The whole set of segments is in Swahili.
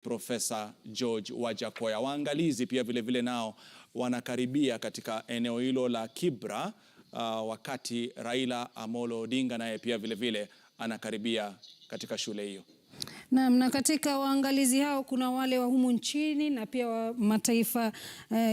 Profesa George Wajakoya. Waangalizi pia vile nao wanakaribia katika eneo hilo la Kibra, wakati Raila Amolo Odinga naye pia vile anakaribia katika shule hiyo. Na katika waangalizi hao kuna wale wa humu nchini na pia wa mataifa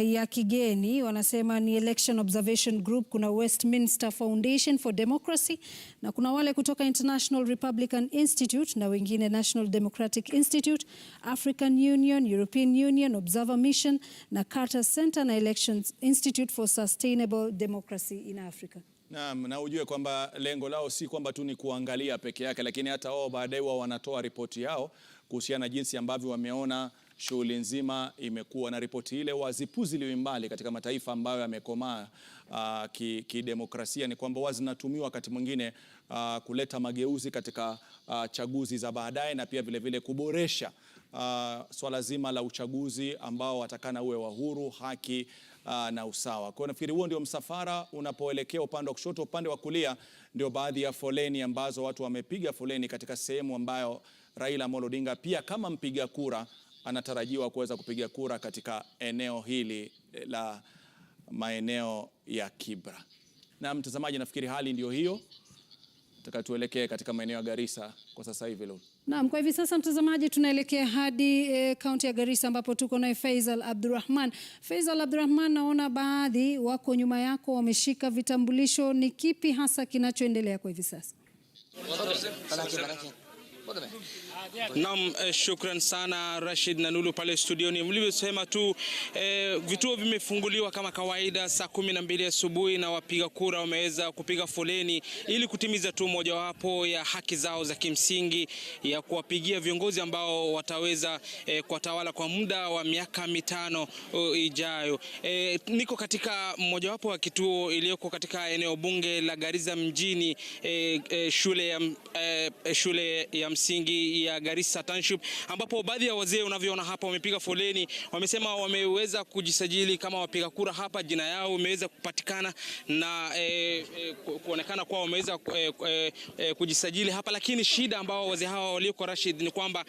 ya kigeni. Wanasema ni Election Observation Group, kuna Westminster Foundation for Democracy, na kuna wale kutoka International Republican Institute na wengine National Democratic Institute, African Union, European Union, Observer Mission na Carter Center na Elections Institute for Sustainable Democracy in Africa. Na ujue kwamba lengo lao si kwamba tu ni kuangalia peke yake, lakini hata wao baadaye wanatoa ripoti yao kuhusiana na jinsi ambavyo wameona shughuli nzima imekuwa, na ripoti ile wazipuziliwe mbali katika mataifa ambayo yamekomaa kidemokrasia. Ni kwamba zinatumiwa wakati mwingine kuleta mageuzi katika chaguzi za baadaye, na pia vile kuboresha swala zima la uchaguzi ambao watakana uwe wa huru, haki na usawa. Kwa nafikiri huo ndio msafara unapoelekea upande wa kushoto. Upande wa kulia ndio baadhi ya foleni ambazo watu wamepiga foleni katika sehemu ambayo Raila Amolo Odinga pia kama mpiga kura anatarajiwa kuweza kupiga kura katika eneo hili la maeneo ya Kibra. Na mtazamaji, nafikiri hali ndio hiyo. Tuelekee katika maeneo ya Garissa kwa sasa hivi leo. Naam, kwa hivi sasa mtazamaji, tunaelekea hadi kaunti ya Garissa ambapo tuko na Faisal Abdurrahman. Faisal Abdurrahman, naona baadhi wako nyuma yako wameshika vitambulisho. Ni kipi hasa kinachoendelea kwa hivi sasa? Naam, shukran sana Rashid na Nulu pale studioni. Mlivyosema tu, vituo vimefunguliwa kama kawaida saa 12 asubuhi na wapiga kura wameweza kupiga foleni ili kutimiza tu mojawapo ya haki zao za kimsingi ya kuwapigia viongozi ambao wataweza kuwatawala kwa muda wa miaka 5 ijayo. Niko katika mojawapo wa kituo iliyoko katika eneo bunge la Garissa mjini, shule ya msingi ya Garissa Township, ambapo baadhi ya wazee unavyoona hapa wamepiga foleni. Wamesema wameweza kujisajili kama wapiga kura hapa, jina yao imeweza kupatikana na kuonekana kwa wameweza kujisajili hapa, lakini shida ambao wazee hawa walioko Rashid ni kwamba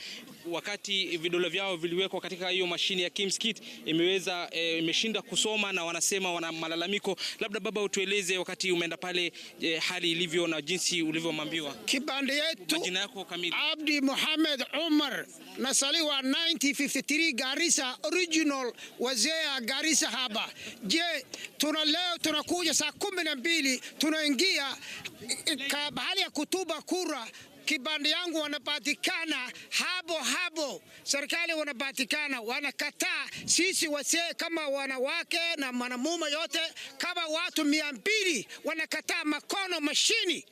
wakati vidole vyao viliwekwa katika hiyo mashine ya KIMS-KIT imeshinda kusoma, na wanasema wana malalamiko. Labda baba utueleze wakati umeenda pale hali ilivyo na jinsi ulivyomambiwa. Kibande yetu jina yako kamili? Abdi Mohamed Umar, nasaliwa 1953 Garissa original, wazee Garissa haba. Je, leo tunakuja saa 12 tunaingia bahali ya kutuba kura. Kibande yangu wanapatikana habo serikali wanapatikana, wanakataa sisi wazee kama wanawake na mwanamume yote kama watu 200 wanakataa makono mashini.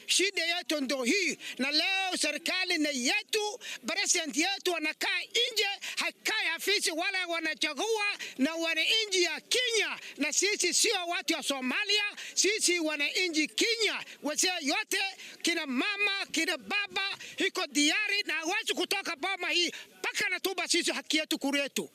Shida yetu ndo hii, na leo serikali na yetu, president yetu wanakaa nje, hakai afisi wala wanachagua na wananchi ya Kenya, na sisi sio watu ya Somalia, sisi wananchi Kenya, wazee yote, kina mama, kina baba, hiko diari na wazi kutoka boma hii paka natuba sisi haki yetu kuretu.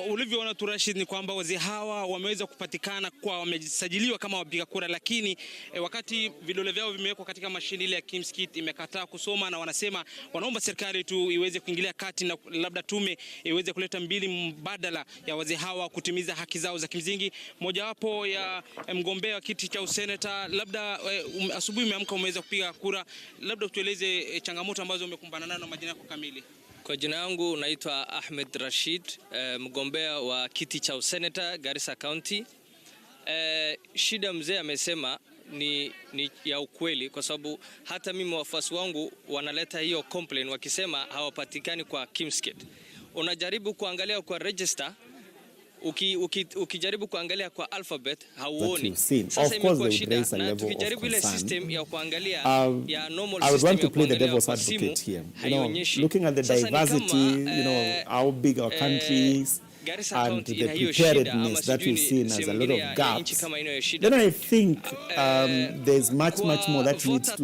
Ulivyoona tu Rashid ni kwamba wazee hawa wameweza kupatikana kwa wamejisajiliwa kama wapiga kura, lakini wakati vidole vyao vimewekwa katika mashine ile ya KIMS-KIT imekataa kusoma, na wanasema wanaomba serikali tu iweze kuingilia kati na labda tume iweze kuleta mbili mbadala ya wazee hawa kutimiza haki zao za kimsingi. Mojawapo ya mgombea wa kiti cha useneta, labda asubuhi umeamka umeweza kupiga kura, labda utueleze changamoto ambazo umekumbana nazo na majina yako kamili. Kwa jina yangu naitwa Ahmed Rashid, mgombea wa kiti cha useneta Garissa County. Shida mzee amesema ni ya ukweli, kwa sababu hata mimi wafuasi wangu wanaleta hiyo complaint wakisema hawapatikani kwa KIMS-KIT. Unajaribu kuangalia kwa register, ukijaribu kuangalia kwa alphabet hauoni. Sasa imekuwa shida, na tukijaribu ile system ya kuangalia ya normal system, I would want to play the devil's advocate here. Looking at the diversity, how big our countries and the preparedness that we've seen as a lot of gaps. Then I think there's much more that needs to,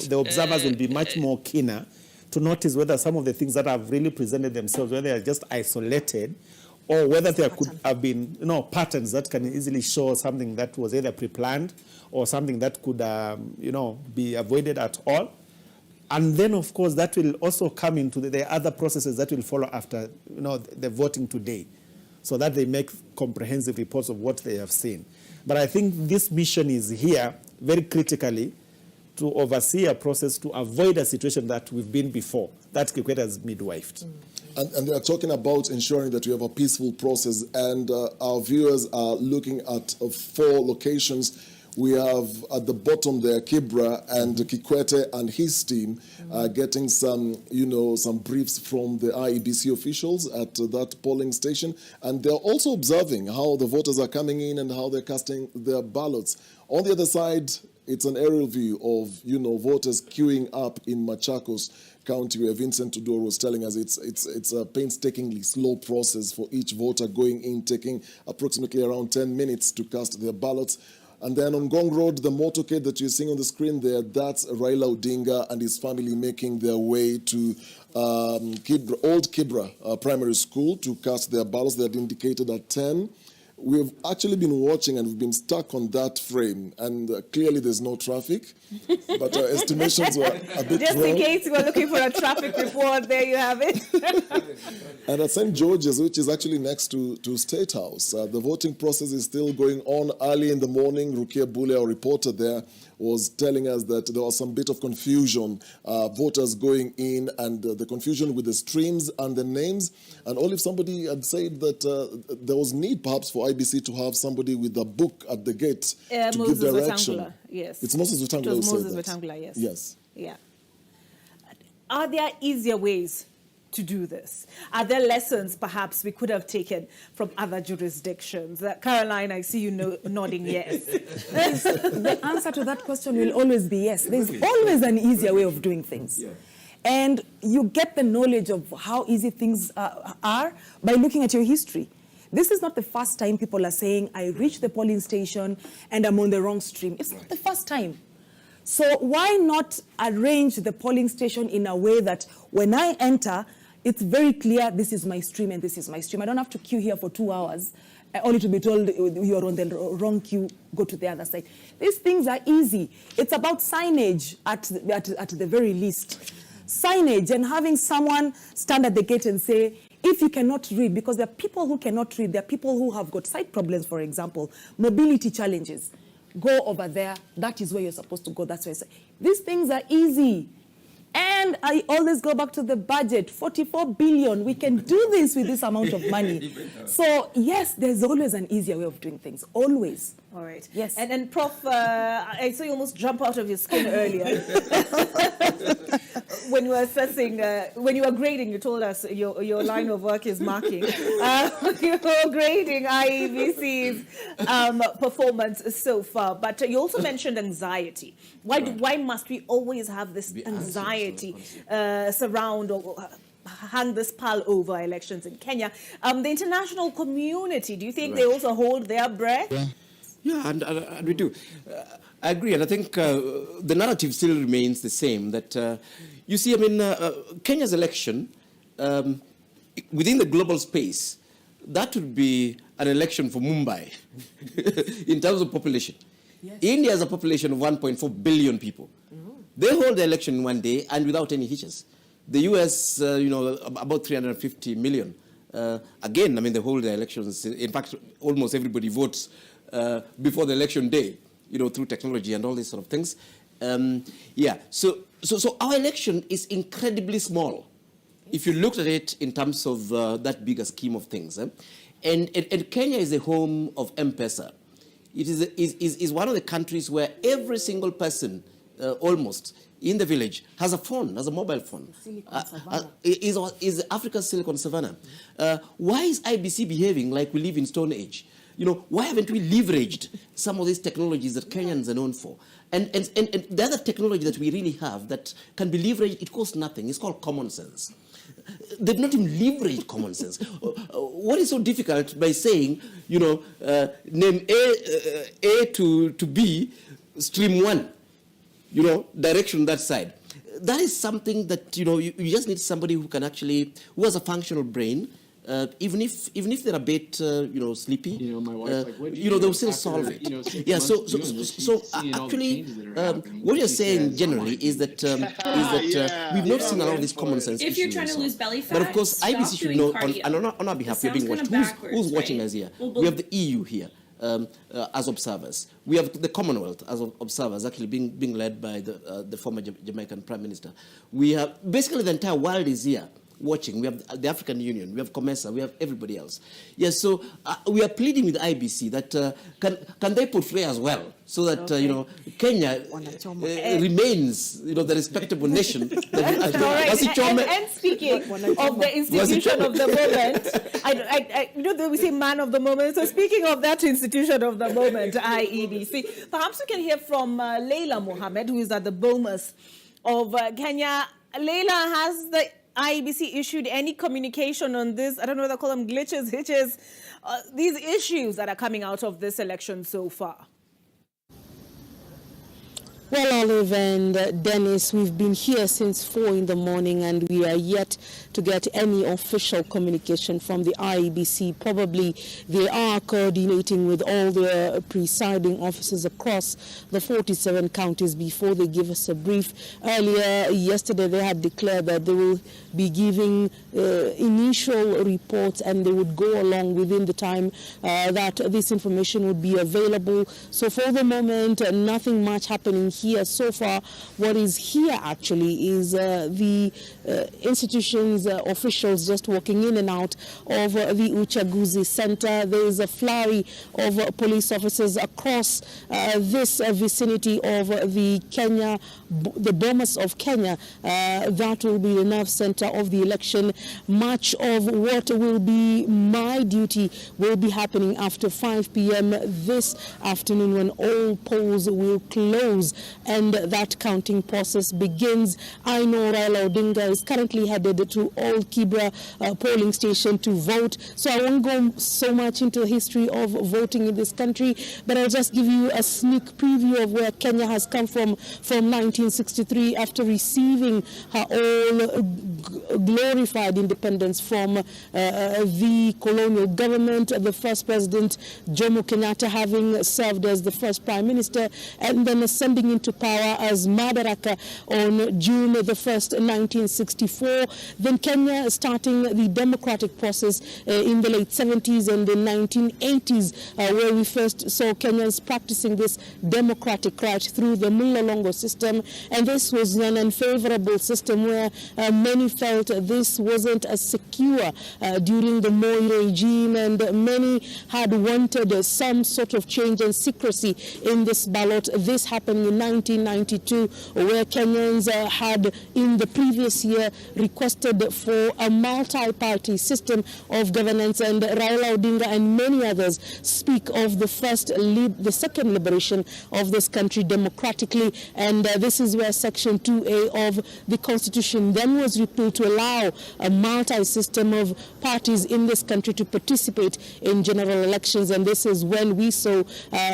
the observers will be much more keener to notice whether some of the things that have really presented themselves, whether they are just isolated, or whether there could have been, patterns that can easily show something that was either pre-planned or something that could, be avoided at all. And then, of course, that will also come into the other processes that will follow after, the voting today, so that they make comprehensive reports of what they have seen. But I think this mission is here very critically to oversee a process to avoid a situation that we've been before, that Kikwete has midwifed. And they are talking about ensuring that we have a peaceful process, and our viewers are looking at 4 locations. We have at the bottom there Kibra, and Kikwete and his team getting some, some briefs from the IEBC officials at that polling station. And they're also observing how the voters are coming in and how they're casting their ballots. On the other side, it's an aerial view of, voters queuing up in Machakos County, where Vincent Tudor was telling us it's a painstakingly slow process for each voter going in, taking approximately around 10 minutes to cast their ballots. And then on Gong Road, the motorcade that you're seeing on the screen there, that's Raila Odinga and his family making their way to Old Kibra Primary School to cast their ballots. They had indicated at 10. We've actually been watching and we've been stuck on that frame, and clearly there's no traffic, but our estimations were a bit Just wrong. in case you were looking for a traffic report, there you have it. And at St. George's, which is actually next to State House, the voting process is still going on. Early in the morning, Rukia Bule, our reporter there, was telling us that there was some bit of confusion, voters going in, and the confusion with the streams and the names. And only if somebody had said that there was need perhaps for IBC to have somebody with a book at the gate to Moses give direction. Wetangula, yes. It's Moses Wetangula who said Moses that. Wetangula, yes. Yes. Yeah. Are there easier ways to do this? Are there lessons perhaps we could have taken from other jurisdictions? Caroline, I see you nodding yes. The answer to that question will always be yes. There's always an easier way of doing things. Yeah. And you get the knowledge of how easy things are by looking at your history. This is not the first time people are saying, I reached the polling station and I'm on the wrong stream. It's not the first time. So why not arrange the polling station in a way that when I enter, it's very clear this is my stream and this is my stream. I don't have to queue here for 2 hours only to be told you're on the wrong queue, go to the other side. These things are easy. It's about signage at the very least. Signage and having someone stand at the gate and say, if you cannot read, because there are people who cannot read, there are people who have got sight problems, for example, mobility challenges. Go over there. That is where you're supposed to go. That's where I say. These things are easy. And I always go back to the budget, 44 billion. We can do this with this amount of money. So, yes, there's always an easier way of doing things. Always. All right. Yes. And Prof, I saw you almost jump out of your skin earlier. When you were assessing, when you were grading, you told us your line of work is marking. You were grading IEBC's performance so far. But you also mentioned anxiety. Why must we always have this anxiety surround or hang this pall over elections in Kenya? The international community, do you think they also hold their breath? Yeah, and we do. I agree, and I think the narrative still remains the same, that, you see, I mean, Kenya's election, within the global space, that would be an election for Mumbai in terms of population. Yes. India has a population of 1.4 billion people. Mm-hmm. They hold the election in one day and without any hitches. The US, about 350 million. Again, I mean, they hold their elections. In fact, almost everybody votes before the election day, through technology and all these sort of things. So our election is incredibly small, if you looked at it in terms of that bigger scheme of things. And Kenya is the home of M-Pesa. It is one of the countries where every single person, almost, in the village has a phone, has a mobile phone. Is Africa's Silicon Savannah. Why is IBC behaving like we live in Stone Age? Why haven't we leveraged some of these technologies that Kenyans are known for? And the other technology that we really have that can be leveraged, it costs nothing. It's called common sense. They've not even leveraged common sense. What is so difficult by saying, name A to B, stream 1, direction that side? That is something that, you just need somebody who can actually, who has a functional brain, even if they're a bit, sleepy, You know, my wife's like, what do you they'll do still after, solve it. 6 Yeah. months So doing this? so She's seeing all the actually, changes that are happening. what you're She saying says, generally is that we've not seen a lot of these common sense If you're issues trying to resolved. lose belly fat, But of course, stop IBC should doing know, cardio. on our behalf, It we're being sounds watched. kinda Who's backwards, watching right? us here? Well, We have the EU here as observers. We have the Commonwealth as observers, actually being led by the former Jamaican Prime Minister. We have basically the entire world is here watching. We have the African Union, we have COMESA, we have everybody else. Yes, so we are pleading with the IBC that can they portray as well, so that Kenya remains the respectable nation. That All right. And speaking of the institution of the moment, we say man of the moment. So speaking of that institution of the moment, IEBC, perhaps we can hear from Raila Mohammed, who is at the Bomas of Kenya. Raila, has the IEBC issued any communication on this? I don't know whether to call them glitches, hitches, these issues that are coming out of this election so far. Well, Olive and Dennis, we've been here since 4 in the morning and we are yet to get any official communication from the IEBC. Probably they are coordinating with all the presiding officers across the 47 counties before they give us a brief. Earlier, yesterday, they had declared that they will be giving initial reports and they would go along within the time that this information would be available. So for the moment, nothing much happening here so far. What is here actually is the institution's officials just walking in and out of the Uchaguzi Center. There is a flurry of police officers across this vicinity of the Bomas of Kenya. That will be the nerve center of the election. Much of what will be my duty will be happening after 5 p.m. this afternoon when all polls will close and that counting process begins. I know Raila Odinga is currently headed to Old Kibra polling station to vote, so I won't go so much into the history of voting in this country, but I'll just give you a sneak preview of where Kenya has come from 1963 after receiving her own glorified independence from the colonial government, the first president Jomo Kenyatta having served as the first prime minister and then ascending into power as Madaraka on June the 1st, 1964. Then Kenya starting the democratic process in the late 70s and the 1980s, where we first saw Kenyans practicing this democratic right through the Mlolongo system. And this was an unfavorable system where many felt this wasn't as secure during the Moi regime, and many had wanted some sort of change and secrecy in this ballot. This happened in 1992, where Kenyans had in the previous year requested for a multi-party system of governance, and Raila Odinga and many others speak of the second liberation of this country democratically, and this is where Section 2A of the Constitution then was repealed to allow a multi-system of parties in this country to participate in general elections, and this is when we saw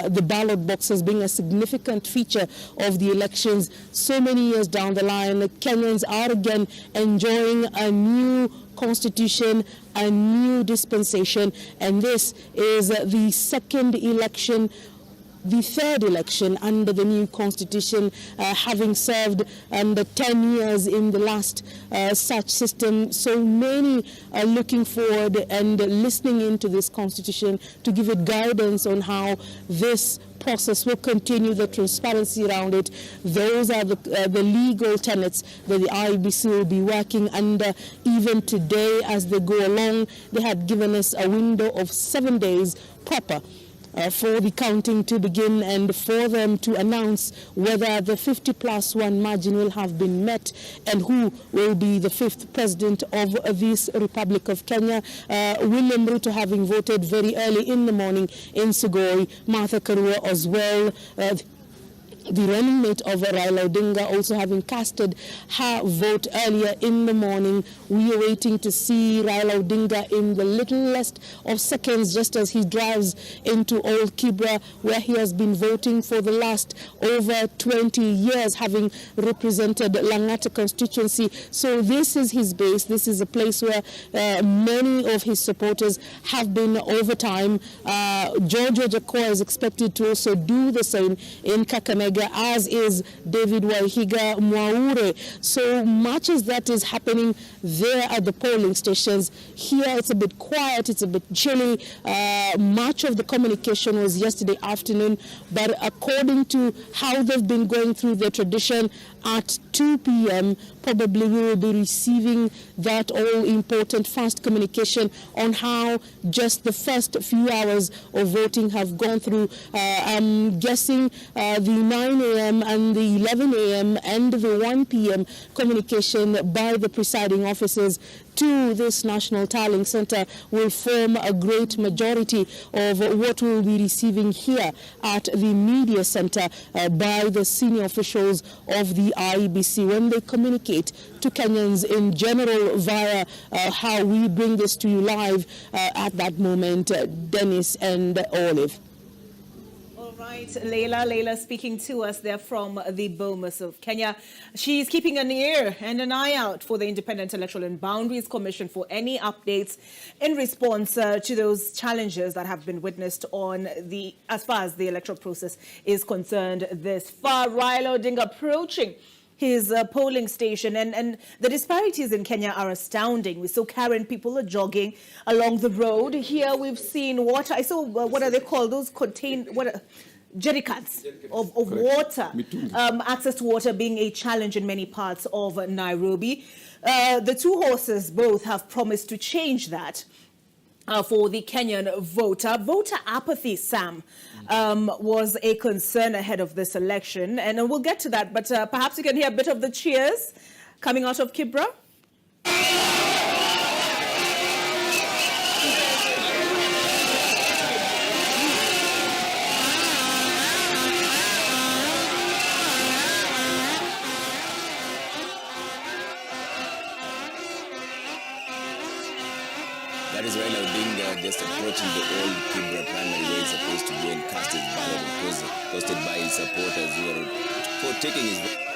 the ballot boxes being a significant feature of the elections. So many years down the line, Kenyans are again enjoying a new constitution, a new dispensation, and this is the second election, the third election under the new constitution, having served under 10 years in the last such system. So many are looking forward and listening into this constitution to give it guidance on how this process will continue, the transparency around it. Those are the legal tenets that the IEBC will be working under. Even today, as they go along, they had given us a window of 7 days proper for the counting to begin and for them to announce whether the 50+1 margin will have been met and who will be the 5th president of this Republic of Kenya. William Ruto having voted very early in the morning in Sugoi, Martha Karua as well. the running mate of Raila Odinga, also having casted her vote earlier in the morning. We are waiting to see Raila Odinga in the littlest of seconds, just as he drives into Old Kibra, where he has been voting for the last over 20 years, having represented Langata constituency. So this is his base. This is a place where many of his supporters have been over time. George Ojakoa is expected to also do the same in Kakamega, as is David Waihiga Mwaure. So much as that is happening there at the polling stations, here it's a bit quiet, it's a bit chilly. Much of the communication was yesterday afternoon, but according to how they've been going through their tradition, at 2 p.m. probably we will be receiving that all-important fast communication on how just the first few hours of voting have gone through. I'm guessing the 9 a.m. and the 11 a.m. and the 1 p.m. communication by the presiding officers to this National Tallying Center will form a great majority of what we'll be receiving here at the media center by the senior officials of the IEBC when they communicate to Kenyans in general via how we bring this to you live at that moment. Dennis and Olive. Right, Layla speaking to us there from the Bomas of Kenya. She's keeping an ear and an eye out for the Independent Electoral and Boundaries Commission for any updates in response to those challenges that have been witnessed as far as the electoral process is concerned this far. Raila Odinga approaching his polling station, and the disparities in Kenya are astounding. We saw Karen, people are jogging along the road. Here we've seen water. I saw, what are they called? Those jerry cans of water. Access to water being a challenge in many parts of Nairobi. The two horses both have promised to change that for the Kenyan voter. Voter apathy, Sam, was a concern ahead of this election. And we'll get to that, but perhaps you can hear a bit of the cheers coming out of Kibra. That is Raila Odinga just approaching the old Kibra primary where he's supposed to go and cast his ballot, posted by his supporters who are taking his vote.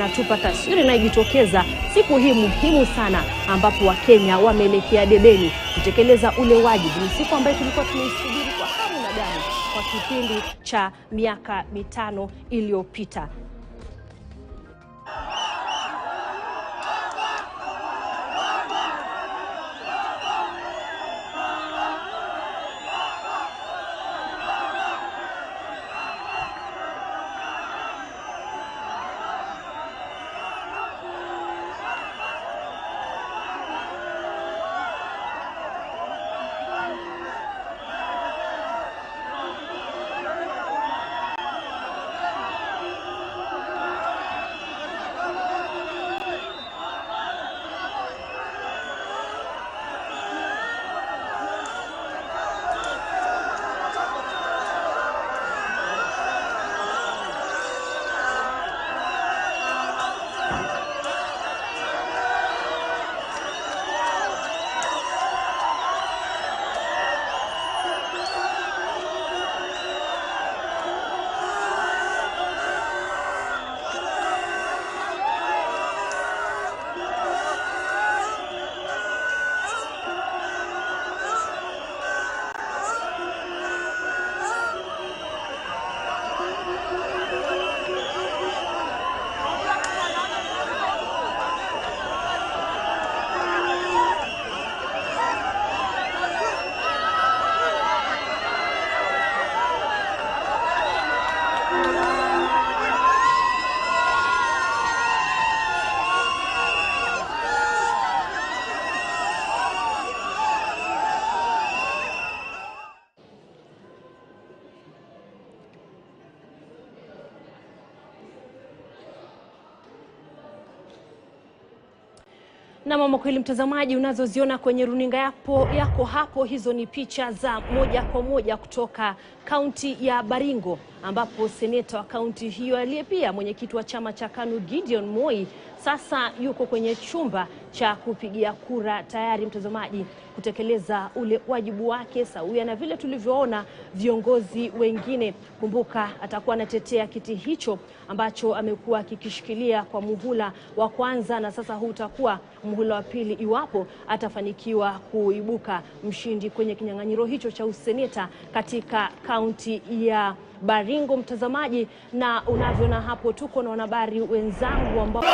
inatupa taswira inayojitokeza siku hii muhimu sana, ambapo Wakenya wameelekea debeni kutekeleza ule wajibu. Ni siku ambayo tulikuwa tumeisubiri kwa hamu na gamu kwa kipindi cha miaka 5 iliyopita. Na mama, kweli mtazamaji, unazoziona kwenye runinga yako hapo, hizo ni picha za moja kwa moja kutoka kaunti ya Baringo, ambapo seneta wa kaunti hiyo aliye pia mwenyekiti wa chama cha KANU Gideon Moi sasa yuko kwenye chumba cha kupigia kura tayari, mtazamaji, kutekeleza ule wajibu wake sawia na vile tulivyoona viongozi wengine. Kumbuka atakuwa anatetea kiti hicho ambacho amekuwa kikishikilia kwa muhula wa kwanza, na sasa huu utakuwa muhula wa pili iwapo atafanikiwa kuibuka mshindi kwenye kinyang'anyiro hicho cha useneta katika kaunti ya Baringo, mtazamaji. Na unavyoona hapo, tuko na wanahabari wenzangu ambao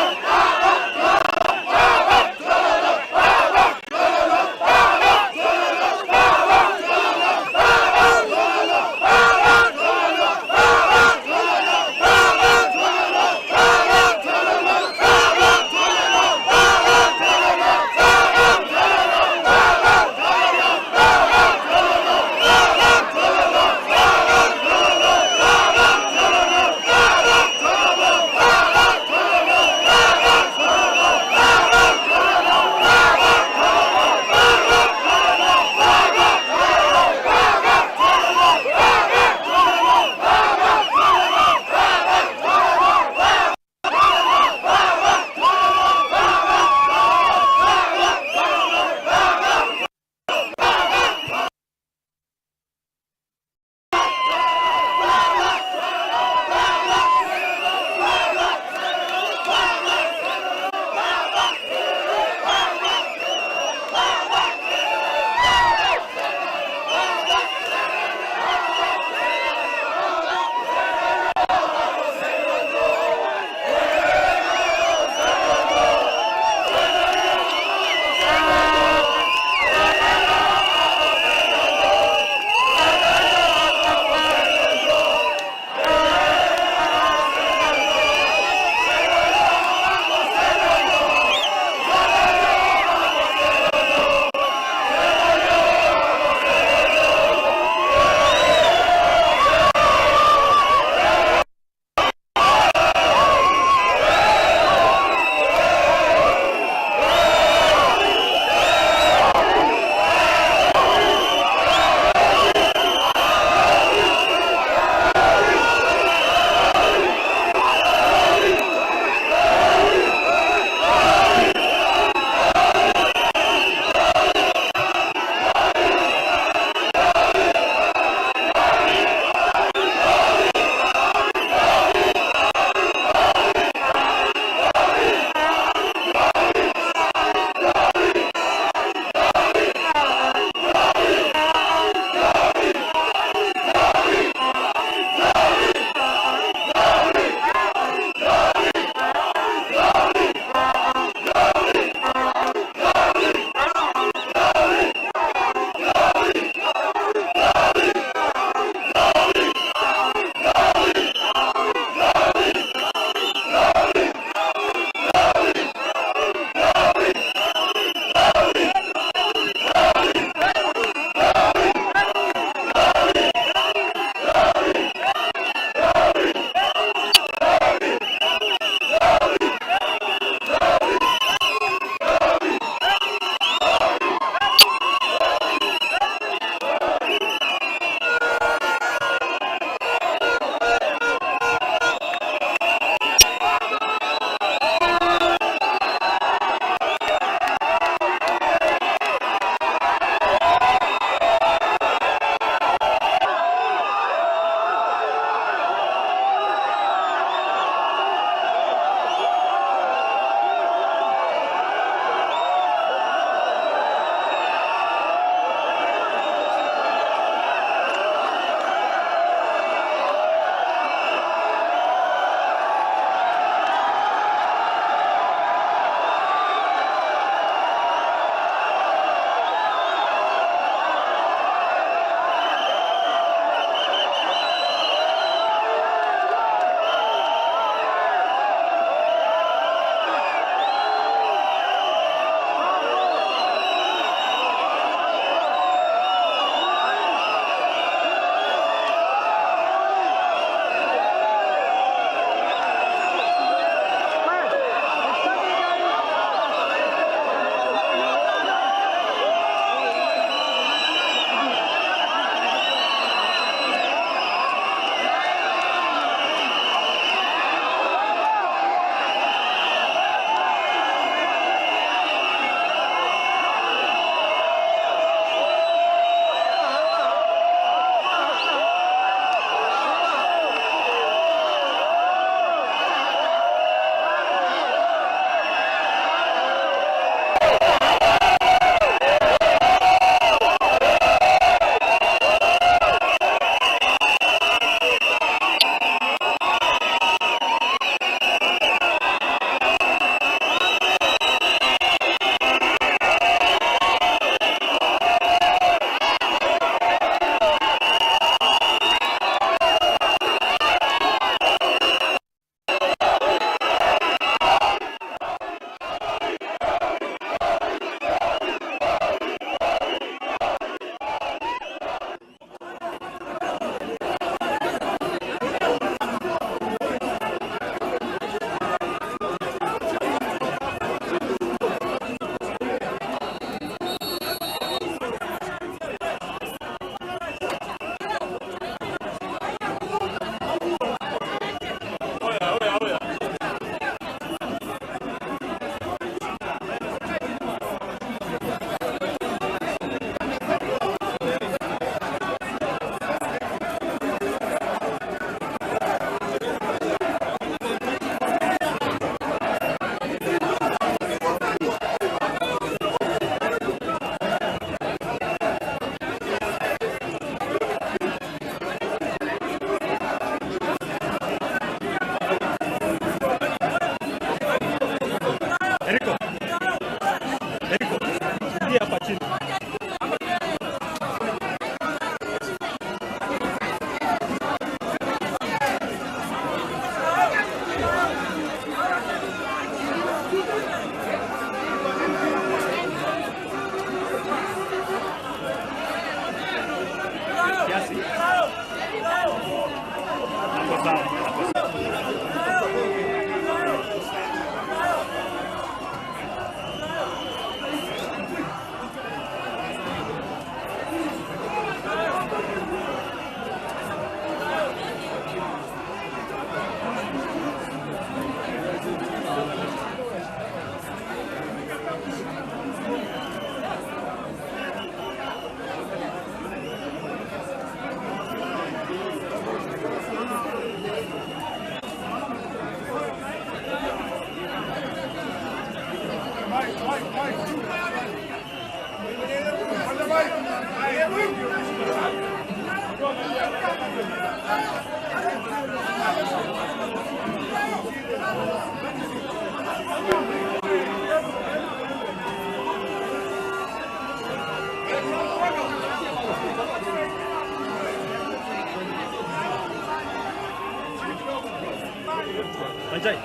Ajay.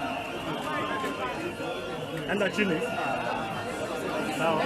Enda chini. Sawa.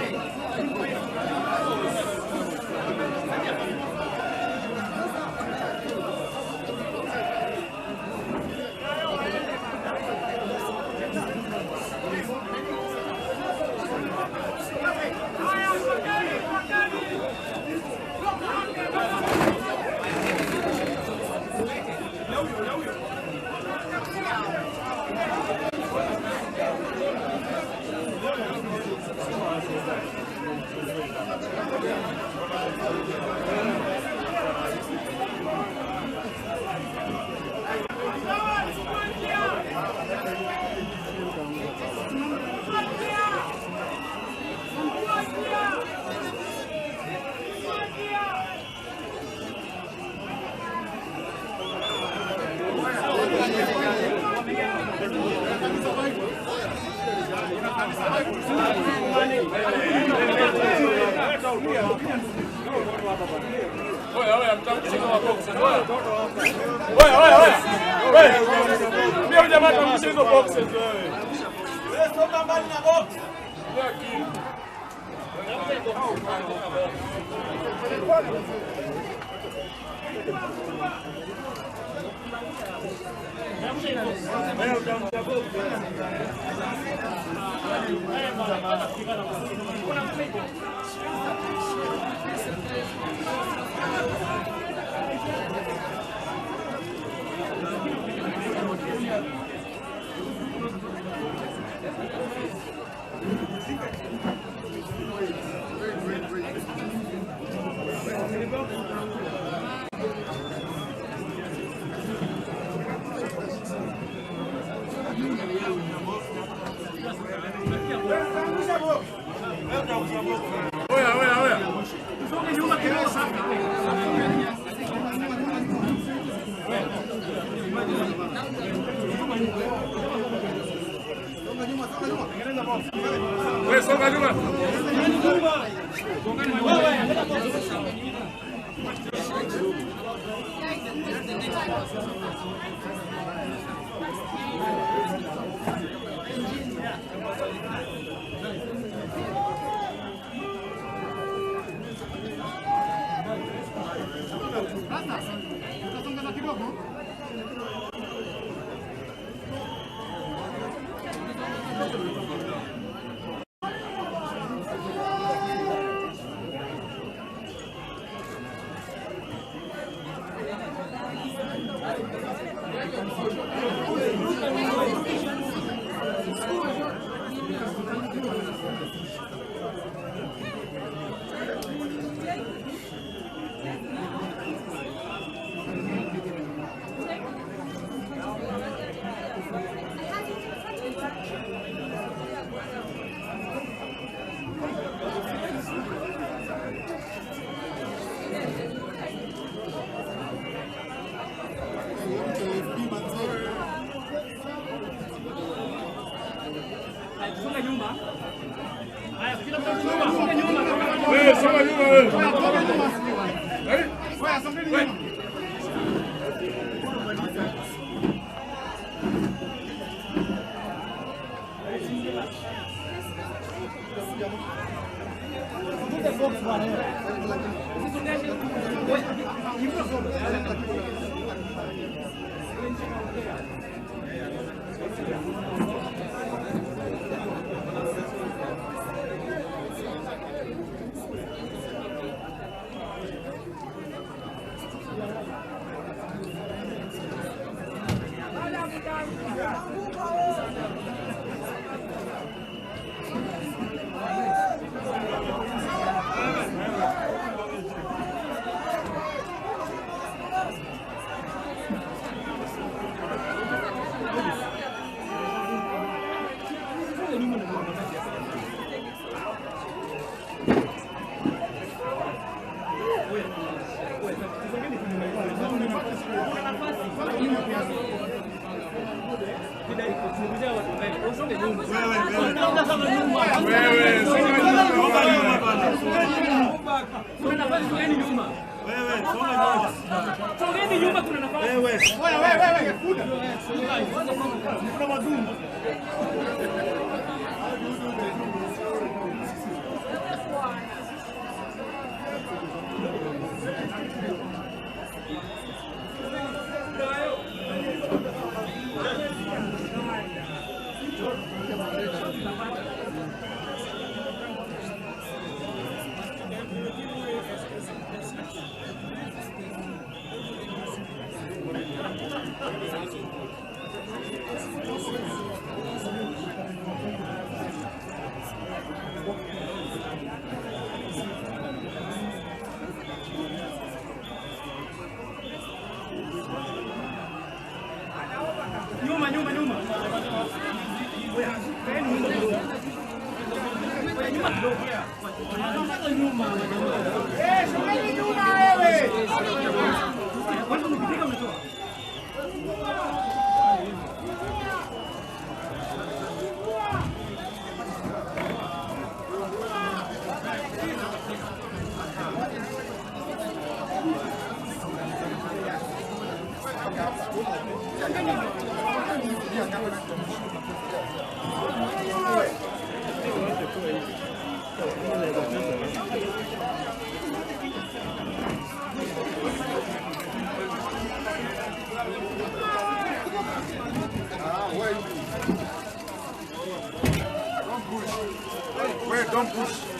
Don't push.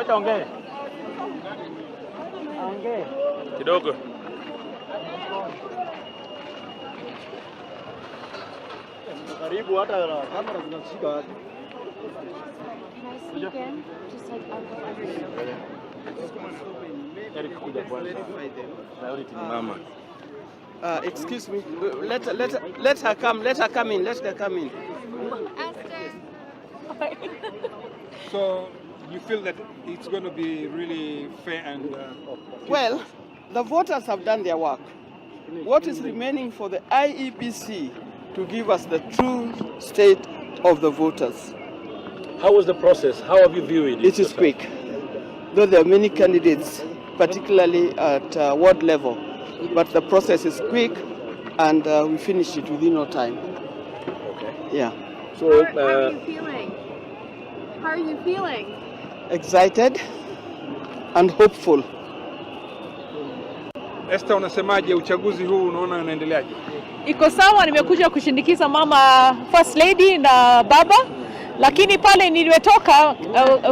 Wacha ongee. Ongee. Kidogo. Karibu hata kamera zinashika wapi? Excuse me. Let her come. Let her come in. Let her come in. So you feel that it's going to be really fair and Well, the voters have done their work. What is remaining for the IEBC to give us the true state of the voters? How was the process? How have you viewed it? It is quick. Though there are many candidates, particularly at ward level, but the process is quick, and we finished it within no time. Okay. Yeah. So, how are you feeling? How are you feeling? Excited and hopeful. Esther, unasemaje uchaguzi huu unaona unaendeleaje? Iko sawa, nimekuja kushindikiza mama First Lady na baba, lakini pale niliwetoka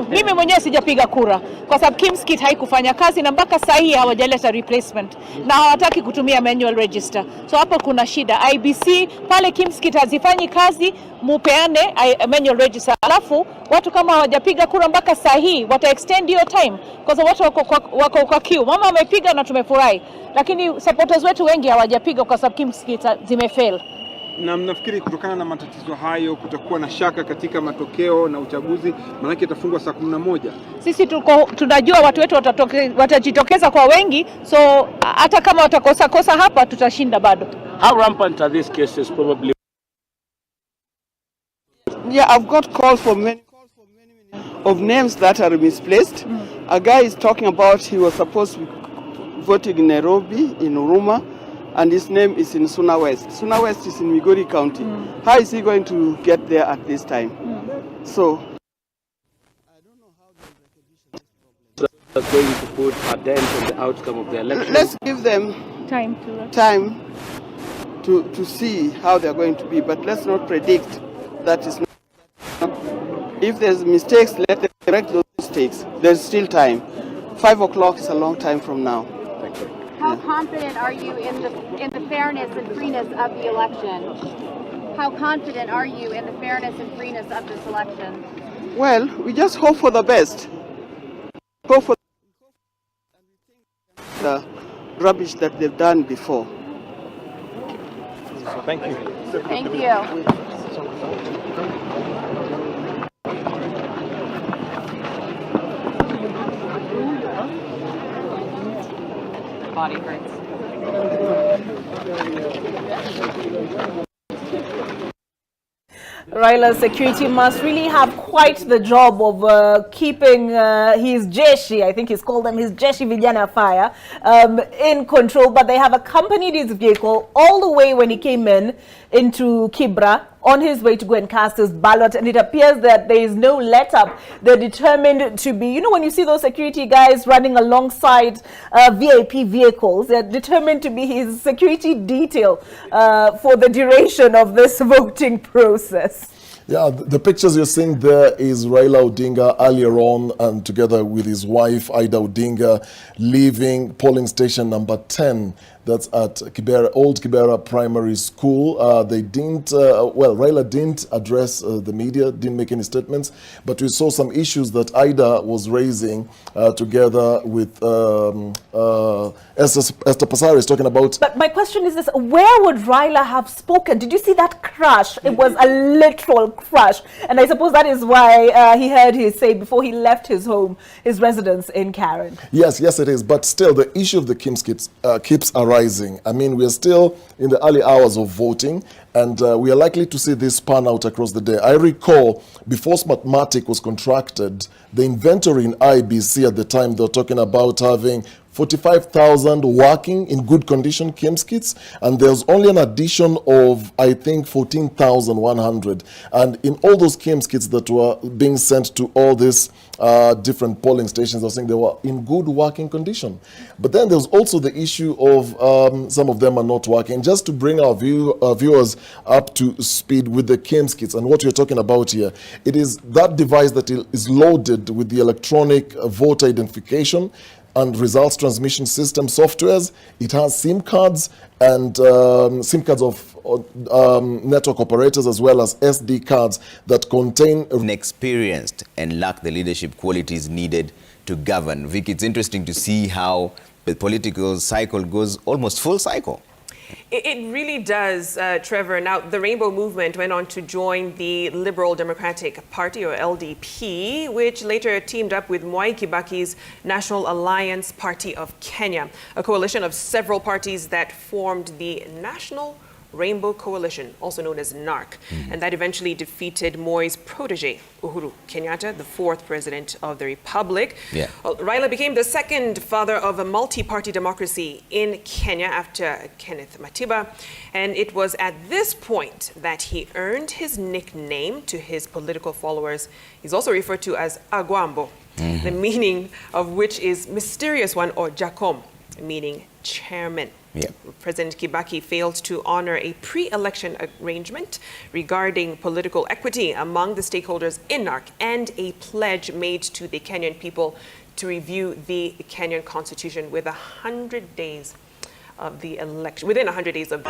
mimi mwenyewe sijapiga kura kwa sababu Kimskit haikufanya kazi na mpaka sasa hii hawajaleta replacement na hawataki kutumia manual register. So hapo kuna shida. IBC pale Kimskit hazifanyi kazi, mupeane manual register. Alafu watu kama hawajapiga kura mpaka sasa hii wata extend your time kwa sababu watu wako kwa queue. Mama amepiga na tumefurahi, lakini supporters wetu wengi hawajapiga kwa sababu Kimskit zimefail. Na mnafikiri kutokana na matatizo hayo kutakuwa na shaka katika matokeo na uchaguzi, maana itafungwa saa 11? Sisi tunajua watu wetu watajitokeza kwa wengi, so hata kama watakosa hapa tutashinda bado. How rampant are these cases probably? Yeah, I've got calls for many of names that are misplaced. A guy is talking about he was supposed to be voting in Nairobi, in Huruma, and his name is in Suna West. Suna West is in Migori County. How is he going to get there at this time? So, That's going to put a dent on the outcome of the election. let's give them time to see how they're going to be, but let's not predict that is not. If there's mistakes, let them correct those mistakes. There's still time. 5 o'clock is a long time from now. How confident are you in the fairness and freeness of the election? How confident are you in the fairness and freeness of this election? Well, we just hope for the best. Hope for the rubbish that they've done before. So thank you. Thank you. Body hurts. Raila's security must really have quite the job of keeping his jeshi, I think he's called them his jeshi vijana fire, in control. But they have accompanied his vehicle all the way when he came into Kibra on his way to go and cast his ballot. And it appears that there is no let up. They're determined to be, you know, when you see those security guys running alongside VIP vehicles, they're determined to be his security detail for the duration of this voting process. Yeah, the pictures you're seeing there is Raila Odinga earlier on, and together with his wife Ida Odinga, leaving polling station number 10. That's at Kibera, Old Kibera Primary School. They didn't, well, Raila didn't address the media, didn't make any statements, but we saw some issues that Ida was raising together with Esther Passaris talking about. But my question is this, where would Raila have spoken? Did you see that crash? It was a literal crash. And I suppose that is why he heard his say before he left his home, his residence in Karen. Yes, it is. But still, the issue of the Kimskits keeps arising. I mean, we are still in the early hours of voting, and we are likely to see this pan out across the day. I recall, before Smartmatic was contracted, the inventory in IBC at the time, they were talking about having 45,000 working in good condition KIMS kits, and there's only an addition of, I think, 14,100. And in all those KIMS kits that were being sent to all these different polling stations, I was saying they were in good working condition. But then there's also the issue of some of them are not working. Just to bring our viewers up to speed with the KIMS kits and what we're talking about here, it is that device that is loaded with the electronic voter identification and results transmission system softwares. It has SIM cards and SIM cards of network operators, as well as SD cards that contain inexperienced and lack the leadership qualities needed to govern. Vic, it's interesting to see how the political cycle goes almost full cycle. It really does, Trevor. Now, the Rainbow Movement went on to join the Liberal Democratic Party, or LDP, which later teamed up with Mwai Kibaki's National Alliance Party of Kenya, a coalition of several parties that formed the National Rainbow Coalition, also known as NARC, and that eventually defeated Moi's protege, Uhuru Kenyatta, the fourth president of the Republic. Yeah. Well, Raila became the second father of a multi-party democracy in Kenya after Kenneth Matiba, and it was at this point that he earned his nickname to his political followers. He's also referred to as Agwambo, the meaning of which is mysterious one, or Jacom, meaning chairman. Yeah. President Kibaki failed to honor a pre-election arrangement regarding political equity among the stakeholders in NARC and a pledge made to the Kenyan people to review the Kenyan constitution with 100 days of the election, within 100 days of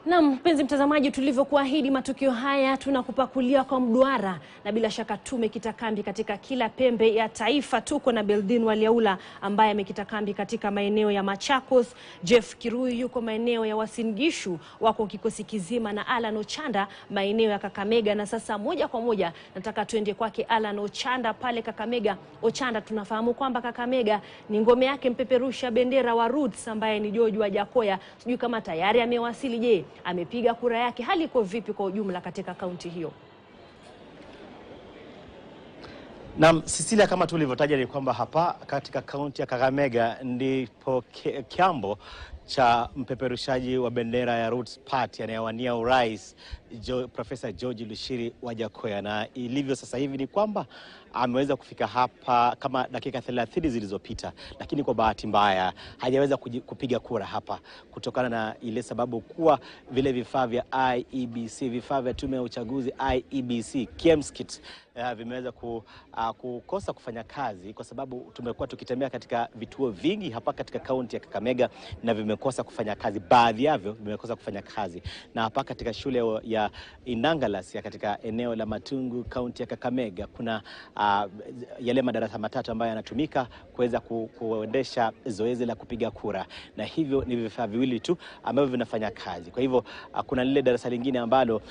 Na mpenzi mtazamaji, tulivyokuahidi matukio haya tunakupakulia kwa mduara, na bila shaka tumekita kambi katika kila pembe ya taifa. Tuko na Beldin Waliaula ambaye amekita kambi katika maeneo ya Machakos, Jeff Kirui yuko maeneo ya Uasin Gishu, wako kikosi kizima, na Alan Ochanda maeneo ya Kakamega. Na sasa moja kwa moja nataka tuende kwake Alan Ochanda pale Kakamega. Ochanda, tunafahamu kwamba Kakamega ni ngome yake mpeperusha bendera wa Roots ambaye ni George Wajakoya. Sijui kama tayari amewasili. Je, amepiga kura yake? Hali iko vipi kwa ujumla katika kaunti hiyo? Na Cecilia, kama tulivyotaja ni kwamba hapa katika kaunti ya Kakamega ndipo kiambo cha mpeperushaji wa bendera ya Roots Party anayewania urais Profesa George Lushiri Wajakoya, na ilivyo sasa hivi ni kwamba ameweza kufika hapa kama dakika 30 zilizopita, lakini kwa bahati mbaya hajaweza kupiga kura hapa kutokana na ile sababu kuwa vile vifaa vya IEBC, vifaa vya tume ya uchaguzi IEBC KIMS kit vimeweza kukosa kufanya kazi, kwa sababu tumekuwa tukitembea katika vituo vingi hapa katika kaunti ya Kakamega na vimekosa kufanya kazi. Baadhi yavyo vimekosa kufanya kazi, na hapa katika shule ya Inangalas ya katika eneo la Matungu kaunti ya Kakamega kuna yale madarasa matatu ambayo yanatumika kuweza kuendesha zoezi la kupiga kura, na hivyo ni vifaa viwili tu ambavyo vinafanya kazi. Kwa hivyo kuna lile darasa lingine ambalo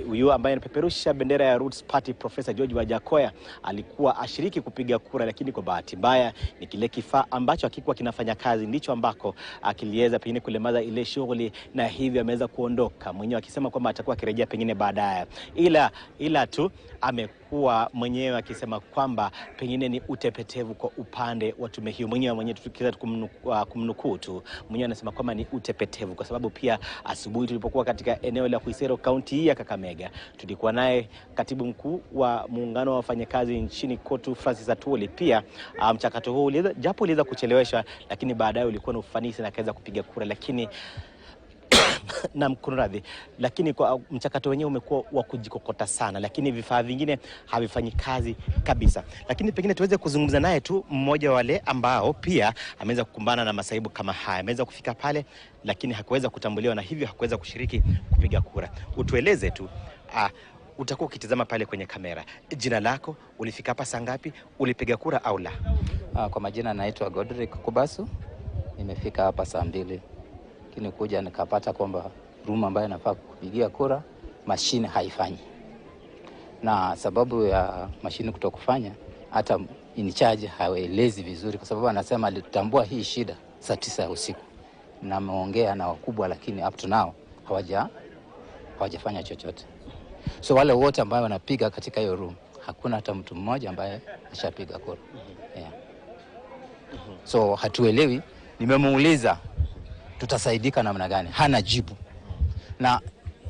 huyu ambaye anapeperusha bendera ya Roots Party Profesa George Wajakoya alikuwa ashiriki kupiga kura, lakini kwa bahati mbaya ni kile kifaa ambacho hakikuwa kinafanya kazi ndicho ambako akiliweza pengine kulemaza ile shughuli, na hivyo ameweza kuondoka mwenyewe akisema kwamba atakuwa akirejea pengine baadaye, ila tu amekuwa mwenyewe akisema kwamba pengine ni utepetevu kwa upande wa tume hiyo. Mwenyewe tukiweza kumnukuu tu, mwenyewe anasema kwamba ni utepetevu, kwa sababu pia asubuhi tulipokuwa katika eneo la Kuisero kaunti hii ya Kakamega tulikuwa naye katibu mkuu wa muungano wa wafanyakazi nchini Kotu Francis Atwoli. Pia mchakato huu japo uliweza kucheleweshwa, lakini baadaye ulikuwa na ufanisi na akaweza kupiga kura, lakini na mkuradhi, lakini kwa mchakato wenyewe umekuwa wa kujikokota sana, lakini vifaa vingine havifanyi kazi kabisa. Lakini pengine tuweze kuzungumza naye tu mmoja wale ambao pia ameweza kukumbana na masaibu kama haya. Ameweza kufika pale lakini hakuweza kutambuliwa na hivyo hakuweza kushiriki kupiga kura. Utueleze tu utakuwa ukitazama pale kwenye kamera. Jina lako, ulifika hapa saa ngapi, ulipiga kura au la? Kwa majina naitwa Godrick Kubasu. Nimefika hapa saa 2. Lakini kuja nikapata kwamba room ambayo nafaa kupigia kura mashine haifanyi. Na sababu ya mashine kutokufanya, hata in charge hawaelezi vizuri, kwa sababu anasema alitambua hii shida saa 9 ya usiku. Na ameongea na wakubwa, lakini up to now hawajafanya chochote. So wale wote ambao wanapiga katika hiyo room, hakuna hata mtu mmoja ambaye ashapiga kura. Yeah. So hatuelewi, nimemuuliza tutasaidika namna gani, hana jibu. Na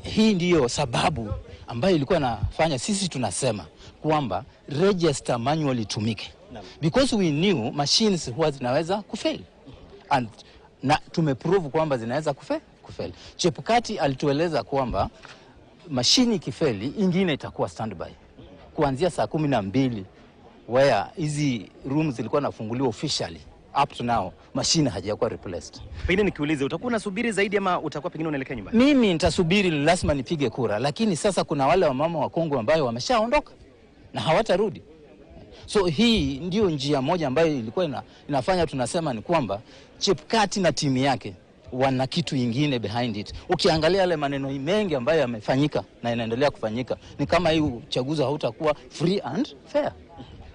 hii ndiyo sababu ambayo ilikuwa nafanya sisi tunasema kwamba register manually itumike. Because we knew machines huwa zinaweza kufail. And na tumeprove kwamba zinaweza kufail. Chepukati alitueleza kwamba mashini ikifeli ingine itakuwa standby. Kuanzia saa 12 where hizi rooms zilikuwa nafunguliwa officially, up to now mashine hajakuwa replaced. Pengine nikiulize, utakuwa unasubiri zaidi ama utakuwa pengine unaelekea nyumbani? Mimi nitasubiri, lazima nipige kura, lakini sasa kuna wale wamama wa Kongo ambao wameshaondoka na hawatarudi. So hii ndio njia moja ambayo ilikuwa inafanya tunasema ni kwamba Chepukati na timu yake wana kitu ingine behind it. Ukiangalia yale maneno mengi ambayo yamefanyika na inaendelea kufanyika, ni kama hii uchaguzi hautakuwa free and fair.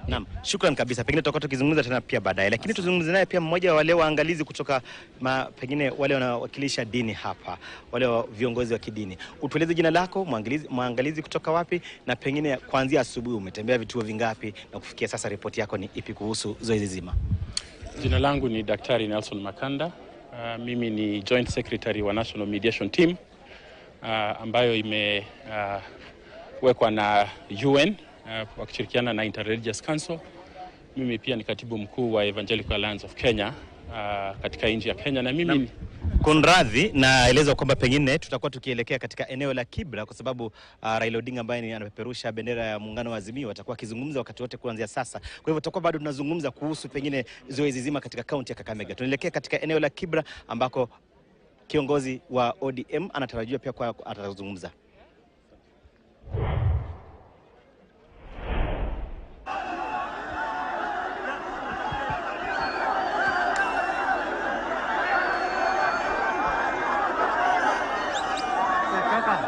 Naam, shukrani kabisa. Pengine tutakuwa tukizungumza tena pia baadaye, lakini tuzungumze naye pia mmoja wa wale waangalizi kutoka pengine wale wanawakilisha dini hapa, wale viongozi wa kidini. Utueleze jina lako, mwangalizi kutoka wapi, na pengine kuanzia asubuhi umetembea vituo vingapi na kufikia sasa ripoti yako ni ipi kuhusu zoezi zima? Jina langu ni Daktari Nelson Makanda. Mimi ni Joint Secretary wa National Mediation Team ambayo imewekwa na UN wakishirikiana na Interreligious Council. Mimi pia ni katibu mkuu wa Evangelical Alliance of Kenya katika nchi ya Kenya, na mimi Konradhi, naeleza kwamba pengine tutakuwa tukielekea katika eneo la Kibra kwa sababu Raila Odinga ambaye anapeperusha bendera ya muungano wa Azimio atakuwa akizungumza wakati wote kuanzia sasa. Kwa hivyo tutakuwa bado tunazungumza kuhusu pengine zoezi zima katika kaunti ya Kakamega. Tunaelekea katika eneo la Kibra ambako kiongozi wa ODM anatarajiwa pia kwa atazungumza.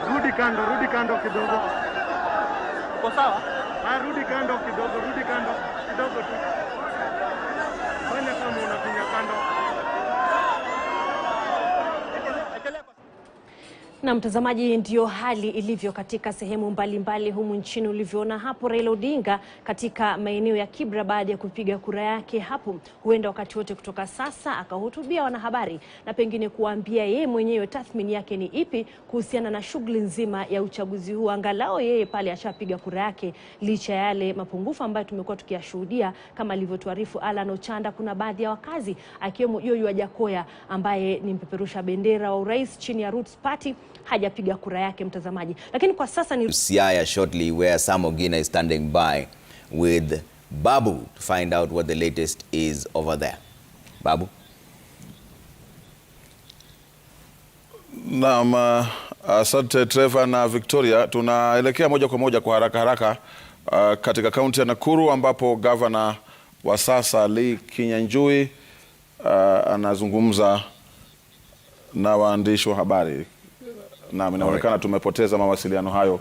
Rudi kando kidogo. Uko sawa? Rudi kando kidogo tu. Fanya kama unapinya kando. Na mtazamaji, ndio hali ilivyo katika sehemu mbalimbali humu nchini. Ulivyoona hapo Raila Odinga katika maeneo ya Kibra baada ya kupiga kura yake hapo, huenda wakati wote kutoka sasa akahutubia wanahabari na pengine kuambia yeye mwenyewe tathmini yake ni ipi kuhusiana na shughuli nzima ya uchaguzi huu. Angalau yeye pale ashapiga kura yake, licha yale mapungufu ambayo tumekuwa tukiyashuhudia kama alivyotuarifu Alan Ochanda. Kuna baadhi ya wakazi akiwemo Yoyo Ajakoya ambaye ni mpeperusha bendera wa urais chini ya Roots Party hajapiga kura yake, mtazamaji. Lakini kwa sasa ni Siaya shortly, where Sam Ogina is standing by with Babu to find out what the latest is over there. Babu. Naam, asante Trevor na Victoria. Tunaelekea moja kwa moja kwa haraka katika kaunti ya Nakuru ambapo gavana wa sasa Lee Kinyanjui anazungumza na waandishi wa habari. Na inaonekana tumepoteza mawasiliano hayo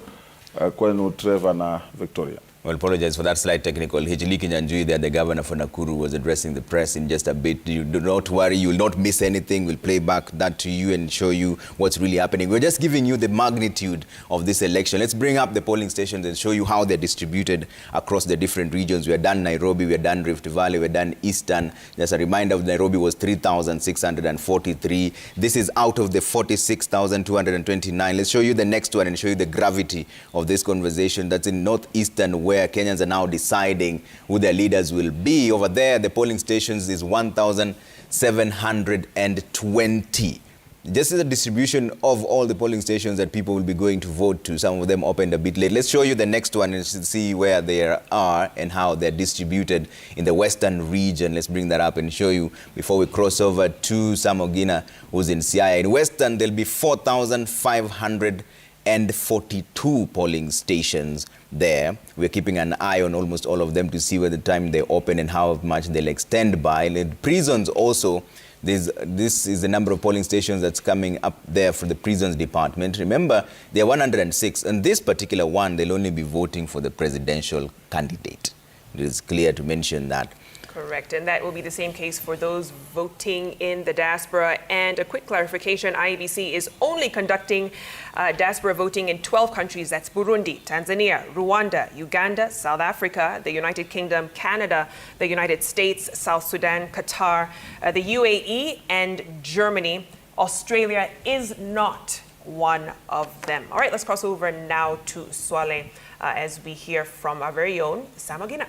kwenu Trevor na Victoria. Well, apologize for that slight technical hitch. Lee Kinyanjui, the governor for Nakuru, was addressing the press in just a bit. You do not worry, you will not miss anything. We'll play back that to you and show you what's really happening. We're just giving you the magnitude of this election. Let's bring up the polling stations and show you how they're distributed across the different regions. We are done Nairobi, we are done Rift Valley, we are done Eastern. Just a reminder, of Nairobi was 3,643. This is out of the 46,229. Let's show you the next one and show you the gravity of this conversation. That's in Northeastern, where Kenyans are now deciding who their leaders will be. Over there, the polling stations is 1,720. This is a distribution of all the polling stations that people will be going to vote to. Some of them opened a bit late. Let's show you the next one and see where they are and how they're distributed in the western region. Let's bring that up and show you before we cross over to Sam Ogina, who's in Siaya. In western, there'll be 4,500 and 42 polling stations there. We're keeping an eye on almost all of them to see whether the time they open and how much they'll extend by. And prisons also, this is the number of polling stations that's coming up there for the prisons department. Remember, there are 106, and this particular one, they'll only be voting for the presidential candidate. It is clear to mention that. Correct, and that will be the same case for those voting in the diaspora. And a quick clarification, IEBC is only conducting diaspora voting in 12 countries. That's Burundi, Tanzania, Rwanda, Uganda, South Africa, the United Kingdom, Canada, the United States, South Sudan, Qatar, the UAE, and Germany. Australia is not one of them. All right, let's cross over now to Swale as we hear from our very own Sam Ogina.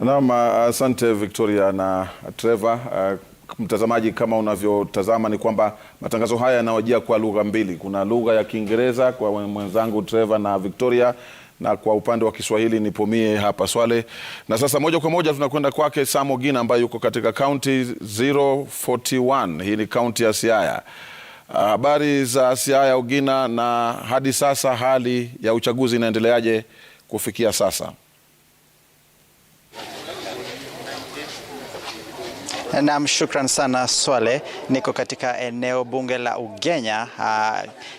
Naam, asante Victoria na Trevor. Mtazamaji, kama unavyotazama ni kwamba matangazo haya yanawajia kwa lugha mbili. Kuna lugha ya Kiingereza kwa mwenzangu Trevor na Victoria, na kwa upande wa Kiswahili nipo mie hapa Swale. Na sasa moja kwa moja tunakwenda kwake Sam Ogina ambaye yuko katika county 041. Hii ni county ya Siaya. Habari za Siaya Ogina, na hadi sasa hali ya uchaguzi inaendeleaje kufikia sasa? Naam, shukran sana Swale. Niko katika eneo bunge la Ugenya,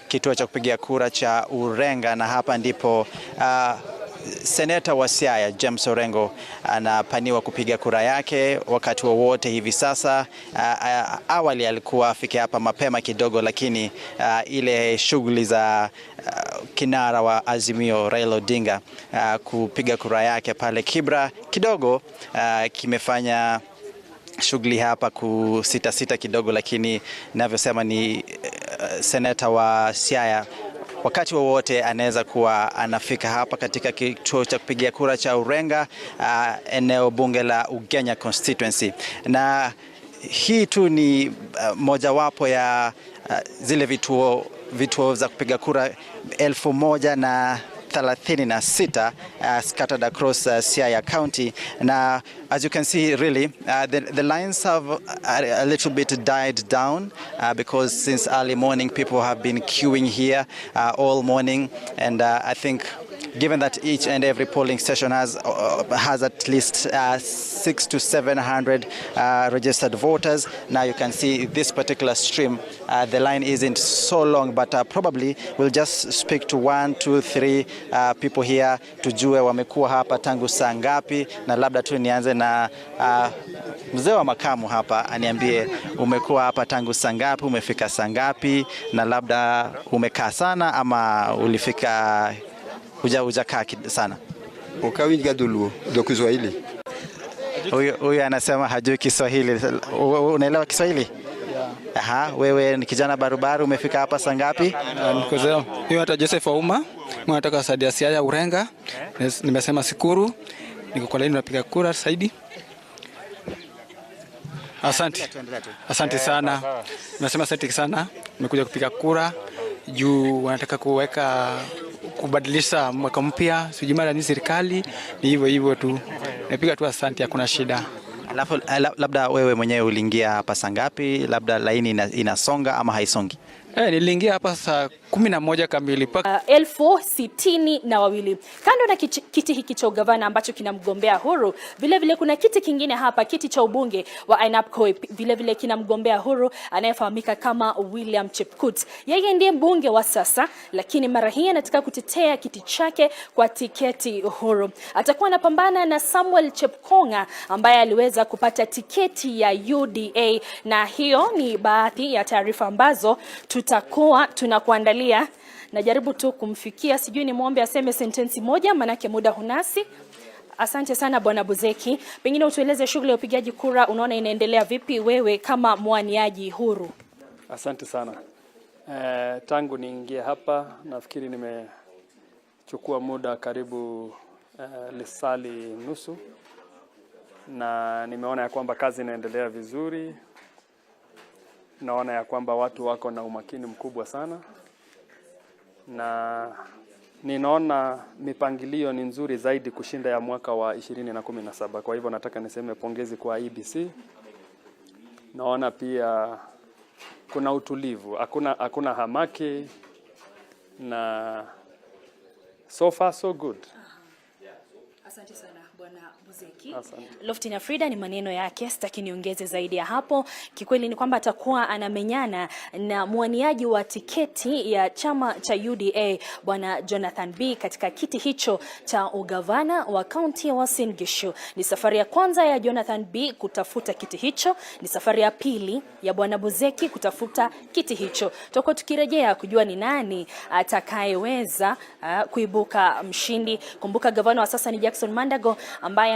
kituo cha kupigia kura cha Urenga, na hapa ndipo Seneta wa Siaya James Orengo anapaniwa kupiga kura yake wakati wowote hivi sasa. Awali alikuwa afike hapa mapema kidogo, lakini ile shughuli za kinara wa Azimio Raila Odinga kupiga kura yake pale Kibra kidogo kimefanya shughuli hapa kusita kidogo, lakini ninavyosema ni seneta wa Siaya wakati wowote anaweza kuwa anafika hapa katika kituo cha kupigia kura cha Urenga, eneo bunge la Ugenya constituency. Na hii tu ni mojawapo ya zile vituo za kupiga kura 1036 scattered across Siaya County. Now, as you can see, really, the lines have a little bit died down because since early morning, people have been queuing here all morning. And I think given that each and every polling station has at least 600 to 700 registered voters. Now you can see this particular stream, the line isn't so long, but probably we'll just speak to 1, 2, 3 people here tujue wamekuwa hapa tangu saa ngapi, na labda tu nianze na mzee wa makamu hapa aniambie umekuwa hapa tangu saa ngapi, umefika saa ngapi, na labda umekaa sana ama ulifika hujakaa sana. Ukawinga dulu do Kiswahili. Huyu anasema hajui Kiswahili. Unaelewa Kiswahili? Yeah. Aha, wewe ni kijana barubaru, umefika hapa saa ngapi? Nikozeo. Mimi hata Joseph Auma, mimi nataka Sadia Siaya Urenga. Nimesema Sikuru. Niko kwa laini napiga kura Saidi. Asante. Asante sana. Nimesema asante sana. Nimekuja kupiga kura juu wanataka kubadilisha mwaka mpya, sijui mara ni serikali, ni hivyo tu. Napiga tu asante, hakuna shida. Alafu labda wewe mwenyewe uliingia hapa saa ngapi? Labda laini inasonga ama haisongi? Niliingia hapa saa 11 kamili paka 1062. Kando na kiti hiki cha ugavana ambacho kina mgombea huru, vile kuna kiti kingine hapa, kiti cha ubunge wa Ainabkoi, vile kina mgombea huru anayefahamika kama William Chepkut. Yeye ndiye mbunge wa sasa, lakini mara hii anataka kutetea kiti chake kwa tiketi huru. Atakuwa anapambana na Samuel Chepkonga ambaye aliweza kupata tiketi ya UDA, na hiyo ni baadhi ya taarifa ambazo tutakuwa tunakuandalia. Najaribu tu kumfikia, sijui ni muombe aseme sentensi moja manake muda hunasi. Asante sana Bwana Buzeki. Pengine utueleze shughuli ya upigaji kura unaona inaendelea vipi wewe kama mwaniaji huru? Asante sana. Tangu niingie hapa nafikiri nimechukua muda karibu lisali nusu, na nimeona ya kwamba kazi inaendelea vizuri. Naona ya kwamba watu wako na umakini mkubwa sana, na ninaona mipangilio ni nzuri zaidi kushinda ya mwaka wa 2017. Kwa hivyo nataka niseme pongezi kwa IEBC. Naona pia kuna utulivu, hakuna hamaki, na so far so good. Asante sana Bwana Buzeki. Asante. Lofty na Frida, ni maneno yake, sitaki niongeze zaidi ya hapo. Kikweli ni kwamba atakuwa anamenyana na mwaniaji wa tiketi ya chama cha UDA Bwana Jonathan B katika kiti hicho cha ugavana wa kaunti ya Uasin Gishu. Ni safari ya kwanza ya Jonathan B kutafuta kiti hicho, ni safari ya pili ya Bwana Buzeki kutafuta kiti hicho. Tutakuwa tukirejea kujua ni nani atakayeweza kuibuka mshindi. Kumbuka gavana wa sasa ni Jackson Mandago ambaye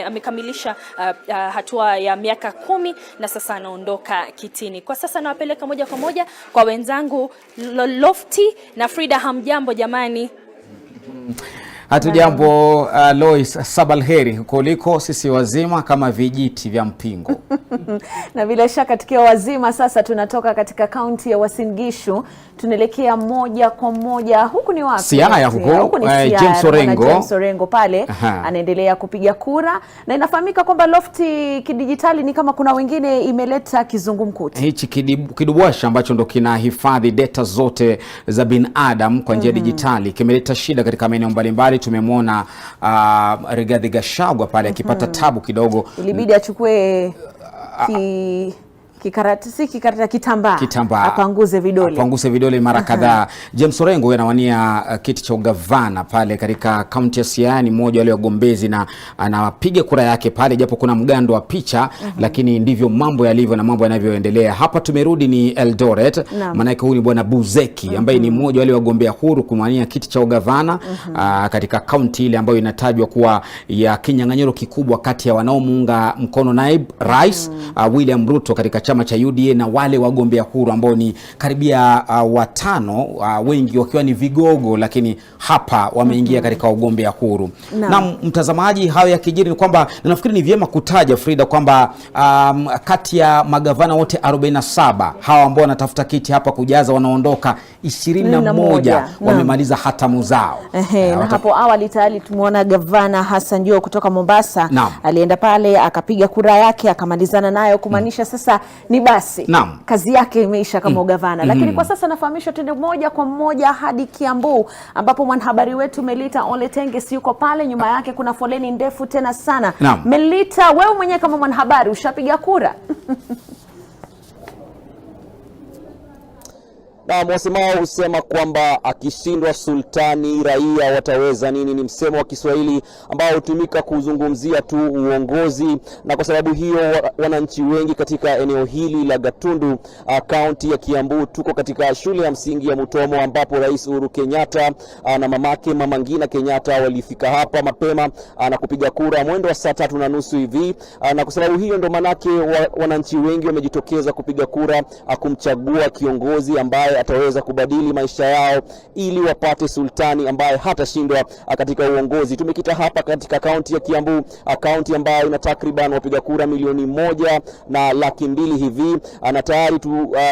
amekamilisha hatua ya miaka 10 na sasa anaondoka kitini. Kwa sasa nawapeleka moja kwa moja kwa wenzangu Lofty na Frida. Hamjambo jamani? Hatujambo Lois, sabalheri kuliko sisi wazima kama vijiti vya mpingo. Na bila shaka tukiwa wazima sasa tunatoka katika kaunti ya Uasin Gishu, tunaelekea moja kwa moja huku ni wapi? Siaya huko. James Orengo pale anaendelea kupiga kura, na inafahamika kwamba Lofty kidijitali ni kama kuna wengine imeleta kizungumkuti. Hichi kidubwasha ambacho ndo kinahifadhi data zote za binadamu kwa njia dijitali kimeleta shida katika maeneo mbalimbali. Tumemwona Rigathi Gachagua pale akipata tabu kidogo, ilibidi achukue kitambaa apanguze vidole mara kadhaa. James Orengo anawania kiti cha ugavana pale katika kaunti ya Siaya, ni mmoja wale wagombezi na anapiga kura yake pale, japo kuna mgando wa picha lakini ndivyo mambo yalivyo na mambo yanavyoendelea. Hapa tumerudi ni Eldoret, maana yake huyu ni Bwana Buzeki ambaye ni mmoja wale wagombea huru kumwania kiti cha ugavana katika kaunti ile ambayo inatajwa kuwa ya kinyang'anyiro kikubwa kati ya wanaomuunga mkono naibu rais William Ruto katika chama cha UDA na wale wagombea huru ambao ni karibia watano, wengi wakiwa ni vigogo, lakini hapa wameingia katika wagombea huru. Na mtazamaji, hayo ya kijiri ni kwamba nafikiri ni vyema kutaja Frida kwamba kati ya magavana wote 47 hawa ambao wanatafuta kiti hapa kujaza wanaondoka 21 wamemaliza hatamu zao. Na hapo awali tayari tumeona gavana Hassan Joho kutoka Mombasa alienda pale akapiga kura yake akamalizana nayo, kumaanisha sasa ni basi kazi yake imeisha kama ugavana. Lakini kwa sasa nafahamishwa tende moja kwa moja hadi Kiambu ambapo mwanahabari wetu Melita Oletenges yuko pale. Nyuma yake kuna foleni ndefu tena sana. Melita, wewe mwenyewe kama mwanahabari ushapiga kura? Na mwasemao husema kwamba akishindwa sultani raia wataweza nini, ni msemo wa Kiswahili ambao hutumika kuzungumzia tu uongozi. Na kwa sababu hiyo wananchi wengi katika eneo hili la Gatundu, kaunti ya Kiambu, tuko katika shule ya msingi ya Mutomo ambapo Rais Uhuru Kenyatta na mamake Mama Ngina Kenyatta walifika hapa mapema na kupiga kura mwendo wa saa 3:30 hivi. Na kwa sababu hiyo ndo manake wananchi wengi wamejitokeza kupiga kura kumchagua kiongozi ambaye ataweza kubadili maisha yao ili wapate sultani ambaye hatashindwa katika uongozi. Tumekita hapa katika kaunti ya Kiambu, kaunti ambayo ina takriban wapiga kura 1,200,000 hivi. Na tayari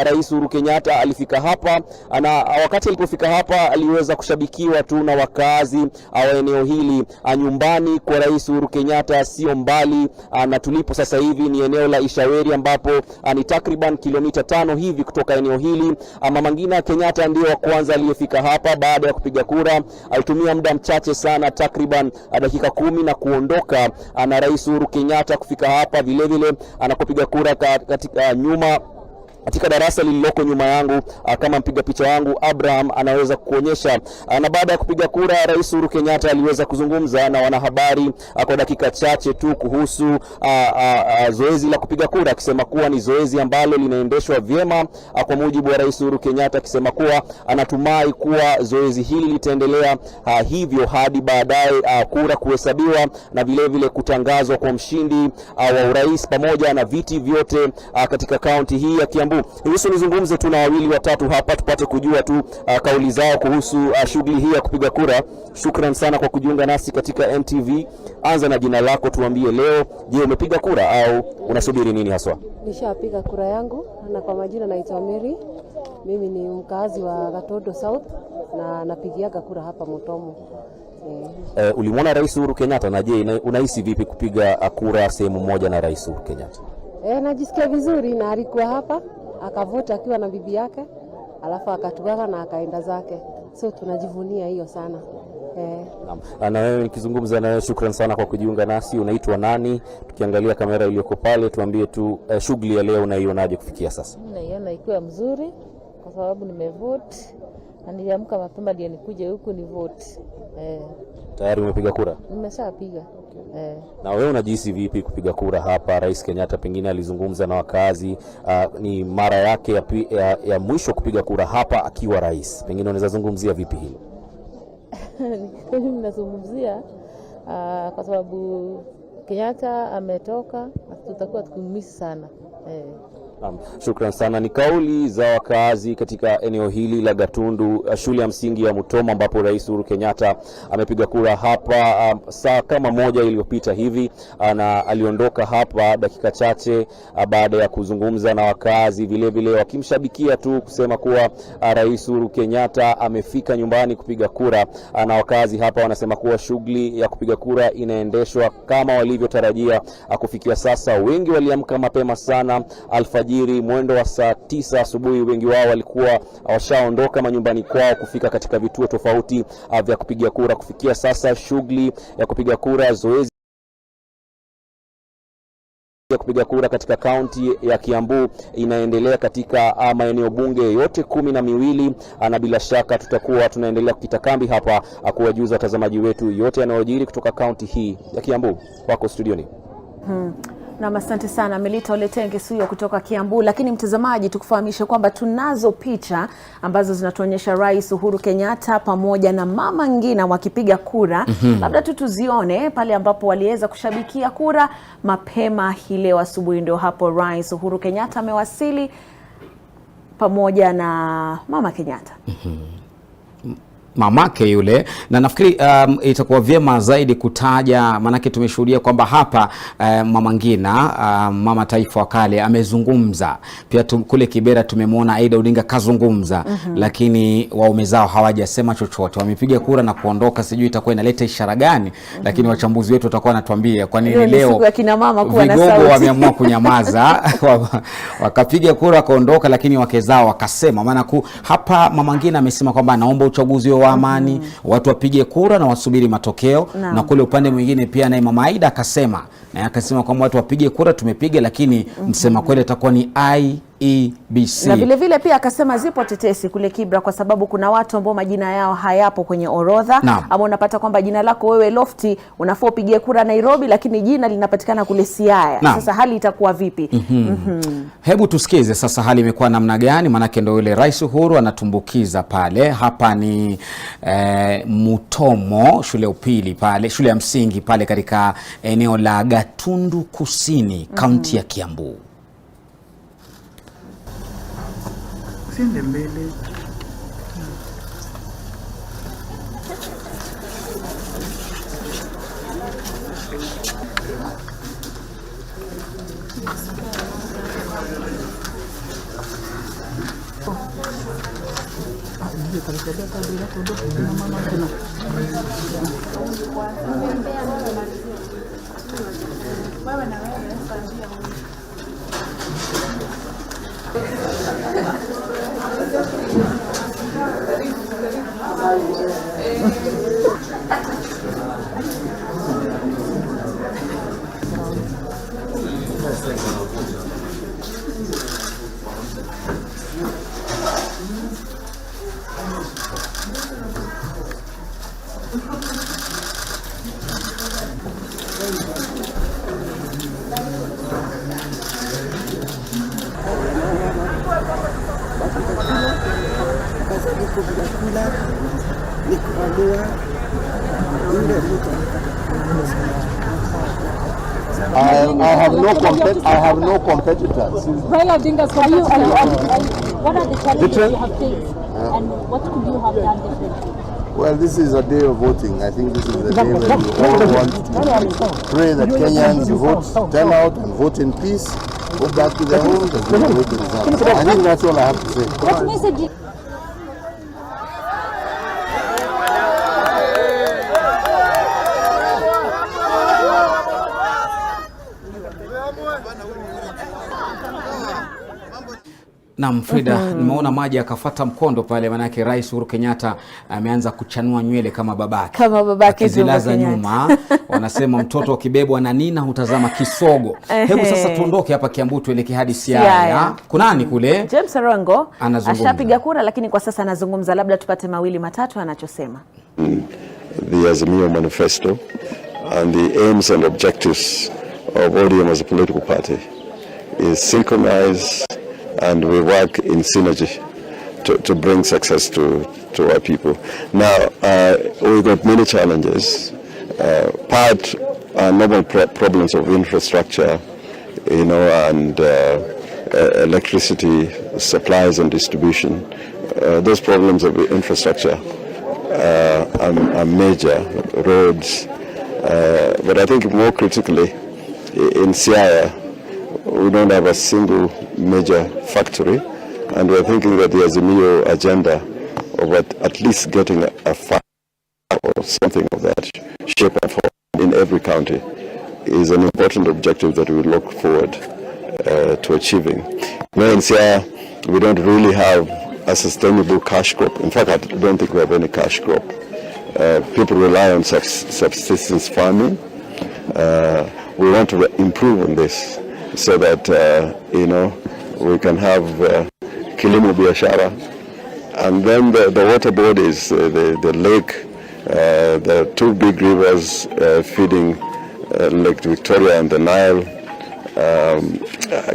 Rais Uhuru Kenyatta alifika hapa, na wakati alipofika hapa aliweza kushabikiwa tu na wakazi wa eneo hili. Nyumbani kwa Rais Uhuru Kenyatta sio mbali na tulipo sasa hivi, ni eneo la Ishaweri ambapo ni takriban kilomita 5 hivi kutoka eneo hili. Mama Ngina Kenyatta ndiye wa kwanza aliyefika hapa baada ya kupiga kura. Alitumia muda mchache sana, takriban dakika 10 na kuondoka. Na Rais Uhuru Kenyatta kufika hapa vile vile anakupiga kura katika nyuma katika darasa lililoko nyuma yangu, kama mpiga picha wangu Abraham anaweza kuonyesha. Na baada ya kupiga kura, Rais Uhuru Kenyatta aliweza kuzungumza na wanahabari kwa dakika chache tu kuhusu zoezi la kupiga kura, akisema kuwa ni zoezi ambalo linaendeshwa vyema kwa mujibu wa Rais Uhuru Kenyatta, akisema kuwa anatumai kuwa zoezi hili litaendelea hivyo hadi baadaye kura kuhesabiwa na vile vile kutangazwa kwa mshindi wa urais pamoja na viti vyote katika kaunti hii ya Kiambu. Hivi nizungumze tu na wawili watatu hapa tupate kujua tu kauli zao kuhusu shughuli hii ya kupiga kura. Shukran sana kwa kujiunga nasi katika NTV. Anza na jina lako, tuambie leo, je, umepiga kura au unasubiri nini haswa? Nishapiga kura yangu, na kwa majina naitwa Mary. Mimi ni mkazi wa Gatodo South na napigiaga kura hapa Mutomo. Ulimwona Rais Uhuru Kenyatta, na je, unahisi vipi kupiga kura sehemu moja na Rais Uhuru Kenyatta? Najisikia vizuri, na alikuwa hapa akavota akiwa na bibi yake, alafu akatugaga na akaenda zake, so tunajivunia hiyo sana. Na wewe nikizungumza na wewe, shukrani sana kwa kujiunga nasi. Unaitwa nani? Tukiangalia kamera iliyoko pale, tuambie tu shughuli ya leo unaionaje kufikia sasa? Naiona ikiwa mzuri kwa sababu nimevote na niliamka mapema ndio nikuje huku ni vote. Tayari umepiga kura? Nimeshapiga. Na wewe unajihisi vipi kupiga kura hapa? Rais Kenyatta pengine alizungumza na wakazi, ni mara yake ya mwisho kupiga kura hapa akiwa rais. Pengine unaweza zungumzia vipi hilo? Ninazungumzia kwa sababu Kenyatta ametoka, tutakuwa tukimisi sana. Shukran sana. Ni kauli za wakazi katika eneo hili la Gatundu, shule ya msingi ya Mutomo, ambapo Rais Uhuru Kenyatta amepiga kura hapa saa kama moja iliyopita hivi, na aliondoka hapa dakika chache baada ya kuzungumza na wakazi, vile vile wakimshabikia tu kusema kuwa Rais Uhuru Kenyatta amefika nyumbani kupiga kura, na wakazi hapa wanasema kuwa shughuli ya kupiga kura inaendeshwa kama walivyotarajia kufikia sasa. Wengi waliamka mapema sana alfajiri, mwendo wa saa 9 asubuhi. Wengi wao walikuwa washaondoka manyumbani kwao kufika katika vituo tofauti vya kupiga kura. Kufikia sasa shughuli ya kupiga kura, zoezi ya kupiga kura katika kaunti ya Kiambu inaendelea katika maeneo bunge yote 12, na bila shaka tutakuwa tunaendelea kukita kambi hapa kuwajuza watazamaji wetu yote yanayojiri kutoka kaunti hii ya Kiambu. Wako studioni. Na asante sana Melita Oletenge Suyo kutoka Kiambu. Lakini mtazamaji, tukufahamisha kwamba tunazo picha ambazo zinatuonyesha Rais Uhuru Kenyatta pamoja na Mama Ngina wakipiga kura. Labda tu tuzione pale ambapo waliweza kushabikia kura mapema hii leo asubuhi. Ndio hapo Rais Uhuru Kenyatta amewasili pamoja na Mama Kenyatta. Mamake yule, na nafikiri itakuwa vyema zaidi kutaja, manake tumeshuhudia kwamba hapa Mama Ngina, mama taifa wa kale, amezungumza pia. Kule Kibera tumemwona Aida Odinga kazungumza, lakini waume zao hawajasema chochote, wamepiga kura na kuondoka. Sijui itakuwa inaleta ishara gani, lakini wachambuzi wetu watakuwa wanatuambia kwa nini leo vigogo wameamua kunyamaza wakapiga kura kuondoka, lakini wake zao wakasema. Maana hapa Mama Ngina amesema kwamba anaomba uchaguzi wa amani, watu wapige kura na wasubiri matokeo. Na kule upande mwingine pia naye Mama Aida akasema, kwamba watu wapige kura, tumepiga, lakini msema kweli atakuwa ni IEBC. Na vile vile pia akasema zipo tetesi kule Kibra, kwa sababu kuna watu ambao majina yao hayapo kwenye orodha. Ama unapata kwamba jina lako wewe Lofty unafaa upige kura Nairobi, lakini jina linapatikana kule Siaya. Sasa hali itakuwa vipi? Hebu tusikize sasa hali imekuwa namna gani, manake ndio yule Rais Uhuru anatumbukiza pale. Hapa ni Mutomo, shule upili pale, shule ya msingi pale katika eneo la Gatundu Kusini, kaunti ya Kiambu. Sinde mbele. I have no competitors. Raila Odinga, what are the challenges you have faced, and what could you have done differently? Well, this is a day of voting. I think this is the day when we all want to pray that Kenyans vote, turn out and vote in peace, go back to their homes and vote the results. I think that's all I have to say. What message? Na Frida, nimeona maji akafuata mkondo pale, manake Rais Uhuru Kenyatta ameanza kuchanua nywele kama babake. Kama babake zilaza nyuma. Wanasema mtoto ukibebwa na nina hutazama kisogo. Hebu sasa tuondoke hapa Kiambu tuelekee hadi Siaya. Kunani kule? James Orengo ashapiga kura, lakini kwa sasa anazungumza, labda tupate mawili matatu anachosema. The Azimio Manifesto and the aims and objectives of ODM as a political party is synchronized, and we work in synergy to bring success to our people. Now, we've got many challenges. Part are normal problems of infrastructure, you know, and electricity supplies and distribution. Those problems of infrastructure are major, roads. But I think more critically, in Siaya, we don't have a single major factory, and we're thinking that the Azimio agenda of at least getting a factory or something of that shape and form in every county is an important objective that we look forward to achieving. Now in Siaya, we don't really have a sustainable cash crop. In fact, I don't think we have any cash crop. People rely on subsistence farming. We want to improve on this so that, you know, we can have kilimo biashara. And then the water bodies, the lake, the two big rivers feeding Lake Victoria and the Nile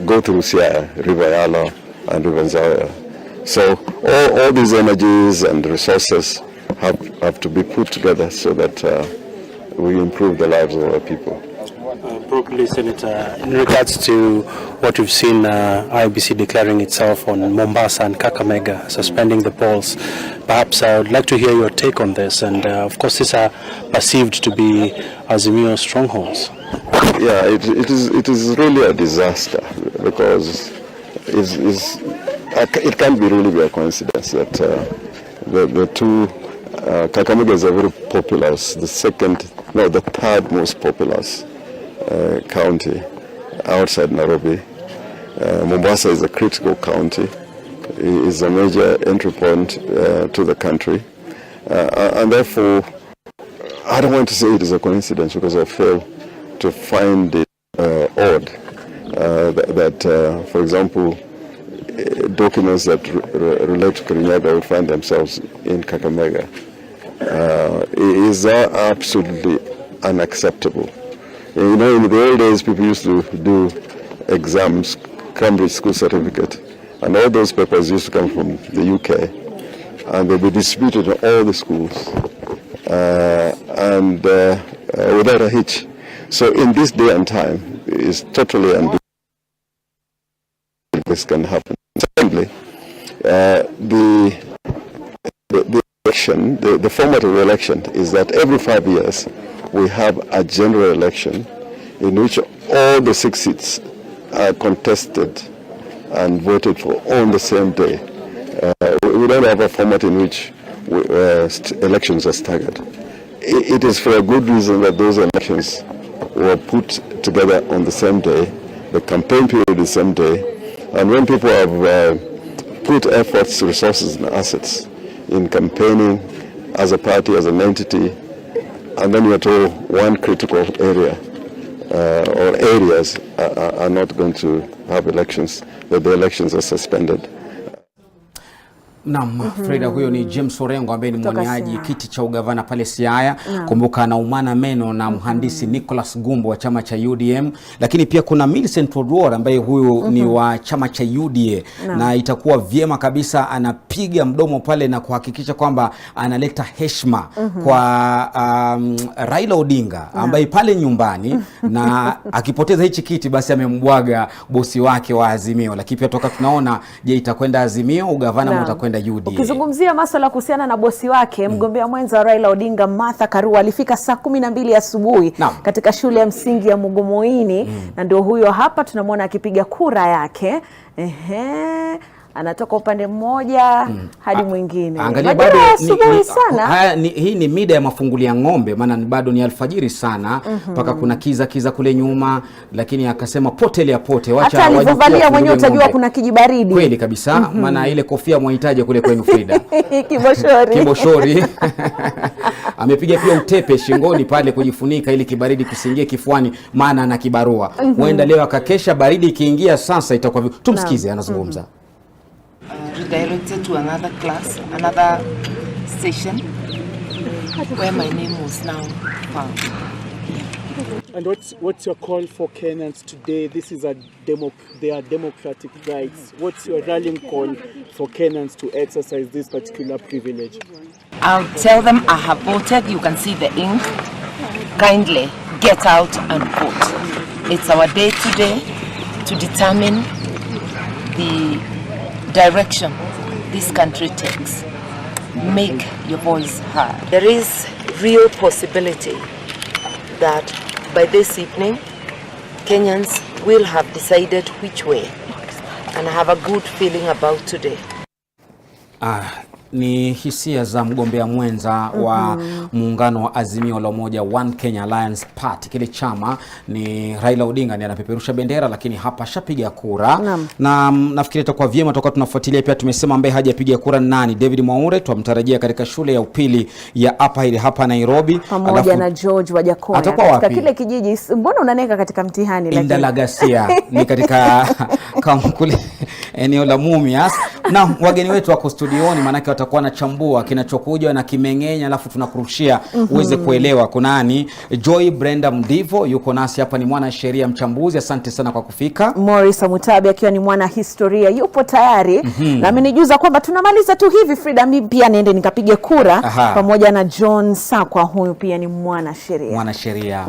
go through Siaya, River Yala and River Nzoia. So all these energies and resources have to be put together so that we improve the lives of our people. Broadly, Senator, in regards to what we've seen IBC declaring itself on Mombasa and Kakamega, suspending the polls, perhaps I would like to hear your take on this. And of course, these are perceived to be Azimio strongholds. Yeah, it is really a disaster, because it can't really be a coincidence that the two, Kakamega is a very populous, the third most populous county outside Nairobi. Mombasa is a critical county, is a major entry point to the country, and therefore I don't want to say it is a coincidence, because I fail to find it odd that for example, documents that relate to Kirinyaga would find themselves in Kakamega. Is absolutely unacceptable. You know, in the old days, people used to do exams, Cambridge School Certificate, and all those papers used to come from the UK, and they'd be distributed in all the schools, and without a hitch. So in this day and time, it's totally unbelievable this can happen. Secondly, the election, the format of the election is that every 5 years we have a general election in which all the 6 seats are contested and voted for on the same day. We don't have a format in which elections are staggered. It is for a good reason that those elections were put together on the same day, the campaign period is the same day, and when people have put efforts, resources and assets in campaigning as a party, as an entity, and then you're told one critical area or areas are not going to have elections, that the elections are suspended. Naam, Frida, huyo ni James Orengo ambaye ni mwaniaji kiti cha ugavana pale Siaya. Kumbuka anaumana meno na mhandisi Nicholas Gumbo wa chama cha UDM, lakini pia kuna Millicent Odwor ambaye huyu ni wa chama cha UDA, na itakuwa vyema kabisa anapiga mdomo pale na kuhakikisha kwamba analeta heshima kwa Raila Odinga ambaye pale nyumbani na akipoteza hichi kiti basi amembwaga bosi wake wa Azimio. Lakini pia toka tunaona je, itakwenda Azimio ugavana mtakwenda UDA. Ukizungumzia masuala kuhusiana na bosi wake, mgombea mwenza wa Raila Odinga Martha Karua alifika saa 12 asubuhi katika shule ya msingi ya Mugumoini, na ndio huyo hapa tunamwona akipiga kura yake. anatoka upande mmoja hadi mwingine. Angalia bado sana. Hii ni mida ya mafungulia ng'ombe, maana bado ni alfajiri sana mpaka kuna kiza kule nyuma, lakini akasema pote wacha hata alivyovalia mwenyewe utajua kuna kijibaridi. Kweli kabisa, maana ile kofia mwanahitaji kule kwenu Frida. Kiboshori. Amepiga pia utepe shingoni pale kujifunika ili kibaridi kisingie kifuani, maana ana kibarua. Huenda leo akakesha, baridi ikiingia sasa itakuwa tumsikize anazungumza. Redirected to another class, another station where my name was now found. And what's your call for Kenyans today? This is their democratic rights. What's your rallying call for Kenyans to exercise this particular privilege? I'll tell them I have voted. You can see the ink. Kindly get out and vote. It's our day today to determine the direction this country takes. Make your voice heard. There is real possibility that by this evening, Kenyans will have decided which way, and I have a good feeling about today. Ni hisia za mgombea mwenza wa muungano wa Azimio la Umoja One Kenya Alliance Party. Kile chama ni Raila Odinga ndiye anapeperusha bendera, lakini hapa shapiga kura. Na nafikiri itakuwa vyema tutakuwa tunafuatilia pia. Tumesema ambaye hajapiga kura nani? David Mwaure tumtarajia katika shule ya upili ya hapa Nairobi, pamoja na George Wajakoya katika kile kijiji. Mbona unaneka katika mtihani? Lakini Indalagasia ni katika kule eneo la Mumias. Na wageni wetu wako studioni, maana watakuwa na chambua kinachokuja na kimengenya, alafu tunakurushia uweze kuelewa kunani. Joy Brenda Mdivo yuko nasi hapa, ni mwana sheria mchambuzi. Asante sana kwa kufika. Morris Mutabi akiwa ni mwana historia yupo tayari. Na amenijuza kwamba tunamaliza tu hivi Frida, mimi pia niende nikapige kura pamoja na John Sakwa, huyu pia ni mwana sheria.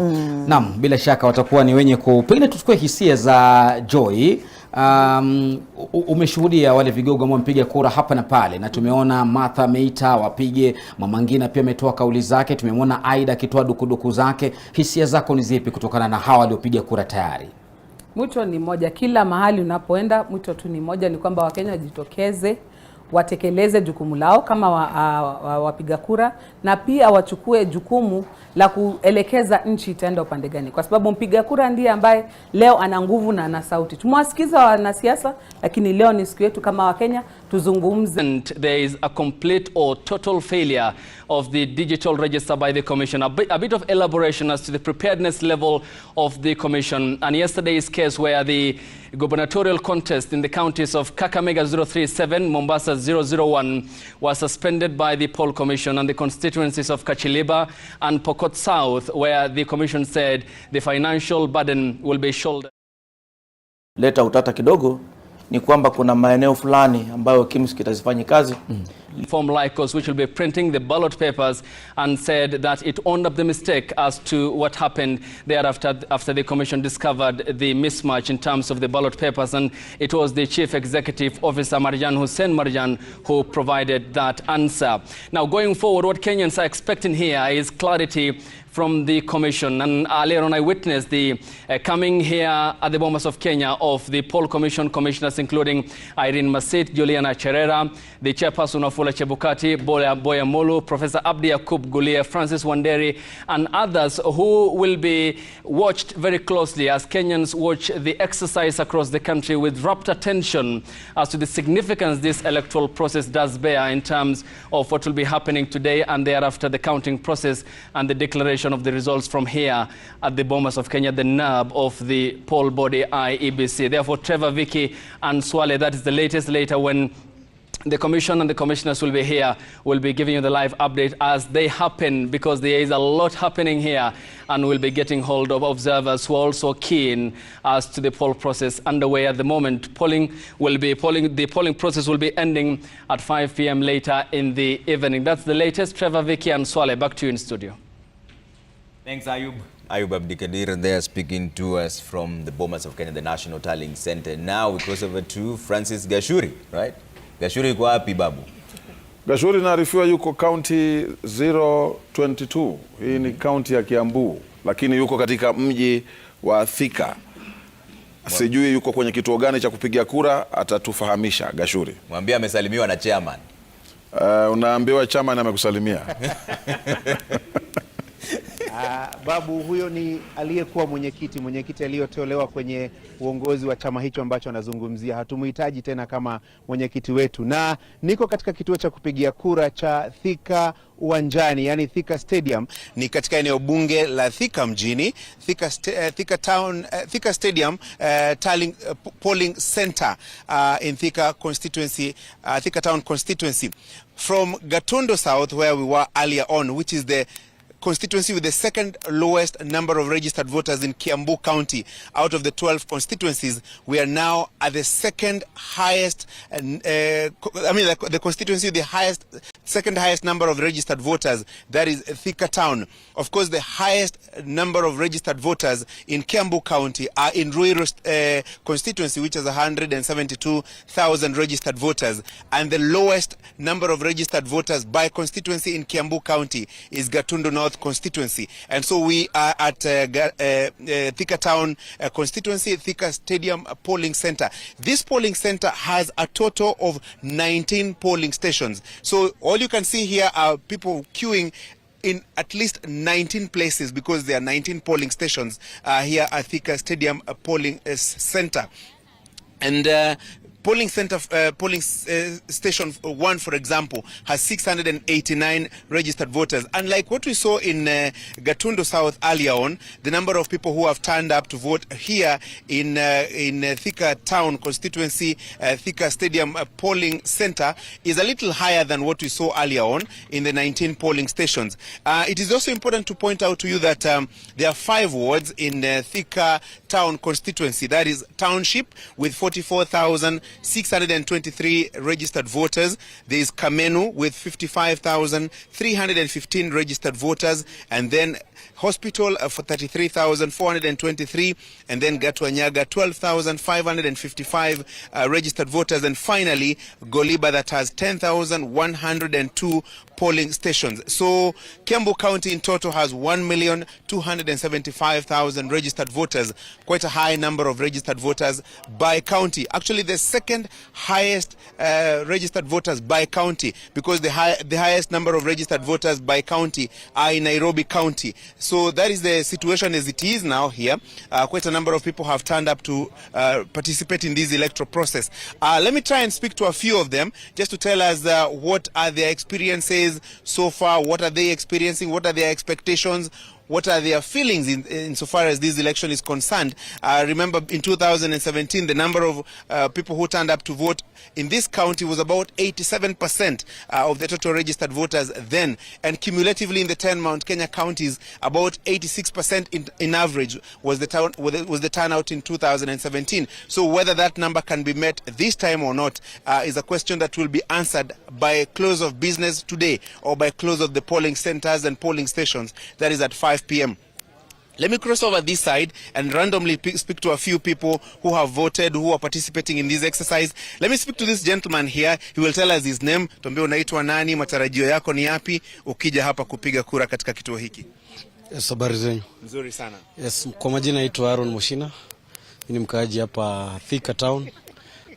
Naam, bila shaka watakuwa ni wenye pengine tuchukue hisia za Joy. Umeshuhudia wale vigogo ambao wamepiga kura hapa na pale, na tumeona Martha Meita wapige, Mama Ngina pia ametoa kauli zake, tumemwona Aida akitoa dukuduku zake. Hisia zako ni zipi kutokana na hawa waliopiga kura tayari? Mwito ni moja, kila mahali unapoenda mwito tu ni moja, ni kwamba Wakenya wajitokeze, watekeleze jukumu lao kama wapiga kura, na pia wachukue jukumu la kuelekeza nchi itaenda upande gani, kwa sababu mpiga kura ndiye ambaye leo ana nguvu na ana sauti. Tumewasikiza wanasiasa, lakini leo ni siku yetu kama Wakenya tuzungumze. There is a complete or total failure of the digital register by the commission. A bit of elaboration as to the preparedness level of the commission. And yesterday's case where the gubernatorial contest in the counties of Kakamega 037, Mombasa 001 was suspended by the poll commission, and the constituencies of Kachiliba and Pokot South, where the commission said the financial burden will be shouldered. Leta utata kidogo ni kwamba kuna maeneo fulani ambayo KIMS kitazifanya kazi. Form Lycos, which will be printing the ballot papers, and said that it owned up the mistake as to what happened thereafter after the commission discovered the mismatch in terms of the ballot papers, and it was the Chief Executive Officer Marjan Hussein Marjan who provided that answer. Now going forward, what Kenyans are expecting here is clarity from the commission, and earlier on I witnessed the coming here at the Bomas of Kenya of the poll commission commissioners, including Irene Masit, Juliana Cherera, the chairperson of Wafula Chebukati, Boya Molu, Professor Abdi Yakub Gulia, Francis Wanderi, and others who will be watched very closely as Kenyans watch the exercise across the country with rapt attention as to the significance this electoral process does bear in terms of what will be happening today and thereafter, the counting process and the declaration of the results from here at the Bomas of Kenya, the nerve of the poll body IEBC. Therefore, Trevor, Vicky and Swale, that is the latest later when the commission and the commissioners will be here, will be giving you the live update as they happen, because there is a lot happening here, and we'll be getting hold of observers who are also keen as to the poll process underway at the moment. The polling process will be ending at 5 p.m. later in the evening. That's the latest. Trevor, Vicky and Swale, back to you in studio. Thanks, Ayub. Ayub Abdikadir there speaking to us from the Bomas of Kenya, the National Tallying Center. Now we cross over to Francis Gashuri, right? Gashuri yuko wapi babu? Gashuri naarifiwa yuko county 022. Hii ni county ya Kiambu, lakini yuko katika mji wa Thika. Sijui yuko kwenye kituo gani cha kupigia kura, atatufahamisha Gashuri. Mwambie amesalimiwa na chairman. Unaambiwa chairman amekusalimia. Babu, huyo ni aliyekuwa mwenyekiti aliyotolewa kwenye uongozi wa chama hicho ambacho anazungumzia. Hatumuhitaji tena kama mwenyekiti wetu. Na niko katika kituo cha kupigia kura cha Thika Uwanjani, yani Thika Stadium, ni katika eneo bunge la Thika mjini. Thika Stadium polling center in Thika constituency, Thika Town constituency, from Gatondo South, where we were earlier on, which is the constituency with the second lowest number of registered voters in Kiambu County. Out of the 12 constituencies, we are now at the second highest, the constituency with the second highest number of registered voters, that is Thika Town. Of course, the highest number of registered voters in Kiambu County are in Ruiru constituency, which has 172,000 registered voters. And the lowest number of registered voters by constituency in Kiambu County is Gatundu North constituency. And so we are at Thika Town constituency, Thika Stadium polling center. This polling center has a total of 19 polling stations. So all you can see here are people queuing in at least 19 places, because there are 19 polling stations here at Thika Stadium polling center. And polling station 1, for example, has 689 registered voters. Unlike what we saw in Gatundu South earlier on, the number of people who have turned up to vote here in Thika Town constituency, Thika Stadium polling center, is a little higher than what we saw earlier on in the 19 polling stations. It is also important to point out to you that there are 5 wards in Thika Town constituency. That is Township, with 44,623 registered voters. There is Kamenu with 55,315 registered voters, and then Hospital for 33,423, and then Gatwanyaga 12,555 registered voters, and finally Goliba, that has 10,102 polling stations. So Kiambu County in total has 1,275,000 registered voters, quite a high number of registered voters by county. Actually, the second highest registered voters by county, because the highest number of registered voters by county are in Nairobi County. So that is the situation as it is now here. Quite a number of people have turned up to participate in this electoral process. Let me try and speak to a few of them, just to tell us what are their experiences so far, what are they experiencing, what are their expectations, what are their feelings insofar as this election is concerned. Remember, in 2017, the number of people who turned up to vote in this county was about 87% of the total registered voters then, and cumulatively in the 10 Mount Kenya counties, about 86% in average was the turnout in 2017. So whether that number can be met this time or not is a question that will be answered by close of business today, or by close of the polling centers and polling stations, that is at 5 p.m. Let me cross over this side and randomly speak to a few people who have voted, who are participating in this exercise. Let me speak to this gentleman here. He will tell us his name. Tuambie unaitwa nani, matarajio yako ni yapi ukija hapa kupiga kura katika kituo hiki? Yes, habari zenyu. Nzuri sana. Yes, kwa majina naitwa Aaron Moshina. Mimi ni mkaaji hapa Thika Town.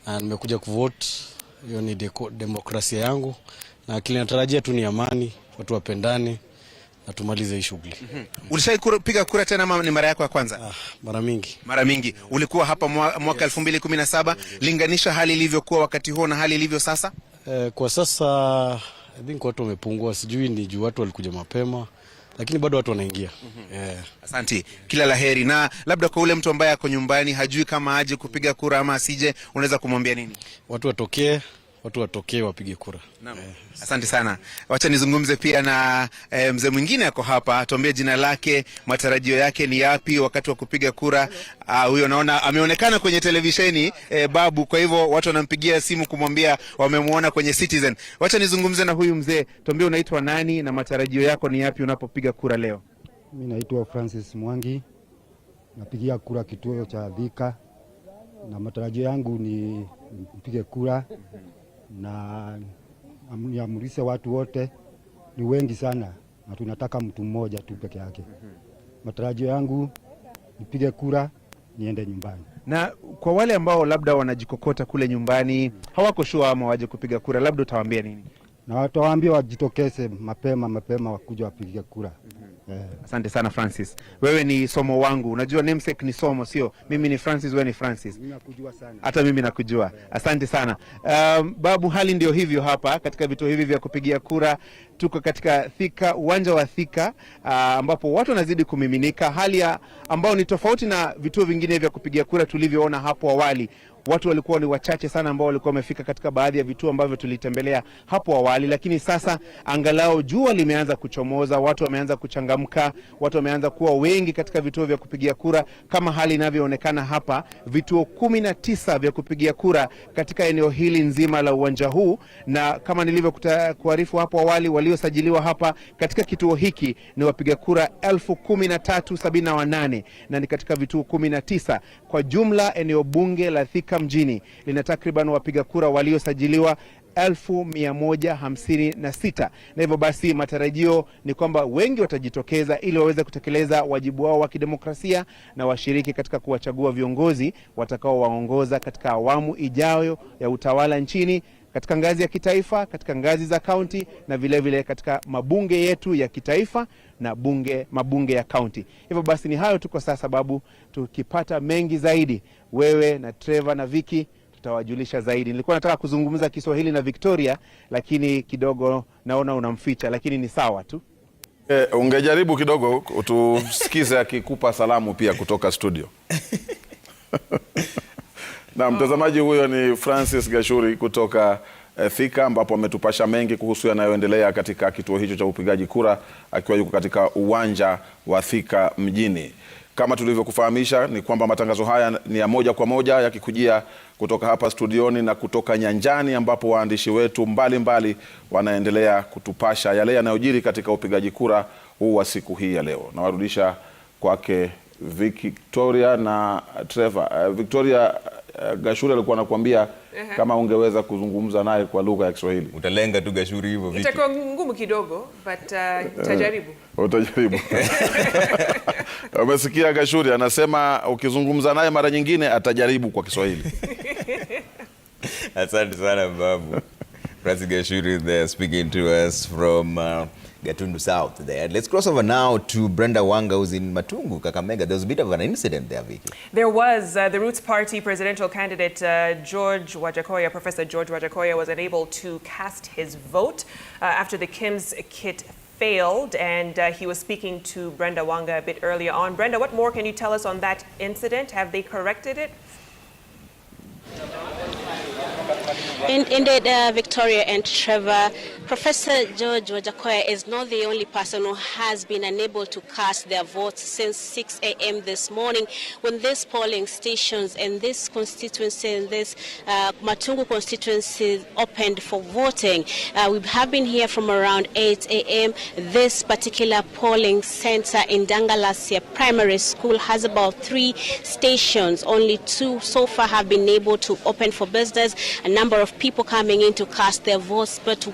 Na nimekuja kuvote. Hiyo ni demokrasia yangu. Na kile natarajia tu ni amani, watu wapendane, na tumalize hii shughuli. Ulishai kupiga kura tena ama ni mara yako ya kwanza? Mara mingi. Mara mingi. Ulikuwa hapa mwaka 2017. Linganisha hali ilivyokuwa wakati huo na hali ilivyo sasa? Kwa sasa I think watu wamepungua, sijui ni juu watu walikuja mapema, lakini bado watu wanaingia. Asante. Kila laheri. Na labda kwa ule mtu ambaye ako nyumbani hajui kama aje kupiga kura ama asije, unaweza kumwambia nini? Watu watokee wapige kura. Asante sana. Wacha nizungumze pia na mzee mwingine ako hapa, tuambie jina lake, matarajio yake ni yapi wakati wa kupiga kura. Huyo naona ameonekana kwenye televisheni babu, kwa hivyo watu wanampigia simu kumwambia wamemuona kwenye Citizen. Wacha nizungumze na huyu mzee, tuambie unaitwa nani na matarajio yako ni yapi unapopiga kura leo? Mimi naitwa Francis Mwangi, napigia kura kituo cha Thika, na matarajio yangu ni mpige kura na niamrishe watu wote, ni wengi sana na tunataka mtu mmoja tu peke yake. Matarajio yangu nipige kura niende nyumbani. Na kwa wale ambao labda wanajikokota kule nyumbani, hawako sure ama waje kupiga kura, labda utawaambia nini? Na watawaambia wajitokeze mapema wakuja wapige kura. Asante sana Francis. Wewe ni somo wangu. Unajua namesake ni somo, sio? Mimi ni Francis, wewe ni Francis. Mimi nakujua sana. Hata mimi nakujua. Asante sana. Babu, hali ndio hivyo hapa katika vituo hivi vya kupigia kura. Tuko katika Thika, uwanja wa Thika, ambapo watu wanazidi kumiminika, hali ambao ni tofauti na vituo vingine vya kupigia kura tulivyoona hapo awali. Watu walikuwa ni wachache sana ambao walikuwa wamefika katika baadhi ya vituo ambavyo tulitembelea hapo awali, lakini sasa angalau jua limeanza kuchomoza, watu wameanza kuchangamka, watu wameanza kuwa wengi katika vituo vya kupigia kura, kama hali inavyoonekana hapa, vituo 19 vya kupigia kura katika eneo hili nzima la uwanja huu. Na kama nilivyokuarifu hapo awali, waliosajiliwa hapa katika kituo hiki ni wapiga kura 1378 na ni katika vituo 19. Kwa jumla eneo bunge la Thika mjini lina takriban wapiga kura waliosajiliwa 1156, na hivyo basi matarajio ni kwamba wengi watajitokeza ili waweze kutekeleza wajibu wao wa kidemokrasia na washiriki katika kuwachagua viongozi watakao waongoza katika awamu ijayo ya utawala nchini, katika ngazi ya kitaifa, katika ngazi za kaunti na vile vile katika mabunge yetu ya kitaifa na mabunge ya kaunti. Hivyo basi ni hayo tu kwa sasa, sababu tukipata mengi zaidi, wewe na Trevor na Vicky tutawajulisha zaidi. Nilikuwa nataka kuzungumza Kiswahili na Victoria, lakini kidogo naona unamficha, lakini ni sawa tu. Ungejaribu kidogo tusikize akikupa salamu pia kutoka studio. Na mtazamaji, huyo ni Francis Gashuri kutoka Thika, ambapo ametupasha mengi kuhusu yanayoendelea katika kituo hicho cha upigaji kura, akiwa yuko katika uwanja wa Thika mjini. Kama tulivyokufahamisha ni kwamba matangazo haya ni ya moja kwa moja yakikujia kutoka hapa studioni na kutoka nyanjani, ambapo waandishi wetu mbalimbali wanaendelea kutupasha yale yanayojiri katika upigaji kura huu wa siku hii ya leo. Nawarudisha kwake Victoria na Trevor. Victoria, Gashuri alikuwa anakuambia kama ungeweza kuzungumza naye kwa lugha ya Kiswahili. Utalenga tu Gashuri hivyo vipi? Itakuwa ngumu kidogo, but tajaribu. Utajaribu. Umesikia Gashuri anasema ukizungumza naye mara nyingine atajaribu kwa Kiswahili. Asante sana babu. Francis Gashuri there speaking to us from Gatundu South there. Let's cross over now to Brenda Wanga, who's in Matungu, Kakamega. There was a bit of an incident there, Vicky. There was. The Roots Party presidential candidate George Wajakoya, Professor George Wajakoya, was unable to cast his vote after the KIMS kit failed, and he was speaking to Brenda Wanga a bit earlier on. Brenda, what more can you tell us on that incident? Have they corrected it? Indeed, Victoria and Trevor, Professor George Wajakoya is not the only person who has been unable to cast their votes since 6 a.m. this morning, when these polling stations in this constituency, in this Matungu constituency, opened for voting. We have been here from around 8 a.m. This particular polling center in Dangalasia Primary School has about 3 stations. Only 2 so far have been able to open for business. A number of people coming in to cast their votes, but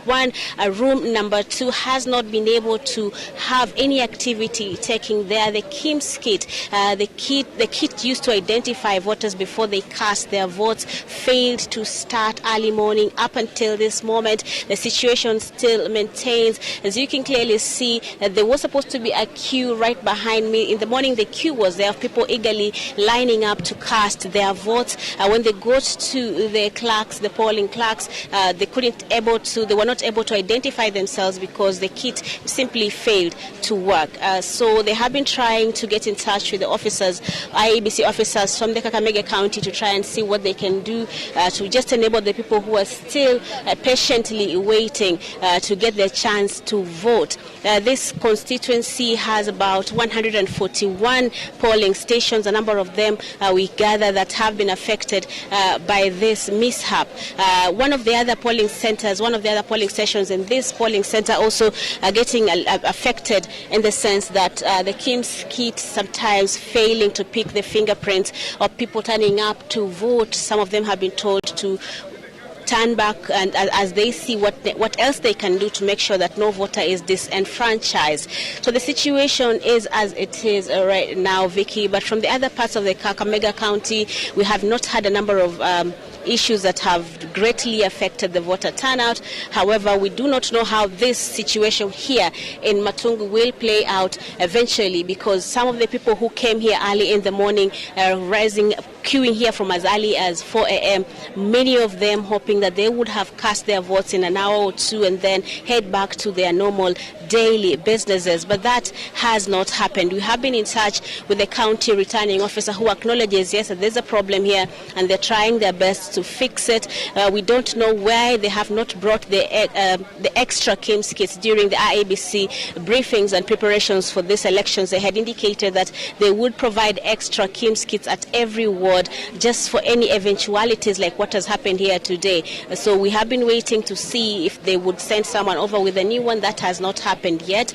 room number 2 has not been able to have any activity taking there. The KIMS kit, the kit used to identify voters before they cast their votes, failed to start early morning. Up until this moment, the situation still maintains. As you can clearly see, there was supposed to be a queue right behind me. In the morning, the queue was there of people eagerly lining up to cast their votes. When they got to the clerks, the polling clerks, they were not able to identify themselves because the kit simply failed to work. So they have been trying to get in touch with the officers, IEBC officers from the Kakamega County, to try and see what they can do to just enable the people who are still patiently waiting to get their chance to vote. This constituency has about 141 polling stations, a number of them we gather that have been affected by this mishap. One of the other polling centers, one of the other polling stations in this polling center also getting affected in the sense that the KIMS kit sometimes failing to pick the fingerprints of people turning up to vote. Some of them have been told to turn back and as they see what else they can do to make sure that no voter is disenfranchised. So the situation is as it is right now, Vicky, but from the other parts of the Kakamega County, we have not had a number of issues that have greatly affected the voter turnout. However, we do not know how this situation here in Matungu will play out eventually, because some of the people who came here early in the morning are queuing here from as early as 4 a.m. Many of them hoping that they would have cast their votes in an hour or two and then head back to their normal daily businesses, but that has not happened. We have been in touch with the county returning officer who acknowledges, yes, that there's a problem here and they're trying their best to fix it. We don't know why they have not brought the extra KIMS kits during the IEBC briefings and preparations for these elections. They had indicated that they would provide extra KIMS kits at every ward just for any eventualities like what has happened here today. So we have been waiting to see if they would send someone over with a new one. That has not happened yet.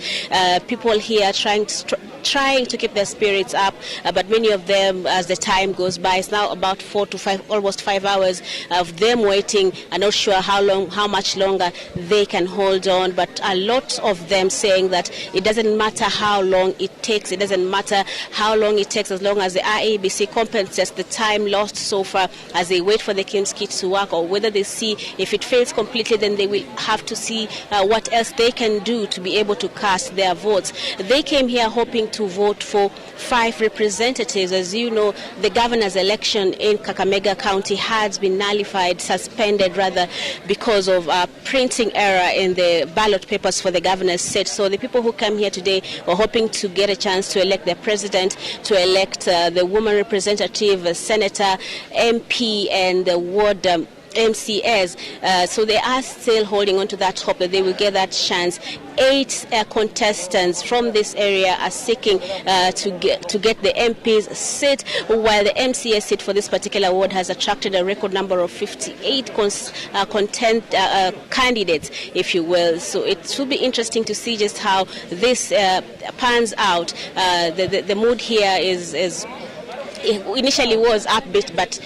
People here trying to keep their spirits up, but many of them, as the time goes by, it's now about 4 to 5, almost 5 hours of them waiting, and not sure how much longer they can hold on. But a lot of them saying that it doesn't matter how long it takes, it doesn't matter how long it takes, as long as the IEBC compensates the time lost so far as they wait for the KIMS kit to work, or whether they see if it fails completely, then they will have to see what else they can do to be able to cast their votes. They came here hoping to vote for 5 representatives. As you know, the governor's election in Kakamega County has been nullified, suspended rather, because of a printing error in the ballot papers for the governor's seat. So the people who come here today were hoping to get a chance to elect their president, to elect the woman representative, senator, MP, and the ward MCS. So they are still holding on to that hope that they will get that chance. 8 contestants from this area are seeking to get the MP's seat, while the MCS seat for this particular ward has attracted a record number of 58 candidates, if you will. So it will be interesting to see just how this pans out. The mood here is initially was upbeat, but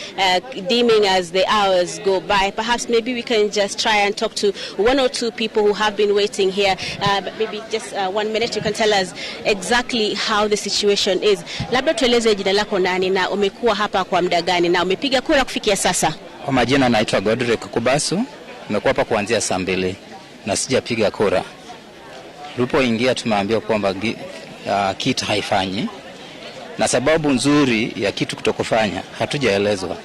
dimming as the hours go by. Perhaps maybe we can just try and talk to 1 or 2 people who have been waiting here. But maybe just 1 minute, you can tell us exactly how the situation is. Labda tueleze jina lako nani na umekuwa hapa kwa muda gani na umepiga kura kufikia sasa? Kwa majina naitwa Godrick Kubasu. Nimekuwa hapa kuanzia saa 2 na sijapiga kura. Tulipoingia tumeambiwa kwamba kit haifanyi, na sababu nzuri ya kitu kutokufanya hatujaelezwa.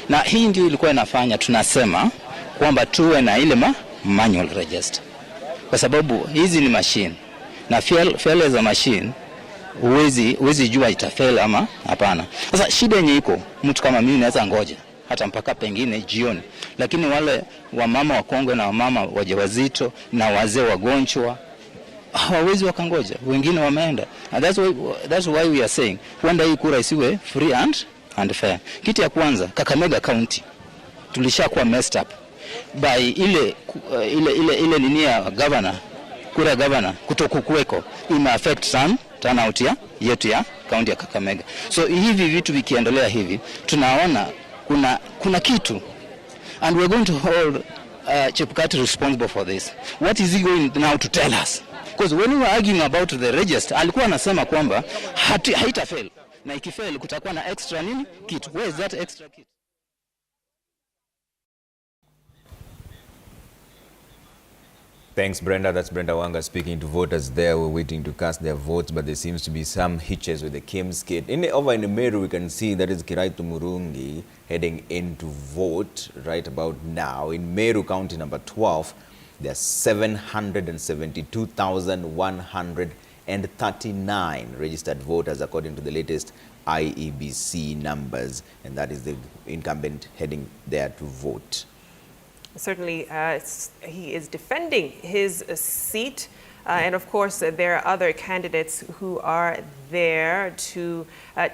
Na hii ndio ilikuwa inafanya tunasema kwamba tuwe na ile manual register, kwa sababu hizi ni machine na fail za machine huwezi jua itafail ama hapana. Sasa shida yenye iko, mtu kama mimi naweza ngoja hata mpaka pengine jioni, lakini wale wamama wakongwe na wamama wajawazito na wazee wagonjwa hawawezi wakangoja, wengine wameenda. And that's why we are saying huenda hii kura isiwe free and fair. Kitu ya kwanza, Kakamega County tulishakuwa messed up by ile nini ya governor, kura ya governor kutokuweko, ime affect some turnout yetu ya county ya Kakamega. So hivi vitu vikiendelea hivi, tunaona kuna kitu, and we're going to hold Chepukati responsible for this. What is he going now to tell us? Because when we were arguing about the register, alikuwa anasema kwamba haitafail, na ikifail kutakuwa na extra nini kit. Where is that extra kit? Thanks, Brenda. That's Brenda Wanga speaking to voters there. We're waiting to cast their votes, but there seems to be some hitches with the KIMS kit. Over in Meru, we can see that is Kiraitu Murungi heading in to vote right about now. In Meru County number 12, there are 772,139 registered voters according to the latest IEBC numbers, and that is the incumbent heading there to vote. Certainly, he is defending his seat. And of course, there are other candidates who are there to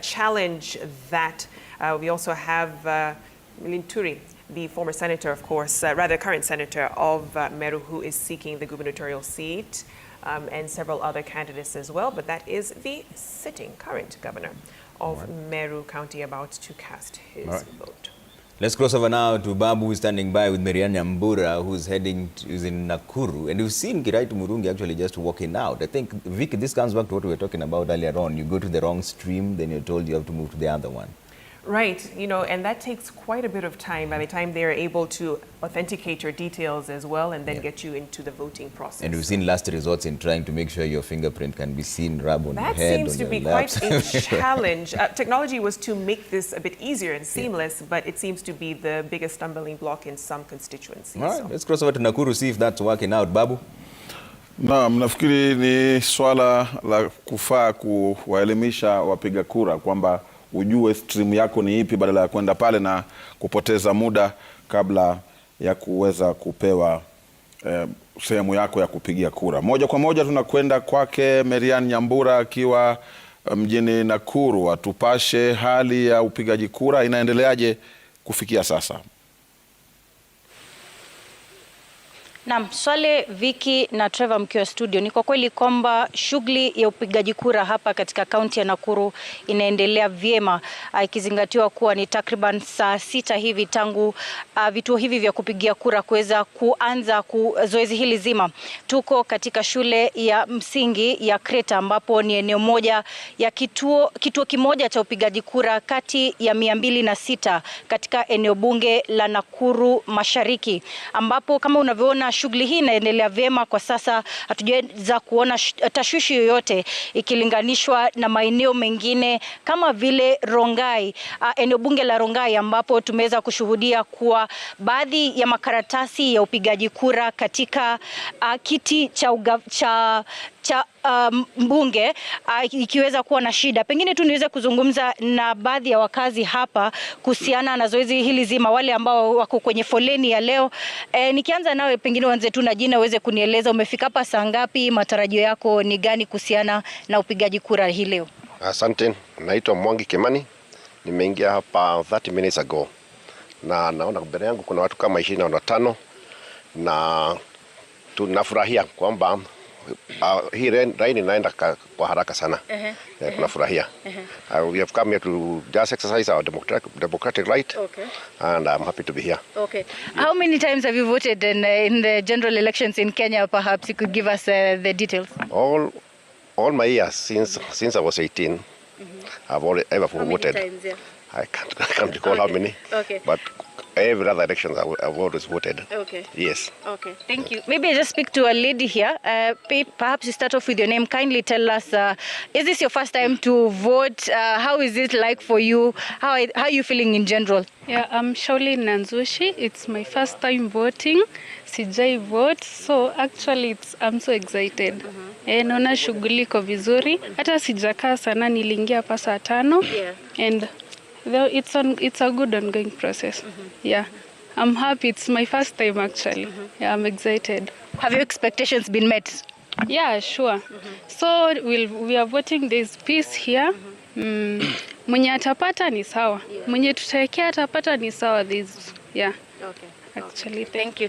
challenge that. We also have Linturi, the former senator, of course, rather current senator of Meru, who is seeking the gubernatorial seat, and several other candidates as well. But that is the sitting current governor of Meru County about to cast his vote. Let's cross over now to Babu, who's standing by with Marian Nyambura, who's in Nakuru. And we've seen Kiraitu Murungi actually just walking out. I think, Vic, this comes back to what we were talking about earlier on. You go to the wrong stream, then you're told you have to move to the other one. Right, you know, and that takes quite a bit of time by the time they're able to authenticate your details as well and then get you into the voting process. And we've seen last resorts in trying to make sure your fingerprint can be seen, rub on your head, that seems to be quite a challenge. Technology was to make this a bit easier and seamless, but it seems to be the biggest stumbling block in some constituencies. All right, let's cross over to Nakuru, see if that's working out. Babu? Naam, nafikiri ni swala la kufaa kuwaelimisha wapiga kura kwamba ujue stream yako ni ipi badala ya kwenda pale na kupoteza muda kabla ya kuweza kupewa sehemu yako ya kupigia kura. Moja kwa moja tunakwenda kwake Marian Nyambura akiwa mjini Nakuru, atupashe hali ya upigaji kura inaendeleaje kufikia sasa. Naam, Swale, Viki na Trevor mkiwa studio, ni kwa kweli kwamba shughuli ya upigaji kura hapa katika kaunti ya Nakuru inaendelea vyema, ikizingatiwa kuwa ni takriban saa 6 hivi tangu vituo hivi vya kupigia kura kuweza kuanza zoezi hili zima. Tuko katika shule ya msingi ya Kreta ambapo ni eneo moja ya kituo kimoja cha upigaji kura kati ya 206 katika eneo bunge la Nakuru Mashariki, ambapo kama unavyoona shughuli hii inaendelea vyema kwa sasa. Hatujaweza kuona tashwishi yoyote ikilinganishwa na maeneo mengine kama vile Rongai, eneo bunge la Rongai, ambapo tumeweza kushuhudia kuwa baadhi ya makaratasi ya upigaji kura katika kiti cha mbunge ikiweza kuwa na shida. Pengine tu niweze kuzungumza na baadhi ya wakazi hapa kuhusiana na zoezi hili zima, wale ambao wako kwenye foleni ya leo. Nikianza nawe, pengine uanze tu na jina, uweze kunieleza umefika hapa saa ngapi, matarajio yako ni gani kuhusiana na upigaji kura hii leo? Asante, naitwa Mwangi Kimani. Nimeingia hapa 30 minutes ago. Na naona mbele yangu kuna watu kama 25 na tunafurahia kwamba hii raini inaenda kwa haraka sana. Tunafurahia. We have come here to just exercise our democratic right. Okay. And I'm happy to be here. Okay. How many times have you voted in the general elections in Kenya? Perhaps you could give us the details. All my years since I was 18, I've ever voted. How many times, yeah? I can't recall how many. Okay. But every other elections I've always voted. Okay. Yes. Okay. Thank you. Maybe I just speak to a lady here. Perhaps you start off with your name. Kindly tell us, is this your first time to vote? How is it like for you? How are you feeling in general? Yeah, I'm Shauli Nanzushi. It's my first time voting. Sijai vote, so actually I'm so excited. Naona shughuli iko vizuri. Hata sijakaa sana, niliingia hapa saa 5. Yeah. And it's a good ongoing process. Yeah, I'm happy. It's my first time actually. Yeah, I'm excited. Have your expectations been met? Yeah, sure. So we are voting. There's peace here. Mwenye atapata ni sawa. Mwenye tutaekea atapata ni sawa. Yeah. Okay. Actually, thank you.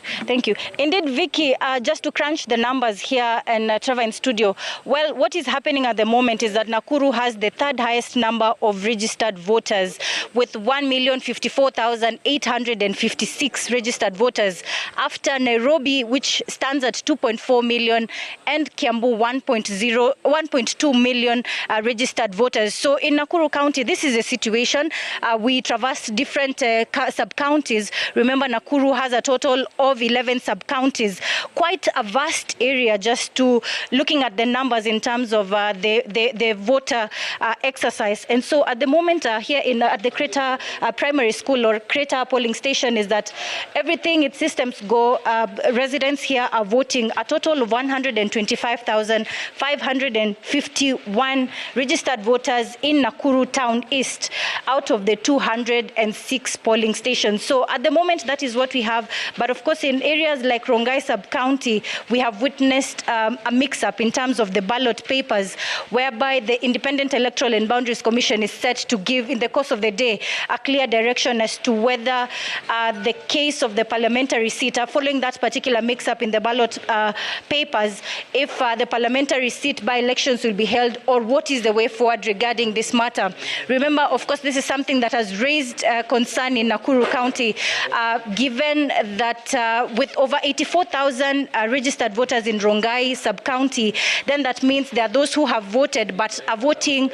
Indeed, Vicky, just to crunch the numbers here and Trevor in studio. Well, what is happening at the moment is that Nakuru has the 3rd highest number of registered voters with 1,054,856 registered voters, after Nairobi, which stands at 2.4 million, and Kiambu 1.2 million registered voters. So in Nakuru County, this is a situation. We traversed different sub-counties. Remember, Nakuru has a total of 11 sub-counties, quite a vast area just to looking at the numbers in terms of the voter exercise. And so at the moment here at the Kreta Primary School or Kreta polling station is that everything, its systems go, residents here are voting a total of 125,551 registered voters in Nakuru Town East out of the 206 polling stations. So at the moment, that is what we we have. But of course, in areas like Rongai sub-county, we have witnessed a mix-up in terms of the ballot papers, whereby the Independent Electoral and Boundaries Commission is set to give, in the course of the day, a clear direction as to whether the case of the parliamentary seat, following that particular mix-up in the ballot papers, if the parliamentary seat by-elections will be held, or what is the way forward regarding this matter. Remember, of course, this is something that has raised concern in Nakuru County, given that with over 84,000 registered voters in Rongai sub-county, then that means there are those who have voted but are voting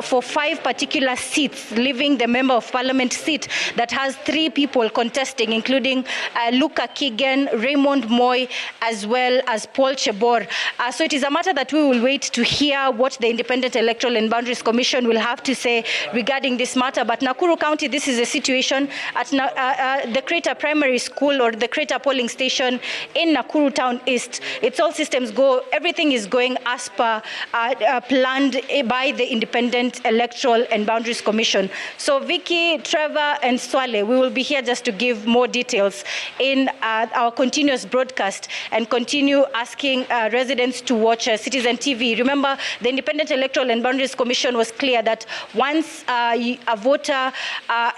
for 5 particular seats, leaving the member of parliament seat that has 3 people contesting, including Luka Kigen, Raymond Moy, as well as Paul Chebor. So it is a matter that we will wait to hear what the Independent Electoral and Boundaries Commission will have to say regarding this matter. But Nakuru County, this is a situation at the Crater Primary School, or the Crater polling station in Nakuru Town East. It's all systems go. Everything is going as per planned by the Independent Electoral and Boundaries Commission. So Vicky, Trevor, and Swale, we will be here just to give more details in our continuous broadcast and continue asking residents to watch Citizen TV. Remember, the Independent Electoral and Boundaries Commission was clear that once a voter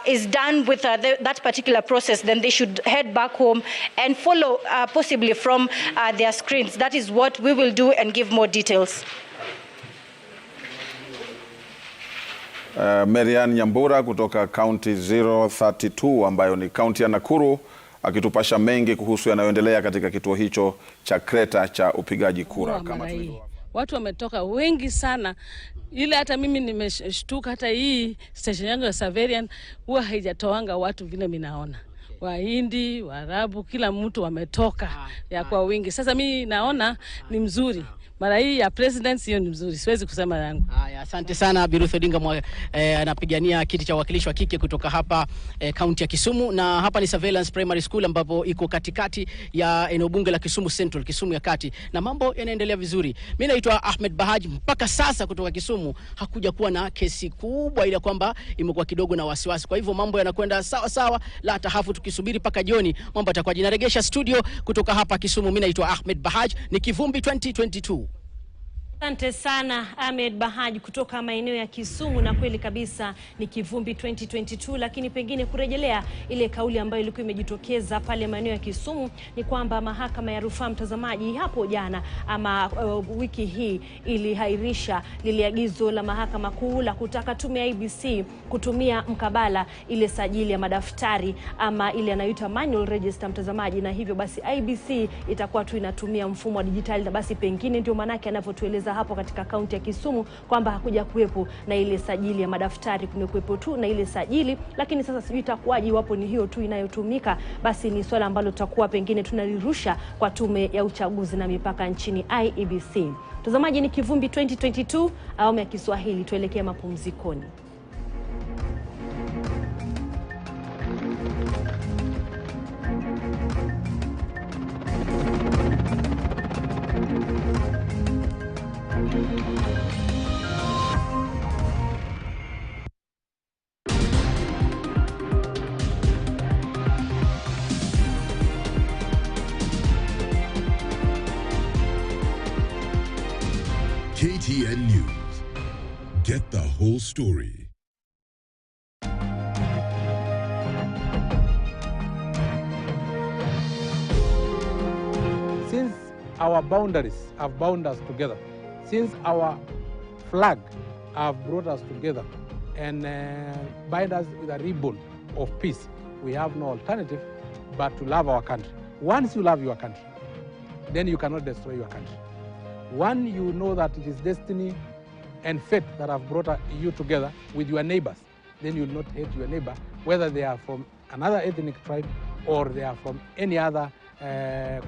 is done with that particular process, then they should head back home and follow possibly from their screens. That is what we will do and give more details. Marian Nyambura kutoka County 032 ambayo ni kaunti ya Nakuru, akitupasha mengi kuhusu yanayoendelea katika kituo hicho cha Kreta cha upigaji kura. Kama watu wametoka wengi sana, ile hata mimi nimeshtuka, hata hii station yangu ya Saverian huwa haijatoanga watu vile minaona. Wahindi, Waarabu, kila mtu wametoka ya kwa wingi. Sasa mimi naona ni mzuri. Mara hii ya president hiyo ni mzuri. Siwezi kusema yangu. Haya, asante sana. Ruth Odinga anapigania kiti cha uwakilishi wa kike kutoka hapa kaunti ya Kisumu, na hapa ni Surveillance Primary School ambapo iko katikati ya eneo bunge la Kisumu Central, Kisumu ya kati, na mambo yanaendelea vizuri. Mimi naitwa Ahmed Bahaj. Mpaka sasa kutoka Kisumu hakuja kuwa na kesi kubwa, ile kwamba imekuwa kidogo na wasiwasi. Kwa hivyo mambo yanakwenda sawa sawa, la tahafu, tukisubiri paka jioni mambo yatakuwa. Naregesha studio kutoka hapa Kisumu. Mimi naitwa Ahmed Bahaj, ni Kivumbi 2022. Asante sana Ahmed Bahaj kutoka maeneo ya Kisumu, na kweli kabisa ni Kivumbi 2022. Lakini pengine kurejelea ile kauli ambayo ilikuwa imejitokeza pale maeneo ya Kisumu, ni kwamba mahakama ya rufaa, mtazamaji, hapo jana ama wiki hii ilihairisha lile agizo la mahakama kuu la kutaka tume ya IEBC kutumia mkabala ile sajili ya madaftari ama ile anayoita manual register, mtazamaji, na hivyo basi IEBC itakuwa tu inatumia mfumo wa dijitali, na basi pengine ndio maana yake anavyotueleza hapo katika kaunti ya Kisumu kwamba hakuja kuwepo na ile sajili ya madaftari, kumekuwepo tu na ile sajili. Lakini sasa sijui itakuwaje iwapo ni hiyo tu inayotumika, basi ni swala ambalo tutakuwa pengine tunalirusha kwa tume ya uchaguzi na mipaka nchini IEBC. Mtazamaji, ni Kivumbi 2022 awamu ya Kiswahili, tuelekee mapumzikoni. KTN News. Get the whole story. Since our boundaries have bound us together, since our flag have brought us together and bind us with a ribbon of peace, we have no alternative but to love our country. Once you love your country, then you cannot destroy your country. When you know that it is destiny and fate that have brought you together with your neighbors, then you will not hate your neighbor, whether they are from another ethnic tribe or they are from any other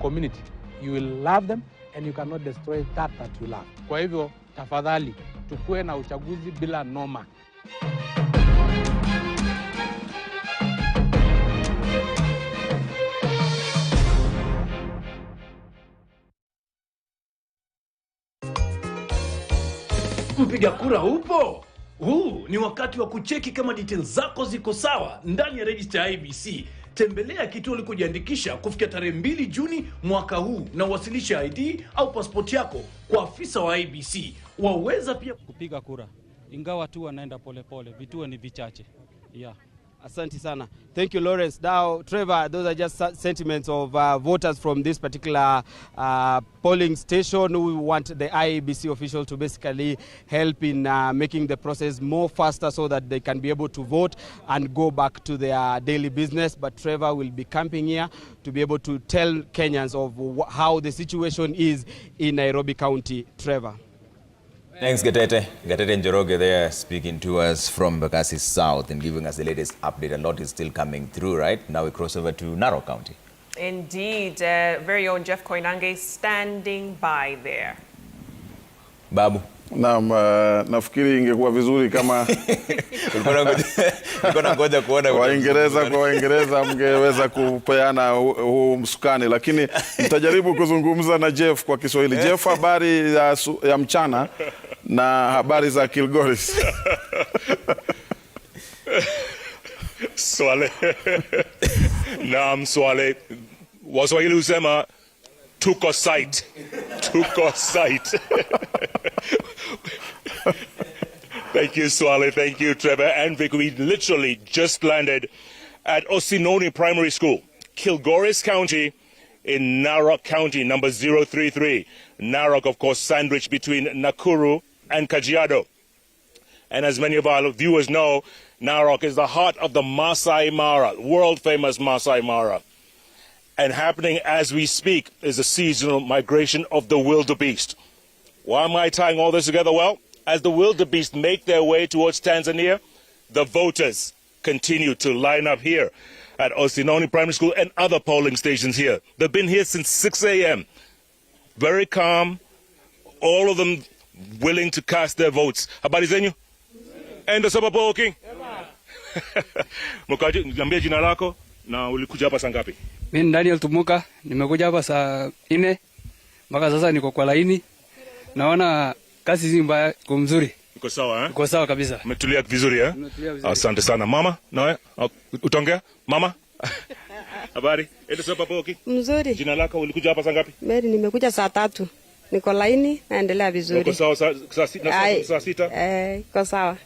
community. You will love them and you cannot destroy that you love. Kwa hivyo, tafadhali, tukue na uchaguzi bila noma. Mpiga kura upo? Huu ni wakati wa kucheki kama details zako ziko sawa ndani ya register ya IEBC Tembelea kituo ulikojiandikisha kufikia tarehe 2 Juni mwaka huu na uwasilishe ID au passport yako kwa afisa wa IEBC. Waweza pia kupiga kura, ingawa tu wanaenda polepole, vituo ni vichache. Yeah. Asante sana. Thank you, Lawrence. Now, Trevor, those are just sentiments of voters from this particular polling station who want the IEBC official to basically help in making the process more faster so that they can be able to vote and go back to their daily business. But Trevor will be camping here to be able to tell Kenyans of how the situation is in Nairobi County. Trevor. Thanks, Gatete. Gatete Njoroge there speaking to us from Bakassi South and giving us the latest update. A lot is still coming through, right? Now we cross over to Narok County. Indeed. Very own Jeff Koinange standing by there. Babu. Naam, nafikiri ingekuwa vizuri kama ngoja kuona Waingereza mngeweza kupeana huu msukani, lakini nitajaribu kuzungumza na Jeff kwa Kiswahili. Jeff, habari ya mchana na habari za Kilgoris. Swale. Naam, Swale. Waswahili husema tuko sight. Tuko sight. Thank you, Swale. Thank you, Trevor and Vic. We literally just landed at Osinoni Primary School, Kilgoris County in Narok County, number 033. Narok, of course, sandwiched between Nakuru and Kajiado. And as many of our viewers know, Narok is the heart of the Masai Mara, world-famous Masai Mara. And happening as we speak is a seasonal migration of the wildebeest. Why am I tying all this together? Well, as the wildebeest make their way towards Tanzania, the voters continue to line up here at Osinoni Primary School and other polling stations here. They've been here since 6 a.m. Very calm, all of them willing to cast their votes. Habari zenyu? Enda sababu walking? Mkaji, niambie jina lako na ulikuja hapa saa ngapi? Mimi Daniel Tumuka, nimekuja hapa saa 4 mpaka sasa niko kwa laini. Naona kazi zimba kwa mzuri. Uko sawa eh? Uko sawa kabisa. Umetulia vizuri eh? Asante sana. Mama, nawe utaongea? Mama? Habari? Enda sababu walking? Mzuri. Jina lako ulikuja hapa saa ngapi? Mimi nimekuja saa 3. Niko laini naendelea vizuri. Uko sawa saa 6? Uko sawa.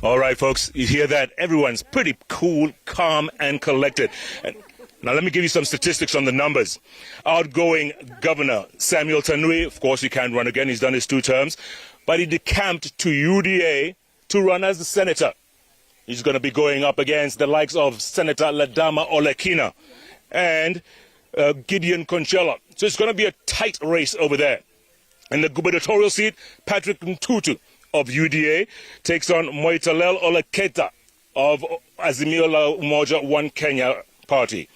All right, folks, you hear that? Everyone's pretty cool, calm, and collected. And now let me give you some statistics on the numbers. Outgoing Governor Samuel Tanui, of course, he can't run again. He's done his 2 terms. But he decamped to UDA to run as the senator. He's going to be going up against the likes of Senator Ladama Olekina and Gideon Conchella. So it's going to be a tight race over there. In the gubernatorial seat, Patrick Ntutu of UDA takes on Moitalel Oleketa of Azimio la Umoja One Kenya party.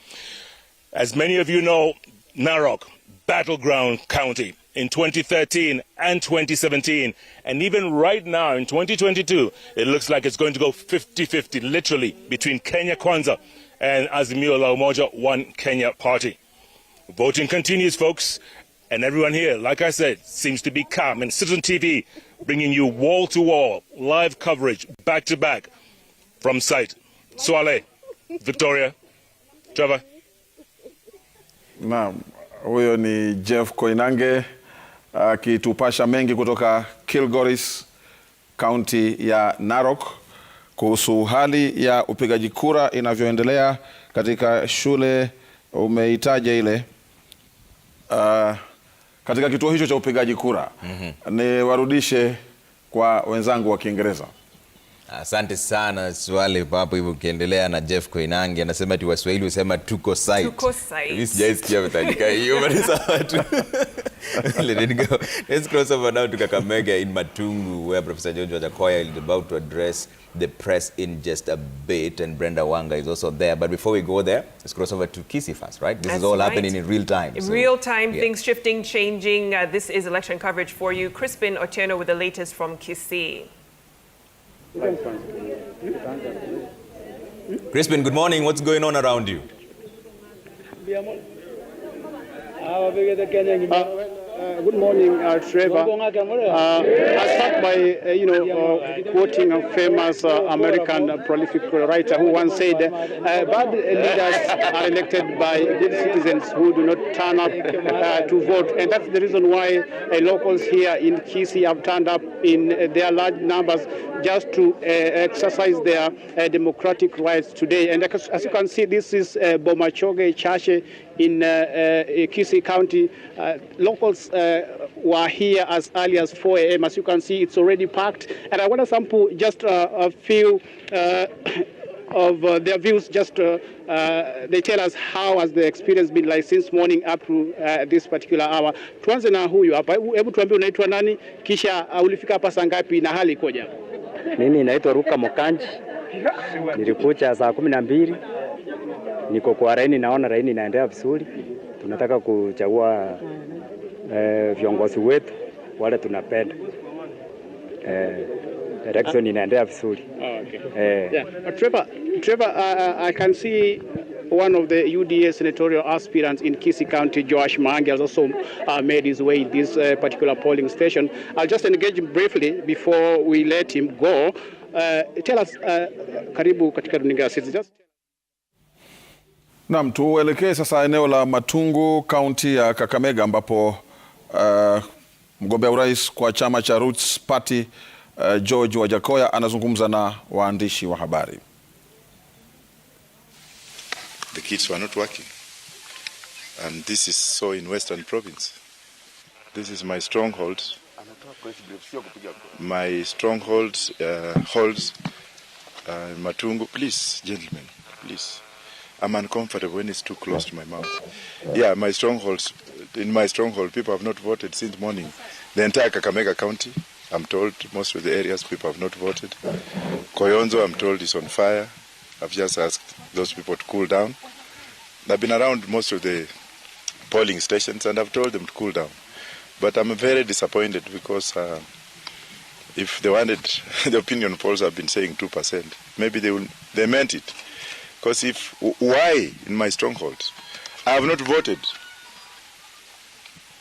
As many of you know, Narok, battleground county in 2013 and 2017. And even right now in 2022, it looks like it's going to go 50-50, literally, between Kenya Kwanza and Azimio la Umoja One Kenya party. Voting continues, folks. And everyone here, like I said, seems to be calm. And Citizen TV bringing you wall-to-wall, live coverage, back-to-back, from site. Swale, Victoria, Trevor. Naam, huyo ni Jeff Koinange akitupasha mengi kutoka Kilgoris, County ya Narok, kuhusu hali ya upigaji kura inavyoendelea katika shule umeitaja ile katika kituo hicho cha upigaji kura. Ni warudishe kwa wenzangu wa Kiingereza. Asante sana Swale papo hivyo ukiendelea na Jeff Koinange anasema ati Waswahili husema tuko site. Tuko site. Mimi sijaisikia mtajika hiyo bali sawa tu. Let's cross over now to Kakamega in Matungu where Professor George Wajakoya is about to address the press in just a bit and Brenda Wanga is also there. But before we go there, let's cross over to Kisii first, right? This is all happening in real time. In real time, things shifting, changing. This is election coverage for you. Crispin Otieno with the latest from Kisii. Crispin, good morning. What's going on around you? Good morning, Trevor. I'll start by, quoting a famous American prolific writer who once said, bad leaders are elected by good citizens who do not turn up to vote. And that's the reason why locals here in Kisii have turned up in their large numbers just to exercise their democratic rights today. And as you can see, this is Bomachoge Chache in Kisii County. Locals were here as early as 4 a.m. As you can see, it's already packed. And I want to sample just a few of their views. Just they tell us how has the experience been like since morning up to this particular hour. Tuanze na huyu hapa. Hebu tuambie unaitwa nani, kisha ulifika hapa saa ngapi na hali ikoje? Mimi naitwa Ruka Mokanji. Nilikuja saa 12. Niko kwa raini, naona raini inaendelea vizuri. Tunataka kuchagua viongozi wetu wale tunapenda. Election inaendelea vizuri. Trevor, I can see one of the UDA senatorial aspirants in Kisii County, Joash Maangi, has also made his way in this particular polling station. I'll just engage him briefly before we let him go. Tell us, karibu katika runinga Citizen. Naam, tuelekee sasa eneo la Matungu, kaunti ya Kakamega, ambapo mgombea urais kwa chama cha Roots Party George Wajakoya anazungumza na waandishi wa habari. The kids were not working, and this is so in Western Province. This is my stronghold. My stronghold holds Matungu. Please, gentlemen, please. I'm uncomfortable when it's too close to my mouth. Yeah, my strongholds. In my stronghold, people have not voted since morning. The entire Kakamega County, I'm told, most of the areas people have not voted. Koyonzo, I'm told, is on fire. I've just asked those people to cool down. I've been around most of the polling stations and I've told them to cool down. But I'm very disappointed because if they wanted, the opinion polls have been saying 2%. Maybe they meant it. Because why in my strongholds? I have not voted.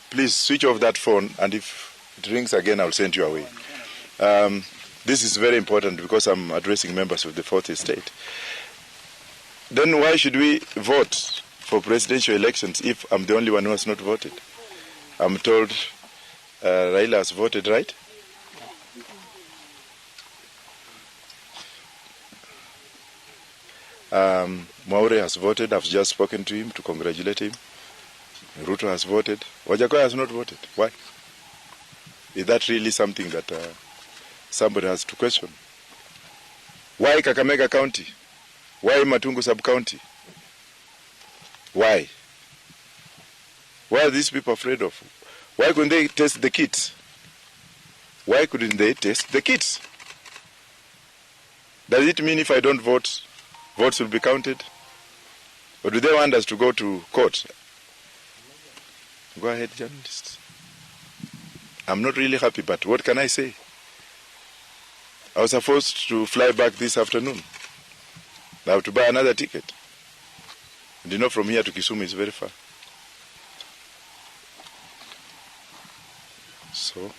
Please switch off that phone, and if it rings again, I'll send you away. This is very important because I'm addressing members of the fourth estate. Then why should we vote for presidential elections if I'm the only one who has not voted? I'm told Raila has voted, right? Maure has voted. I've just spoken to him to congratulate him. Ruto has voted. Wajakoya has not voted. Why? Is that really something that somebody has to question? Why Kakamega County? Why Matungu Sub-County? Why? Why are these people afraid of? Why couldn't they test the kits? Why couldn't they test the kits? Does it mean if I don't vote, votes will be counted? Or do they want us to go to court? Go ahead, journalists. I'm not really happy, but what can I say? I was supposed to fly back this afternoon. I have to buy another ticket. And you know, from here to Kisumu is very far. So,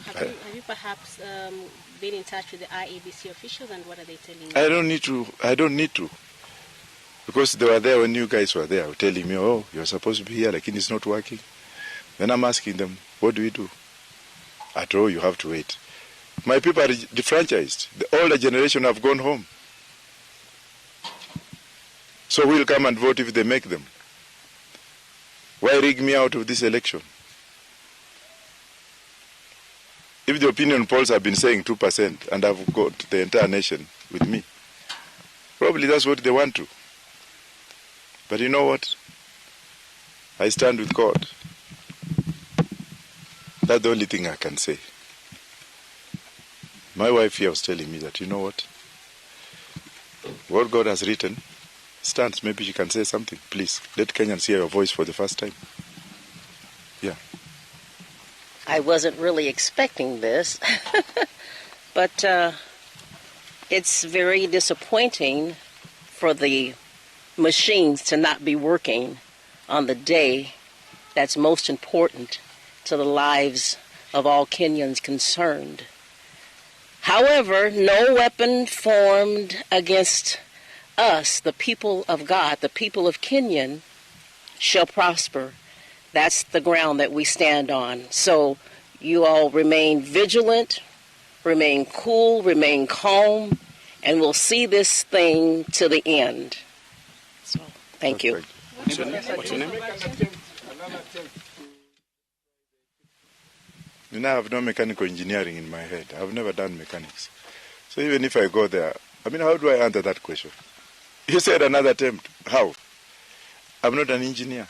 have you perhaps been in touch with the IEBC officials, and what are they telling you? I don't need to. Because they were there when you guys were there, telling me, oh, you're supposed to be here, like it's not working. Then I'm asking them, what do we do? At all, you have to wait. My people are defranchised. The older generation have gone home. So who will come and vote if they make them? Why rig me out of this election? If the opinion polls have been saying 2% and I've got the entire nation with me, probably that's what they want to. But you know what? I stand with God. That's the only thing I can say. My wife here was telling me that, you know what God has written stands. Maybe she can say something. Please, let Kenyans hear your voice for the first time. Yeah. I wasn't really expecting this, but it's very disappointing for the machines to not be working on the day that's most important to the lives of all Kenyans concerned. However, no weapon formed against us, the people of God, the people of Kenyan, shall prosper. That's the ground that we stand on. So you all remain vigilant, remain cool, remain calm, and we'll see this thing to the end. So, thank you. What's your name? What's your name? You know, I have no mechanical engineering in my head. I've never done mechanics. So even if I go there, I mean, how do I answer that question? You said another attempt. How? I'm not an engineer.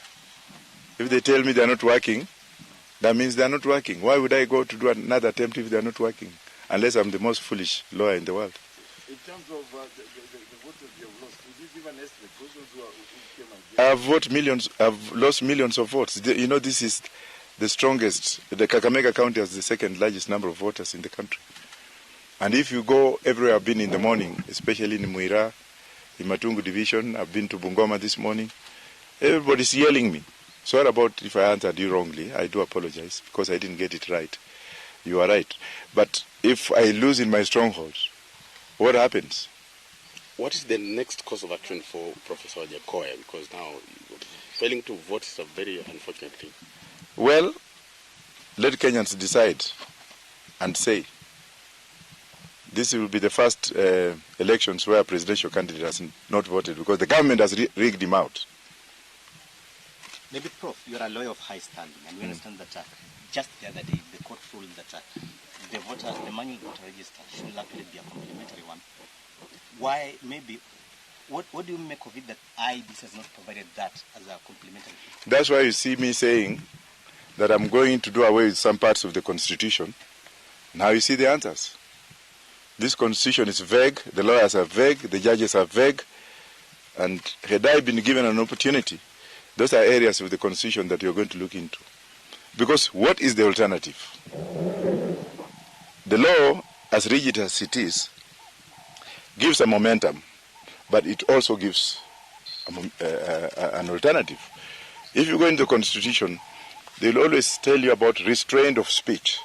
If they tell me they're not working, that means they're not working. Why would I go to do another attempt if they're not working? Unless I'm the most foolish lawyer in the world. In terms of the voters you have lost, would you give an estimate? I've lost millions of votes. You know, this is the strongest. The Kakamega County has the second largest number of voters in the country. And if you go everywhere I've been in the morning, especially in Muira, in Matungu Division, I've been to Bungoma this morning, everybody's yelling me. Sorry about if I answered you wrongly. I do apologize because I didn't get it right. You are right. But if I lose in my strongholds, what happens? What is the next course of action for Professor Wajakoya? Because now failing to vote is a very unfortunate thing. Well, let Kenyans decide and say. This will be the first elections where a presidential candidate has not voted because the government has rigged him out. Maybe, Prof, you are a lawyer of high standing, and we understand that just the other day the court ruled that the manual voter register should likely be a complementary one. Why, maybe, what do you make of it that IEBC has not provided that as a complementary? That's why you see me saying that I'm going to do away with some parts of the Constitution. Now you see the answers. This Constitution is vague, the lawyers are vague, the judges are vague, and had I been given an opportunity, those are areas of the Constitution that you're going to look into. Because what is the alternative? The law, as rigid as it is, gives a momentum, but it also gives an alternative. If you go into the Constitution, they'll always tell you about restraint of speech.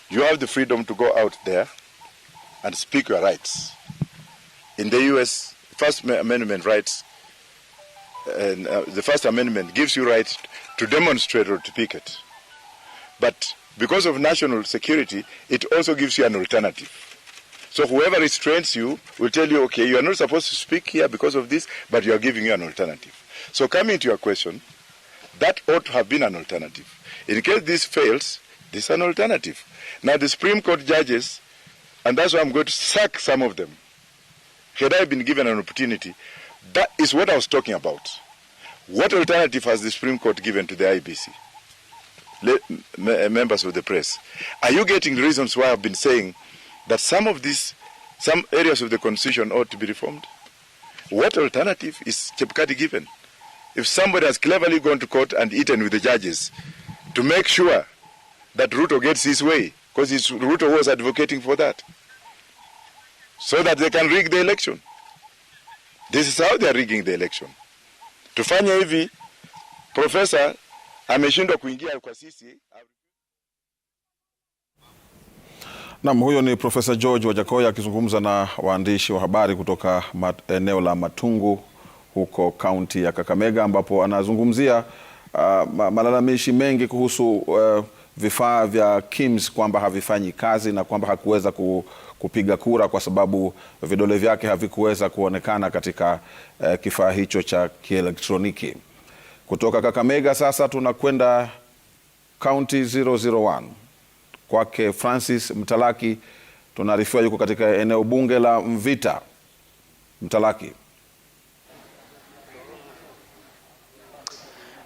You have the freedom to go out there and speak your rights. In the U.S., First Amendment rights, and the First Amendment gives you right to demonstrate or to picket. But because of national security, it also gives you an alternative. So whoever restrains you will tell you, okay, you are not supposed to speak here because of this, but you are giving you an alternative. So coming to your question, that ought to have been an alternative. In case this fails, this is an alternative. Now the Supreme Court judges, and that's why I'm going to sack some of them. Had I been given an opportunity, that is what I was talking about. What alternative has the Supreme Court given to the IEBC? Members of the press, are you getting the reasons why I've been saying that some areas of the Constitution ought to be reformed? What alternative is Chebukati given? If somebody has cleverly gone to court and eaten with the judges to make sure that Ruto gets his way, because it's Ruto who was advocating for that, so that they can rig the election. This is how they are rigging the election. Tufanya hivi, Professor ameshindwa kuingia kwa sisi. Naam, huyo ni Profesa George Wajakoya akizungumza na waandishi wa habari kutoka eneo la Matungu huko kaunti ya Kakamega, ambapo anazungumzia malalamishi mengi kuhusu vifaa vya KIMS kwamba havifanyi kazi na kwamba hakuweza kupiga kura kwa sababu vidole vyake havikuweza kuonekana katika kifaa hicho cha kielektroniki. Kutoka Kakamega sasa tunakwenda County 001. Kwake Francis Mtalaki, tunaarifiwa yuko katika eneo bunge la Mvita. Mtalaki.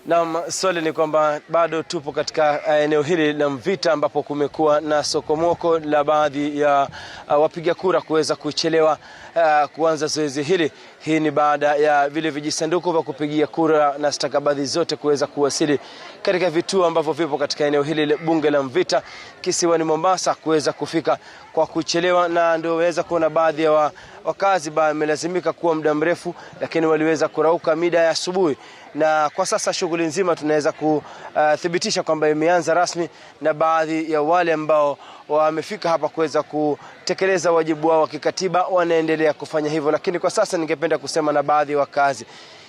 Naam, swali ni kwamba bado tupo katika eneo hili la Mvita ambapo kumekuwa na sokomoko la baadhi ya wapiga kura kuweza kuchelewa kuanza zoezi hili. Hii ni baada ya vile vijisanduku vya kupigia kura na stakabadhi zote kuweza kuwasili katika vituo ambavyo vipo katika eneo hili la bunge la Mvita kisiwani Mombasa kuweza kufika kwa kuchelewa, na ndio waweza kuona baadhi ya wakazi wamelazimika kuwa muda mrefu, lakini waliweza kurauka mida ya asubuhi. Na kwa sasa shughuli nzima tunaweza kuthibitisha kwamba imeanza rasmi, na baadhi ya wale ambao wamefika hapa kuweza kutekeleza wajibu wao wa kikatiba wanaendelea kufanya hivyo. Lakini kwa sasa ningependa kusema na baadhi ya wakazi.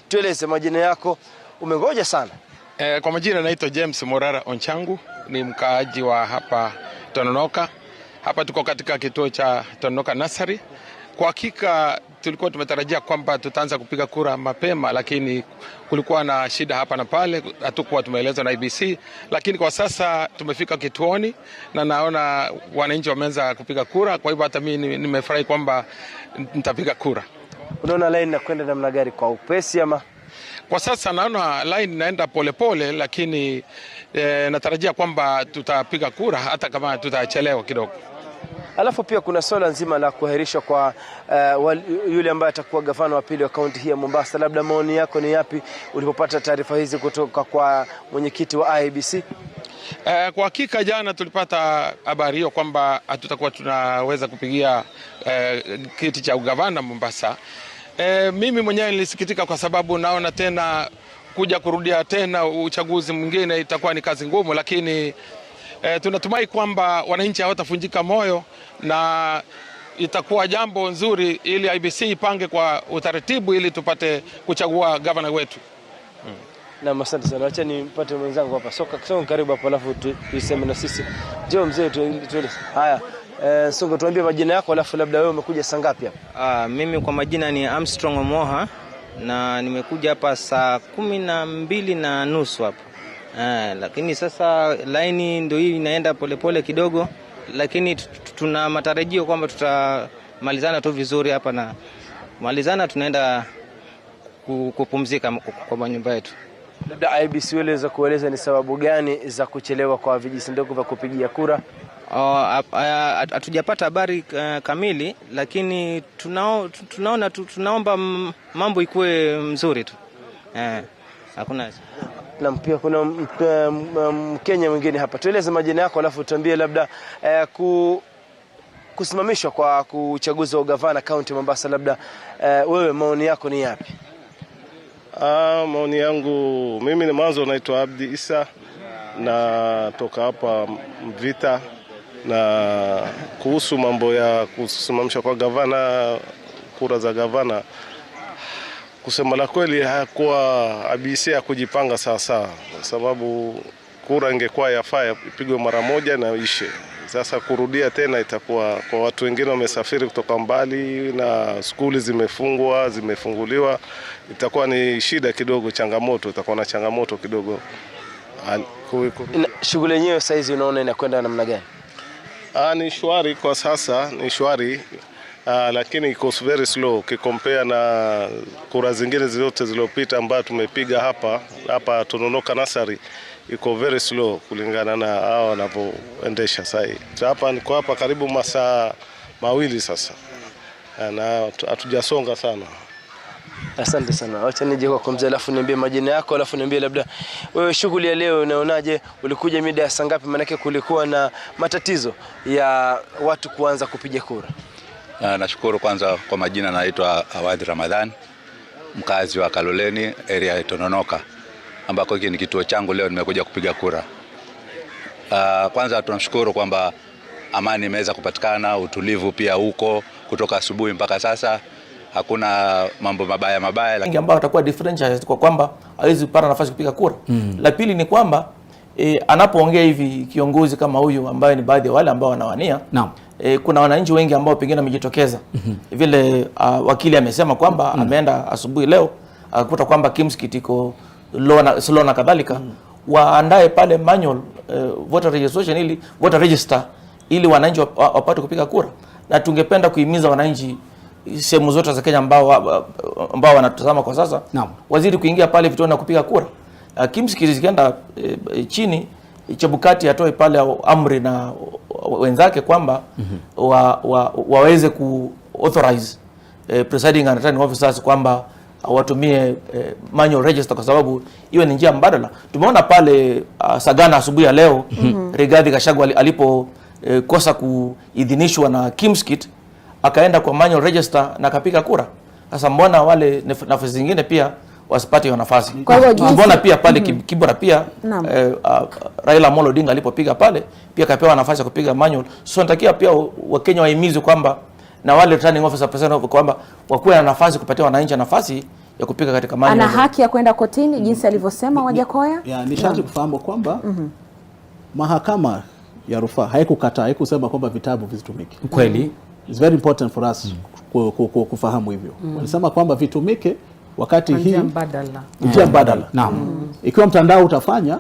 Tueleze majina yako, umengoja sana. Kwa majina naitwa James Morara Onchangu, ni mkaaji wa hapa Tononoka. Hapa tuko katika kituo cha Tononoka Nursery. Kwa hakika tulikuwa tumetarajia kwamba tutaanza kupiga kura mapema, lakini kulikuwa na shida hapa na pale, hatukuwa tumeelezwa na IBC. Lakini kwa sasa tumefika kituoni na naona wananchi wameanza kupiga kura, kwa hivyo hata mimi nimefurahi kwamba nitapiga kura. Unaona line inakwenda namna gani, kwa upesi ama? Kwa sasa naona line inaenda polepole, lakini natarajia kwamba tutapiga kura hata kama tutachelewa kidogo. Alafu pia kuna swala nzima la kuahirishwa kwa yule ambaye atakuwa gavana wa pili wa kaunti hii ya Mombasa. Labda maoni yako ni yapi ulipopata taarifa hizi kutoka kwa mwenyekiti wa IBC? Kwa hakika jana tulipata habari hiyo kwamba hatutakuwa tunaweza kupigia kiti cha ugavana Mombasa. Mimi mwenyewe nilisikitika kwa sababu naona tena kurudia tena uchaguzi mwingine itakuwa ni kazi ngumu, lakini tunatumai kwamba wananchi hawatafunjika moyo na itakuwa jambo nzuri ili IBC ipange kwa utaratibu ili tupate kuchagua gavana wetu. Na asante sana. Acha nipate mwenzangu hapa. Songa karibu hapo alafu tuseme na sisi. Njoo mzee tueleze. Haya. Songa tuambie majina yako alafu labda wewe umekuja saa ngapi hapa? Mimi kwa majina ni Armstrong Omoha na nimekuja hapa saa 12:30 hapa. Lakini sasa line ndio hii inaenda polepole kidogo, lakini tuna matarajio kwamba tutamalizana tu vizuri hapa, na malizana tunaenda kupumzika kwa manyumba yetu. Labda IBC waweza kueleza ni sababu gani za kuchelewa kwa vijisanduku vya kupigia kura? Hatujapata habari kamili, lakini tunaomba mambo ikuwe mzuri tu. Hakuna. Na pia kuna Mkenya mwingine hapa. Tueleze majina yako alafu tuambie labda kusimamishwa kwa uchaguzi wa gavana kaunti Mombasa, labda wewe maoni yako ni yapi? Maoni yangu mimi ni mwanzo naitwa Abdi Isa na toka hapa Mvita, na kuhusu mambo ya kusimamisha kwa gavana, kura za gavana, kusema la kweli hakuwa IBC ya kujipanga sawa, sababu kura ingekuwa yafaa ipigwe mara moja na ishe. Sasa kurudia tena itakuwa kwa watu wengine wamesafiri kutoka mbali na skuli zimefunguliwa, itakuwa ni shida kidogo, itakuwa na changamoto kidogo. Shughuli yenyewe sasa hizi unaona inakwenda namna gani? Ni shwari kwa sasa, ni shwari. Lakini iko very slow kicompare na kura zingine zote zilizopita ambazo tumepiga hapa Tononoka Nursery. Iko very slow kulingana na hao wanavyoendesha sasa. Hapa niko hapa karibu masaa 2 sasa, na hatujasonga sana. Asante sana. Acha nije kwa mzee alafu niambie majina yako alafu niambie labda wewe shughuli ya leo unaonaje, ulikuja mida ya saa ngapi? Maana kulikuwa na matatizo ya watu kuanza kupiga kura. Nashukuru kwanza kwa majina, naitwa Awadhi Ramadhan, mkazi wa Kaloleni area ya Tononoka, ambako hiki ni kituo changu. Leo nimekuja kupiga kura. Kwanza tunashukuru kwamba amani imeweza kupatikana, utulivu pia huko kutoka asubuhi mpaka sasa. Hakuna mambo mabaya lakini ambao atakuwa differentiated kwa kwamba hawezi kupata nafasi kupiga kura. La pili ni kwamba anapoongea hivi kiongozi kama huyu ambaye ni baadhi ya wale ambao wanawania, kuna wananchi wengi ambao pengine wamejitokeza. Vile wakili amesema kwamba ameenda asubuhi leo akakuta kwamba Kimskit iko slow na kadhalika, waandae pale manual voter registration ili voter register ili wananchi wapate kupiga kura. Na tungependa kuhimiza wananchi sehemu zote za Kenya ambao wanatazama kwa sasa, waziri kuingia pale vituo na kupiga kura. Kimskit zikienda chini, Chebukati atoe pale amri na wenzake kwamba waweze ku authorize presiding and returning officers kwamba watumie manual register kwa sababu hiyo ni njia mbadala. Tumeona pale Sagana asubuhi ya leo Rigathi Gachagua alipo kosa kuidhinishwa na Kimskit akaenda kwa manual register na akapiga kura. Sasa mbona wale nafasi zingine pia wasipate hiyo nafasi? Mbona pia pale Kibora pia Raila Amolo Odinga alipopiga pale pia kapewa nafasi ya kupiga manual. So natakia pia Wakenya wahimizwe kwamba na wale returning officer president kwamba wakuwe na nafasi kupatia wananchi nafasi ya kupiga katika manual. Ana haki ya kwenda kotini jinsi alivyosema Wajakoya? Ni sharti kufahamu kwamba mahakama ya rufaa haikusema kwamba vitabu visitumike. Kweli. It's very important for us kufahamu hivyo. Walisema kwamba vitumike wakati hii njia mbadala. Ikiwa mtandao utafanya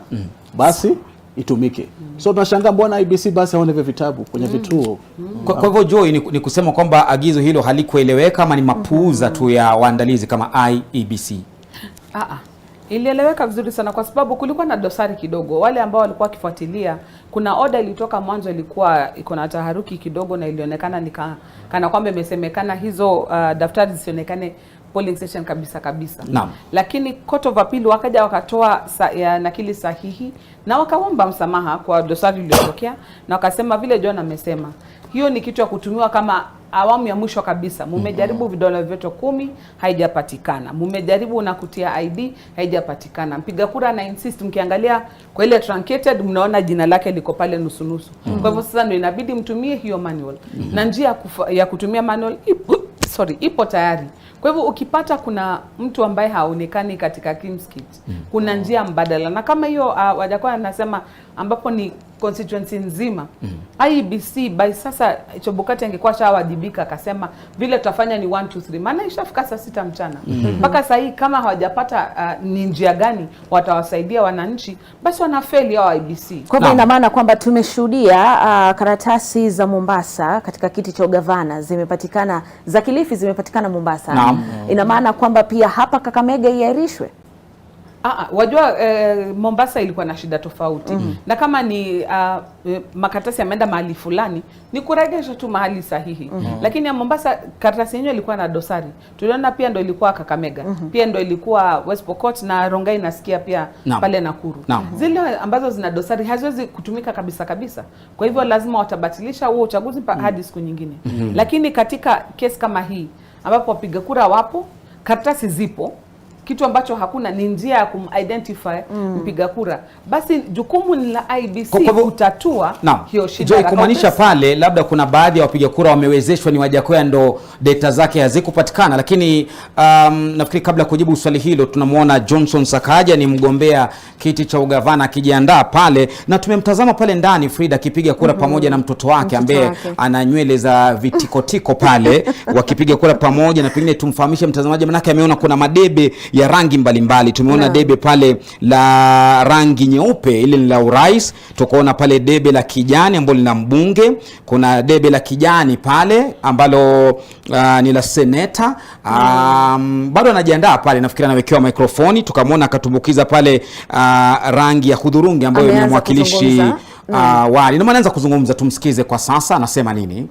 basi itumike. So tunashangaa mbona IBC basi haone vitabu kwenye vituo. Kwa hivyo Joy ni kusema kwamba agizo hilo halikueleweka ama ni mapuuza tu ya waandalizi kama IEBC? Ilieleweka vizuri sana kwa sababu kulikuwa na dosari kidogo. Wale ambao walikuwa kifuatilia, kuna order ilitoka mwanzo ilikuwa iko na taharuki kidogo na ilionekana kana kwamba imesemekana hizo daftari zisionekane polling station kabisa. Lakini Court of Appeal wakaja wakatoa nakili sahihi na wakaomba msamaha kwa dosari iliyotokea na wakasema vile John amesema hiyo ni kitu ya kutumiwa kama awamu ya mwisho kabisa. Mumejaribu vidole vyote 10 haijapatikana. Mumejaribu na kutia ID haijapatikana. Mpiga kura na insist, mkiangalia kwa ile truncated mnaona jina lake liko pale nusu. Kwa hivyo sasa ndio inabidi mtumie hiyo manual. Na njia ya kutumia manual ipo tayari. Kwa hivyo ukipata kuna mtu ambaye haonekani katika Kimskit, kuna njia mbadala. Na kama hiyo Wajakoya anasema ambapo ni constituency nzima, IEBC by sasa Chebukati angekuwa shawajibika akasema vile tutafanya ni 1 2 3, maana ishafika saa 6 mchana. Mpaka saa hii kama hawajapata ni njia gani watawasaidia wananchi, basi wanafeli hao IEBC. Kwa hivyo ina maana kwamba tumeshuhudia karatasi za Mombasa katika kiti cha ugavana zimepatikana, za Kilifi zimepatikana Mombasa. Ina maana kwamba pia hapa Kakamega iahirishwe? Wajua Mombasa ilikuwa na shida tofauti. Na kama ni makaratasi yameenda mahali fulani ni kuregesha tu mahali sahihi. Lakini ya Mombasa karatasi yenyewe ilikuwa na dosari. Tuliona pia ndio ilikuwa Kakamega. Pia ndio ilikuwa West Pokot na Rongai nasikia pia pale Nakuru. Zile ambazo zina dosari haziwezi kutumika kabisa. Kwa hivyo lazima watabatilisha huo uchaguzi hadi siku nyingine. Lakini katika kesi kama hii ambapo wapiga kura wapo, karatasi zipo, kitu ambacho hakuna ni njia ya kumidentify mpiga kura, basi jukumu ni la IEBC kutatua hiyo shida. Joy, kumaanisha pale labda kuna baadhi ya wapiga kura wamewezeshwa ni Wajakoya ndo data zake hazikupatikana. Lakini nafikiri kabla kujibu swali hilo tunamuona Johnson Sakaja ni mgombea kiti cha ugavana akijiandaa pale, na tumemtazama pale ndani Frida akipiga kura pamoja na mtoto wake ambaye ana nywele za vitikotiko pale wakipiga kura pamoja. Na pengine tumfahamishe mtazamaji manake ameona kuna madebe ya rangi mbalimbali. Tumeona debe pale la rangi nyeupe, ile ni la urais. Tukaona pale debe la kijani ambalo lina mbunge. Kuna debe la kijani pale ambalo ni la seneta. Bado anajiandaa pale, nafikiri anawekewa mikrofoni. Tukamwona akatumbukiza pale rangi ya hudhurungi ambayo ni mwakilishi wali. Na anaanza kuzungumza, tumsikize kwa sasa anasema nini.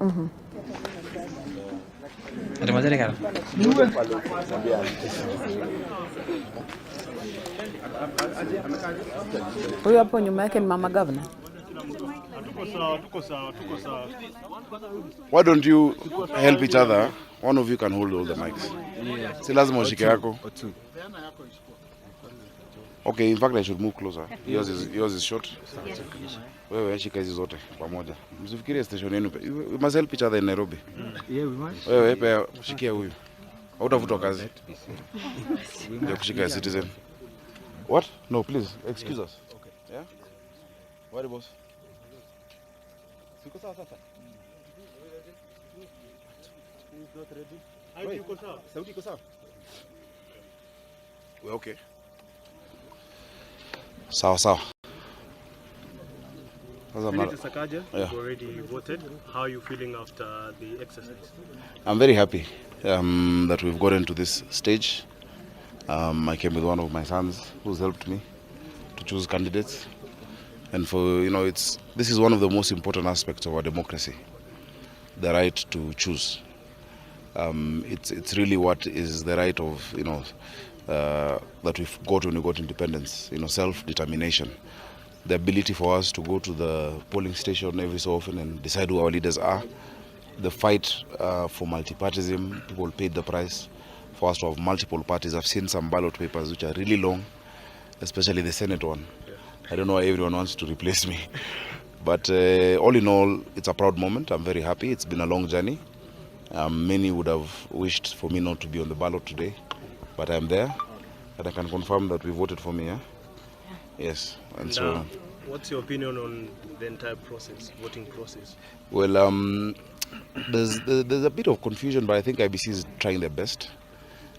Huyo hapo nyuma yake ni mama governor. Why don't you help each other? One of you can hold all the mics. Si lazima ushike yako. Okay, in fact I should move closer. Yours is short. Wewe shika hizi zote pamoja. Msifikirie station yenu. We must help each other in Nairobi. Yeah, we must. Wewe pia shikia huyu. Hautavutwa kazi. Ndio kushika Citizen. What? No, please, excuse us. Okay. Yeah? Where boss? Siko sawa sasa. He's not ready. Ai yuko sawa. Sauti iko sawa. We're okay. Sawa. Senator Sakaja, you've already voted. How are you feeling after the exercise? I'm very happy that we've gotten to this stage. I came with one of my sons who's helped me to choose candidates, and this is one of the most important aspects of our democracy, the right to choose. It's really what is the right of, that we've got when we got independence, self-determination. The ability for us to go to the polling station every so often and decide who our leaders are. The fight for multi-partyism, people paid the price for us to have multiple parties. I've seen some ballot papers which are really long, especially the Senate one. I don't know why everyone wants to replace me. But all in all, it's a proud moment. I'm very happy. It's been a long journey. Many would have wished for me not to be on the ballot today, but I'm there, and I can confirm that we voted for me. Yeah? Yes. And so, what's your opinion on the entire process, voting process? Well, there's a bit of confusion, but I think IBC is trying their best.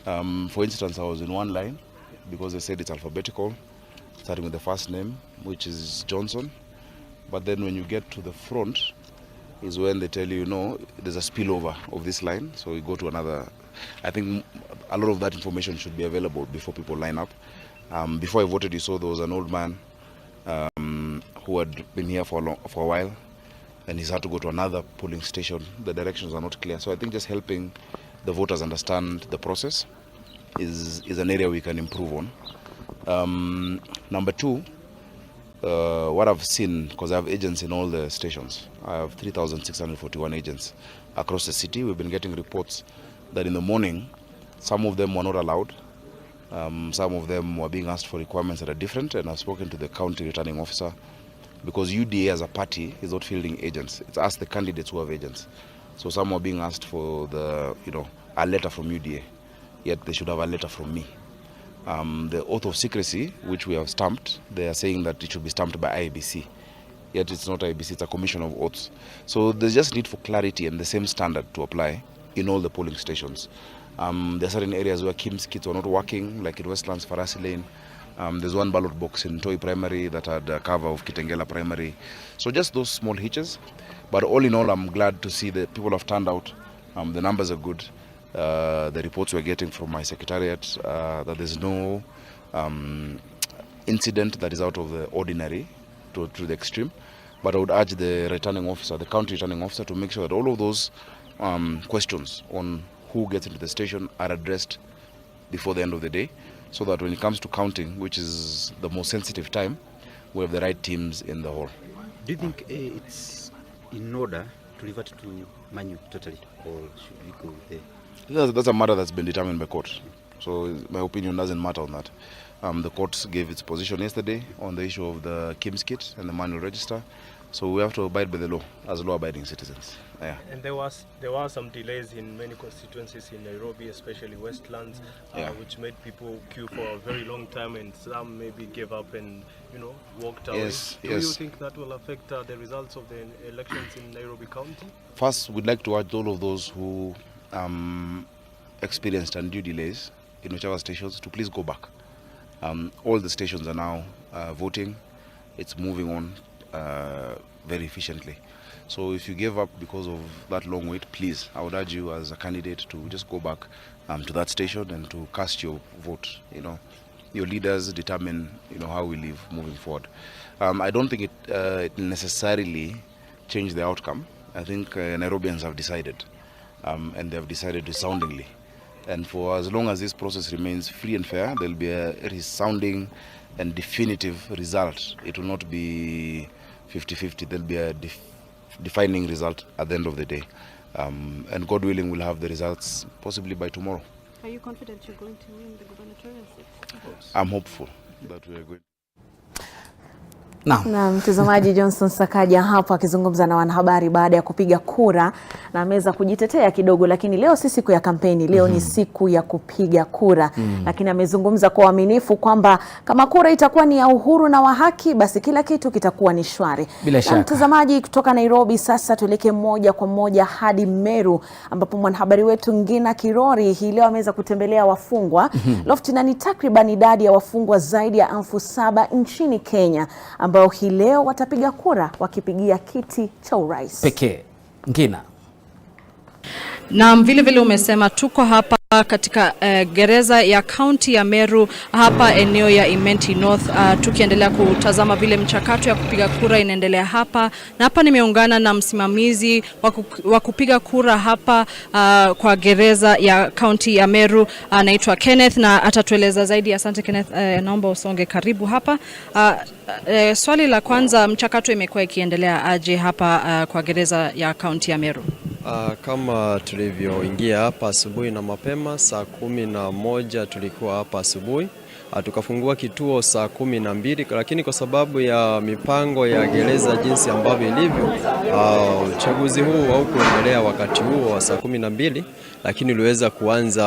For instance, I was in one line because they said it's alphabetical, starting with the first name, which is Johnson. But then when you get to the front is when they tell you, no, there's a spillover of this line, so you go to another. I think a lot of that information should be available before people line up. Before I voted, you saw there was an old man who had been here for a while, and he's had to go to another polling station. The directions are not clear. So I think just helping the voters understand the process is an area we can improve on. Number two, what I've seen, because I have agents in all the stations, I have 3,641 agents across the city. We've been getting reports that in the morning, some of them were not allowed. Some of them were being asked for requirements that are different, and I've spoken to the county returning officer, because UDA as a party is not fielding agents. It's us, the candidates, who have agents. So some were being asked for a letter from UDA, yet they should have a letter from me. The oath of secrecy, which we have stamped, they are saying that it should be stamped by IBC. Yet it's not IBC, it's a commission of oaths. So there's just need for clarity and the same standard to apply in all the polling stations. There are certain areas where KIMS kits are not working, like in Westlands, Farasi Lane. There's one ballot box in Toi Primary that had a cover of Kitengela Primary. So just those small hitches. But all in all, I'm glad to see that people have turned out. The numbers are good. The reports we're getting from my secretariat, that there's no incident that is out of the ordinary to the extreme. But I would urge the returning officer, the county returning officer, to make sure that all of those questions on who gets into the station are addressed before the end of the day, so that when it comes to counting, which is the most sensitive time, we have the right teams in the hall. Do you think it's in order to revert to manual totally, or should we go there? That's a matter that's been determined by court. So my opinion doesn't matter on that. The court gave its position yesterday on the issue of the KIMS kit and the manual register. So we have to abide by the law as law-abiding citizens. Yeah. And there were some delays in many constituencies in Nairobi, especially Westlands, which made people queue for a very long time, and some maybe gave up and walked away. Yes, Do you think that will affect the results of the elections in Nairobi County? First, we'd like to urge all of those who experienced undue delays in whichever stations to please go back. All the stations are now voting. It's moving on very efficiently. So if you gave up because of that long wait, please, I would urge you as a candidate to just go back to that station and to cast your vote. Your leaders determine how we live moving forward. I don't think it necessarily change the outcome. I think Nairobians have decided, and they have decided resoundingly. And for as long as this process remains free and fair, there will be a resounding and definitive result. It will not be 50-50. There will be a defining result at the end of the day. And God willing, we'll have the results possibly by tomorrow. Are you confident you're going to win the gubernatorial seat? I'm hopeful that we are going. Na mtazamaji, Johnson Sakaja hapo akizungumza na wanahabari baada ya kupiga kura, na ameweza kujitetea kidogo, lakini leo si siku ya kampeni, leo ni siku ya kupiga kura. Lakini amezungumza kwa uaminifu kwamba kama kura itakuwa ni ya uhuru na wa haki, basi kila kitu kitakuwa ni shwari. Na mtazamaji, kutoka Nairobi sasa tuelekee moja kwa moja hadi Meru, ambapo mwanahabari wetu Ngina Kirori hii leo ameweza kutembelea wafungwa. Lofti, na ni takriban idadi ya wafungwa zaidi ya 7,000 nchini Kenya ambao hii leo watapiga kura wakipigia kiti cha urais pekee. Ngina. Na vile umesema tuko hapa Katika gereza ya kaunti ya Meru hapa eneo ya Imenti North, tukiendelea kutazama vile mchakato ya kupiga kura inaendelea hapa, na hapa nimeungana na msimamizi wa kupiga kura hapa kwa gereza ya kaunti ya Meru, anaitwa Kenneth, na atatueleza zaidi. Asante Kenneth, naomba usonge karibu hapa. Swali la kwanza, mchakato imekuwa ikiendelea aje hapa kwa gereza ya kaunti ya Meru? Kama tulivyoingia hapa asubuhi na mapema saa 11 tulikuwa hapa asubuhi, tukafungua kituo saa 12, lakini kwa sababu ya mipango ya gereza jinsi ambavyo ilivyo, uchaguzi huu haukuendelea wakati huo wa saa 12, lakini uliweza kuanza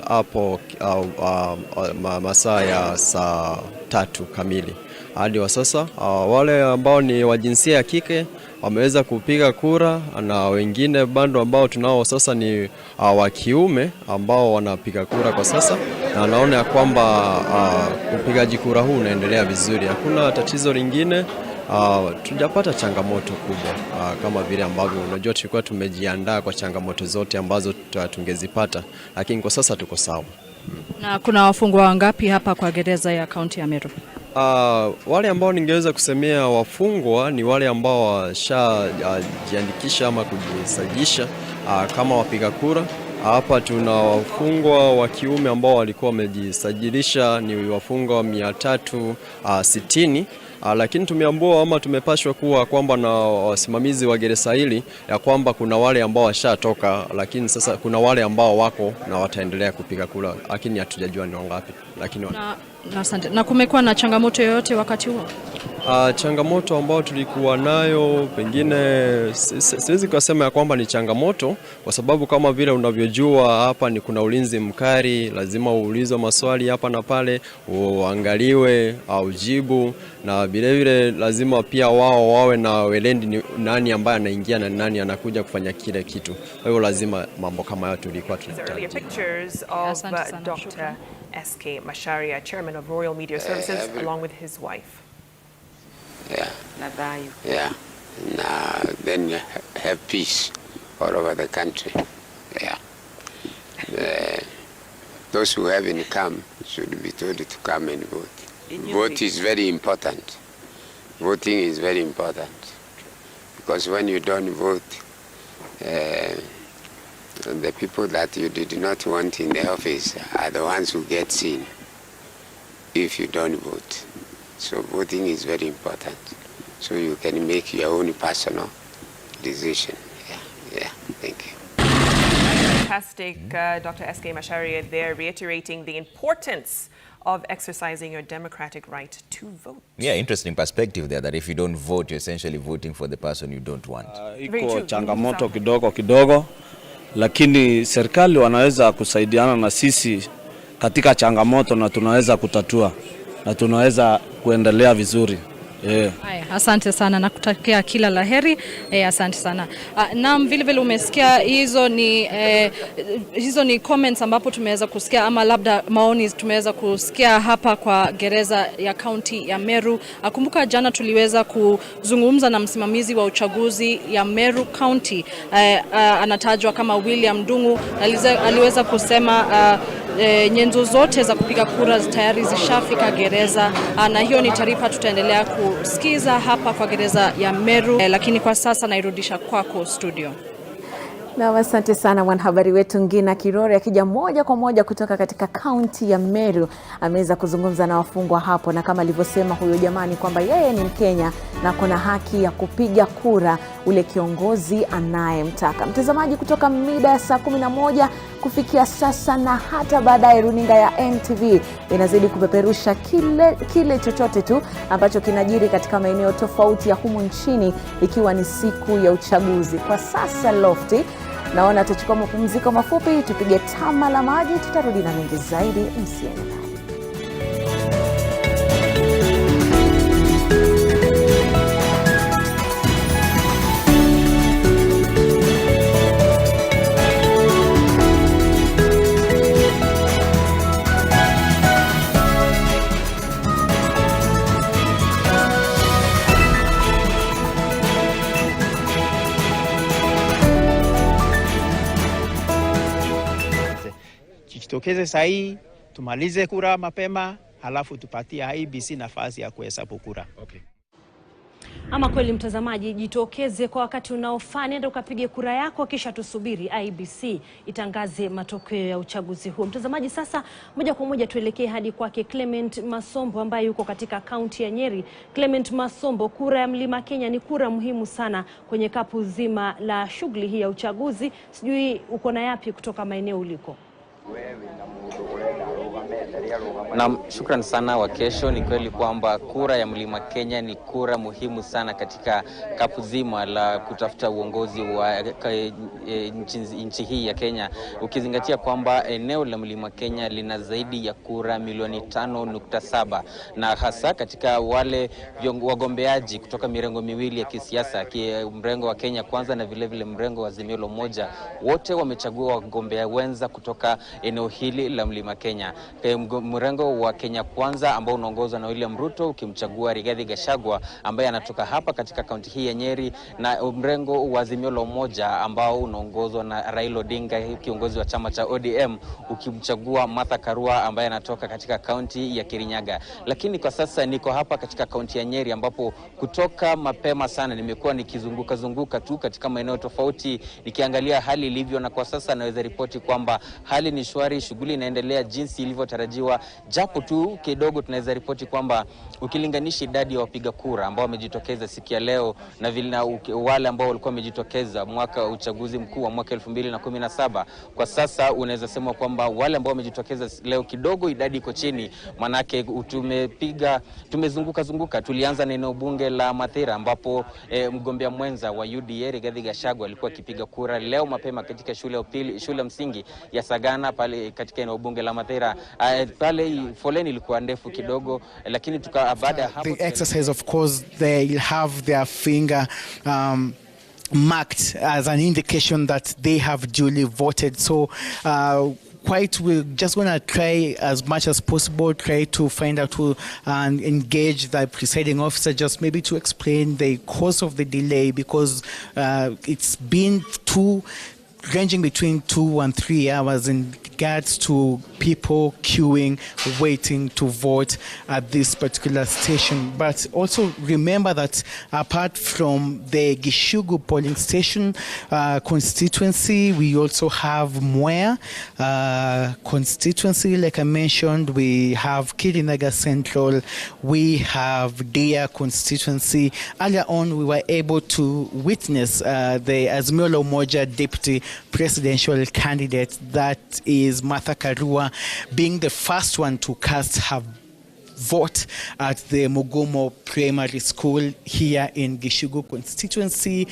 hapo masaa ya saa 3 kamili. Hadi wa sasa wale ambao ni wa jinsia ya kike wameweza kupiga kura, na wengine bado ambao tunao sasa ni wa kiume ambao wanapiga kura kwa sasa, na naona ya kwamba upigaji kura huu unaendelea vizuri. Hakuna tatizo lingine, tujapata changamoto kubwa kama vile ambavyo unajua tulikuwa tumejiandaa kwa changamoto zote ambazo tungezipata, lakini kwa sasa tuko sawa. Na kuna wafungwa wangapi hapa kwa gereza ya kaunti ya Meru? Wale ambao ningeweza kusemea wafungwa ni wale ambao washajiandikisha ama kujisajisha kama wapiga kura. Hapa tuna wafungwa wa kiume ambao walikuwa wamejisajilisha, ni wafungwa 360. Lakini tumeambiwa ama tumepashwa kuwa kwamba na wasimamizi wa gereza hili ya kwamba kuna wale ambao washatoka, lakini sasa kuna wale ambao wako na wataendelea kupiga kura, lakini hatujajua ni wangapi. Lakini asante. Na kumekuwa na changamoto yoyote wakati huo? Changamoto ambao tulikuwa nayo, pengine siwezi kusema ya kwamba ni changamoto, kwa sababu kama vile unavyojua hapa ni kuna ulinzi mkali, lazima uulizwe maswali hapa na pale, uangaliwe au jibu, na vile vile lazima pia wao wawe na welendi ni nani ambaye anaingia na nani anakuja kufanya kile kitu. Kwa hivyo lazima mambo kama hayo tulikuwa tunatarajia. Pictures of Dr. SK Macharia, Chairman of Royal Media Services, along with his wife. Yeah. Now then you have peace all over the country. Yeah. Those who haven't come should be told to come and vote. Vote is very important. Voting is very important, because when you don't vote, the people that you did not want in the office are the ones who get seen if you don't vote. So voting is very important, so you can make your own personal decision. Yeah, thank you. Fantastic, Dr. SK Macharia there, reiterating the importance of exercising your democratic right to vote. Yeah, interesting perspective there, that if you don't vote, you're essentially voting for the person you don't want. Iko changamoto kidogo, lakini serikali wanaweza kusaidiana na sisi katika changamoto, na tunaweza kutatua, na tunaweza kuendelea vizuri. Haya, asante sana na kutakia kila laheri. Asante sana. Naam, vile vile umesikia hizo ni comments ambapo tumeweza kusikia, ama labda maoni tumeweza kusikia hapa kwa gereza ya kaunti ya Meru. Kumbuka jana tuliweza kuzungumza na msimamizi wa uchaguzi ya Meru County, anatajwa kama William Ndungu. Aliweza kusema nyenzo zote za kupiga kura tayari zishafika gereza, na hiyo ni taarifa tutaendelea kusikiza hapa kwa gereza ya Meru, lakini kwa sasa nairudisha kwako studio. Na asante sana mwanahabari wetu Ngina Kirore, akija moja kwa moja kutoka katika kaunti ya Meru. Ameweza kuzungumza na wafungwa hapo, na kama alivyosema huyo jamani kwamba yeye ni Mkenya na kuna haki ya kupiga kura ule kiongozi anayemtaka. Mtazamaji, kutoka mida ya saa 11 kufikia sasa na hata baadaye, runinga ya NTV inazidi kupeperusha kile chochote tu ambacho kinajiri katika maeneo tofauti ya humu nchini, ikiwa ni siku ya uchaguzi. Kwa sasa Lofty, naona tutachukua mapumziko mafupi, tupige tama la maji, tutarudi na mengi zaidi, msiende. wajitokeze sahihi, tumalize kura mapema, halafu tupatie IEBC nafasi ya kuhesabu kura. Okay. Ama kweli mtazamaji, jitokeze kwa wakati unaofaa, nenda ukapige kura yako, kisha tusubiri IEBC itangaze matokeo ya uchaguzi huo. Mtazamaji, sasa moja kwa moja tuelekee hadi kwake Clement Masombo ambaye yuko katika kaunti ya Nyeri. Clement Masombo, kura ya Mlima Kenya ni kura muhimu sana kwenye kapu zima la shughuli hii ya uchaguzi. Sijui uko na yapi kutoka maeneo uliko? Na shukran sana wa kesho. Ni kweli kwamba kura ya Mlima Kenya ni kura muhimu sana katika kapu zima la kutafuta uongozi wa nchi hii ya Kenya, ukizingatia kwamba eneo la Mlima Kenya lina zaidi ya kura milioni 5.7, na hasa katika wale wagombeaji kutoka mirengo miwili ya kisiasa, mrengo wa Kenya Kwanza na vile vile mrengo wa Azimio la Umoja, wote wamechagua wagombea wenza kutoka eneo hili la Mlima Kenya. Mrengo wa Kenya Kwanza ambao unaongozwa na William Ruto ukimchagua Rigathi Gachagua ambaye anatoka hapa katika kaunti hii ya Nyeri, na mrengo wa Azimio la Umoja ambao unaongozwa na Raila Odinga, kiongozi wa chama cha ODM, ukimchagua Martha Karua ambaye anatoka katika kaunti ya Kirinyaga. Lakini kwa sasa niko hapa katika kaunti ya Nyeri ambapo kutoka mapema sana nimekuwa nikizunguka tu katika maeneo tofauti nikiangalia hali ilivyo, na kwa sasa naweza ripoti kwamba hali ni shwari, shughuli inaendelea jinsi ilivyotarajiwa, japo tu kidogo tunaweza ripoti kwamba ukilinganisha idadi ya wapiga kura ambao wamejitokeza siku ya leo na wale ambao walikuwa wamejitokeza mwaka uchaguzi mkuu wa mwaka 2017, kwa sasa unaweza sema kwamba wale ambao wamejitokeza leo kidogo idadi iko chini, manake tumezunguka. Tulianza na eneo bunge la Mathira ambapo mgombea mwenza wa UDA Rigathi Gachagua alikuwa akipiga kura leo mapema katika shule msingi ya Sagana pale katika eneo bunge la Mathira. Pale foleni ilikuwa ndefu kidogo, lakini baada ya hapo the exercise, of course they'll have their finger marked as an indication that they have duly voted. So we're just going to try as much as possible, try to find out who and engage the presiding officer, just maybe to explain the cause of the delay, because it's been ranging between 2 and 3 hours in regards to people queuing, waiting to vote at this particular station. But also remember that apart from the Gishugu polling station constituency, we also have Mwea constituency. Like I mentioned, we have Kirinyaga Central, we have Dia constituency. Earlier on, we were able to witness the Azimio la Umoja deputy presidential candidate, that is Martha Karua, being the first one to cast her vote at the Mugumo Primary School here in Gishugu constituency,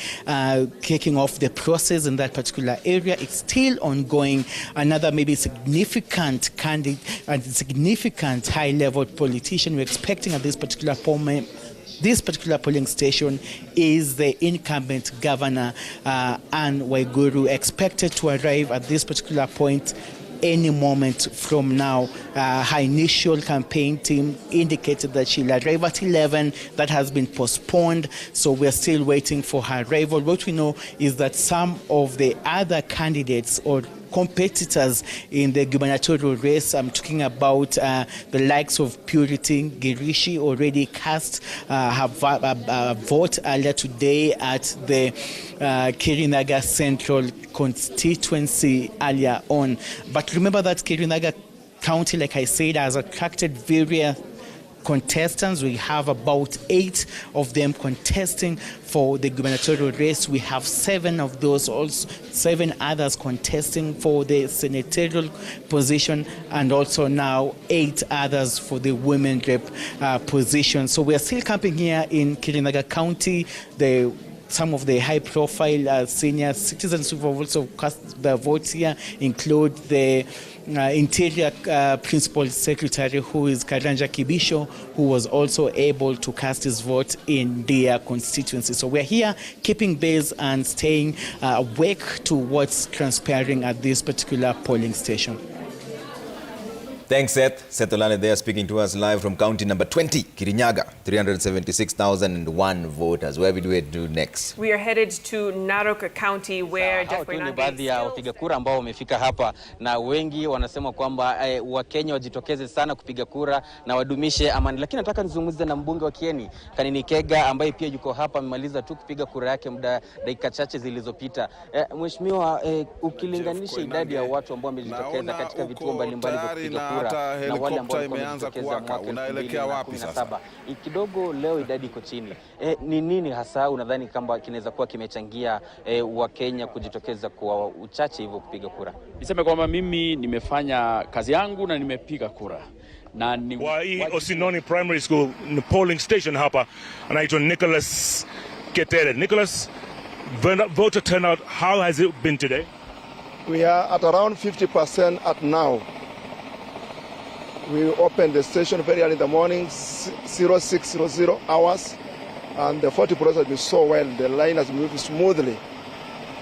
kicking off the process in that particular area. It's still ongoing. Another maybe significant candidate and significant high-level politician we're expecting at this particular polling station is the incumbent governor, Anne Waiguru, expected to arrive at this particular point any moment from now. Her initial campaign team indicated that she'll arrive at 11. That has been postponed, so we're still waiting for her arrival. What we know is that some of the other candidates or competitors in the gubernatorial race, I'm talking about the likes of Purity Girishi, already cast her vote earlier today at the Kirinyaga Central constituency earlier on. But remember that Kirinyaga County, like I said, has attracted various contestants. We have about 8 of them contesting for the gubernatorial race. We have 7 of those, also 7 others contesting for the senatorial position, and also now 8 others for the women rep position. So we are still camping here in Kirinyaga County. Some of the high-profile senior citizens who have also cast their votes here include the Interior Principal Secretary, who is Karanja Kibisho, who was also able to cast his vote in their constituency. So we're here keeping base and staying awake to what's transpiring at this particular polling station. Thanks, Seth. Seth Olale there speaking to us live from county number 20, Kirinyaga. 376,001 voters. Where do we do next? We are headed to Narok County where Jeff ni baadhi ya wapiga kura ambao wamefika hapa, na wengi wanasema kwamba Wakenya wajitokeze sana kupiga kura na wadumishe amani. Lakini nataka nizungumze na mbunge wa Kieni, Kanini Kega, ambaye pia yuko hapa, amemaliza tu kupiga kura yake muda dakika chache zilizopita. Mheshimiwa, ukilinganisha idadi ya watu ambao wamejitokeza katika vituo mbalimbali vya kupiga kura na wale ambao wamejitokeza mwaka unaelekea wapi sasa? Kidogo leo idadi iko chini. Ni nini hasa unadhani kwamba kinaweza kuwa kimechangia Wakenya kujitokeza kwa uchache hivyo kupiga kura? Niseme kwamba mimi nimefanya kazi yangu na nimepiga kura. Na ni Osinoni Primary School polling station hapa, anaitwa Nicholas Ketere. Nicholas, voter turnout, how has it been today? We are at around 50% at now. We opened the station very early in the morning, 0600 hours, and the 40 process has been so well. The line has moved smoothly.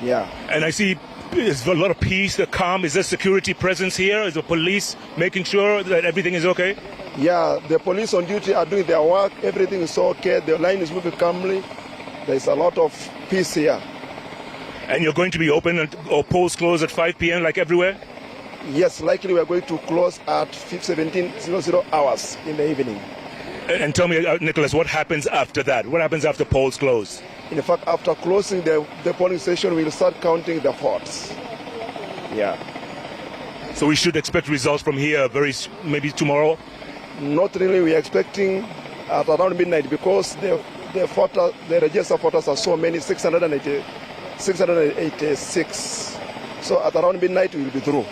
Yeah. And I see there's a lot of peace, calm. Is there security presence here? Is the police making sure that everything is okay? Yeah, the police on duty are doing their work. Everything is okay. The line is moving calmly. There's a lot of peace here. And you're going to be open or polls close at 5 p.m. like everywhere? Yes, likely we are going to close at 1700 hours in the evening. And tell me, Nicholas, what happens after that? What happens after polls close? In fact, after closing the polling station, we'll start counting the votes. Yeah. So we should expect results from here maybe tomorrow? Not really. We are expecting at around midnight because the registered voters are so many, 686. So at around midnight, we will be through.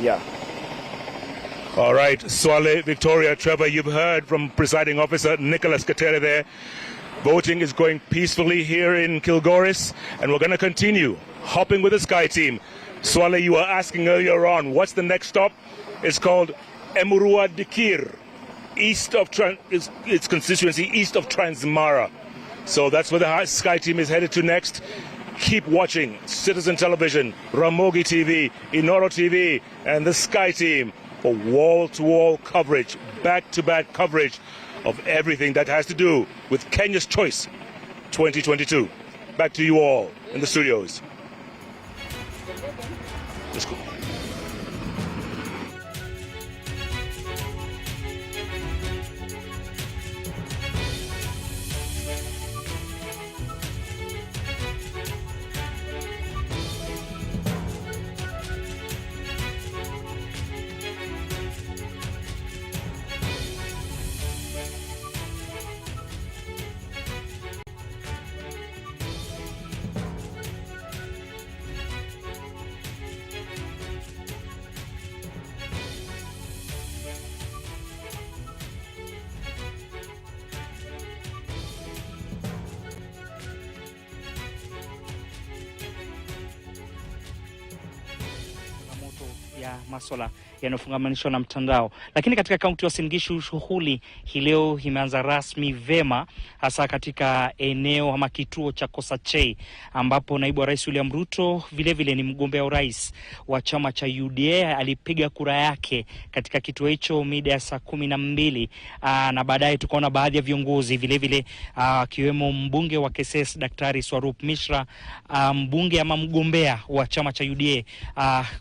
Yeah. All right, Swale, Victoria, Trevor, you've heard from presiding officer Nicholas Ketere there. Voting is going peacefully here in Kilgoris, and we're going to continue hopping with the Sky team. Swale, you were asking earlier on, what's the next stop? It's called Emurua Dikir, east of its constituency, east of Transmara. So that's where the Sky team is headed to next. Keep watching Citizen Television, Ramogi TV, Inoro TV, and the Sky team for wall-to-wall coverage, back-to-back coverage of everything that has to do with Kenya's Choice 2022. Back to you all in the studios. Let's go. ya masuala yanayofungamanishwa na mtandao. Lakini katika kaunti ya Uasin Gishu shughuli hii leo imeanza rasmi vema, hasa katika eneo ama kituo cha Kosachei, ambapo naibu wa rais William Ruto vilevile ni mgombea urais wa chama cha UDA alipiga kura yake katika kituo hicho mida ya saa 12, na baadaye tukaona baadhi ya viongozi vilevile akiwemo mbunge wa KSS Daktari Swarup Mishra, mbunge ama mgombea wa chama cha UDA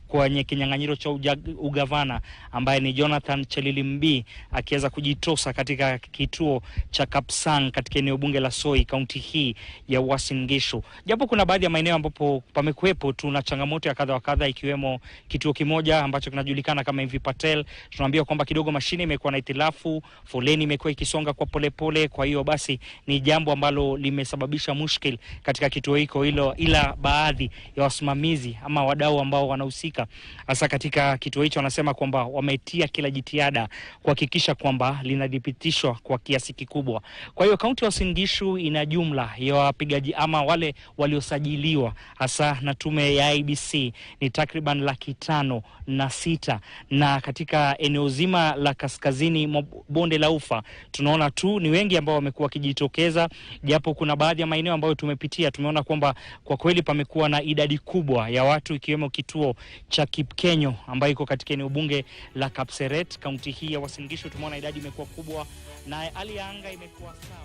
kwenye kinyang'anyiro cha ugavana ambaye ni Jonathan Chelilimbi akiweza kujitosa katika kituo cha Kapsang katika eneo bunge la Soi, kaunti hii ya Uasin Gishu. Japo kuna baadhi ya maeneo ambapo pamekuepo tuna changamoto ya kadha wa kadha, ikiwemo kituo kimoja ambacho kinajulikana kama MV Patel. Tunaambia kwamba kidogo mashine imekuwa na itilafu, foleni imekuwa ikisonga kwa polepole, kwa hiyo basi ni jambo ambalo limesababisha mushkil katika kituo hilo, ila baadhi ya wasimamizi ama wadau ambao wanahusika hasa katika kituo hicho wanasema kwamba wametia kila jitihada kuhakikisha kwamba linadhibitishwa kwa kiasi kikubwa. Kwa hiyo kaunti ya Uasin Gishu ina jumla ya wapigaji ama wale waliosajiliwa hasa na tume ya IEBC ni takriban 506,000, na katika eneo zima la kaskazini bonde la Ufa tunaona tu ni wengi ambao wamekuwa kijitokeza, japo kuna baadhi ya maeneo ambayo tumepitia tumeona kwamba kwa kweli pamekuwa na idadi kubwa ya watu, ikiwemo kituo cha Kipkenyo ambayo iko katika eneo bunge la Kapseret, kaunti hii ya Uasin Gishu. Tumeona idadi imekuwa kubwa na hali ya anga imekuwa sawa.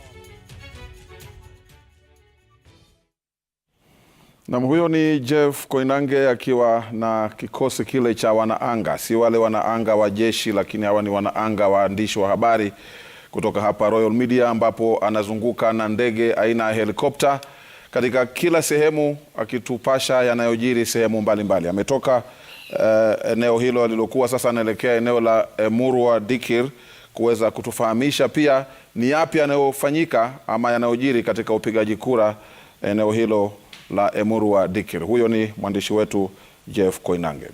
Na huyo ni Jeff Koinange akiwa na kikosi kile cha wanaanga, si wale wanaanga wa jeshi, lakini hawa ni wanaanga waandishi wa habari kutoka hapa Royal Media, ambapo anazunguka na ndege aina ya helikopta katika kila sehemu akitupasha yanayojiri sehemu mbalimbali. Ametoka eneo hilo alilokuwa, sasa anaelekea eneo la Emurua Dikir kuweza kutufahamisha pia ni yapi yanayofanyika ama yanayojiri katika upigaji kura eneo hilo la Emurua Dikir. Huyo ni mwandishi wetu Jeff Koinange.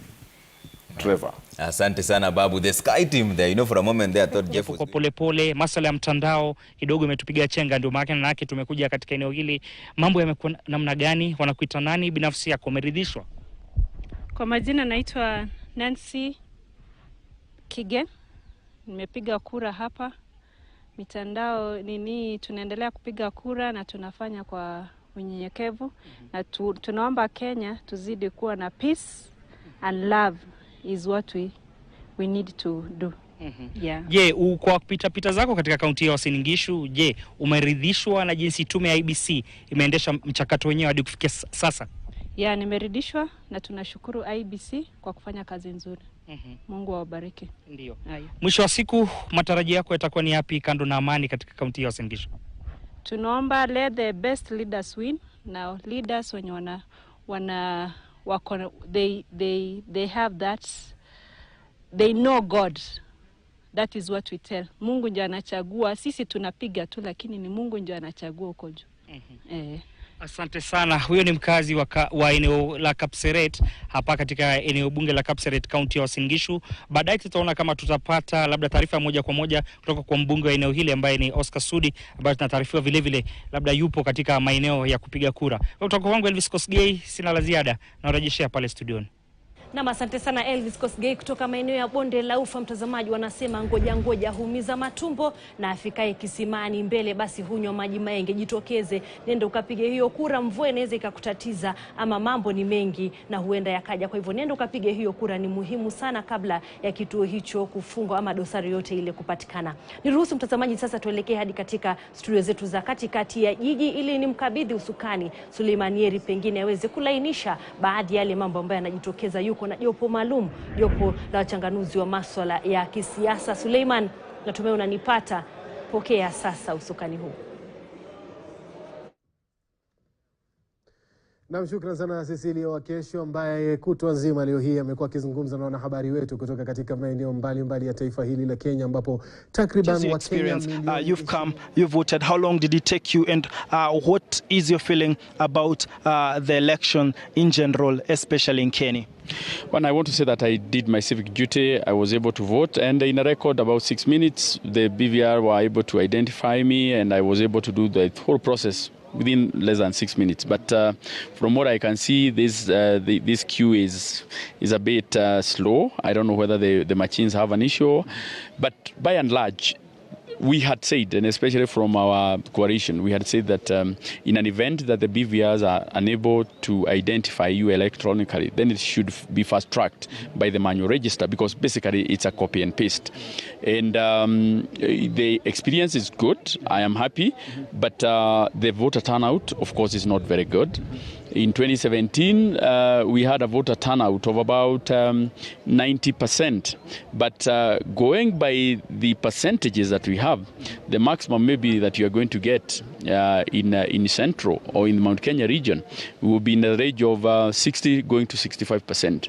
Trevor. Asante sana Babu. The Sky team there, you know, for a moment there I thought Jeff was... Kwa pole masuala ya mtandao kidogo imetupiga chenga, ndio maana yake tumekuja katika eneo hili. Mambo yamekuwa namna gani? Wanakuita nani? Binafsi yako umeridhishwa? Kwa majina naitwa Nancy Kige. Nimepiga kura hapa. Mitandao tunaendelea kupiga kura na tunafanya kwa unyenyekevu na tunaomba Kenya tuzidi kuwa na peace and love is what we need to do. Yeah. Je, kwa pita zako katika kaunti ya Uasin Gishu, je, umeridhishwa na jinsi tume ya IEBC imeendesha mchakato wenyewe hadi kufikia sasa? Yeah, nimeridhishwa na tunashukuru IEBC kwa kufanya kazi nzuri. Mungu awabariki. Ndio. Mwisho wa siku matarajio yako yatakuwa ni yapi kando na amani katika kaunti ya Uasin Gishu? Tunaomba let the best leaders win. Now leaders wenye they have that, they know God. That is what we tell. Mungu ndiye anachagua, sisi tunapiga tu, lakini ni Mungu ndiye anachagua huko juu. Asante sana. Huyo ni mkazi wa eneo la Kapseret hapa katika eneo bunge la Kapseret, kaunti ya Uasin Gishu. Baadaye tutaona kama tutapata labda taarifa moja kwa moja kutoka kwa mbunge wa eneo hili ambaye ni Oscar Sudi, ambaye tunataarifiwa vile vile labda yupo katika maeneo ya kupiga kura. Kutoka kwangu Elvis Kosgei, sina la ziada, narejeshea pale studioni. Na asante sana Elvis Kosgei kutoka maeneo ya Bonde la Ufa. Mtazamaji, wanasema ngoja huumiza matumbo na afikae kisimani mbele basi hunywa maji maenge. Jitokeze, nenda ukapige hiyo kura. Mvua inaweza ikakutatiza ama mambo ni mengi na huenda yakaja. Kwa hivyo nenda ukapige hiyo kura, ni muhimu sana kabla ya kituo hicho kufungwa ama dosari yote ile kupatikana. Niruhusu mtazamaji sasa tuelekee hadi katika studio zetu za katikati ya jiji ili nimkabidhi usukani Suleiman Yeri, pengine aweze kulainisha baadhi ya yale mambo ambayo yanajitokeza. Yuko na jopo maalum, jopo la wachanganuzi wa masuala ya kisiasa. Suleiman, natumai unanipata. Pokea sasa usukani huu. Na shukrani sana Cecilia Wakesho, ambaye kutwa nzima leo hii amekuwa akizungumza na wanahabari wetu kutoka katika maeneo mbalimbali ya taifa hili la Kenya, ambapo takriban wa Kenya you've come, you've voted. How long did it take you, and what is your feeling about the election in general, especially in Kenya? Well, I want to say that I did my civic duty. I was able to vote, and in a record about 6 minutes, the BVR were able to identify me, and I was able to do the whole process within less than 6 minutes. But from what I can see, this queue is a bit slow. I don't know whether the machines have an issue, but by and large, we had said, and especially from our coalition, we had said that in an event that the BVRs are unable to identify you electronically, then it should be fast-tracked by the manual register, because basically it's a copy and paste. And the experience is good. I am happy, but the voter turnout, of course, is not very good. In 2017, we had a voter turnout of about 90%. But going by the percentages that we have, the maximum maybe that you are going to get in Central or in the Mount Kenya region will be in the range of 60 going to 65%.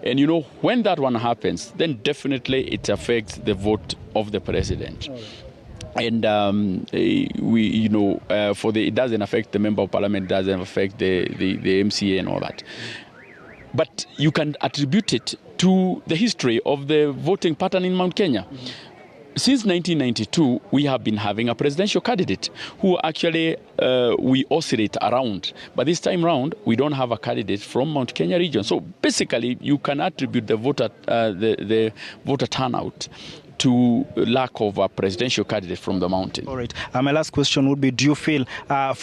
And you know, when that one happens, then definitely it affects the vote of the president. And it doesn't affect the member of parliament, doesn't affect the MCA and all that. But you can attribute it to the history of the voting pattern in Mount Kenya. Since 1992, we have been having a presidential candidate who actually we oscillate around. But this time round, we don't have a candidate from Mount Kenya region. So basically, you can attribute the voter turnout to lack of a presidential candidate from the mountain. All right. My last question would be, do you feel,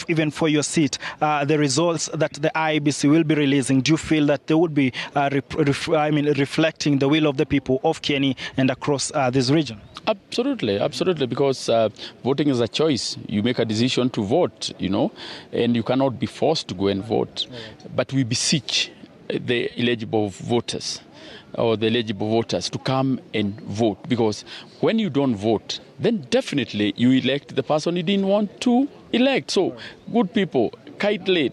even for your seat, the results that the IEBC will be releasing, do you feel that they would be reflecting the will of the people of Kenya and across this region? Absolutely, absolutely, because voting is a choice. You make a decision to vote, and you cannot be forced to go and vote. But we beseech the eligible voters or the eligible voters to come and vote, because when you don't vote, then definitely you elect the person you didn't want to elect. So, good people, kite late.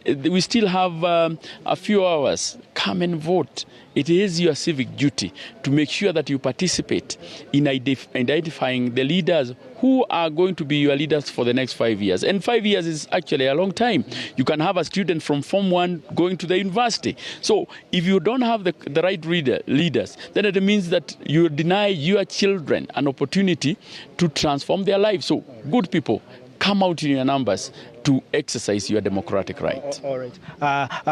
We still have a few hours. Come and vote. It is your civic duty to make sure that you participate in identifying the leaders who are going to be your leaders for the next 5 years. And 5 years is actually a long time. You can have a student from Form 1 going to the university. So if you don't have the right leaders, then it means that you deny your children an opportunity to transform their lives. So good people, come out in your numbers to exercise your democratic right. All right.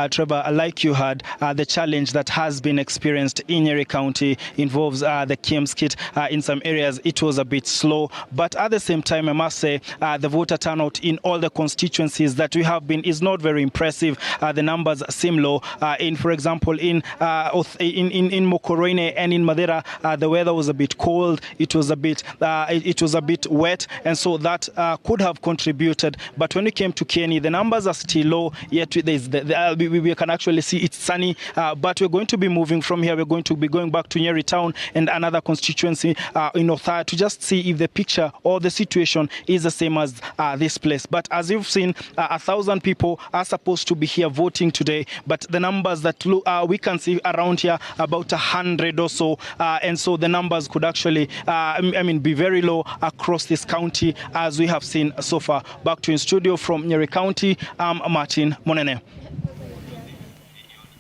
Trevor, like you heard, the challenge that has been experienced in Nyeri County involves the KIEMS kit. In some areas, it was a bit slow. But at the same time, I must say, the voter turnout in all the constituencies that we have been is not very impressive. The numbers seem low. For example, in Mokoroine and in Madeira, the weather was a bit cold. It was a bit wet, and so that could have contributed. But when it came to Kenya, the numbers are still low, yet we can actually see it's sunny, but we're going to be moving from here. We're going to be going back to Nyeri Town and another constituency in Othaya to just see if the picture or the situation is the same as this place. But as you've seen, 1,000 people are supposed to be here voting today, but the numbers that we can see around here, about 100 or so, and so the numbers could actually be very low across this county, as we have seen so far. Back to in studio from Nyeri County, I'm Martin Monene.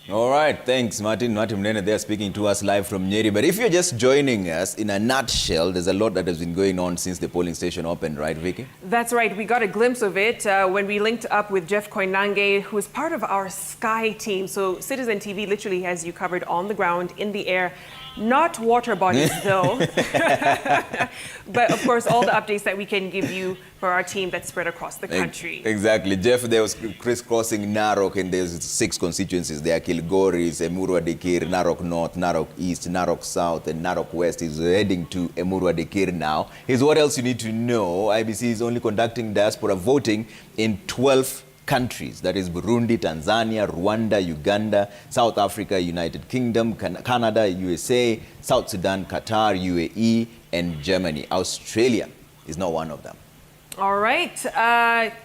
All right, thanks, Martin. Martin Monene there speaking to us live from Nyeri. But if you're just joining us, in a nutshell, there's a lot that has been going on since the polling station opened, right, Vicky? That's right. We got a glimpse of it when we linked up with Jeff Koinange, who is part of our Sky team. So Citizen TV literally has you covered on the ground, in the air. Not water bodies, though. But, of course, all the updates that we can give you for our team that's spread across the country. Exactly. Jeff, there was crisscrossing Narok, and there's 6 constituencies there. Kilgoris, Emurua Dikir, Narok North, Narok East, Narok South, and Narok West. Is heading to Emurua Dikir now. Here's what else you need to know. IBC is only conducting diaspora voting in 12 countries, that is Burundi, Tanzania, Rwanda, Uganda, South Africa, United Kingdom, Canada, USA, South Sudan, Qatar, UAE, and Germany. Australia is not one of them. All right.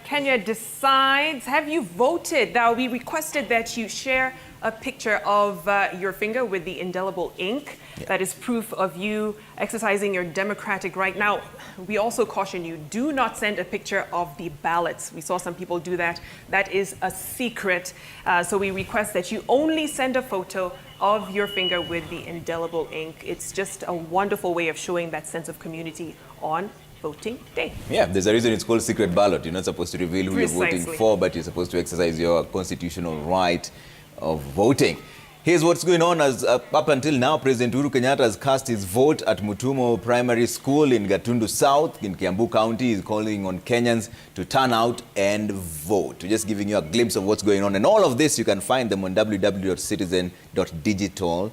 Kenya decides. Have you voted? Now, we requested that you share a picture of your finger with the indelible ink. Yeah. That is proof of you exercising your democratic right. Now, we also caution you, do not send a picture of the ballots. We saw some people do that. That is a secret. So we request that you only send a photo of your finger with the indelible ink. It's just a wonderful way of showing that sense of community on voting day. Yeah, there's a reason it's called secret ballot. You're not supposed to reveal who you're voting for, but you're supposed to exercise your constitutional right of voting. Here's what's going on. Up until now, President Uhuru Kenyatta has cast his vote at Mutumo Primary School in Gatundu South in Kiambu County. He's calling on Kenyans to turn out and vote. We're just giving you a glimpse of what's going on. And all of this, you can find them on www.citizen.digital.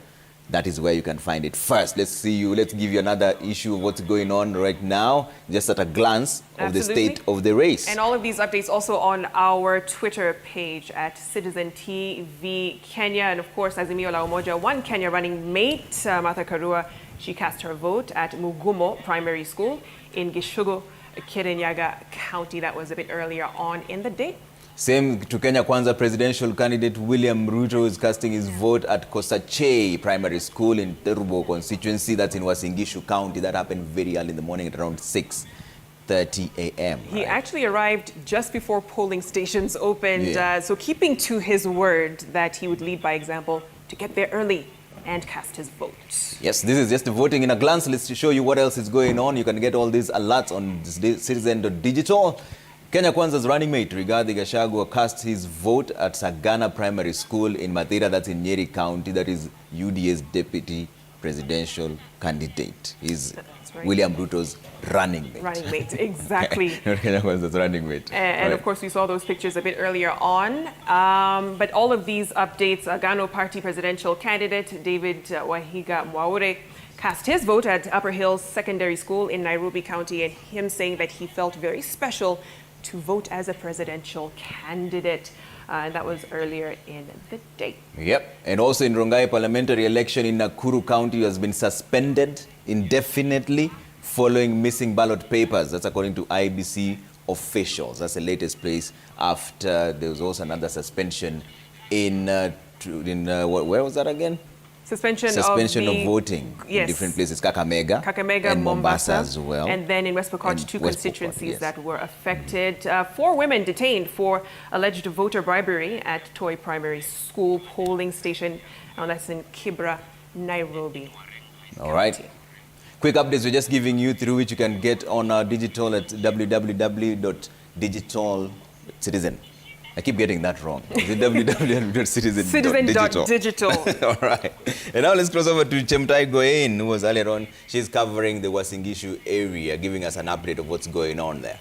That is where you can find it first. Let's give you another issue of what's going on right now, just at a glance of the state of the race. And all of these updates also on our Twitter page at Citizen TV Kenya. And of course, Azimio la Umoja, one Kenya running mate, Martha Karua, she cast her vote at Mugumo Primary School in Gishugu, Kirinyaga County. That was a bit earlier on in the day. Same to Kenya Kwanza, presidential candidate William Ruto is casting his vote at Kosache Primary School in Terubo constituency. That's in Uasin Gishu County. That happened very early in the morning at around 6:30 a.m. He actually arrived just before polling stations opened. So keeping to his word that he would lead by example to get there early and cast his vote. Yes, this is just the voting in a glance. Let's show you what else is going on. You can get all these alerts on citizen.digital. Kenya Kwanza's running mate, Rigathi Gachagua, cast his vote at Sagana Primary School in Mathira, that's in Nyeri County. That is UDA's deputy presidential candidate. He's William Ruto's running mate. Running mate, exactly. Running mate. And of course, we saw those pictures a bit earlier on. But all of these updates, Agano Party presidential candidate David Wahiga Mwaure cast his vote at Upper Hills Secondary School in Nairobi County, and him saying that he felt very special to vote as a presidential candidate. And that was earlier in the day. Yep. And also in Rongai parliamentary election in Nakuru County has been suspended indefinitely following missing ballot papers. That's according to IBC officials. That's the latest place after there was also another suspension in where was that again? Suspension of voting in different places, Kakamega and Mombasa as well. And then in West Pokot, two constituencies that were affected. 4 women detained for alleged voter bribery at Toi Primary School polling station. Now that's in Kibra, Nairobi. All right. Quick updates we're just giving you, through which you can get on our digital at www.digitalcitizen. I keep getting that wrong. Is it www.citizen.digital? Citizen.digital. All right. And now let's cross over to Chemtai Goen, who was earlier on. She's covering the Uasin Gishu area, giving us an update of what's going on there.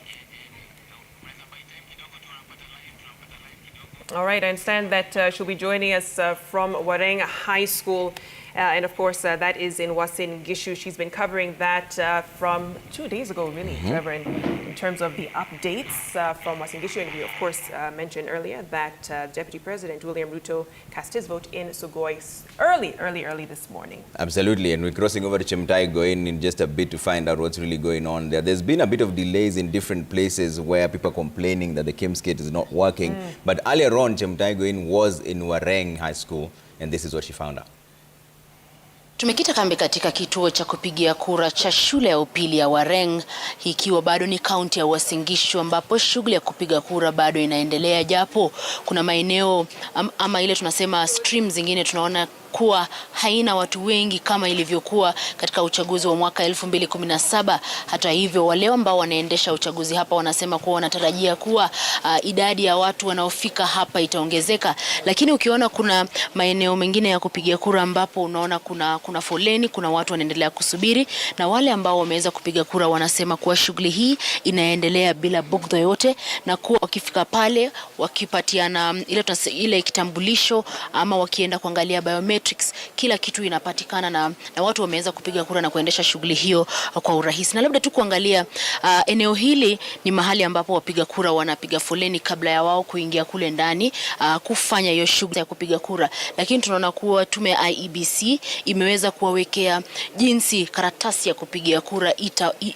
All right, I understand that she'll be joining us from Wareng High School. And of course, that is in Uasin Gishu. She's been covering that from 2 days ago, really, Trevor, in terms of the updates from Uasin Gishu. And we, of course, mentioned earlier that Deputy President William Ruto cast his vote in Sugoi early this morning. Absolutely. And we're crossing over to Chemtai Goen in just a bit to find out what's really going on there. There's been a bit of delays in different places where people are complaining that the KEMS-kit is not working. But earlier on, Chemtai Goen was in Wareng High School, and this is what she found out. Tumekita kambi katika kituo cha kupigia kura cha shule ya upili ya Wareng, ikiwa bado ni kaunti ya Uasin Gishu, ambapo shughuli ya kupiga kura bado inaendelea, japo kuna maeneo ama ile tunasema stream zingine tunaona kuwa haina watu wengi kama ilivyokuwa katika uchaguzi wa mwaka 2017. Hata hivyo, wale ambao wanaendesha uchaguzi hapa wanasema kuwa wanatarajia kuwa idadi ya watu wanaofika hapa itaongezeka. Lakini ukiona kuna maeneo mengine ya kupigia kura ambapo unaona kuna foleni, kuna watu wanaendelea kusubiri, na wale ambao wameweza kupiga kura wanasema kuwa shughuli hii inaendelea bila bugdha yote, na kuwa wakifika pale wakipatiana ile kitambulisho ama wakienda kuangalia biometrics, kila kitu inapatikana na watu wameweza kupiga kura na kuendesha shughuli hiyo kwa urahisi. Na labda tu kuangalia eneo hili ni mahali ambapo wapiga kura wanapiga foleni kabla ya wao kuingia kule ndani kufanya hiyo shughuli ya kupiga kura. Lakini tunaona kuwa tume ya IEBC imeweza kuwawekea jinsi karatasi ya kupigia kura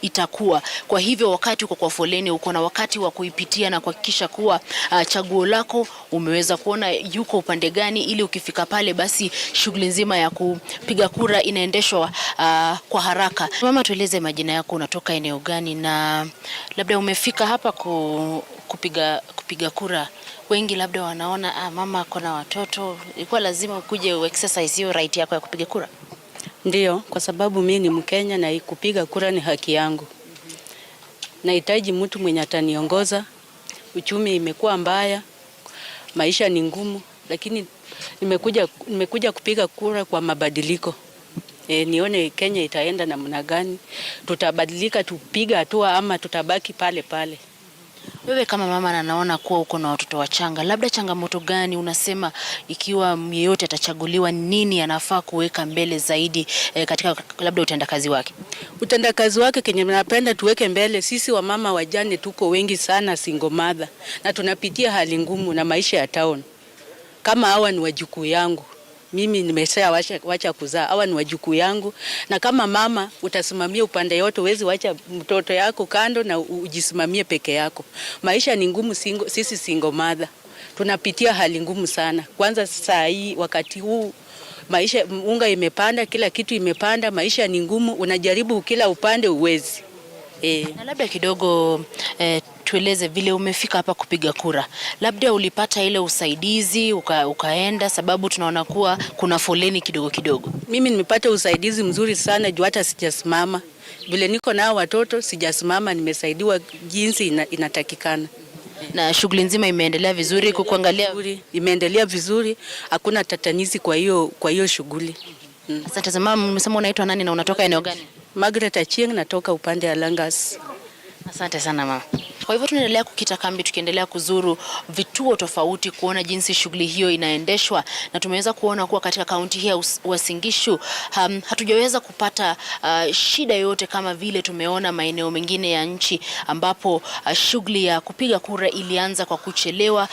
itakuwa. Kwa hivyo wakati uko kwa foleni uko na wakati wa kuipitia na kuhakikisha kuwa chaguo lako umeweza kuona yuko upande gani, ili ukifika pale basi shughuli nzima ya kupiga kura inaendeshwa kwa haraka. Mama, tueleze majina yako, unatoka eneo gani, na labda umefika hapa kupiga kura. Wengi labda wanaona mama ako na watoto, ilikuwa lazima ukuje exercise hiyo right yako ya kupiga kura. Ndio, kwa sababu mimi ni Mkenya na kupiga kura ni haki yangu. Nahitaji mtu mwenye ataniongoza. Uchumi imekuwa mbaya, maisha ni ngumu, lakini nimekuja kupiga kura kwa mabadiliko. Nione Kenya itaenda namna gani, tutabadilika, tupiga hatua ama tutabaki pale pale. Wewe kama mama na naona kuwa uko na watoto wachanga, labda changamoto gani unasema ikiwa yeyote atachaguliwa, nini anafaa kuweka mbele zaidi katika labda utendakazi wake? Utendakazi wake Kenya napenda tuweke mbele. Sisi wa mama wajane tuko wengi sana, single mother, na tunapitia hali ngumu na maisha ya town. Kama hawa ni wajukuu yangu, mimi wacha kuzaa, hawa ni wajukuu yangu, na kama mama utasimamia upande yote, uwezi wacha mtoto yako kando na ujisimamie peke yako. Maisha ni ngumu, sisi single mother tunapitia hali ngumu sana. Kwanza saa hii wakati huu maisha, unga imepanda, kila kitu imepanda, maisha ni ngumu, unajaribu kila upande uwezi. Na labda kidogo tueleze vile umefika hapa kupiga kura. Labda ulipata ile usaidizi ukaenda, sababu tunaona kuwa kuna foleni kidogo. Mimi nimepata usaidizi mzuri sana juu hata sijasimama. Vile niko nao watoto sijasimama, nimesaidiwa jinsi inatakikana. Na shughuli nzima imeendelea vizuri kukuangalia? Imeendelea vizuri, hakuna tatanizi kwa hiyo shughuli. Asante sana mama, umesema unaitwa nani na unatoka eneo gani? Margaret Achieng, natoka upande wa Langas. Asante sana mama. Kwa hivyo tunaendelea kukita kambi tukiendelea kuzuru vituo tofauti kuona jinsi shughuli hiyo inaendeshwa, na tumeweza kuona kuwa katika kaunti hii ya Uasin Gishu hatujaweza kupata shida yoyote kama vile tumeona maeneo mengine ya nchi ambapo shughuli ya kupiga kura ilianza kwa kuchelewa.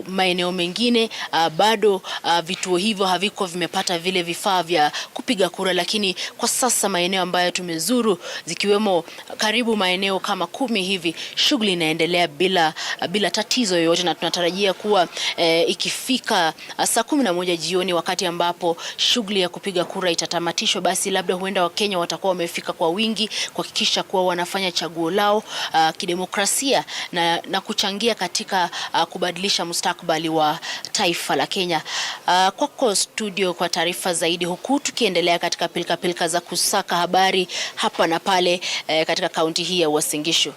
Maeneo mengine bado vituo hivyo haviko vimepata vile vifaa vya kupiga kura, lakini kwa sasa maeneo ambayo tumezuru zikiwemo karibu maeneo kama 10 hivi, shughuli inaendelea bila tatizo yoyote, na tunatarajia kuwa ikifika saa 11 jioni, wakati ambapo shughuli ya kupiga kura itatamatishwa, basi labda huenda Wakenya watakuwa wamefika kwa wingi kuhakikisha kuwa wanafanya chaguo lao kidemokrasia na kuchangia katika kubadilisha mustakabali wa taifa la Kenya. Kwako studio kwa taarifa zaidi, huku tukiendelea katika pilika za kusaka habari hapa na pale katika kaunti hii ya Uasin Gishu.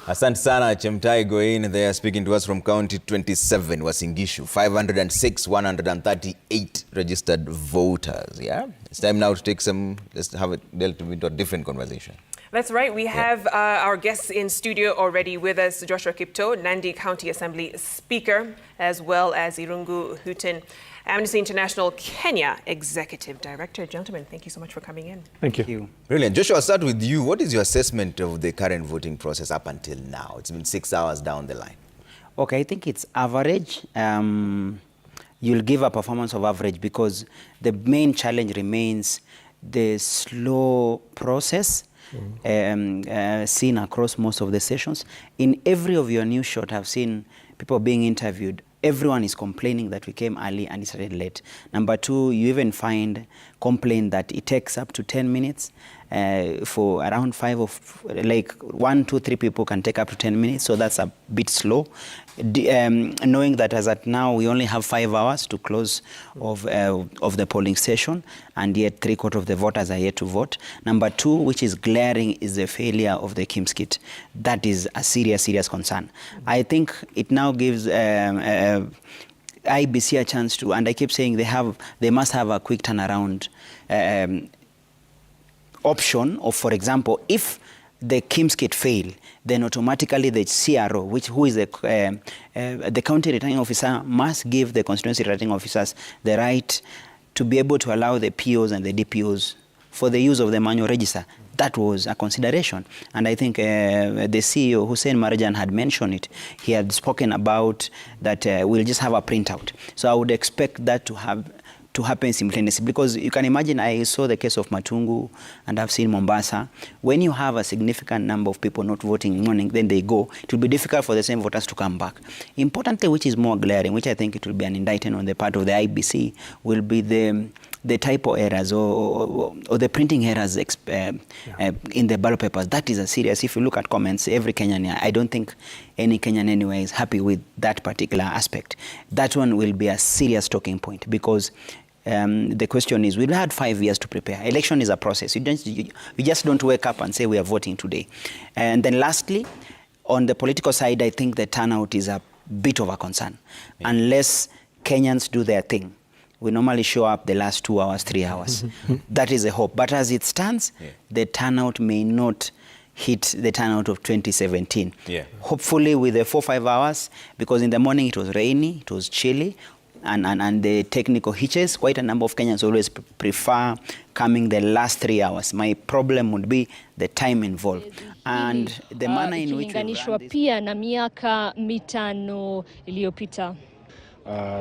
Asante sana Chemtai Goin. They are speaking to us from County 27, Uasin Gishu. 506, 138 registered voters. Yeah, it's time now to take let's have it delve into a different conversation. That's right. We have our guests in studio already with us, Joshua Kipto, Nandi County Assembly Speaker, as well as Irungu Huten, Amnesty International Kenya Executive Director. Gentlemen, thank you so much for coming in. Thank you. Brilliant. Joshua, I'll start with you. What is your assessment of the current voting process up until now? It's been 6 hours down the line. Okay, I think it's average. You'll give a performance of average because the main challenge remains the slow process seen across most of the sessions. In every of your news shot, I've seen people being interviewed. Everyone is complaining that we came early and it started late. Number two, you even find complaint that it takes up to 10 minutes for around 1, 2, 3 people can take up to 10 minutes. So that's a bit slow. Knowing that as at now, we only have 5 hours to close of the polling session, and yet 3/4 of the voters are yet to vote. Number two, which is glaring, is the failure of the KIMS kit. That is a serious concern. I think it now gives IBC a chance to, and I keep saying they must have a quick turnaround option of, for example, if the KIMS kit fail, then automatically the CRO, who is the county returning officer, must give the constituency returning officers the right to be able to allow the POs and the DPOs for the use of the manual register. That was a consideration. And I think the CEO, Hussein Marjan, had mentioned it. He had spoken about that we'll just have a printout. So I would expect that to happen simultaneously, because you can imagine, I saw the case of Matungu and I've seen Mombasa. When you have a significant number of people not voting in the morning, then they go, it will be difficult for the same voters to come back. Importantly, which is more glaring, which I think it will be an indictment on the part of the IBC, will be the typo errors or the printing errors in the ballot papers. That is a serious, if you look at comments, every Kenyan, I don't think any Kenyan anywhere is happy with that particular aspect. That one will be a serious talking point, because the question is, we've had 5 years to prepare. Election is a process. You just don't wake up and say we are voting today. And then lastly, on the political side, I think the turnout is a bit of a concern. Yeah. Unless Kenyans do their thing. We normally show up the last 2 hours, 3 hours. That is a hope. But as it stands, the turnout may not hit the turnout of 2017. Yeah. Hopefully with the 4-5 hours, because in the morning it was rainy, it was chilly, and the technical hitches, quite a number of Kenyans always prefer coming the last 3 hours. My problem would be the time involved and the manner in which we run this. Pia na miaka mitano iliyopita.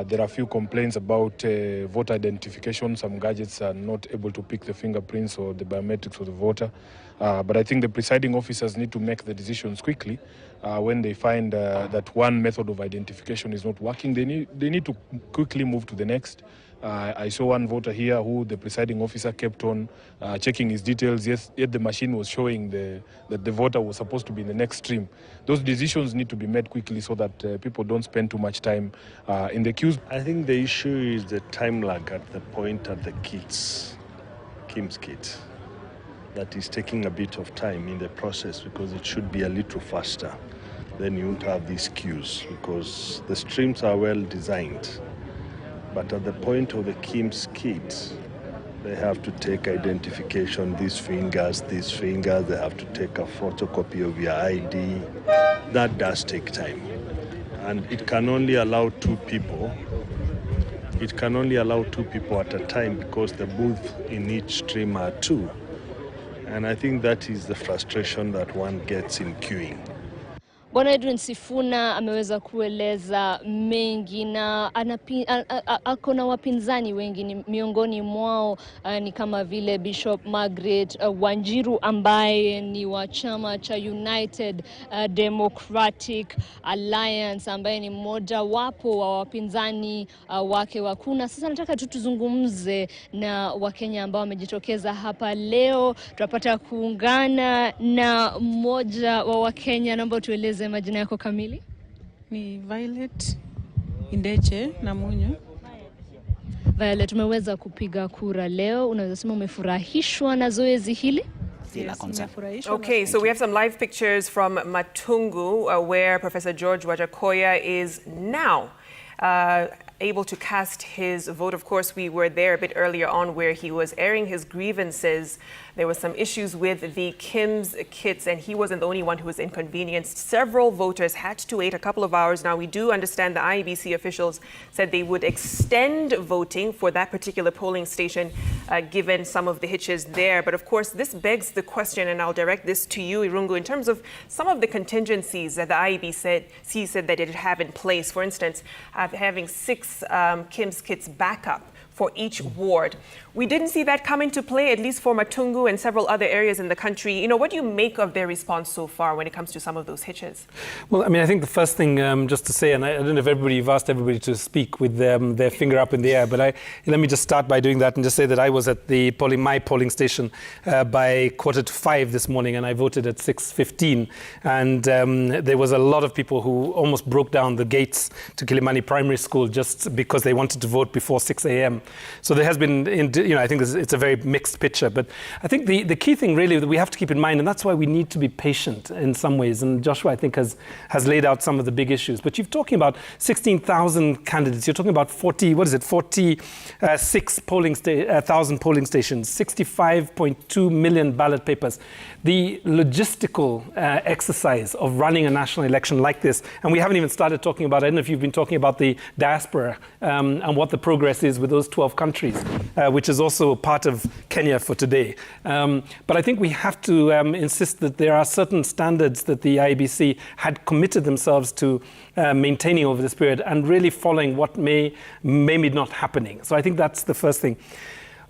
There are a few complaints about voter identification. Some gadgets are not able to pick the fingerprints or the biometrics of the voter. But I think the presiding officers need to make the decisions quickly. When they find that one method of identification is not working, they need to quickly move to the next. I saw one voter here who the presiding officer kept on checking his details, yet the machine was showing that the voter was supposed to be in the next stream. Those decisions need to be made quickly so that people don't spend too much time in the queues. I think the issue is the time lag at the point at the KIMS kit. That is taking a bit of time in the process, because it should be a little faster. Then you won't have these queues, because the streams are well designed. But at the point of the KIMS kit, They have to take identification, these fingers, they have to take a photocopy of your ID. That does take time. And it can only allow two people. It can only allow two people at a time because the booth in each stream are two. And I think that is the frustration that one gets in queuing. Bwana Edwin Sifuna ameweza kueleza mengi na ako na wapinzani wengi, miongoni mwao ni kama vile Bishop Margaret Wanjiru ambaye ni wa chama cha United Democratic Alliance ambaye ni mmoja wapo wa wapinzani wake wakuna. Sasa nataka tuzungumze na Wakenya ambao wamejitokeza hapa leo. Tunapata kuungana na mmoja wa Wakenya, naomba tueleze majina yako kamili. Ni Violet Indeche na Munyo. Violet, umeweza kupiga kura leo. Unaweza sema umefurahishwa na zoezi hili? Okay, so we have some live pictures from Matungu where Professor George Wajakoya is now able to cast his vote. Of course, we were there a bit earlier on where he was airing his grievances. There were some issues with the KIMS kits, and he wasn't the only one who was inconvenienced. Several voters had to wait a couple of hours. Now, we do understand the IEBC officials said they would extend voting for that particular polling station, given some of the hitches there. But of course, this begs the question, and I'll direct this to you, Irungu, in terms of some of the contingencies that the IEBC said that it would have in place. For instance, having 6 KIMS kits backup for each ward. We didn't see that come into play, at least for Matungu and several other areas in the country. You know, what do you make of their response so far when it comes to some of those hitches? Well, I mean, I think the first thing just to say, and I don't know if you've asked everybody to speak with their finger up in the air, but let me just start by doing that and just say that I was at my polling station by 4:45 this morning, and I voted at 6:15. And there was a lot of people who almost broke down the gates to Kilimani Primary School just because they wanted to vote before 6 a.m. So there has been, I think it's a very mixed picture. But I think the key thing really that we have to keep in mind, and that's why we need to be patient in some ways, and Joshua, I think, has laid out some of the big issues. But you're talking about 16,000 candidates. You're talking about 46,000 polling stations, 65.2 million ballot papers. The logistical exercise of running a national election like this, and we haven't even started talking about, I don't know if you've been talking about the diaspora and what the progress is with those 12 countries, which is also part of Kenya for today. But I think we have to insist that there are certain standards that the IEBC had committed themselves to maintaining over this period and really following what may be not happening. So I think that's the first thing.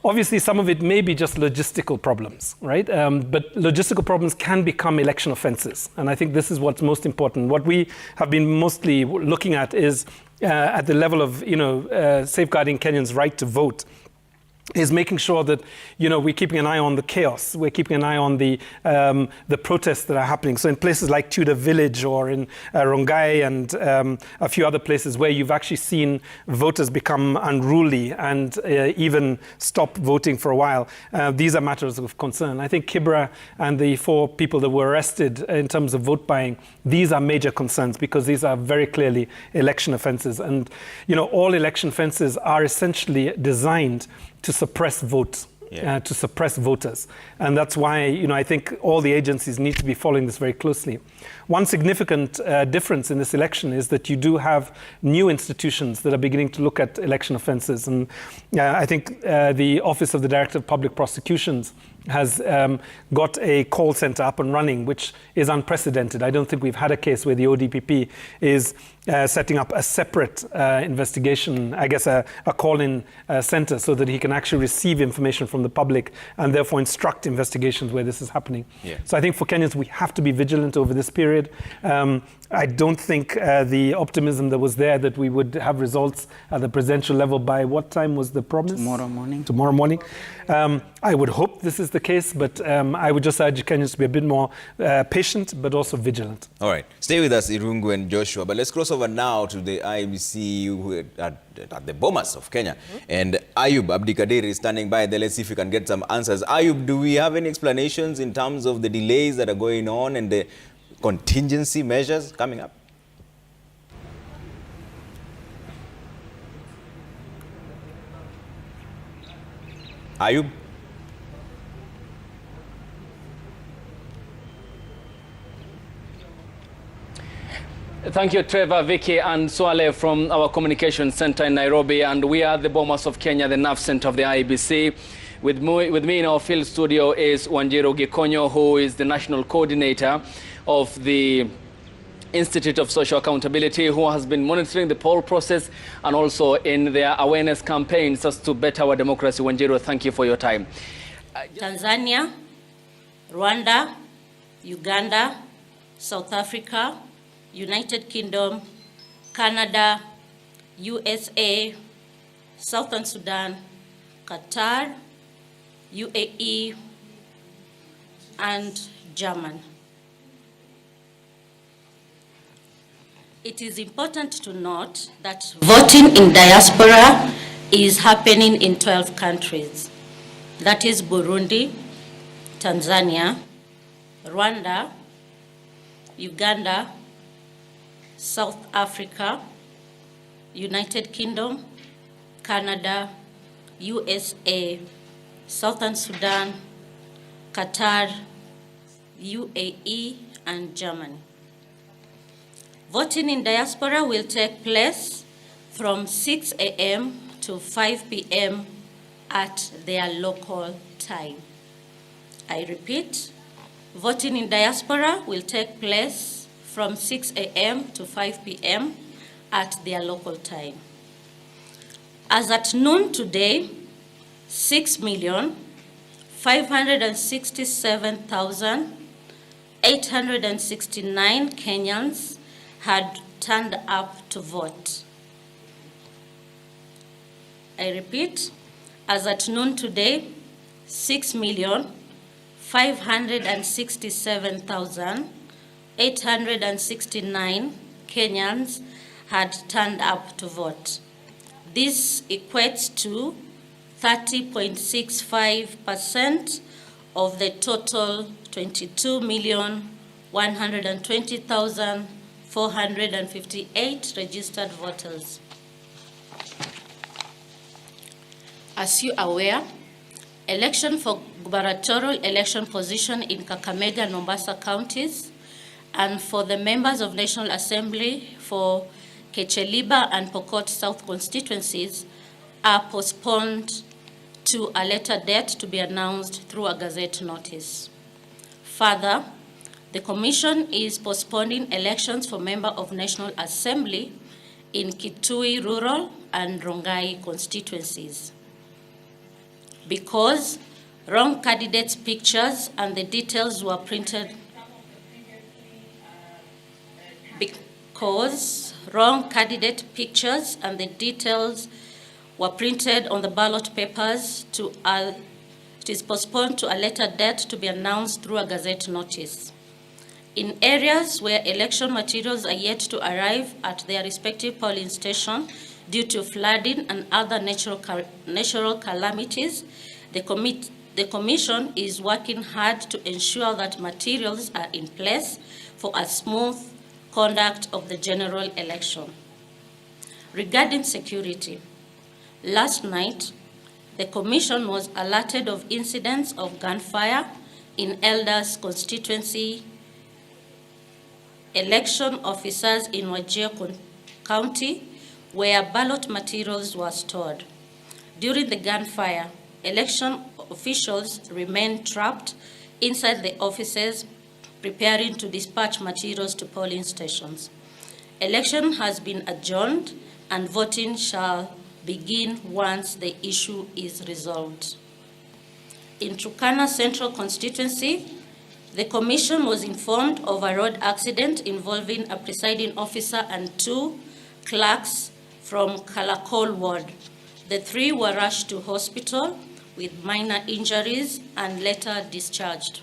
Obviously, some of it may be just logistical problems, right? But logistical problems can become election offenses. And I think this is what's most important. What we have been mostly looking at is at the level of, safeguarding Kenyans' right to vote, is making sure that, we're keeping an eye on the chaos. We're keeping an eye on the protests that are happening. So in places like Tudor Village or in Rongai and a few other places where you've actually seen voters become unruly and even stop voting for a while, these are matters of concern. I think Kibra and the 4 people that were arrested in terms of vote buying, these are major concerns because these are very clearly election offenses. And, all election offenses are essentially designed to suppress votes, to suppress voters. And that's why, I think all the agencies need to be following this very closely. One significant difference in this election is that you do have new institutions that are beginning to look at election offenses. And I think the Office of the Director of Public Prosecutions has got a call center up and running, which is unprecedented. I don't think we've had a case where the ODPP is setting up a separate investigation, I guess a call-in center, so that he can actually receive information from the public and therefore instruct investigations where this is happening. Yeah. So I think for Kenyans, we have to be vigilant over this period. I don't think the optimism that was there that we would have results at the presidential level by what time was the promise? Tomorrow morning. Tomorrow morning. I would hope this is the case, but I would just urge Kenyans to be a bit more patient, but also vigilant. All right. Stay with us, Irungu and Joshua, but let's cross over now to the IEBC at the Bomas of Kenya. And Ayub Abdikadir is standing by there. Let's see if we can get some answers. Ayub, do we have any explanations in terms of the delays that are going on and the contingency measures coming up? Ayub? Thank you, Trevor, Vicky, and Swale from our communication center in Nairobi. And we are the Bomas of Kenya, the nerve center of the IEBC. With me in our field studio is Wanjiru Gikonyo, who is the national coordinator of the Institute of Social Accountability, who has been monitoring the poll process and also in their awareness campaigns as to better our democracy. Wanjiru, thank you for your time. Tanzania, Rwanda, Uganda, South Africa, United Kingdom, Canada, USA, Southern Sudan, Qatar, UAE, and Germany. It is important to note that voting in diaspora is happening in 12 countries. That is Burundi, Tanzania, Rwanda, Uganda, South Africa, United Kingdom, Canada, USA, Southern Sudan, Qatar, UAE, and Germany. Voting in diaspora will take place from 6 a.m. to 5 p.m. at their local time. I repeat, voting in diaspora will take place from 6 a.m. to 5 p.m. at their local time. As at noon today, 6,567,869 Kenyans had turned up to vote. I repeat, as at noon today, 6,567,869 Kenyans had turned up to vote. This equates to 30.65% of the total 22,120,458 registered voters. As you are aware, election for gubernatorial election position in Kakamega and Mombasa counties and for the members of National Assembly for Kecheliba and Pokot South constituencies are postponed to a later date to be announced through a gazette notice. Further, the Commission is postponing elections for member of National Assembly in Kitui Rural and Rongai constituencies because wrong candidates' pictures and the details were printed on the ballot papers. It is postponed to a later date to be announced through a gazette notice. In areas where election materials are yet to arrive at their respective polling station due to flooding and other natural calamities, the Commission is working hard to ensure that materials are in place for a smooth conduct of the general election. Regarding security, last night, the Commission was alerted of incidents of gunfire in Elders constituency. Election officers in Wajir County where ballot materials were stored. During the gunfire, election officials remained trapped inside the offices preparing to dispatch materials to polling stations. Election has been adjourned and voting shall begin once the issue is resolved. In Turkana Central constituency, the Commission was informed of a road accident involving a presiding officer and 2 clerks from Kalakol ward. The 3 were rushed to hospital with minor injuries and later discharged.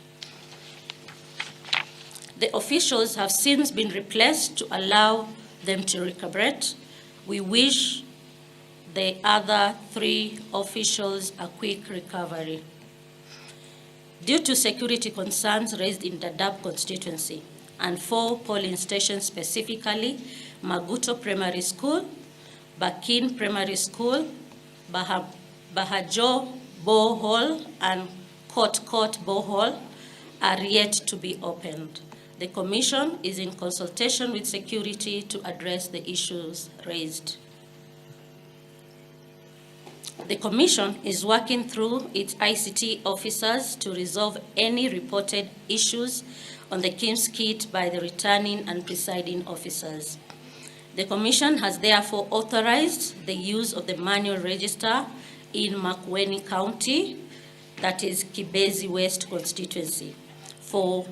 The officials have since been replaced to allow them to recuperate. We wish the other 3 officials a quick recovery. Due to security concerns raised in Dadaab constituency and 4 polling stations specifically, Maguto Primary School, Bakin Primary School, Bahajo borehole and court borehole are yet to be opened. The Commission is in consultation with security to address the issues raised. The Commission is working through its ICT officers to resolve any reported issues on the KIMS kit by the returning and presiding officers. The Commission has therefore authorized the use of the manual register in Makueni County, that is Kibezi West constituency, for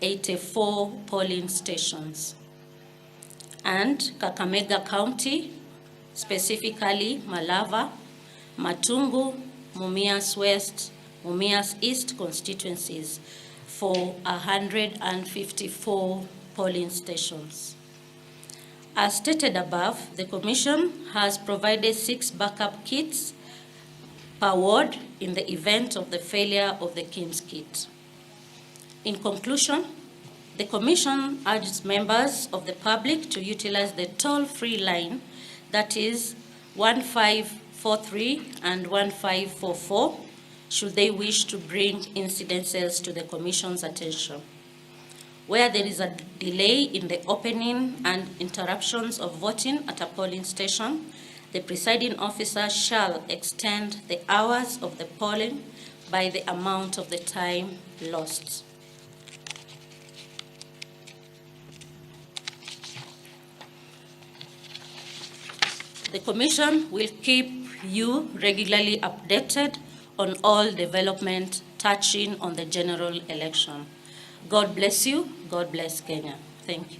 84 polling stations. And Kakamega County, specifically Malava, Matungu, Mumias West, Mumias East constituencies for 154 polling stations. As stated above, the Commission has provided 6 backup kits per ward in the event of the failure of the KIMS kit. In conclusion, the Commission urges members of the public to utilize the toll-free line, that is 1543 and 1544, should they wish to bring incidences to the Commission's attention. Where there is a delay in the opening and interruptions of voting at a polling station, the presiding officer shall extend the hours of the polling by the amount of the time lost. The Commission will keep you regularly updated on all development touching on the general election. God bless you. God bless Kenya. Thank you.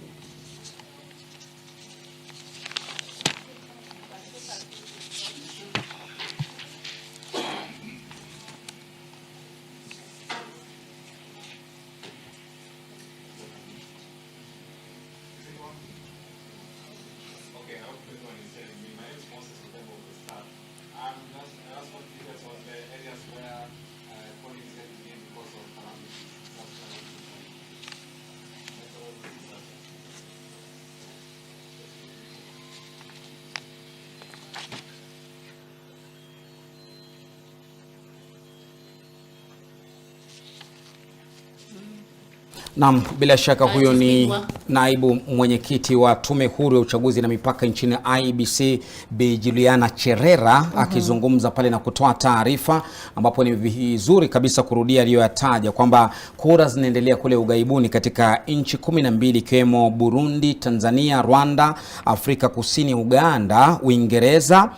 Naam, bila shaka huyo ni naibu mwenyekiti wa Tume Huru ya Uchaguzi na Mipaka nchini IEBC, Bi Juliana Cherera, akizungumza pale na kutoa taarifa, ambapo ni vizuri kabisa kurudia aliyoyataja kwamba kura zinaendelea kule ugaibuni katika nchi 12 ikiwemo Burundi, Tanzania, Rwanda, Afrika Kusini, Uganda, Uingereza,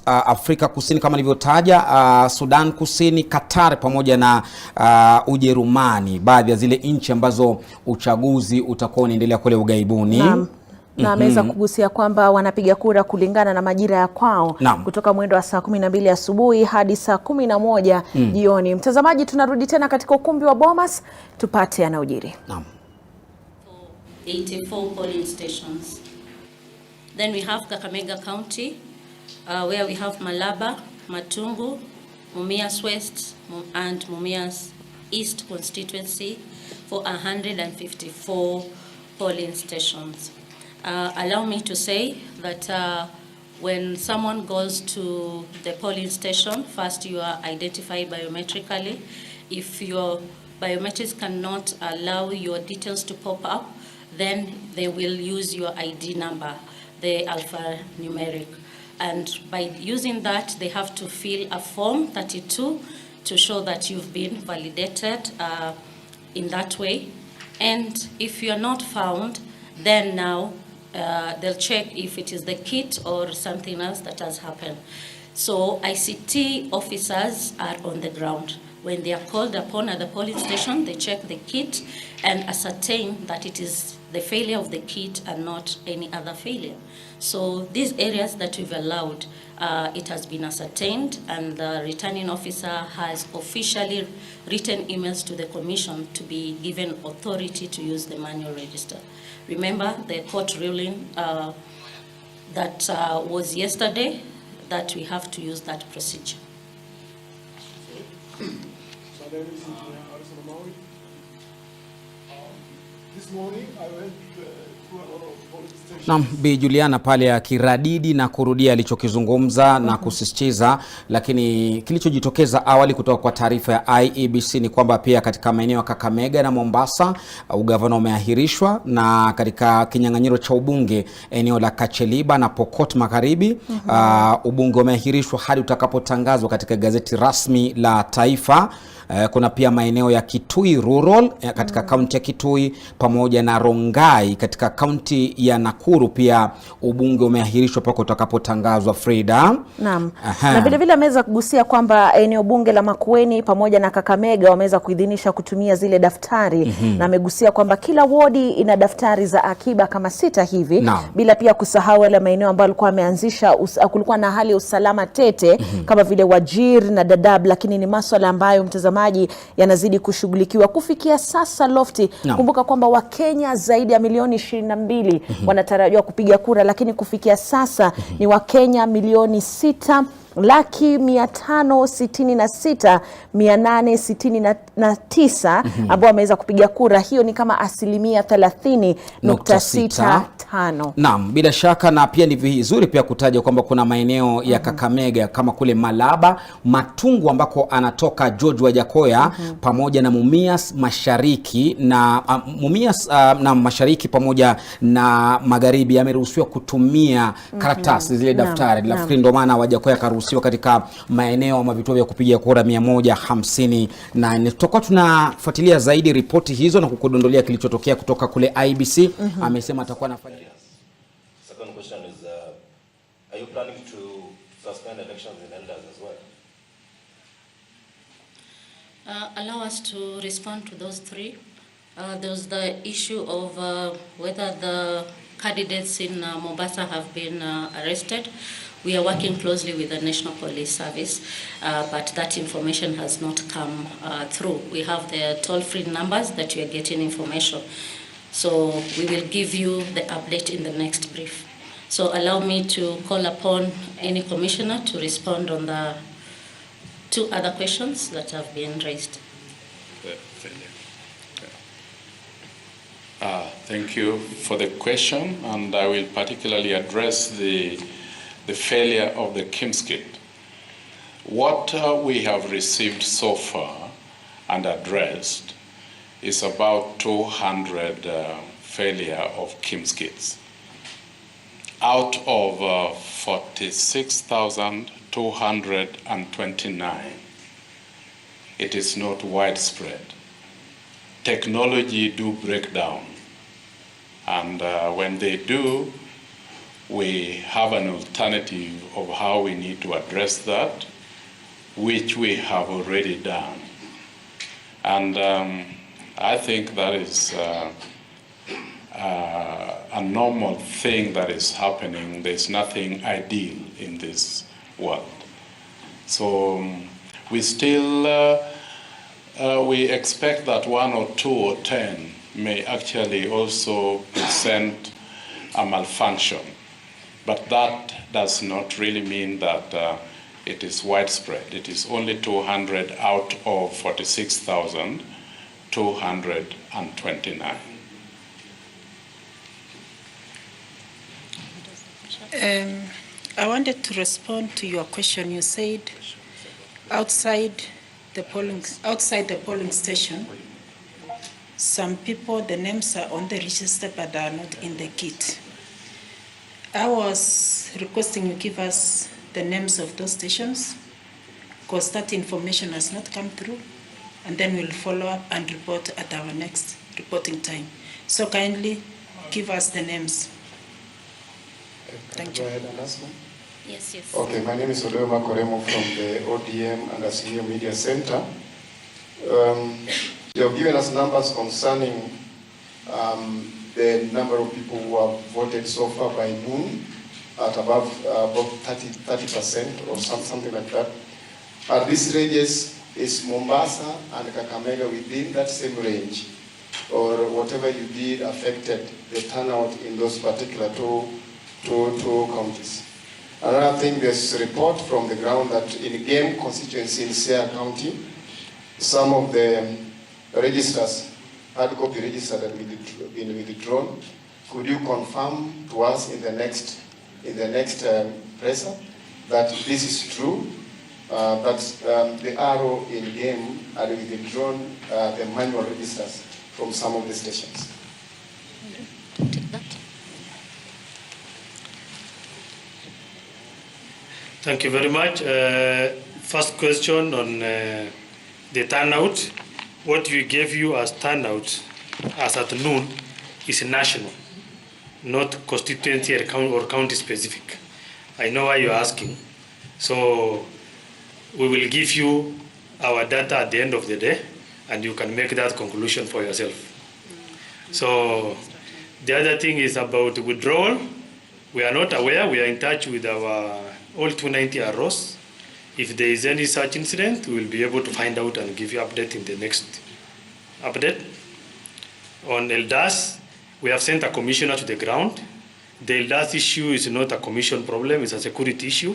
Afrika Kusini kama nilivyotaja, Sudan Kusini, Qatar pamoja na Ujerumani, baadhi ya zile nchi ambazo uchaguzi utakuwa unaendelea kule ugaibuni. Na ameweza kugusia kwamba wanapiga kura kulingana na majira ya kwao, kutoka mwendo wa saa 12 asubuhi hadi saa 11 jioni. Mtazamaji, tunarudi tena katika ukumbi wa Bomas tupate yanayojiri. 84 polling stations. Then we have Kakamega County, where we have Malaba, Matungu, Mumias West and Mumias East constituency for 154 polling stations. Allow me to say that when someone goes to the polling station, first you are identified biometrically. If your biometrics cannot allow your details to pop up, then they will use your ID number, the alphanumeric. And by using that, they have to fill a form 32 to show that you've been validated in that way. And if you're not found, then now they'll check if it is the kit or something else that has happened. So ICT officers are on the ground. When they are called upon at the polling station, they check the kit and ascertain that it is the failure of the kit and not any other failure. So these areas that we've allowed, it has been ascertained, and the returning officer has officially written emails to the Commission to be given authority to use the manual register. Remember the court ruling that was yesterday, that we have to use that procedure. This morning I went through a lot of polling stations. Na Bi Juliana pale akiradidi na kurudia alichokizungumza na kusisitiza, lakini kilichojitokeza awali kutoka kwa taarifa ya IEBC ni kwamba pia katika maeneo ya Kakamega na Mombasa ugavana umeahirishwa, na katika kinyang'anyiro cha ubunge eneo la Kacheliba na Pokot Magharibi ubunge umeahirishwa hadi utakapotangazwa katika gazeti rasmi la taifa. Kuna pia maeneo ya Kitui Rural katika kaunti ya Kitui pamoja na Rongai katika kaunti ya Nakuru, pia ubunge umeahirishwa mpaka utakapotangazwa. Frida. Naam. Na vile vile ameweza kugusia kwamba eneo bunge la Makueni pamoja na Kakamega wameweza kuidhinisha kutumia zile daftari na amegusia kwamba kila wodi ina daftari za akiba kama 6 hivi bila pia kusahau yale maeneo ambayo alikuwa ameanzisha kulikuwa na hali ya usalama tete kama vile Wajir na Dadaab, lakini ni masuala ambayo mtazamaji yanazidi kushughulikiwa kufikia sasa. Lofty, kumbuka kwamba Wakenya zaidi ya milioni 22 wanatarajiwa kupiga kura, lakini kufikia sasa ni Wakenya milioni 6,566,869 ambao wameweza kupiga kura. Hiyo ni kama asilimia 30.65. Naam, bila shaka, na pia ni vizuri pia kutaja kwamba kuna maeneo ya Kakamega kama kule Malaba, Matungu ambako anatoka George Wajakoya pamoja na Mumias Mashariki na Mumias na Mashariki pamoja na Magharibi yameruhusiwa kutumia karatasi zile daftari. Nafikiri ndio maana Wajakoya karuhusiwa katika maeneo ama vituo vya kupiga kura 150. Tutakuwa tunafuatilia zaidi ripoti hizo na kukudondolea kilichotokea kutoka kule IEBC. Amesema atakuwa anafanya. Second question is, are you planning to suspend elections in elders as well? Allow us to respond to those 3. There's the issue of whether the candidates in Mombasa have been arrested. We are working closely with the National Police Service, but that information has not come through. We have the toll-free numbers that you are getting information. So we will give you the update in the next brief. So allow me to call upon any commissioner to respond on the 2 other questions that have been raised. Thank you for the question, and I will particularly address the failure of the KIMS kit. What we have received so far and addressed is about 200 failure of KIMS kits out of 46,229. It is not widespread. Technology do break down, and when they do, we have an alternative of how we need to address that, which we have already done. And I think that is a normal thing that is happening. There's nothing ideal in this world. So we still, we expect that 1 or 2 or 10 may actually also present a malfunction. But that does not really mean that it is widespread. It is only 200 out of 46,229. I wanted to respond to your question. You said outside the polling station, some people, the names are on the register but are not in the kit. I was requesting you give us the names of those stations because that information has not come through, and then we'll follow up and report at our next reporting time. So kindly give us the names. Thank you. Go ahead and ask me. Yes. Okay, my name is Odoma Koremo from the ODM and the Senior Media Center. You have given us numbers concerning the number of people who have voted so far by noon at above 30% or something like that. At this ranges, is Mombasa and Kakamega within that same range, or whatever you did affected the turnout in those particular two counties? Another thing, there's a report from the ground that in Game constituency in Siaya County, some of the registers hard copy registered and been withdrawn. Could you confirm to us in the next presser that this is true? That the RO in game are withdrawn the manual registers from some of the stations. Thank you very much. First question on the turnout. What we gave you as turnout as at noon is national, not constituency or county specific. I know why you're asking. So we will give you our data at the end of the day, and you can make that conclusion for yourself. So the other thing is about withdrawal. We are not aware. We are in touch with our all 290 ROs. If there is any such incident, we will be able to find out and give you update in the next update. On ELDAS, we have sent a commissioner to the ground. The ELDAS issue is not a commission problem, it's a security issue.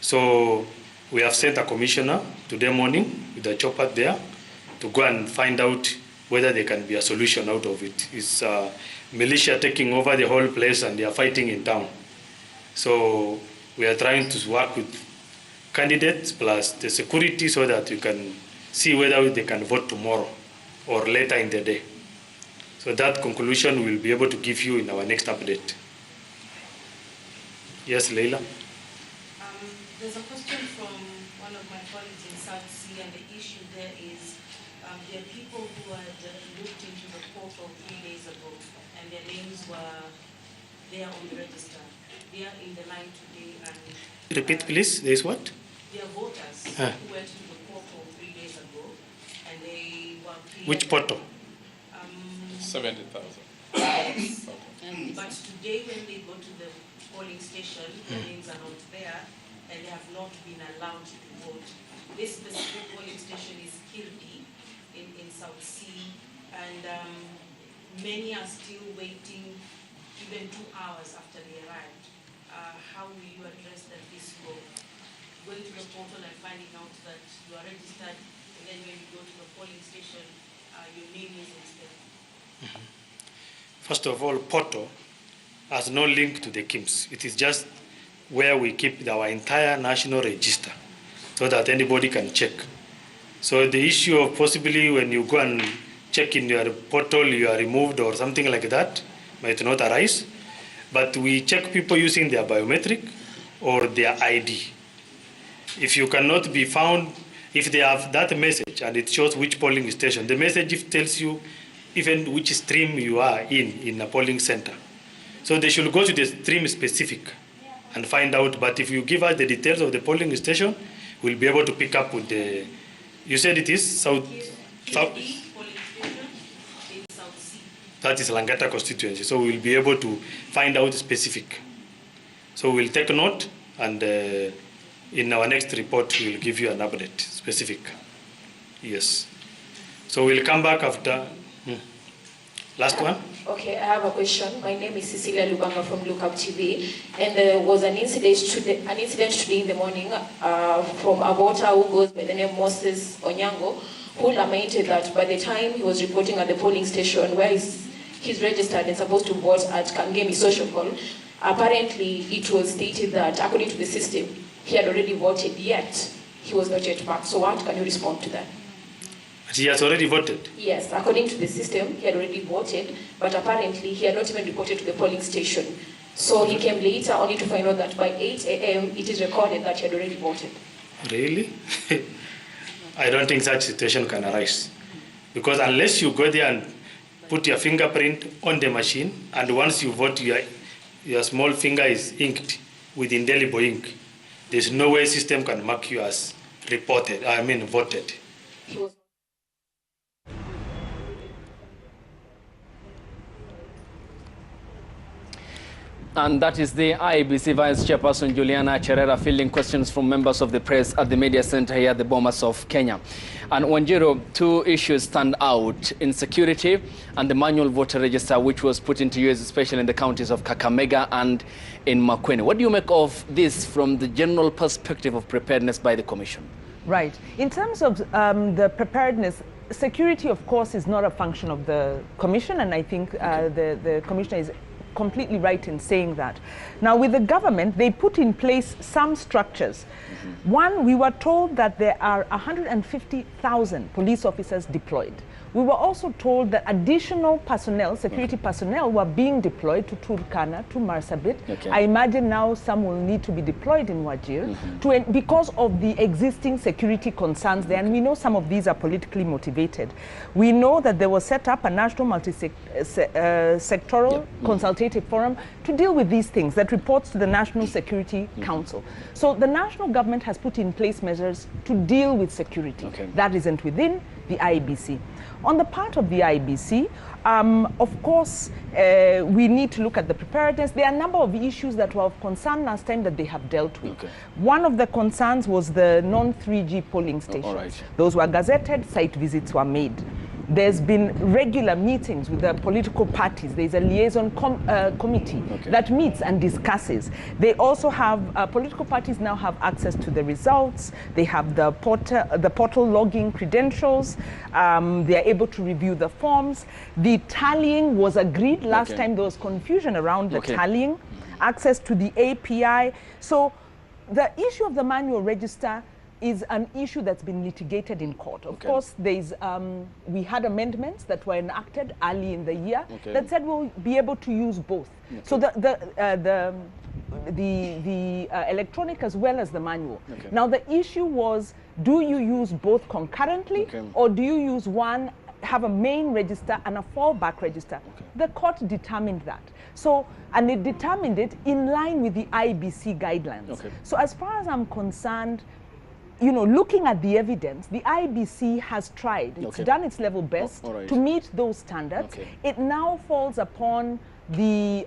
So we have sent a commissioner today morning with a chopper there to go and find out whether there can be a solution out of it. It's militia taking over the whole place and they are fighting in town. So we are trying to work with candidates plus the security so that you can see whether they can vote tomorrow or later in the day. So that conclusion we'll be able to give you in our next update. Yes, Leila? There's a question from one of my colleagues in South Sea, and the issue there is there are people who had looked into the portal 3 days ago, and their names were there on the register. They are in the line today. And repeat, please. There is what? There are voters who went to the portal 3 days ago, and they were clear. Which portal? 70,000. Yes. But today, when they go to the polling station, their names are not there, and they have not been allowed to vote. This specific polling station is Kirdi in South Sea, and many are still waiting even 2 hours after they arrived. How will you address that this will? Going to the portal and finding out that you are registered, and then when you go to the polling station, your name is instead. First of all, portal has no link to the KIMS. It is just where we keep our entire national register so that anybody can check. So the issue of possibly when you go and check in your portal, you are removed or something like that might not arise. But we check people using their biometric or their ID. If you cannot be found, if they have that message and it shows which polling station, the message tells you even which stream you are in a polling center. So they should go to the stream specific and find out. But if you give us the details of the polling station, we'll be able to pick up with the, you said it is South. That is Langata constituency. So we'll be able to find out specific. So we'll take note, and in our next report, we'll give you an update specific. Yes. So we'll come back after. Last one. Okay, I have a question. My name is Cecilia Lubanga from Lookup TV, and there was an incident today in the morning from a voter who goes by the name Moses Onyango, who lamented that by the time he was reporting at the polling station where he's registered and supposed to vote at Kangemi Social Hall, apparently it was stated that according to the system, he had already voted, yet he was not yet back. So what can you respond to that? He has already voted? Yes, according to the system, he had already voted, but apparently he had not even reported to the polling station. So he came later only to find out that by 8 a.m. it is recorded that he had already voted. Really? I don't think such situation can arise. Because unless you go there and put your fingerprint on the machine, and once you vote, your small finger is inked with indelible ink, there's no way system can mark you as voted. And that is the IEBC Vice Chairperson Juliana Cherera fielding questions from members of the press at the Media Center here at the Bomas of Kenya. And Wanjiru, 2 issues stand out: insecurity and the manual voter register, which was put into use especially in the counties of Kakamega and in Makueni. What do you make of this from the general perspective of preparedness by the Commission? Right. In terms of the preparedness, security, of course, is not a function of the commission, and I think the commissioner is completely right in saying that. Now, with the government, they put in place some structures. One, we were told that there are 150,000 police officers deployed. We were also told that additional personnel, security personnel, were being deployed to Turkana, to Marsabit. I imagine now some will need to be deployed in Wajir because of the existing security concerns there, and we know some of these are politically motivated. We know that there was set up a national multi-sectoral consultative forum to deal with these things that reports to the National Security Council. So the national government has put in place measures to deal with security. That isn't within the IEBC. On the part of the IEBC, of course, we need to look at the preparedness. There are a number of issues that were of concern last time that they have dealt with. One of the concerns was the non-3G polling stations. Those were gazetted, site visits were made. There's been regular meetings with the political parties. There's a liaison committee that meets and discusses. They also have, political parties now have access to the results. They have the portal logging credentials. They are able to review the forms. The tallying was agreed. Last time there was confusion around the tallying. Access to the API. So the issue of the manual register is an issue that's been litigated in court. Of course, there's we had amendments that were enacted early in the year that said we'll be able to use both. So the electronic as well as the manual. Now the issue was, do you use both concurrently, or do you use one, have a main register and a fallback register? The court determined that. So, and it determined it in line with the IBC guidelines. So as far as I'm concerned, you know, looking at the evidence, the IBC has tried. It's done its level best to meet those standards. It now falls upon the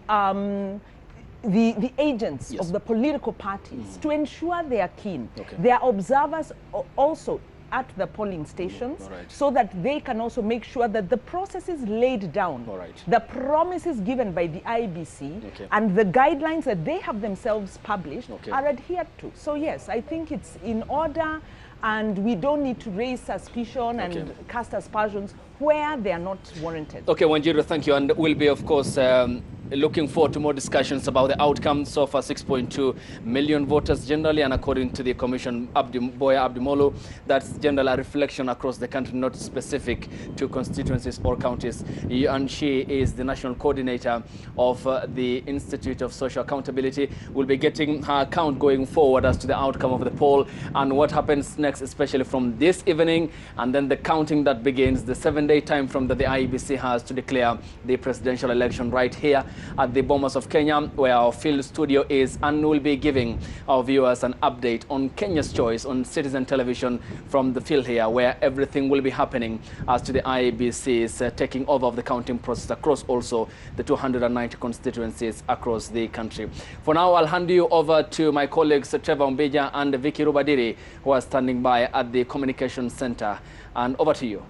agents of the political parties to ensure they are keen. They are observers also at the polling stations so that they can also make sure that the process is laid down. The promises given by the IBC and the guidelines that they have themselves published are adhered to. So yes, I think it's in order, and we don't need to raise suspicion and cast aspersions where they are not warranted. Okay, Wanjiru, thank you. And we'll be, of course, looking forward to more discussions about the outcome. So far, 6.2 million voters generally, and according to the Commission, Boya Abdimolo, that's generally a reflection across the country, not specific to constituencies or counties. And she is the national coordinator of the Institute of Social Accountability. We'll be getting her account going forward as to the outcome of the poll and what happens next, especially from this evening, and then the counting that begins, the 7-day time frame that the IEBC has to declare the presidential election right here at the Bomas of Kenya, where our field studio is, and we'll be giving our viewers an update on Kenya's Choice on Citizen Television from the field here, where everything will be happening as to the IEBC's taking over of the counting process across also the 290 constituencies across the country. For now, I'll hand you over to my colleagues Trevor Mbija and Vicky Rubadiri, who are standing by at the Communication Center. And over to you.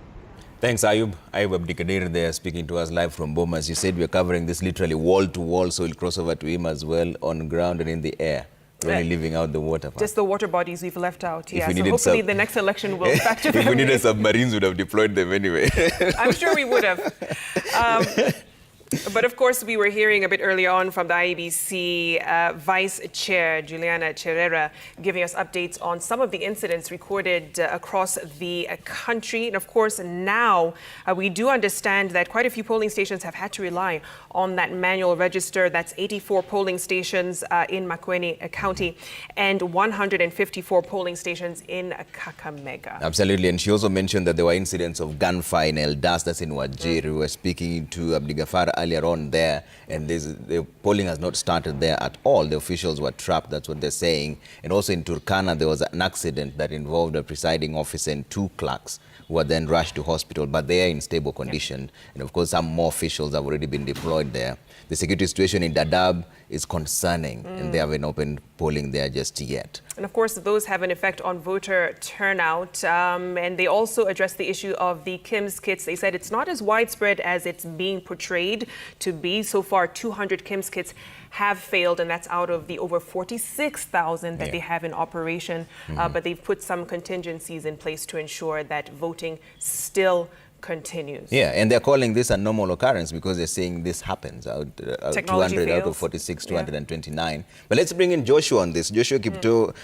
Thanks, Ayub. Ayub Abdikadir there speaking to us live from Bomas. You said we're covering this literally wall to wall, so we'll cross over to him as well on ground and in the air. We're only leaving out the water part. Just the water bodies we've left out, yeah. So hopefully the next election will factor them in. If we needed submarines, would have deployed them anyway. I'm sure we would have. But of course, we were hearing a bit earlier on from the IEBC Vice Chair, Juliana Cherera, giving us updates on some of the incidents recorded across the country. And of course, now we do understand that quite a few polling stations have had to rely on that manual register. That's 84 polling stations in Makueni County and 154 polling stations in Kakamega. Absolutely. And she also mentioned that there were incidents of gunfire in Eldas, that's in Wajir. We were speaking to Abdigafar earlier on there, and the polling has not started there at all. The officials were trapped, that's what they're saying. And also in Turkana, there was an accident that involved a presiding officer and 2 clerks who were then rushed to hospital, but they are in stable condition. And of course, some more officials have already been deployed there. the security situation in Dadaab is concerning, and they haven't opened polling there just yet. And of course, those have an effect on voter turnout. And they also addressed the issue of the KIMS kits. They said it's not as widespread as it's being portrayed to be. So far, 200 KIMS kits have failed, and that's out of the over 46,000 that they have in operation. But they've put some contingencies in place to ensure that voting still continues. Yeah, and they're calling this a normal occurrence because they're saying this happens. 200 out of 46, 229. But let's bring in Joshua on this. Joshua Kipto,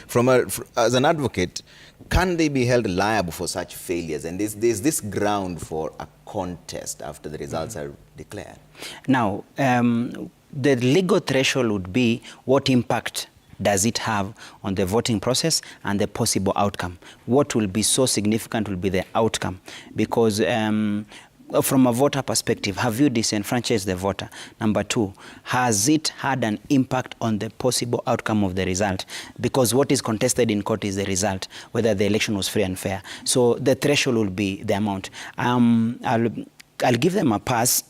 as an advocate, can they be held liable for such failures? And there's this ground for a contest after the results are declared. Now, the legal threshold would be what impact does it have on the voting process and the possible outcome. What will be so significant will be the outcome, because from a voter perspective, have you disenfranchised the voter? Number two, has it had an impact on the possible outcome of the result? Because what is contested in court is the result, whether the election was free and fair. So the threshold will be the amount. I'll give them a pass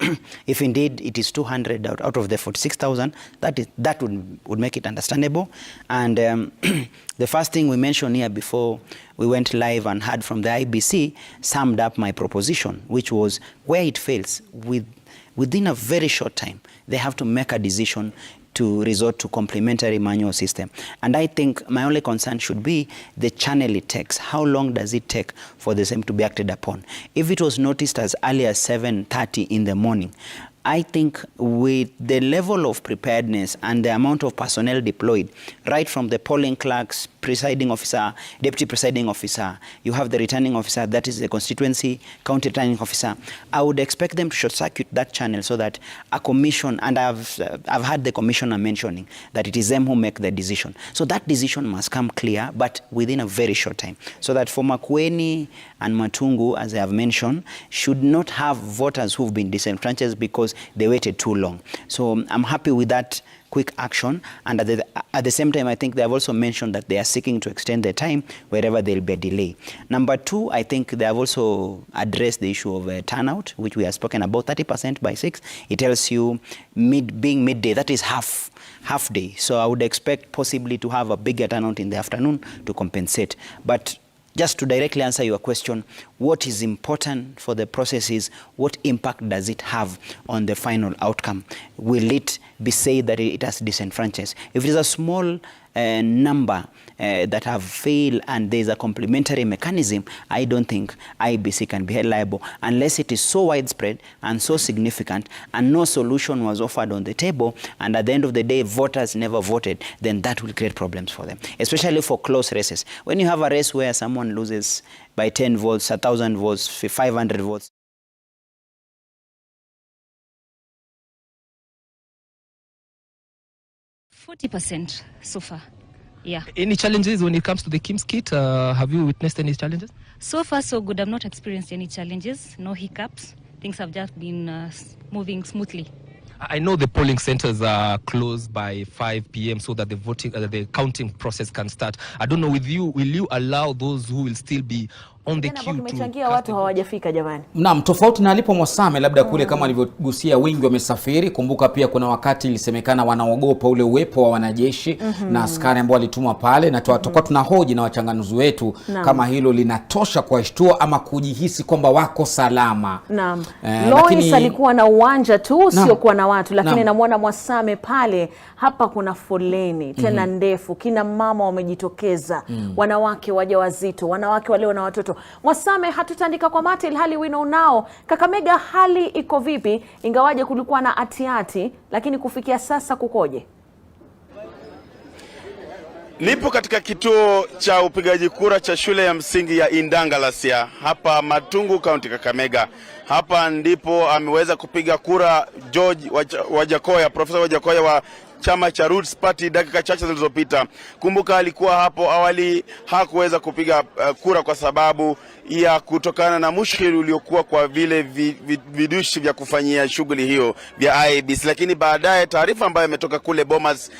if indeed it is 200 out of the 46,000. That would make it understandable. And the first thing we mentioned here before we went live and heard from the IBC summed up my proposition, which was where it fails, within a very short time, they have to make a decision to resort to complementary manual system. And I think my only concern should be the channel it takes. How long does it take for the same to be acted upon? If it was noticed as early as 7:30 in the morning, I think with the level of preparedness and the amount of personnel deployed, right from the polling clerks, presiding officer, deputy presiding officer, you have the returning officer, that is the constituency, county returning officer, I would expect them to short circuit that channel so that a commission, and I've heard the commissioner mentioning that it is them who make the decision. So that decision must come clear, but within a very short time. So that for Makueni and Matungu, as I have mentioned, should not have voters who've been disenfranchised because they waited too long. So I'm happy with that quick action. And at the same time, I think they have also mentioned that they are seeking to extend the time wherever there will be a delay. Number two, I think they have also addressed the issue of turnout, which we have spoken about, 30% by 6. It tells you being midday, that is half day. So I would expect possibly to have a bigger turnout in the afternoon to compensate. But just to directly answer your question, what is important for the process is what impact does it have on the final outcome? Will it be said that it has disenfranchised? If it is a small number that have failed and there is a complementary mechanism, I don't think IBC can be held liable unless it is so widespread and so significant and no solution was offered on the table, and at the end of the day voters never voted, then that will create problems for them, especially for close races. When you have a race where someone loses by 10 votes, 1,000 votes, 500 votes, 40% so far. Yeah. Any challenges when it comes to the KIMS kit? Have you witnessed any challenges? So far, so good. I've not experienced any challenges, no hiccups. Things have just been moving smoothly. I know the polling centers are closed by 5 p.m. so that the counting process can start. I don't know, with you, will you allow those who will still be on the queue kimechangia watu hawajafika jamani? Naam, tofauti na alipo Mwasame labda kule kama alivyogusia wengi wamesafiri. Kumbuka pia kuna wakati ilisemekana wanaogopa ule uwepo wa wanajeshi na askari ambao walitumwa pale, na tutakuwa tunahoji na wachanganuzi wetu kama hilo linatosha kuwashtua ama kujihisi kwamba wako salama. Naam. Lois alikuwa na uwanja tu, sio kuwa na watu, lakini namuona Mwasame pale, hapa kuna foleni tena ndefu, kina mama wamejitokeza, wanawake wajawazito, wanawake walio na watoto. Mwasame, hatutandika kwa mate ilhali wino unao. Kakamega hali iko vipi? Ingawaje kulikuwa na atiati, lakini kufikia sasa kukoje? Nipo katika kituo cha upigaji kura cha shule ya msingi ya Indangalasia hapa Matungu, kaunti Kakamega. Hapa ndipo ameweza kupiga kura George Wajakoya, Profesa Wajakoya wa chama cha Roots Party dakika chache zilizopita. Kumbuka alikuwa hapo awali hakuweza kupiga kura kwa sababu ya kutokana na mushkili uliokuwa kwa vile vidushi vya kufanyia shughuli hiyo vya IEBC, lakini baadaye taarifa ambayo imetoka kule Bomas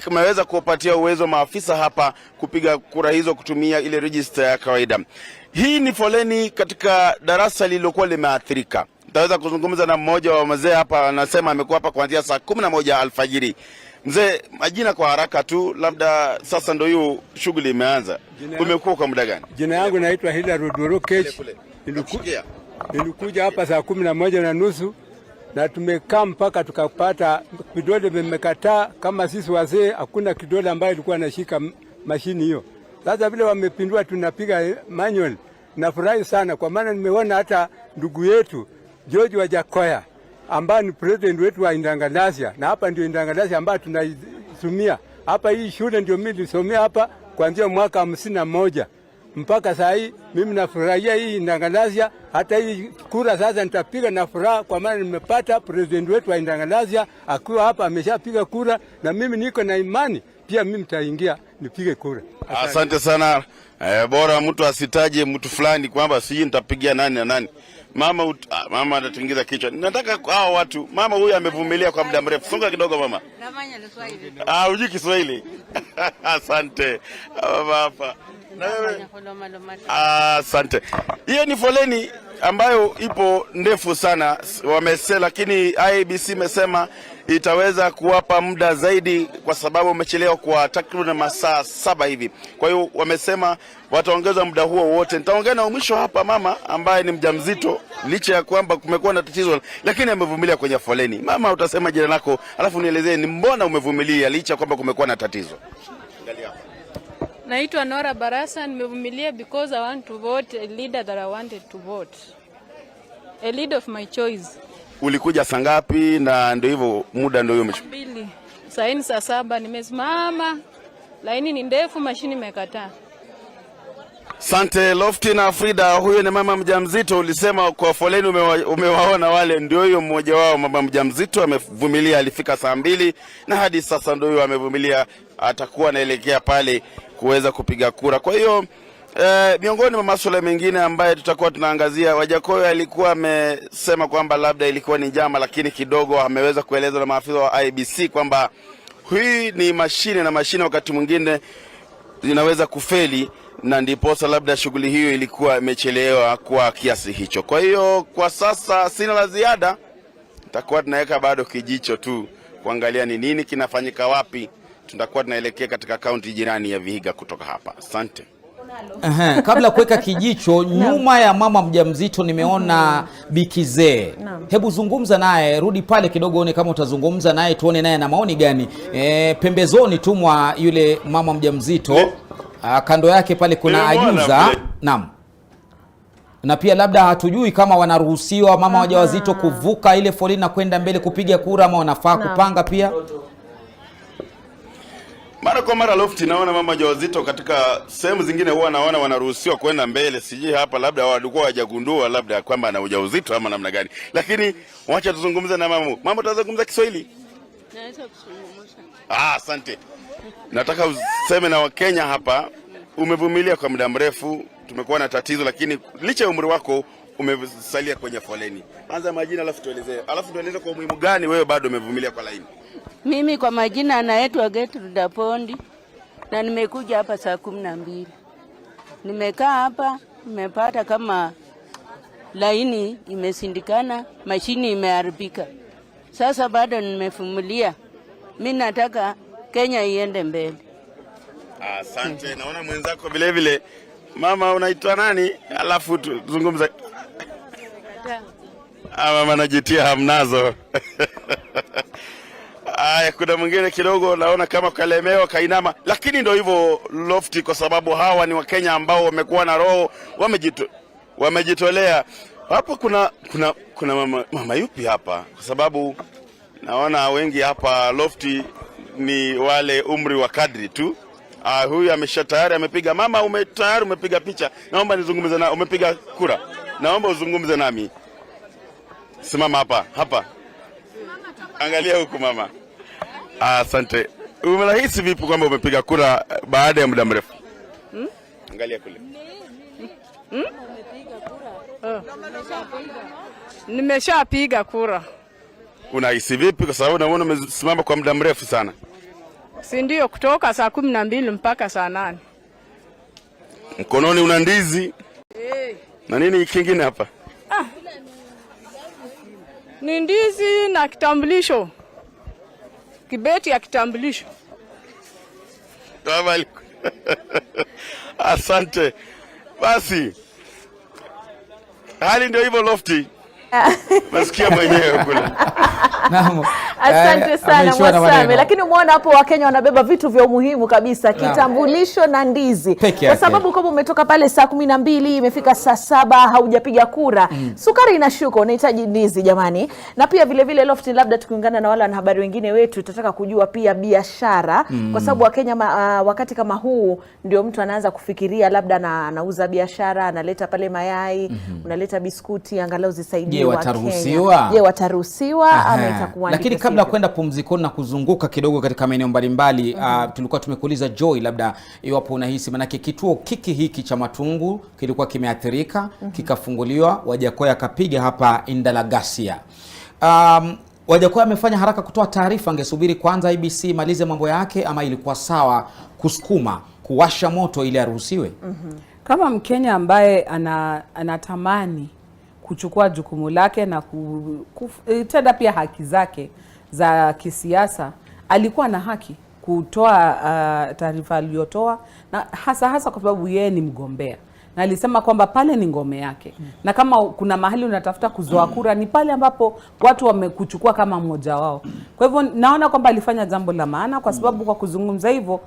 imeweza kuwapatia uwezo maafisa hapa kupiga kura hizo kutumia ile register ya kawaida. Hii ni foleni katika darasa lililokuwa limeathirika. Tutaweza kuzungumza na mmoja wa mzee hapa, anasema amekuwa hapa kuanzia saa 11 alfajiri. Mzee, majina kwa haraka tu, labda sasa ndio hiyo shughuli imeanza. Umekuwa kwa muda gani? Jina yangu naitwa Hila Rudurukech. Nilikuja hapa saa 11:30 na tumekaa mpaka tukapata vidole vimekataa. Kama sisi wazee hakuna kidole ambayo ilikuwa anashika mashini hiyo. Sasa vile wamepindua tunapiga manual. Nafurahi sana kwa maana nimeona hata ndugu yetu George Wajakoya ambaye ni president wetu wa Indangalasia, na hapa ndio Indangalasia ambayo tunaisumia. Hapa hii shule ndio mimi nilisomea hapa kuanzia mwaka 51 mpaka saa hii. Mimi nafurahia hii Indangalasia, hata hii kura sasa nitapiga na furaha kwa maana nimepata president wetu wa Indangalasia akiwa hapa ameshapiga kura, na mimi niko na imani pia mimi nitaingia nipige kura. Asante sana. Bora mtu asitaje mtu fulani kwamba siji nitapigia nani na nani. Mama anatingiza kichwa. Nataka hao watu, mama huyu amevumilia kwa muda mrefu. Songa kidogo mama. Hujui Kiswahili. Asante. Mama hapa. Na wewe? Asante. Hiyo ni foleni ambayo ipo ndefu sana wamesema, lakini IEBC imesema itaweza kuwapa muda zaidi kwa sababu umechelewa kwa takriban masaa 7 hivi. Kwa hiyo wamesema wataongeza muda huo wote. Nitaongea na mwisho hapa mama ambaye ni mjamzito, licha ya kwamba kumekuwa na tatizo lakini amevumilia kwenye foleni. Mama, utasema jina lako alafu nielezee ni mbona umevumilia licha kwamba kumekuwa na tatizo. Angalia hapa. Naitwa Nora Barasa, nimevumilia because I want to vote a leader that I wanted to vote. A leader of my choice. Ulikuja saa ngapi na ndio hivyo muda ndio hiyo umechukua? 2. Saa 7 nimesimama. Laini ni ndefu, mashini imekataa. Sante Lofty na Frida, huyo ni mama mjamzito. Ulisema kwa foleni umewaona wale, ndio hiyo mmoja wao mama mjamzito amevumilia, alifika saa 2 na hadi sasa ndio hiyo amevumilia, atakuwa anaelekea pale kuweza kupiga kura. Kwa hiyo miongoni mwa masuala mengine ambaye tutakuwa tunaangazia, Wajakoya alikuwa amesema kwamba labda ilikuwa ni njama, lakini kidogo ameweza kueleza na maafisa wa IEBC kwamba hii ni mashine na mashine wakati mwingine inaweza kufeli, na ndiposa labda shughuli hiyo ilikuwa imechelewa kwa kiasi hicho. Kwa hiyo kwa sasa sina la ziada, tutakuwa tunaweka bado kijicho tu kuangalia ni nini kinafanyika wapi. Tutakuwa tunaelekea katika kaunti jirani ya Vihiga kutoka hapa. Asante. Kabla kuweka kijicho nyuma ya mama mjamzito nimeona Bikizee. Hebu zungumza naye, rudi pale kidogo one kama utazungumza naye tuone naye na maoni gani. Pembezoni tu mwa yule mama mjamzito kando yake pale kuna ajuza. Naam. Na pia labda hatujui kama wanaruhusiwa mama wajawazito kuvuka ile foleni na kwenda mbele kupiga kura ama wanafaa kupanga pia. Mara kwa mara Lofty naona mama wajawazito katika sehemu zingine huwa naona wanaruhusiwa kwenda mbele. Sijui hapa labda walikuwa hawajagundua labda kwamba ana ujauzito ama namna gani. Lakini wacha tuzungumze na mama. Mama, utazungumza Kiswahili? Naweza kuzungumza. Asante. Nataka useme na Wakenya hapa, umevumilia kwa muda mrefu, tumekuwa na tatizo lakini licha ya umri wako umesalia kwenye foleni. Anza majina alafu tueleze kwa umuhimu gani wewe bado umevumilia kwa laini. Mimi kwa majina anaitwa Gertrude Pondi na nimekuja hapa saa 12. Nimekaa hapa, nimepata kama laini imesindikana, mashini imeharibika. Sasa bado nimevumilia. Mimi nataka Kenya iende mbele. Asante. Naona mwenzako vile vile. Mama, unaitwa nani? Alafu tuzungumze. Mama najitia hamnazo. Kuna mwingine kidogo naona kama kalemewa kainama, lakini ndio hivyo Lofty, kwa sababu hawa ni Wakenya ambao wamekuwa na roho, wamejitolea. Hapo kuna mama yupi hapa? Kwa sababu naona wengi hapa Lofty ni wale umri wa kadri tu. Huyu tayari amepiga. Mama, tayari umepiga picha. Naomba nizungumze na umepiga kura. Naomba uzungumze nami. Simama hapa. Angalia huku mama. Asante. Unahisi vipi kwamba umepiga kura baada ya muda mrefu? Angalia kule. Nimeshapiga kura. Unahisi vipi kwa sababu naona umesimama kwa muda mrefu sana? Si ndio, kutoka saa 12 mpaka saa 8. Mkononi una ndizi? Na nini kingine hapa? Ni ndizi na kitambulisho. Kibeti ya kitambulisho. Asante. Basi. Hali ndio hivyo Lofty. Nasikia mwenyewe kule. Asante sana Mwasame, lakini umeona hapo Wakenya wanabeba vitu vya umuhimu kabisa, kitambulisho na ndizi. Kwa sababu kama umetoka pale saa 12 imefika saa 7 haujapiga kura, sukari inashuka, unahitaji ndizi jamani. Na pia vile vile Lofty, labda tukiungana na wale wanahabari wengine wetu tutataka kujua pia biashara, kwa sababu Wakenya wakati kama huu ndio mtu anaanza kufikiria labda anauza biashara, analeta pale mayai, unaleta biskuti angalau zisaidie Wakenya. Je, wataruhusiwa ama itakuwa? Lakini kabla kwenda pumzikoni na kuzunguka kidogo katika maeneo mbalimbali, tulikuwa tumekuuliza Joy, labda iwapo unahisi manake kituo hiki cha Matungu kilikuwa kimeathirika, kikafunguliwa, Wajakoya akapiga hapa Indalagasia. Wajakoya amefanya haraka kutoa taarifa, angesubiri kwanza IBC malize mambo yake, ama ilikuwa sawa kusukuma kuwasha moto ili aruhusiwe? Kama Mkenya ambaye anatamani kuchukua jukumu lake na kutenda pia haki zake za kisiasa, alikuwa na haki kutoa taarifa aliyotoa, na hasa kwa sababu yeye ni mgombea na alisema kwamba pale ni ngome yake. Na kama kuna mahali unatafuta kuzoa kura ni pale ambapo watu wamekuchukua kama mmoja wao. Kwa hivyo naona kwamba alifanya jambo la maana, kwa sababu kwa kuzungumza hivyo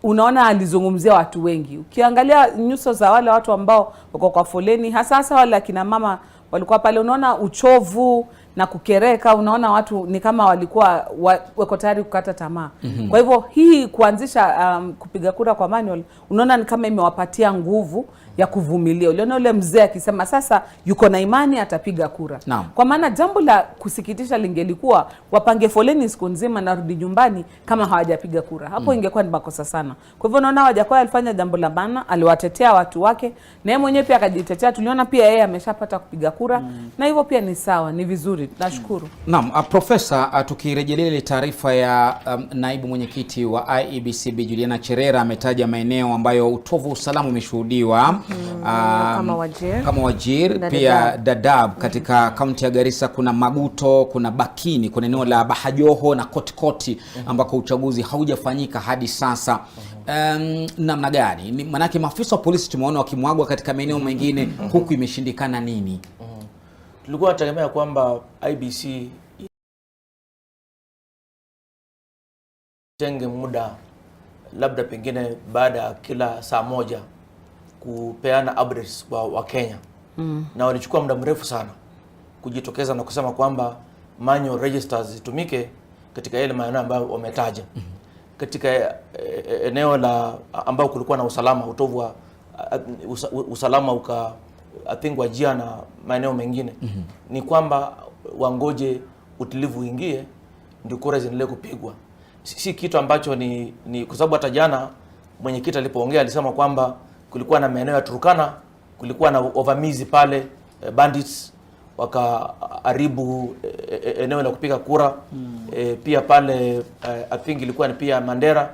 unaona alizungumzia watu wengi. Ukiangalia nyuso za wale watu ambao wako kwa foleni, hasa wale akina mama walikuwa pale, unaona uchovu na kukereka, unaona watu ni kama walikuwa wako tayari kukata tamaa. Kwa hivyo hii kuanzisha kupiga kura kwa manual, unaona ni kama imewapatia nguvu ya kuvumilia. Uliona ule mzee akisema sasa yuko na imani atapiga kura. Kwa maana jambo la kusikitisha lingelikuwa wapange foleni siku nzima na rudi nyumbani kama hawajapiga kura. Hapo ingekuwa ni makosa sana. Kwa hivyo naona Wajakoya alifanya jambo la maana, aliwatetea watu wake, na yeye mwenyewe pia akajitetea. Tuliona pia yeye ameshapata kupiga kura, na hivyo pia ni sawa, ni vizuri. Nashukuru. Naam, Profesa, tukirejelea ile taarifa ya naibu mwenyekiti wa IEBC Juliana Cherera, ametaja maeneo ambayo utovu usalama umeshuhudiwa. Kama Wajir, pia Dadaab katika kaunti ya Garissa, kuna Maguto, kuna Bakini, kuna eneo la Bahajoho na Kotikoti ambako uchaguzi haujafanyika hadi sasa. Namna gani? Manake maafisa wa polisi tumeona wakimwagwa katika maeneo mengine, huku imeshindikana nini? Tulikuwa tunategemea kwamba IBC tenge muda labda pengine baada ya kila saa moja kupeana updates wa Kenya. Na walichukua muda mrefu sana kujitokeza na kusema kwamba manual registers zitumike katika yale maeneo ambayo wametaja. Katika eneo la ambao kulikuwa na usalama, utovu wa usalama athingwa jia na maeneo mengine, ni kwamba wangoje utulivu uingie ndio kura ziendelee kupigwa. Si kitu ambacho ni kwa sababu hata jana mwenyekiti alipoongea alisema kwamba kulikuwa na maeneo ya Turkana, kulikuwa na ovamizi pale, bandits wakaharibu eneo la kupiga kura. Pia pale I think ilikuwa ni pia Mandera,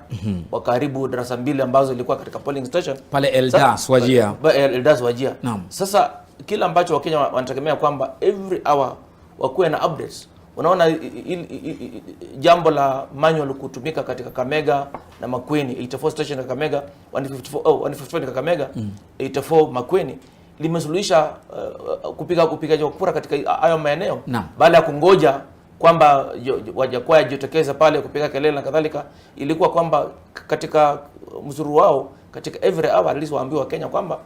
wakaharibu darasa mbili ambazo ilikuwa katika polling station pale Eldas Wajia. Eldas Wajia. Sasa kila ambacho Wakenya wanategemea kwamba every hour wakuwe na updates. Unaona jambo la manual kutumika katika Kakamega na Makueni, 84 station Kakamega, 154 Kakamega, 84 Makueni, limesuluhisha kupiga kura katika hayo maeneo, baada ya kungoja kwamba Wajakoya jitokeza pale kupiga kelele na kadhalika. Ilikuwa kwamba katika mzuru wao katika every hour at least waambiwa Kenya kwamba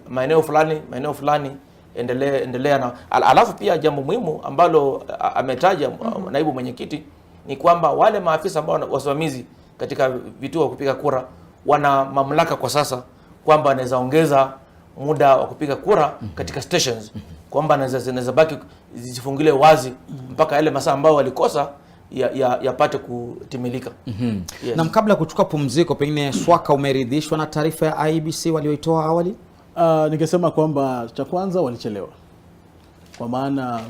maeneo fulani endelea na alafu pia jambo muhimu ambalo ametaja naibu mwenyekiti ni kwamba wale maafisa ambao wasimamizi katika vituo kupiga kura wana mamlaka kwa sasa kwamba wanaweza ongeza muda wa kupiga kura katika stations, kwamba zinaweza baki zifungile wazi mpaka yale masaa ambao walikosa yapate kutimilika. Yes. Na kabla kuchukua pumziko, pengine Swaka, umeridhishwa na taarifa ya IEBC walioitoa awali? Ningesema kwamba cha kwanza walichelewa, kwa maana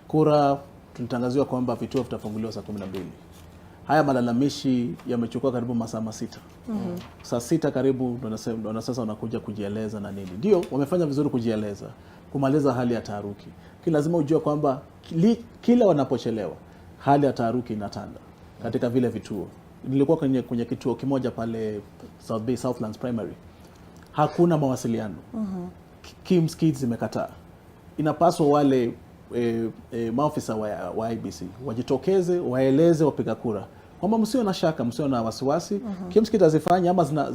kura tulitangaziwa kwamba vituo vitafunguliwa saa 12. Haya malalamishi yamechukua karibu masaa 6. Saa 6 karibu ndio sasa wanakuja kujieleza na nini. Ndio wamefanya vizuri kujieleza, kumaliza hali ya taharuki. Lazima ujue kwamba kila wanapochelewa hali ya taharuki inatanda katika vile vituo. Nilikuwa kwenye kituo kimoja pale South Bay Southlands Primary. Hakuna mawasiliano. Kim's Kids zimekataa. Inapaswa wale maafisa wa IBC wajitokeze, waeleze wapiga kura kwamba msio na shaka, msio na wasiwasi. Kim's Kids azifanya ama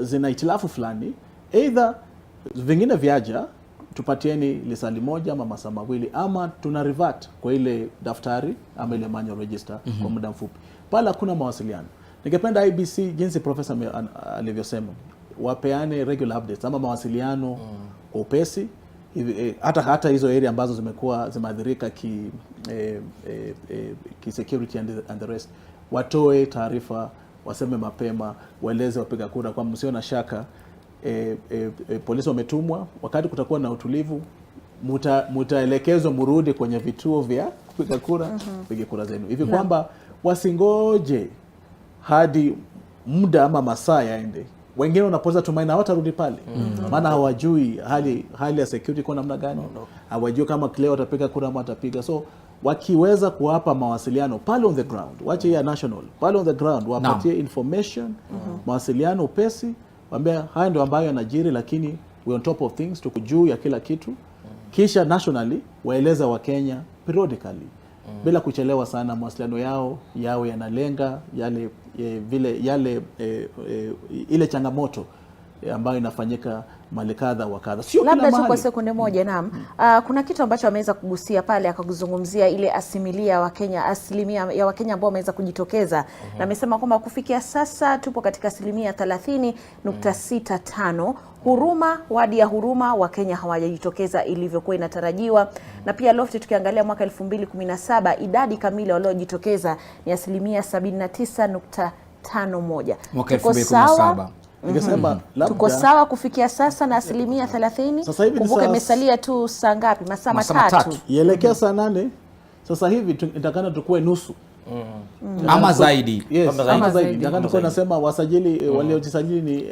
zina itilafu fulani, either vingine viaja tupatieni lisali moja ama masaa mawili, ama tuna revert kwa ile daftari ama ile manual register kwa muda mfupi. Pala kuna mawasiliano. Ningependa IBC, jinsi profesa alivyosema, wapeane regular updates ama mawasiliano kwa upesi, hata hizo area ambazo zimeathirika ki security and the rest, watoe taarifa, waseme mapema, waeleze wapiga kura kwa msio na shaka. Polisi wametumwa, wakati kutakuwa na utulivu mutaelekezwa murudi kwenye vituo vya kupiga kura, piga kura zenu. Hivi kwamba wasingoje hadi muda ama masaa yaende. Wengine wanapoza tumaini hawatarudi pale. Maana hawajui hali ya security kwa namna gani. Hawajui kama leo watapiga kura ama watapiga. So wakiweza kuwapa mawasiliano pale on the ground, wache ya national, pale on the ground wapatie information, mawasiliano upesi, waambia haya ndio ambayo yanajiri, lakini we on top of things, tuko juu ya kila kitu. Kisha nationally waeleza wa Kenya periodically bila kuchelewa sana, mawasiliano yao yanalenga ile changamoto ambayo inafanyika mali kadha wa kadha. Sio labda tu kwa sekunde moja. Naam. Kuna kitu ambacho ameweza kugusia pale, akakuzungumzia ile asilimia ya Wakenya ambao wameweza kujitokeza, na amesema kwamba kufikia sasa tupo katika asilimia 30.65. Huruma, wadi ya Huruma, Wakenya hawajajitokeza ilivyokuwa inatarajiwa. Na pia Lofty, tukiangalia mwaka 2017 idadi kamili waliojitokeza ni asilimia 79.51. Mwaka 2017 tuko sawa kufikia sasa na asilimia 30. Kumbuka imesalia tu saa ngapi? Masaa matatu. Ielekea saa 8. Sasa hivi nitakana tukue nusu. Ama zaidi. Yes, ama zaidi. Nitakana tukue nasema wasajili waliojisajili ni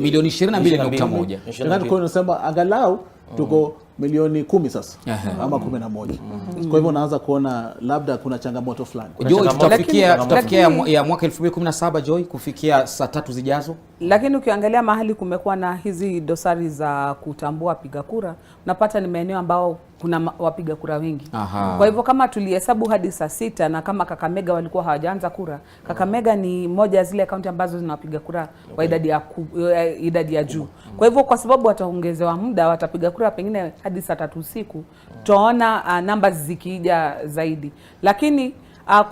milioni 22.1. Nitakana tukue nasema angalau tuko milioni 10 sasa ama 11. Kwa hivyo naanza kuona labda kuna changamoto fulani. Joy, tutafikia ya mwaka 2017 Joy kufikia saa 3 zijazo. Lakini ukiangalia mahali kumekuwa na hizi dosari za kutambua wapiga kura, unapata ni maeneo ambao kuna wapiga kura wengi. Kwa hivyo kama tulihesabu hadi saa 6 na kama Kakamega walikuwa hawajaanza kura, Kakamega ni moja zile kaunti ambazo zinapiga kura wa idadi ya juu. Kwa hivyo kwa sababu wataongezewa muda, watapiga kura pengine hadi saa 3 usiku, tutaona numbers zikija zaidi. Lakini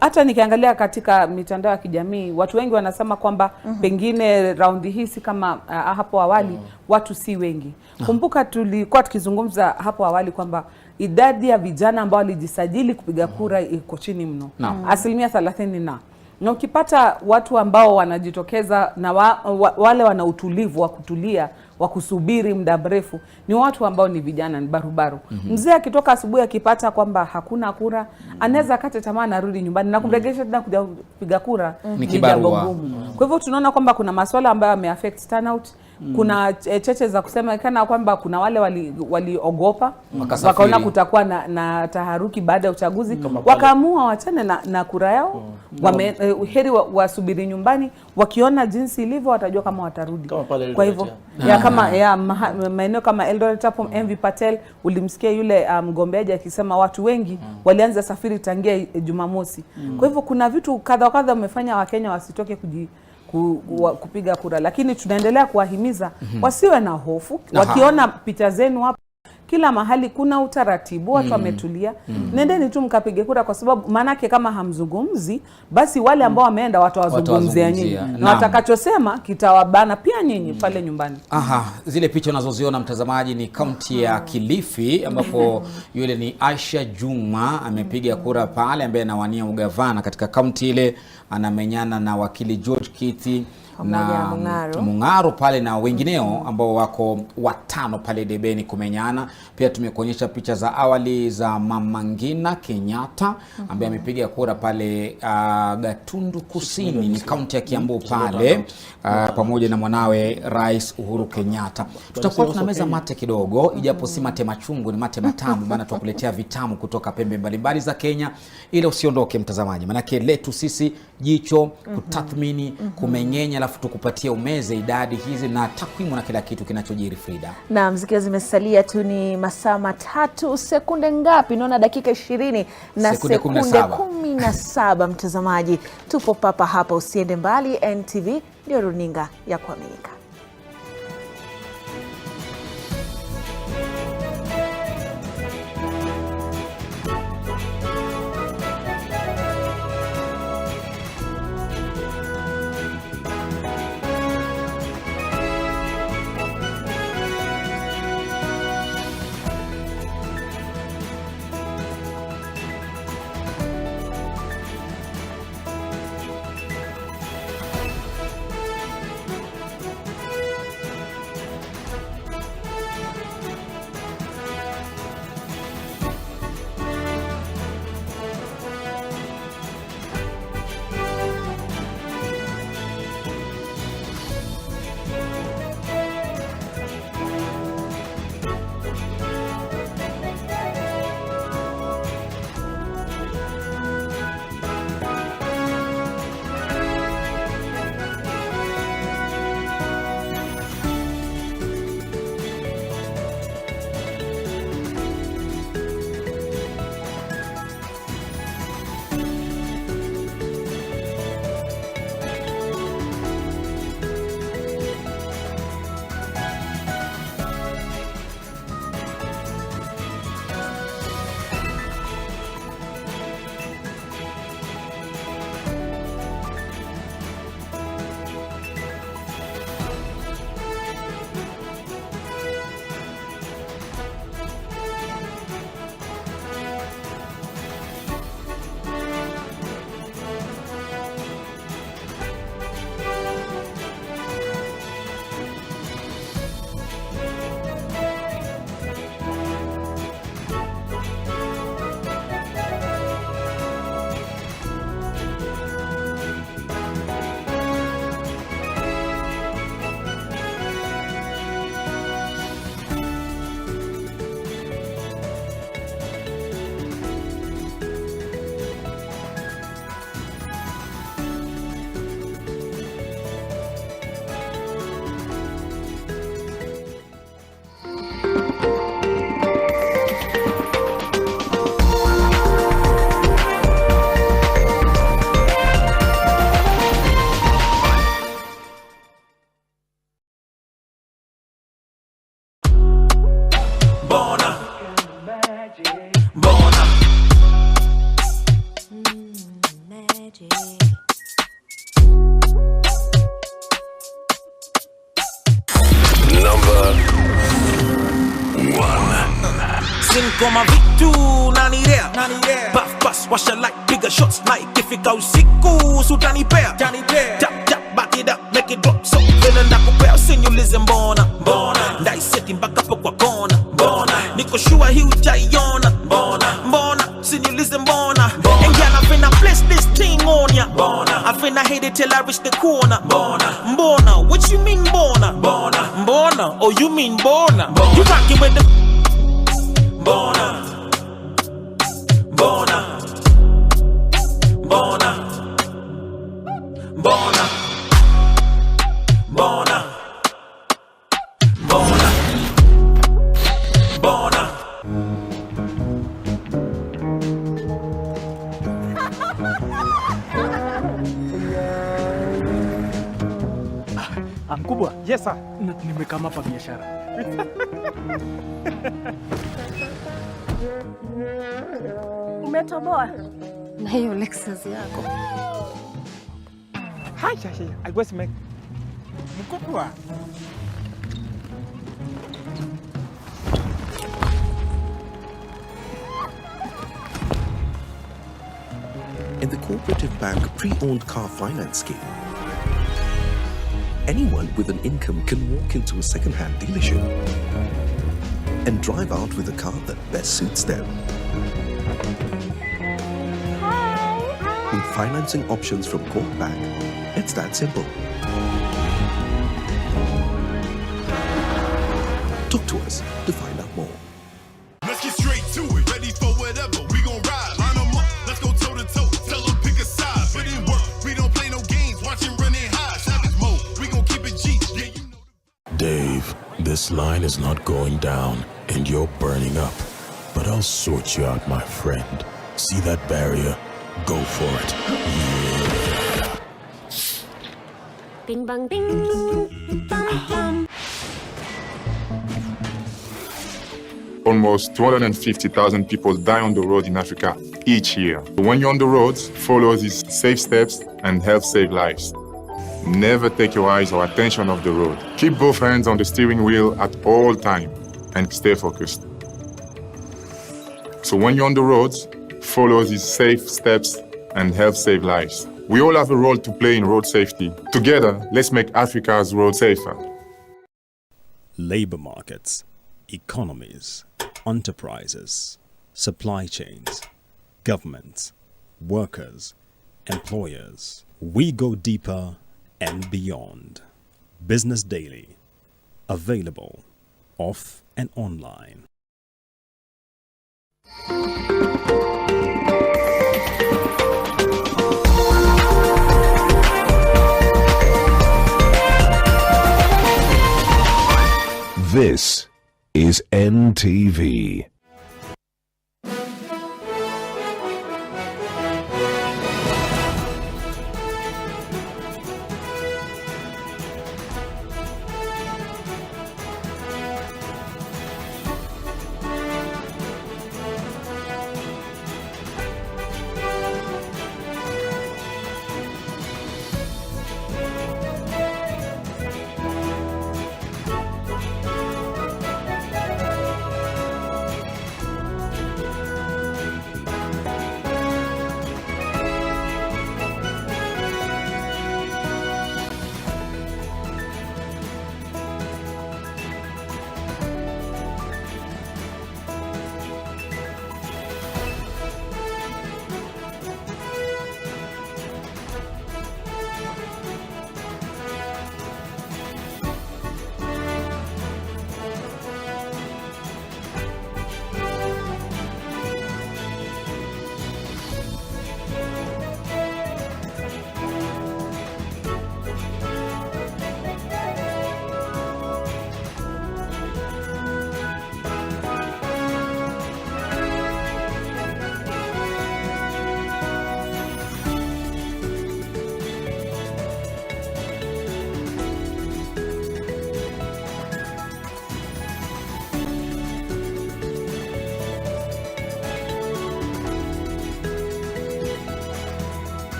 hata nikiangalia katika mitandao ya kijamii, watu wengi wanasema kwamba pengine raundi hii si kama hapo awali, watu si wengi. Kumbuka tulikuwa tukizungumza hapo awali kwamba idadi ya vijana ambao walijisajili kupiga kura iko chini mno, asilimia 30 na ukipata watu ambao wanajitokeza na wale wana utulivu wa kutulia wa kusubiri muda mrefu ni watu ambao ni vijana, ni barubaru. Mzee akitoka asubuhi akipata kwamba hakuna kura, anaweza kata tamaa na rudi nyumbani, na kumregesha tena kuja kupiga kura ni jambo ngumu. Kwa hivyo tunaona kwamba kuna masuala ambayo yameaffect turnout. Kuna cheche za kusema kana kwamba kuna wale waliogopa wakaona kutakuwa na taharuki baada ya uchaguzi, wakaamua wachane na kura yao. Heri wasubiri nyumbani, wakiona jinsi ilivyo watajua kama watarudi. Kwa hivyo maeneo kama Eldoret hapo, MV Patel ulimsikia yule mgombeaji akisema watu wengi walianza safari tangia Jumamosi. Kwa hivyo kuna vitu kadha kadha wamefanya Wakenya wasitoke kupiga kura, lakini tunaendelea kuwahimiza wasiwe na hofu. Wakiona picha zenu hapa kila mahali, kuna utaratibu, watu wametulia. Nendeni tu mkapige kura, kwa sababu manake kama hamzungumzi, basi wale ambao wameenda watawazungumzia nyinyi, na watakachosema kitawabana pia nyinyi pale nyumbani. Zile picha unazoziona mtazamaji ni kaunti ya Kilifi, ambapo yule ni Aisha Juma amepiga kura pale, ambaye anawania ugavana katika kaunti ile, anamenyana na wakili George Kiti na Mung'aro pale na wengineo ambao wako watano pale debeni kumenyana. Pia tumekuonyesha picha za awali za Mama Ngina Kenyatta ambaye amepiga kura pale Gatundu Kusini, ni kaunti ya Kiambu pale, pamoja na mwanawe Rais Uhuru Kenyatta. Tutakuwa tunameza mate kidogo, ijapo si mate machungu, ni mate matamu bana. Tutakuletea vitamu kutoka pembe mbalimbali za Kenya, ile usiondoke mtazamaji, manake letu sisi jicho kutathmini, kumengenya, alafu tukupatia umeze idadi hizi na takwimu na kila kitu kinachojiri. Frida, na zikiwa zimesalia tu ni masaa 3 sekunde ngapi? Naona dakika 20 na sekunde 17. Mtazamaji, tupo papa hapa, usiende mbali. NTV ndio runinga ya kuaminika. Koma vitu nanirea Buff bus washa like bigger shots like ifika usiku sutanipea Tap tap back it up make it drop so vile ndakupea usinyulize mbona Ndaiseti mpaka po kwa kona Niko sure hii utaiona Mbona usinyulize mbona And girl I finna place this thing on ya I finna hit it till I reach the corner Mbona what you mean mbona oh you mean mbona You rockin' with the Bona, bona, bona, bona, bona, bona, bona. Mkubwa, yes sir. Nimekama hapa biashara. Umetoboa na hiyo Lexus yako. Hai, alikuwa sime. Mkubwa. In the Cooperative Bank pre-owned car finance scheme, anyone with an income can walk into a second-hand dealership and drive out with a car that best suits them. With financing options from Corp Bank, it's that simple. Talk to us to find out more. Let's get straight to it. Ready for whatever. We gon' ride. Line them up. Let's go toe to toe. Tell them pick a side. Put in work. We don't play no games. Watch it run in high. Savage mode. We gon' keep it G. Yeah, you know. Dave, this line is not going down, and you're burning up. But I'll sort you out, my friend. See that barrier? Go for it. Yeah. Bing bang bing. Bum bum. Almost 250,000 people die on the road in Africa each year. When you're on the roads, follow these safe steps and help save lives. Never take your eyes or attention off the road. Keep both hands on the steering wheel at all times and stay focused. So when you're on the roads, follow these safe steps and help save lives. We all have a role to play in road safety. Together, let's make Africa's road safer. Labor markets, economies, enterprises, supply chains, governments, workers, employers. We go deeper and beyond. Business Daily. Available off and online. This is NTV.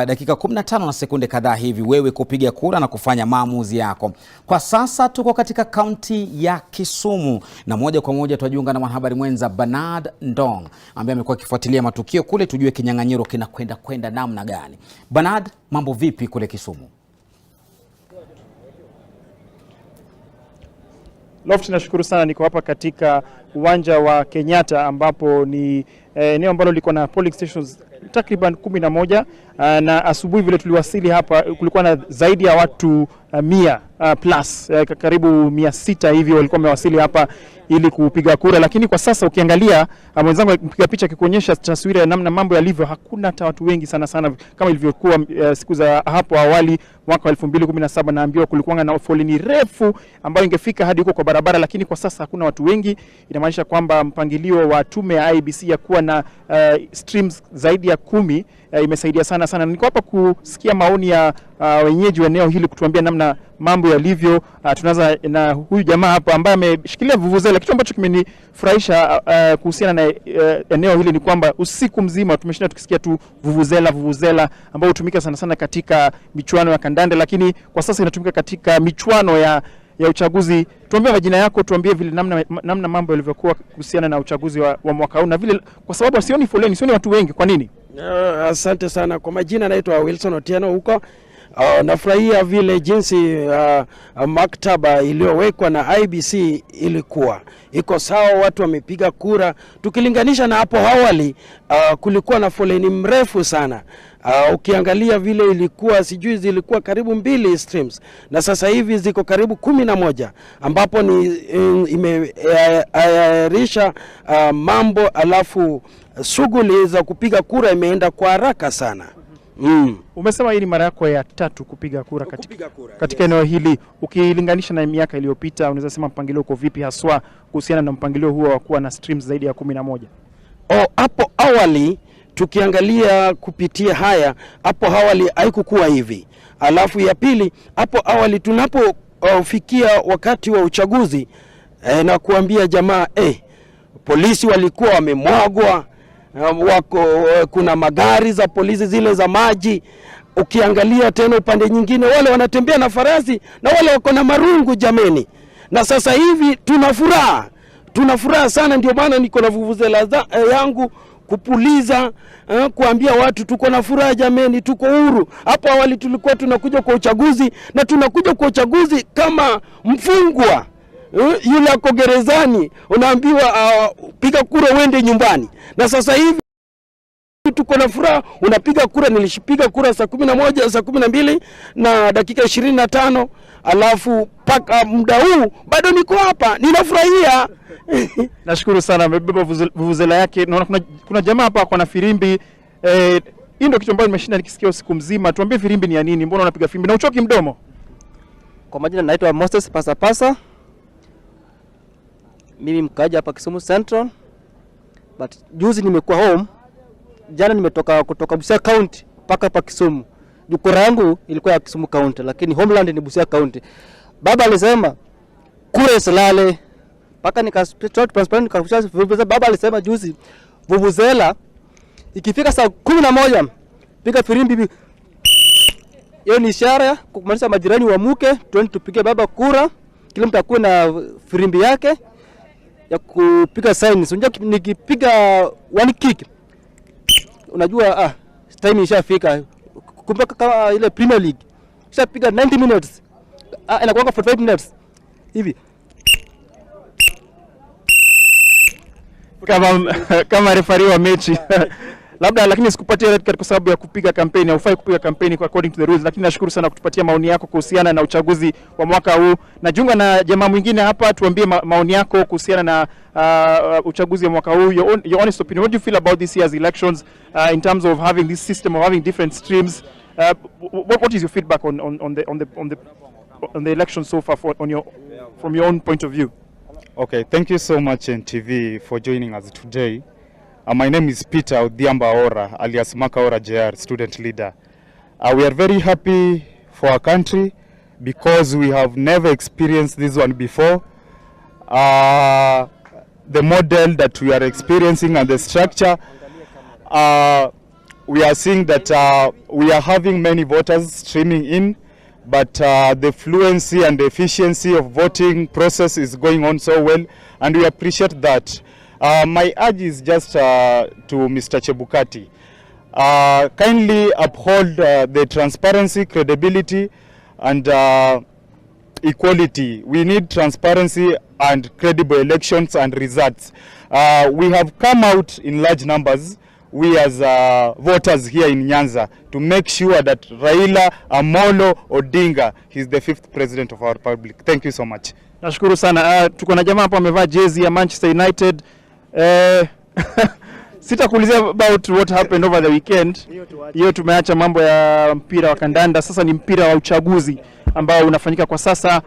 Dakika 15 na sekunde kadhaa hivi wewe kupiga kura na kufanya maamuzi yako. Kwa sasa tuko katika kaunti ya Kisumu na moja kwa moja tujiunga na mwanahabari mwenza Bernard Ndong ambaye amekuwa akifuatilia matukio kule, tujue kinyang'anyiro kinakwenda namna gani. Bernard, mambo vipi kule Kisumu? Lofty, nashukuru sana, niko hapa katika uwanja wa Kenyatta, ambapo ni eneo ambalo liko na polling stations takriban 11, na asubuhi vile tuliwasili hapa kulikuwa na zaidi ya watu 100 plus, karibu 600 hivi walikuwa wamewasili hapa ili kupiga kura. Lakini kwa sasa ukiangalia, mwenzangu mpiga picha akikuonyesha taswira ya namna mambo yalivyo, hakuna hata watu wengi sana kama ilivyokuwa siku za hapo awali mwaka 2017. Naambiwa kulikuwa na foleni refu ambayo ingefika hadi huko kwa barabara, lakini kwa sasa hakuna watu wengi. Inamaanisha kwamba mpangilio wa tume ya IEBC ya kuwa na streams zaidi ya 10 imesaidia sana. Niko hapa kusikia maoni ya wenyeji wa eneo hili kutuambia namna mambo yalivyo. Tunaanza na huyu jamaa hapa ambaye ameshikilia vuvuzela. Kitu ambacho kimenifurahisha kuhusiana na eneo hili ni kwamba usiku mzima tumeshinda tukisikia tu vuvuzela ambayo hutumika sana katika michuano ya kandanda, lakini kwa sasa inatumika katika michuano ya uchaguzi. Tuambie majina yako, tuambie vile namna mambo yalivyokuwa kuhusiana na uchaguzi wa mwaka huu, na vile kwa sababu sioni foleni, sioni watu wengi, kwa nini? Asante sana. Kwa majina naitwa Wilson Otieno huko. Nafurahia vile jinsi maktaba iliyowekwa na IEBC ilikuwa iko sawa, watu wamepiga kura. Tukilinganisha na hapo awali, kulikuwa na foleni mrefu sana. Ukiangalia vile ilikuwa, sijui zilikuwa karibu 2 streams, na sasa hivi ziko karibu 11, ambapo ni imeayarisha mambo, alafu shughuli za kupiga kura imeenda kwa haraka sana. Umesema hii ni mara yako ya 3 kupiga kura katika eneo hili. Ukilinganisha na miaka iliyopita, unaweza sema mpangilio uko vipi haswa kuhusiana na mpangilio huo wa kuwa na streams zaidi ya 11? Hapo awali tukiangalia kupitia haya, hapo awali haikukuwa hivi. Alafu ya pili, hapo awali tunapofikia wakati wa uchaguzi na kuambia jamaa polisi walikuwa wamemwagwa, kuna magari za polisi zile za maji. Ukiangalia tena upande nyingine, wale wanatembea na farasi na wale wako na marungu jameni. Na sasa hivi tuna furaha sana, ndio maana niko na vuvuzela yangu kupuliza, kuambia watu tuko na furaha jameni, tuko huru. Hapo awali tulikuwa tunakuja kwa uchaguzi, na tunakuja kwa uchaguzi kama mfungwa. Yule ako gerezani unaambiwa piga kura uende nyumbani. Na sasa hivi tuko na furaha, unapiga kura. Nilishipiga kura saa 11, saa 12 na dakika 25, alafu paka muda huu bado niko hapa, ninafurahia. Nashukuru sana. Amebeba vuvuzela yake. Naona kuna jamaa hapa kwa na firimbi. Hii ndio kitu ambacho nimeshinda nikisikia usiku mzima. Tuambie firimbi ni ya nini? Mbona unapiga firimbi na uchoki mdomo? Kwa majina naitwa Moses Pasapasa. Mimi mkaja hapa Kisumu Central. But juzi nimekuwa home. Jana nimetoka kutoka Busia County mpaka hapa Kisumu. Kura yangu ilikuwa ya Kisumu County, lakini homeland ni Busia County. Baba alisema kura isilale. Paka nikaspeak transparent nikakusha. Baba alisema juzi vuvuzela ikifika saa 11 piga firimbi. Hiyo ni ishara kumaanisha majirani waamuke, twende tupige baba kura. Kila mtu akuwe na firimbi yake ya kupiga sign. Unajua nikipiga one kick, unajua time ishafika. Kumbuka kama ile Premier League ishapiga 90 minutes, inakuwa 45 minutes hivi. Kama referee wa mechi. Labda lakini sikupatia red card kwa sababu ya kupiga kampeni. Haufai kupiga kampeni according to the rules, lakini nashukuru sana kutupatia maoni yako kuhusiana na uchaguzi wa mwaka huu. Najiunga na jamaa mwingine hapa, tuambie maoni yako kuhusiana na uchaguzi wa mwaka huu. Your honest opinion. What do you feel about this year's elections in terms of having this system of having different streams? What is your feedback on the election so far from your own point of view? Okay, thank you so much NTV for joining us today. My name is Peter Odhiamba Ora, alias Makaora JR, student leader. We are very happy for our country because we have never experienced this one before. The model that we are experiencing and the structure, we are seeing that we are having many voters streaming in, but the fluency and the efficiency of voting process is going on so well, and we appreciate that. My urge is just to Mr. Chebukati. Kindly uphold the transparency, credibility, and equality. We need transparency and credible elections and results. We have come out in large numbers, we as voters here in Nyanza, to make sure that Raila Amolo Odinga is the 5th president of our republic. Thank you so much. Nashukuru sana. Tuko na jamaa hapa amevaa jezi ya Manchester United. Sitakuulizia about what happened over the weekend. Hiyo tumeacha mambo ya mpira wa kandanda. Sasa ni mpira wa uchaguzi ambao unafanyika kwa sasa.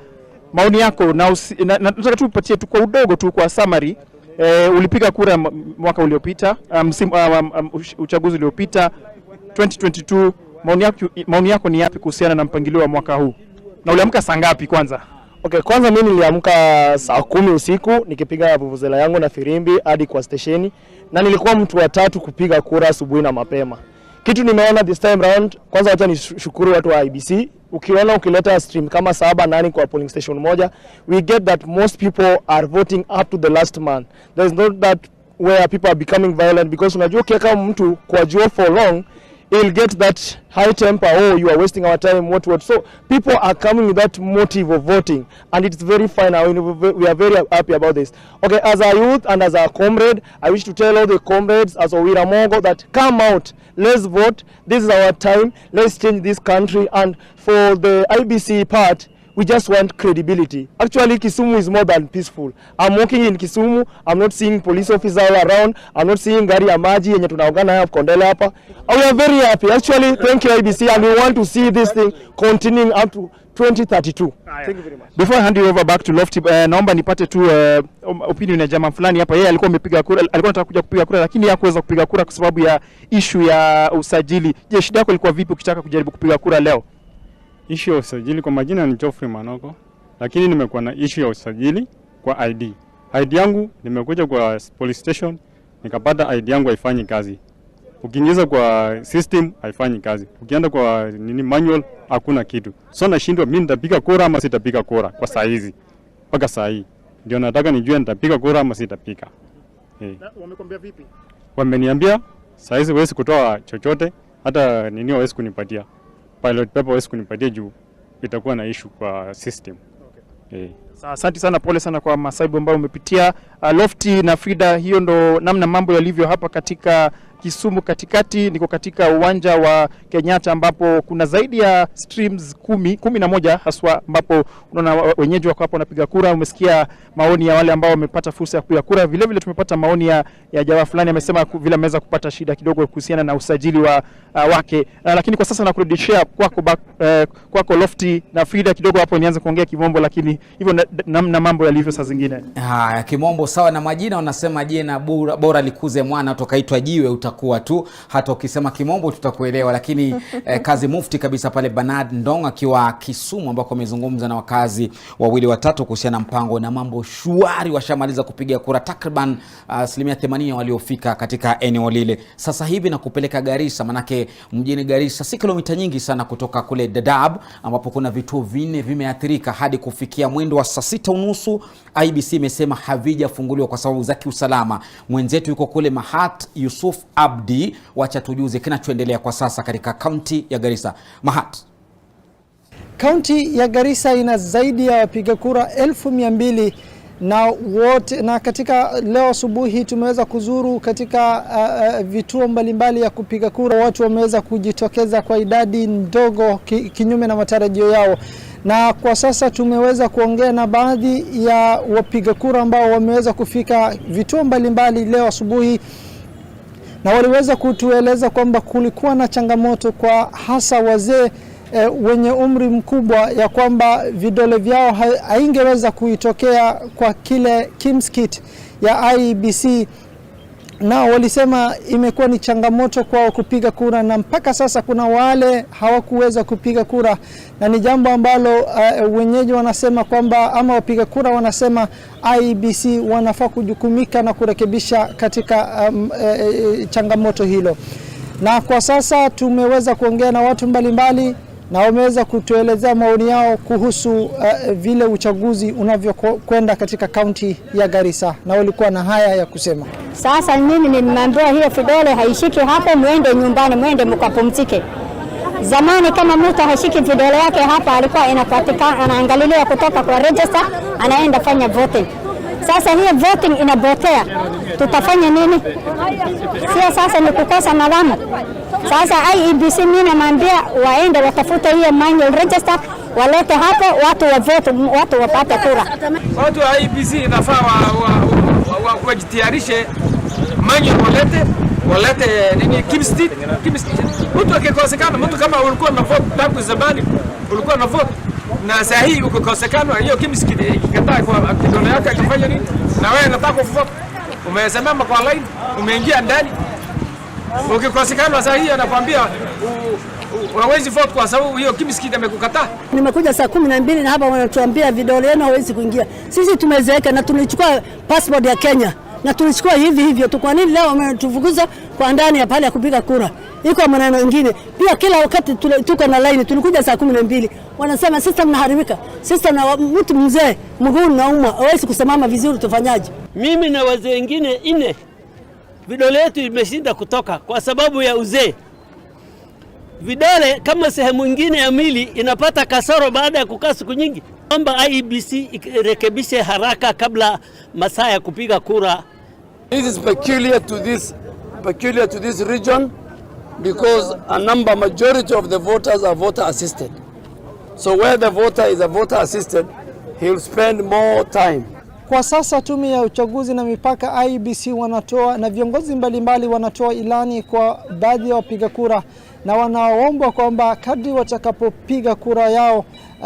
Maoni yako na nataka tu upatie tu kwa udogo tu kwa summary. Ulipiga kura mwaka uliopita, uchaguzi uliopita 2022. Maoni yako ni yapi kuhusiana na mpangilio wa mwaka huu? Na uliamka saa ngapi kwanza? Okay, kwanza mimi niliamka saa 10 usiku nikipiga vuvuzela yangu na firimbi hadi kwa stesheni, na nilikuwa mtu wa 3 kupiga kura asubuhi na mapema. Kitu nimeona this time round, kwanza acha nishukuru watu wa IBC. Ukiona ukileta stream kama 7-8 kwa polling station moja, we get that most people are voting up to the last man. There's not that where people are becoming violent, because unajua ukiweka mtu kwa jua for long, he'll get that high temper, oh you are wasting our time, what. So people are coming with that motive of voting, and it's very fine. We are very happy about this. Okay, as a youth and as a comrade, I wish to tell all the comrades as Owira Mogo that come out, let's vote. This is our time. Let's change this country. And for the IBC part, we just want credibility. Actually, Kisumu is more than peaceful. I'm walking in Kisumu. I'm not seeing police officers all around. I'm not seeing gari ya maji yenye tunaongana hapa Kondele hapa. We are very happy. Actually, thank you IBC, and we want to see this thing continuing up to 2032. Thank you very much. Before I hand you over back to Lofty, naomba nipate tu opinion ya jamaa fulani hapa. Yeye alikuwa amepiga kura, alikuwa anataka kuja kupiga kura lakini hakuweza kupiga kura kwa sababu ya issue ya usajili. Je, shida yako ilikuwa vipi ukitaka kujaribu kupiga kura leo? Issue ya usajili, kwa majina ni Geoffrey Manoko, lakini nimekuwa na issue ya usajili kwa ID. ID yangu nimekuja kwa police station nikapata ID yangu haifanyi kazi. Ukiingiza kwa system haifanyi kazi. Ukienda kwa manual hakuna kitu. So nashindwa mimi nitapiga kura ama sitapiga kura kwa saa hizi. Mpaka saa hii ndio nataka nijue nitapiga kura ama sitapiga. Wamekwambia vipi? Wameniambia saa hizi huwezi kutoa chochote, hata hawezi kunipatia. Pilot paper huwezi kunipatia juu itakuwa na issue kwa system. Okay. Asante sana, pole sana kwa masaibu ambayo umepitia. Lofty na Frida, hiyo ndo namna mambo yalivyo hapa katika Kisumu katikati. Niko katika uwanja wa Kenyatta ambapo kuna zaidi ya streams 11 haswa, ambapo unaona wenyeji wako hapo wanapiga kura. Umesikia maoni ya wale ambao wamepata fursa ya kupiga kura. Vile vile tumepata maoni ya jamaa fulani amesema vile ameweza kupata shida kidogo kuhusiana na usajili wake. Lakini kwa sasa nakurudishia kwako Lofty na Frida kidogo hapo nianze kuongea Kimombo, lakini hivyo namna mambo yalivyo saa zingine. Kimombo sawa na majina, wanasema jina bora likuze mwana tokaitwa jiwe, utakuwa tu hata ukisema Kimombo tutakuelewa. Lakini kazi mufti kabisa pale Bernard Ndong akiwa Kisumu ambako amezungumza na wakazi wawili watatu kuhusiana na mpango na mambo shwari. Washamaliza kupiga kura takriban 80% waliofika katika eneo lile. Sasa hivi na kupeleka Garissa, manake mjini Garissa si kilomita nyingi sana kutoka kule Dadaab ambapo kuna vituo 4 vimeathirika hadi kufikia mwendo wa saa 6:30. IBC imesema havijafunguliwa kwa sababu za kiusalama. Mwenzetu yuko kule Mahat Yusuf Abdi, wacha tujuze kinachoendelea kwa sasa katika kaunti ya Garissa. Mahat. Kaunti ya Garissa ina zaidi ya wapiga kura 1200 na katika leo asubuhi tumeweza kuzuru katika vituo mbalimbali ya kupiga kura. Watu wameweza kujitokeza kwa idadi ndogo kinyume na matarajio yao, na kwa sasa tumeweza kuongea na baadhi ya wapiga kura ambao wameweza kufika vituo mbalimbali leo asubuhi, na waliweza kutueleza kwamba kulikuwa na changamoto kwa hasa wazee wenye umri mkubwa, ya kwamba vidole vyao haingeweza kuitokea kwa kile kimskit ya IEBC, na walisema imekuwa ni changamoto kwa kupiga kura, na mpaka sasa kuna wale hawakuweza kupiga kura, na ni jambo ambalo wenyeji wanasema kwamba, ama wapiga kura wanasema IEBC wanafaa kujukumika na kurekebisha katika changamoto hilo. Na kwa sasa tumeweza kuongea na watu mbalimbali na wameweza kutuelezea maoni yao kuhusu vile uchaguzi unavyokwenda katika kaunti ya Garissa, na walikuwa na haya ya kusema. Sasa mimi nimeambiwa hiyo vidole haishiki hapo, muende nyumbani, muende mkapumzike. Zamani kama mtu hashiki vidole yake hapa alikuwa inapatikana anaangalilia kutoka kwa register anaenda fanya voting. Sasa hiyo voting inapotea. Tutafanya nini? Sio sasa ni kukosa nidhamu. Sasa IEBC mimi naambia waende watafute hiyo manual register walete hapo watu wa vote watu wapate kura. Watu wa IEBC inafaa wajitayarishe manual walete nini kimsti mtu akikosekana mtu kama ulikuwa na vote tangu zamani ulikuwa na vote na sasa hii ukikosekana hiyo kimski ikikataa kwa kidole yake akifanya nini na wewe unataka kuvote umesimama kwa line umeingia ndani ukikosekana sasa hii anakuambia hawezi vote kwa sababu hiyo kimski amekukataa. Nimekuja saa 12 na hapa wanatuambia vidole yenu hawezi kuingia. Sisi tumezeeka na tulichukua passport ya Kenya na tulichukua hivyo tu. Kwa nini leo wametufukuza kwa ndani ya pale ya kupiga kura? Iko maneno mengine. Pia kila wakati tuko na line tulikuja saa 12 wanasema system inaharibika. System na mtu mzee mguu nauma hawezi kusimama vizuri tufanyaje? Mimi na wazee wengine 4 vidole yetu imeshinda kutoka kwa sababu ya uzee. Vidole kama sehemu nyingine ya mwili inapata kasoro baada ya kukaa siku nyingi. Kwamba IEBC irekebishe haraka kabla masaa ya kupiga kura. This is peculiar to this region because majority of the voters are voter assisted. So where the voter is a voter assisted, he will spend more time. Kwa sasa tume ya uchaguzi na mipaka IEBC wanatoa na viongozi mbalimbali wanatoa ilani kwa baadhi ya wapiga kura na wanaomba kwamba kadri watakapopiga kura yao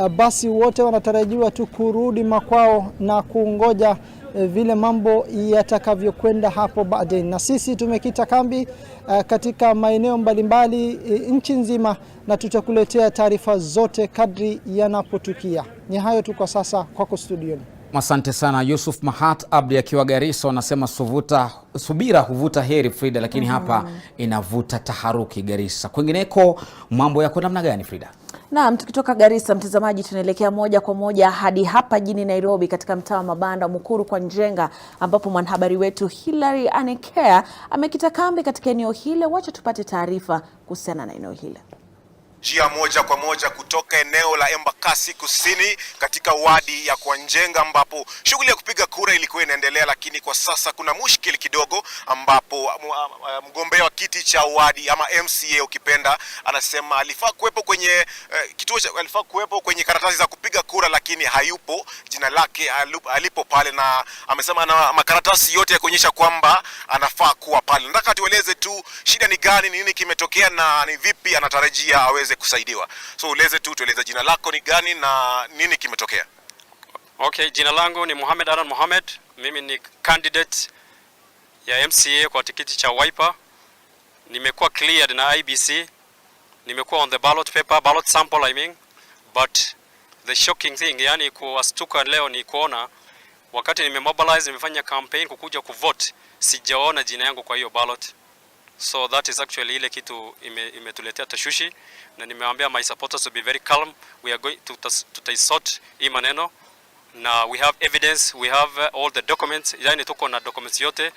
basi wote wanatarajiwa tu kurudi makwao na kungoja vile mambo yatakavyokwenda hapo baadaye. Na sisi tumekita kambi katika maeneo mbalimbali nchi nzima na tutakuletea taarifa zote kadri yanapotukia. Ni hayo tu kwa sasa, kwako studioni. Asante sana Yusuf Mahat Abdi akiwa Garissa. Anasema subira huvuta heri Frida, lakini hapa inavuta taharuki Garissa. Kwingineko mambo yako namna gani Frida? Naam, tukitoka Garissa mtazamaji, tunaelekea moja kwa moja hadi hapa jijini Nairobi katika mtaa wa mabanda Mukuru kwa Njenga, ambapo mwanahabari wetu Hilary Anekea amekita kambi katika eneo hile. Wacha tupate taarifa kuhusiana na eneo hile. Njia moja kwa moja kutoka eneo la Embakasi Kusini katika wadi ya Kwa Njenga, ambapo shughuli ya kupiga kura ilikuwa inaendelea, lakini kwa sasa kuna mushkili kidogo, ambapo mgombea wa kiti cha wadi ama MCA ukipenda anasema alifaa kuwepo kwenye alifaa kuwepo kwenye karatasi za kupiga kura, lakini hayupo, jina lake alipo pale, na amesema ana makaratasi yote ya kuonyesha kwamba anafaa kuwa pale. Nataka tueleze tu shida ni gani, nini kimetokea na ni vipi anatarajia aweze kusaidiwa. So tueleze jina lako ni gani na nini kimetokea? Okay, jina langu ni Mohamed Adan Mohamed. Mimi ni candidate ya MCA kwa tikiti cha Wiper. Nimekuwa cleared na IBC. Nimekuwa on the ballot sample but the shocking thing, yani kuwastuka leo ni kuona wakati nimemobilize, nimefanya campaign kukuja kuvote, sijaona jina yangu kwa hiyo ballot. So that is actually ile kitu imetuletea tashushi, na nimewaambia my supporters to be very calm. We are going to sort hii maneno, na we have evidence, we have all the documents, yani tuko na documents yote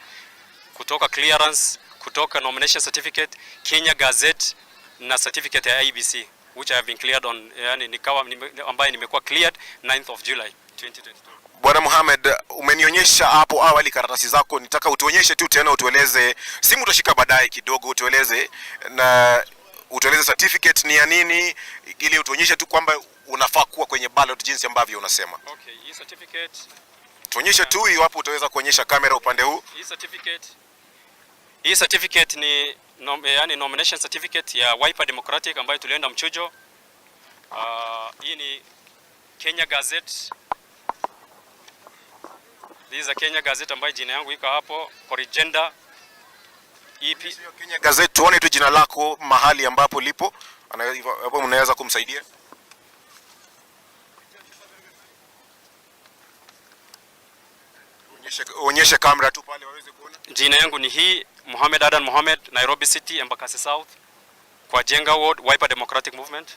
kutoka clearance, kutoka nomination certificate, Kenya Gazette na certificate ya IBC which I have been cleared on, yani nikawa ambaye nimekuwa cleared 9th of July 2022. Bwana Mohamed, umenionyesha hapo awali karatasi zako, nitaka utuonyeshe tu tena, utueleze, simu utashika baadaye kidogo, utueleze certificate ni ya nini, ili utuonyeshe tu kwamba unafaa kuwa kwenye ballot jinsi ambavyo unasema. Okay, hii certificate tuonyeshe tu hiyo hapo, utaweza kuonyesha kamera upande huu. Hii certificate ni yani nomination certificate ya Wiper Democratic ambayo tulienda mchujo. Hii ni Kenya Gazette. This is a Kenya Gazette ambayo jina yangu iko hapo, Origenda EP. Kenya Gazette, tuone tu jina lako mahali ambapo lipo, hapo mnaweza kumsaidia. Onyeshe kamera tu pale waweze kuona. Jina yangu ni hii, Mohamed Adan Mohamed, Nairobi City, Embakasi South, Kwa Njenga Ward, Wiper Democratic Movement.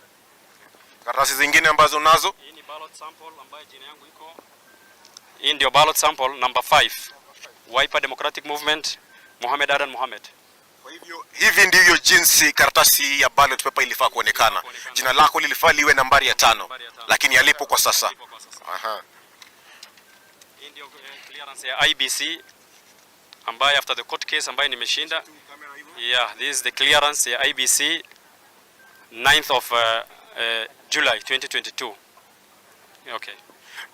Karatasi zingine ambazo unazo? Hii ni ballot sample ambayo jina yangu iko. Hii ndio ballot sample number 5. Wiper Democratic Movement, Mohamed Adan Mohamed. Kwa hivyo hivi ndivyo jinsi karatasi ya ballot paper ilifaa kuonekana. Jina lako lilifaa liwe nambari ya 5, lakini halipo kwa sasa. Aha. Hii ndio clearance ya IBC ambayo after the court case ambayo nimeshinda. Yeah, this is the clearance ya IBC 9th of July 2022. Okay.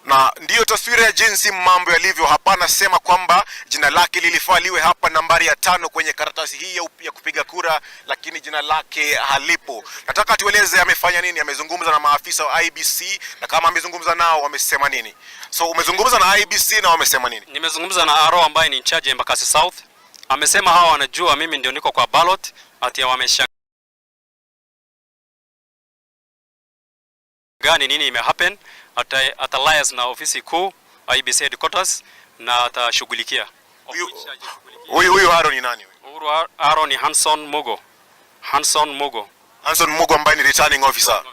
Na ndiyo taswira ya jinsi mambo yalivyo hapa. Nasema kwamba jina lake lilifaa liwe hapa nambari ya 5 kwenye karatasi hii ya kupiga kura, lakini jina lake halipo. Nataka tueleze amefanya nini. Amezungumza na maafisa wa IBC, na kama amezungumza nao wamesema nini? So umezungumza na IBC na wamesema nini? Nimezungumza na Aro ambaye ni in charge ya Embakasi South. Amesema hawa wanajua mimi ndio niko kwa ballot, ati wamesha gani nini imehappen, atalias na ofisi kuu IBC headquarters na atashughulikia. Huyu Aro ni nani? Aro ni Hanson Mugo. Hanson Mugo ambaye ni returning officer.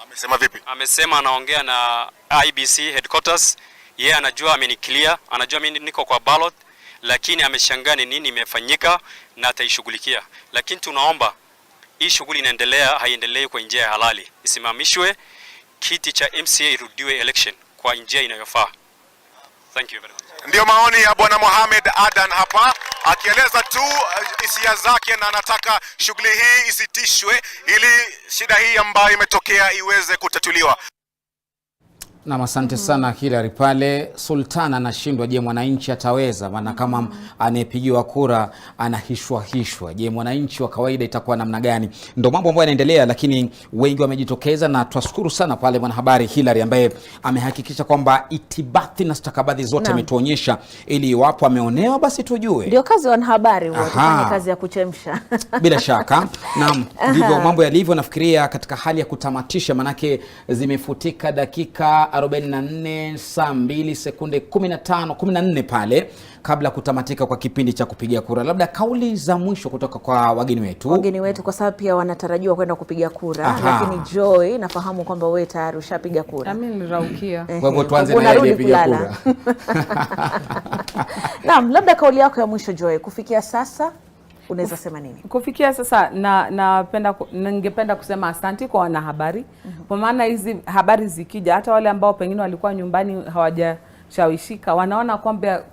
Amesema vipi? Amesema anaongea na IBC headquarters. Yeye anajua ameniclear, anajua mimi niko kwa ballot, lakini ameshangaa nini imefanyika na ataishughulikia. Lakini tunaomba hii shughuli inaendelea, haiendelee kwa njia ya halali. Isimamishwe, kiti cha MCA irudiwe election kwa njia inayofaa. Thank you very much. Ndio maoni ya Bwana Mohamed Adan hapa, akieleza tu hisia zake na anataka shughuli hii isitishwe ili shida hii ambayo imetokea iweze kutatuliwa. Na asante sana Hilary pale. Sultana anashindwa, je, mwananchi ataweza? Maana kama anayepigiwa kura anahishwa. Je, mwananchi wa kawaida itakuwa namna gani? Ndio mambo ambayo yanaendelea, lakini wengi wamejitokeza, na twashukuru sana pale mwanahabari Hilary ambaye amehakikisha kwamba itibati na stakabadhi zote ametuonyesha, ili iwapo ameonewa basi tujue. Ndio kazi ya wanahabari, wafanye kazi ya kuchemsha. Bila shaka. Naam, ndivyo mambo yalivyo. Nafikiria katika hali ya kutamatisha, manake zimefutika dakika 44 saa 2 sekunde 14 pale kabla kutamatika kwa kipindi cha kupigia kura. Labda kauli za mwisho kutoka kwa wageni wetu, kwa sababu pia wanatarajiwa kwenda kupiga kura. Lakini Joy, nafahamu kwamba wewe tayari ushapiga kura. Mimi niliraukia. Kwa hivyo tuanze na yeye kupiga kura. Naam, labda kauli yako ya mwisho Joy, kufikia sasa unaweza sema nini? Kufikia sasa ningependa kusema asante kwa wanahabari. Kwa maana hizi habari zikija, hata wale ambao pengine walikuwa nyumbani hawajashawishika, wanaona kwamba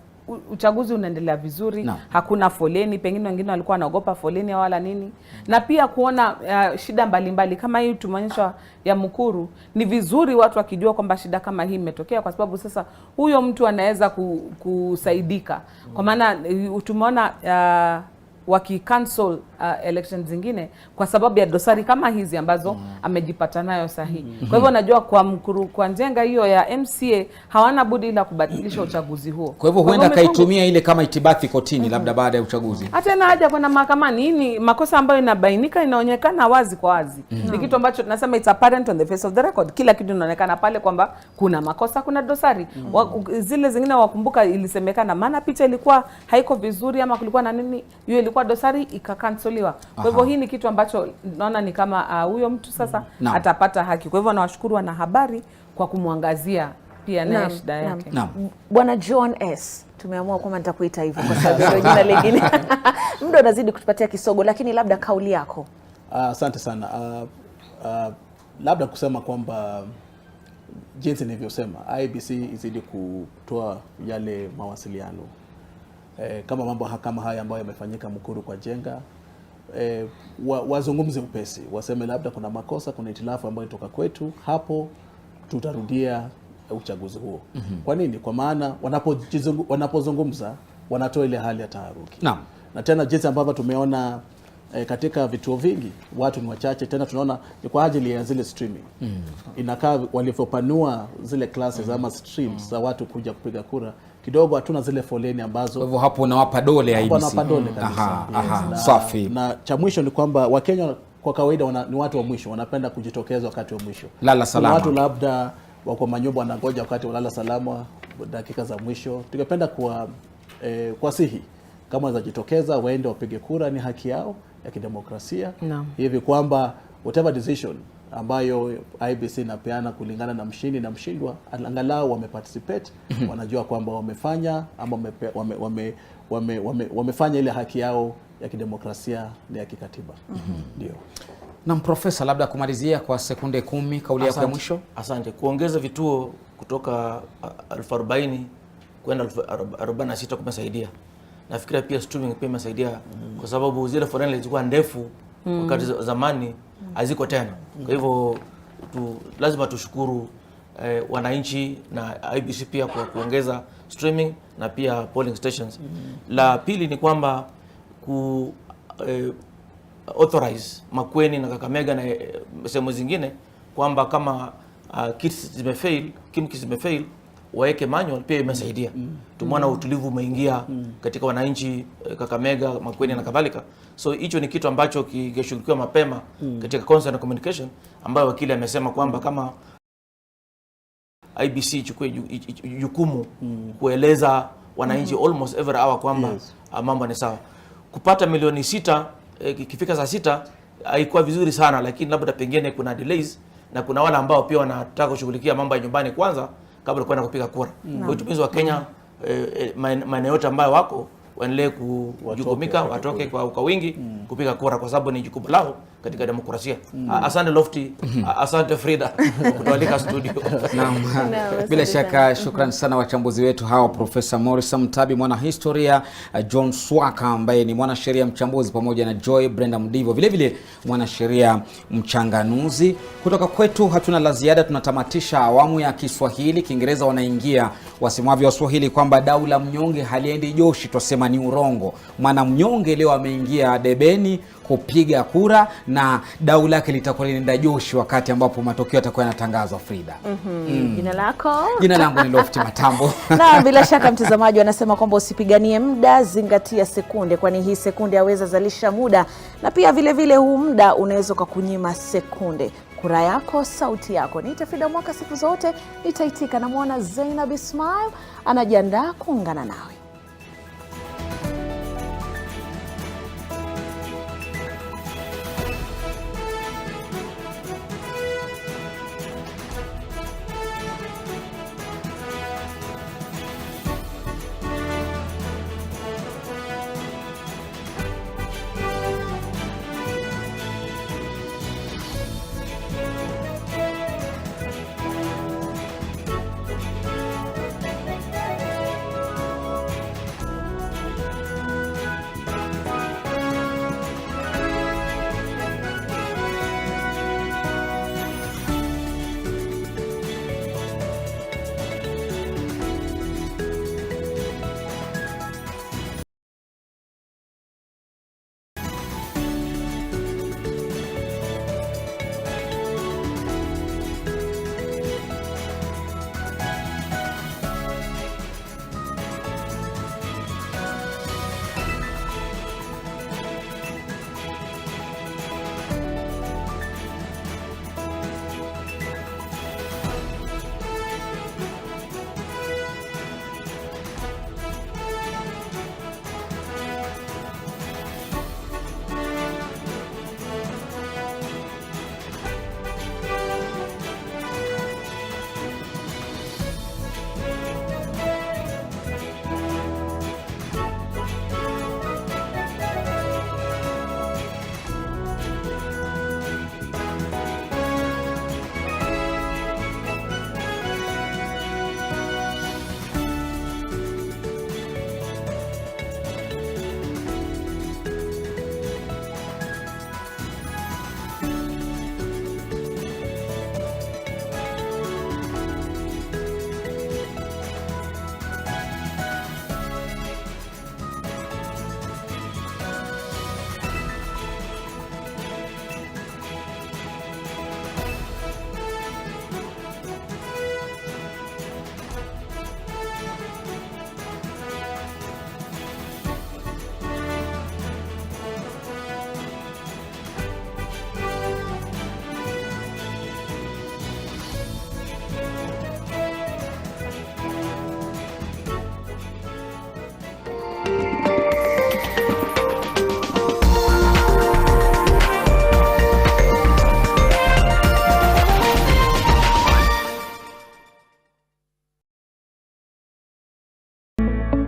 uchaguzi unaendelea vizuri, hakuna foleni, pengine wengine walikuwa wanaogopa foleni wala nini. Na pia kuona shida mbalimbali kama hii tumeonyeshwa ya Mukuru, ni vizuri watu wakijua kwamba shida kama hii imetokea, kwa sababu sasa huyo mtu anaweza kusaidika. Kwa maana tumeona cancel elections zingine kwa sababu ya dosari kama hizi ambazo amejipata nayo sahihi. Kwa hivyo najua kwa Mukuru, kwa njenga hiyo ya MCA hawana budi ila kubadilisha uchaguzi huo. Kwa hivyo huenda kaitumia ile kama itibathi kotini labda baada ya uchaguzi. Hata na haja kwenda mahakamani. Hii ni makosa ambayo inabainika, inaonekana wazi kwa wazi. Ni kitu ambacho tunasema it's apparent on the face of the record. Kila kitu inaonekana pale kwamba kuna makosa, kuna dosari. Zile zingine wakumbuka ilisemekana maana picha ilikuwa haiko vizuri ama kulikuwa na nini, hiyo ilikuwa dosari ikakansoliwa. Kwa hivyo hii ni kitu ambacho naona ni kama huyo mtu sasa atapata haki. Kwa hivyo nawashukuru wanahabari kwa kumwangazia pia na shida yake. Bwana John S, tumeamua kwamba nitakuita hivyo kwa sababu ndio jina lingine. Muda unazidi kutupatia kisogo, lakini labda kauli yako. Asante sana. Labda kusema kwamba jinsi nilivyosema, IBC izidi kutoa yale mawasiliano. Kama mambo kama haya ambayo yamefanyika Mukuru kwa Jenga, wazungumze upesi, waseme labda kuna makosa, kuna itilafu ambayo itoka kwetu, hapo tutarudia uchaguzi huo. Kwa nini? Kwa maana wanapozungumza wanatoa ile hali ya taharuki. Na tena jinsi ambavyo tumeona katika vituo vingi watu ni wachache, tena tunaona ni kwa ajili ya zile streaming. Inakaa walivyopanua zile classes ama streams za watu kuja kupiga kura, kidogo hatuna zile foleni ambazo. Kwa hivyo hapo unawapa dole IBC. Unawapa dole kabisa. Safi. Na cha mwisho ni kwamba Wakenya kwa kawaida ni watu wa mwisho, wanapenda kujitokeza wakati wa mwisho. Lala salama. Watu labda wako manyumba wanangoja wakati wa lala salama, dakika za mwisho. Tungependa kuwasihi kama wanajitokeza waende wapige kura, ni haki yao ya kidemokrasia. Hivi kwamba whatever decision ambayo IBC inapeana kulingana na mshindi na mshindwa, angalau wameparticipate, wanajua kwamba wamefanya ama wamefanya ile haki yao ya kidemokrasia na ya kikatiba. Ndio. Na Profesa, labda kumalizia kwa sekunde 10 kauli yako ya mwisho. Asante. Kuongeza vituo kutoka 40,000 kwenda 46 kumesaidia. Nafikiria pia streaming pia imesaidia kwa sababu zile foleni zilikuwa ndefu wakati zamani haziko tena. Kwa hivyo lazima tushukuru wananchi na IEBC pia kwa kuongeza streaming na pia polling stations. La pili ni kwamba authorize Makueni na Kakamega na sehemu zingine kwamba kama kits zimefail, kits zimefail waeke manual pia imesaidia. Tumeona utulivu umeingia katika wananchi Kakamega, Makueni na kadhalika. So hicho ni kitu ambacho kingeshughulikiwa mapema katika concern and communication, ambayo wakili amesema kwamba kama IEBC ichukue jukumu kueleza wananchi almost every hour kwamba mambo ni sawa. Kupata milioni 6 ikifika saa 6 haikuwa vizuri sana, lakini labda pengine kuna delays na kuna wale ambao pia wanataka kushughulikia mambo ya nyumbani kwanza kabla kwenda kupiga kura. Kwa hiyo wa Kenya maeneo yote ambayo wako waendelee kujukumika, watoke kwa wingi kupiga kura kwa sababu ni jukumu lao katika demokrasia. Asante Lofty, asante Frida kutualika studio. Bila shaka shukrani sana wachambuzi wetu hawa, Profesa Morris Mtabi mwana historia, John Swaka ambaye ni mwana sheria mchambuzi, pamoja na Joy Brenda Mdivo vile vile mwana sheria mchanganuzi. Kutoka kwetu hatuna la ziada, tunatamatisha awamu ya Kiswahili. Kiingereza wanaingia wasemavyo Waswahili kwamba dau la mnyonge haliendi joshi, tusema ni urongo. Mwana mnyonge leo ameingia debeni kupiga kura na dau lake litakuwa linaenda joshi wakati ambapo matokeo yatakuwa yanatangazwa. Frida. Jina lako? Jina langu ni Lofty Matambo. Na bila shaka mtazamaji wanasema kwamba usipiganie muda, zingatia sekunde, kwani hii sekunde yaweza zalisha muda, na pia vile vile huu muda unaweza kukunyima sekunde. Kura yako, sauti yako. Niite Frida Mwaka siku zote, nitaitika. Na muona Zainab Ismail anajiandaa kuungana nawe.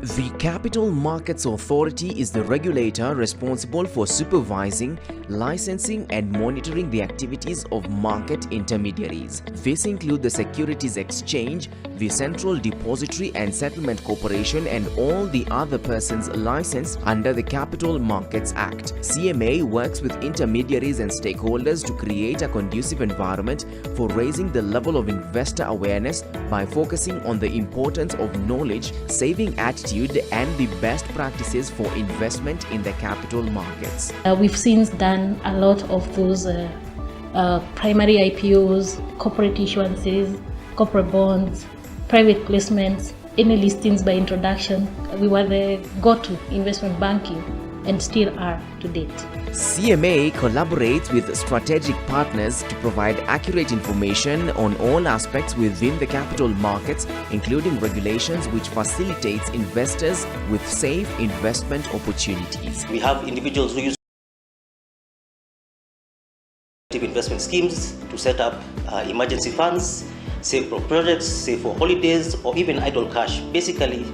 The Capital Markets Authority is the regulator responsible for supervising, licensing and monitoring the activities of market intermediaries. This include the Securities Exchange, the Central Depository and Settlement Corporation and all the other persons licensed under the Capital Markets Act. CMA works with intermediaries and stakeholders to create a conducive environment for raising the level of investor awareness by focusing on the importance of knowledge, saving attitude and the best practices for investment in the capital markets. We've since done a lot of those primary IPOs, corporate issuances, corporate bonds, private placements, any listings by introduction. We were the go-to investment banking and still are to date. CMA collaborates with strategic partners to provide accurate information on all aspects within the capital markets, including regulations which facilitates investors with safe investment opportunities. We have individuals who use investment schemes to set up emergency funds, save for projects, save for holidays, or even idle cash. Basically,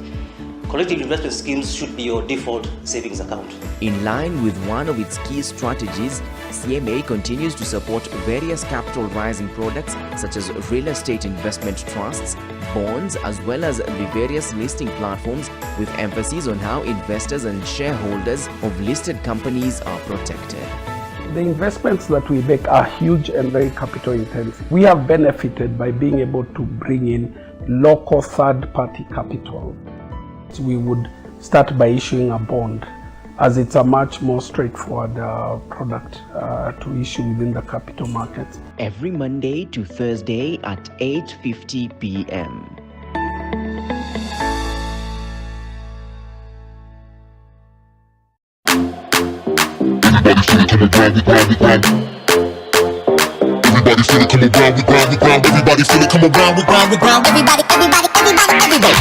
collective investment schemes should be your default savings account. In line with one of its key strategies, CMA continues to support various capital rising products such as real estate investment trusts, bonds, as well as the various listing platforms, with emphasis on how investors and shareholders of listed companies are protected. The investments that we make are huge and very capital intensive. We have benefited by being able to bring in local third-party capital. We would start by issuing a bond, as it's a much more straightforward product to issue within the capital markets. Every Monday to Thursday at 8:50 p.m. Everybody feel it, come around, we grind, we grind. Everybody feel it, come around, we grind, we grind. Everybody, everybody, everybody, everybody.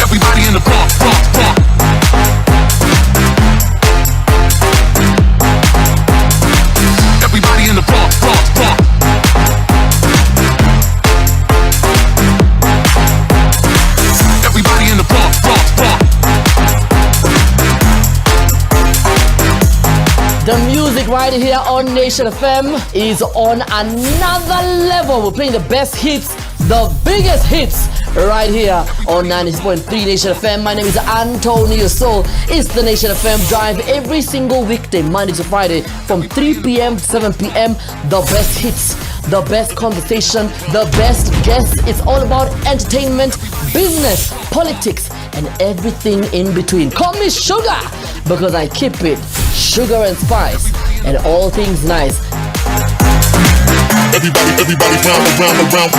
Everybody in the front, front, front. Everybody in the front, front, front. Everybody in the front, front, front. The music right here on Nation FM is on another level. We're playing the best hits, the biggest hits, right here on 96.3 Nation FM. My name is Antonio Soul. It's the Nation FM Drive every single weekday, Monday to Friday, from 3 p.m. to 7 p.m. The best hits, the best conversation, the best guests. It's all about entertainment, business, politics, and everything in between. Call me Sugar, because I keep it sugar and spice and all things nice. Everybody, everybody, round, around, around.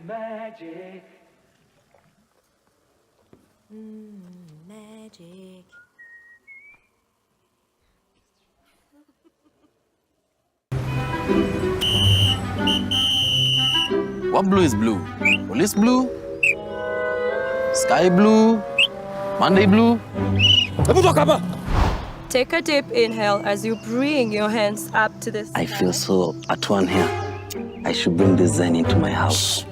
Magic. What blue is blue? Police blue? Sky blue? Monday blue? Take a deep inhale as you bring your hands up to the sky. I feel so at one here. I should bring this zen into my house.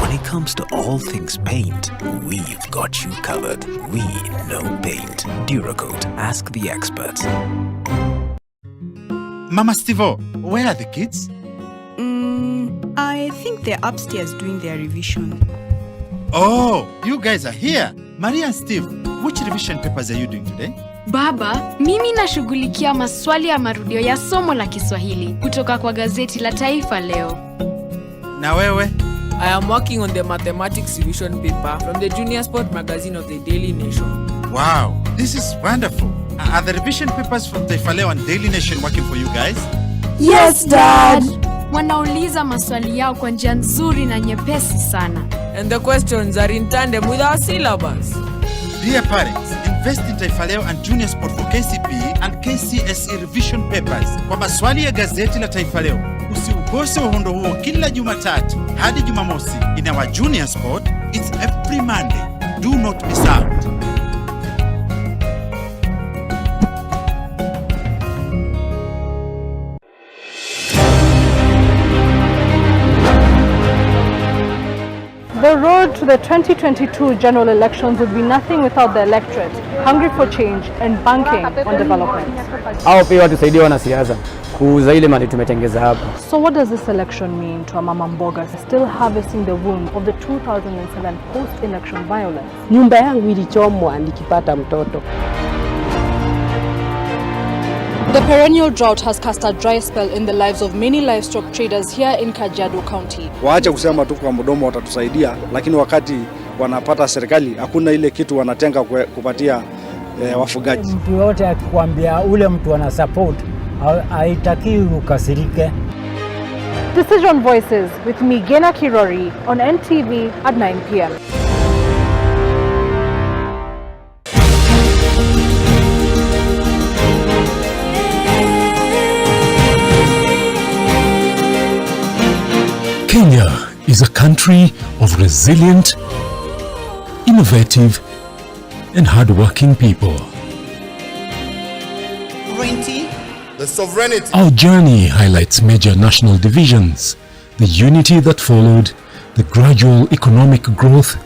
When it comes to all things paint, we've got you covered. We know paint. Duracoat, ask the experts. Mama Stevo, where are the kids? I think they're upstairs doing their revision. Oh, you guys are here. Maria and Steve, which revision papers are you doing today? Baba, mimi nashughulikia maswali ya marudio ya somo la Kiswahili kutoka kwa gazeti la Taifa leo. Na wewe? I am working on the mathematics revision paper from the Junior Sport magazine of the Daily Nation. Wow, this is wonderful. Are the revision papers from Taifa Leo and Daily Nation working for you guys? Yes, Dad. Wanauliza maswali yao kwa njia nzuri na nyepesi sana. And the questions are in tandem with our syllabus. Dear parents, in invest in Taifa Leo and Junior Sport for KCP and KCSE revision papers kwa maswali ya gazeti la Taifa Leo. Usiukose uhondo huo kila Jumatatu hadi Jumamosi. In our Junior Sport, it's every Monday. Do not miss out. The road to the 2022 general elections would be nothing without the electorate, hungry for change and banking on development. Hao pia watusaidie wanasiasa kuuza ile mali tumetengeza hapa. So what does this election mean to Mama Mboga still harvesting the wound of the 2007 post-election violence? Nyumba yangu ilichomwa nikipata mtoto. The perennial drought has cast a dry spell in the lives of many livestock traders here in Kajiado County. Waache kusema tu kwa mdomo watatusaidia, lakini wakati wanapata serikali hakuna ile kitu wanatenga kupatia wafugaji. Mtu yote akikwambia ule mtu ana support, haitakiwi ukasirike. Decision Voices with me, Gena Kirori, on NTV at 9 p.m. Kenya is a country of resilient, innovative, and hardworking people. The sovereignty. Our journey highlights major national divisions, the unity that followed, the gradual economic growth,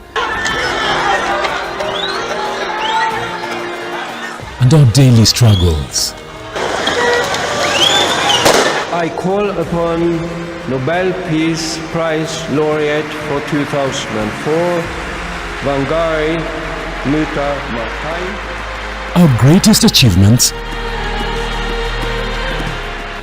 and our daily struggles. I call upon Nobel Peace Prize laureate for 2004, Wangari Maathai. Our greatest achievements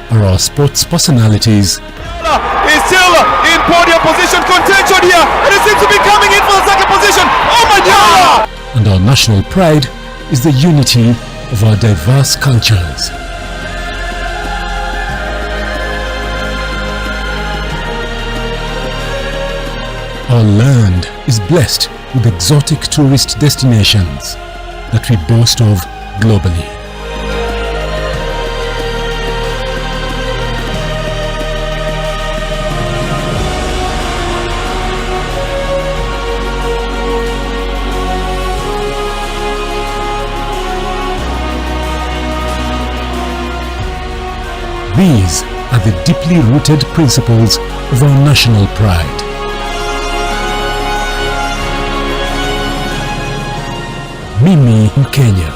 are our sports personalities. He's still in podium position, contention here, and he seems to be coming in for the second position. Oh my God! And our national pride is the unity of our diverse cultures. Our land is blessed with exotic tourist destinations that we boast of globally. These are the deeply rooted principles of our national pride. Mimi Mkenya.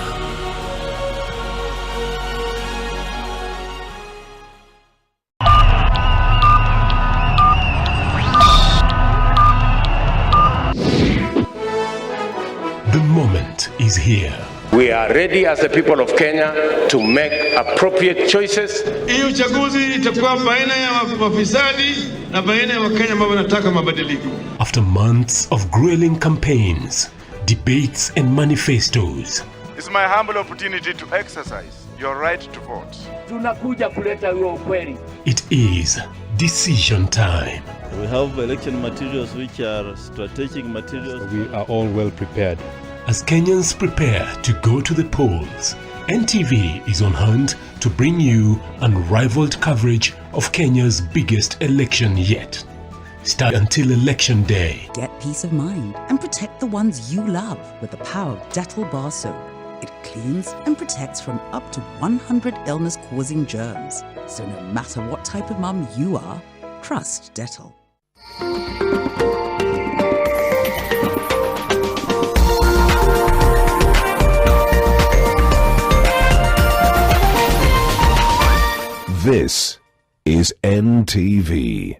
The moment is here. We are ready as the people of Kenya to make appropriate choices. Hii uchaguzi itakuwa baina ya wafisadi na baina ya Wakenya ambao wanataka mabadiliko. After months of grueling campaigns, debates and manifestos, It's my humble opportunity to exercise your right to vote. Tunakuja kuleta huo ukweli. it is decision time. We have election materials which are strategic materials. We are all well prepared. As Kenyans prepare to go to the polls, NTV is on hand to bring you unrivaled coverage of Kenya's biggest election yet. Start until election day. Get peace of mind and protect the ones you love with the power of Dettol Bar Soap. It cleans and protects from up to 100 illness-causing germs. So no matter what type of mum you are, trust Dettol. This is NTV.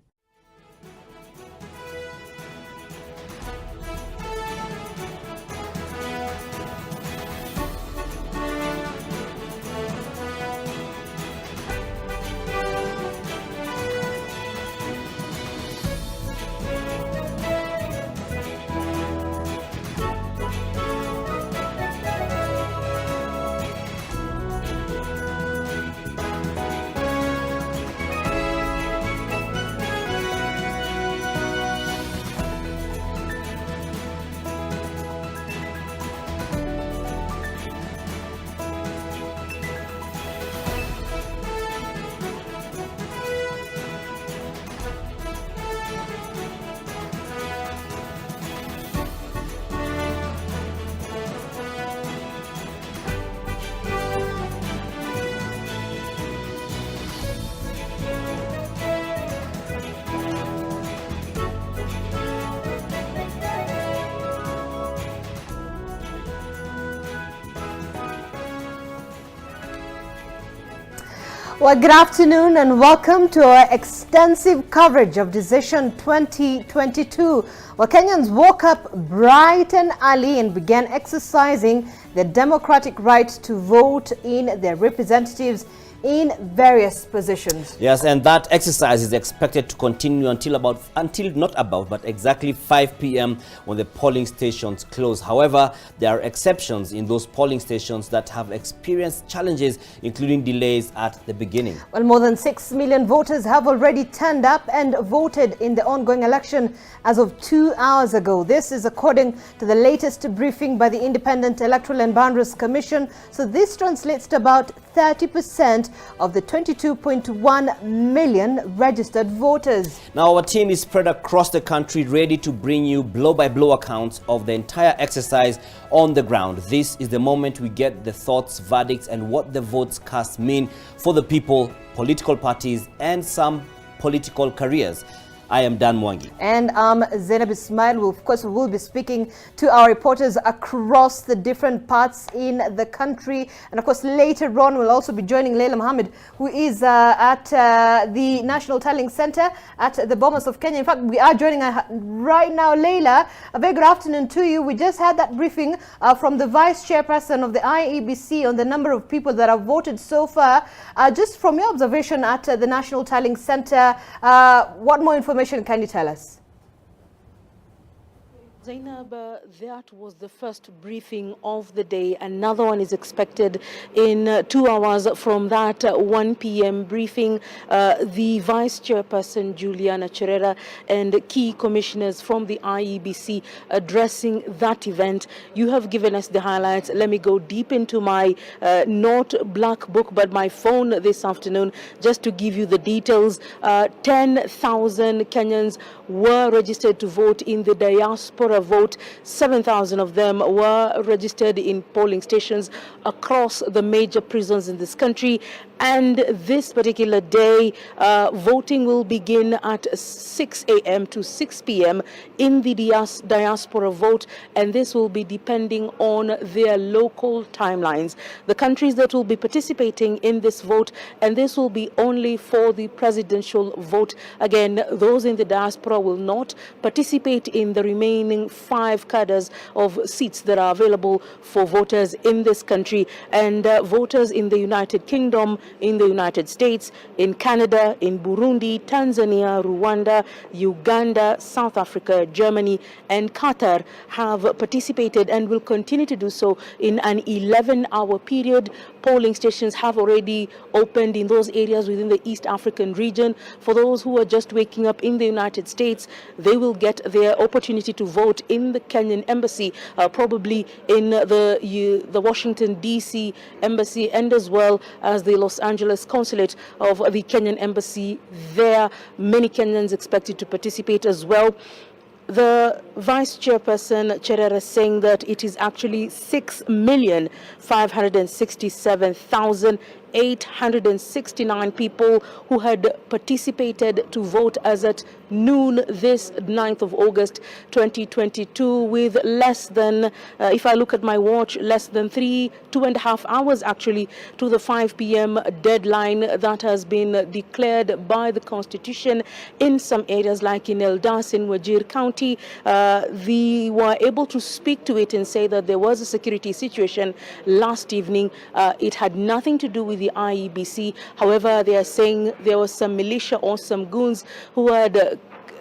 Well, good afternoon and welcome to our extensive coverage of Decision 2022. Well, Kenyans woke up bright and early and began exercising their democratic right to vote in their representatives in various positions. Yes, and that exercise is expected to continue until exactly 5 p.m. when the polling stations close. However, there are exceptions in those polling stations that have experienced challenges, including delays at the beginning. Well, more than 6 million voters have already turned up and voted in the ongoing election as of 2 hours ago. This is according to the latest briefing by the Independent Electoral and Boundaries Commission. So this translates to about 30% of the 22.1 million registered voters. Now, our team is spread across the country, ready to bring you blow-by-blow accounts of the entire exercise on the ground. This is the moment we get the thoughts, verdicts, and what the votes cast mean for the people, political parties, and some political careers. I am Dan Mwangi. And Zainab Ismail will be speaking to our reporters across the different parts in the country. And of course, later on, we'll also be joining Raila Mohammed, who is at the National Tallying Center at the Bomas of Kenya. In fact, we are joining her right now. Raila, a very good afternoon to you. We just had that briefing from the Vice Chairperson of the IEBC on the number of people that have voted so far. Just from your observation at the National Tallying Center, what more information can you tell us? Zainab, that was the first briefing of the day. Another one is expected in 2 hours from that 1 p.m. briefing. The Vice Chairperson, Juliana Cherera, and key commissioners from the IEBC addressing that event. You have given us the highlights. Let me go deep into my not black book, but my phone this afternoon, just to give you the details. 10,000 Kenyans were registered to vote in the diaspora vote. 7,000 of them were registered in polling stations across the major prisons in this country. And this particular day, voting will begin at 6 a.m. to 6 p.m. in the diaspora vote, and this will be depending on their local timelines. The countries that will be participating in this vote, and this will be only for the presidential vote. Again, those in the diaspora will not participate in the remaining 5 cadres of seats that are available for voters in this country. And voters in the United Kingdom, in the United States, in Canada, in Burundi, Tanzania, Rwanda, Uganda, South Africa, Germany, and Qatar have participated and will continue to do so in an 11-hour period. Polling stations have already opened in those areas within the East African region. For those who are just waking up in the United States, they will get their opportunity to vote in the Kenyan embassy, probably in the Washington, D.C. embassy, and as well as the Los Angeles consulate of the Kenyan embassy there. Many Kenyans expected to participate as well. The Vice Chairperson, Cherera, saying that it is actually 6,567,869 people who had participated to vote as at noon this 9th of August 2022, with less than, if I look at my watch, less than 2.5 hours actually to the 5 p.m. deadline that has been declared by the Constitution. In some areas like in Eldas in Wajir County, they were able to speak to it and say that there was a security situation last evening. It had nothing to do with the IEBC. However, they are saying there was some militia or some goons who had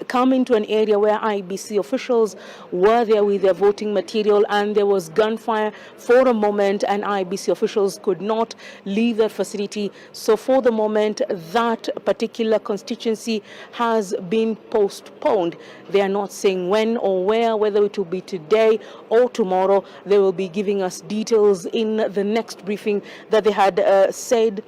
come into an area where IEBC officials were there with their voting material, and there was gunfire for a moment, and IEBC officials could not leave that facility. So for the moment, that particular constituency has been postponed. They are not saying when or where, whether it will be today or tomorrow. They will be giving us details in the next briefing that they had said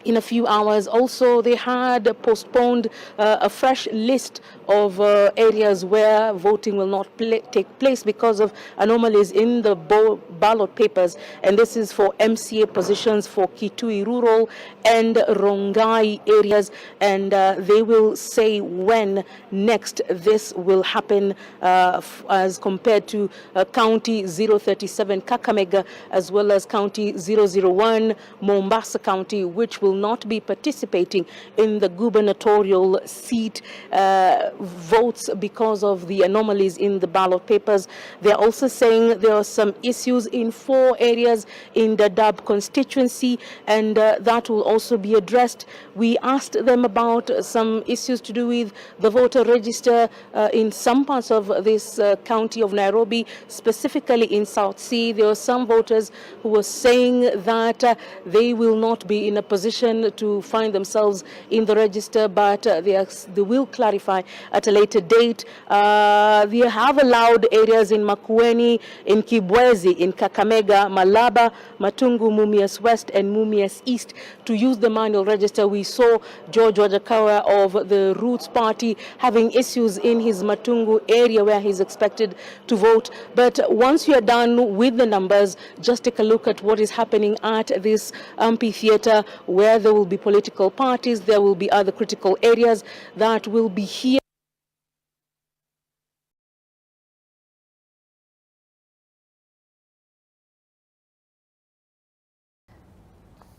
in a few hours. Also, they had postponed a fresh list of areas where voting will not take place because of anomalies in the ballot papers. And this is for MCA positions for Kitui Rural and Rongai areas. And they will say when next this will happen as compared to County 037 Kakamega, as well as County 001 Mombasa County, which will not be participating in the gubernatorial seat votes because of the anomalies in the ballot papers. They're also saying there are some issues in 4 areas in the Dab constituency, and that will also be addressed. We asked them about some issues to do with the voter register in some parts of this county of Nairobi, specifically in South Sea. There were some voters who were saying that they will not be in a position to find themselves in the register, but they will clarify at a later date. We have allowed areas in Makueni, in Kibwezi, in Kakamega, Malaba, Matungu, Mumias West and Mumias East to use the manual register. We saw George Wajakawa of the Roots Party having issues in his Matungu area where he's expected to vote. But once you are done with the numbers, just take a look at what is happening at this amphitheater, where there will be political parties, there will be other critical areas that will be here.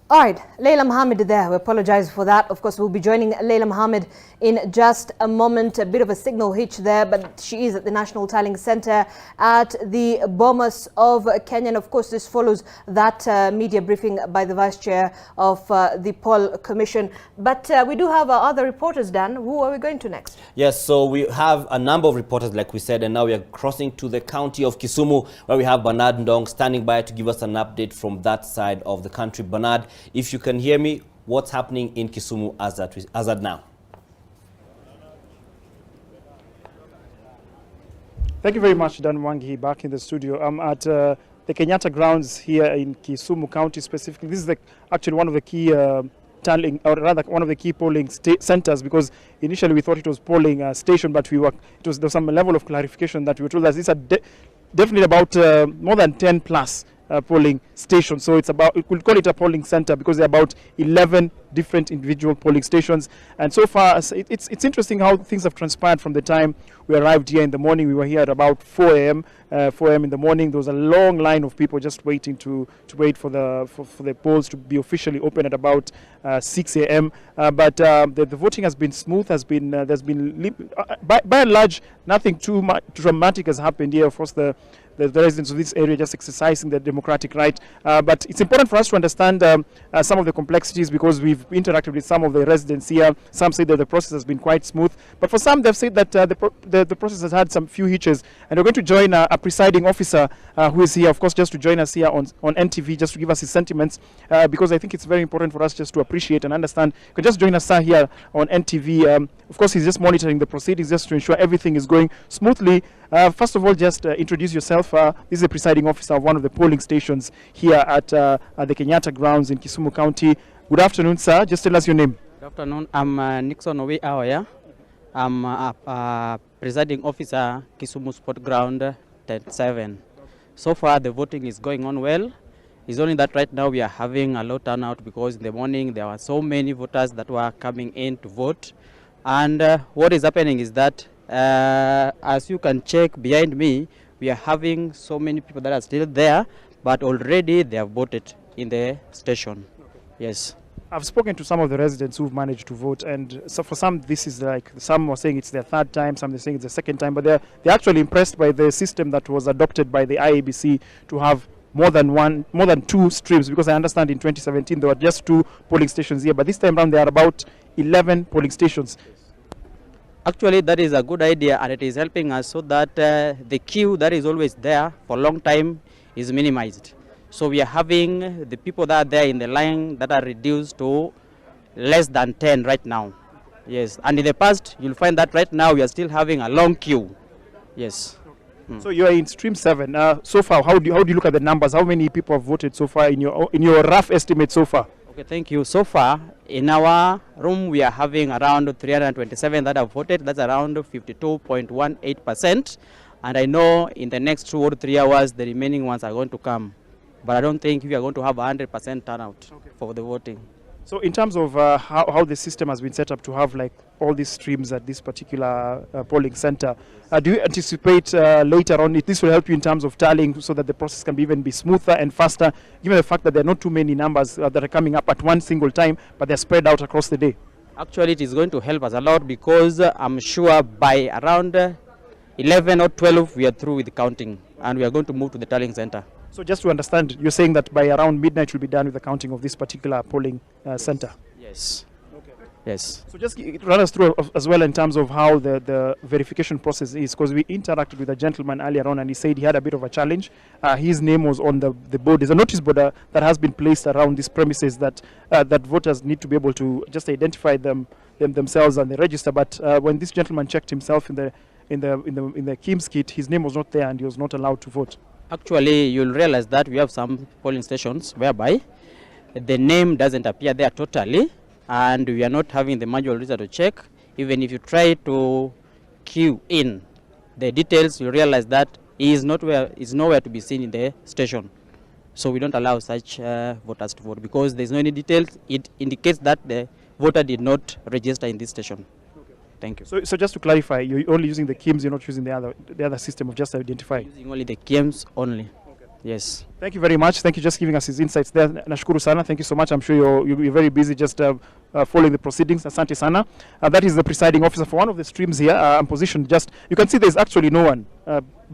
All right, Laila Mohammed there. We apologize for that. Of course, we'll be joining Laila Mohammed in just a moment. A bit of a signal hitch there, but she is at the National Tallying Center at the Bomas of Kenyan. Of course, this follows that media briefing by the Vice Chair of the Poll Commission. But we do have other reporters, Dan. Who are we going to next? Yes, so we have a number of reporters, like we said, and now we are crossing to the county of Kisumu, where we have Bernard Ndong standing by to give us an update from that side of the country. Bernard, if you can hear me, what's happening in Kisumu as at now? Thank you very much, Dan Mwangi, back in the studio. I'm at the Kenyatta grounds here in Kisumu County specifically. This is actually one of the key tallying, or rather one of the key polling centers, because initially we thought it was polling station, but there was some level of clarification that we were told that these are definitely about more than 10 plus polling stations. So it's about, we'll call it a polling center because there are about 11 different individual polling stations. And so far, it's interesting how things have transpired from the time we arrived here in the morning. We were here at about 4 a.m. 4 a.m. in the morning. There was a long line of people just waiting to wait for the polls to be officially open at about 6 a.m. But the voting has been smooth. There's been by and large nothing too much dramatic has happened here. Of course, the residents of this area just exercising their democratic right. But it's important for us to understand some of the complexities, because we've interacted with some of the residents here. Some say that the process has been quite smooth, but for some they've said that the process has had some few hitches. And we're going to join a presiding officer who is here, of course, just to join us here on NTV, just to give us his sentiments, because I think it's very important for us just to appreciate and understand. You can just join us here on NTV. Of course, he's just monitoring the proceedings just to ensure everything is going smoothly. First of all, just introduce yourself. This is the presiding officer of one of the polling stations here at the Kenyatta grounds in Kisumu County. Good afternoon, sir. Just tell us your name. Good afternoon. I'm Nixon Owe Aoya. I'm a presiding officer, Kisumu Sport Ground 10-7. So far, the voting is going on well. It's only that right now we are having a low turnout because in the morning there were so many voters that were coming in to vote. And what is happening is that, as you can check behind me, we are having so many people that are still there, but already they have voted in the station. Okay. Yes. I've spoken to some of the residents who've managed to vote, and so for some this is like, some were saying it's their third time, some are saying it's the second time, but they're actually impressed by the system that was adopted by the IEBC to have more than two streams, because I understand in 2017 there were just 2 polling stations here, but this time around there are about 11 polling stations. Actually, that is a good idea, and it is helping us so that the queue that is always there for a long time is minimized. So we are having the people that are there in the line that are reduced to less than 10 right now. Yes, and in the past, you'll find that right now we are still having a long queue. Yes. So you are in stream 7. So far, how do you look at the numbers? How many people have voted so far in your rough estimate so far? Okay, thank you. So far, in our room, we are having around 327 that have voted. That's around 52.18%. And I know in the next 2 or 3 hours, the remaining ones are going to come. But I don't think we are going to have 100% turnout for the voting. So in terms of how the system has been set up to have like all these streams at this particular polling center, do you anticipate later on this will help you in terms of tallying so that the process can even be smoother and faster, given the fact that there are not too many numbers that are coming up at one single time, but they're spread out across the day? Actually, it is going to help us a lot because I'm sure by around 11 or 12 we are through with the counting and we are going to move to the tallying center. So just to understand, you're saying that by around midnight you'll be done with the counting of this particular polling center? Yes. Okay. Yes. So just run us through as well in terms of how the verification process is, because we interacted with a gentleman earlier on and he said he had a bit of a challenge. His name was on the board. There's a notice board that has been placed around these premises that that voters need to be able to just identify themselves and they register. But when this gentleman checked himself in the Kim's kit, his name was not there and he was not allowed to vote. Actually, you'll realize that we have some polling stations whereby the name doesn't appear there totally, and we are not having the manual reader to check. Even if you try to queue in the details, you realize that he is nowhere to be seen in the station. So we don't allow such voters to vote because there's no any details. It indicates that the voter did not register in this station. Thank you. So just to clarify, you're only using the KIMS, you're not using the other system of just identifying? Using only the KIMS only. Okay. Yes. Thank you very much. Thank you just giving us his insights there. Nashukuru sana. Thank you so much. I'm sure you're very busy just following the proceedings. Asante sana. That is the presiding officer for one of the streams here. I'm positioned just, you can see there's actually no one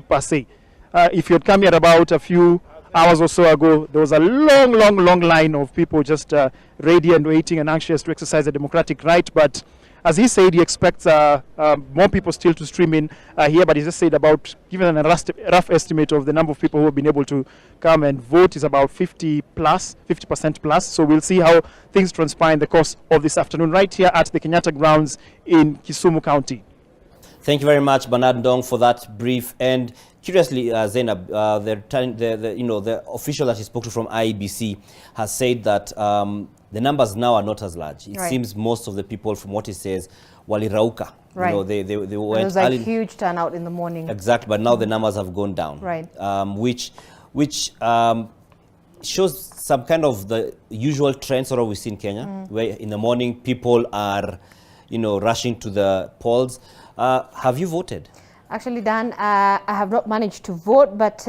per se. If you had come here about a few hours or so ago, there was a long line of people just ready and waiting and anxious to exercise a democratic right. But as he said, he expects more people still to stream in here, but he just said about, given a rough estimate of the number of people who have been able to come and vote is about 50% plus. So we'll see how things transpire in the course of this afternoon, right here at the Kenyatta grounds in Kisumu County. Thank you very much, Bernard Ndong, for that brief. And curiously, Zainab, the official that he spoke to from IEBC has said that the numbers now are not as large. It seems most of the people, from what he says, walirauka. Right. You know, they went there was a huge turnout in the morning. Exactly, but now the numbers have gone down. Right. Which shows some kind of the usual trend sort of we see in Kenya, where in the morning people are, rushing to the polls. Have you voted? Actually, Dan, I have not managed to vote, but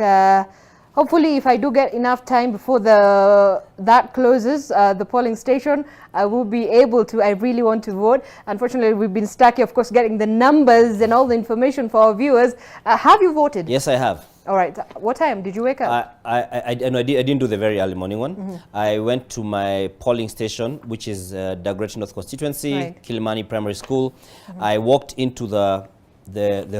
hopefully if I do get enough time before that closes, the polling station, I will be able to. I really want to vote. Unfortunately, we've been stuck here, of course, getting the numbers and all the information for our viewers. Have you voted? Yes, I have. All right. What time did you wake up? I didn't do the very early morning one. I went to my polling station, which is Dagoretti North Constituency, Kilimani Primary School. I walked into the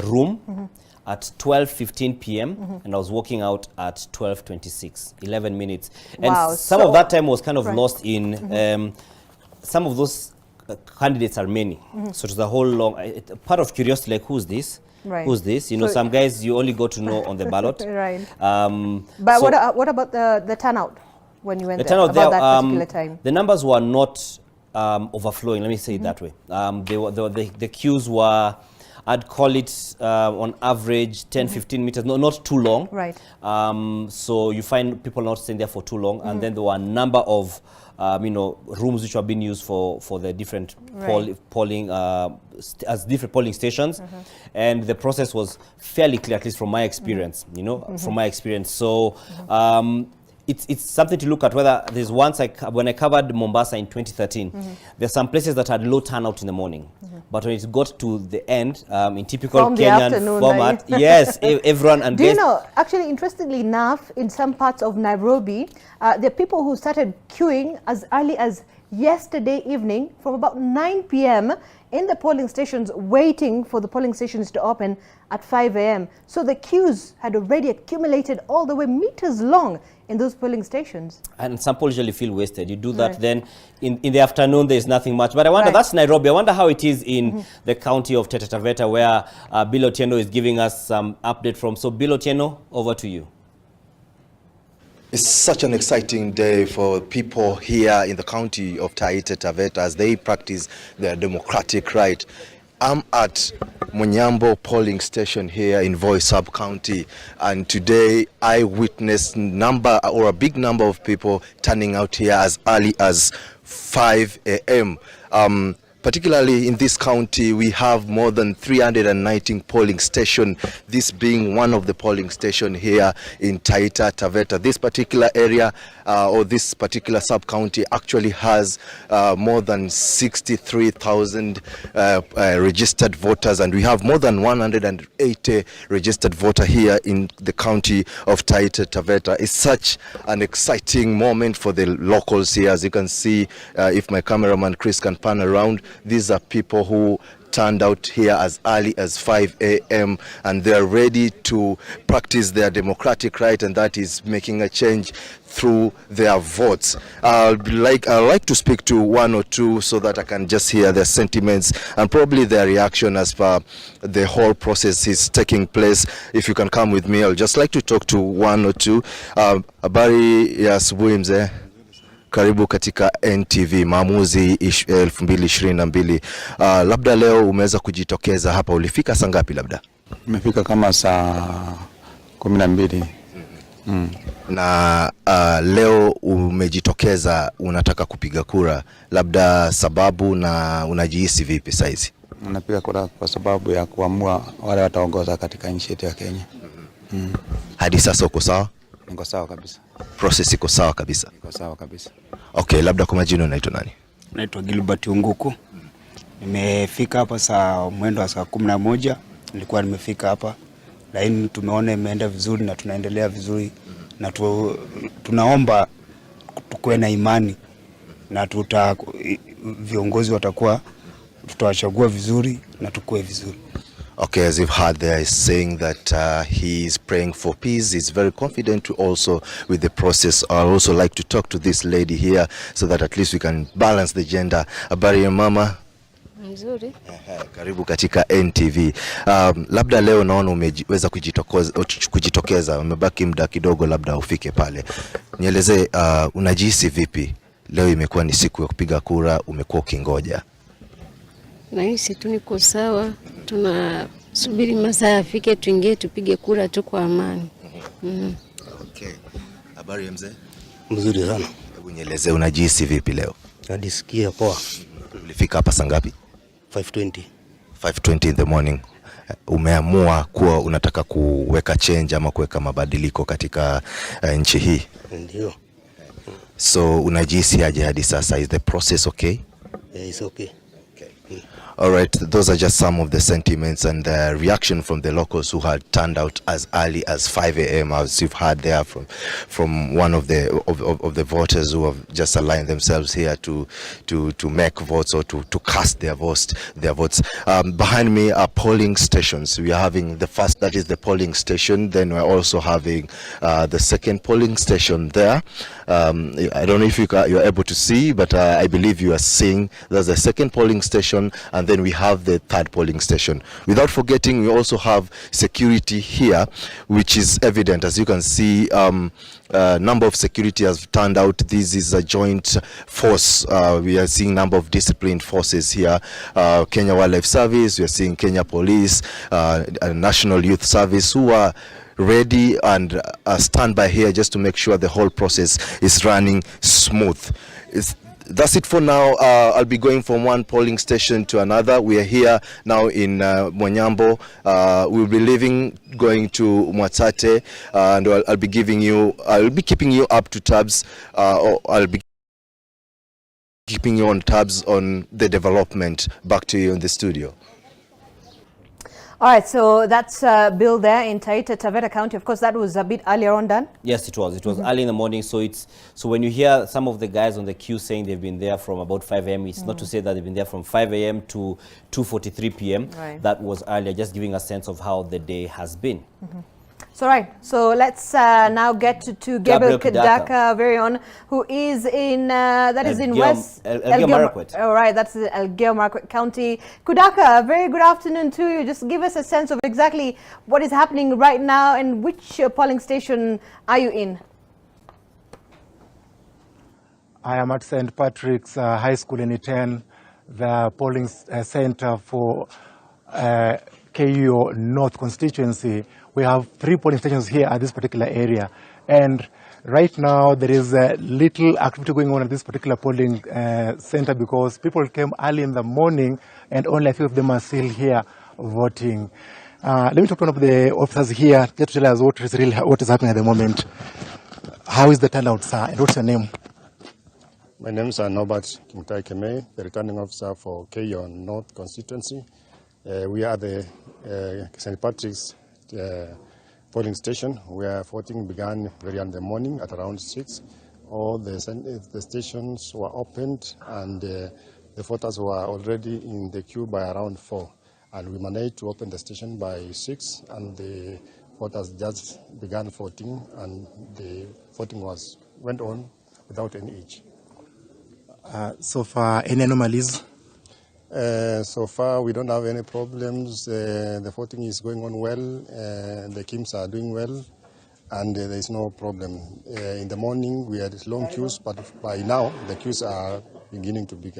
room at 12:15 p.m. and I was walking out at 12:26, 11 minutes. And some of that time was kind of lost in some of those candidates are many. So it was a whole long, part of curiosity, like, who's this? Right. Who's this? So some guys you only go to know on the ballot. Right. But so what about the turnout when you went there? Turnout about there, that particular time? The numbers were not overflowing. Let me say it that way. The queues were, I'd call it on average 10-15 meters, not too long. Right. So you find people not staying there for too long, and then there were a number of rooms which were being used for the different polling as different polling stations, and the process was fairly clear, at least from my experience. From my experience. So. It's something to look at. Whether there's once when I covered Mombasa in 2013, there's some places that had low turnout in the morning, but when it got to the end, in typical Kenyan format, yes, everyone and do you know? Actually, interestingly enough, in some parts of Nairobi, there are people who started queuing as early as yesterday evening from about 9 p.m. in the polling stations, waiting for the polling stations to open at 5 a.m. So the queues had already accumulated all the way meters long in those polling stations. And some polls usually feel wasted. You do that, then in the afternoon there's nothing much. But I wonder, that's Nairobi. I wonder how it is in the county of Taita Taveta, where Bill Otieno is giving us some update from. So Bill Otieno, over to you. It's such an exciting day for people here in the county of Taita Taveta as they practice their democratic right. I'm at Munyambo polling station here in Voi sub-county, and today I witnessed a big number of people turning out here as early as 5 a.m. Particularly in this county, we have more than 319 polling stations, this being one of the polling stations here in Taita Taveta. This particular area or this particular sub-county actually has more than 63,000 registered voters, and we have more than 180 registered voters here in the county of Taita Taveta. It's such an exciting moment for the locals here. As you can see, if my cameraman Chris can pan around, these are people who turned out here as early as 5 a.m. and they are ready to practice their democratic right, and that is making a change through their votes. I'd like to speak to one or two so that I can just hear their sentiments and probably their reaction as far the whole process is taking place. If you can come with me, I'll just like to talk to one or two. Habari ya asubuhi mzee. Karibu katika NTV maamuzi 2022. Labda leo umeweza kujitokeza hapa, ulifika saa ngapi labda? Nimefika kama saa 12. Na leo umejitokeza, unataka kupiga kura, labda sababu na unajihisi vipi saizi? Napiga kura kwa sababu ya kuamua wale wataongoza katika nchi yetu ya Kenya. Hadi sasa uko sawa? Niko sawa kabisa. Process iko sawa kabisa? Niko sawa kabisa. Okay, labda kwa majina unaitwa nani? Naitwa Gilbert Unguku. Nimefika hapa mwendo wa saa 11. Nilikuwa nimefika hapa, lakini tumeona imeenda vizuri na tunaendelea vizuri, na tunaomba tukue na imani na viongozi watakuwa tutawachagua vizuri na tukue vizuri. Okay, as you've heard there, is saying that he is praying for peace. He's very confident also with the process. I also like to talk to this lady here so that at least we can balance the gender. Habari ya mama? Mzuri. Karibu katika NTV. Labda leo naona umeweza kujitokeza, umebaki muda kidogo labda ufike pale. Nieleze, unajihisi vipi? Leo imekuwa ni siku ya kupiga kura, umekuwa ukingoja. Nahisi tu niko sawa, tunasubiri masaa yafike tuingie tupige kura tu kwa amani. Okay. Habari ya mzee? Mzuri sana. Hebu nieleze, unajihisi vipi leo? Najisikia poa. Ulifika hapa saa ngapi? 5:20. 5:20 in the morning. Umeamua kuwa unataka kuweka change ama kuweka mabadiliko katika nchi hii? Ndio. So unajihisi aje hadi sasa? Is the process okay? Yeah, it's okay. All right, those are just some of the sentiments and the reaction from the locals who had turned out as early as 5 a.m. as you've heard there from one of the voters who have just aligned themselves here to make votes or to cast their votes. Behind me are polling stations. We are having the first, that is the polling station. Then we're also having the second polling station there. I don't know if you're able to see, but I believe you are seeing. There's the second polling station, and then we have the third polling station. Without forgetting, we also have security here, which is evident. As you can see, number of security has turned out. This is a joint force. We are seeing number of disciplined forces here. Kenya Wildlife Service, we are seeing Kenya Police, National Youth Service, who are ready and stand by here just to make sure the whole process is running smooth. That's it for now. I'll be going from one polling station to another. We are here now in Munyambo. We'll be leaving, going to Mwatate, and I'll be keeping you up to tabs. I'll be keeping you on tabs on the development. Back to you in the studio. All right, so that's Bill there in Taita Taveta County. Of course, that was a bit earlier on done. Yes, it was. It was early in the morning. So when you hear some of the guys on the queue saying they've been there from about 5 a.m., it's not to say that they've been there from 5 a.m. to 2:43 p.m. Right. That was earlier, just giving a sense of how the day has been. So so let's now get to Gabriel Kidaka, very on, who is in West Elgeyo Marakwet. All right, that's Elgeyo Marakwet County. Kudaka, very good afternoon to you. Just give us a sense of exactly what is happening right now and which polling station are you in? I am at St. Patrick's High School in Iten, the polling center for KU North constituency, we have 3 polling stations here at this particular area. And right now, there is little activity going on at this particular polling center because people came early in the morning and only a few of them are still here voting. Let me talk to one of the officers here just to tell us what is happening at the moment. How is the turnout, sir, and what's your name? My name is Norbert Kimtai Kemei, the returning officer for KU North constituency. We are the St. Patrick's polling station where voting began very early in the morning at around 6. All the stations were opened and the voters were already in the queue by around 4. And we managed to open the station by 6, and the voters just began voting, and the voting went on without any hitch. So far, any anomalies? So far, we don't have any problems. The voting is going on well. The teams are doing well, and there is no problem. In the morning, we had long queues, but by now, the queues are beginning to be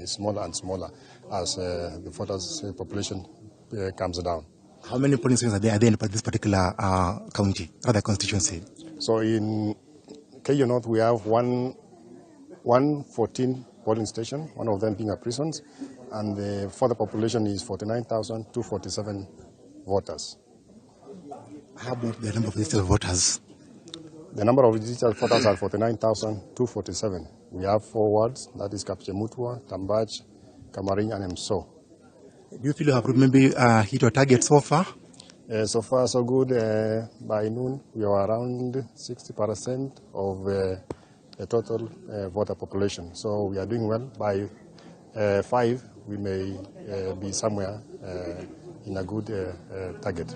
smaller and smaller as the voters' population comes down. How many polling stations are there in this particular county, rather constituency? So in KU North, we have 114 polling station, one of them being a prisons, and the further population is 49,247 voters. How about the number of registered voters? The number of registered voters are 49,247. We have 4 wards, that is Kapchemutwa, Tambaj, Kamarin, and Mso. Do you feel you have maybe hit your target so far? So far, so good. By noon, we are around 60% of the total voter population. So we are doing well. By 5, we may be somewhere in a good target.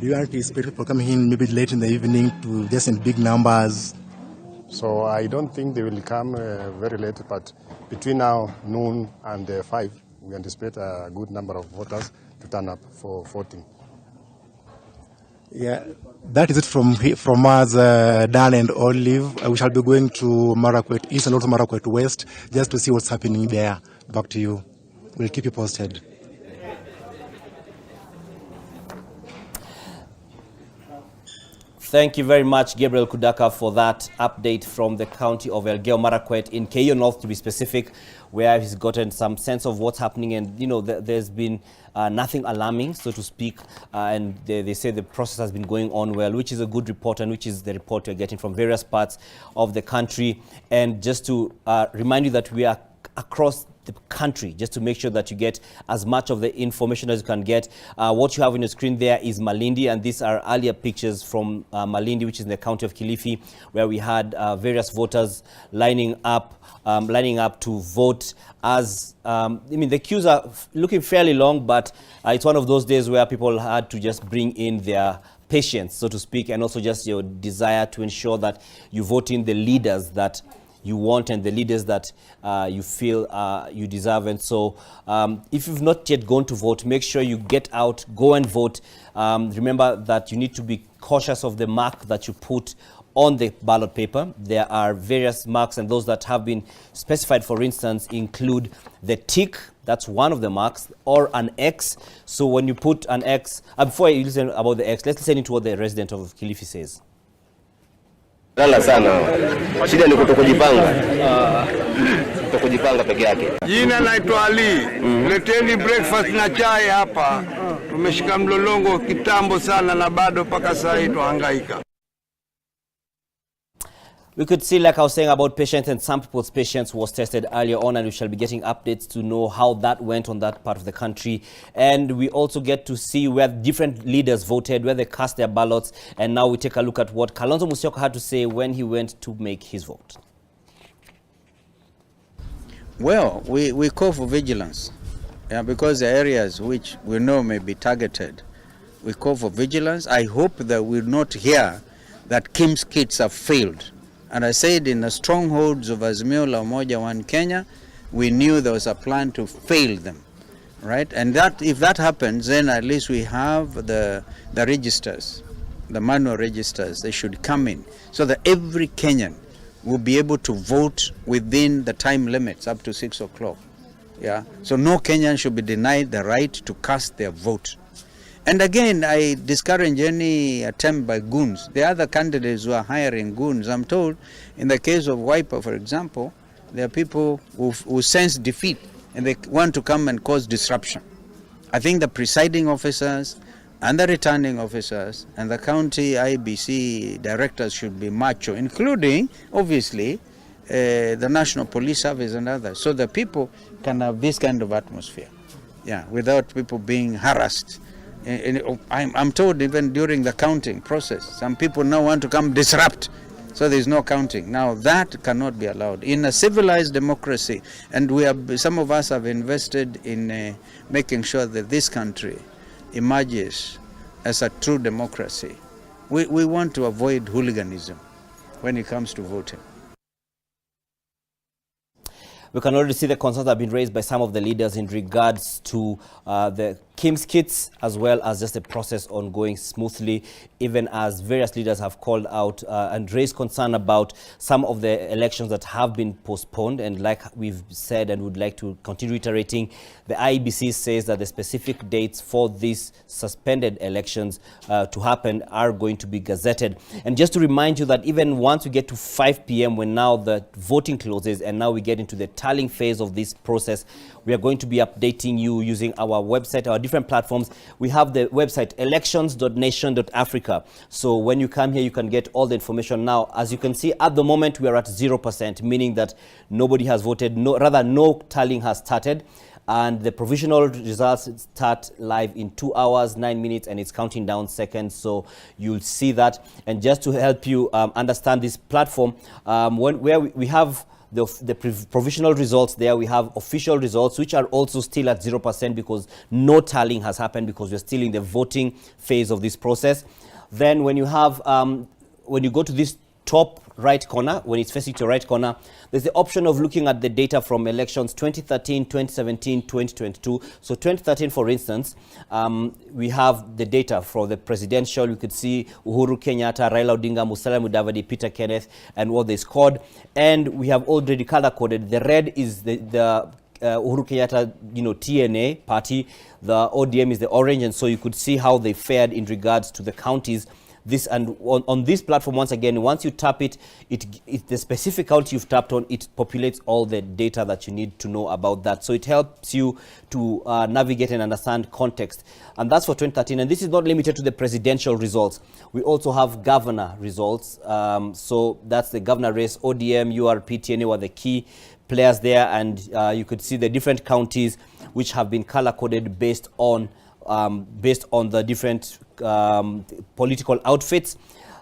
Do you anticipate people coming in maybe late in the evening to just in big numbers? So I don't think they will come very late, but between now, noon, and 5, we anticipate a good number of voters to turn up for voting. Yeah, that is it from us, Dan and Olive. We shall be going to Marakwet East and also Marakwet West just to see what's happening there. Back to you. We'll keep you posted. Thank you very much, Gabriel Kudaka, for that update from the county of Elgeyo Marakwet in KU North, to be specific, where he's gotten some sense of what's happening. And, you know, there's been nothing alarming, so to speak, and they say the process has been going on well, which is a good report, and which is the report you're getting from various parts of the country. And just to remind you that we are across the country, just to make sure that you get as much of the information as you can get. What you have on your screen there is Malindi, and these are earlier pictures from Malindi, which is in the county of Kilifi, where we had various voters lining up to vote. As I mean, the queues are looking fairly long, but it's one of those days where people had to just bring in their patience, so to speak, and also just your desire to ensure that you vote in the leaders that you want and the leaders that you feel you deserve. And so if you've not yet gone to vote, make sure you get out, go and vote. Remember that you need to be cautious of the mark that you put on the ballot paper. There are various marks, and those that have been specified, for instance, include the tick, that's one of the marks, or an X. So when you put an X, before you listen about the X, let's listen to what the resident of Kilifi says. Lala sana. Shida ni kutokujipanga. Kutokujipanga peke yake. Jina naitwa Ali. Leteni breakfast na chai hapa. Tumeshika mlolongo kitambo sana na bado paka saa hii tuhangaika. We could see, like I was saying, about patience, and some people's patience was tested earlier on, and we shall be getting updates to know how that went on that part of the country. And we also get to see where different leaders voted, where they cast their ballots. And now we take a look at what Kalonzo Musyoka had to say when he went to make his vote. Well, we call for vigilance, because the areas which we know may be targeted, we call for vigilance. I hope that we'll not hear that Kim's kids have failed. And I said in the strongholds of Azimio la Umoja One Kenya, we knew there was a plan to fail them, right? And that if that happens, then at least we have the registers, the manual registers. They should come in so that every Kenyan will be able to vote within the time limits up to 6 o'clock. Yeah, so no Kenyan should be denied the right to cast their vote. And again, I discourage any attempt by goons. The other candidates who are hiring goons, I'm told, in the case of Wiper, for example, there are people who sense defeat and they want to come and cause disruption. I think the presiding officers and the returning officers and the county IBC directors should be macho, including, obviously, the National Police Service and others, so that people can have this kind of atmosphere, yeah, without people being harassed. I'm told even during the counting process, some people now want to come disrupt, so there's no counting. Now that cannot be allowed in a civilized democracy, and some of us have invested in making sure that this country emerges as a true democracy. We want to avoid hooliganism when it comes to voting. We can already see the concerns that have been raised by some of the leaders in regards to the Kim's kits, as well as just the process ongoing smoothly, even as various leaders have called out and raised concern about some of the elections that have been postponed. And like we've said and would like to continue iterating, the IEBC says that the specific dates for these suspended elections to happen are going to be gazetted. And just to remind you that even once we get to 5 p.m. when now the voting closes and now we get into the tallying phase of this process, we are going to be updating you using our website, our different platforms. We have the website elections.nation.africa. So when you come here, you can get all the information. Now, as you can see, at the moment, we are at 0%, meaning that nobody has voted, no tallying has started. And the provisional results start live in 2 hours, 9 minutes, and it's counting down seconds. So you'll see that. And just to help you understand this platform, where we have the provisional results there, we have official results, which are also still at 0% because no tallying has happened, because we're still in the voting phase of this process. Then when you have, when you go to this top right corner, when it's facing to your right corner, there's the option of looking at the data from elections 2013, 2017, 2022. So 2013, for instance, we have the data for the presidential. You could see Uhuru Kenyatta, Raila Odinga, Musalia Mudavadi, Peter Kenneth, and what they scored. And we have already color-coded. The red is the Uhuru Kenyatta, TNA party. The ODM is the orange, and so you could see how they fared in regards to the counties. This, and on this platform, once again, once you tap it, the specific county you've tapped on, it populates all the data that you need to know about that. So it helps you to navigate and understand context. And that's for 2013. And this is not limited to the presidential results. We also have governor results. So that's the governor race. ODM, URP, TNA were the key players there. And you could see the different counties which have been color-coded based on the different political outfits.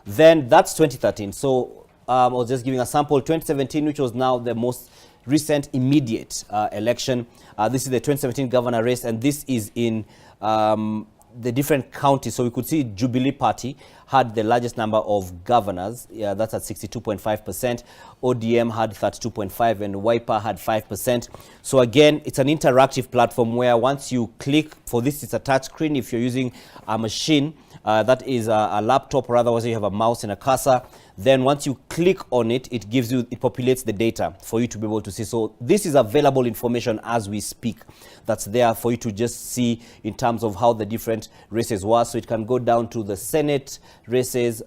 Then that's 2013. So I was just giving a sample. 2017, which was now the most recent immediate election. This is the 2017 governor race, and this is in the different counties. So we could see Jubilee Party had the largest number of governors. Yeah, that's at 62.5%. ODM had 32.5%, and Wiper had 5%. So again, it's an interactive platform where once you click, for this it's a touch screen. If you're using a machine, that is a laptop, or otherwise you have a mouse and a cursor, then once you click on it, it populates the data for you to be able to see. So this is available information as we speak. That's there for you to just see in terms of how the different races were. So it can go down to the Senate races.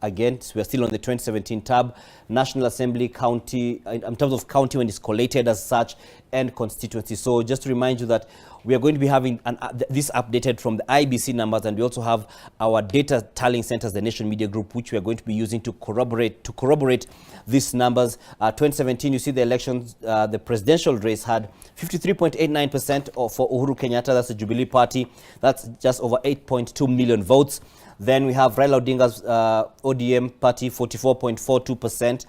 Again, we're still on the 2017 tab. National Assembly, county, in terms of county when it's collated as such, and constituency. So just to remind you that we are going to be having this updated from the IBC numbers, and we also have our data tallying centers, the Nation Media Group, which we are going to be using to corroborate these numbers. 2017, you see the elections, the presidential race had 53.89% for Uhuru Kenyatta, that's the Jubilee Party. That's just over 8.2 million votes. Then we have Raila Odinga's ODM party, 44.42%.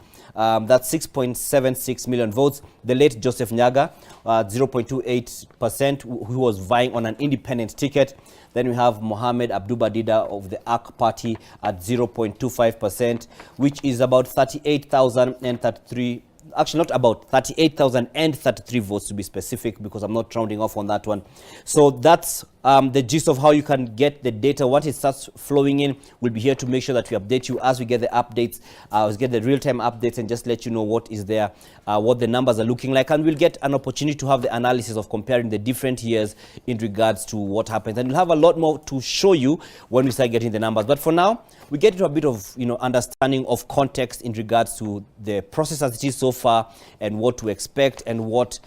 That's 6.76 million votes. The late Joseph Nyaga, 0.28%, who was vying on an independent ticket. Then we have Mohamed Abdubadida of the ARC party at 0.25%, which is about 38,033. Actually, not about 38,033 votes to be specific, because I'm not rounding off on that one. So that's the gist of how you can get the data, once it starts flowing in, we'll be here to make sure that we update you as we get the updates, as we get the real-time updates, and just let you know what is there, what the numbers are looking like, and we'll get an opportunity to have the analysis of comparing the different years in regards to what happens, and we'll have a lot more to show you when we start getting the numbers. But for now, we get into a bit of understanding of context in regards to the process as it is so far, and what to expect, and what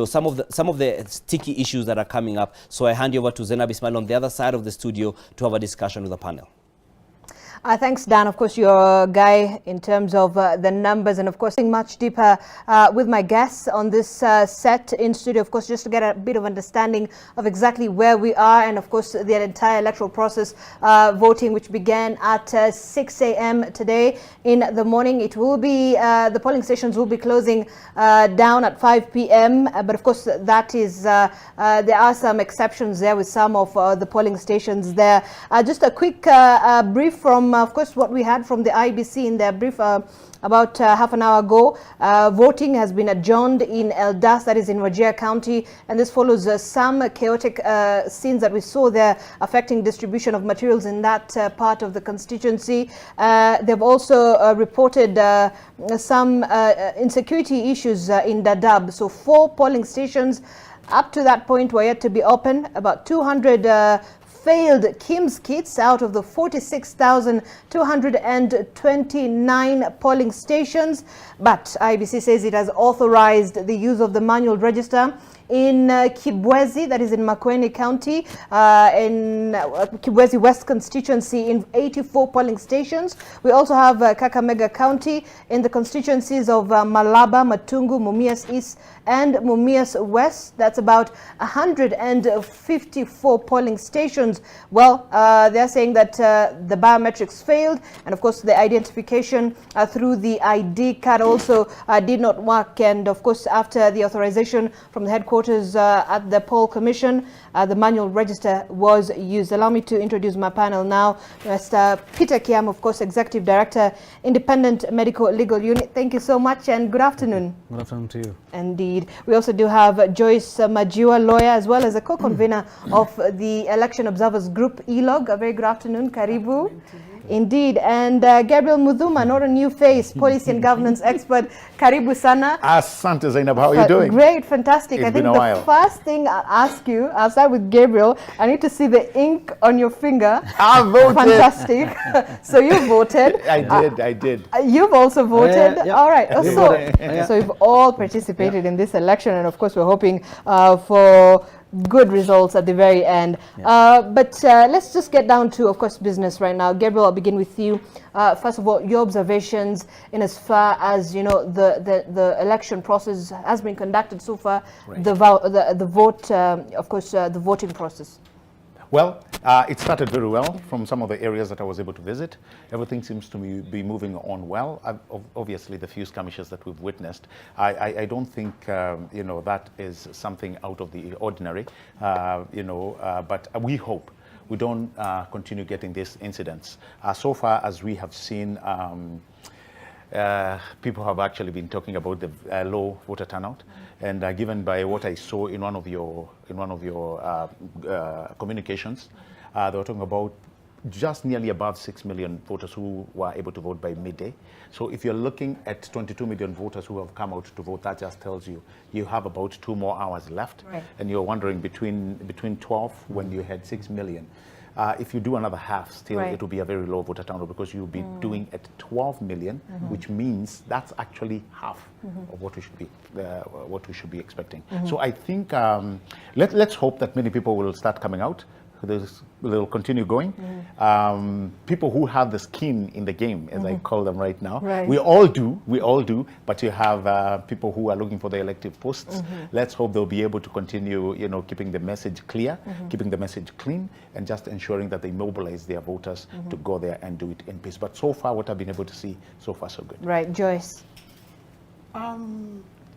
some of the sticky issues that are coming up. So I hand you over to Zainab Ismail on the other side of the studio to have a discussion with the panel. Thanks, Dan. Of course, you're a guy in terms of the numbers, and of course, much deeper with my guests on this set in studio, of course, just to get a bit of understanding of exactly where we are, and of course, the entire electoral process, voting, which began at 6 a.m. today in the morning. It will be, the polling stations will be closing down at 5 p.m., but of course, that is, there are some exceptions there with some of the polling stations there. Just a quick brief from of course, what we had from the IBC in their brief about half an hour ago. Voting has been adjourned in Eldas, that is in Wajir County, and this follows some chaotic scenes that we saw there affecting distribution of materials in that part of the constituency. They've also reported some insecurity issues in Dadaab. So 4 polling stations up to that point were yet to be open. About 200 failed KIMS kits out of the 46,229 polling stations, but IBC says it has authorized the use of the manual register in Kibwezi, that is in Makueni County, in Kibwezi West constituency, in 84 polling stations. We also have Kakamega County in the constituencies of Malaba, Matungu, Mumias East and Mumias West. That's about 154 polling stations. Well, they're saying that the biometrics failed, and of course the identification through the ID card also did not work. And of course, after the authorization from the headquarters at the poll commission, the manual register was used. Allow me to introduce my panel now. Mr. Peter Kiam, of course, Executive Director, Independent Medical Legal Unit. Thank you so much, and good afternoon. Good afternoon to you. Indeed. We also do have Joyce Majiwa, lawyer, as well as a co-convener of the Election Observers Group, ELOG. A very good afternoon. Karibu. Indeed. And Gabriel Mudhuma, not a new face, policy and governance expert. Karibu sana. Asante Zainab, how are you doing? Great, fantastic. It's I think been a while. the first thing I'll ask you, I'll start with Gabriel. I need to see the ink on your finger. I voted. Fantastic. So you voted. I did. You've also voted. Yeah. All right. Yeah. So you've all participated in this election, and of course we're hoping for good results at the very end. But let's just get down to, of course, business right now. Gabriel, I'll begin with you. First of all, your observations in as far as the election process has been conducted so far, right. the vote, of course, the voting process. Well, it started very well from some of the areas that I was able to visit. Everything seems to be moving on well. Obviously, the few skirmishes that we've witnessed, I don't think that is something out of the ordinary. But we hope we don't continue getting these incidents. So far as we have seen, people have actually been talking about the low voter turnout, and given by what I saw in one of your communications, they were talking about just nearly above 6 million voters who were able to vote by midday. So if you're looking at 22 million voters who have come out to vote, that just tells you you have about 2 more hours left, right. And you're wondering between 12 when you had 6 million. If you do another half, still right. It will be a very low voter turnout because you'll be doing at 12 million, which means that's actually half of what we should be expecting. So I think let's hope that many people will start coming out. They'll continue going. People who have the skin in the game, as I call them right now, right. We all do, but you have people who are looking for the elective posts. Let's hope they'll be able to continue, keeping the message clear, keeping the message clean, and just ensuring that they mobilize their voters to go there and do it in peace. But so far, what I've been able to see, so far so good. Right, Joyce.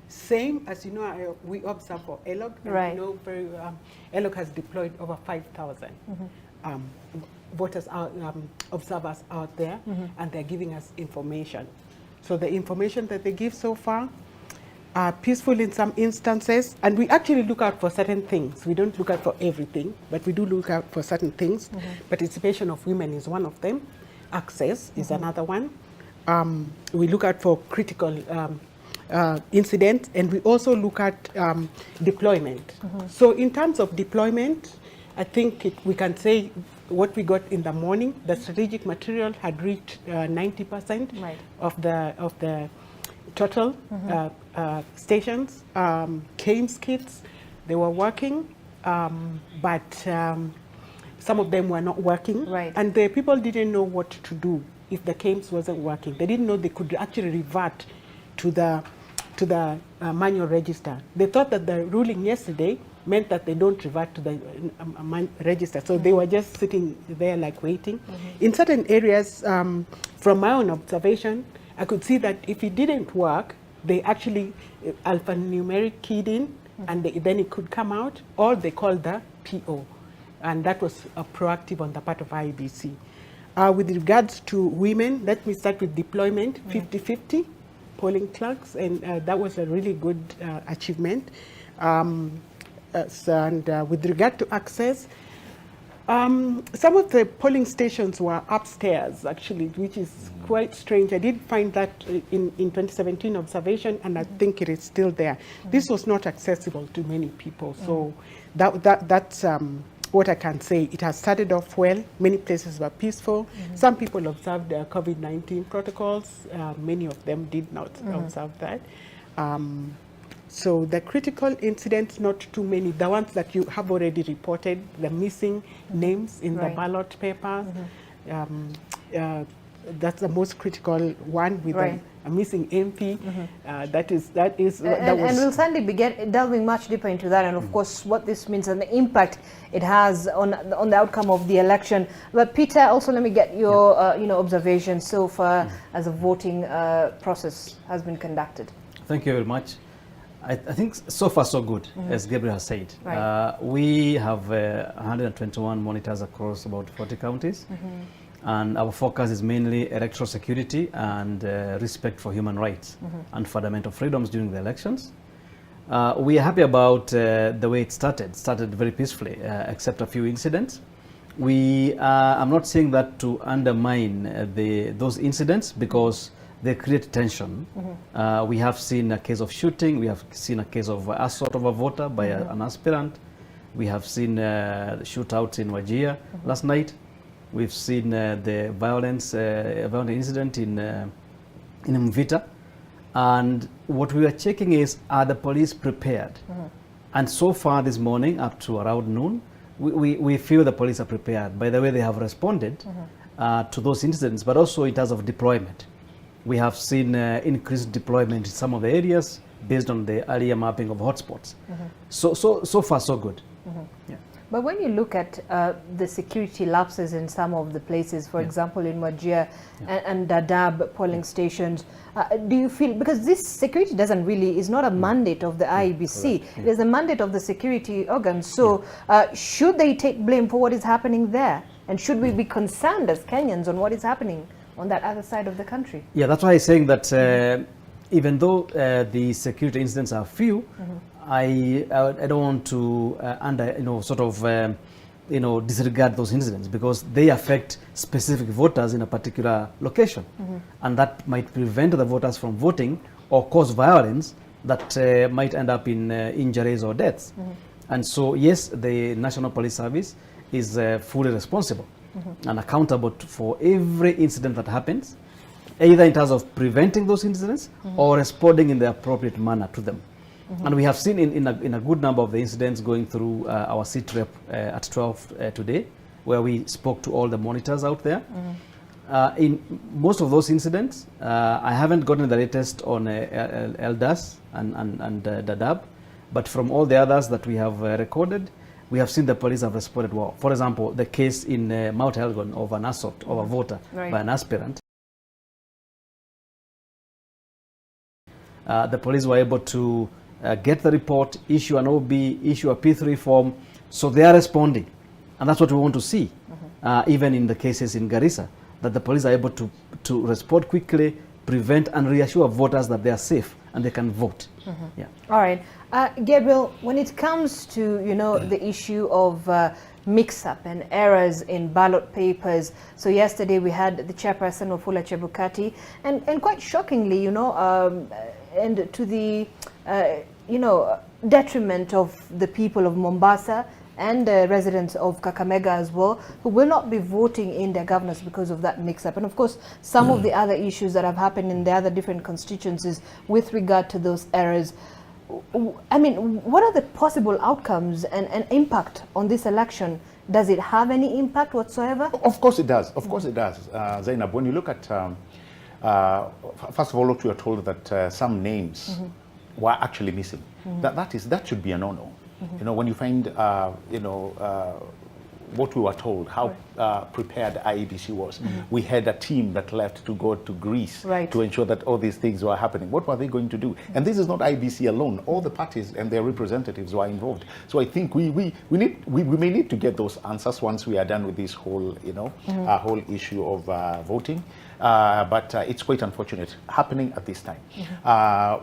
Same as we observe for ELOG. Right. ELOG has deployed over 5,000 voters out, observers out there, and they're giving us information. So the information that they give so far, peaceful in some instances, and we actually look out for certain things. We don't look out for everything, but we do look out for certain things. Participation of women is one of them. Access is another one. We look out for critical incidents, and we also look at deployment. So in terms of deployment, I think we can say what we got in the morning, the strategic material had reached 90% of the total stations. KAMES kits, they were working, but some of them were not working. And the people didn't know what to do if the KAMES wasn't working. They didn't know they could actually revert to the manual register. They thought that the ruling yesterday meant that they don't revert to the register. So they were just sitting there like waiting. In certain areas, from my own observation, I could see that if it didn't work, they actually alphanumeric keyed in, and then it could come out, or they called the PO. And that was proactive on the part of IEBC. With regards to women, let me start with deployment, 50-50 polling clerks, and that was a really good achievement. With regard to access, some of the polling stations were upstairs, actually, which is quite strange. I did find that in 2017 observation, and I think it is still there. This was not accessible to many people, so that's what I can say. It has started off well. Many places were peaceful. Some people observed the COVID-19 protocols. Many of them did not observe that. So the critical incidents, not too many. The ones that you have already reported, the missing names in the ballot papers, that's the most critical one, with a missing MP. And we'll certainly be delving much deeper into that, and of course what this means and the impact it has on the outcome of the election. But Peter, also let me get your observations so far as the voting process has been conducted. Thank you very much. I think so far so good, as Gabriel has said. We have 121 monitors across about 40 counties, and our focus is mainly electoral security and respect for human rights and fundamental freedoms during the elections. We are happy about the way it started. Started very peacefully, except a few incidents. I'm not saying that to undermine those incidents, because they create tension. We have seen a case of shooting. We have seen a case of assault of a voter by an aspirant. We have seen shootouts in Wajir last night. We've seen the violent incident in Mvita. And what we are checking is, are the police prepared? And so far this morning, up to around noon, we feel the police are prepared. By the way, they have responded to those incidents, but also in terms of deployment. We have seen increased deployment in some of the areas based on the earlier mapping of hotspots. So far, so good. Yeah. But when you look at the security lapses in some of the places, for example, in Wajir and Dadaab polling stations, do you feel, because this security is not a mandate of the IEBC, it is a mandate of the security organs. So should they take blame for what is happening there? And should we be concerned as Kenyans on what is happening on that other side of the country? Yeah, that's why I'm saying that even though the security incidents are few, I don't want to disregard those incidents, because they affect specific voters in a particular location, and that might prevent the voters from voting or cause violence that might end up in injuries or deaths. And so yes, the National Police Service is fully responsible and accountable for every incident that happens, either in terms of preventing those incidents or responding in the appropriate manner to them. And we have seen in a good number of the incidents going through our seat rep at 12 today, where we spoke to all the monitors out there. In most of those incidents, I haven't gotten the latest on Eldas and Dadaab, but from all the others that we have recorded, we have seen the police have responded well. For example, the case in Mount Elgon of an assault of a voter by an aspirant. The police were able to get the report, issue an OB, issue a P3 form, so they are responding. And that's what we want to see, even in the cases in Garissa, that the police are able to respond quickly, prevent and reassure voters that they are safe and they can vote. Yeah. All right. Gabriel, when it comes to, the issue of mix-up and errors in ballot papers, so yesterday we had the chairperson of Wafula Chebukati, and quite shockingly, and to the, detriment of the people of Mombasa and residents of Kakamega as well, who will not be voting in their governors because of that mix-up. And of course, some of the other issues that have happened in the other different constituencies with regard to those errors. I mean, what are the possible outcomes and impact on this election? Does it have any impact whatsoever? Of course it does. Of course it does. Zainab, when you look at, first of all, look, we are told that some names were actually missing. That should be a no-no. When you find, what we were told, how prepared IEBC was. We had a team that left to go to Greece to ensure that all these things were happening. What were they going to do? And this is not IEBC alone. All the parties and their representatives were involved. So I think we may need to get those answers once we are done with this whole, whole issue of voting. But it's quite unfortunate happening at this time.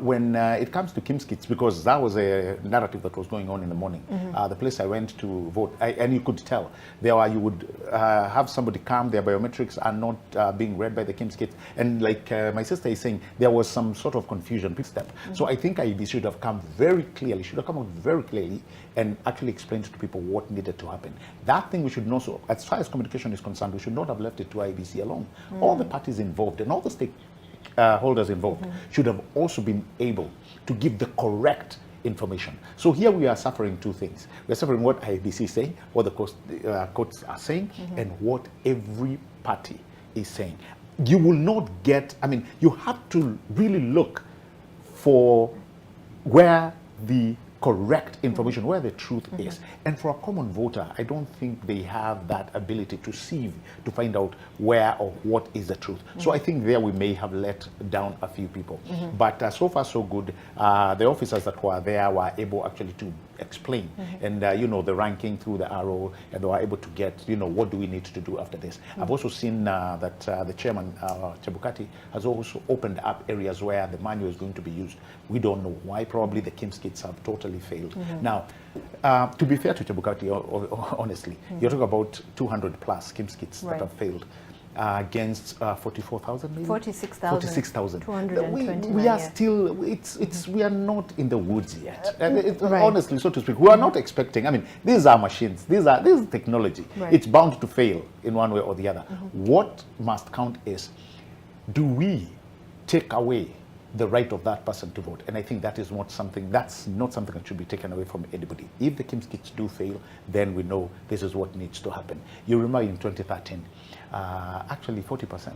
When it comes to Kimskits, because that was a narrative that was going on in the morning, the place I went to vote, and you could tell, you would have somebody come, their biometrics are not being read by the Kimskits, and like my sister is saying, there was some sort of confusion, big step. So I think IEBC should have come out very clearly and actually explained to people what needed to happen. That thing we should not, so as far as communication is concerned, we should not have left it to IEBC alone. All the parties involved and all the stakeholders involved should have also been able to give the correct information. So here we are suffering two things. We're suffering what IEBC is saying, what the courts are saying, and what every party is saying. You will not get, you have to really look for where the correct information, where the truth is. And for a common voter, I don't think they have that ability to sieve, to find out where or what is the truth. So I think there we may have let down a few people. But so far so good. The officers that were there were able actually to explain and the ranking through the arrow, and they were able to get what do we need to do after this. I've also seen that the chairman Chebukati has also opened up areas where the manual is going to be used. We don't know why. Probably the Kimskits have totally failed. Now, to be fair to Chebukati, honestly, you're talking about 200 plus Kimskits that have failed. Against 44,000 maybe? 46,000. 229. We are still, we are not in the woods yet. Honestly, so to speak, we are not expecting, these are machines, this is technology. It's bound to fail in one way or the other. What must count is, do we take away the right of that person to vote? And I think that is not something that should be taken away from anybody. If the Kimskits do fail, then we know this is what needs to happen. You remember in 2013, actually 40%,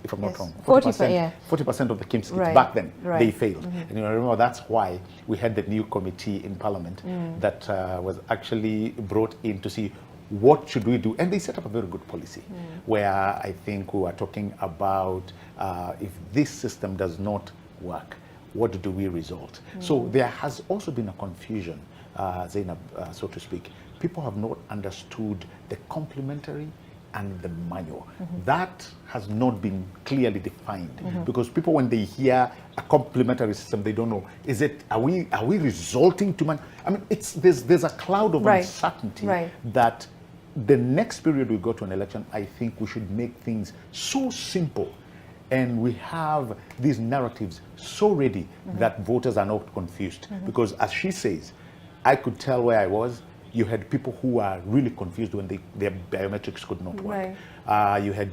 if I'm not wrong, 40% of the Kimskits back then, they failed. And you remember that's why we had the new committee in Parliament that was actually brought in to see what should we do? And they set up a very good policy where I think we were talking about if this system does not work, what do we result? So there has also been a confusion, Zainab, so to speak. People have not understood the complementary and the manual. That has not been clearly defined because people, when they hear a complementary system, they don't know, are we resulting to there's a cloud of uncertainty that the next period we go to an election, I think we should make things so simple and we have these narratives so ready that voters are not confused. Because as she says, I could tell where I was. You had people who are really confused when their biometrics could not work. You had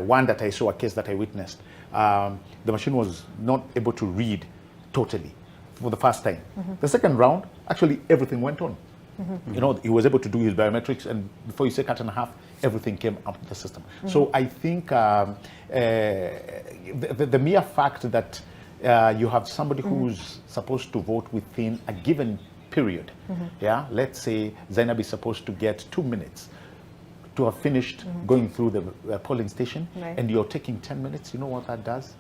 one that I saw, a case that I witnessed. The machine was not able to read totally for the first time. The second round, actually everything went on. He was able to do his biometrics, and before you say cut and a half, everything came up the system. So I think the mere fact that you have somebody who's supposed to vote within a given period, let's say Zainab is supposed to get 2 minutes to have finished going through the polling station, and you're taking 10 minutes, you know what that does?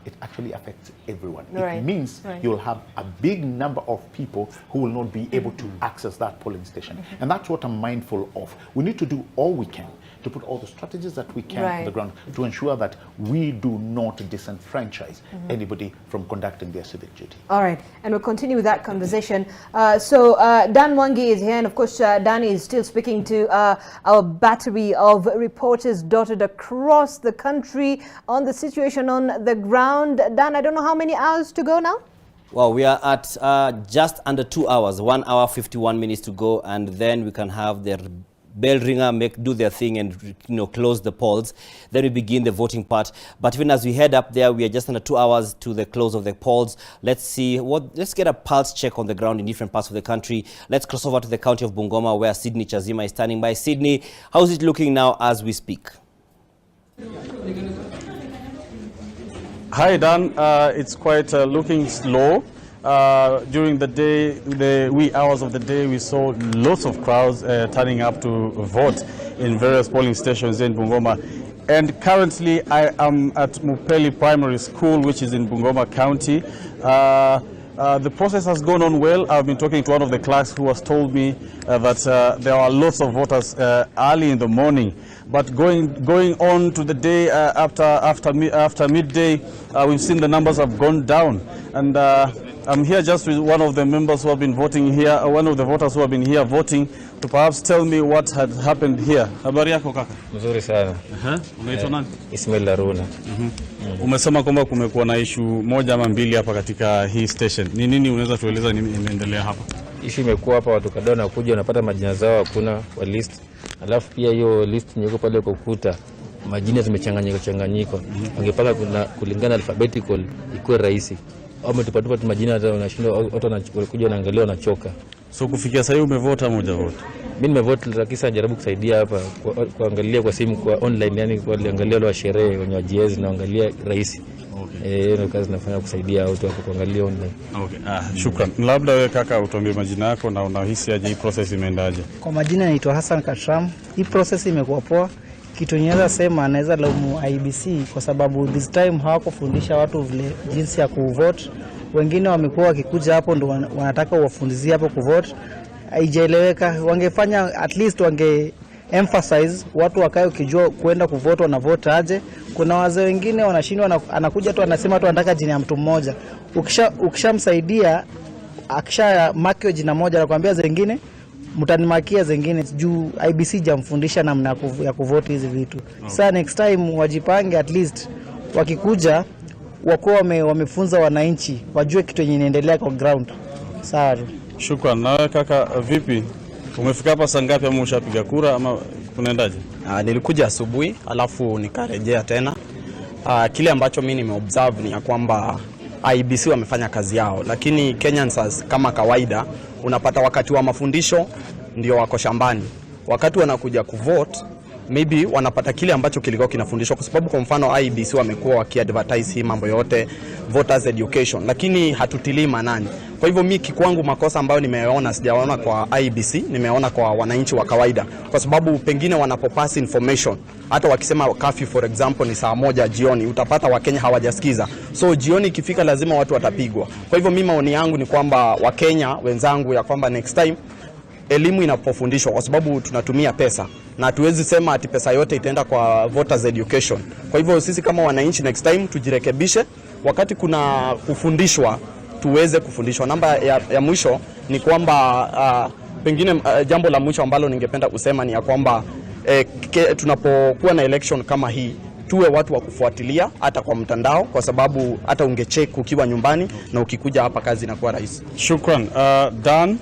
It actually affects everyone. It means you'll have a big number of people who will not be able to access that polling station. And that's what I'm mindful of. We need to do all we can to put all the strategies that we can on the ground to ensure that we do not disenfranchise anybody from conducting their civic duty. All right, and we'll continue with that conversation. So Dan Mwangi is here, and of course Dan is still speaking to our battery of reporters dotted across the country on the situation on the ground. Dan, I don't know how many hours to go now? Well, we are at just under 2 hours, 1 hour, 51 minutes to go, and then we can have the bell ringer do their thing and close the polls. Then we begin the voting part. But even as we head up there, we are just under 2 hours to the close of the polls. Let's get a pulse check on the ground in different parts of the country. Let's cross over to the county of Bungoma, where Sydney Chazima is standing by. Sydney, how is it looking now as we speak? Hi Dan, it's quite looking slow. During the day, the wee hours of the day, we saw lots of crowds turning up to vote in various polling stations in Bungoma. And currently I am at Mupeli Primary School, which is in Bungoma County. The process has gone on well. I've been talking to one of the clerks who has told me that there are lots of voters early in the morning. But going on to the day after midday, we've seen the numbers have gone down. And I'm here just with one of the members who have been voting here, one of the voters who have been here voting, to perhaps tell me what had happened here. Habari yako kaka? Mzuri sana. Unaitwa nani? Ismail Laruna. Umesema kwamba kumekuwa na issue moja ama mbili hapa katika hii station. Ni nini unaweza tueleza nini imeendelea hapa? Issue imekuwa hapa watu kadhaa wanakuja wanapata majina zao hakuna wa list. Alafu pia hiyo list nyoko pale kwa ukuta majina zimechanganyika. Wangepanga kulingana alphabetical ikuwe rahisi. Au umetupatupa tu majina hata unashindwa watu wanakuja wanaangalia wanachoka. So kufikia sasa umevota moja vote? Mimi nimevota lakini najaribu kusaidia hapa kuangalia kwa simu kwa online, yani kuangalia wale wa sherehe wenye wajiezi na angalia rahisi. Okay. Ndio kazi nafanya kusaidia watu hapo kuangalia online. Okay. Shukran. Labda wewe kaka utuambie majina yako na unahisi aje hii process imeendaje? Kwa majina naitwa Hassan Katram. Hii process imekuwa poa. Kitu ninaweza sema naweza laumu IBC kwa sababu this time hawakufundisha watu vile jinsi ya kuvote. Wengine wamekuwa wakikuja hapo ndo wanataka uwafundizie hapo kuvote. Haijaeleweka. Wangefanya at least wange emphasize watu wakae ukijua kwenda kuvote na vote aje. Kuna wazee wengine wanashindwa anakuja tu anasema tu anataka jina ya mtu mmoja. Ukishamsaidia akisha mark jina moja anakuambia zingine mtanimakia zingine juu IBC jamfundisha namna ya kuvote hizi vitu. Sasa next time wajipange at least wakikuja wako wamefunza wananchi wajue kitu yenye inaendelea kwa ground. Sawa. Shukran. Na kaka vipi? Umefika hapa saa ngapi ama ushapiga kura ama kunaendaje? Nilikuja asubuhi alafu nikarejea tena. Kile ambacho mimi nimeobserve ni ya kwamba IBC wamefanya kazi yao, lakini Kenyans kama kawaida unapata wakati wa mafundisho ndio wako shambani. Wakati wanakuja kuvote maybe wanapata kile ambacho kilikuwa kinafundishwa, kwa sababu kwa mfano IBC wamekuwa wakiadvertise hii mambo yote voters education, lakini hatutilii manani. Kwa hivyo mimi kikwangu makosa ambayo nimeona sijaona kwa IBC, nimeona kwa wananchi wa kawaida, kwa sababu pengine wanapopass information hata wakisema curfew for example ni saa 1 jioni, utapata Wakenya hawajasikiza. So jioni ikifika lazima watu watapigwa. Kwa hivyo mimi maoni yangu ni kwamba Wakenya wenzangu ya kwamba next time elimu inapofundishwa, kwa sababu tunatumia pesa na hatuwezi sema ati pesa yote itaenda kwa voters education. Kwa hivyo sisi kama wananchi next time tujirekebishe, wakati kuna kufundishwa tuweze kufundishwa. Namba ya mwisho ni kwamba pengine jambo la mwisho ambalo ningependa kusema ni ya kwamba tunapokuwa na election kama hii tuwe watu wa kufuatilia hata kwa mtandao, kwa sababu hata ungecheck ukiwa nyumbani na ukikuja hapa kazi inakuwa rahisi. Shukran. Dan,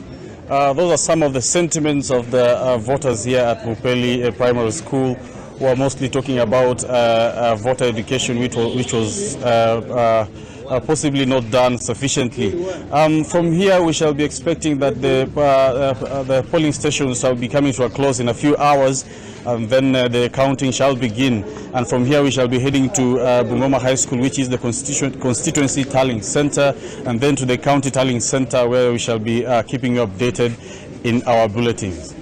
those are some of the sentiments of the voters here at Mupeli Primary School, who are mostly talking about voter education, which was possibly not done sufficiently. From here, we shall be expecting that the polling stations shall be coming to a close in a few hours, and then the counting shall begin. And from here, we shall be heading to Bungoma High School, which is the constituency tallying center, and then to the county tallying center, where we shall be keeping you updated in our bulletins.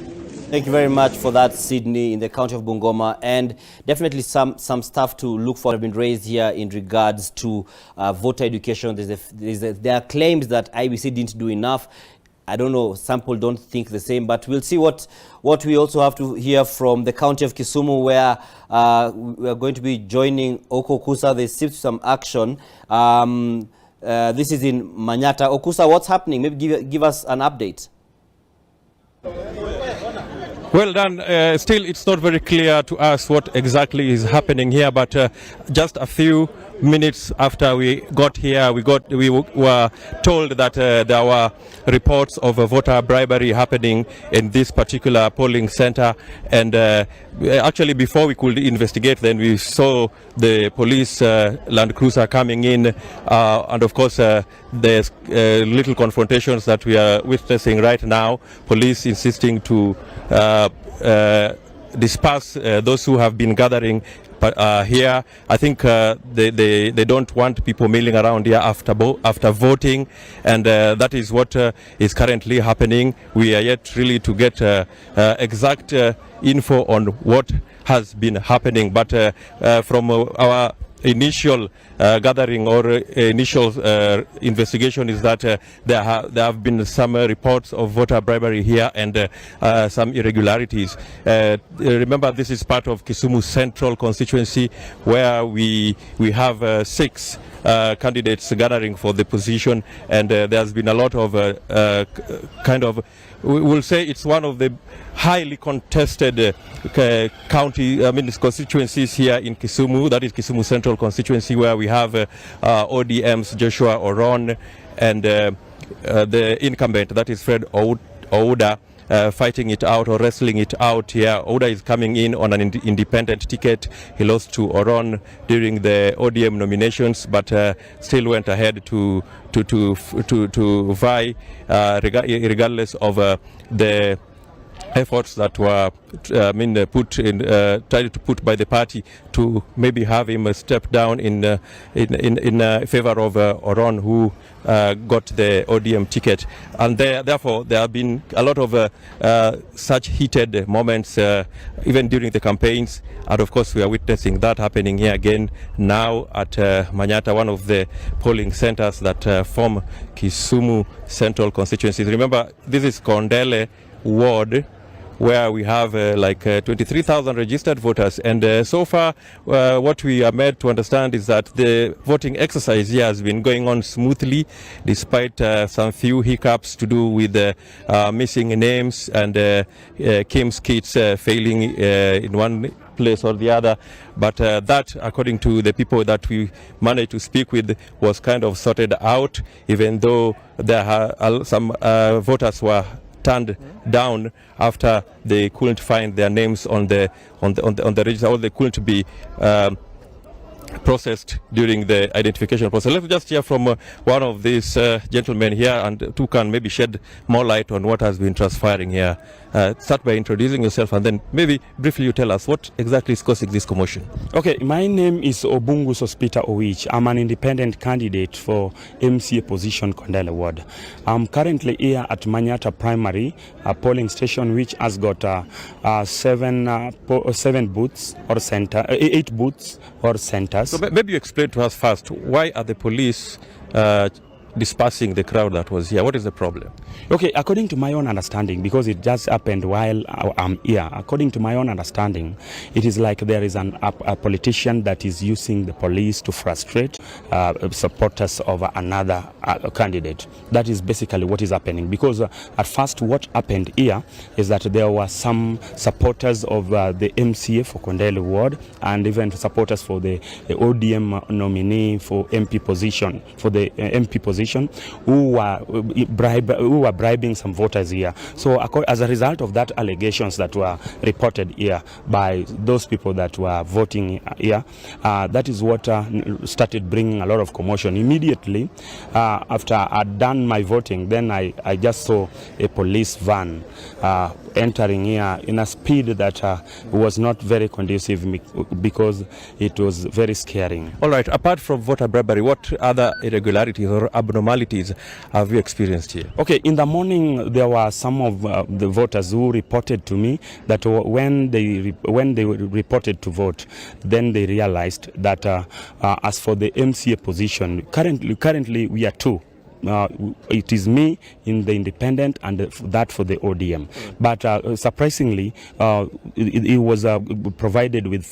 Thank you very much for that, Sydney, in the county of Bungoma. And definitely some stuff to look for have been raised here in regards to voter education. There are claims that IBC didn't do enough. I don't know, some people don't think the same, but we'll see what we also have to hear from the county of Kisumu, where we are going to be joining Oko Okusa. They received some action. This is in Manyata. Okusa, what's happening? Maybe give us an update. Well done. Still, it's not very clear to us what exactly is happening here, but just a few minutes after we got here, we were told that there were reports of voter bribery happening in this particular polling center, and actually before we could investigate, then we saw the police Land Cruiser coming in, and of course there's little confrontations that we are witnessing right now. Police insisting to disperse those who have been gathering here. I think they don't want people milling around here after voting, and that is what is currently happening. We are yet really to get exact info on what has been happening, but from our initial gathering or initial investigation is that there have been some reports of voter bribery here and some irregularities. Remember, this is part of Kisumu Central constituency, where we have 6 candidates gathering for the position, and there's been a lot of we will say it's one of the highly contested constituencies here in Kisumu. That is Kisumu Central constituency, where we have ODM's Joshua Oron and the incumbent, that is Fred Ouda, fighting it out or wrestling it out here. Ouda is coming in on an independent ticket. He lost to Oron during the ODM nominations, but still went ahead to vie, regardless of the efforts that were tried to put by the party to maybe have him step down in favor of Oron, who got the ODM ticket. And therefore there have been a lot of such heated moments even during the campaigns, and of course we are witnessing that happening here again now at Manyata, one of the polling centers that form Kisumu Central constituencies. Remember, this is Kondele ward, where we have 23,000 registered voters, and so far what we are made to understand is that the voting exercise here has been going on smoothly, despite some few hiccups to do with missing names and Kim's kits failing in one place or the other, but that, according to the people that we managed to speak with, was kind of sorted out, even though there are some voters were turned down after they couldn't find their names on the register, or they couldn't be processed during the identification process. Let's just hear from one of these gentlemen here, and who can maybe shed more light on what has been transpiring here. Start by introducing yourself, and then maybe briefly you tell us what exactly is causing this commotion. Okay, my name is Obungu Sospita Owich. I'm an independent candidate for MCA position Kondele ward. I'm currently here at Manyata Primary, a polling station which has got 7 booths or center, 8 booths or centers. So maybe you explain to us first, why are the police dispersing the crowd that was here? What is the problem? Okay, according to my own understanding, because it just happened while I'm here, according to my own understanding, it is like there is a politician that is using the police to frustrate supporters of another candidate. That is basically what is happening, because at first what happened here is that there were some supporters of the MCA for Kondele ward, and even supporters for the ODM nominee for MP position, who were bribing some voters here. So as a result of that allegations that were reported here by those people that were voting here, that is what started bringing a lot of commotion. Immediately after I'd done my voting, then I just saw a police van entering here in a speed that was not very conducive, because it was very scaring. All right, apart from voter bribery, what other irregularities or abnormalities have you experienced here? Okay, in the morning there were some of the voters who reported to me that when they reported to vote, then they realized that as for the MCA position, currently we are 2 it is me in the independent and that for the ODM. But surprisingly, it was provided with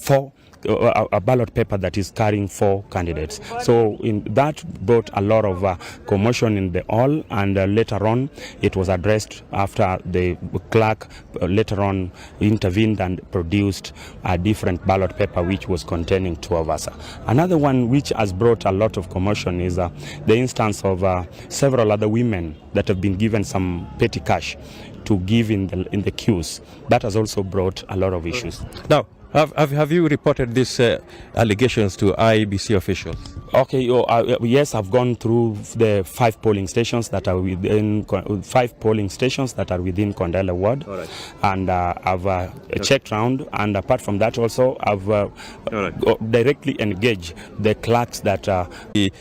a ballot paper that is carrying 4 candidates. So that brought a lot of commotion in the hall, and later on it was addressed after the clerk later on intervened and produced a different ballot paper which was containing 2 of us. Another one which has brought a lot of commotion is the instance of several other women that have been given some petty cash to give in the queues. That has also brought a lot of issues. Now, have you reported these allegations to IEBC officials? Okay, yes, I've gone through the 5 polling stations that are within Kondele ward, and I've checked round. And apart from that, also I've directly engaged the clerks that the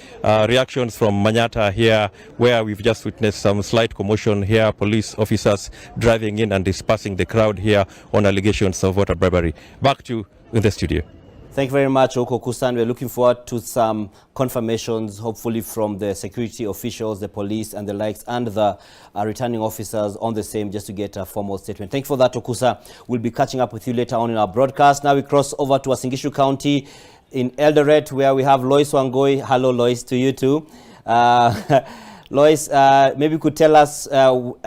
reactions from Manyata here, where we've just witnessed some slight commotion here, police officers driving in and dispersing the crowd here on allegations of voter bribery. Back to you in the studio. Thank you very much, Oko Kusan. We're looking forward to some confirmations, hopefully from the security officials, the police and the likes, and the returning officers on the same, just to get a formal statement. Thank you for that, Okusa. We'll be catching up with you later on in our broadcast. Now we cross over to Uasin Gishu County in Eldoret, where we have Lois Wangoi. Hello, Lois, to you too. Lois, maybe you could tell us,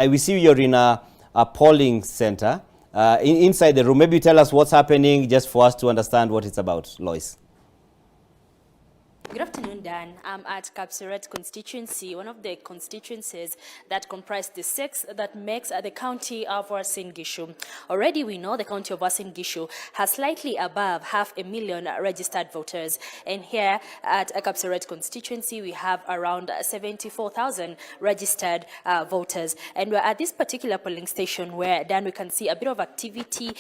we see you're in a polling center. Inside the room, maybe tell us what's happening, just for us to understand what it's about, Lois. Good afternoon, Dan. I'm at Kapseret constituency, one of the constituencies that comprise the 6 that makes the county of Uasin Gishu. Already we know the county of Uasin Gishu has slightly above 500,000 registered voters. And here at Kapseret constituency, we have around 74,000 registered voters. And we're at this particular polling station where, Dan, we can see a bit of activity,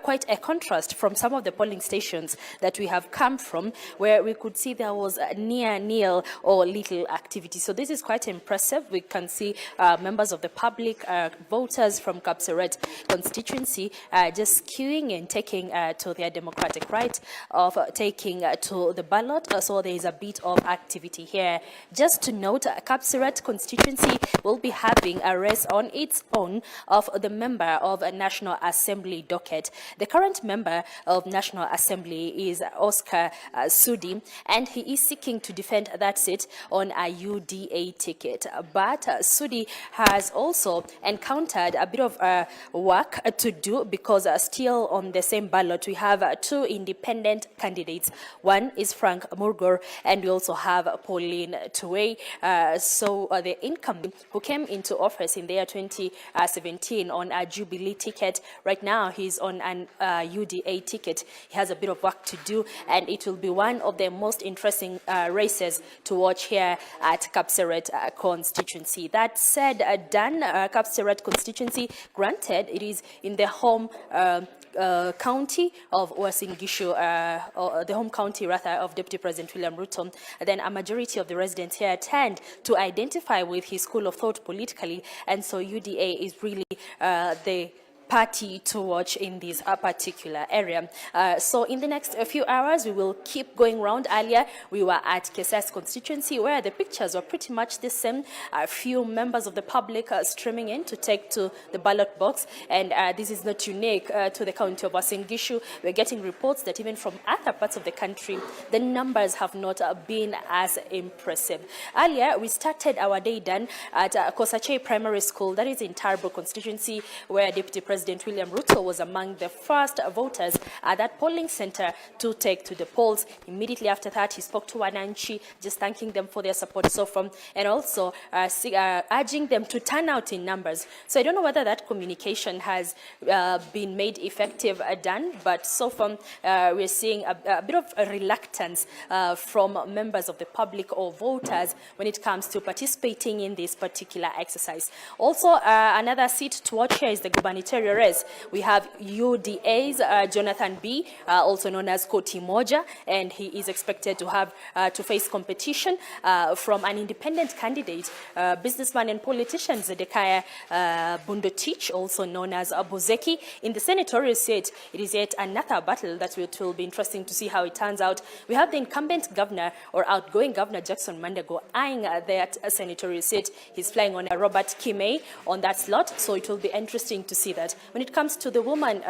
quite a contrast from some of the polling stations that we have come from, where we could see there was near nil or little activity. So this is quite impressive. We can see members of the public, voters from Kapseret constituency just queuing and taking to their democratic right of taking to the ballot. So there is a bit of activity here. Just to note, Kapseret constituency will be having a race on its own of the member of a National Assembly docket. The current member of National Assembly is Oscar Sudi, and he is seeking to defend that seat on a UDA ticket. But Sudi has also encountered a bit of work to do, because still on the same ballot we have 2 independent candidates. One is Frank Murgor, and we also have Pauline Tuwei. So the incumbent who came into office in the year 2017 on a Jubilee ticket, right now he's on an UDA ticket. He has a bit of work to do, and it will be one of the most interesting races to watch here at Kapseret constituency. That said, Dan, Kapseret constituency, granted it is in the home county of Uasin Gishu, or the home county rather of Deputy President William Ruto, then a majority of the residents here tend to identify with his school of thought politically, and so UDA is really the party to watch in this particular area. So in the next few hours, we will keep going round. Earlier, we were at Kesas constituency, where the pictures were pretty much the same. A few members of the public streaming in to take to the ballot box. And this is not unique to the county of Uasin Gishu. We're getting reports that even from other parts of the country, the numbers have not been as impressive. Earlier, we started our day, Dan, at Kosache Primary School, that is in Tarbo constituency, where Deputy President William Ruto was among the first voters at that polling center to take to the polls. Immediately after that, he spoke to Wananchi, just thanking them for their support so far, and also urging them to turn out in numbers. So I don't know whether that communication has been made effective, Dan, but so far we're seeing a bit of a reluctance from members of the public or voters when it comes to participating in this particular exercise. Also, another seat to watch here is the gubernatorial primary race, we have UDA's Jonathan B., also known as Koti Moja, and he is expected to have to face competition from an independent candidate, businessman and politician Zedekiah Bundotich, also known as Buzeki. In the senatorial seat, it is yet another battle that will be interesting to see how it turns out. We have the incumbent governor, or outgoing governor, Jackson Mandego, eyeing that senatorial seat. He's flying on Robert Kimei on that slot, so it will be interesting to see that. When it comes to the woman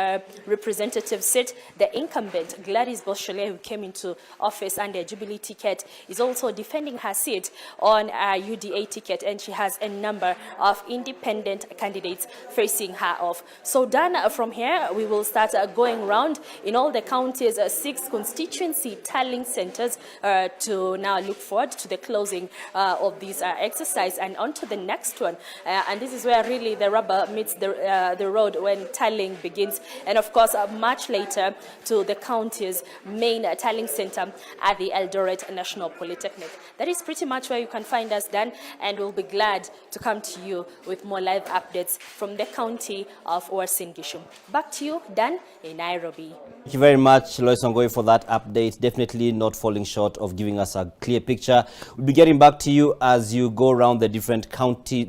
representative seat, the incumbent, Gladys Boschele, who came into office under a Jubilee ticket, is also defending her seat on a UDA ticket, and she has a number of independent candidates facing her off. So Dan, from here, we will start going around in all the counties, 6 constituency tallying centers to now look forward to the closing of this exercise and on to the next one. And this is where really the rubber meets the road when tallying begins. And of course, much later to the county's main tallying center at the Eldoret National Polytechnic. That is pretty much where you can find us, Dan, and we'll be glad to come to you with more live updates from the county of Uasin Gishu. Back to you, Dan, in Nairobi. Thank you very much, Lois Ongoi, for that update. Definitely not falling short of giving us a clear picture. We'll be getting back to you as you go around the different county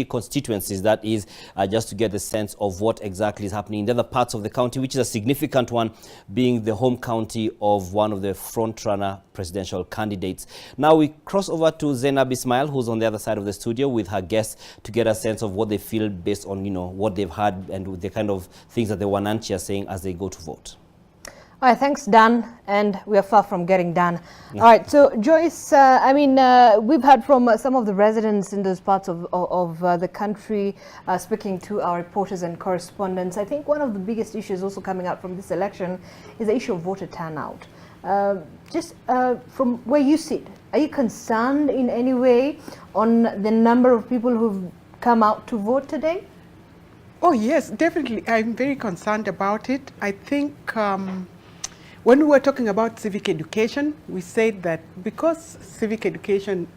constituencies. That is just to get the sense of what exactly is happening in the other parts of the county, which is a significant one, being the home county of one of the front-runner presidential candidates. Now we cross over to Zainab Ismail, who's on the other side of the studio with her guests, to get a sense of what they feel based on, what they've heard and the kind of things that the Wananchi are saying as they go to vote. All right, thanks, Dan, and we are far from getting done. All right, so Joyce, we've heard from some of the residents in those parts of the country, speaking to our reporters and correspondents. I think one of the biggest issues also coming out from this election is the issue of voter turnout. From where you sit, are you concerned in any way on the number of people who've come out to vote today? Oh yes, definitely. I'm very concerned about it. I think when we were talking about civic education, we said that because civic education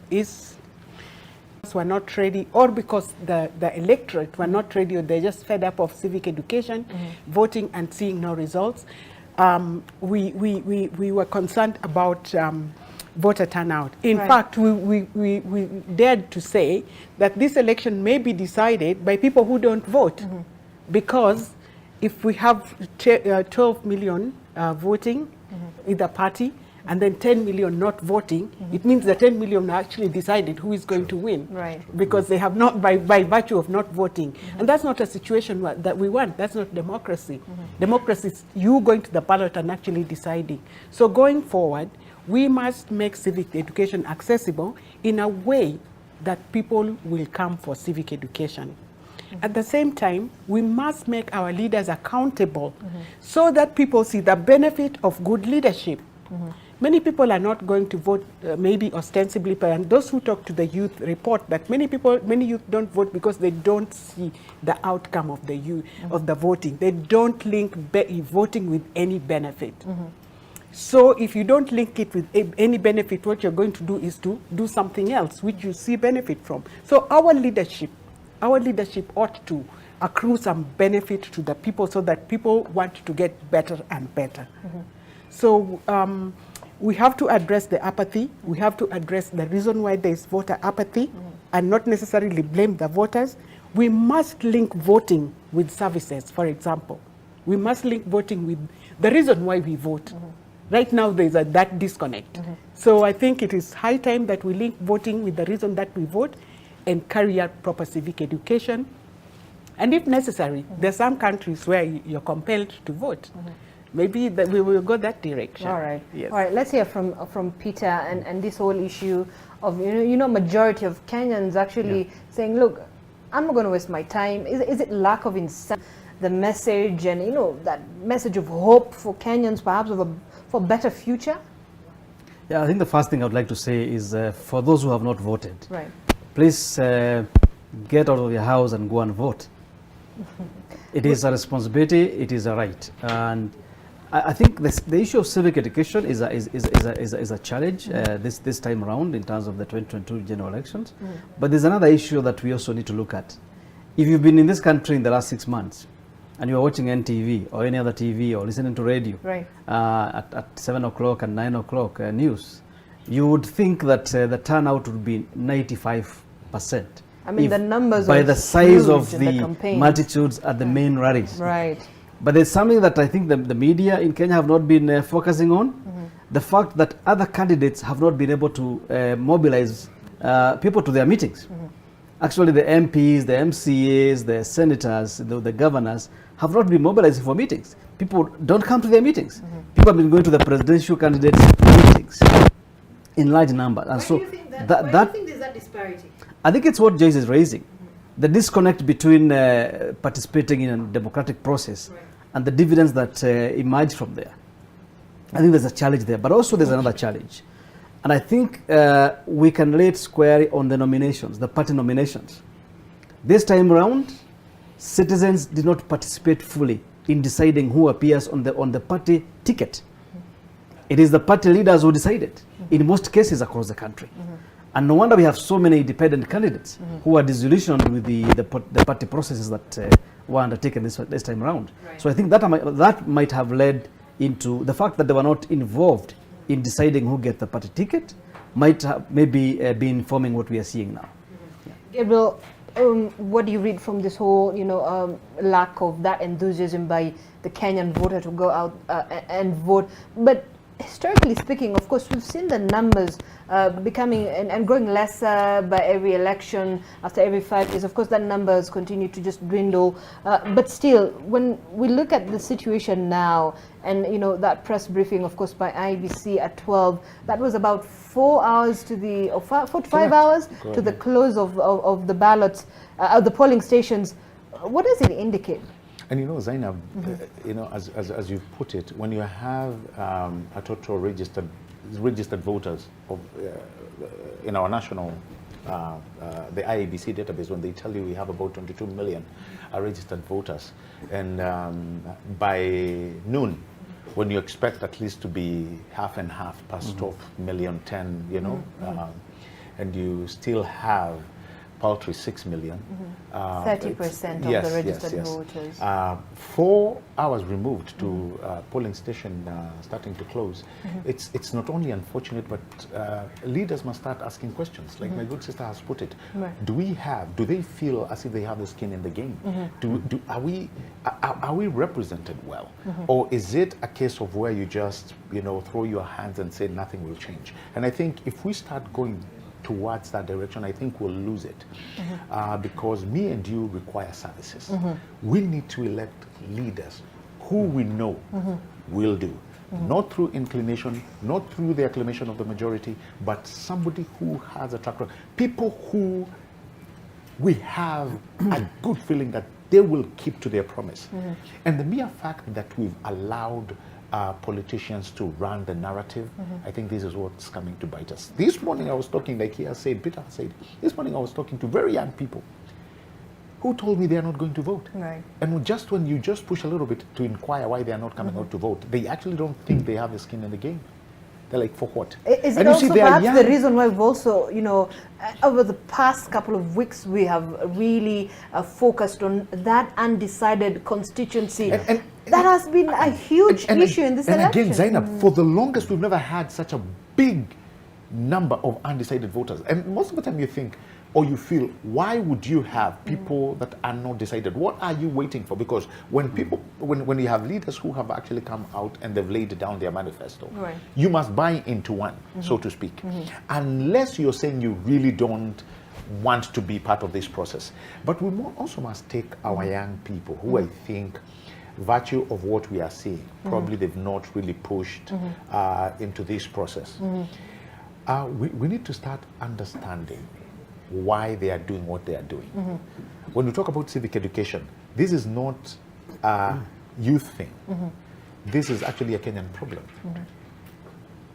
were not ready, or because the electorate were not ready, or they're just fed up of civic education, voting and seeing no results, we were concerned about voter turnout. In fact, we dared to say that this election may be decided by people who don't vote, because if we have 12 million voting either party and then 10 million not voting, it means the 10 million actually decided who is going to win, because they have not, by virtue of not voting. And that's not a situation that we want. That's not democracy. Democracy is you going to the ballot and actually deciding. So going forward, we must make civic education accessible in a way that people will come for civic education. At the same time, we must make our leaders accountable so that people see the benefit of good leadership. Many people are not going to vote, maybe ostensibly, and those who talk to the youth report that many youth don't vote because they don't see the outcome of the voting. They don't link voting with any benefit. So if you don't link it with any benefit, what you're going to do is to do something else which you see benefit from. So our leadership ought to accrue some benefit to the people so that people want to get better and better. So we have to address the apathy. We have to address the reason why there is voter apathy and not necessarily blame the voters. We must link voting with services, for example. We must link voting with the reason why we vote. Right now, there is that disconnect. So I think it is high time that we link voting with the reason that we vote and carry out proper civic education. And if necessary, there are some countries where you're compelled to vote. Maybe we will go that direction. All right. Yes. All right. Let's hear from Peter and this whole issue of majority of Kenyans actually saying, look, I'm not going to waste my time. Is it lack of incentive, the message, and that message of hope for Kenyans, perhaps for a better future? Yeah, I think the first thing I would like to say is for those who have not voted, please get out of your house and go and vote. It is a responsibility. It is a right, and I think the issue of civic education is a challenge this time around in terms of the 2022 general elections. But there's another issue that we also need to look at. If you've been in this country in the last 6 months, and you're watching NTV or any other TV or listening to radio at 7 o'clock and 9 o'clock news, you would think that the turnout would be 95%. I mean, the numbers by are the size of huge the multitudes at the main rallies. Right. But there's something that I think the media in Kenya have not been focusing on. The fact that other candidates have not been able to mobilize people to their meetings. Actually, the MPs, the MCAs, the senators, the governors have not been mobilizing for meetings. People don't come to their meetings. People have been going to the presidential candidates' meetings in large numbers. And so why do you think there's that disparity? I think it's what Joyce is raising. The disconnect between participating in a democratic process and the dividends that emerge from there. I think there's a challenge there, but also there's another challenge. And I think we can lay it squarely on the nominations, the party nominations. This time around, citizens did not participate fully in deciding who appears on the party ticket. It is the party leaders who decided, in most cases across the country. And no wonder we have so many independent candidates who are disillusioned with the party processes that were undertaken this time around. Right. So I think that might have led into the fact that they were not involved in deciding who gets the party ticket, might have maybe be informing what we are seeing now. Gabriel, what do you read from this whole, lack of that enthusiasm by the Kenyan voter to go out and vote? But historically speaking, of course, we've seen the numbers becoming and growing lesser by every election. After every 5 years, of course, that numbers continue to just dwindle. But still, when we look at the situation now, and that press briefing, of course, by IBC at 12, that was about 4 hours to the 4 to 5 hours to the close of the ballots, of the polling stations. What does it indicate? And Zainab, as you put it, when you have a total registered voters of, in our national, the IEBC database, when they tell you we have about 22 million registered voters, and by noon, when you expect at least to be half and half past 12 million, 10, and you still have paltry 6 million. 30% of the registered voters. 4 hours removed to polling station starting to close. It's not only unfortunate, but leaders must start asking questions. Like my good sister has put it. Right. Do they feel as if they have the skin in the game? Are we represented well? Or is it a case of where you just, throw your hands and say nothing will change? And I think if we start going towards that direction, I think we'll lose it. Because me and you require services. We need to elect leaders who we know will do. Not through inclination, not through the acclamation of the majority, but somebody who has a track record. People who we have a good feeling that they will keep to their promise. And the mere fact that we've allowed politicians to run the narrative, I think this is what's coming to bite us. This morning I was talking, like Peter said, this morning I was talking to very young people who told me they are not going to vote. Right. And just when you just push a little bit to inquire why they are not coming out to vote, they actually don't think they have the skin in the game. They're like, for what? Is it also perhaps the reason why we've also, over the past couple of weeks, we have really focused on that undecided constituency. And that has been a huge issue in this election. And again, Zainab, for the longest, we've never had such a big number of undecided voters. And most of the time you think, or you feel, why would you have people that are not decided? What are you waiting for? Because when people, when you have leaders who have actually come out and they've laid down their manifesto, you must buy into one, so to speak. Unless you're saying you really don't want to be part of this process. But we also must take our young people who I think, virtue of what we are seeing, probably they've not really pushed into this process. We need to start understanding why they are doing what they are doing. When we talk about civic education, this is not a youth thing. This is actually a Kenyan problem.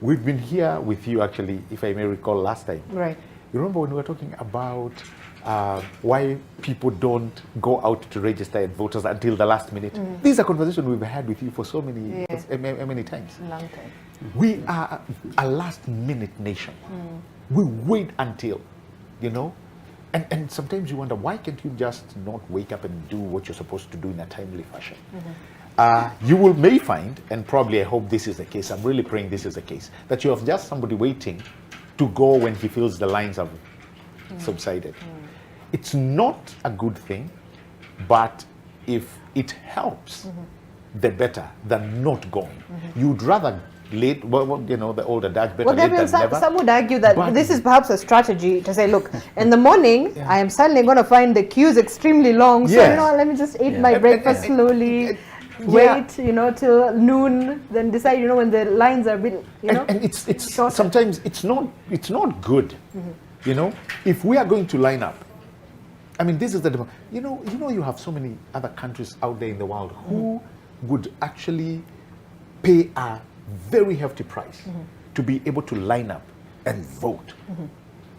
We've been here with you, actually, if I may recall, last time. Right. You remember when we were talking about why people don't go out to register as voters until the last minute? This is a conversation we've had with you for so many, many times. Long time. We are a last-minute nation. We wait until, And sometimes you wonder, why can't you just not wake up and do what you're supposed to do in a timely fashion? You may find, and probably I hope this is the case, I'm really praying this is the case, that you have just somebody waiting to go when he feels the lines have subsided. It's not a good thing, but if it helps, the better than not going. You'd rather late, well, you know, the older adage, better late than never. Some would argue that this is perhaps a strategy to say, look, in the morning, I am suddenly going to find the queues extremely long. So, you know, let me just eat my breakfast slowly, wait, you know, till noon, then decide, you know, when the lines are a bit, you know. And it's sometimes it's not good, you know, if we are going to line up. I mean, this is the, you know, you have so many other countries out there in the world who would actually pay a very hefty price to be able to line up and vote.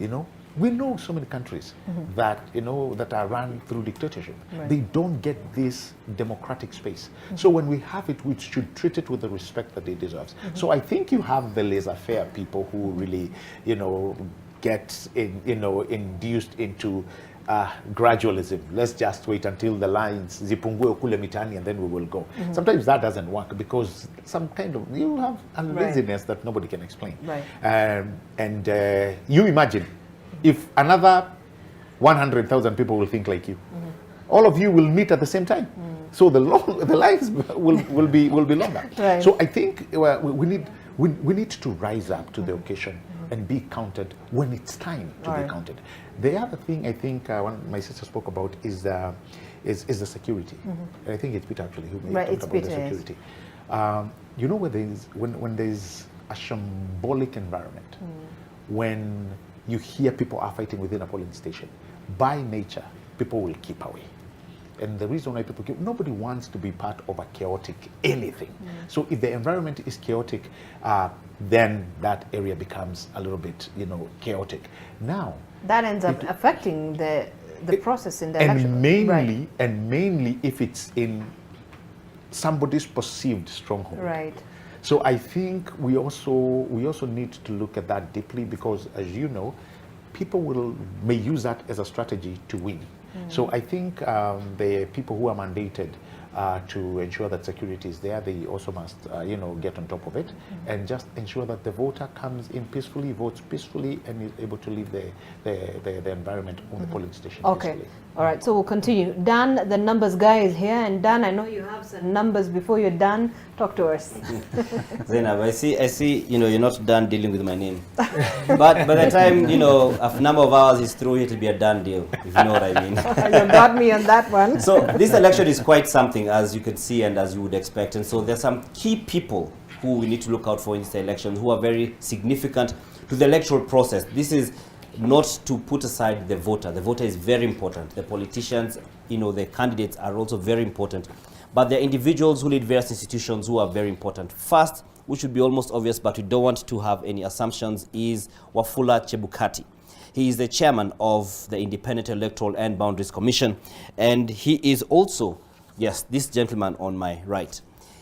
You know, we know so many countries that, you know, that are run through dictatorship. They don't get this democratic space. So when we have it, we should treat it with the respect that it deserves. So I think you have the laissez-faire people who really, you know, get in, you know, induced into gradualism. Let's just wait until the lines zipungue kule mitani and then we will go. Sometimes that doesn't work because some kind of, you have a laziness that nobody can explain. And you imagine if another 100,000 people will think like you, all of you will meet at the same time. So the lives will be longer. So I think we need to rise up to the occasion and be counted when it's time to be counted. The other thing I think my sister spoke about is the security. And I think it's Peter actually who talked about the security. You know, when there's a shambolic environment, when you hear people are fighting within a polling station, by nature, people will keep away. And the reason why people keep, nobody wants to be part of a chaotic anything. So if the environment is chaotic, then that area becomes a little bit, you know, chaotic. Now that ends up affecting the process in the election. And mainly if it's in somebody's perceived stronghold. So I think we also need to look at that deeply because, as you know, people may use that as a strategy to win. So I think the people who are mandated to ensure that security is there, they also must, you know, get on top of it and just ensure that the voter comes in peacefully, votes peacefully, and is able to leave the environment on the polling station peacefully. All right, so we'll continue. Dan, the numbers guy, is here, and Dan, I know you have some numbers. Before you're done, talk to us. Zainab, I see, you know, you're not done dealing with my name. But by the time, you know, a number of hours is through, it'll be a done deal, if you know what I mean. You got me on that one. So this election is quite something, as you can see and as you would expect. And so there's some key people who we need to look out for in this election who are very significant to the electoral process. This is not to put aside the voter. The voter is very important. The politicians, you know, the candidates are also very important. But there are individuals who lead various institutions who are very important. First, which should be almost obvious, but we don't want to have any assumptions, is Wafula Chebukati. He is the chairman of the Independent Electoral and Boundaries Commission. And he is also, yes, this gentleman on my right,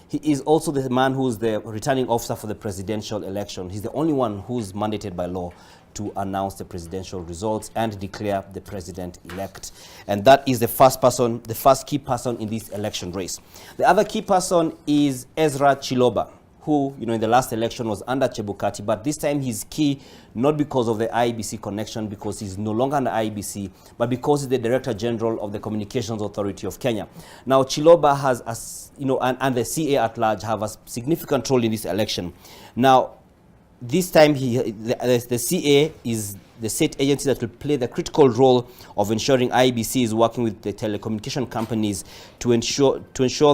he is also the man who's the returning officer for the presidential election. He's the only one who's mandated by law to announce the presidential results and declare the president-elect. And that is the first key person in this election race. The other key person is Ezra Chiloba, who, you know, in the last election was under Chebukati, but this time he's key not because of the IEBC connection, because he's no longer under IEBC, but because he's the Director General of the Communications Authority of Kenya. Now, Chiloba has, you know, and the CA at large have a significant role in this election. Now, this time the CA is the state agency that will play the critical role of ensuring IEBC is working with the telecommunication companies to ensure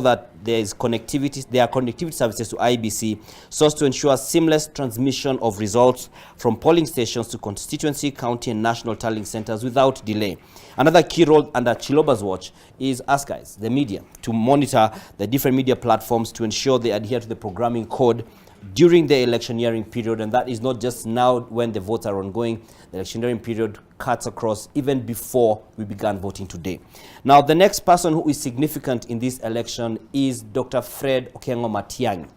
that there are connectivity services to IEBC, so as to ensure seamless transmission of results from polling stations to constituency, county, and national tallying centers without delay. Another key role under Chiloba's watch is us guys, the media, to monitor the different media platforms to ensure they adhere to the programming code during the electioneering period, and that is not just now when the votes are ongoing. The electioneering period cuts across even before we began voting today. Now, the next person who is significant in this election is Dr. Fred Okengo Matiang'i.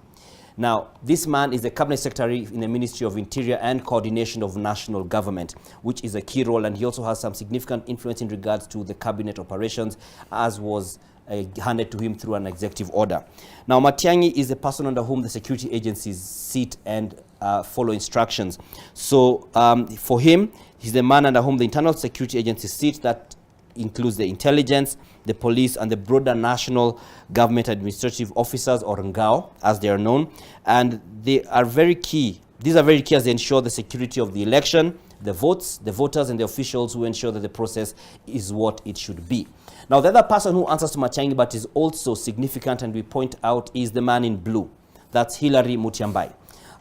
Now, this man is the cabinet secretary in the Ministry of Interior and Coordination of National Government, which is a key role, and he also has some significant influence in regards to the cabinet operations, as was handed to him through an executive order. Now, Matiang'i is the person under whom the security agencies sit and follow instructions. So for him, he's the man under whom the internal security agencies sit. That includes the intelligence, the police, and the broader national government administrative officers, or NGAO, as they are known. And they are very key. These are very key as they ensure the security of the election, the votes, the voters, and the officials who ensure that the process is what it should be. Now, the other person who answers to Matiang'i but is also significant, and we point out, is the man in blue. That's Hilary Mutyambai,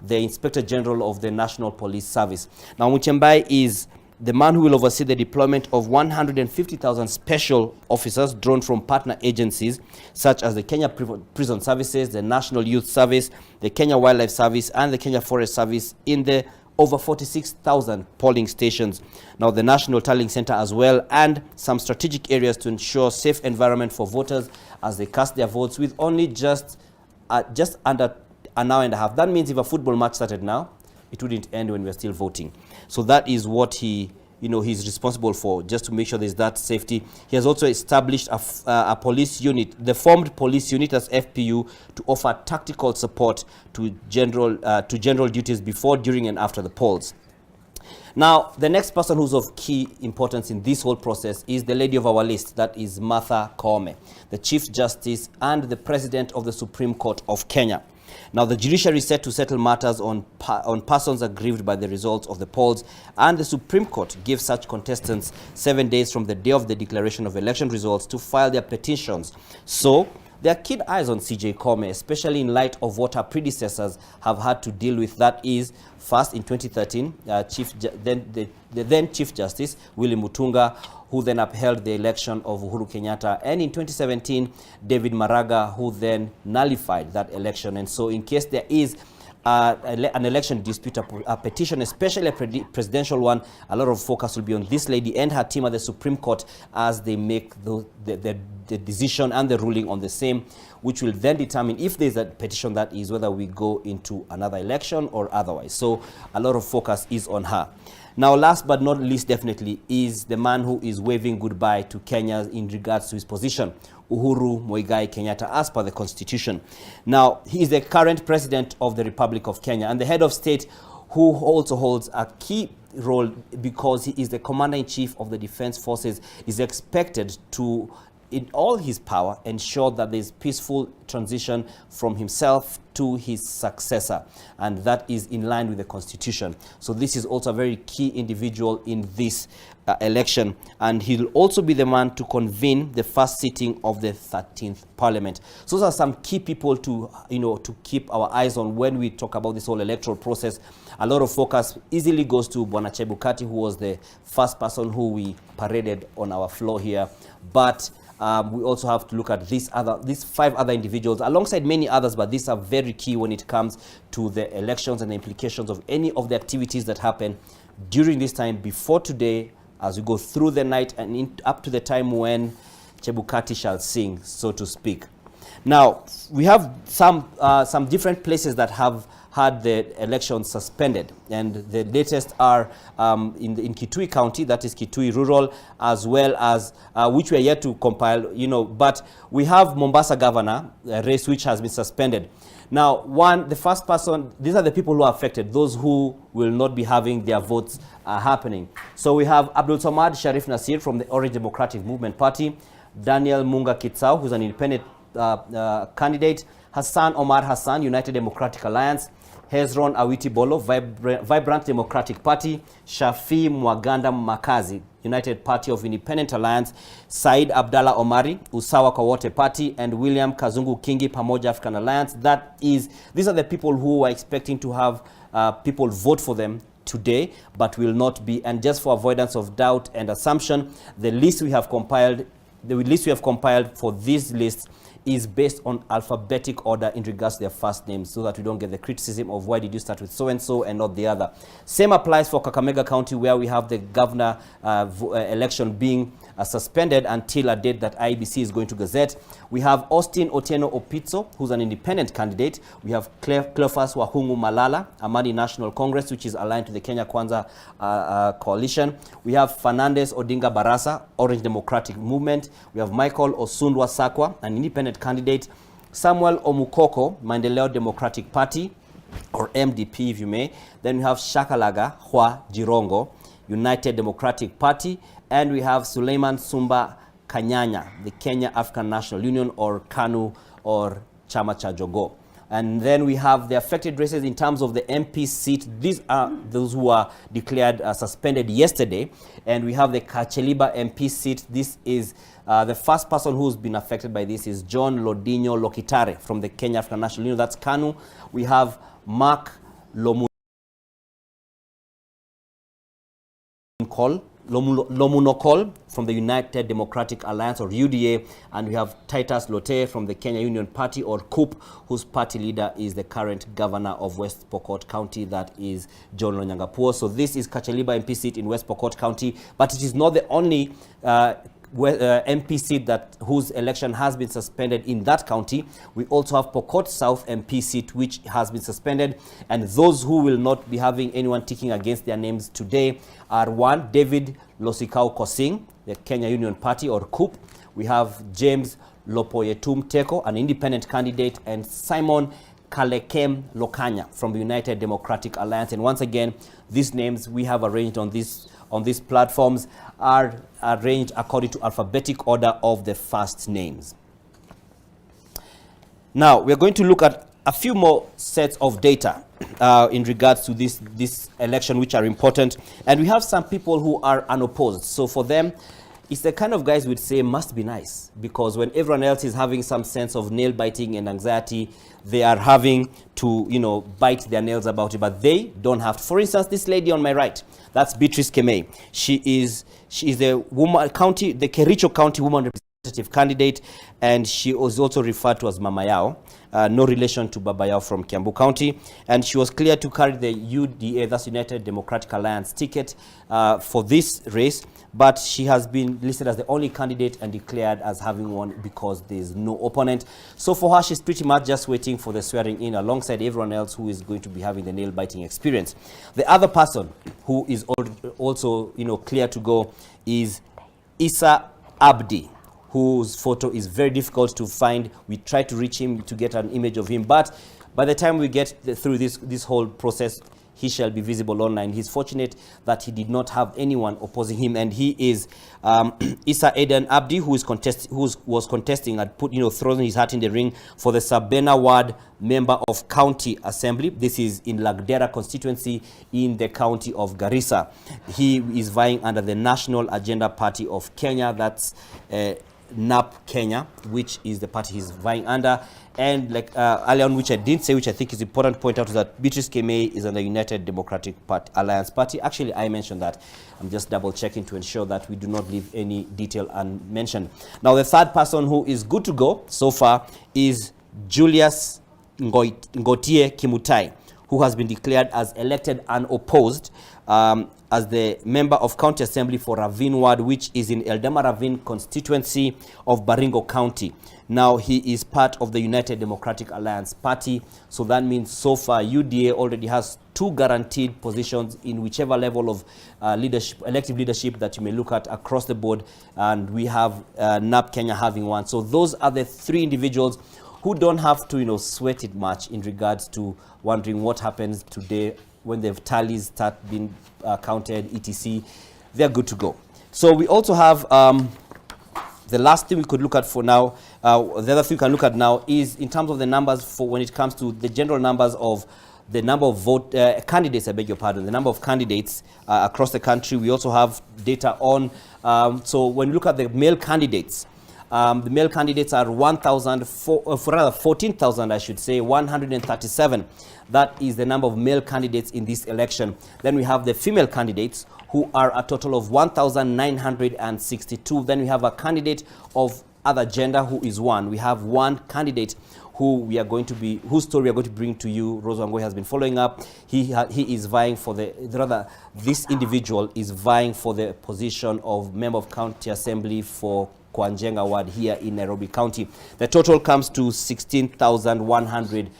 the Inspector General of the National Police Service. Now, Mutyambai is the man who will oversee the deployment of 150,000 special officers drawn from partner agencies such as the Kenya Prison Services, the National Youth Service, the Kenya Wildlife Service, and the Kenya Forest Service in the over 46,000 polling stations. Now, the National Tallying Center as well, and some strategic areas to ensure safe environment for voters as they cast their votes, with only just under an hour and a half. That means if a football match started now, it wouldn't end when we're still voting. So that is what he's responsible for, just to make sure there's that safety. He has also established a police unit, the formed police unit as FPU, to offer tactical support to general duties before, during, and after the polls. Now, the next person who's of key importance in this whole process is the lady of our list, that is Martha Koome, the Chief Justice and the President of the Supreme Court of Kenya. Now, the judiciary is set to settle matters on persons aggrieved by the results of the polls, and the Supreme Court gives such contestants 7 days from the day of the declaration of election results to file their petitions. So, there are keen eyes on CJ Koome, especially in light of what her predecessors have had to deal with. That is, first in 2013, the then Chief Justice, Willy Mutunga, who then upheld the election of Uhuru Kenyatta, and in 2017, David Maraga, who then nullified that election. And so in case there is an election dispute, a petition, especially a presidential one, a lot of focus will be on this lady and her team at the Supreme Court as they make the decision and the ruling on the same, which will then determine if there's a petition, that is, whether we go into another election or otherwise. So a lot of focus is on her. Now, last but not least, definitely, is the man who is waving goodbye to Kenya in regards to his position, Uhuru Muigai Kenyatta, as per the Constitution. Now, he is the current president of the Republic of Kenya and the head of state, who also holds a key role because he is the commander-in-chief of the defense forces, is expected to, in all his power, ensure that there is peaceful transition from himself to his successor, and that is in line with the Constitution. So this is also a very key individual in this election, and he'll also be the man to convene the first sitting of the 13th Parliament. So those are some key people to keep our eyes on when we talk about this whole electoral process. A lot of focus easily goes to Bwana Chebukati, who was the first person who we paraded on our floor here, but we also have to look at these 5 other individuals alongside many others, but these are very key when it comes to the elections and the implications of any of the activities that happen during this time before today, as we go through the night and up to the time when Chebukati shall sing, so to speak. Now, we have some different places that have had the elections suspended, and the latest are in Kitui County, that is Kitui Rural, as well as which we are yet to compile, but we have Mombasa Governor race, which has been suspended. Now, the first person, these are the people who are affected, those who will not be having their votes happening. So we have Abdul Samad Sharif Nasir from the Orange Democratic Movement Party, Daniel Munga Kitsau, who's an independent candidate, Hassan Omar Hassan, United Democratic Alliance, Hezron Awiti Bolo, Vibrant Democratic Party, Shafi Mwaganda Makazi, United Party of Independent Alliance, Said Abdallah Omari, Usawa kwa Wote Party, and William Kazungu Kingi, Pamoja African Alliance. These are the people who are expecting to have people vote for them today, but will not be. And just for avoidance of doubt and assumption, the list we have compiled for these lists is based on alphabetic order in regards to their first names, so that we don't get the criticism of why did you start with so-and-so and not the other. Same applies for Kakamega County, where we have the governor election being suspended until a date that IEBC is going to gazette. We have Austin Otieno Opitso, who's an independent candidate. We have Cleophas Wahungu Malala, Amani National Congress, which is aligned to the Kenya Kwanza coalition. We have Fernandez Odinga Barasa, Orange Democratic Movement. We have Michael Osundwa Sakwa, an independent candidate. Samuel Omukoko, Maendeleo Democratic Party, or MDP if you may. Then we have Shakalaga Hwa Jirongo, United Democratic Party. And we have Suleiman Sumba Kanyanya, the Kenya African National Union, or KANU, or Chama Cha Jogo. And then we have the affected races in terms of the MP seat. These are those who are declared suspended yesterday. And we have the Kacheliba MP seat. This is the first person who's been affected by this is John Lodinyo Lokitare from the Kenya African National Union. That's KANU. We have Mark Lomunokol from the United Democratic Alliance, or UDA, and we have Titus Lote from the Kenya Union Party, or KUP, whose party leader is the current governor of West Pokot County, that is John Lonyangapuo. So this is Kacheliba MP seat in West Pokot County, but it is not the only MP seat whose election has been suspended in that county. We also have Pokot South MP seat, which has been suspended, and those who will not be having anyone ticking against their names today are one, David Losikau Kosing, the Kenya Union Party, or KUP. We have James Lopoyetum Teko, an independent candidate, and Simon Kalekem Lokanya from the United Democratic Alliance. And once again, these names we have arranged on these platforms are arranged according to alphabetic order of the first names. Now, we're going to look at a few more sets of data in regards to this election, which are important. And we have some people who are unopposed. So for them, it's the kind of guys we'd say must be nice, because when everyone else is having some sense of nail biting and anxiety, they are having to, bite their nails about it, but they don't have to. For instance, this lady on my right, that's Beatrice Kemei. She is the Kericho County Woman Representative candidate, and she was also referred to as Mama Yao. No relation to Baba Yao from Kiambu County, and she was cleared to carry the UDA, that's United Democratic Alliance, ticket for this race, but she has been listed as the only candidate and declared as having won because there is no opponent. So for her, she's pretty much just waiting for the swearing in alongside everyone else who is going to be having the nail-biting experience. The other person who is also clear to go is Issa Abdi, whose photo is very difficult to find. We tried to reach him to get an image of him, but by the time we get through this whole process, he shall be visible online. He's fortunate that he did not have anyone opposing him, and he is Issa Aden Abdi, who was contesting, had thrown his hat in the ring for the Sabena Ward Member of County Assembly. This is in Lagdera constituency in the county of Garissa. He is vying under the National Agenda Party of Kenya, that's NAP Kenya, which is the party he's vying under. And like earlier on, which I didn't say, which I think is important to point out, is that Beatrice Kemei is on the United Democratic Alliance Party. Actually, I mentioned that. I'm just double checking to ensure that we do not leave any detail unmentioned. Now, the third person who is good to go so far is Julius Ngotie Kimutai, who has been declared as elected unopposed as the member of County Assembly for Ravine Ward, which is in Eldama Ravine constituency of Baringo County. Now, he is part of the United Democratic Alliance Party. So that means so far UDA already has 2 guaranteed positions in whichever level of elective leadership that you may look at across the board. And we have NAP Kenya having 1. So those are the 3 individuals who don't have to sweat it much in regards to wondering what happens today when the tallies start being counted, etc. They're good to go. So we also have the last thing we could look at for now, the other thing we can look at now is in terms of the numbers for when it comes to the general numbers of the number of candidates, I beg your pardon, the number of candidates across the country. We also have data on, so when you look at the male candidates, the male candidates are 14,000, I should say, 137. That is the number of male candidates in this election. Then we have the female candidates, who are a total of 1,962. Then we have a candidate of other gender, who is 1. We have 1 candidate whose story we are going to bring to you. Rose Wangoi has been following up. He is vying for this individual is vying for the position of Member of County Assembly for Kwanjenga Ward here in Nairobi County. The total comes to 16,100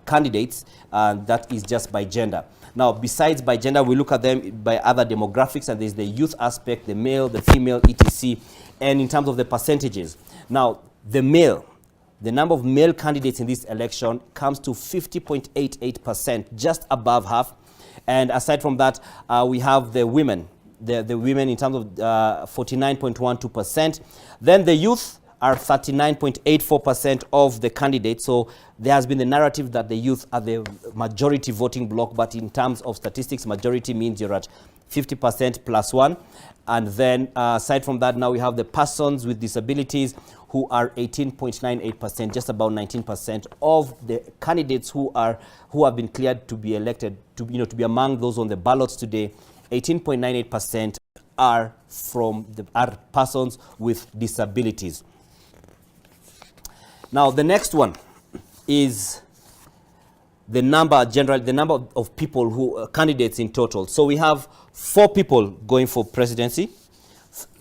candidates, and that is just by gender. Now, besides by gender, we look at them by other demographics, and there's the youth aspect, the male, the female, etc. And in terms of the percentages. Now, the number of male candidates in this election comes to 50.88%, just above half. And aside from that, we have the women. The women in terms of 49.12%. Then the youth are 39.84% of the candidates. So there has been the narrative that the youth are the majority voting bloc, but in terms of statistics, majority means you're at 50% plus one. And then aside from that, now we have the persons with disabilities who are 18.98%, just about 19% of the candidates who have been cleared to be elected, to be among those on the ballots today. 18.98% are persons with disabilities. Now, the next one is the number of people candidates in total. So we have 4 people going for presidency.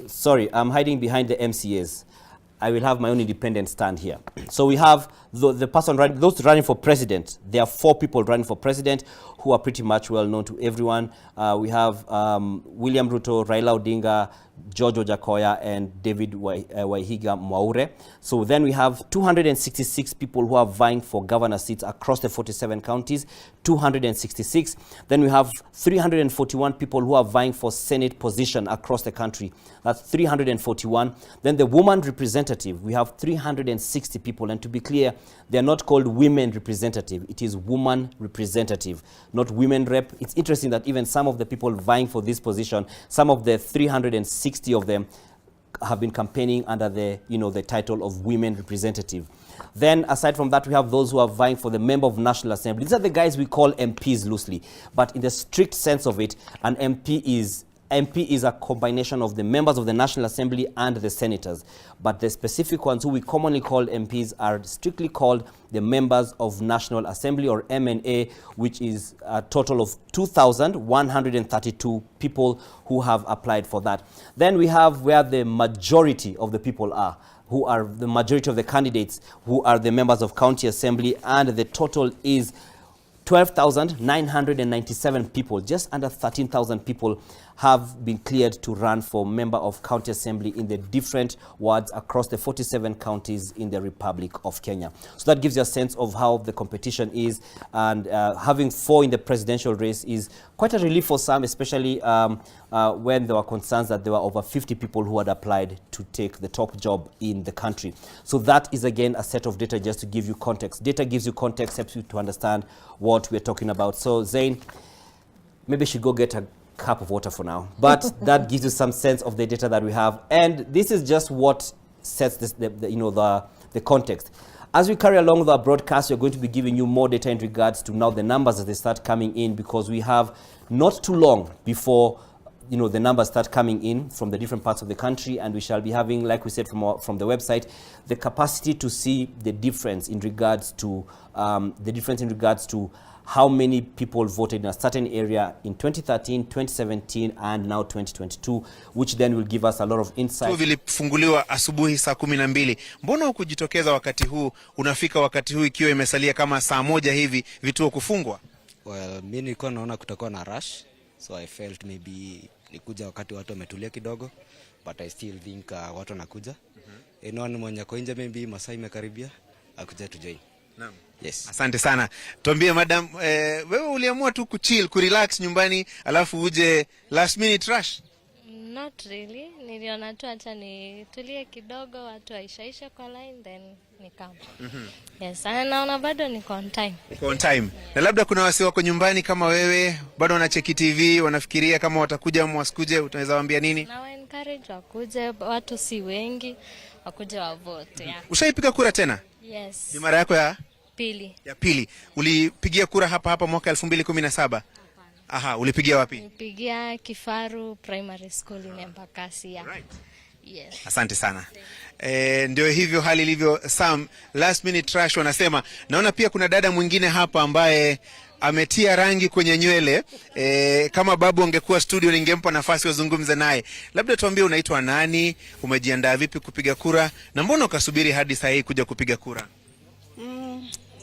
Sorry, I'm hiding behind the MCAs. I will have my own independent stand here. So we have those running for president. There are 4 people running for president who are pretty much well known to everyone. We have William Ruto, Raila Odinga, George Ojakoya, and David Waihiga Mwaure. So then we have 266 people who are vying for governor seats across the 47 counties, 266. Then we have 341 people who are vying for Senate position across the country. That's 341. Then the woman representative, we have 360 people. And to be clear, they are not called women representative. It is woman representative, not women rep. It's interesting that even some of the people vying for this position, some of the 360 of them have been campaigning under the title of women representative. Then aside from that, we have those who are vying for the member of National Assembly. These are the guys we call MPs loosely, but in the strict sense of it, an MP is a combination of the members of the National Assembly and the senators. But the specific ones who we commonly call MPs are strictly called the members of National Assembly, or MNA, which is a total of 2,132 people who have applied for that. Then we have where the majority of the people are, who are the majority of the candidates, who are the members of County Assembly, and the total is 12,997 people, just under 13,000 people have been cleared to run for member of County Assembly in the different wards across the 47 counties in the Republic of Kenya. So that gives you a sense of how the competition is, and having 4 in the presidential race is quite a relief for some, especially when there were concerns that there were over 50 people who had applied to take the top job in the country. So that is again a set of data just to give you context. Data gives you context, helps you to understand what we're talking about. So Zain, maybe you should go get a cup of water for now, but that gives you some sense of the data that we have, and this is just what sets this, the context. As we carry along with our broadcast, we're going to be giving you more data in regards to now the numbers as they start coming in, because we have not too long before the numbers start coming in from the different parts of the country, and we shall be having, like we said from the website, the capacity to see the difference in regards to how many people voted in a certain area in 2013, 2017, and now 2022, which then will give us a lot of insight. Vilifunguliwa asubuhi saa 12. Mbona hukujitokeza wakati huu, unafika wakati huu ikiwa imesalia kama saa 1 hivi vituo kufungwa? Well, mimi nilikuwa naona kutakuwa na rush, so I felt maybe nikuja wakati watu wametulia kidogo, but I still think watu wanakuja. Anyone mwenye kwa nje maybe masaa imekaribia akuja to join. Naam. Yes. Asante sana. Tuambie madam, wewe uliamua tu kuchill, kurelax nyumbani alafu uje last minute rush? Not really. Niliona tu acha nitulie kidogo, watu waishaisha kwa line, then nikam. Yes, naona bado niko on time. Uko on time. Na labda kuna wasi wako nyumbani kama wewe, bado wanacheki TV, wanafikiria kama watakuja au wasikuje, utaweza waambia nini? Na encourage wakuje, watu si wengi, wakuje wa vote. Yeah. Ushaipiga kura tena? Yes. Ni mara yako ya pili. Ya pili. Ulipigia kura hapa mwaka 2017? Aha, ulipigia wapi? Nilipigia Kifaru Primary School in Embakasi. Right. Yes. Asante sana. Ndio hivyo hali ilivyo. Sam, last minute trash wanasema. Naona pia kuna dada mwingine hapa ambaye ametia rangi kwenye nywele. Kama babu angekuwa studio ningempa nafasi wazungumze naye. Labda tuambie unaitwa nani, umejiandaa vipi kupiga kura, na mbona ukasubiri hadi saa hii kuja kupiga kura?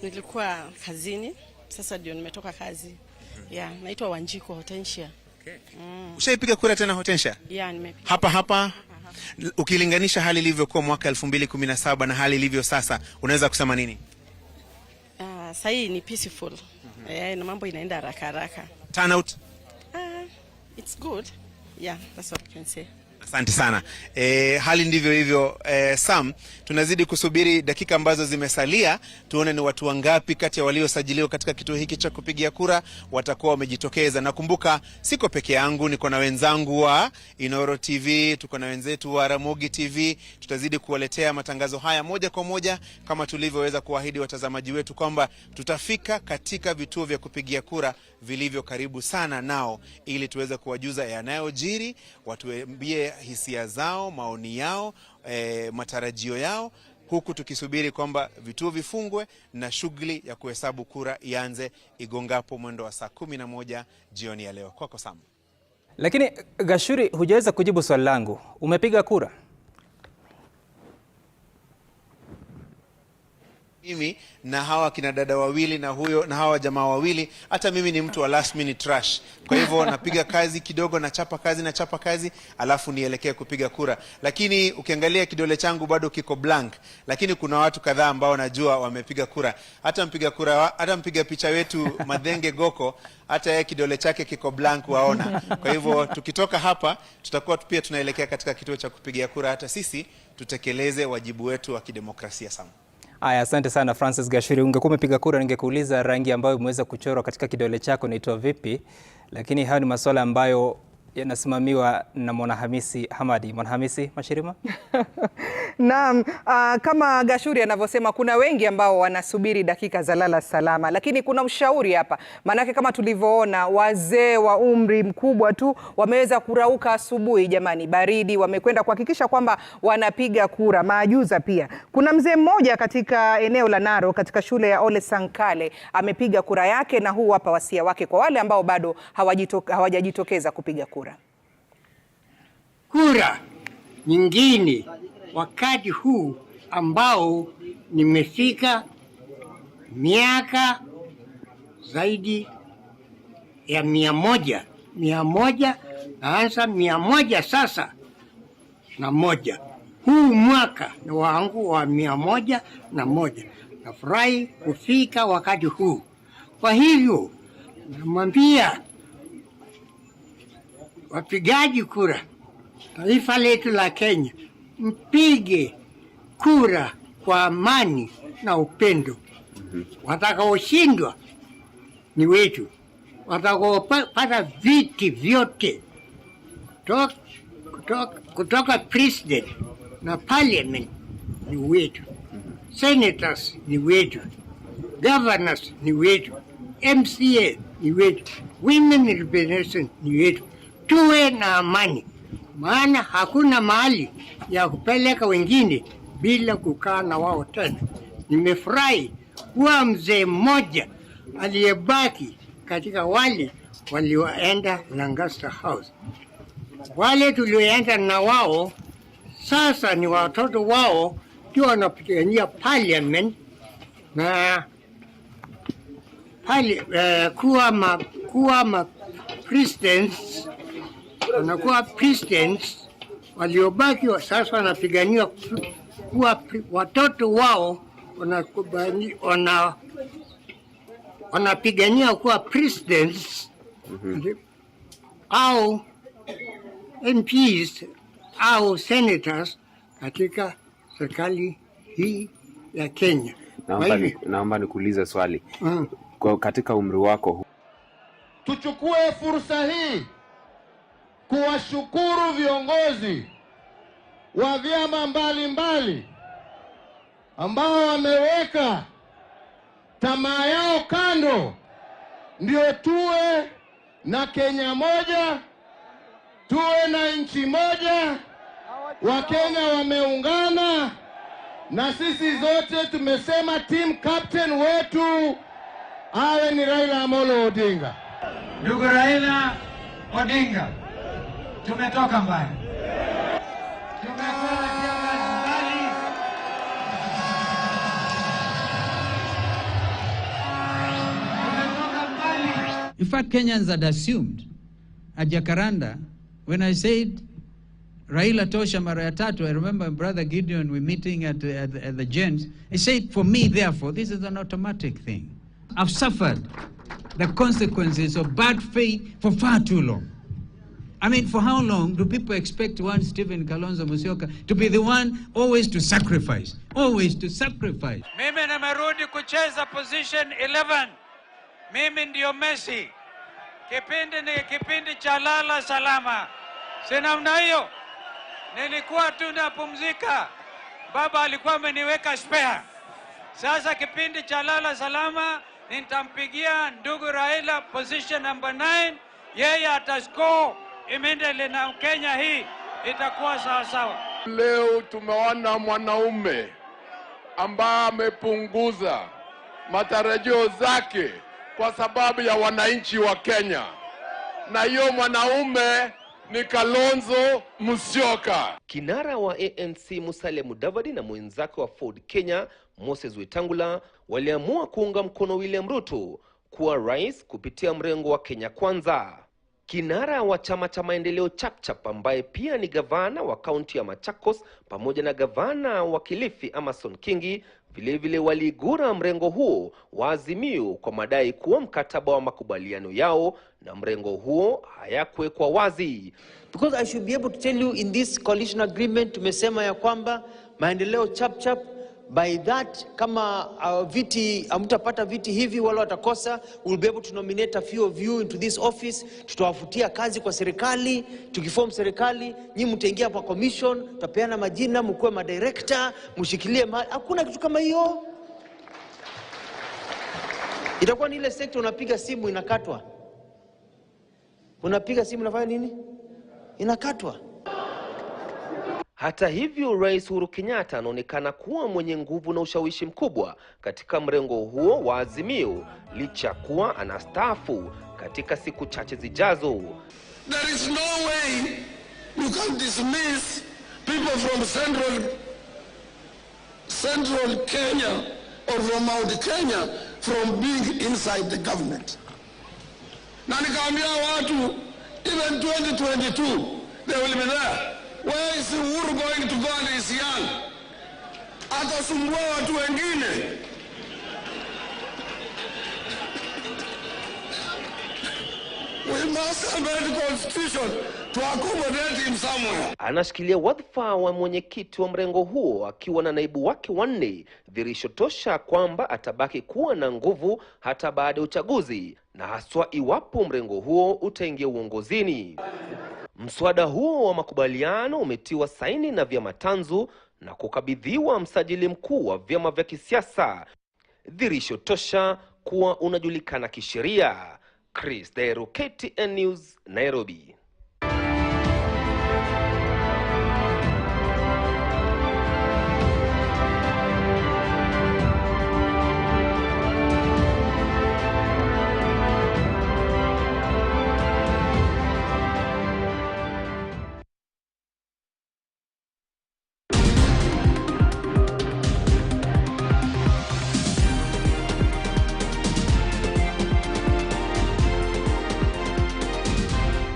Nilikuwa kazini, sasa ndio nimetoka kazi. Naitwa Wanjiko Hortensia. Okay. Ushaipiga kura tena Hortensia? Nimepiga. Hapa. Ukilinganisha hali ilivyokuwa mwaka 2017 na hali ilivyo sasa, unaweza kusema nini? Sasa hii ni peaceful. Na mambo inaenda haraka. Turnout? It's good. That's what I can say. Asante sana. Hali ndivyo hivyo. Sam, tunazidi kusubiri dakika ambazo zimesalia tuone ni watu wangapi kati ya waliosajiliwa katika kituo hiki cha kupigia kura watakuwa wamejitokeza. Nakumbuka siko peke yangu, niko na wenzangu wa Inoro TV, tuko na wenzetu wa Ramogi TV. Tutazidi kuwaletea matangazo haya moja kwa moja kama tulivyoweza kuahidi watazamaji wetu kwamba tutafika katika vituo vya kupigia kura vilivyo karibu sana nao, ili tuweze kuwajuza yanayojiri, watuambie hisia zao, maoni yao, matarajio yao, huku tukisubiri kwamba vituo vifungwe na shughuli ya kuhesabu kura ianze igongapo mwendo wa saa 11 jioni ya leo. Kwako Sam. Lakini Gashuri, hujaweza kujibu swali langu. Umepiga kura? Mimi na hawa kina dada wawili na hawa jamaa wawili, hata mimi ni mtu wa last minute trash. Kwa hivyo napiga kazi kidogo, nachapa kazi alafu nielekee kupiga kura. Lakini ukiangalia kidole changu bado kiko blank, lakini kuna watu kadhaa ambao najua wamepiga kura. Hata mpiga picha wetu Madhenge Goko, hata yeye kidole chake kiko blank waona. Kwa hivyo tukitoka hapa tutakuwa pia tunaelekea katika kituo cha kupigia kura, hata sisi tutekeleze wajibu wetu wa kidemokrasia sana. Aya, asante sana Francis Gashuri. Ungekuwa umepiga kura ningekuuliza rangi ambayo imeweza kuchorwa katika kidole chako inaitwa vipi, lakini hayo ni masuala ambayo yanasimamiwa na Mwanahamisi Hamadi. Mwanahamisi Mashirima? Naam, kama Gashuri anavyosema, kuna wengi ambao wanasubiri dakika za lala salama, lakini kuna ushauri hapa. Maanake kama tulivyoona, wazee wa umri mkubwa tu wameweza kurauka asubuhi, jamani, baridi, wamekwenda kuhakikisha kwamba wanapiga kura. Maajuza pia. Kuna mzee mmoja katika eneo la Naro, katika shule ya Ole Sankale, amepiga kura yake, na huu hapa wasia wake kwa wale ambao bado hawajajitokeza kupiga kura. Kura nyingine wakati huu ambao nimefika miaka zaidi ya 100 naanza 100 sasa na moja. Huu mwaka ni wangu wa 101. Nafurahi kufika wakati huu. Kwa hivyo namwambia wapigaji kura, taifa letu la Kenya, mpige kura kwa amani na upendo. Watakaoshindwa ni wetu, watakaopata viti vyote kutoka president na parliament ni wetu, senators ni wetu, governors ni wetu, MCA ni wetu, women representation ni wetu. Tuwe na amani, maana hakuna mahali ya kupeleka wengine bila kukaa na wao tena. Nimefurahi kuwa mzee mmoja aliyebaki katika wale walioenda Lancaster House. Wale tulioenda na wao sasa ni watoto wao ndio wanapigania parliament na kuwa ma presidents, wanakuwa presidents. Waliobaki sasa wanapigania kuwa watoto wao wanapigania kuwa presidents au MPs au senators katika serikali hii ya Kenya. Naomba nikuulize swali. Kwa katika umri wako, tuchukue fursa hii kuwashukuru viongozi wa vyama mbalimbali ambao wameweka tamaa yao kando, ndio tuwe na Kenya moja, tuwe na nchi moja, Wakenya wameungana na sisi zote tumesema team captain wetu awe ni Raila Amolo Odinga. Ndugu Raila Odinga, tumetoka mbali. In fact, Kenyans had assumed at Jacaranda, when I said Raila tosha mara ya tatu, I remember Brother Gideon, we meeting at the gents, he said, for me, therefore, this is an automatic thing. I've suffered the consequences of bad faith for far too long. I mean, for how long do people expect one Stephen Kalonzo Musyoka to be the one always to sacrifice? Always to sacrifice. Mimi nimerudi kucheza position 11. Mimi ndio Messi. Kipindi ni kipindi cha lala salama. Si namna hiyo. Nilikuwa tu napumzika. Baba alikuwa ameniweka spare. Sasa kipindi cha lala salama nitampigia ndugu Raila position number 9. Yeye atascore immediately na Kenya hii itakuwa sawa sawa. Leo tumeona mwanaume ambaye amepunguza matarajio zake kwa sababu ya wananchi wa Kenya. Na hiyo mwanaume ni Kalonzo Musyoka. Kinara wa ANC Musalia Mudavadi na mwenzake wa Ford Kenya Moses Wetangula waliamua kuunga mkono William Ruto kuwa rais kupitia mrengo wa Kenya Kwanza. Kinara wa chama cha maendeleo Chapchap ambaye pia ni gavana wa kaunti ya Machakos pamoja na gavana wa Kilifi Amason Kingi vilevile waligura mrengo huo wa Azimio kwa madai kuwa mkataba wa makubaliano yao na mrengo huo hayakuwekwa wazi. Because I should be able to tell you in this coalition agreement tumesema ya kwamba maendeleo Chapchap by that kama viti amtapata viti hivi wala watakosa, we'll be able to nominate a few of you into this office. Tutawafutia kazi kwa serikali, tukiform serikali, nyinyi mtaingia kwa commission, tutapeana majina, mkuwe madirector, mshikilie mali. Hakuna kitu kama hiyo. Itakuwa ni ile sekta unapiga simu inakatwa. Unapiga simu unafanya nini? Inakatwa. Hata hivyo, Rais Uhuru Kenyatta anaonekana kuwa mwenye nguvu na ushawishi mkubwa katika mrengo huo wa Azimio licha kuwa anastaafu katika siku chache zijazo. There is no way you can dismiss people from Central Kenya or from Mount Kenya from being inside the government. Na nikaambia watu, even 2022, they will be there. Where is Uhuru going to go and is young? Atasumbua watu wengine. We must amend the constitution to accommodate him somewhere. Anashikilia wadhifa wa mwenyekiti wa mrengo huo akiwa na naibu wake wanne, dhihirisho tosha kwamba atabaki kuwa na nguvu hata baada ya uchaguzi na haswa iwapo mrengo huo utaingia uongozini. Mswada huo wa makubaliano umetiwa saini na vyama tanzu na kukabidhiwa msajili mkuu wa vyama vya kisiasa, dhihirisho tosha kuwa unajulikana kisheria. Chris Dero, KTN News, Nairobi.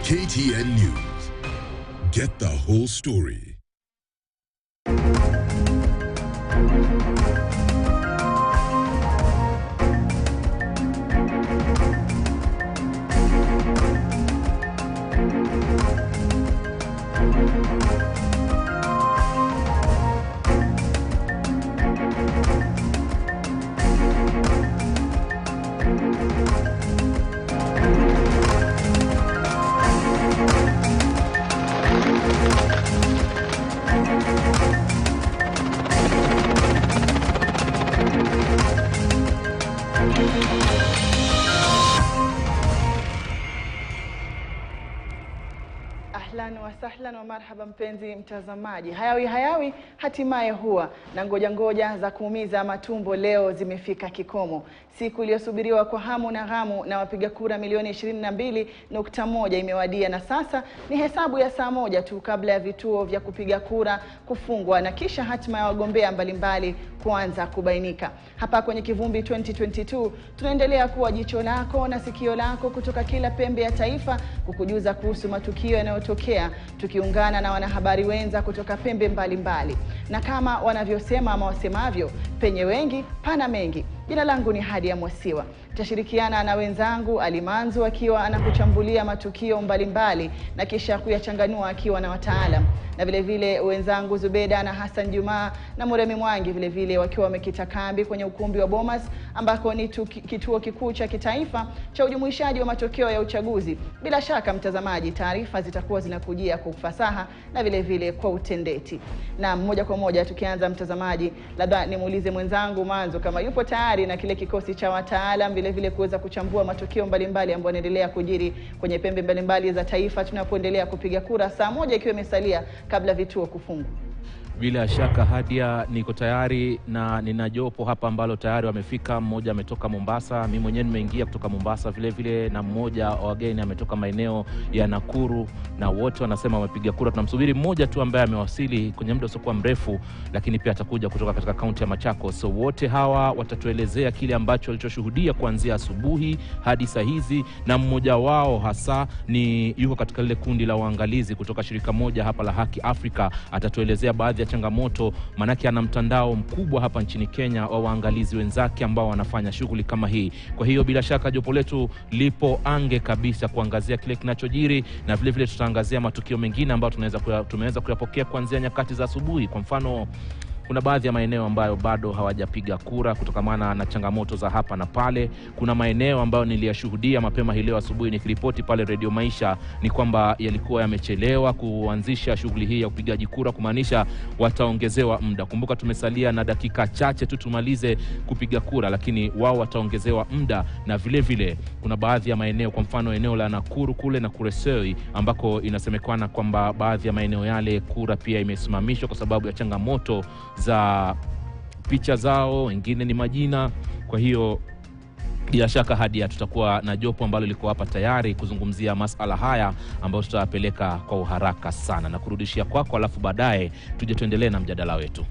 KTN News. Get the whole story. Ahlan wa sahlan wa marhaba mpenzi mtazamaji. Hayawi hatimaye huwa na ngoja za kuumiza matumbo leo zimefika kikomo. Siku iliyosubiriwa kwa hamu na ghamu na wapiga kura milioni 22.1 imewadia, na sasa ni hesabu ya saa moja tu kabla ya vituo vya kupiga kura kufungwa na kisha hatima ya wagombea mbalimbali kuanza kubainika. Hapa kwenye Kivumbi 2022 tunaendelea kuwa jicho lako na sikio lako kutoka kila pembe ya taifa kukujuza kuhusu matukio yanayotokea, tukiungana na wanahabari wenza kutoka pembe mbalimbali. Na kama wanavyosema ama wasemavyo, penye wengi pana mengi. Jina langu ni Hadia Mwasiwa. Tutashirikiana na wenzangu Alimanzu akiwa anakuchambulia matukio mbalimbali na kisha kuyachanganua akiwa na wataalam. Na vile vile wenzangu Zubeda na Hassan Juma na Muremi Mwangi vile vile wakiwa wamekita kambi kwenye ukumbi wa Bomas ambako ni kituo kikuu cha kitaifa cha ujumuishaji wa matokeo ya uchaguzi. Bila shaka mtazamaji, taarifa zitakuwa zinakujia kwa ufasaha na vile vile kwa utendeti. Na moja kwa moja tukianza mtazamaji, labda nimuulize mwenzangu Manzo kama yupo tayari na kile kikosi cha wataalam vile vile kuweza kuchambua matukio mbalimbali ambayo yanaendelea kujiri kwenye pembe mbalimbali za taifa tunapoendelea kupiga kura, saa moja ikiwa imesalia kabla vituo kufungwa. Bila shaka Hadia, niko tayari na nina jopo hapa ambalo tayari wamefika. Mmoja ametoka Mombasa, mimi mwenyewe nimeingia kutoka Mombasa vile vile, na mmoja wa wageni ametoka maeneo ya Nakuru, na wote wanasema wamepiga kura. Tunamsubiri mmoja tu ambaye amewasili kwenye muda usiokuwa mrefu, lakini pia atakuja kutoka katika kaunti ya Machakos. So wote hawa watatuelezea kile ambacho walichoshuhudia kuanzia asubuhi hadi saa hizi, na mmoja wao hasa ni yuko katika lile kundi la waangalizi kutoka shirika moja hapa la Haki Afrika. Atatuelezea baadhi ya changamoto, manake ana mtandao mkubwa hapa nchini Kenya wa waangalizi wenzake ambao wanafanya shughuli kama hii. Kwa hiyo bila shaka jopo letu lipo ange kabisa kuangazia kile kinachojiri, na vile vile tutaangazia matukio mengine ambayo tumeweza kuyapokea kuanzia nyakati za asubuhi. Kwa mfano, kuna baadhi ya maeneo ambayo bado hawajapiga kura kutokana na changamoto za hapa na pale. Kuna maeneo ambayo niliyashuhudia mapema hii leo asubuhi nikiripoti pale Radio Maisha ni kwamba yalikuwa yamechelewa kuanzisha shughuli hii ya upigaji kura, kumaanisha wataongezewa muda. Kumbuka tumesalia na dakika chache tu tumalize kupiga kura, lakini wao wataongezewa muda. Na vile vile kuna baadhi ya maeneo, kwa mfano eneo la Nakuru kule na Kuresoi, ambako inasemekana kwamba baadhi ya maeneo yale kura pia imesimamishwa kwa sababu ya changamoto za picha zao, wengine ni majina. Kwa hiyo bila shaka Hadia, tutakuwa na jopo ambalo liko hapa tayari kuzungumzia masuala haya ambayo tutawapeleka kwa uharaka sana, na kurudishia kwako, alafu baadaye tuje tuendelee na mjadala wetu.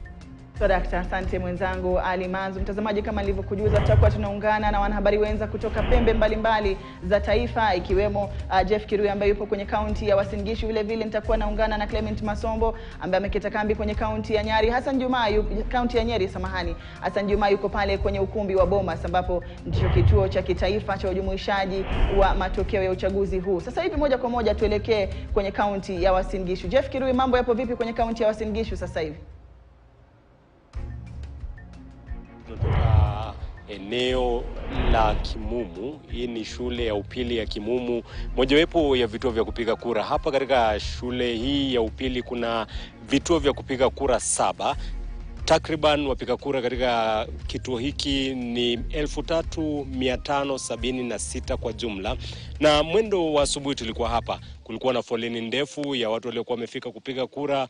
Daktari, asante mwenzangu Ali Manzu. Mtazamaji, kama nilivyokujuza, tutakuwa tunaungana na wanahabari wenza kutoka pembe mbalimbali za taifa, ikiwemo Jeff Kirui ambaye yupo kwenye kaunti ya Uasin Gishu. Vile vile nitakuwa naungana na Clement Masombo ambaye amekita kambi kwenye kaunti ya Nyeri. Hassan Juma kaunti ya Nyeri, samahani. Hassan Juma yuko pale kwenye ukumbi wa Bomas ambapo ndicho kituo cha kitaifa cha ujumuishaji wa matokeo ya uchaguzi huu. Sasa hivi moja kwa moja tuelekee kwenye kaunti ya Uasin Gishu. Jeff Kirui, mambo yapo vipi kwenye kaunti ya Uasin Gishu sasa hivi? Kutoka eneo la Kimumu. Hii ni shule ya upili ya Kimumu, mojawapo ya vituo vya kupiga kura. Hapa katika shule hii ya upili kuna vituo vya kupiga kura 7. Takriban wapiga kura katika kituo hiki ni 3576 kwa jumla. Na mwendo wa asubuhi tulikuwa hapa, kulikuwa na foleni ndefu ya watu waliokuwa wamefika kupiga kura,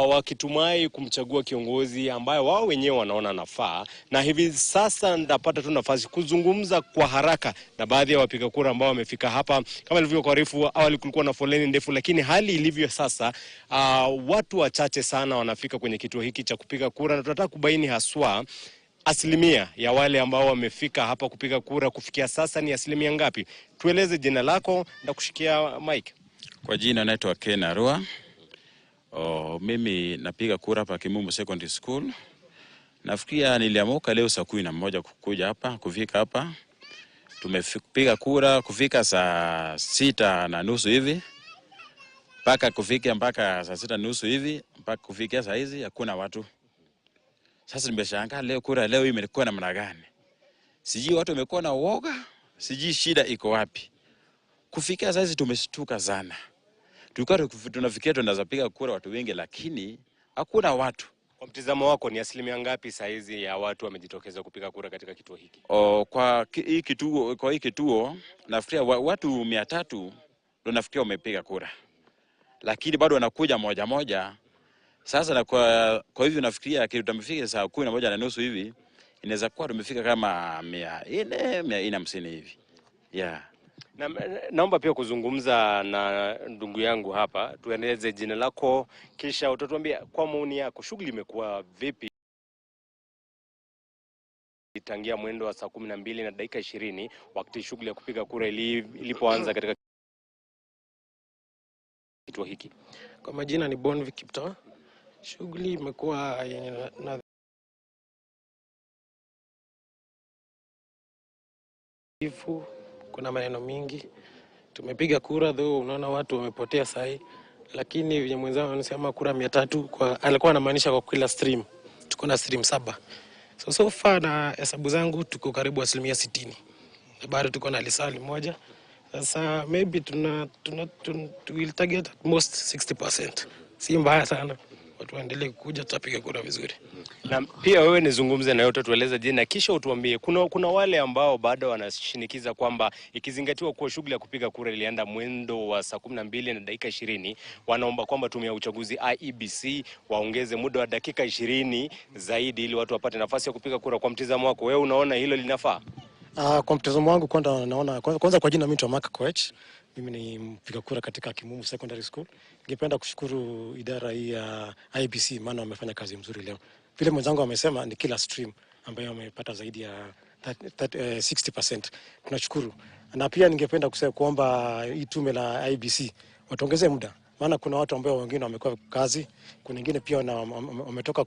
wakitumai kumchagua kiongozi ambaye wao wenyewe wanaona nafaa. Na hivi sasa ndapata tu nafasi kuzungumza kwa haraka na baadhi ya wapiga kura ambao wamefika hapa. Kama nilivyokuarifu awali, kulikuwa na foleni ndefu, lakini hali ilivyo sasa, watu wachache sana wanafika kwenye kituo hiki cha kupiga kura, na tunataka kubaini haswa asilimia ya wale ambao wamefika hapa kupiga kura kufikia sasa ni asilimia ngapi. Tueleze jina lako na kushikia mic. Kwa jina naitwa Ken Arua. Mimi napiga kura hapa Kimumu Secondary School. Nafikia niliamuka leo saa 11 kukuja hapa, kufika hapa. Tumepiga kura kufika saa 6:30 hivi. Mpaka kufika mpaka saa 6:30 hivi, mpaka kufikia saa hizi hakuna watu. Sasa nimeshangaa leo kura leo imekuwa na maana gani? Sijui watu wamekuwa na uoga, sijui shida iko wapi. Kufikia sasa hizi tumeshtuka sana. Tulikuwa tunafikiria tunaweza piga kura watu wengi, lakini hakuna watu. Kwa mtizamo wako ni asilimia ngapi saa hizi ya watu wamejitokeza kupiga kura katika kituo hiki? Kwa hii kituo nafikiria watu 300 ndio nafikiria wamepiga kura. lakini bado wanakuja moja moja. Sasa na kwa hivyo nafikiria kitu tumefika saa 11:30 hivi, inaweza kuwa tumefika kama 450 hivi. Yeah. Naomba pia kuzungumza na ndugu yangu hapa, tueleze jina lako kisha utatuambia kwa maoni yako shughuli imekuwa vipi tangia mwendo wa saa 12:20 wakati shughuli ya kupiga kura ilipoanza katika kituo hiki. Kwa majina ni Bonvi Kipto. Shughuli imekuwa na kuna maneno mingi. Tumepiga kura though unaona watu wamepotea sahi, lakini vile mwenzao anasema kura 300 kwa alikuwa anamaanisha kwa kila stream. Tuko na stream 7. So far na hesabu zangu tuko karibu 60%. Na bado tuko na lisali moja. Sasa maybe we'll target at most 60%. Si mbaya sana. Watu waendelee kuja, tutapiga kura vizuri. Na pia wewe nizungumze na yote, tueleze jina kisha utuambie kuna wale ambao bado wanashinikiza kwamba ikizingatiwa kuwa shughuli ya kupiga kura ilienda mwendo wa saa 12:20, wanaomba kwamba tume ya uchaguzi IEBC waongeze muda wa dakika 20 zaidi ili watu wapate nafasi ya kupiga kura. Kwa mtazamo wako wewe unaona hilo linafaa? Kwa mtazamo wangu kwanza kwa jina mimi ni Mark Koech. Mimi ni mpiga kura katika Kimumu Secondary School. Ningependa kushukuru idara hii ya IEBC maana wamefanya kazi nzuri leo. Vile mwenzangu amesema ni kila stream ambayo wamepata zaidi ya 60%. Tunashukuru. Na pia ningependa kuomba hii tume la IEBC watuongezee muda. Maana kuna watu ambao wengine wamekuwa kazi, kuna wengine pia wametoka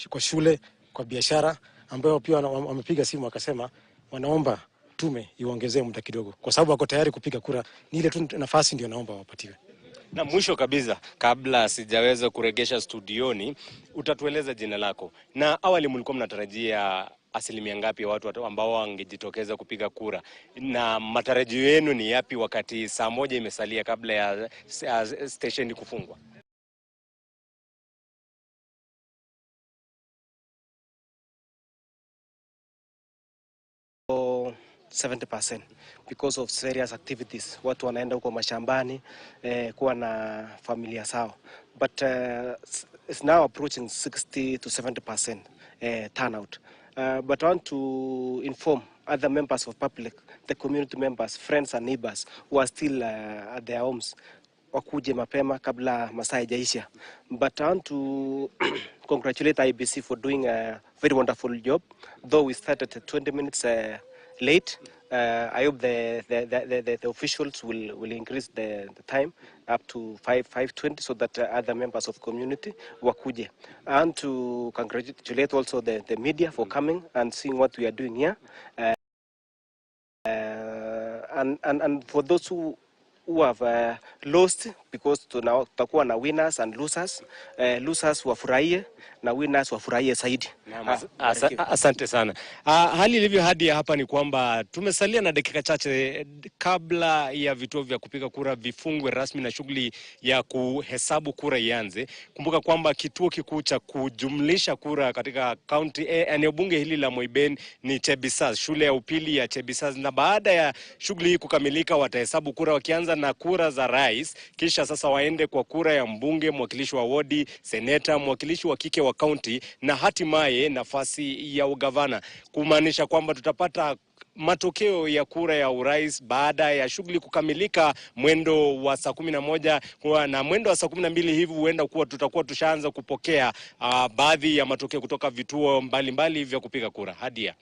kwa shule, kwa biashara ambao pia wamepiga simu wakasema wanaomba tume iongezee muda kidogo kwa sababu wako tayari kupiga kura. Ni ile tu nafasi ndio naomba wapatiwe. Na mwisho kabisa, kabla sijaweza kuregesha studioni, utatueleza jina lako. Na awali mlikuwa mnatarajia asilimia ngapi ya watu ambao wangejitokeza kupiga kura? Na matarajio yenu ni yapi wakati saa 1 imesalia kabla ya station kufungwa? 70% because of serious activities. Watu wanaenda huko mashambani kuwa na familia zao. But it's now approaching 60 to 70% turnout. But I want to inform other members of public, the community members, friends and neighbors who are still at their homes, wakuje mapema kabla masaa haijaisha. But I want to congratulate IEBC for doing a very wonderful job. Though we started 20 minutes late, I hope the officials will increase the time up to 5:20 so that other members of the community wakuje. And to congratulate also the media for coming and seeing what we are doing here. And for those who have lost, because tutakuwa na winners and losers. Losers wafurahie na winners wafurahie zaidi. Asante sana. Hali ilivyo hadi hapa ni kwamba tumesalia na dakika chache kabla ya vituo vya kupiga kura vifungwe rasmi na shughuli ya kuhesabu kura ianze. Kumbuka kwamba kituo kikuu cha kujumlisha kura katika county eneo bunge hili la Moiben ni Chebisas, shule ya upili ya Chebisas, na baada ya shughuli hii kukamilika watahesabu kura wakianza na kura za rais, kisha sasa waende kwa kura ya mbunge, mwakilishi wa wodi, seneta, mwakilishi wa kike wa county na hatimaye nafasi ya ugavana, kumaanisha kwamba tutapata matokeo ya kura ya urais baada ya shughuli kukamilika mwendo wa saa 11 na mwendo wa saa 12 hivi huenda kuwa tutakuwa tushaanza kupokea baadhi ya matokeo kutoka vituo mbalimbali vya kupiga kura. Hadia.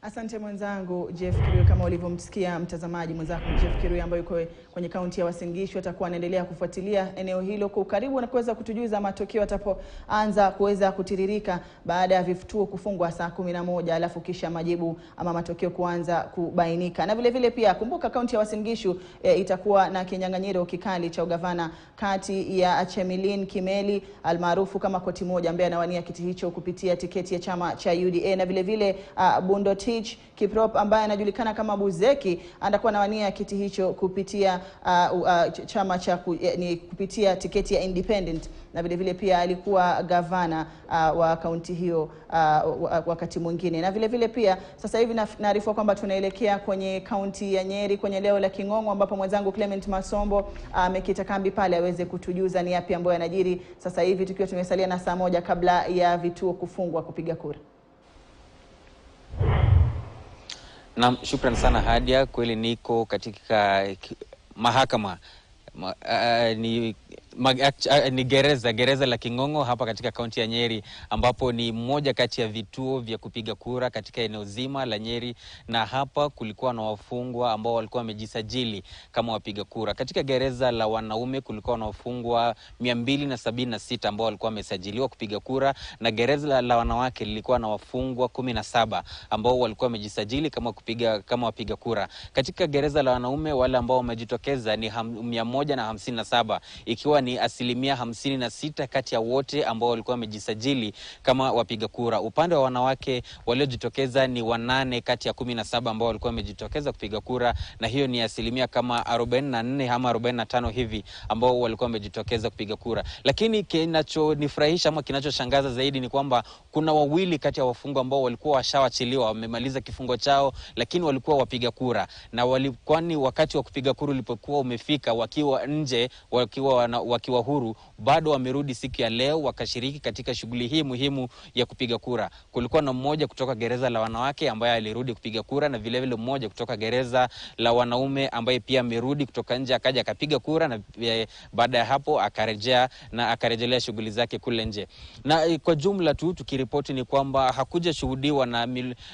Asante mwenzangu Jeff Kirui. Kama ulivyomsikia mtazamaji mwenzako Jeff Kirui ambaye yuko kwenye kaunti ya Uasin Gishu, atakuwa anaendelea kufuatilia eneo hilo kwa karibu na kuweza kutujuza matokeo atapoanza kuweza kutiririka baada ya vituo kufungwa saa 11, alafu kisha majibu ama matokeo kuanza kubainika. Na vile vile pia kumbuka kaunti ya Uasin Gishu itakuwa na kinyang'anyiro kikali cha ugavana kati ya Chemilin Kimeli almaarufu kama Koti Moja ambaye anawania kiti hicho kupitia tiketi ya chama cha UDA, na vile vile Bundo Kiprop ambaye anajulikana kama Buzeki atakuwa anawania kiti hicho kupitia chama cha ni kupitia tiketi ya independent, na vile vile pia alikuwa gavana wa kaunti hiyo wakati mwingine. Na vile vile pia sasa hivi naarifu kwamba tunaelekea kwenye kaunti ya Nyeri kwenye leo la King'ong'o, ambapo mwenzangu Clement Masombo amekita kambi pale aweze kutujuza ni yapi ambayo yanajiri sasa hivi, tukiwa tumesalia na saa moja kabla ya vituo kufungwa kupiga kura. Naam, shukrani sana Hadia. Kweli niko katika mahakama ni gereza la King'ong'o hapa katika kaunti ya Nyeri, ambapo ni moja kati ya vituo vya kupiga kura katika eneo zima la Nyeri, na hapa kulikuwa na wafungwa ambao walikuwa wamejisajili kama wapiga kura. Katika gereza la wanaume kulikuwa na wafungwa 276 ambao walikuwa wamesajiliwa kupiga kura, na gereza la wanawake lilikuwa na wafungwa 17 ambao walikuwa wamejisajili kama wapiga kura. Katika gereza la wanaume wale ambao wamejitokeza ni 157, ikiwa ni 56% kati ya wote ambao walikuwa wamejisajili kama wapiga kura. Upande wa wanawake waliojitokeza ni 8 kati ya 17 ambao walikuwa wamejitokeza kupiga kura, na hiyo ni kama 44 ama 45 hivi ambao walikuwa wamejitokeza kupiga kura. Lakini kinachonifurahisha ama kinachoshangaza zaidi ni kwamba kuna wawili kati ya wafungwa ambao walikuwa washawachiliwa, wamemaliza kifungo chao, lakini walikuwa wapiga kura, na kwani wakati wa kupiga kura ulipokuwa umefika, wakiwa nje, wakiwa huru, bado wamerudi siku ya leo wakashiriki katika shughuli hii muhimu ya kupiga kura. Kulikuwa na mmoja kutoka gereza la wanawake ambaye alirudi kupiga kura, na vile vile mmoja kutoka gereza la wanaume ambaye pia amerudi kutoka nje akaja akapiga kura, na baada ya hapo akarejelea shughuli zake kule nje. Na kwa jumla tu tukiripoti ni kwamba hakuja shuhudiwa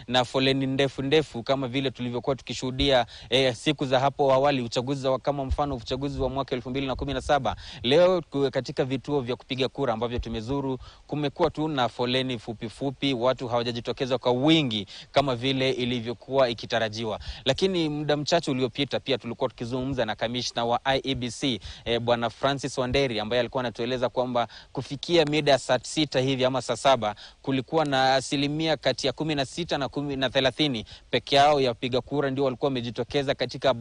na foleni ndefu kama vile tulivyokuwa tukishuhudia siku za hapo awali, uchaguzi kama mfano uchaguzi wa mwaka 2017. Leo katika vituo vya kupiga kura ambavyo tumezuru, kumekuwa tu na foleni fupi, watu hawajajitokeza kwa wingi kama vile ilivyokuwa ikitarajiwa. Lakini muda mchache uliopita pia tulikuwa tukizungumza na kamishna wa IEBC bwana Francis Wanderi, ambaye alikuwa anatueleza kwamba kufikia mida saa 6 hivi ama saa 7 kulikuwa na asilimia kati ya 16 na 30 peke yao ya kupiga kura ndio walikuwa wamejitokeza katika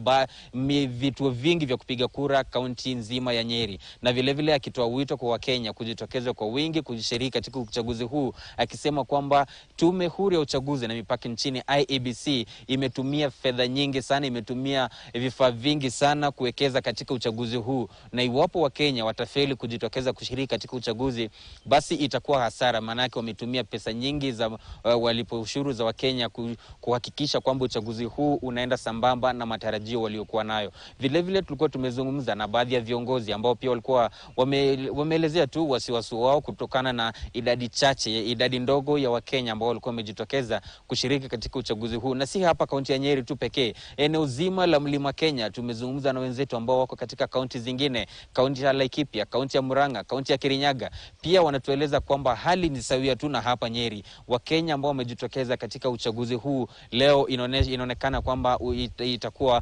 vituo vingi vya kupiga kura kaunti nzima ya Nyeri. Na vile vile akitoa wito kwa Wakenya kujitokeza kwa wingi kujishiriki katika uchaguzi huu, akisema kwamba tume huru ya uchaguzi na mipaka nchini IEBC imetumia fedha nyingi sana, imetumia vifaa vingi sana kuwekeza katika uchaguzi huu, na iwapo Wakenya watafeli kujitokeza kushiriki katika uchaguzi, basi itakuwa hasara, maana yake wametumia pesa nyingi za walipo ushuru za Wakenya kuhakikisha kwamba uchaguzi huu unaenda sambamba na matarajio waliokuwa nayo. Vile vile tulikuwa tumezungumza na baadhi ya viongozi ambao pia walikuwa wameelezea tu wasiwasi wao kutokana na idadi ndogo ya Wakenya ambao walikuwa wamejitokeza kushiriki katika uchaguzi huu. Na si hapa kaunti ya Nyeri tu pekee, eneo zima la Mlima Kenya tumezungumza na wenzetu ambao wako katika kaunti zingine, kaunti ya Laikipia, kaunti ya Murang'a, kaunti ya Kirinyaga, pia wanatueleza kwamba hali ni sawia tu na hapa Nyeri. Wakenya ambao wamejitokeza katika uchaguzi huu leo inaonekana kwamba itakuwa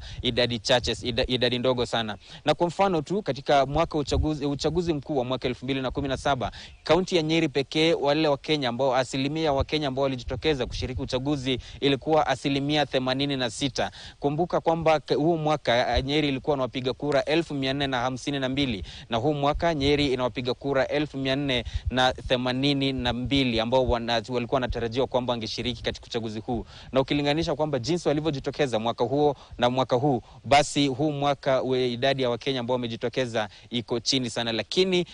idadi ndogo sana. Na kwa mfano tu katika mwaka uchaguzi mkuu wa mwaka 2017, kaunti ya Nyeri pekee wale Wakenya ambao asilimia Wakenya ambao walijitokeza kushiriki uchaguzi ilikuwa 86%. Kumbuka kwamba huu mwaka Nyeri ilikuwa na wapiga kura 1452, na huu mwaka Nyeri ina wapiga kura 1482 ambao walikuwa wanatarajiwa kwamba wangeshiriki katika uchaguzi huu. Na ukilinganisha kwamba jinsi walivyojitokeza mwaka huo na mwaka huu, basi huu mwaka idadi ya Wakenya ambao wamejitokeza iko chini sana. Lakini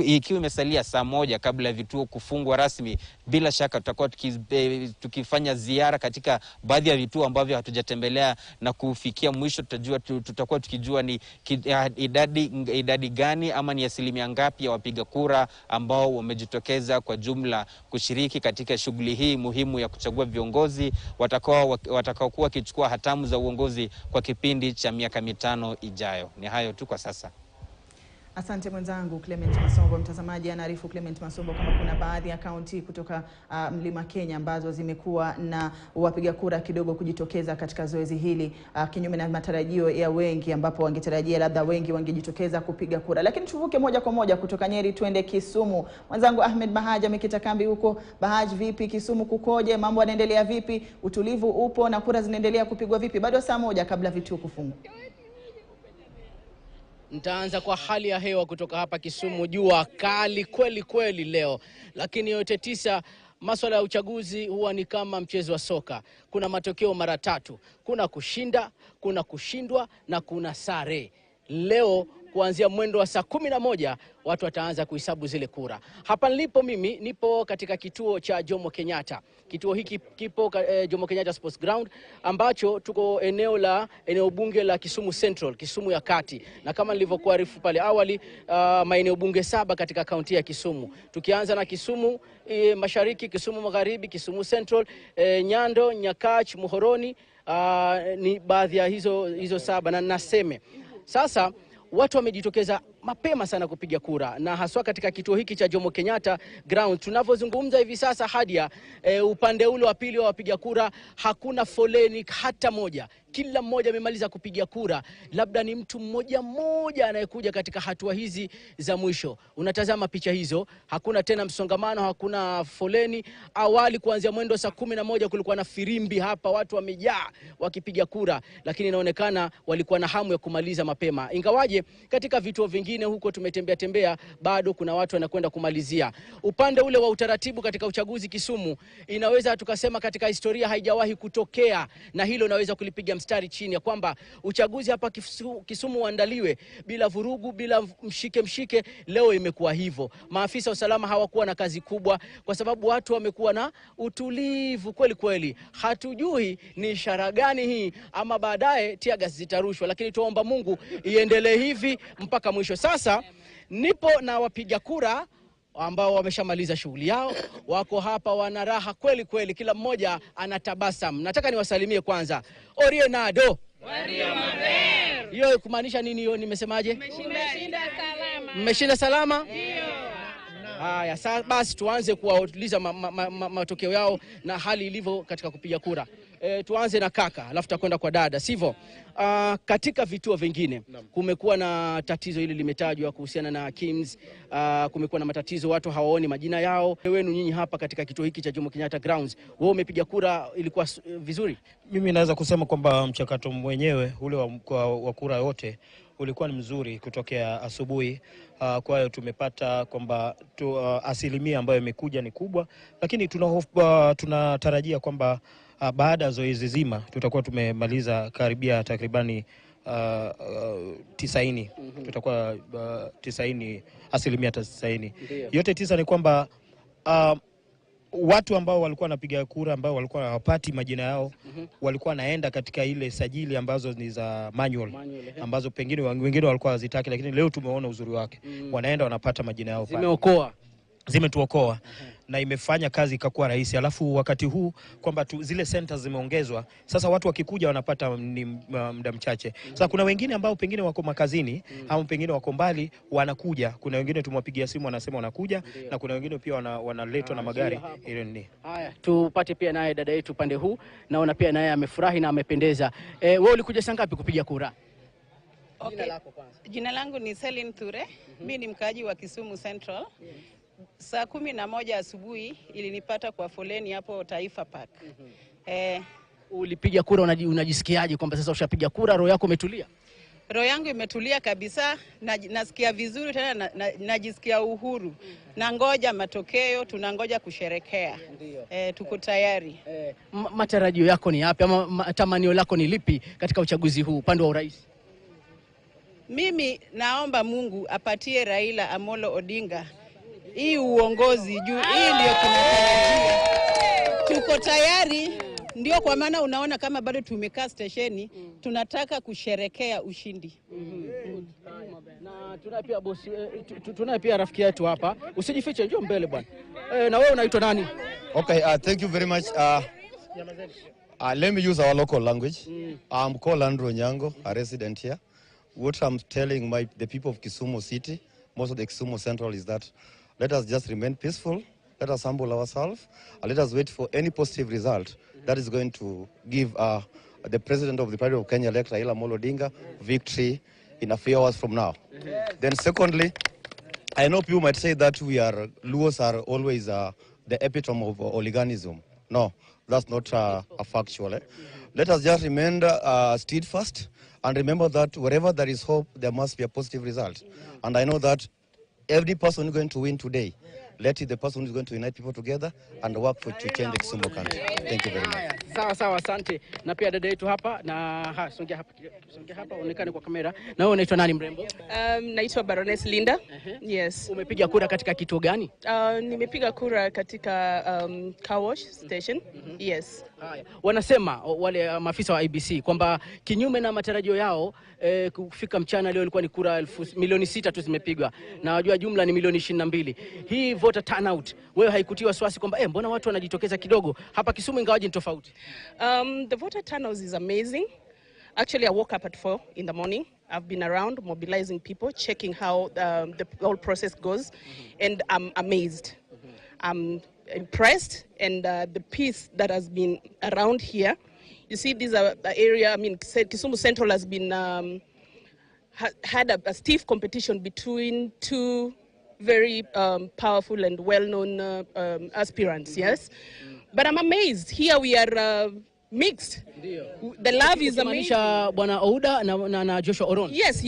ikiwa imesalia saa 1 kabla ya vituo kufungwa rasmi, bila shaka tutakuwa tukifanya ziara katika baadhi ya vituo ambavyo hatujatembelea, na kufikia mwisho tutakuwa tukijua ni idadi gani ama ni asilimia ngapi ya wapiga kura ambao wamejitokeza kwa jumla kushiriki katika shughuli hii muhimu ya kuchagua viongozi watakaokuwa wakichukua hatamu za uongozi kwa kipindi cha miaka 5 ijayo. Ni hayo tu kwa sasa. Asante mwenzangu Clement Masombo. Mtazamaji anaarifu Clement Masombo kama kuna baadhi ya kaunti kutoka Mlima Kenya ambazo zimekuwa na wapiga kura kidogo kujitokeza katika zoezi hili, kinyume na matarajio ya wengi, ambapo wangetarajia labda wengi wangejitokeza kupiga kura. Lakini tuvuke moja kwa moja kutoka Nyeri tuende Kisumu. Mwenzangu Ahmed Bahaj amekita kambi huko. Bahaj, vipi Kisumu kukoje? Mambo yanaendelea vipi? Utulivu upo na kura zinaendelea kupigwa vipi? Bado saa 1 kabla vituo kufungwa. Nitaanza kwa hali ya hewa kutoka hapa Kisumu. Jua kali kweli kweli leo, lakini yote tisa, masuala ya uchaguzi huwa ni kama mchezo wa soka. Kuna matokeo mara tatu: kuna kushinda, kuna kushindwa na kuna sare. Leo kuanzia mwendo wa saa 11 watu wataanza kuhesabu zile kura. Hapa nilipo mimi nipo katika kituo cha Jomo Kenyatta. Kituo hiki kipo Jomo Kenyatta Sports Ground, ambacho tuko eneo bunge la Kisumu Central, Kisumu ya Kati. Na kama nilivyokuarifu pale awali, maeneo bunge 7 katika kaunti ya Kisumu. Tukianza na Kisumu Mashariki, Kisumu Magharibi, Kisumu Central, Nyando, Nyakach, Muhoroni, ni baadhi ya hizo 7 na naseme. Sasa watu wamejitokeza mapema sana kupiga kura, na haswa katika kituo hiki cha Jomo Kenyatta Ground. Tunavyozungumza hivi sasa, Hadia, upande ule wa pili wa wapiga kura hakuna foleni hata moja. Kila mmoja amemaliza kupiga kura, labda ni mtu mmoja anayekuja katika hatua hizi za mwisho. Unatazama picha hizo, hakuna tena msongamano, hakuna foleni. Awali kuanzia mwendo saa 11 kulikuwa na firimbi hapa, watu wamejaa wakipiga kura, lakini inaonekana walikuwa na hamu ya kumaliza mapema. Ingawaje katika vituo vingine huko tumetembea, bado kuna watu wanakwenda kumalizia. Upande ule wa utaratibu katika uchaguzi Kisumu, inaweza tukasema katika historia haijawahi kutokea, na hilo naweza kulipiga mstari chini, ya kwamba uchaguzi hapa Kisumu uandaliwe bila vurugu, bila mshike. Leo imekuwa hivyo. Maafisa wa usalama hawakuwa na kazi kubwa, kwa sababu watu wamekuwa na utulivu kweli kweli. Hatujui ni ishara gani hii, ama baadaye teargas zitarushwa, lakini tuomba Mungu iendelee hivi mpaka mwisho. Sasa nipo na wapiga kura ambao wameshamaliza shughuli yao, wako hapa, wana raha kweli kweli, kila mmoja anatabasamu. Nataka niwasalimie kwanza. Orienado Wario Maber. Hiyo kumaanisha nini hiyo? Nimesemaje? Mmeshinda salama. Mmeshinda salama? Ndio. Haya, sasa basi tuanze kuwauliza matokeo yao na hali ilivyo katika kupiga kura. Tuanze na kaka, alafu tutakwenda kwa dada, sivyo? Katika vituo vingine kumekuwa na tatizo hili limetajwa kuhusiana na Kims. Kumekuwa na matatizo, watu hawaoni majina yao. Wenu nyinyi hapa katika kituo hiki cha Jomo Kenyatta Grounds, wewe umepiga kura, ilikuwa vizuri? Mimi naweza kusema kwamba mchakato mwenyewe ule wa kura yote ulikuwa ni mzuri kutokea asubuhi. Kwa hiyo tumepata kwamba asilimia ambayo imekuja ni kubwa, lakini tunatarajia kwamba baada ya zoezi zima tutakuwa tumemaliza karibia takribani 90. Tutakuwa 90, asilimia 90. Yote 9 ni kwamba watu ambao walikuwa wanapiga kura ambao walikuwa hawapati majina yao walikuwa naenda katika ile sajili ambazo ni za manual ambazo pengine wengine walikuwa wazitaki, lakini leo tumeona uzuri wake. Wanaenda wanapata majina yao pale. Zimetuokoa na imefanya kazi ikakuwa rahisi. Alafu wakati huu kwamba zile centers zimeongezwa, sasa watu wakikuja wanapata muda mchache. Sasa kuna wengine ambao pengine wako makazini au pengine wako mbali, wanakuja. Kuna wengine tumwapigia simu wanasema wanakuja, na kuna wengine pia wanaletwa na magari. Ile ni haya. Tupate pia naye dada yetu pande huu, naona pia naye amefurahi na amependeza. Wewe ulikuja saa ngapi kupiga kura? Okay. Jina langu ni Celine Ture. Mimi ni mkaaji wa Kisumu Central. Saa 11 asubuhi ilinipata kwa foleni hapo Taifa Park. Ulipiga kura, unajisikiaje kwamba sasa ushapiga kura, roho yako imetulia? Roho yangu imetulia kabisa, nasikia vizuri tena, najisikia uhuru. Na ngoja matokeo, tunangoja kusherekea. Tuko tayari. Matarajio yako ni yapi, ama tamanio lako ni lipi katika uchaguzi huu upande wa urais? Mimi naomba Mungu apatie Raila Amolo Odinga hii uongozi juu. Hii ndio tunatarajia. Tuko tayari, ndio kwa maana unaona kama bado tumekaa stesheni, tunataka kusherekea ushindi. Na tunaye pia bosi, tunaye pia rafiki yetu hapa. Usijifiche, njoo mbele bwana. Na wewe unaitwa nani? Okay, thank you very much. Let me use our local language. I'm called Andrew Nyango, a resident here. What I'm telling the people of Kisumu City, most of the Kisumu Central, is that let us just remain peaceful, let us humble ourselves, and let us wait for any positive result that is going to give the President of the Party of Kenya, elect Raila Amolo Odinga, victory in a few hours from now. Then secondly, I know people might say that Luos are always the epitome of oliganism. No, that's not factual. Let us just remain steadfast and remember that wherever there is hope, there must be a positive result. And I know that every person who is going to win today, let it the person who is going to unite people together and work to change the Kisumu country. Thank you very much. Sawa, asante. Na pia dada yetu hapa songea hapa onekane kwa kamera. Na wewe unaitwa nani mrembo? Naitwa Baroness Linda. Yes. Umepiga kura katika kituo gani? Nimepiga kura katika car wash station. Yes. Haya. Wanasema wale maafisa wa IBC kwamba kinyume na matarajio yao kufika mchana leo ilikuwa ni kura milioni 6 tu zimepigwa na wajua jumla ni milioni 22. Hii voter turnout wewe haikutii wasiwasi kwamba mbona watu wanajitokeza kidogo hapa Kisumu ingawaje ni tofauti? The voter turnout is amazing. Actually, I woke up at 4 in the morning. I've been around mobilizing people, checking how the whole process goes, and I'm amazed. I'm impressed, and the peace that has been around here. You see, this area, I mean, Kisumu Central has been had a stiff competition between two very powerful and well-known aspirants, yes? But I'm amazed. Here we are mixed. The love is amazing. Bwana Ouda na Joshua Oron. Yes.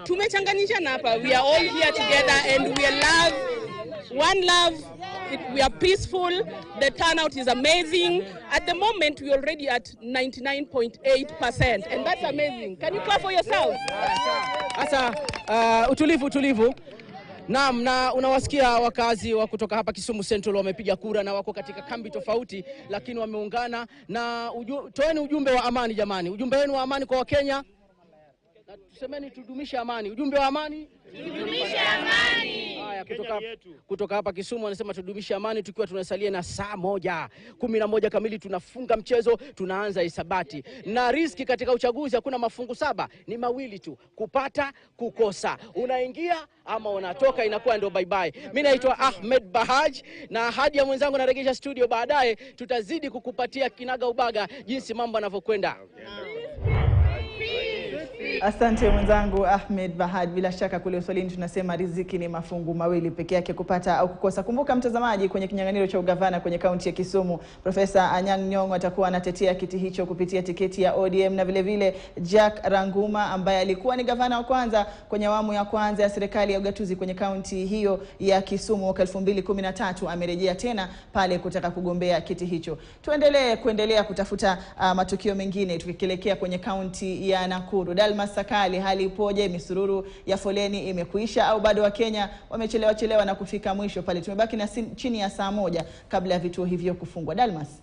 Tumechanganyikana hapa. We are all here together and we are love. One love. We are peaceful. The turnout is amazing. At the moment, we're already at 99.8%, and that's amazing. Can you clap for yourselves? Asa, utulivu. Naam, na unawasikia wakazi wa kutoka hapa Kisumu Central wamepiga kura na wako katika kambi tofauti, lakini wameungana na toeni ujumbe wa amani jamani. Ujumbe wenu wa amani kwa Wakenya. Na tusemeni tudumishe amani. Ujumbe wa amani? Tudumishe amani. Haya, kutoka hapa Kisumu wanasema tudumishe amani tukiwa tunasalia na saa 11 kamili tunafunga mchezo, tunaanza hisabati. Na riski katika uchaguzi hakuna mafungu 7, ni mawili tu, kupata, kukosa. Unaingia ama unatoka, inakuwa ndio bye bye. Mimi naitwa Ahmed Bahaj na ahadi ya mwenzangu narejesha studio baadaye, tutazidi kukupatia kinaga ubaga jinsi mambo yanavyokwenda. Asante mwenzangu Ahmed Bahad. Bila shaka kule uswalini tunasema riziki ni mafungu mawili peke yake, kupata au kukosa. Kumbuka mtazamaji, kwenye kinyang'anyiro cha ugavana kwenye kaunti ya Kisumu, Profesa Anyang' Nyong'o atakuwa anatetea kiti hicho kupitia tiketi ya ODM, na vile vile Jack Ranguma ambaye alikuwa ni gavana wa kwanza kwenye awamu ya kwanza ya serikali ya ugatuzi kwenye kaunti hiyo ya Kisumu mwaka 2013 amerejea tena pale kutaka kugombea kiti hicho. Kuendelea kutafuta matukio mengine tukielekea kwenye kaunti ya Nakuru. Dalmas Sakali, hali ipoje? Misururu ya foleni imekuisha au bado Wakenya wamechelewa na kufika mwisho pale? Tumebaki na chini ya saa 1 kabla ya vituo hivyo kufungwa. Dalmas.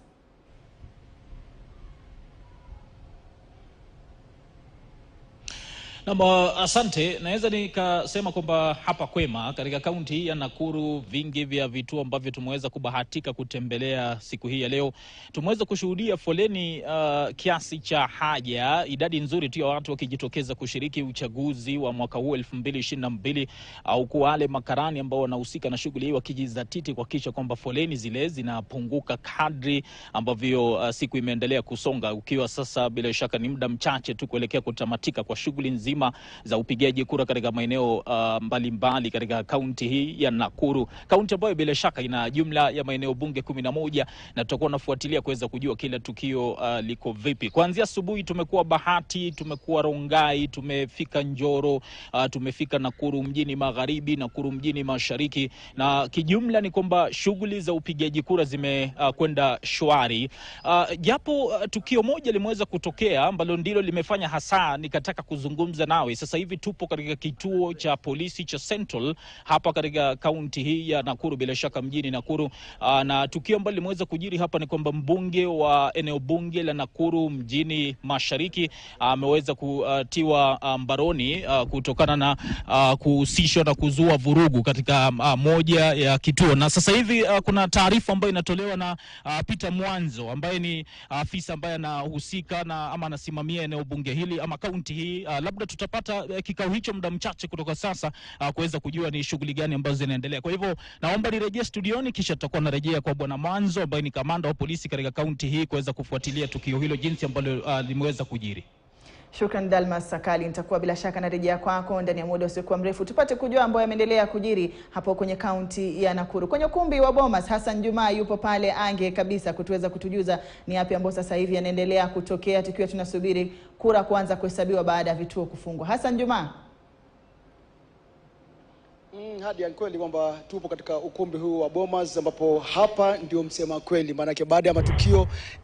Asante. Naweza nikasema kwamba hapa kwema katika kaunti ya Nakuru vingi vya vituo ambavyo tumeweza kubahatika kutembelea siku hii ya leo, tumeweza kushuhudia foleni kiasi cha haja, idadi nzuri tu ya watu wakijitokeza kushiriki uchaguzi wa mwaka huu 2022, au kwa wale makarani ambao wanahusika na shughuli hii wakijizatiti kuhakikisha kwamba foleni zile zinapunguka kadri ambavyo siku imeendelea kusonga, ukiwa sasa bila shaka ni muda mchache tu kuelekea kutamatika kwa shughuli nzima za upigaji kura katika maeneo mbalimbali katika kaunti hii ya Nakuru, kaunti ambayo bila shaka ina jumla ya maeneo bunge 11, na tutakuwa nafuatilia kuweza kujua kila tukio liko vipi. Kuanzia asubuhi tumekuwa Bahati, tumekuwa Rongai, tumefika Njoro, tumefika Nakuru mjini magharibi, Nakuru mjini mashariki, na kijumla ni kwamba shughuli za upigaji kura zimekwenda shwari. Japo tukio moja limeweza kutokea ambalo ndilo limefanya hasa nikataka kuzungumza nawe. Sasa hivi tupo katika kituo cha polisi cha Central hapa katika kaunti hii ya Nakuru, bila shaka mjini Nakuru, na tukio ambalo limeweza kujiri hapa ni kwamba mbunge wa eneo bunge la Nakuru mjini mashariki ameweza kutiwa mbaroni kutokana na kuhusishwa na kuzua vurugu katika moja ya kituo. Na sasa hivi kuna taarifa ambayo inatolewa na Peter Mwanzo ambaye ni afisa ambaye anahusika na ama anasimamia eneo bunge hili ama kaunti hii. Labda tutapata kikao hicho muda mchache kutoka sasa kuweza kujua ni shughuli gani ambazo zinaendelea. Kwa hivyo naomba nirejee studioni, kisha tutakuwa narejea kwa bwana Mwanzo ambaye ni kamanda wa polisi katika kaunti hii kuweza kufuatilia tukio hilo jinsi ambalo limeweza kujiri. Shukran Dalmas Sakali, nitakuwa bila shaka narejea kwako ndani ya muda usiokuwa mrefu tupate kujua ambayo yameendelea kujiri hapo kwenye kaunti ya Nakuru. Kwenye ukumbi wa Bomas, Hassan Juma yupo pale ange kabisa kutuweza kutujuza ni yapi ambayo sasa hivi yanaendelea kutokea tukiwa tunasubiri kura kuanza kuhesabiwa baada ya vituo kufungwa. Hassan Juma. Hadi kweli kwamba tupo katika ukumbi huu wa Bomas ambapo hapa ndio msema kweli, maana yake baada ya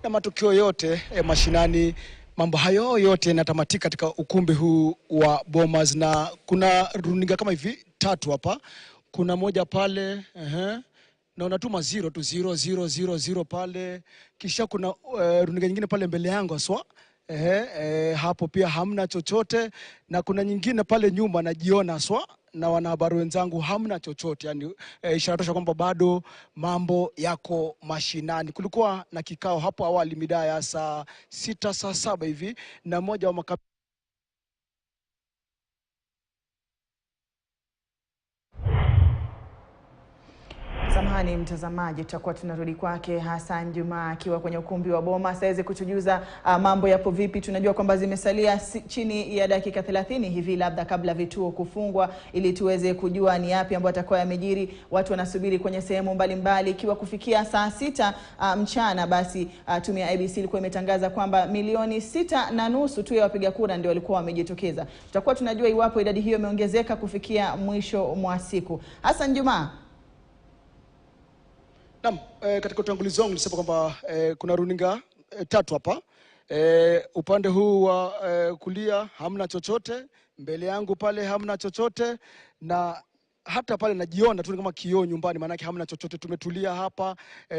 matukio yote mashinani, mambo hayo yote yanatamatika katika ukumbi huu wa Bomas. Na kuna runinga kama hivi 3 hapa. Kuna moja pale na unatuma 0 tu 0 pale, kisha kuna runinga nyingine pale mbele yangu aswa hapo pia hamna chochote, na kuna nyingine pale nyuma najiona aswa na wanahabari wenzangu hamna chochote. Yani ishara tosha kwamba bado mambo yako mashinani. Kulikuwa na kikao hapo awali mida ya saa 6 saa 7 hivi, na mmoja wa Samahani mtazamaji, tutakuwa tunarudi kwake Hassan Juma akiwa kwenye ukumbi wa Bomas aweze kutujuza mambo yapo vipi. Tunajua kwamba zimesalia chini ya dakika 30 hivi labda kabla vituo kufungwa, ili tuweze kujua ni yapi ambayo atakuwa yamejiri. Watu wanasubiri kwenye sehemu mbalimbali. Ikiwa kufikia saa 6 mchana, basi tume ya IEBC ilikuwa imetangaza kwamba milioni 6.5 tu ya wapiga kura ndio walikuwa wamejitokeza. Tutakuwa tunajua iwapo idadi hiyo imeongezeka kufikia mwisho mwa siku. Hassan Juma. Naam, katika utangulizi wangu nilisema kwamba kuna runinga 3 hapa. Upande huu wa kulia hamna chochote, mbele yangu pale hamna chochote, na hata pale najiona tu kama kioo nyumbani, maana yake hamna chochote. Tumetulia hapa,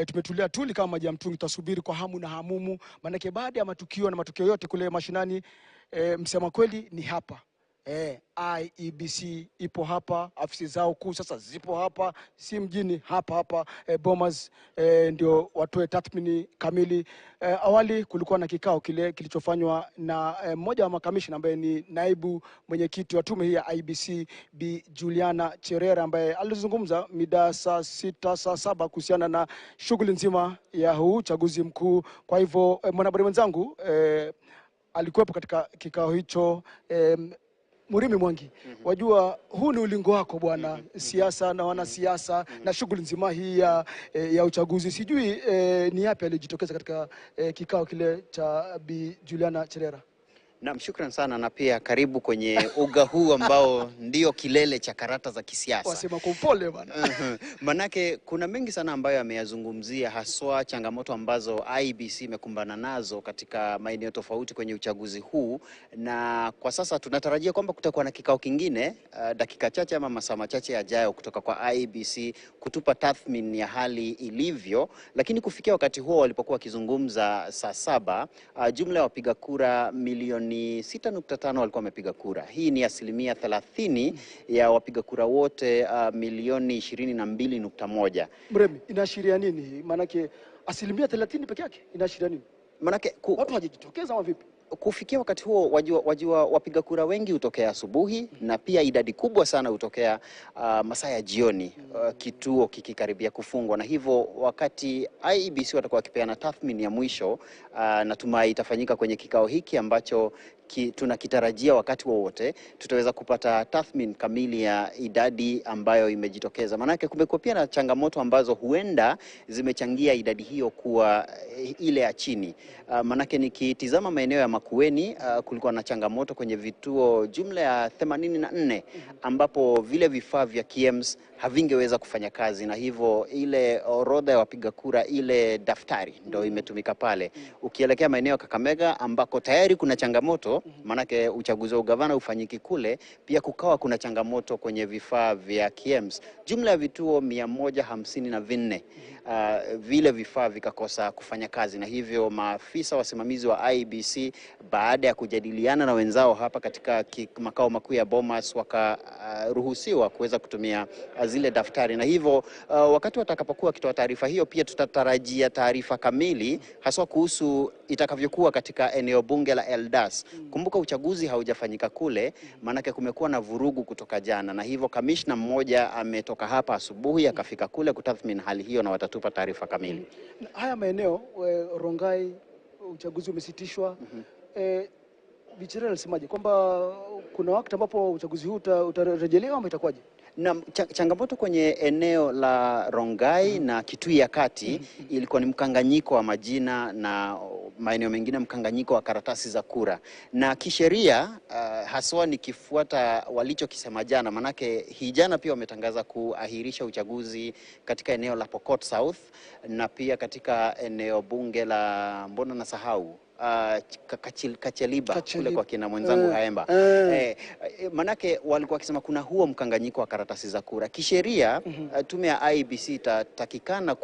tumetulia tuli kama maji ya mtungi, tutasubiri kwa hamu na hamumu, maana yake baada ya matukio yote kule mashinani, msema kweli ni hapa. IEBC ipo hapa, afisi zao kuu sasa zipo hapa, si mjini, hapa Bomas, ndio watoe tathmini kamili. Awali kulikuwa na kikao kile kilichofanywa na mmoja wa makamishna ambaye ni naibu mwenyekiti wa tume hii ya IEBC Bi Juliana Cherera, ambaye alizungumza mida saa 6 saa 7 kuhusiana na shughuli nzima ya huu uchaguzi mkuu. Kwa hivyo mwanahabari mwenzangu alikuwepo katika kikao hicho. Murimi Mwangi, wajua huu ni ulingo wako bwana, siasa na wanasiasa na shughuli nzima hii ya uchaguzi. Sijui ni yapi alijitokeza katika kikao kile cha Bi Juliana Cherera? Naam, shukran sana, na pia karibu kwenye uga huu ambao ndio kilele cha karata za kisiasa. Wasema kwa upole bwana. Manake kuna mengi sana ambayo ameyazungumzia, haswa changamoto ambazo IEBC imekumbana nazo katika maeneo tofauti kwenye uchaguzi huu, na kwa sasa tunatarajia kwamba kutakuwa na kikao kingine dakika chache ama masaa machache yajayo kutoka kwa IEBC kutupa tathmini ya hali ilivyo. Lakini kufikia wakati huo walipokuwa wakizungumza saa 7, jumla ya wapiga kura milioni 6.5 walikuwa wamepiga kura. Hii ni 30% ya wapiga kura wote milioni 22.1. Mremi, inaashiria nini? Manake 30% peke yake inaashiria nini? Manake watu hawajitokeza au vipi? Kufikia wakati huo wajua wapiga kura wengi hutokea asubuhi, na pia idadi kubwa sana hutokea masaa ya jioni, kituo kikikaribia kufungwa. Na hivyo wakati IEBC watakuwa wakipeana tathmini ya mwisho, natumai itafanyika kwenye kikao hiki ambacho tunakitarajia wakati wowote tutaweza kupata tathmini kamili ya idadi ambayo imejitokeza. Manake kumekuwa pia na changamoto ambazo huenda zimechangia idadi hiyo kuwa ile ya chini. Manake nikitizama maeneo ya Makueni, kulikuwa na changamoto kwenye vituo jumla ya 84 ambapo vile vifaa vya KMs havingeweza kufanya kazi, na hivyo ile orodha ya wapiga kura, ile daftari ndio imetumika pale. Ukielekea maeneo ya Kakamega ambako tayari kuna changamoto, manake uchaguzi wa ugavana ufanyiki kule, pia kukawa kuna changamoto kwenye vifaa vya KMs. Jumla ya vituo 154 vile vifaa vikakosa kufanya kazi, na hivyo maafisa wasimamizi wa IEBC baada ya kujadiliana na wenzao hapa katika makao makuu ya Bomas wakaruhusiwa kuweza kutumia zile daftari. Na hivyo wakati watakapokuwa wakitoa taarifa hiyo, pia tutatarajia taarifa kamili haswa kuhusu itakavyokuwa katika eneo bunge la Eldas. Kumbuka uchaguzi haujafanyika kule, manake kumekuwa na vurugu kutoka jana, na hivyo kamishna mmoja ametoka hapa asubuhi akafika kule kutathmini hali hiyo, na watatupa taarifa kamili. Haya maeneo Rongai uchaguzi umesitishwa. Bichira alisemaje kwamba kuna wakati ambapo uchaguzi huu utarejelewa ama itakuwaje? Na changamoto kwenye eneo la Rongai na Kitui ya Kati ilikuwa ni mkanganyiko wa majina na maeneo mengine mkanganyiko wa karatasi za kura. Na kisheria haswa nikifuata walichokisema jana, manake hii jana pia wametangaza kuahirisha uchaguzi katika eneo la Pokot South na pia katika eneo bunge la mbona nasahau Kacheliba kule kwa kina mwenzangu Haemba. Manake walikuwa wakisema kuna huo mkanganyiko wa karatasi za kura. Kisheria tume ya IEBC itatakikana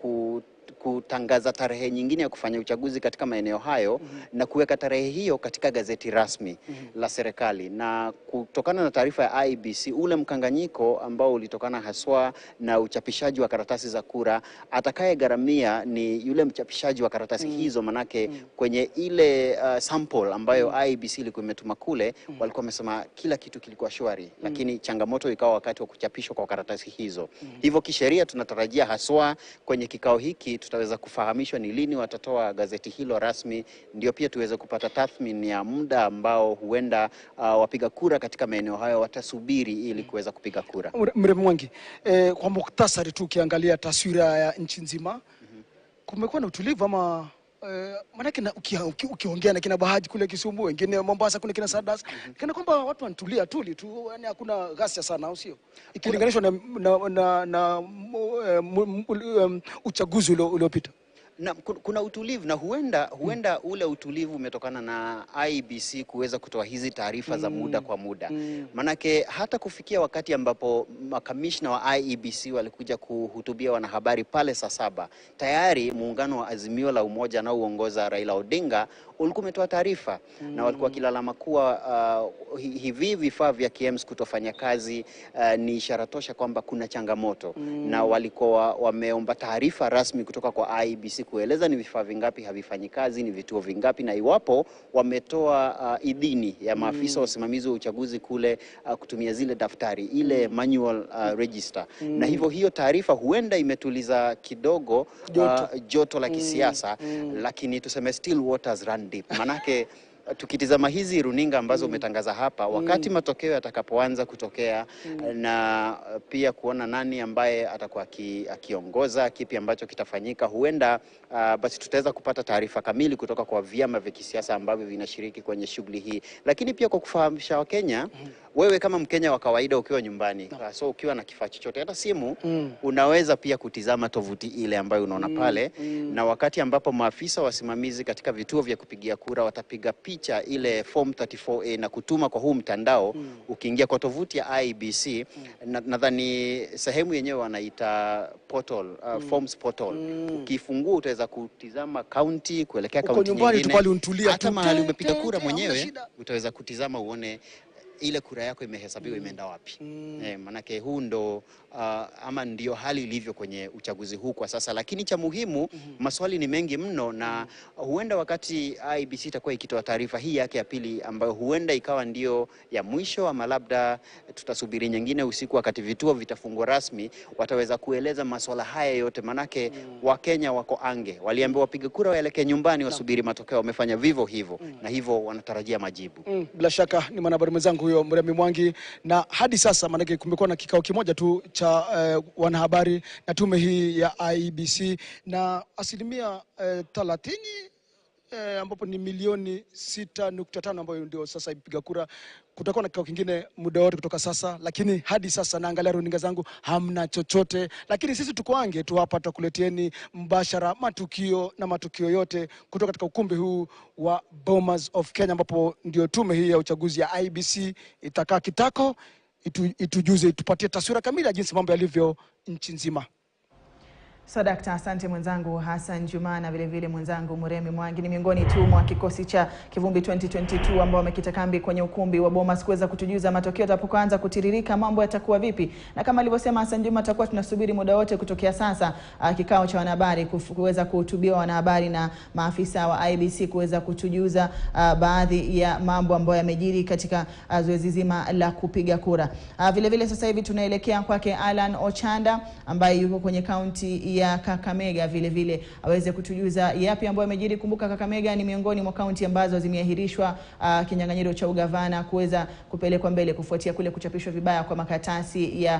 kutangaza tarehe nyingine ya kufanya uchaguzi katika maeneo hayo na kuweka tarehe hiyo katika gazeti rasmi la serikali. Na kutokana na taarifa ya IEBC, ule mkanganyiko ambao ulitokana haswa na uchapishaji wa karatasi za kura, atakayegharamia ni yule mchapishaji wa karatasi hizo, manake kwenye ile sample ambayo IEBC ilikuwa imetuma kule, walikuwa wamesema kila kitu kilikuwa shwari, lakini changamoto ikawa wakati wa kuchapishwa kwa karatasi hizo. Hivyo kisheria tunatarajia haswa kwenye kikao hiki tutaweza kufahamishwa ni lini watatoa gazeti hilo rasmi, ndio pia tuweze kupata tathmini ya muda ambao huenda wapiga kura katika maeneo hayo watasubiri ili kuweza kupiga kura. Mrembo Mwangi, kwa mukhtasari tu ukiangalia taswira ya nchi nzima, kumekuwa na utulivu ama manake ukiongea na kina Bahaji kule Kisumu, wengine Mombasa kule kina Sadas, kana kwamba watu wanatulia tuli tu, yani hakuna ghasia sana, au sio? Ikilinganishwa na uchaguzi uliopita. Na kuna utulivu, na huenda ule utulivu umetokana na IEBC kuweza kutoa hizi taarifa za muda kwa muda. Manake hata kufikia wakati ambapo makamishna wa IEBC walikuja kuhutubia wanahabari pale saa 7, tayari muungano wa Azimio la Umoja na uongoza Raila Odinga ulikuwa umetoa taarifa na walikuwa kilalama kuwa hivi vifaa vya KMS kutofanya kazi ni ishara tosha kwamba kuna changamoto, na walikuwa wameomba taarifa rasmi kutoka kwa IEBC kueleza ni vifaa vingapi havifanyi kazi, ni vituo vingapi, na iwapo wametoa idhini ya maafisa wasimamizi wa uchaguzi kule kutumia zile daftari, ile manual register. Na hivyo hiyo taarifa huenda imetuliza kidogo joto la kisiasa, lakini tuseme still waters run deep. Manake tukitizama hizi runinga ambazo umetangaza hapa, wakati matokeo yatakapoanza kutokea na pia kuona nani ambaye atakuwa akiongoza, kipi ambacho kitafanyika, huenda basi tutaweza kupata taarifa kamili kutoka kwa vyama vya kisiasa ambavyo vinashiriki kwenye shughuli hii. Lakini pia kwa kufahamisha Wakenya, wewe kama Mkenya wa kawaida ukiwa nyumbani, so ukiwa na kifaa chochote, hata simu, unaweza pia kutizama tovuti ile ambayo unaona pale, na wakati ambapo maafisa wasimamizi katika vituo vya kupigia kura watapiga picha ile form 34A na kutuma kwa huu mtandao, ukiingia kwa tovuti ya IEBC, nadhani sehemu yenyewe wanaita portal, forms portal, ukifungua utaweza kutizama county kuelekea county nyingine, hata mahali umepiga kura mwenyewe utaweza kutizama uone ile kura yako imehesabiwa imeenda wapi. Manake huu ndo ama ndio hali ilivyo kwenye uchaguzi huu kwa sasa, lakini cha muhimu, maswali ni mengi mno, na huenda wakati IEBC itakuwa ikitoa taarifa hii yake ya pili, ambayo huenda ikawa ndio ya mwisho, ama labda tutasubiri nyingine usiku wakati vituo vitafungwa rasmi, wataweza kueleza maswala haya yote. Manake Wakenya wako ange, waliambiwa wapige kura waelekee nyumbani wasubiri matokeo, wamefanya vivyo hivyo, na hivyo wanatarajia majibu. Bila shaka ni mwanahabari mwenzangu huyo Mremi Mwangi, na hadi sasa manake kumekuwa na kikao kimoja tu cha wanahabari na tume hii ya IEBC, na asilimia 30 ambapo ni milioni 6.5 ambayo ndio sasa ipiga kura. Kutakuwa na kikao kingine muda wote kutoka sasa, lakini hadi sasa naangalia runinga zangu hamna chochote. Lakini sisi tuko ange tu hapa, tutakuleteni mbashara matukio yote kutoka katika ukumbi huu wa Bomas of Kenya, ambapo ndio tume hii ya uchaguzi ya IEBC itakaa kitako itujuze, tupatie taswira kamili ya jinsi mambo yalivyo nchi nzima. Dakta, asante mwenzangu Hassan Juma na vile vile mwenzangu Mremi Mwangi. Ni miongoni tu mwa kikosi cha Kivumbi 2022 ambao wamekita kambi kwenye ukumbi wa Bomas kuweza kutujuza matokeo yatakapoanza kutiririka mambo yatakuwa vipi. Na kama alivyosema Hassan Juma, tutakuwa tunasubiri muda wote kutokea sasa kikao cha wanahabari kuweza kuhutubia wanahabari na maafisa wa IEBC kuweza kutujuza baadhi ya mambo ambayo yamejiri katika zoezi zima la kupiga kura. Vile vile sasa hivi tunaelekea kwake Alan Ochanda ambaye yuko kwenye kaunti ya Kakamega vile vile aweze kutujuza yapi ambayo yamejiri. Kumbuka Kakamega ni miongoni mwa kaunti ambazo zimeahirishwa kinyang'anyiro cha ugavana kuweza kupelekwa mbele kufuatia kule kuchapishwa vibaya kwa makaratasi ya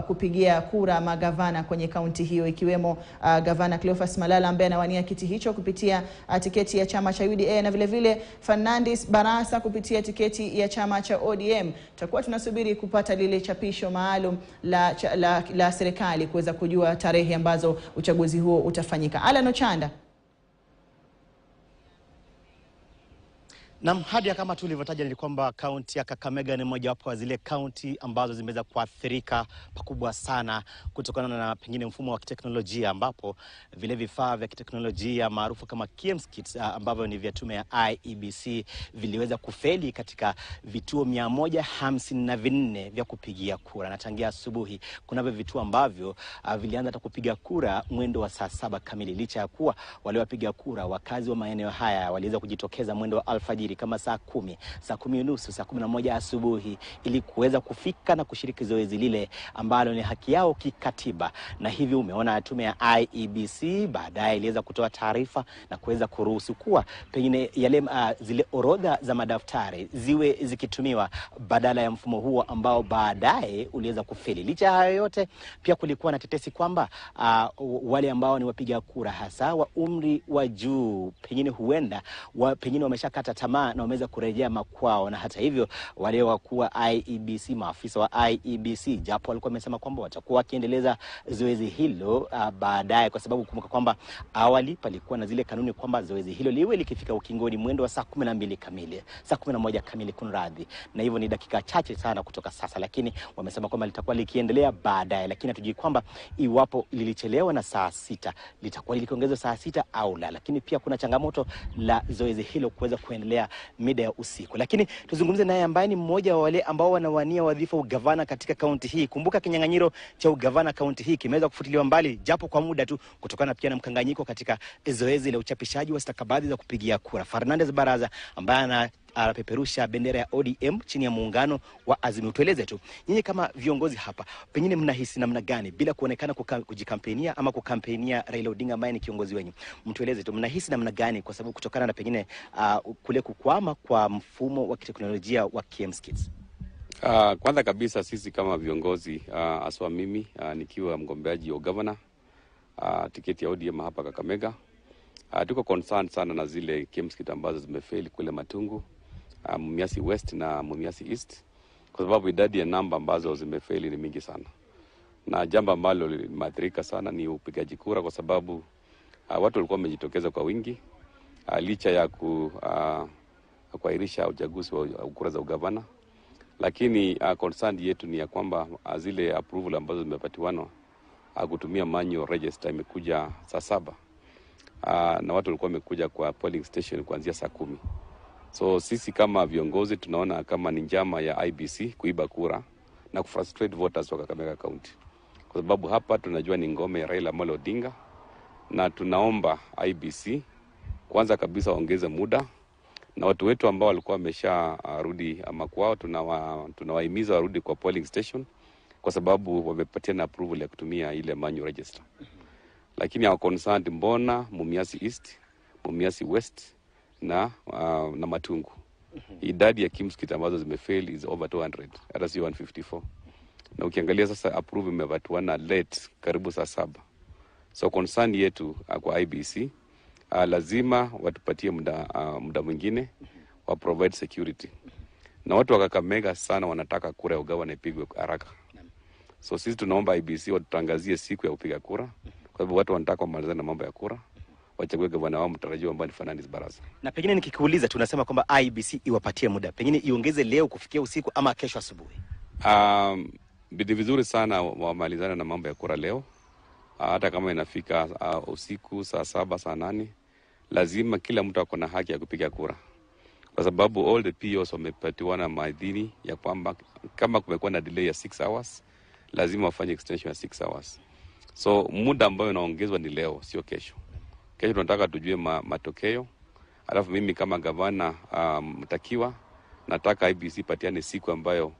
kupigia kura magavana kwenye kaunti hiyo, ikiwemo gavana Cleophas Malala ambaye anawania kiti hicho kupitia tiketi ya chama cha UDA na vile vile Fernandes Barasa kupitia tiketi ya chama cha ODM. Tutakuwa tunasubiri kupata lile chapisho maalum la serikali kuweza kujua tarehe ambazo uchaguzi huo utafanyika. Alan Ochanda. Na hadi kama tulivyotaja ni kwamba kaunti ya Kakamega ni moja wapo wa zile kaunti ambazo zimeweza kuathirika pakubwa sana kutokana na pengine mfumo wa kiteknolojia, ambapo vile vifaa vya kiteknolojia maarufu kama KMS ambavyo ni vya tume ya IEBC viliweza kufeli katika vituo 154 vya kupigia kura. Na tangia asubuhi kunavyo vituo ambavyo vilianza hata kupiga kura mwendo wa saa 7 kamili, licha ya kuwa wale wapiga kura wakazi wa maeneo haya waliweza kujitokeza mwendo wa alfajiri kama saa 10, saa 10:30, saa 11 asubuhi ili kuweza kufika na kushiriki zoezi lile ambalo ni haki yao kikatiba. Na hivi umeona tume ya IEBC baadaye iliweza kutoa taarifa na kuweza kuruhusu kuwa pengine yale zile orodha za madaftari ziwe zikitumiwa badala ya mfumo huo ambao baadaye uliweza kufeli. Licha hayo yote, pia kulikuwa na tetesi kwamba wale ambao ni wapiga kura hasa wa umri wa juu pengine huenda pengine wameshakata tamaa na wameweza kurejea makwao. Na hata hivyo wale wakuu wa IEBC, maafisa wa IEBC, japo walikuwa wamesema kwamba watakuwa wakiendeleza zoezi hilo baadaye, kwa sababu kumbuka kwamba awali palikuwa na zile kanuni kwamba zoezi hilo liwe likifika ukingoni mwendo wa saa 12 kamili, saa 11 kamili kunradhi, na hivyo ni dakika chache sana kutoka sasa, lakini wamesema kwamba litakuwa likiendelea baadaye. Lakini hatujui kwamba iwapo lilichelewa na saa 6 litakuwa likiongezwa saa 6 au la. Lakini pia kuna changamoto la zoezi hilo kuweza kuendelea mida ya usiku. Lakini tuzungumze naye ambaye ni mmoja wa wale ambao wanawania wadhifa ugavana katika kaunti hii. Kumbuka kinyang'anyiro cha ugavana kaunti hii kimeweza kufutiliwa mbali japo kwa muda tu kutokana pia na mkanganyiko katika zoezi la uchapishaji wa stakabadhi za kupigia kura. Fernandes Barasa ambaye anapeperusha bendera ya ODM chini ya muungano wa Azimio. Tueleze tu nyinyi kama viongozi hapa, pengine mnahisi namna gani bila kuonekana kujikampenia ama kukampenia Raila Odinga ambaye ni kiongozi wenu? Mtueleze tu mnahisi namna gani, kwa sababu kutokana na pengine kule kukwama kwa mfumo wa kiteknolojia wa KMS. Kwanza kabisa sisi kama viongozi aswa mimi nikiwa mgombeaji wa governor tiketi ya ODM hapa Kakamega, tuko concerned sana na zile KMS ambazo zimefeli kule Matungu, Mumias West na Mumias East, kwa sababu idadi ya namba ambazo zimefeli ni mingi sana. Na jambo ambalo limeathirika sana ni upigaji kura, kwa sababu watu walikuwa wamejitokeza kwa wingi licha ya kuahirisha uchaguzi wa kura za ugavana. Lakini concern yetu ni ya kwamba zile approval ambazo zimepatiwanwa kutumia manual register imekuja saa 7. Na watu walikuwa wamekuja kwa polling station kuanzia saa 10. So sisi kama viongozi tunaona kama ni njama ya IEBC kuiba kura na kufrustrate voters wa Kakamega County, kwa sababu hapa tunajua ni ngome ya Raila Amolo Odinga, na tunaomba IEBC kwanza kabisa waongeze muda, na watu wetu ambao walikuwa wamesharudi makwao tunawahimiza warudi kwa polling station, kwa sababu wamepatiana approval ya kutumia ile manual register. Lakini hawa concerned mbona Mumias East, Mumias West na Matungu. Idadi ya KMS ambazo zimefail is over 200, hata si 154. Na ukiangalia sasa approve imepatiwana late karibu saa 7. So concern yetu kwa IEBC lazima watupatie muda mwingine wa provide security. Na watu wa Kakamega sana wanataka kura ya ugavana ipigwe haraka. So sisi tunaomba IEBC watutangazie siku ya kupiga kura, kwa sababu watu wanataka kumalizana na mambo ya kura, wachague gavana wao mtarajiwa ambaye ni Fernandes Barasa. Na pengine nikikuuliza, tunasema kwamba IEBC iwapatie muda, pengine iongeze leo kufikia usiku ama kesho asubuhi. Bidi vizuri sana wamalizana na mambo ya kura leo. Hata kama inafika usiku saa 7, saa 8, lazima kila mtu akona haki ya kupiga kura, kwa sababu all the POs wamepatiwana maidhini ya kwamba kama kumekuwa na delay ya 6 hours lazima wafanye extension ya 6 hours. So muda ambayo unaongezwa ni leo, sio kesho. Kesho tunataka tujue matokeo. Alafu mimi kama gavana mtakiwa nataka IEBC patiane siku ambayo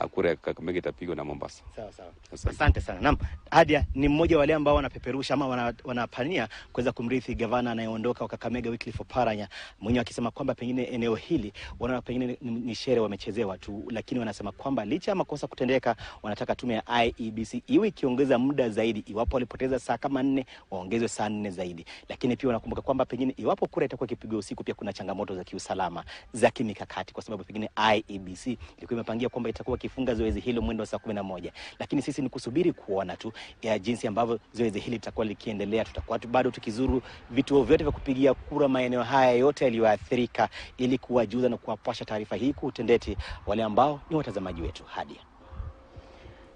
kura ya Kakamega itapigwa na Mombasa. Sawa sawa. Asante sana. Naam, Hadia ni mmoja wale ambao wanapeperusha ama wanapania kuweza kumrithi gavana anayeondoka wa Kakamega Wycliffe Oparanya, mwenyewe akisema kwamba pengine eneo hili wanaona pengine ni shere wamechezewa tu, lakini wanasema kwamba licha ya makosa kutendeka wanataka tume ya IEBC iwe ikiongeza muda zaidi. Iwapo walipoteza saa kama 4 waongezwe saa 4 zaidi. Lakini pia wanakumbuka kwamba pengine iwapo kura itakuwa ikipigwa usiku pia kuna changamoto za kiusalama za kimikakati, kwa sababu pengine IEBC ilikuwa imepangia kwamba itakuwa kifunga zoezi hilo mwendo wa saa 11. Lakini sisi ni kusubiri kuona tu ya jinsi ambavyo zoezi hili litakuwa likiendelea. Tutakuwa bado tukizuru vituo vyote vya kupigia kura maeneo haya yote yaliyoathirika, ili kuwajuza na kuwapasha taarifa hii kwa utendeti wale ambao ni watazamaji wetu. Hadia.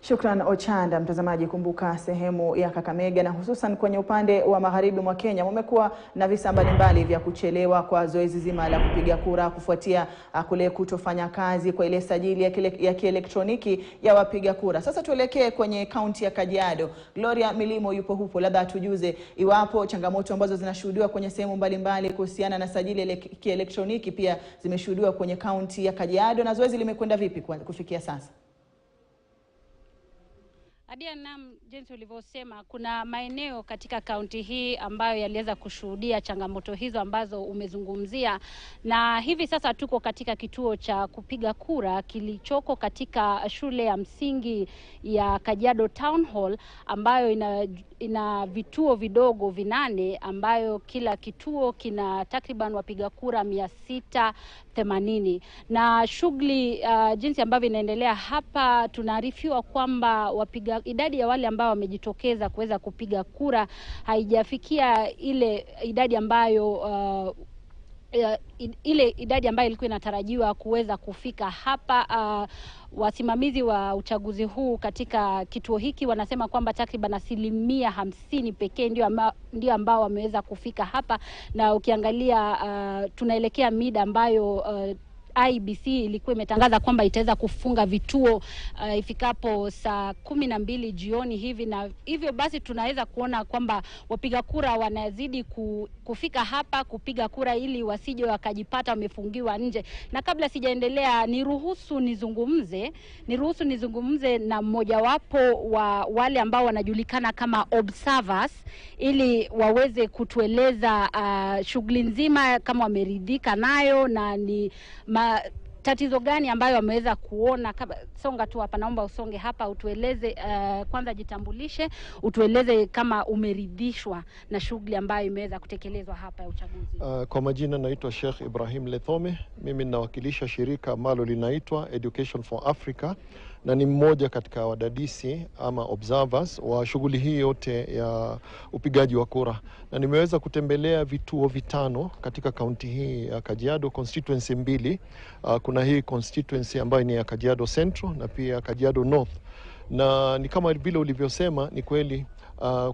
Shukran Ochanda. Mtazamaji, kumbuka sehemu ya Kakamega na hususan kwenye upande wa magharibi mwa Kenya umekuwa na visa mbalimbali vya kuchelewa kwa zoezi zima la kupiga kura kufuatia kule kutofanya kazi kwa ile sajili ya kielektroniki ya wapiga kura. Sasa tuelekee kwenye kaunti ya Kajiado. Gloria Milimo yupo hupo, labda tujuze iwapo changamoto ambazo zinashuhudiwa kwenye sehemu mbalimbali kuhusiana na sajili ya kielektroniki pia zimeshuhudiwa kwenye kaunti ya Kajiado, na zoezi limekwenda vipi kufikia sasa? Hadia, jinsi ulivyosema, kuna maeneo katika kaunti hii ambayo yaliweza kushuhudia changamoto hizo ambazo umezungumzia, na hivi sasa tuko katika kituo cha kupiga kura kilichoko katika shule ya msingi ya Kajiado Town Hall, ambayo ina vituo vidogo 8 ambayo kila kituo kina takriban wapiga kura 680. Na shughuli jinsi ambavyo inaendelea hapa, tunaarifiwa kwamba idadi ya wale ambao wamejitokeza kuweza kupiga kura haijafikia ile idadi ambayo ile idadi ambayo ilikuwa inatarajiwa kuweza kufika hapa. Wasimamizi wa uchaguzi huu katika kituo hiki wanasema kwamba takriban 50% pekee ndio ambao wameweza kufika hapa, na ukiangalia tunaelekea mida ambayo IEBC ilikuwa imetangaza kwamba itaweza kufunga vituo ifikapo saa 12 jioni hivi, na hivyo basi tunaweza kuona kwamba wapiga kura wanazidi kufika hapa kupiga kura ili wasije wakajipata wamefungiwa nje. Na kabla sijaendelea, niruhusu nizungumze na mmoja wapo wa wale ambao wanajulikana kama observers, ili waweze kutueleza shughuli nzima kama wameridhika nayo na ni tatizo gani ambayo wameweza kuona. Songa tu hapa, naomba usonge hapa, utueleze kwanza, jitambulishe, utueleze kama umeridhishwa na shughuli ambayo imeweza kutekelezwa hapa ya uchaguzi. Kwa majina naitwa Sheikh Ibrahim Lethome. Mimi ninawakilisha shirika ambalo linaitwa Education for Africa, na ni mmoja katika wadadisi ama observers wa shughuli hii yote ya upigaji wa kura, na nimeweza kutembelea vituo 5 katika kaunti hii ya Kajiado, constituency 2. Kuna hii constituency ambayo ni ya Kajiado Central na pia Kajiado North, na ni kama vile ulivyosema, ni kweli.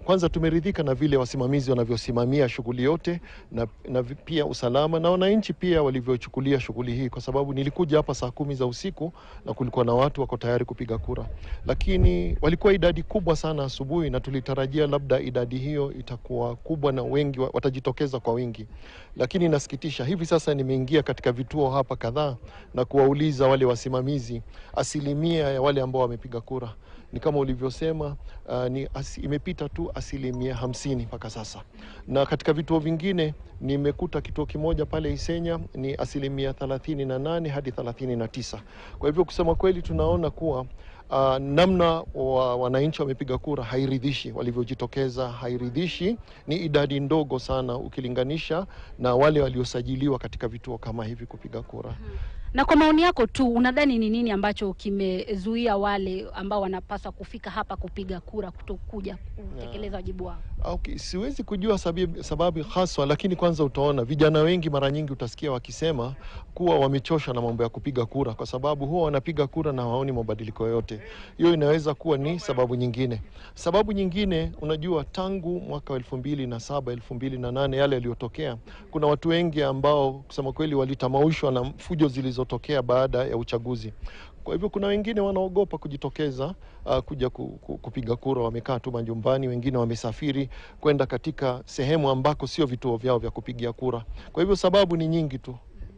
Kwanza tumeridhika na vile wasimamizi wanavyosimamia shughuli yote na pia usalama, na wananchi pia walivyochukulia shughuli hii, kwa sababu nilikuja hapa saa 10 za usiku na kulikuwa na watu wako tayari kupiga kura, lakini walikuwa idadi kubwa sana asubuhi, na tulitarajia labda idadi hiyo itakuwa kubwa na wengi watajitokeza kwa wingi. Lakini nasikitisha, hivi sasa nimeingia katika vituo hapa kadhaa na kuwauliza wale wasimamizi, asilimia ya wale ambao wamepiga kura ni kama ulivyosema, imepita tu 50% mpaka sasa. Na katika vituo vingine nimekuta kituo kimoja pale Isenya ni 38% hadi 39%. Kwa hivyo kusema kweli tunaona kuwa namna wananchi wamepiga kura hairidhishi, walivyojitokeza hairidhishi. Ni idadi ndogo sana ukilinganisha na wale waliosajiliwa katika vituo kama hivi kupiga kura. Na kwa maoni yako tu, unadhani ni nini ambacho kimezuia wale ambao wanapaswa kufika hapa kupiga kura kutokuja kutekeleza wajibu wao? Okay, siwezi kujua sababu haswa, lakini kwanza utaona vijana wengi mara nyingi utasikia wakisema kuwa wamechosha na mambo ya kupiga kura, kwa sababu huwa wanapiga kura na hawaoni mabadiliko yote. Hiyo inaweza kuwa ni sababu nyingine. Sababu nyingine, unajua tangu mwaka 2007 2008 yale yaliyotokea, kuna watu wengi ambao kusema kweli walitamaushwa na fujo zilizotokea baada ya uchaguzi. Kwa hivyo kuna wengine wanaogopa kujitokeza kuja kupiga kura, wamekaa tu majumbani, wengine wamesafiri kwenda katika sehemu ambako sio vituo vyao vya kupigia kura. Kwa hivyo sababu ni nyingi tu.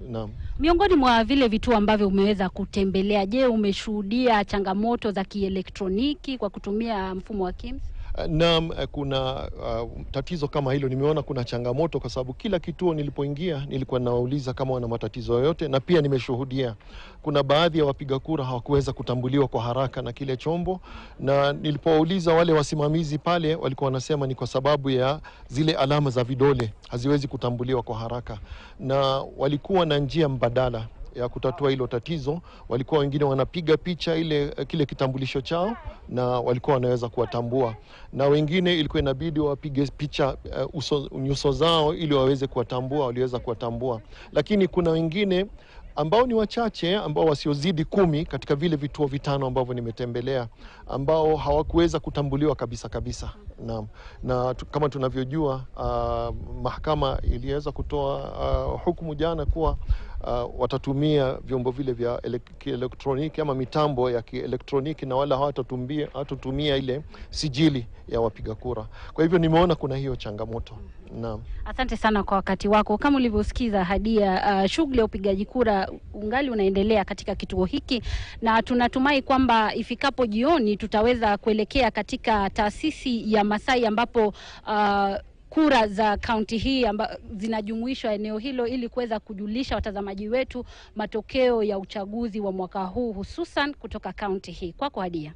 Naam. Miongoni mwa vile vituo ambavyo umeweza kutembelea, je, umeshuhudia changamoto za kielektroniki kwa kutumia mfumo wa KIMS? Naam, kuna tatizo kama hilo. Nimeona kuna changamoto kwa sababu kila kituo nilipoingia nilikuwa nawauliza kama wana matatizo yoyote, na pia nimeshuhudia kuna baadhi ya wapiga kura hawakuweza kutambuliwa kwa haraka na kile chombo, na nilipowauliza wale wasimamizi pale walikuwa wanasema ni kwa sababu ya zile alama za vidole haziwezi kutambuliwa kwa haraka, na walikuwa na njia mbadala ya kutatua hilo tatizo. Walikuwa wengine wanapiga picha kile kitambulisho chao na walikuwa wanaweza kuwatambua, na wengine ilikuwa inabidi wapige picha nyuso zao ili waweze kuwatambua, waliweza kuwatambua. Lakini kuna wengine ambao ni wachache, ambao wasiozidi 10 katika vile vituo 5 ambavyo nimetembelea, ambao hawakuweza kutambuliwa kabisa. Na kama tunavyojua mahakama iliweza kutoa hukumu jana kuwa watatumia vyombo vile vya kielektroniki ama mitambo ya kielektroniki, na wala hawatatumia ile sijili ya wapiga kura. Kwa hivyo nimeona kuna hiyo changamoto. Naam. Asante sana kwa wakati wako. Kama ulivyosikiza Hadia, shughuli ya upigaji kura ungali unaendelea katika kituo hiki, na tunatumai kwamba ifikapo jioni tutaweza kuelekea katika taasisi ya Masai ambapo kura za kaunti hii zinajumuishwa eneo hilo ili kuweza kujulisha watazamaji wetu matokeo ya uchaguzi wa mwaka huu, hususan kutoka kaunti hii. Kwako Hadia.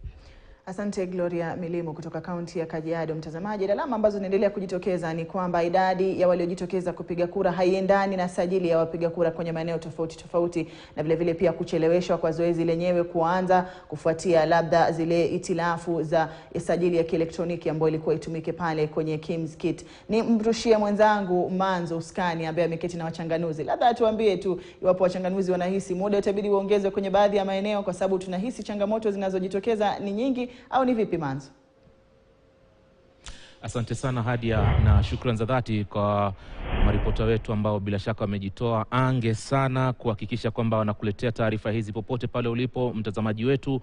Asante Gloria Milimo kutoka kaunti ya Kajiado. Mtazamaji, alama ambazo zinaendelea kujitokeza ni kwamba idadi ya waliojitokeza kupiga kura haiendani na sajili ya wapiga kura kwenye maeneo tofauti, na vile pia kucheleweshwa kwa zoezi lenyewe kuanza kufuatia labda zile itilafu za sajili ya kielektroniki ambayo ilikuwa itumike pale kwenye KIMS kit. Ni mrushia mwenzangu Manzo Uskani ambaye ameketi na wachanganuzi. Labda tuambie tu iwapo wachanganuzi wanahisi muda utabidi uongezwe kwenye baadhi ya maeneo kwa sababu tunahisi changamoto zinazojitokeza ni nyingi, au ni vipi Manzo? Asante sana Hadia, na shukrani za dhati kwa maripota wetu ambao bila shaka wamejitoa ange sana kuhakikisha kwamba wanakuletea taarifa hizi popote pale ulipo mtazamaji wetu.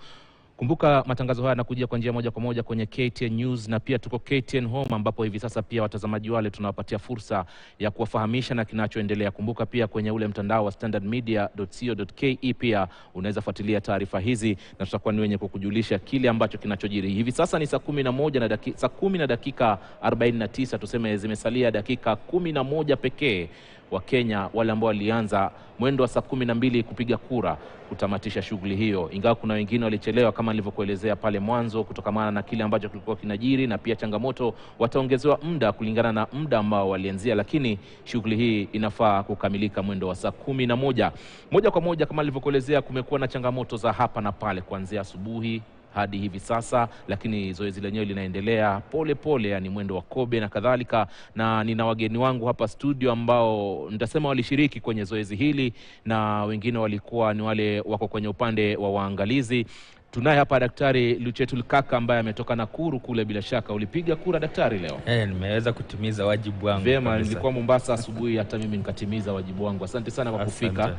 Kumbuka matangazo haya yanakujia kwa njia moja kwa moja kwenye KTN News, na pia tuko KTN Home ambapo hivi sasa pia watazamaji wale tunawapatia fursa ya kuwafahamisha na kinachoendelea. Kumbuka pia kwenye ule mtandao wa standardmedia.co.ke pia unaweza fuatilia taarifa hizi, na tutakuwa ni wenye kukujulisha kile ambacho kinachojiri. Hivi sasa ni saa 10 na dakika 49, tuseme zimesalia dakika 11 pekee wa Kenya wale ambao walianza mwendo wa saa 12 kupiga kura kutamatisha shughuli hiyo, ingawa kuna wengine walichelewa kama nilivyokuelezea pale mwanzo kutokana na kile ambacho kilikuwa kinajiri, na pia changamoto wataongezewa muda kulingana na muda ambao walianzia, lakini shughuli hii inafaa kukamilika mwendo wa saa 11. Moja kwa moja kama nilivyokuelezea, kumekuwa na changamoto za hapa na pale kuanzia asubuhi hadi hivi sasa, lakini zoezi lenyewe linaendelea pole, yani mwendo wa kobe na kadhalika. Na nina wageni wangu hapa studio ambao nitasema walishiriki kwenye zoezi hili, na wengine walikuwa ni wale wako kwenye upande wa waangalizi. Tunaye hapa Daktari Luchetul Kaka ambaye ametoka Nakuru kule. Bila shaka ulipiga kura daktari leo? Nimeweza kutimiza wajibu wangu. Vyema, nilikuwa Mombasa asubuhi, hata mimi nikatimiza wajibu wangu. Asante sana kwa kufika.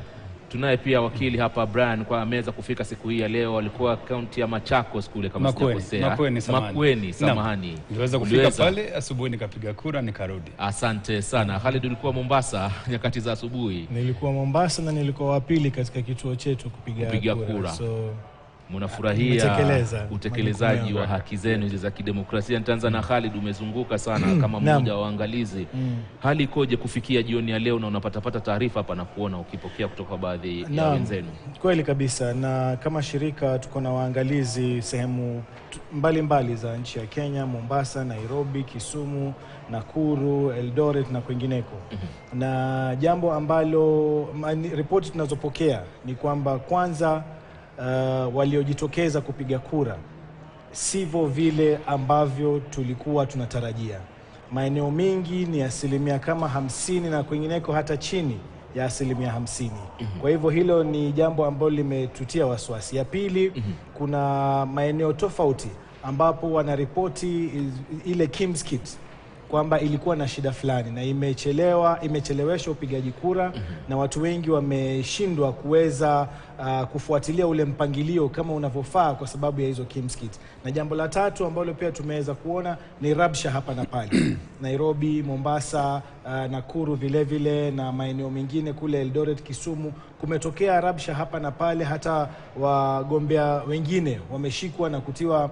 Tunaye pia wakili hapa Brian kwa ameweza kufika siku hii ya leo. Alikuwa kaunti ya Machakos kule kama sijakosea. Makueni, samahani. Niliweza kufika pale asubuhi nikapiga kura nikarudi. Asante sana. Khalid, ulikuwa Mombasa nyakati za asubuhi? Nilikuwa Mombasa na nilikuwa wa pili katika kituo chetu kupiga kura. So mnafurahia utekelezaji wa haki zenu hizi za kidemokrasia. Nitaanza na Khalid, umezunguka sana kama mmoja wa waangalizi. Hali ikoje kufikia jioni ya leo, na unapata taarifa hapa na kuona ukipokea kutoka baadhi ya wenzenu? Kweli kabisa, na kama shirika tuko na waangalizi sehemu mbalimbali za nchi ya Kenya, Mombasa, Nairobi, Kisumu, Nakuru, Eldoret na kwingineko. Na jambo ambalo ripoti tunazopokea ni kwamba kwanza waliojitokeza kupiga kura sivyo vile ambavyo tulikuwa tunatarajia. Maeneo mengi ni asilimia kama 50 na kwingineko hata chini ya asilimia 50. Kwa hivyo hilo ni jambo ambalo limetutia wasiwasi. Ya pili, kuna maeneo tofauti ambapo wanaripoti ile KIMS kit kwamba ilikuwa na shida fulani na imechelewesha upigaji kura na watu wengi wameshindwa kuweza kufuatilia ule mpangilio kama unavyofaa kwa sababu ya hizo kimskit. Na jambo la tatu ambalo pia tumeweza kuona ni rabsha hapa na pale. Nairobi, Mombasa, Nakuru vile vile na maeneo mengine kule Eldoret, Kisumu kumetokea rabsha hapa na pale, hata wagombea wengine wameshikwa na kutiwa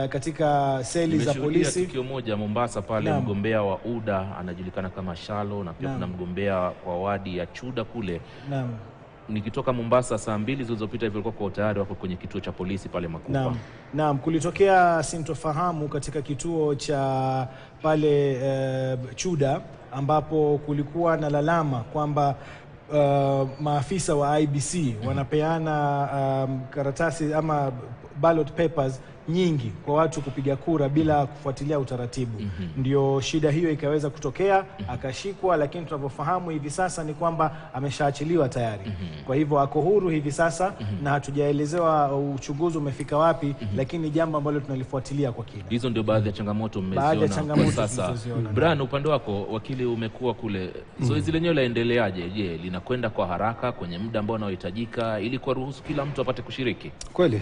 katika seli za polisi. Tukio moja Mombasa pale, mgombea wa UDA anajulikana kama Shalo, na pia kuna mgombea wa wadi ya Chuda kule. Nikitoka Mombasa saa 2 zilizopita hivyo kwa tayari wako kwenye kituo cha polisi pale Makupa. Naam, kulitokea sintofahamu katika kituo cha pale Chuda ambapo kulikuwa na lalama kwamba maafisa wa IBC wanapeana karatasi ama ballot papers nyingi kwa watu kupiga kura bila kufuatilia utaratibu. Ndio shida hiyo ikaweza kutokea, akashikwa, lakini tunavyofahamu hivi sasa ni kwamba ameshaachiliwa tayari. Kwa hivyo ako huru hivi sasa na hatujaelezewa uchunguzi umefika wapi, lakini jambo ambalo tunalifuatilia kwa kina. Hizo ndio baadhi ya changamoto mmeziona sasa. Brian, upande wako wakili umekuwa kule, zoezi lenyewe laendeleaje? Je, linakwenda kwa haraka kwenye muda ambao unaohitajika ili kuruhusu kila mtu apate kushiriki? Kweli,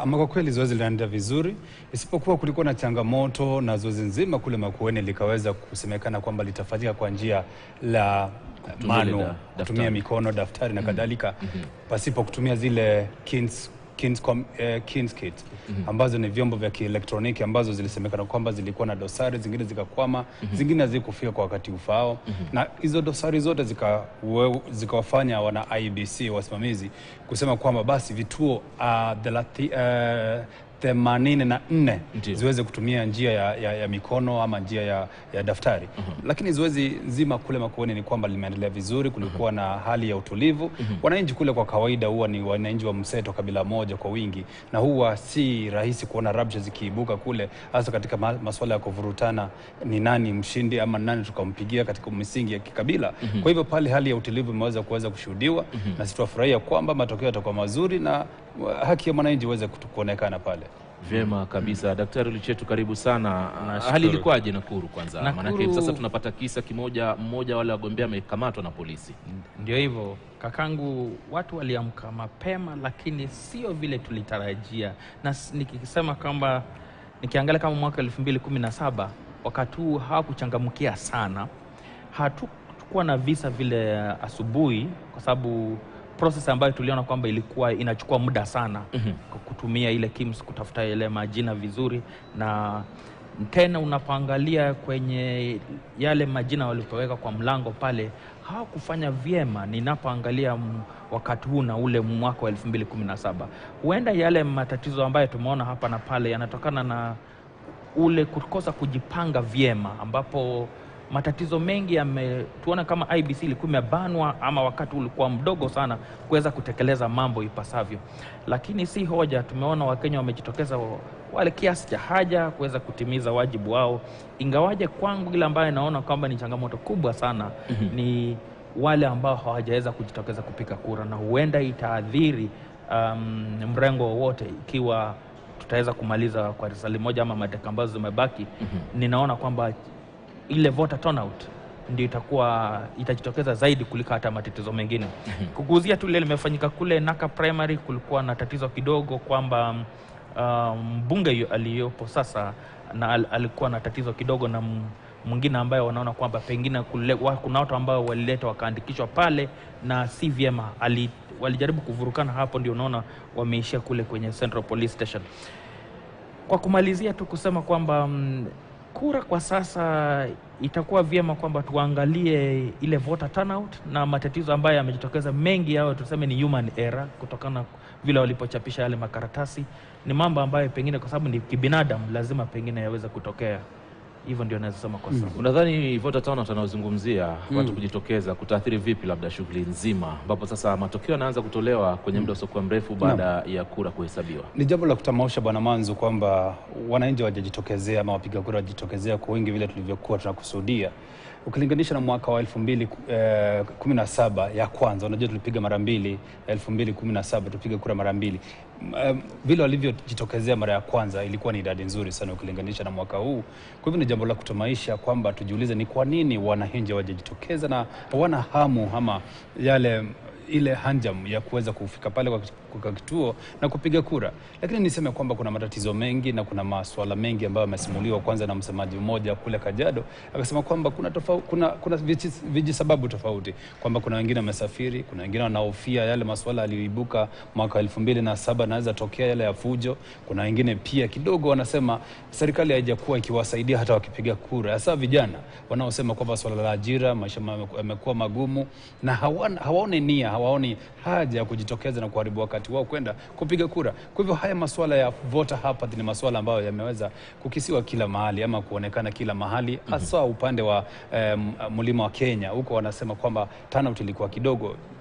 ama kwa kweli zoezi linaendelea vizuri, isipokuwa kulikuwa na changamoto na zoezi nzima kule Makueni likaweza kusemekana kwamba litafanyika kwa njia la mano, kutumia mikono, daftari na kadhalika, pasipo kutumia zile Kins kit ambazo ni vyombo vya kielektroniki ambazo zilisemekana kwamba zilikuwa na dosari, zingine zikakwama, zingine hazikufika kwa wakati ufao, na hizo dosari zote zikawafanya wana IBC wasimamizi kusema kwamba basi vituo 84 ziweze kutumia njia ya mikono ama njia ya daftari. Lakini zoezi nzima kule Makueni ni kwamba limeendelea vizuri, kulikuwa na hali ya utulivu. Wananchi kule kwa kawaida huwa ni wananchi wa mseto kabila moja kwa wingi, na huwa si rahisi kuona rabsha zikiibuka kule, hasa katika masuala ya kuvurutana ni nani mshindi ama nani tukampigia katika misingi ya kikabila. Kwa hivyo pale hali ya utulivu imeweza kushuhudiwa, na sitafurahia kwamba matokeo yatakuwa mazuri na haki ya mwananchi iweze kuonekana pale. Vyema kabisa. Daktari Luchetu, karibu sana. Hali ilikuwaje Nakuru kwanza? Maana hivi sasa tunapata kisa mmoja wale wagombea amekamatwa na polisi. Ndio hivyo kakangu, watu waliamka mapema lakini sio vile tulitarajia. Na nikisema kwamba nikiangalia kama mwaka 2017 wakati huu hawakuchangamkia sana. Hatukuwa na visa vile asubuhi kwa sababu process ambayo tuliona kwamba ilikuwa inachukua muda sana kutumia ile KIMS kutafuta ile majina vizuri, na tena unapoangalia kwenye yale majina walipoweka kwa mlango pale hawakufanya vyema. Ninapoangalia wakati huu na ule mwaka wa 2017, huenda yale matatizo ambayo tumeona hapa na pale yanatokana na ule kukosa kujipanga vyema, ambapo matatizo mengi tuona kama IBC ilikuwa imebanwa ama wakati ulikuwa mdogo sana kuweza kutekeleza mambo ipasavyo. Lakini si hoja, tumeona Wakenya wamejitokeza wale kiasi cha haja kuweza kutimiza wajibu wao. Ingawaje kwangu ile ambayo naona kwamba ni changamoto kubwa sana ni wale ambao hawajaweza kujitokeza kupiga kura, na huenda itaadhiri mrengo wowote ikiwa tutaweza kumaliza kwa risali moja ama madaka ambazo zimebaki. Ninaona kwamba ile voter turnout ndio itajitokeza zaidi kuliko hata matatizo mengine. Kuguzia tu ile limefanyika kule Naka Primary, kulikuwa na tatizo kidogo kwamba mbunge aliyopo sasa na alikuwa na tatizo kidogo na mwingine ambaye wanaona kwamba pengine kuna watu ambao walileta wakaandikishwa pale na si vyema, walijaribu kuvurukana hapo, ndio unaona wameishia kule kwenye Central Police Station. Kwa kumalizia tu kusema kwamba kura kwa sasa itakuwa vyema kwamba tuangalie ile voter turnout na matatizo ambayo yamejitokeza. Mengi yao tuseme ni human error kutokana vile walipochapisha yale makaratasi. Ni mambo ambayo pengine kwa sababu ni kibinadamu lazima pengine yaweza kutokea. Hivyo ndio naweza sema kwa sasa. Unadhani voter turnout anazungumzia watu kujitokeza kutaathiri vipi labda shughuli nzima, ambapo sasa matokeo yanaanza kutolewa kwenye muda usiokuwa mrefu baada ya kura kuhesabiwa? Ni jambo la kutamausha Bwana Manzu kwamba wananchi wajitokezea ama wapiga kura wajitokezea kwa wingi vile tulivyokuwa tunakusudia. ukilinganisha na mwaka wa 2017 ya kwanza, unajua tulipiga mara 2, 2017 tupiga kura mara 2. Vile walivyojitokezea mara ya kwanza ilikuwa ni idadi nzuri sana ukilinganisha na mwaka huu. Kwa hivyo ni jambo la kutumaisha kwamba tujiulize ni kwa nini wananchi wajitokeza na hawana hamu ama ile hanjam ya kuweza kufika pale kwa kituo na kupiga kura. Lakini niseme kwamba kuna matatizo mengi na kuna masuala mengi ambayo yamesimuliwa. Kwanza na msemaji mmoja kule Kajiado akasema kwamba kuna vijisababu tofauti, kwamba kuna wengine wamesafiri, kuna wengine wanaofia yale masuala yaliyoibuka mwaka 2007 naweza tokea yale ya fujo. Kuna wengine pia kidogo wanasema serikali haijakuwa ikiwasaidia hata wakipiga kura, hasa vijana wanaosema kwamba swala la ajira, maisha yamekuwa magumu na hawaoni nia, hawaoni haja ya kujitokeza na kuharibu wakati wao kwenda kupiga kura. Kwa hivyo haya masuala ya voter apathy ni masuala ambayo yameweza kukisiwa kila mahali ama kuonekana kila mahali, hasa upande wa mlima wa Kenya. Huko wanasema kwamba turnout ilikuwa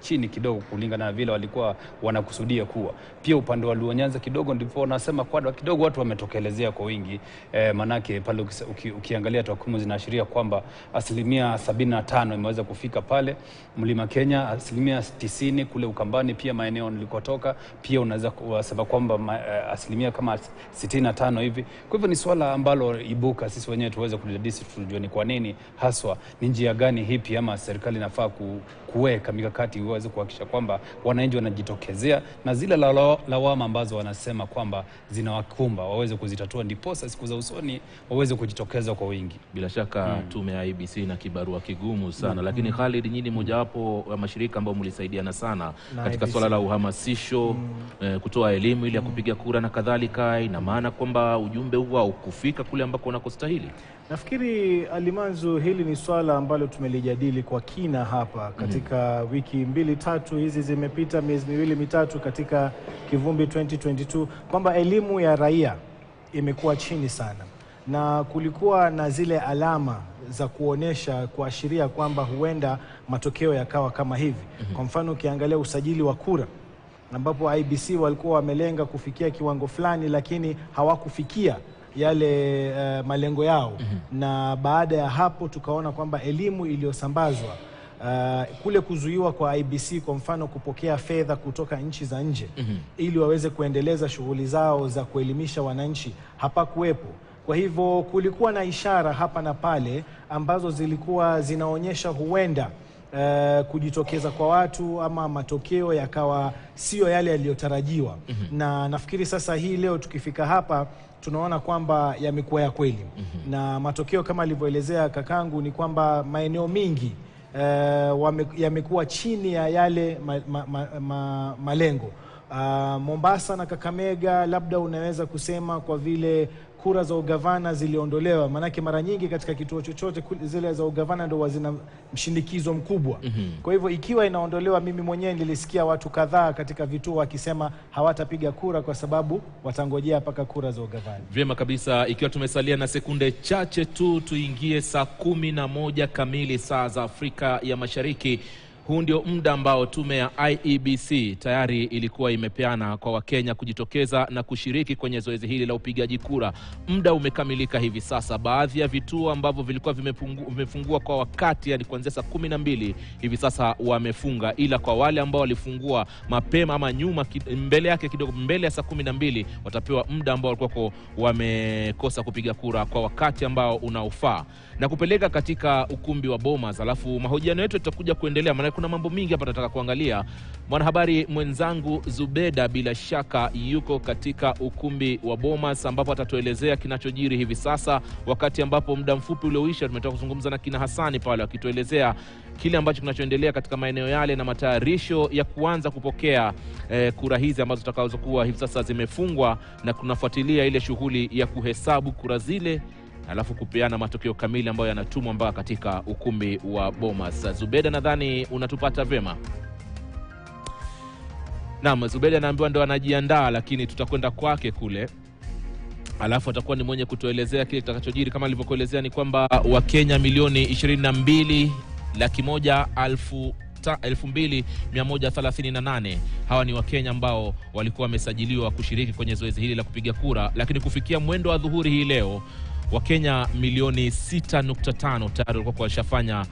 chini kidogo kulingana na vile walikuwa wanakusudia kuwa. Pia upande wa Luo Nyanza kidogo ndipo wanasema kwa kidogo watu wametokelezea kwa wingi. Manake pale ukiangalia takwimu zinaashiria kwamba 75% imeweza kufika pale mlima Kenya, 90% kule Ukambani pia maeneo nilikotoka, pia unaweza kusema kwamba asilimia kama 65 hivi. Kwa hivyo ni swala ambalo ibuka sisi wenyewe tuweze kudadisi, tujue ni kwa nini haswa, ni njia gani hipi ama serikali inafaa kuweka mikakati iweze kuhakikisha kwamba wananchi wanajitokezea na zile lawama ambazo wanasema kwamba zinawakumba waweze kuzitatua, ndipo siku za usoni waweze kujitokeza kwa wingi. Bila shaka tume ya IEBC na kibarua kigumu sana, lakini Khalid, nyinyi mojawapo wa mashirika ambao mlisaidiana sana katika swala la uhamasisho, kutoa elimu ili ya kupiga kura na kadhalika. Ina maana kwamba ujumbe huo haukufika kule ambako unakostahili? Nafikiri Alimanzu, hili ni swala ambalo tumelijadili kwa kina hapa katika wiki 2-3 hizi zimepita, miezi 2-3 katika Kivumbi 2022, kwamba elimu ya raia imekuwa chini sana na kulikuwa na zile alama za kuashiria kwamba huenda matokeo yakawa kama hivi. Kwa mfano ukiangalia usajili wa kura ambapo IEBC walikuwa wamelenga kufikia kiwango fulani lakini hawakufikia yale malengo yao. Na baada ya hapo tukaona kwamba elimu iliyosambazwa, kule kuzuiwa kwa IEBC kwa mfano kupokea fedha kutoka nchi za nje ili waweze kuendeleza shughuli zao za kuelimisha wananchi, hapakuwepo. Kwa hivyo kulikuwa na ishara hapa na pale ambazo zilikuwa zinaonyesha huenda kujitokeza kwa watu ama matokeo yakawa sio yale yaliyotarajiwa. Na nafikiri sasa hii leo tukifika hapa tunaona kwamba yamekuwa ya kweli. Na matokeo kama alivyoelezea kakangu ni kwamba maeneo mingi yamekuwa chini ya yale malengo. Mombasa na Kakamega labda unaweza kusema kwa vile kura za ugavana ziliondolewa, manake mara nyingi katika kituo chochote zile za ugavana ndio zina mshindikizo mkubwa. Kwa hivyo ikiwa inaondolewa, mimi mwenyewe nilisikia watu kadhaa katika vituo wakisema hawatapiga kura kwa sababu watangojea mpaka kura za ugavana. Vyema kabisa, ikiwa tumesalia na sekunde chache tu tuingie saa 11 kamili saa za Afrika ya Mashariki. Huu ndio muda ambao tume ya IEBC tayari ilikuwa imepeana kwa Wakenya kujitokeza na kushiriki kwenye zoezi hili la upigaji kura. Muda umekamilika hivi sasa. Baadhi ya vituo ambavyo vilikuwa vimefungua kwa wakati, yani kuanzia saa 12, hivi sasa wamefunga, ila kwa wale ambao walifungua mapema ama nyuma mbele yake kidogo, mbele ya saa 12, watapewa muda ambao walikuwa wamekosa kupiga kura kwa wakati ambao unaofaa na kupeleka katika ukumbi wa Bomas. Alafu mahojiano yetu tutakuja kuendelea, maana kuna mambo mingi hapa tunataka kuangalia. Mwanahabari mwenzangu Zubeda bila shaka yuko katika ukumbi wa Bomas ambapo atatuelezea kinachojiri hivi sasa, wakati ambapo muda mfupi ulioisha tumetoka kuzungumza na kina Hasani pale akituelezea kile ambacho kinachoendelea katika maeneo yale na matayarisho ya kuanza kupokea kura hizi ambazo zitakazokuwa hivi sasa zimefungwa, na kunafuatilia ile shughuli ya kuhesabu kura zile alafu kupeana matokeo kamili ambayo yanatumwa mpaka katika ukumbi wa Bomas. Zubeda, nadhani unatupata vema? Naam, Zubeda anaambiwa ndo anajiandaa, lakini tutakwenda kwake kule. Alafu atakuwa ni mwenye kutuelezea kile kitakachojiri. Kama alivyokuelezea ni kwamba Wakenya milioni 22,138,238 hawa ni Wakenya ambao walikuwa wamesajiliwa kushiriki kwenye zoezi hili la kupiga kura, lakini kufikia mwendo wa dhuhuri hii leo Wakenya milioni 6.5 tayari walikuwa washafanya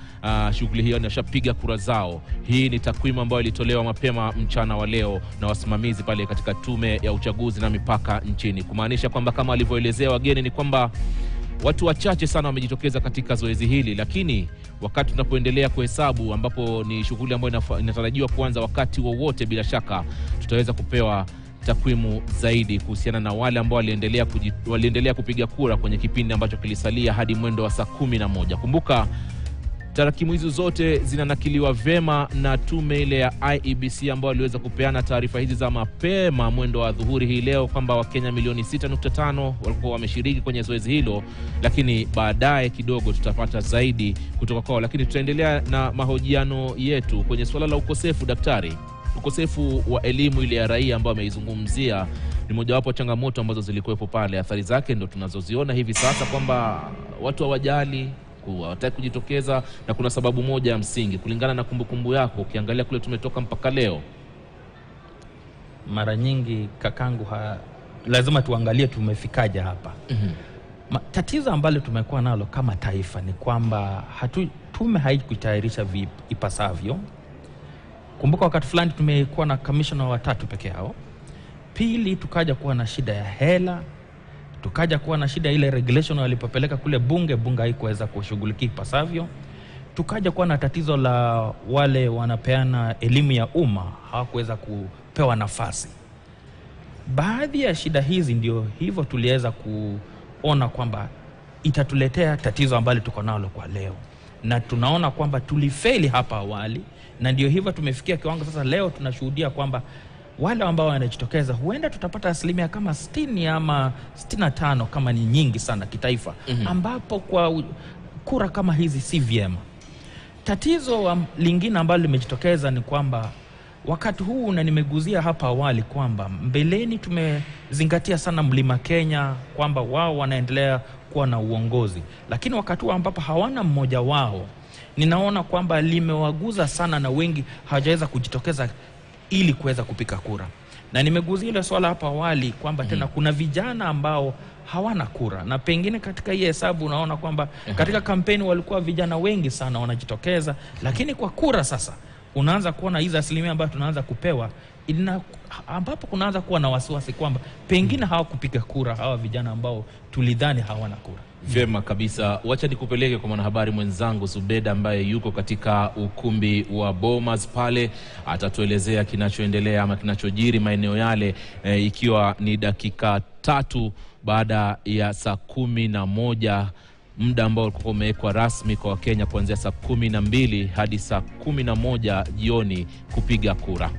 shughuli hiyo na washapiga kura zao. Hii ni takwimu ambayo ilitolewa mapema mchana wa leo na wasimamizi pale katika tume ya uchaguzi na mipaka nchini, kumaanisha kwamba kama walivyoelezea wageni ni kwamba watu wachache sana wamejitokeza katika zoezi hili, lakini wakati tunapoendelea kuhesabu, ambapo ni shughuli ambayo inatarajiwa kuanza wakati wowote, bila shaka tutaweza kupewa takwimu zaidi kuhusiana na wale ambao waliendelea kupiga kura kwenye kipindi ambacho kilisalia hadi mwendo wa saa 11. Kumbuka tarakimu hizo zote zinanakiliwa vema na tume ile ya IEBC ambao waliweza kupeana taarifa hizi za mapema mwendo wa dhuhuri hii leo kwamba Wakenya milioni 6.5 walikuwa wameshiriki kwenye zoezi hilo, lakini baadaye kidogo tutapata zaidi kutoka kwao. Lakini tutaendelea na mahojiano yetu kwenye swala la ukosefu. Daktari, ukosefu wa elimu ile ya raia ambao ameizungumzia ni mojawapo changamoto ambazo zilikuwepo pale. Athari zake ndo tunazoziona hivi sasa kwamba watu hawajali, hawataki kujitokeza, na kuna sababu moja ya msingi kulingana na kumbukumbu yako ukiangalia kule tumetoka mpaka leo. Mara nyingi kakangu, lazima tuangalie tumefikaje hapa. Tatizo ambalo tumekuwa nalo kama taifa ni kwamba tume haikutayarisha ipasavyo. Kumbuka wakati fulani tumekuwa na commissioner watatu peke yao. Pili, tukaja kuwa na shida ya hela. Tukaja kuwa na shida ile regulation walipopeleka kule bunge haikuweza kushughulikia ipasavyo. Tukaja kuwa na tatizo la wale wanapeana elimu ya umma hawakuweza kupewa nafasi. Baadhi ya shida hizi ndio hivyo tuliweza kuona kwamba itatuletea tatizo ambalo tuko nalo kwa leo. Na tunaona kwamba tulifeli hapa awali, na ndio hivyo tumefikia kiwango sasa leo tunashuhudia kwamba wale ambao wanajitokeza huenda tutapata asilimia kama 60 ama 65 kama ni nyingi sana kitaifa, ambapo kwa kura kama hizi si vyema. Tatizo lingine ambalo limejitokeza ni kwamba wakati huu, na nimeguzia hapa awali kwamba mbeleni tumezingatia sana Mlima Kenya kwamba wao wanaendelea kuwa na uongozi, lakini wakati huu ambapo hawana mmoja wao, ninaona kwamba limewaguza sana na wengi hawajaweza kujitokeza ili kuweza kupiga kura. Na nimeguzia ile swala hapa awali kwamba tena kuna vijana ambao hawana kura, na pengine katika hii hesabu unaona kwamba katika kampeni walikuwa vijana wengi sana wanajitokeza, lakini kwa kura sasa unaanza kuona hizo asilimia ambazo tunaanza kupewa ambapo kunaanza kuwa na wasiwasi kwamba pengine hawakupiga kura hawa vijana ambao tulidhani hawana kura. Vyema kabisa. Wacha nikupeleke kwa mwanahabari mwenzangu Zubeda ambaye yuko katika ukumbi wa Bomas pale. Atatuelezea kinachoendelea ama kinachojiri maeneo yale, ikiwa ni dakika 3 baada ya saa 11, muda ambao ulikuwa umewekwa rasmi kwa Wakenya kuanzia saa 12 hadi saa 11 jioni kupiga kura.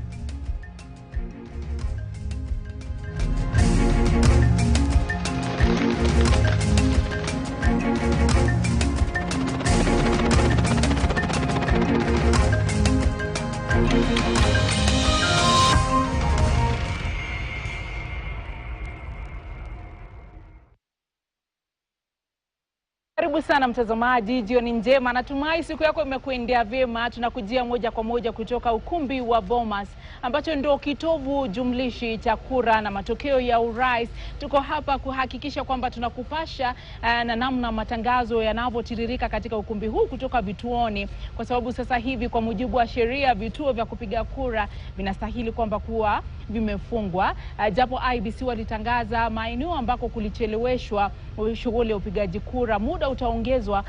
Karibu sana mtazamaji, jioni njema. Natumai siku yako imekuendea vyema. Tunakujia moja kwa moja kutoka ukumbi wa Bomas, ambacho ndio kitovu jumlishi cha kura na matokeo ya urais. Tuko hapa kuhakikisha kwamba tunakupasha na namna matangazo yanavyotiririka katika ukumbi huu kutoka vituoni, kwa sababu sasa hivi kwa mujibu wa sheria vituo vya kupiga kura vinastahili kwamba kuwa vimefungwa, japo IEBC walitangaza maeneo ambako kulicheleweshwa shughuli ya upigaji kura muda utaongezwa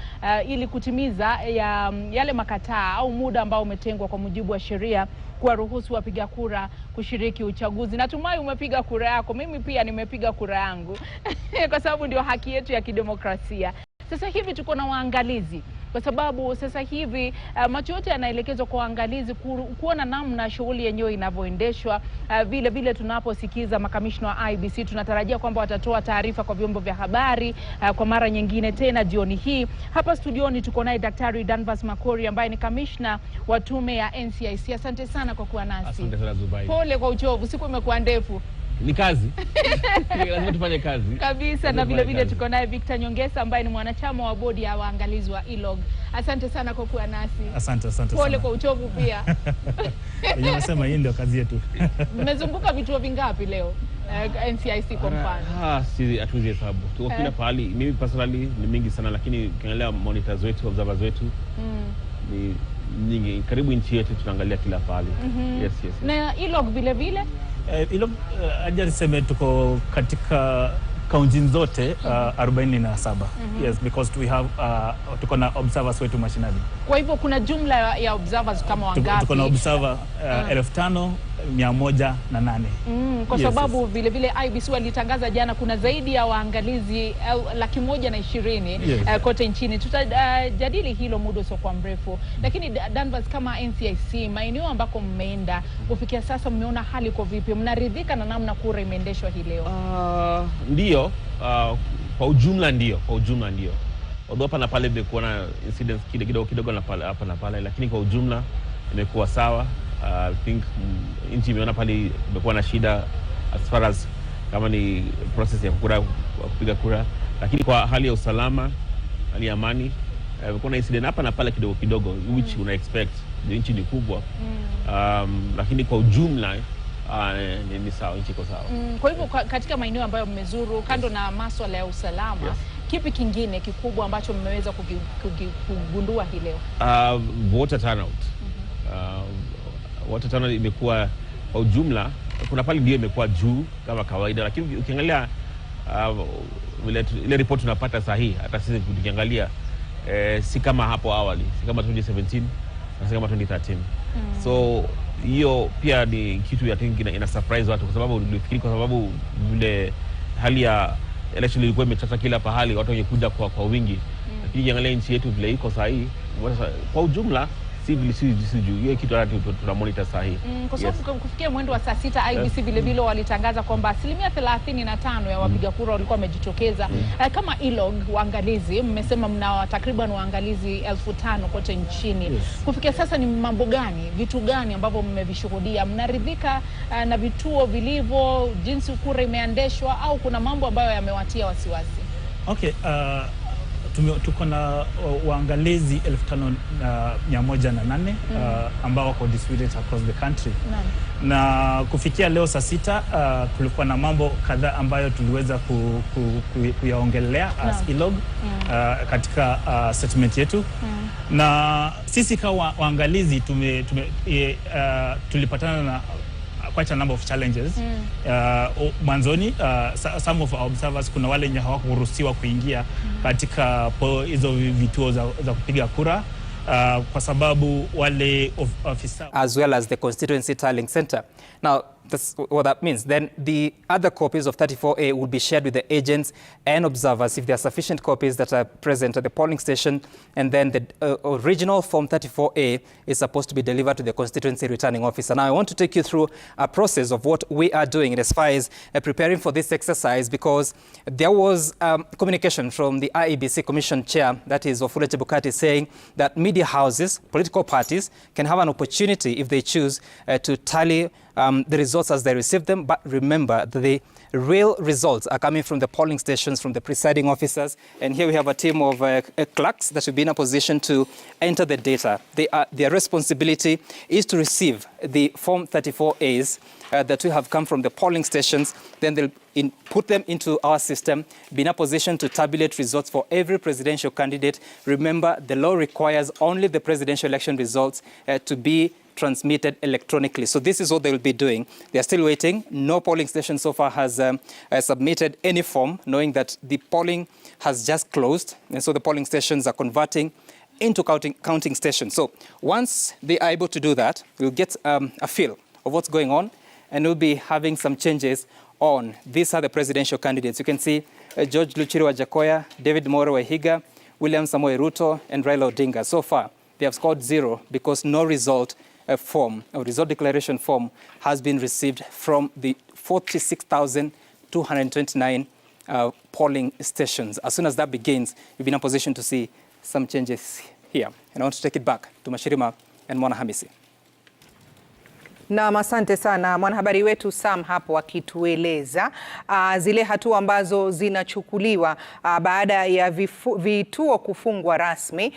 ili kutimiza yale makataa au muda ambao umetengwa kwa mujibu wa sheria kuwaruhusu wapiga kura kushiriki uchaguzi. Natumai umepiga kura yako. Mimi pia nimepiga kura yangu kwa sababu ndio haki yetu ya kidemokrasia. Sasa hivi tuko na waangalizi, kwa sababu sasa hivi macho yote yanaelekezwa kwa waangalizi kuona namna shughuli yenyewe inavyoendeshwa. Vile vile tunaposikiza makamishna wa IEBC, tunatarajia kwamba watatoa taarifa kwa vyombo vya habari kwa mara nyingine tena jioni hii. Hapa studioni tuko naye Daktari Danvas Makori ambaye ni kamishna wa tume ya NCIC. Asante sana kwa kuwa nasi. Asante sana Zubai. Pole kwa uchovu, siku imekuwa ndefu. Ni kazi. Lazima tufanye kazi. Kabisa. Na vile vile tuko naye Victor Nyongesa ambaye ni mwanachama wa bodi ya waangalizi wa ILOG. Asante sana kwa kuwa nasi. Asante sana. Pole kwa uchovu pia. Unasema hii ndio kazi yetu. Mmezunguka vituo vingapi leo? NCIC kwa mfano? Si hatuwezi hesabu. Tuko kila pahali. Mimi personally ni mingi sana, lakini ukiangalia monitors wetu, observers wetu ni nyingi. Karibu nchi yetu tunaangalia kila pahali. Yes. Na ILOG vile vile? ILOG aje niseme tuko katika kaunti zote 47. Yes, because we have tuko na observers wetu mashinani. Kwa hivyo kuna jumla ya observers kama wangapi? Tuko na observer 5,108. Kwa sababu vile vile IEBC walitangaza jana kuna zaidi ya waangalizi 120,000 kote nchini. Tutajadili hilo muda usiokuwa mrefu. Lakini Danvers, kama NCIC, maeneo ambako mmeenda kufikia sasa, mmeona hali kwa vipi? Mnaridhika na namna kura imeendeshwa hii leo? Ndio, kwa ujumla ndio. Although hapa na pale imekuwa na incidents kidogo na pale hapa na pale, lakini kwa ujumla imekuwa sawa. I think nchi imeona pale imekuwa na shida as far as kama ni process ya kupiga kura, lakini kwa hali ya usalama, hali ya amani, imekuwa na incident hapa na pale kidogo which una expect, nchi ni kubwa. Lakini kwa ujumla ni sawa, nchi iko sawa. Kwa hivyo katika maeneo ambayo mmezuru, kando na masuala ya usalama, kipi kingine kikubwa ambacho mmeweza kugundua hii leo? Voter turnout. Voter turnout imekuwa kwa ujumla, kuna pale ndio imekuwa juu kama kawaida, lakini ukiangalia ile report tunapata sahihi, hata sisi tukiangalia si kama hapo awali, si kama 2017 na si kama 2013. So hiyo pia ni kitu ya think ina surprise watu, kwa sababu nilifikiri kwa sababu vile hali ya election ilikuwa imechacha kila pahali, watu wangekuja kwa wingi. Lakini ukiangalia nchi yetu vile iko sahihi, kwa ujumla si juu. Hiyo kitu tuna monitor sahihi. Kwa sababu kufikia mwendo wa saa 6 IEBC vile vile walitangaza kwamba 35% ya wapiga kura walikuwa wamejitokeza. Kama ILOG waangalizi, mmesema mna takriban waangalizi 5,000 kote nchini. Kufikia sasa ni mambo gani, vitu gani ambavyo mmevishuhudia? Mnaridhika na vituo vilivyo, jinsi kura imeendeshwa, au kuna mambo ambayo yamewatia wasiwasi? Okay, tuko na waangalizi 5,108 ambao wako distributed across the country. Na kufikia leo saa 6 kulikuwa na mambo kadhaa ambayo tuliweza kuyaongelea as ILOG katika statement yetu. Na sisi kama waangalizi tulipatana na quite a number of challenges. Mwanzoni, some of our observers, kuna wale wenye hawakuruhusiwa kuingia katika hizo vituo za kupiga kura kwa sababu wale officers, as well as the constituency tallying center. Now, that's what that means. Then the other copies of 34A will be shared with the agents and observers if there are sufficient copies that are present at the polling station. And then the original Form 34A is supposed to be delivered to the constituency returning officer. Now, I want to take you through a process of what we are doing as far as preparing for this exercise, because there was communication from the IEBC Commission Chair, that is Wafula Chebukati, saying that media houses, political parties, can have an opportunity, if they choose, to tally the results as they receive them. But remember, the real results are coming from the polling stations, from the presiding officers. And here we have a team of clerks that should be in a position to enter the data. Their responsibility is to receive the Form 34As that will have come from the polling stations. Then they'll put them into our system, be in a position to tabulate results for every presidential candidate. Remember, the law requires only the presidential election results to be transmitted electronically. So this is what they will be doing. They are still waiting. No polling station so far has submitted any form, knowing that the polling has just closed. And so the polling stations are converting into counting stations. So once they are able to do that, we'll get a feel of what's going on, and we'll be having some changes on. These are the presidential candidates. You can see George Luchiri Wajakoya, David Moro Wahiga, William Samoei Ruto, and Raila Odinga. So far, they have scored 0 because no result form, or result declaration form, has been received from the 46,229 polling stations. As soon as that begins, we'll be in a position to see some changes here. And I want to take it back to Mashirima and Mwana Hamisi. Na asante sana mwanahabari wetu Sam hapo akitueleza zile hatua ambazo zinachukuliwa baada ya vituo kufungwa rasmi,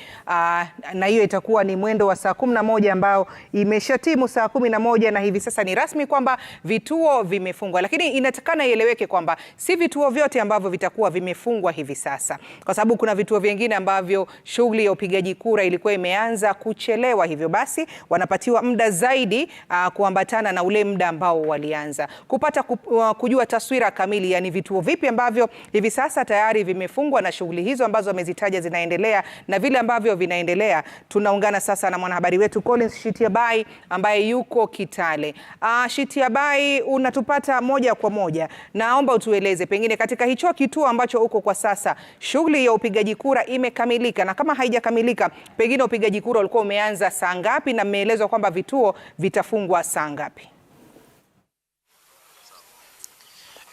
na hiyo itakuwa ni mwendo wa saa 11 ambao imeshatimu saa 11 na hivi sasa ni rasmi kwamba vituo vimefungwa. Lakini inatakana ieleweke kwamba si vituo vyote ambavyo vitakuwa vimefungwa hivi sasa, kwa sababu kuna vituo vingine ambavyo shughuli ya upigaji kura ilikuwa imeanza kuchelewa, hivyo basi wanapatiwa muda zaidi kuambatana na ule muda ambao walianza. Kupata kujua taswira kamili, yani vituo vipi ambavyo hivi sasa tayari vimefungwa na shughuli hizo ambazo wamezitaja zinaendelea na vile ambavyo vinaendelea, tunaungana sasa na mwanahabari wetu Collins Shitiabai ambaye yuko Kitale. Shitiabai, unatupata moja kwa moja. Naomba utueleze pengine katika hicho kituo ambacho uko kwa sasa, shughuli ya upigaji kura imekamilika, na kama haijakamilika pengine upigaji kura ulikuwa umeanza saa ngapi, na mmeelezwa kwamba vituo vitafungwa saa ngapi?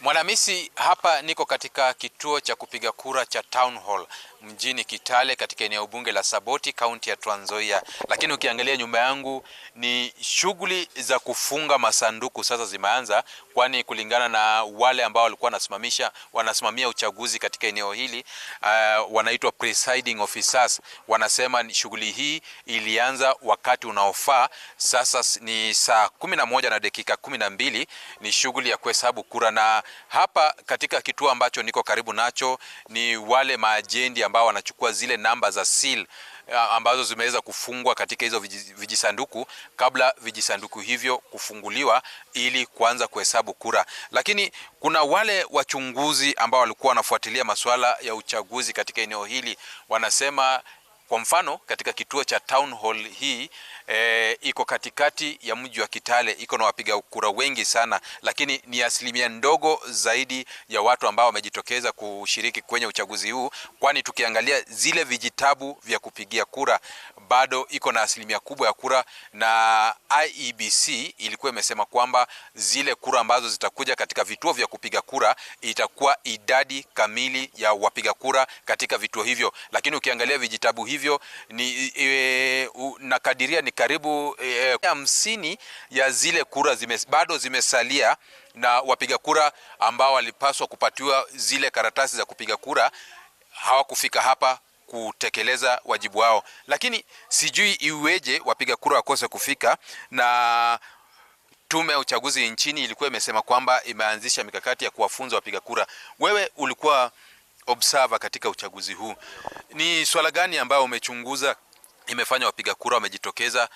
Mwanamisi, hapa niko katika kituo cha kupiga kura cha Town Hall mjini Kitale katika eneo bunge la Saboti, kaunti ya Trans Nzoia. Lakini ukiangalia nyumba yangu ni shughuli za kufunga masanduku sasa zimeanza, kwani kulingana na wale ambao walikuwa wanasimamia uchaguzi katika eneo hili, wanaitwa presiding officers, wanasema shughuli hii ilianza wakati unaofaa. Sasa ni saa 11 na dakika 12 ni shughuli ya kuhesabu kura, na hapa katika kituo ambacho niko karibu nacho ni wale maajendi ambao wanachukua zile namba za seal ambazo zimeweza kufungwa katika hizo vijisanduku kabla vijisanduku hivyo kufunguliwa ili kuanza kuhesabu kura. Lakini kuna wale wachunguzi ambao walikuwa wanafuatilia masuala ya uchaguzi katika eneo hili, wanasema kwa mfano katika kituo cha Town Hall hii iko katikati ya mji wa Kitale, iko na wapiga kura wengi sana, lakini ni asilimia ndogo zaidi ya watu ambao wamejitokeza kushiriki kwenye uchaguzi huu, kwani tukiangalia zile vijitabu vya kupigia kura bado iko na asilimia kubwa ya kura, na IEBC ilikuwa imesema kwamba zile kura ambazo zitakuja katika vituo vya kupiga kura itakuwa idadi kamili ya wapiga kura katika vituo hivyo. Lakini ukiangalia vijitabu hivyo ni nakadiria ni karibu 50 ya zile kura bado zimesalia, na wapiga kura ambao walipaswa kupatiwa zile karatasi za kupiga kura hawakufika hapa kutekeleza wajibu wao. Lakini sijui iweje wapiga kura wakose kufika, na tume ya uchaguzi nchini ilikuwa imesema kwamba imeanzisha mikakati ya kuwafunza wapiga kura. Wewe ulikuwa observer katika uchaguzi huu, ni swala gani ambayo umechunguza imefanya wapiga kura wamejitokeza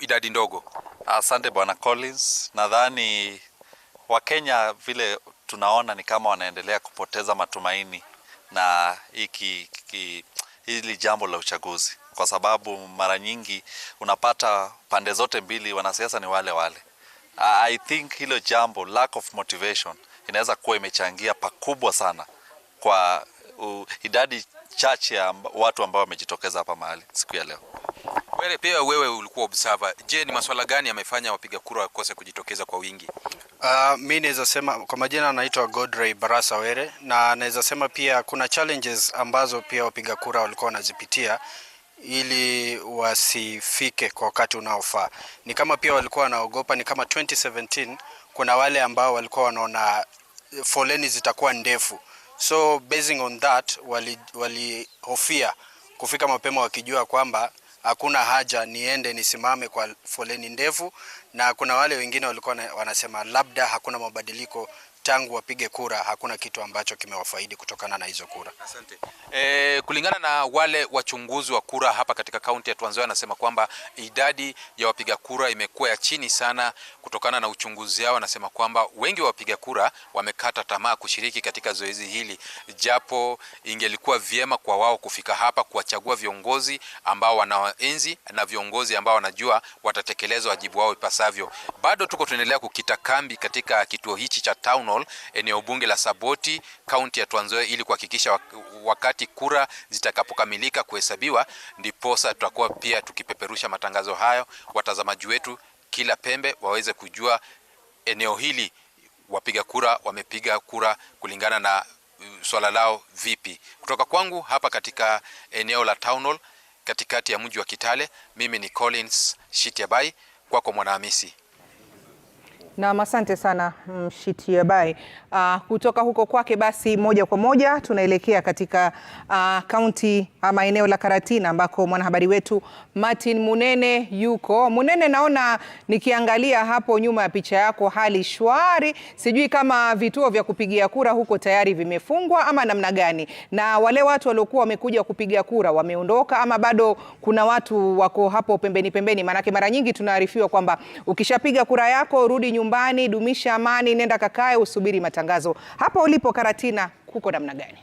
idadi ndogo? Asante Bwana Collins. Nadhani Wakenya vile tunaona ni kama wanaendelea kupoteza matumaini na hili jambo la uchaguzi, kwa sababu mara nyingi unapata pande zote mbili wanasiasa ni wale wale. I think hilo jambo, lack of motivation, inaweza kuwa imechangia pakubwa sana kwa idadi chache ya watu ambao wamejitokeza hapa mahali siku ya leo. Wewe ulikuwa observer. Je, ni masuala gani yamefanya wapiga kura wakose kujitokeza kwa wingi? Mimi naweza sema kwa majina naitwa Godrey Barasa Were, na naweza sema pia kuna challenges ambazo pia wapiga kura walikuwa wanazipitia ili wasifike kwa wakati unaofaa. Ni kama pia walikuwa wanaogopa, ni kama 2017 kuna wale ambao walikuwa wanaona foleni zitakuwa ndefu. So basing on that walihofia kufika mapema wakijua kwamba hakuna haja niende nisimame kwa foleni ndefu, na kuna wale wengine walikuwa wanasema labda hakuna mabadiliko tangu wapige kura, hakuna kitu ambacho kimewafaidi kutokana na hizo kura. Asante. Kulingana na wale wachunguzi wa kura hapa katika kaunti ya Trans Nzoia, anasema kwamba idadi ya wapiga kura imekuwa ya chini sana kutokana na uchunguzi wao. Anasema kwamba wengi wa wapiga kura wamekata tamaa kushiriki katika zoezi hili, japo ingelikuwa vyema kwa wao kufika hapa kuwachagua viongozi ambao wanaenzi na viongozi ambao wanajua watatekeleza wajibu wao ipasavyo. Bado tuko tunaendelea kukita kambi katika kituo hichi cha Town Hall, eneo bunge la Saboti, kaunti ya Trans Nzoia, ili kuhakikisha wakati kura zitakapokamilika kuhesabiwa ndiposa tutakuwa pia tukipeperusha matangazo hayo, watazamaji wetu kila pembe waweze kujua eneo hili wapiga kura wamepiga kura kulingana na swala lao vipi. Kutoka kwangu hapa katika eneo la Town Hall katikati ya mji wa Kitale, mimi ni Collins Shitiabai, kwako Mwanahamisi. Na asante sana Mshitiabai. Kutoka huko kwake basi moja kwa moja tunaelekea katika kaunti ama eneo la Karatina ambako mwanahabari wetu Martin Munene yuko. Munene, naona nikiangalia hapo nyuma ya picha yako hali shwari. Sijui kama vituo vya kupigia kura huko tayari vimefungwa ama namna gani. Na wale watu waliokuwa wamekuja kupiga kura wameondoka ama bado kuna watu wako hapo pembeni pembeni? Maanake mara nyingi tunaarifiwa kwamba ukishapiga kura yako rudi nyumbani, dumisha amani, nenda kakae usubiri matangazo. Hapa ulipo Karatina kuko namna gani?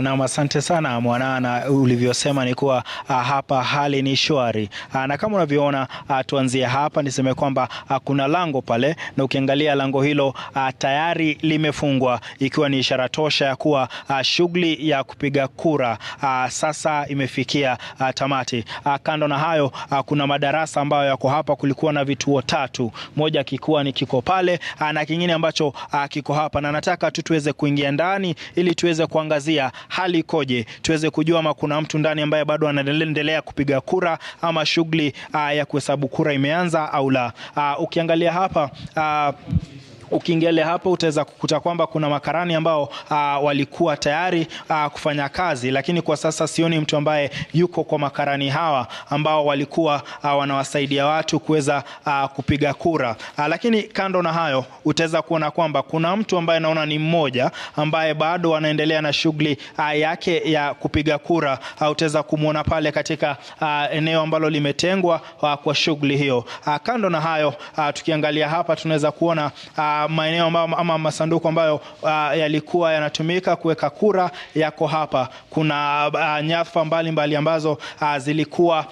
Na asante sana Mwanana, ulivyosema ni kuwa hapa hali ni shwari. Na kama unavyoona, tuanzie hapa niseme kwamba kuna lango pale, na ukiangalia lango hilo tayari limefungwa, ikiwa ni ishara tosha ya kuwa shughuli ya kupiga kura sasa imefikia tamati. Kando na hayo, kuna madarasa ambayo yako hapa. Kulikuwa na vituo 3, moja kikuwa ni kiko pale na kingine ambacho kiko hapa, na nataka tu tuweze kuingia ndani ili tuweze kuangazia hali ikoje, tuweze kujua ama kuna mtu ndani ambaye bado anaendelea kupiga kura ama shughuli ya kuhesabu kura imeanza au la. Ukiangalia hapa Ukiingia hapa utaweza kukuta kwamba kuna makarani ambao walikuwa tayari kufanya kazi, lakini kwa sasa sioni mtu ambaye yuko kwa makarani hawa ambao walikuwa wanawasaidia watu kuweza kupiga kura. Lakini kando na hayo utaweza kuona kwamba kuna mtu ambaye naona ni mmoja ambaye bado anaendelea na shughuli yake ya kupiga kura. Utaweza kumuona pale katika eneo ambalo limetengwa kwa shughuli hiyo. Kando na hayo, tukiangalia hapa tunaweza kuona maeneo ama masanduku ambayo yalikuwa yanatumika kuweka kura yako hapa. Kuna nyadhifa mbalimbali ambazo zilikuwa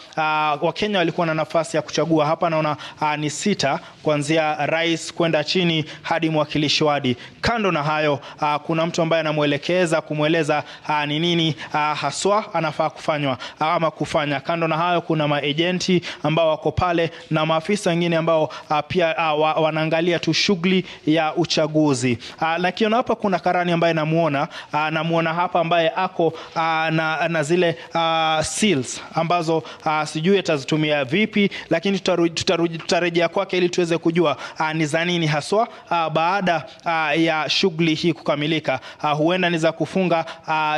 Wakenya walikuwa na nafasi ya kuchagua. Hapa naona ni 6, kuanzia rais kwenda chini hadi mwakilishi wadi. Kando na hayo, kuna mtu ambaye anamuelekeza kumweleza ni nini haswa anafaa kufanywa ama kufanya. Kando na hayo, kuna maagenti ambao wako pale na maafisa wengine ambao pia wanaangalia tu shughuli ya uchaguzi. Lakini hapa kuna karani ambaye namuona hapa ambaye ako na zile seals ambazo sijui atazitumia vipi, lakini tutarejea kwake ili tuweze kujua ni za nini haswa baada ya shughuli hii kukamilika. Huenda ni za kufunga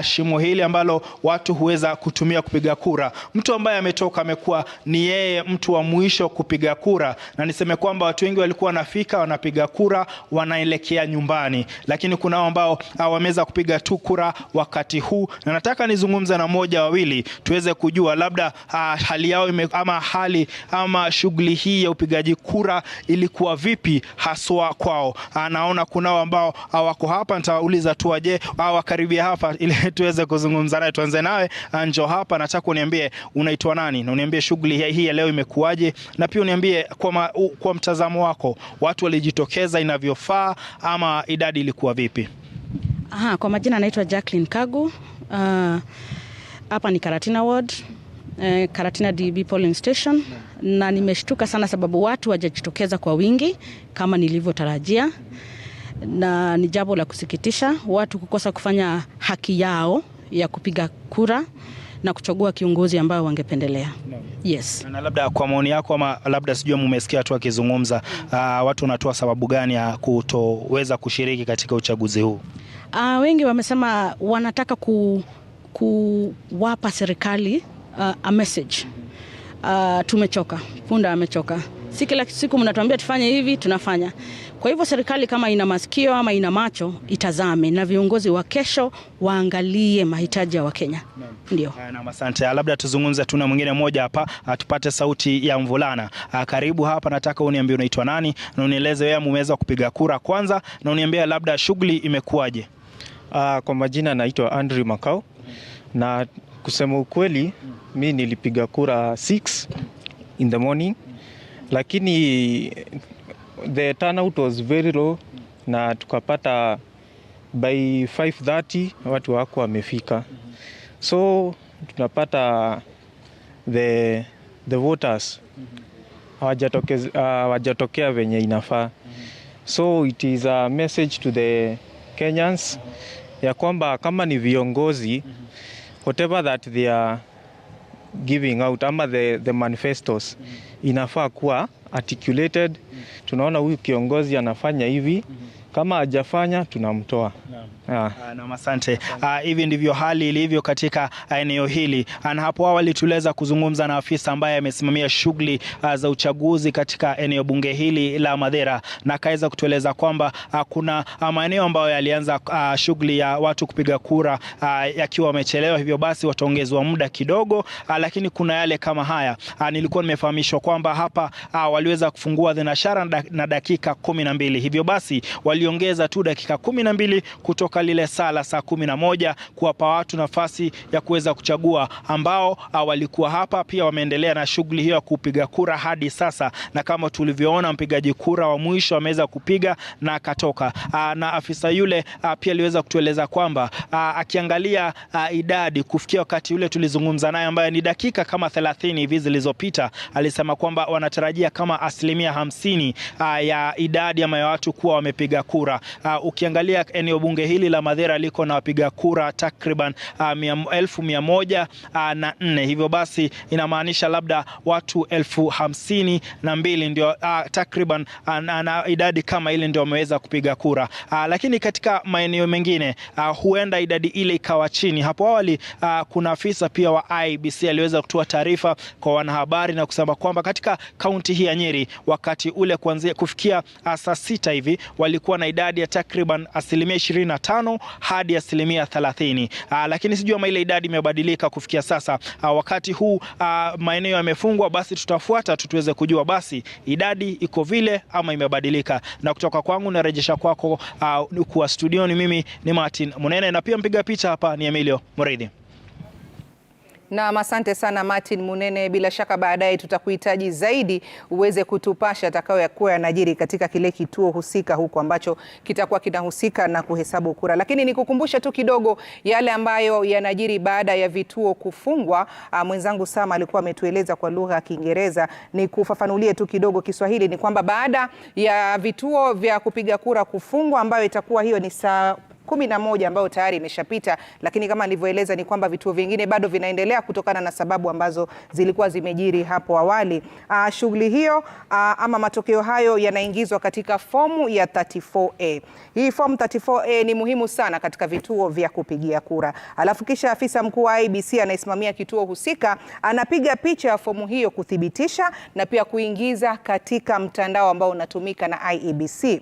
shimo hili ambalo watu huweza kutumia kupiga kura. Mtu ambaye ametoka amekuwa ni yeye mtu wa mwisho kupiga kura, na niseme kwamba watu wengi walikuwa wanafika wanapiga kura wanaelekea nyumbani, lakini kuna ambao wameweza kupiga tu kura wakati huu, na nataka nizungumze na moja wawili tuweze kujua labda hali yao ama shughuli hii ya upigaji kura ilikuwa vipi haswa kwao. Naona kuna ambao wako hapa, nitauliza tu waje wakaribia hapa ili tuweze kuzungumza naye. Tuanze nawe, njoo hapa, nataka uniambie unaitwa nani na uniambie shughuli hii ya leo imekuaje, na pia uniambie kwa mtazamo wako watu walijitokeza inavyofaa ama idadi ilikuwa vipi? Kwa majina naitwa Jacqueline Kagu. Hapa ni Karatina Ward, Karatina DB polling station, na nimeshtuka sana sababu watu hawajajitokeza kwa wingi kama nilivyotarajia, na ni jambo la kusikitisha watu kukosa kufanya haki yao ya kupiga kura na kuchagua kiongozi ambao wangependelea. Yes. Na labda kwa maoni yako, ama labda sijui mmesikia tu akizungumza, watu wanatoa sababu gani ya kutoweza kushiriki katika uchaguzi huu? Wengi wamesema wanataka kuwapa serikali a message. Tumechoka, punda amechoka. Si kila siku mnatuambia tufanye hivi, tunafanya. Kwa hivyo serikali kama ina masikio ama ina macho itazame, na viongozi wa kesho waangalie mahitaji ya Wakenya. Ndio. Na asante. Labda tuzungumze tu na mwingine mmoja hapa, tupate sauti ya mvulana. Karibu hapa, nataka uniambie unaitwa nani na unieleze wewe umeweza kupiga kura kwanza, na uniambie labda shughuli imekuaje. Kwa majina naitwa Andrew Makau, na kusema ukweli mimi nilipiga kura 6 in the morning, lakini the turnout was very low, na tukapata by 5:30 watu wako wamefika. So tunapata the voters hawajatokea venye inafaa. So it is a message to the Kenyans ya kwamba kama ni viongozi, whatever that they are giving out ama the manifestos inafaa kuwa articulated. Tunaona huyu kiongozi anafanya hivi, kama hajafanya tunamtoa. Na asante. Hivi ndivyo hali ilivyo katika eneo hili. Na hapo awali tuliweza kuzungumza na afisa ambaye amesimamia shughuli za uchaguzi katika eneo bunge hili la Mathira, na akaweza kutueleza kwamba kuna maeneo ambayo yalianza shughuli ya watu kupiga kura yakiwa wamechelewa, hivyo basi wataongezwa muda kidogo, lakini kuna yale kama haya. Nilikuwa nimefahamishwa kwamba hapa waliweza kufungua dhenashara na dakika 12, hivyo basi waliongeza tu dakika 12 kutoka lile saa 11 kuwapa watu nafasi ya kuweza kuchagua, ambao walikuwa hapa pia wameendelea na shughuli hiyo ya kupiga kura hadi sasa, na kama tulivyoona mpigaji kura wa mwisho ameweza kupiga na akatoka. Na afisa yule pia aliweza kutueleza kwamba akiangalia idadi kufikia wakati ule tulizungumza naye, ambaye ni dakika kama 30 hivi zilizopita, alisema kwamba wanatarajia kama 50% ya idadi ama ya watu kuwa wamepiga kura. Ukiangalia eneo bunge hili la Mathira liko na wapiga kura takriban 1,104, hivyo basi inamaanisha labda watu 52,000 ndio takriban na idadi kama ile ndio wameweza kupiga kura. Lakini katika maeneo mengine huenda idadi ile ikawa chini. Hapo awali kuna afisa pia wa IEBC aliweza kutoa taarifa kwa wanahabari na kusema kwamba katika kaunti hii ya Nyeri wakati ule kuanzia kufikia saa 6 hivi walikuwa na idadi ya takriban 25% hadi 30%. Lakini sijui kama ile idadi imebadilika kufikia sasa. Wakati huu maeneo yamefungwa, basi tutafuata tuweze kujua basi idadi iko vile ama imebadilika. Na kutoka kwangu narejesha kwako kwa studioni, mimi ni Martin Munene, na pia mpiga picha hapa ni Emilio Muridhi. Na asante sana Martin Munene, bila shaka baadaye tutakuhitaji zaidi uweze kutupasha atakayokuwa yanajiri katika kile kituo husika huko ambacho kitakuwa kinahusika na kuhesabu kura. Lakini nikukumbusha tu kidogo yale ambayo yanajiri baada ya vituo kufungwa. Mwenzangu Sama alikuwa ametueleza kwa lugha ya Kiingereza, ni kufafanulie tu kidogo Kiswahili. Ni kwamba baada ya vituo vya kupiga kura kufungwa, ambayo itakuwa hiyo ni saa 11 ambayo tayari imeshapita, lakini kama nilivyoeleza ni kwamba vituo vingine bado vinaendelea kutokana na sababu ambazo zilikuwa zimejiri hapo awali. Shughuli hiyo ama matokeo hayo yanaingizwa katika fomu ya 34A. Hii fomu 34A ni muhimu sana katika vituo vya kupigia kura. Alafu kisha afisa mkuu wa IEBC anayesimamia kituo husika anapiga picha ya fomu hiyo kuthibitisha na pia kuingiza katika mtandao ambao unatumika na IEBC.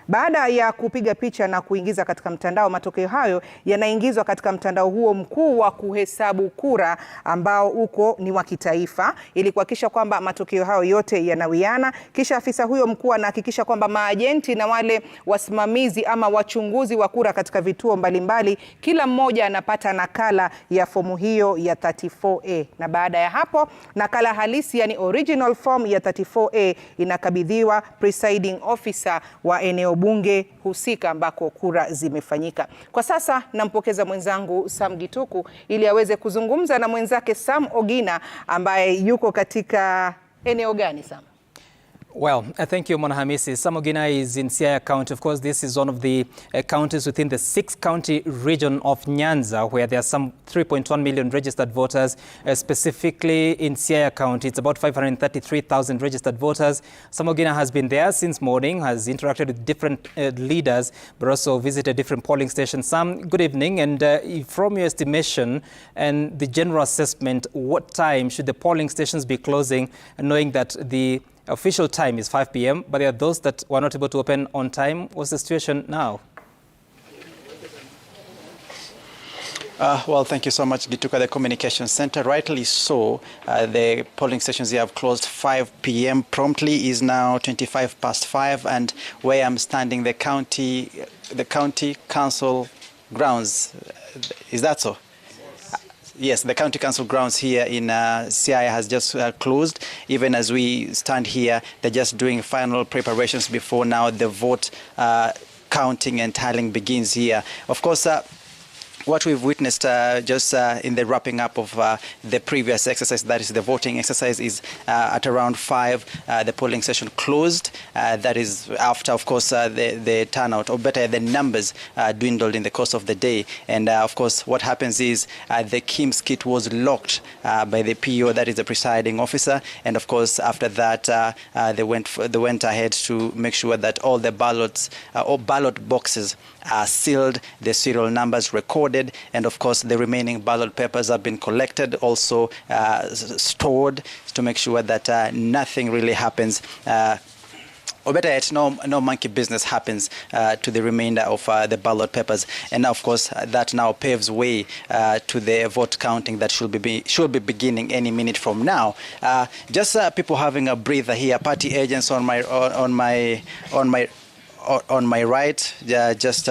Baada ya kupiga picha na kuingiza katika mtandao, matokeo hayo yanaingizwa katika mtandao huo mkuu wa kuhesabu kura ambao uko ni wa kitaifa, ili kuhakikisha kwamba matokeo hayo yote yanawiana. Kisha afisa huyo mkuu anahakikisha kwamba maajenti na wale wasimamizi ama wachunguzi wa kura katika vituo mbalimbali, kila mmoja anapata nakala ya fomu hiyo ya 34A. Na baada ya hapo nakala halisi, yani original form ya 34A inakabidhiwa presiding officer wa eneo bunge husika ambako kura zimefanyika. Kwa sasa nampokeza mwenzangu Sam Gituku ili aweze kuzungumza na mwenzake Sam Ogina ambaye yuko katika eneo gani, Sam? Well, thank you, Mwanahamisi. Sam Ogina is in Siaya County. Of course, this is one of the counties within the 6-county region of Nyanza, where there are some 3.1 million registered voters. Specifically in Siaya County, it's about 533,000 registered voters. Sam Ogina has been there since morning, has interacted with different leaders, but also visited different polling stations. Sam, good evening. And from your estimation and the general assessment, what time should the polling stations be closing, knowing that the official time is 5 p.m., but there are those that were not able to open on time? What's the situation now? Well, thank you so much, Gituka, the Communication Center. Rightly so, the polling stations here have closed 5 p.m. promptly. Is now 5:25, and where I'm standing, the county council grounds. Is that so? Yes, the county council grounds here in Siaya has just closed. Even as we stand here, they're just doing final preparations before now the vote counting and tallying begins here. Of course, what we've witnessed just in the wrapping up of the previous exercise, that is the voting exercise, is at around 5, the polling session closed. That is after, of course, the turnout, or better, the numbers dwindled in the course of the day. And of course, what happens is the Kim's kit was locked by the PO, that is the presiding officer. And of course, after that, they went ahead to make sure that all the ballots or ballot boxes are sealed, the serial numbers recorded, and of course the remaining ballot papers have been collected, also stored, to make sure that nothing really happens, or better yet, no monkey business happens to the remainder of the ballot papers. And of course that now paves way to the vote counting that should be beginning any minute from now. Just people having a breather here. Party agents on my right, just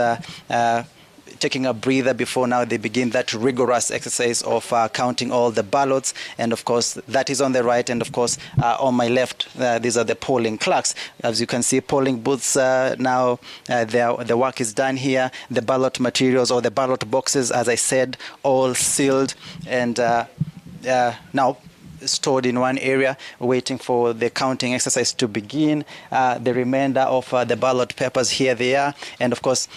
taking a breather before now they begin that rigorous exercise of counting all the ballots. And of course that is on the right, and of course on my left, these are the polling clerks. As you can see, polling booths now, the work is done here. The ballot materials, or the ballot boxes, as I said, all sealed and now stored in one area, waiting for the counting exercise to begin. The remainder of the ballot papers, here they are. And of course,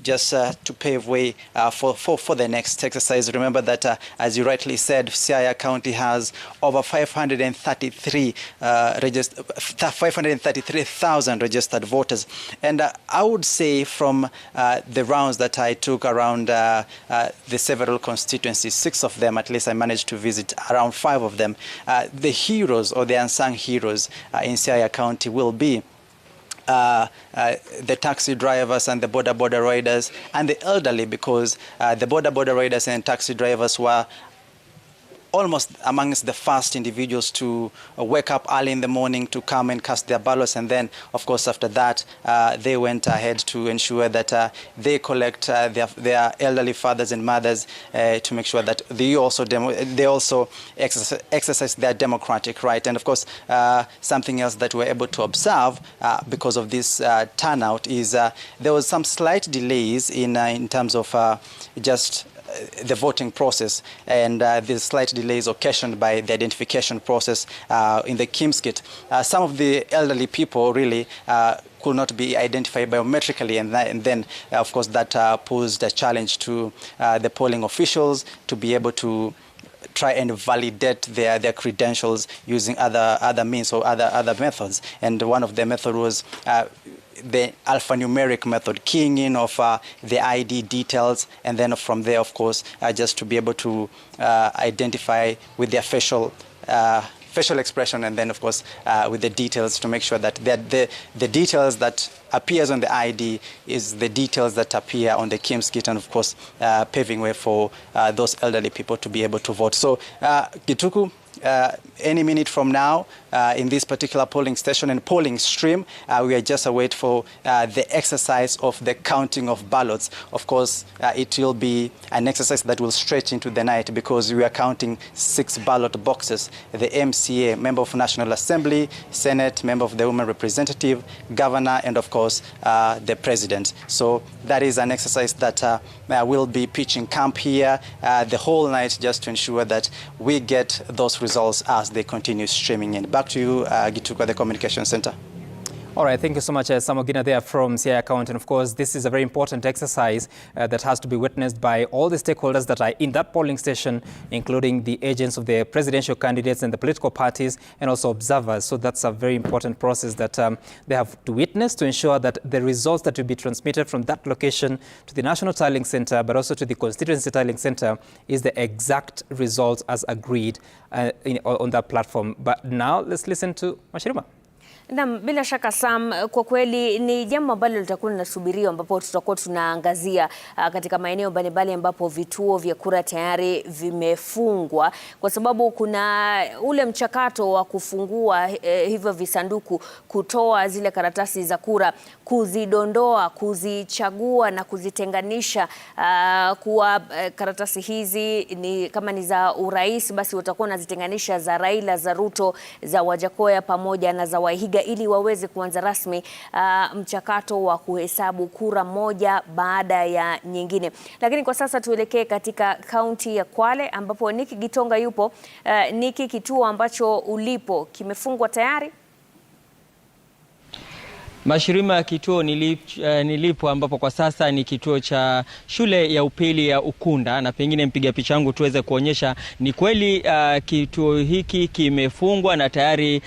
just to pave way for the next exercise. Remember that, as you rightly said, Siaya County has over 533,000 registered voters. And I would say from the rounds that I took around the several constituencies, 6 of them at least, I managed to visit around 5 of them. The heroes, or the unsung heroes in Siaya County, will be the taxi drivers and the border riders and the elderly, because the border riders and taxi drivers were almost amongst the first individuals to wake up early in the morning to come and cast their ballots. And then, of course, after that, they went ahead to ensure that they collect their elderly fathers and mothers to make sure that they also exercise their democratic right. And of course, something else that we're able to observe because of this turnout is there was some slight delays in terms of just the voting process, and the slight delays occasioned by the identification process in the Kim's kit. Some of the elderly people really could not be identified biometrically, and then of course that posed a challenge to the polling officials to be able to try and validate their credentials using other means or other methods. And one of the methods was the alphanumeric method, keying in of the ID details, and then from there, of course, just to be able to identify with their facial expression, and then, of course, with the details, to make sure that the details that appears on the ID is the details that appear on the Kim's kit, and of course, paving way for those elderly people to be able to vote. So, Gituku, any minute from now, in this particular polling station and polling stream, we are just await for the exercise of the counting of ballots. Of course, it will be an exercise that will stretch into the night, because we are counting 6 ballot boxes: the MCA, Member of National Assembly, Senate, Member of the Women Representative, Governor, and of course, the President. So that is an exercise that will be pitching camp here the whole night, just to ensure that we get those results as they continue streaming in. Back to you, Gituku, the Communication Center. All right, thank you so much, Samogina there from Siaya County. And of course, this is a very important exercise that has to be witnessed by all the stakeholders that are in that polling station, including the agents of the presidential candidates and the political parties, and also observers. So that's a very important process that they have to witness, to ensure that the results that will be transmitted from that location to the National Tallying Center, but also to the Constituency Tallying Center, is the exact results as agreed on that platform. But now let's listen to Mashirima. Na bila shaka Sam, kwa kweli ni jambo ambalo litakuwa linasubiriwa, ambapo tutakuwa tunaangazia katika maeneo mbalimbali ambapo vituo vya kura tayari vimefungwa, kwa sababu kuna ule mchakato wa kufungua hivyo visanduku, kutoa zile karatasi za kura, kuzidondoa, kuzichagua na kuzitenganisha kuwa karatasi hizi ni kama ni za urais, basi watakuwa nazitenganisha za Raila, za Ruto, za Wajakoya pamoja na za Waihigi. kupiga ili waweze kuanza rasmi mchakato wa kuhesabu kura moja baada ya nyingine. Lakini kwa sasa tuelekee katika kaunti ya Kwale ambapo Niki Gitonga yupo. Niki, kituo ambacho ulipo kimefungwa tayari? Mashirima ya kituo nilipo ambapo kwa sasa ni kituo cha shule ya upili ya Ukunda, na pengine mpiga picha wangu tuweze kuonyesha ni kweli kituo hiki kimefungwa na tayari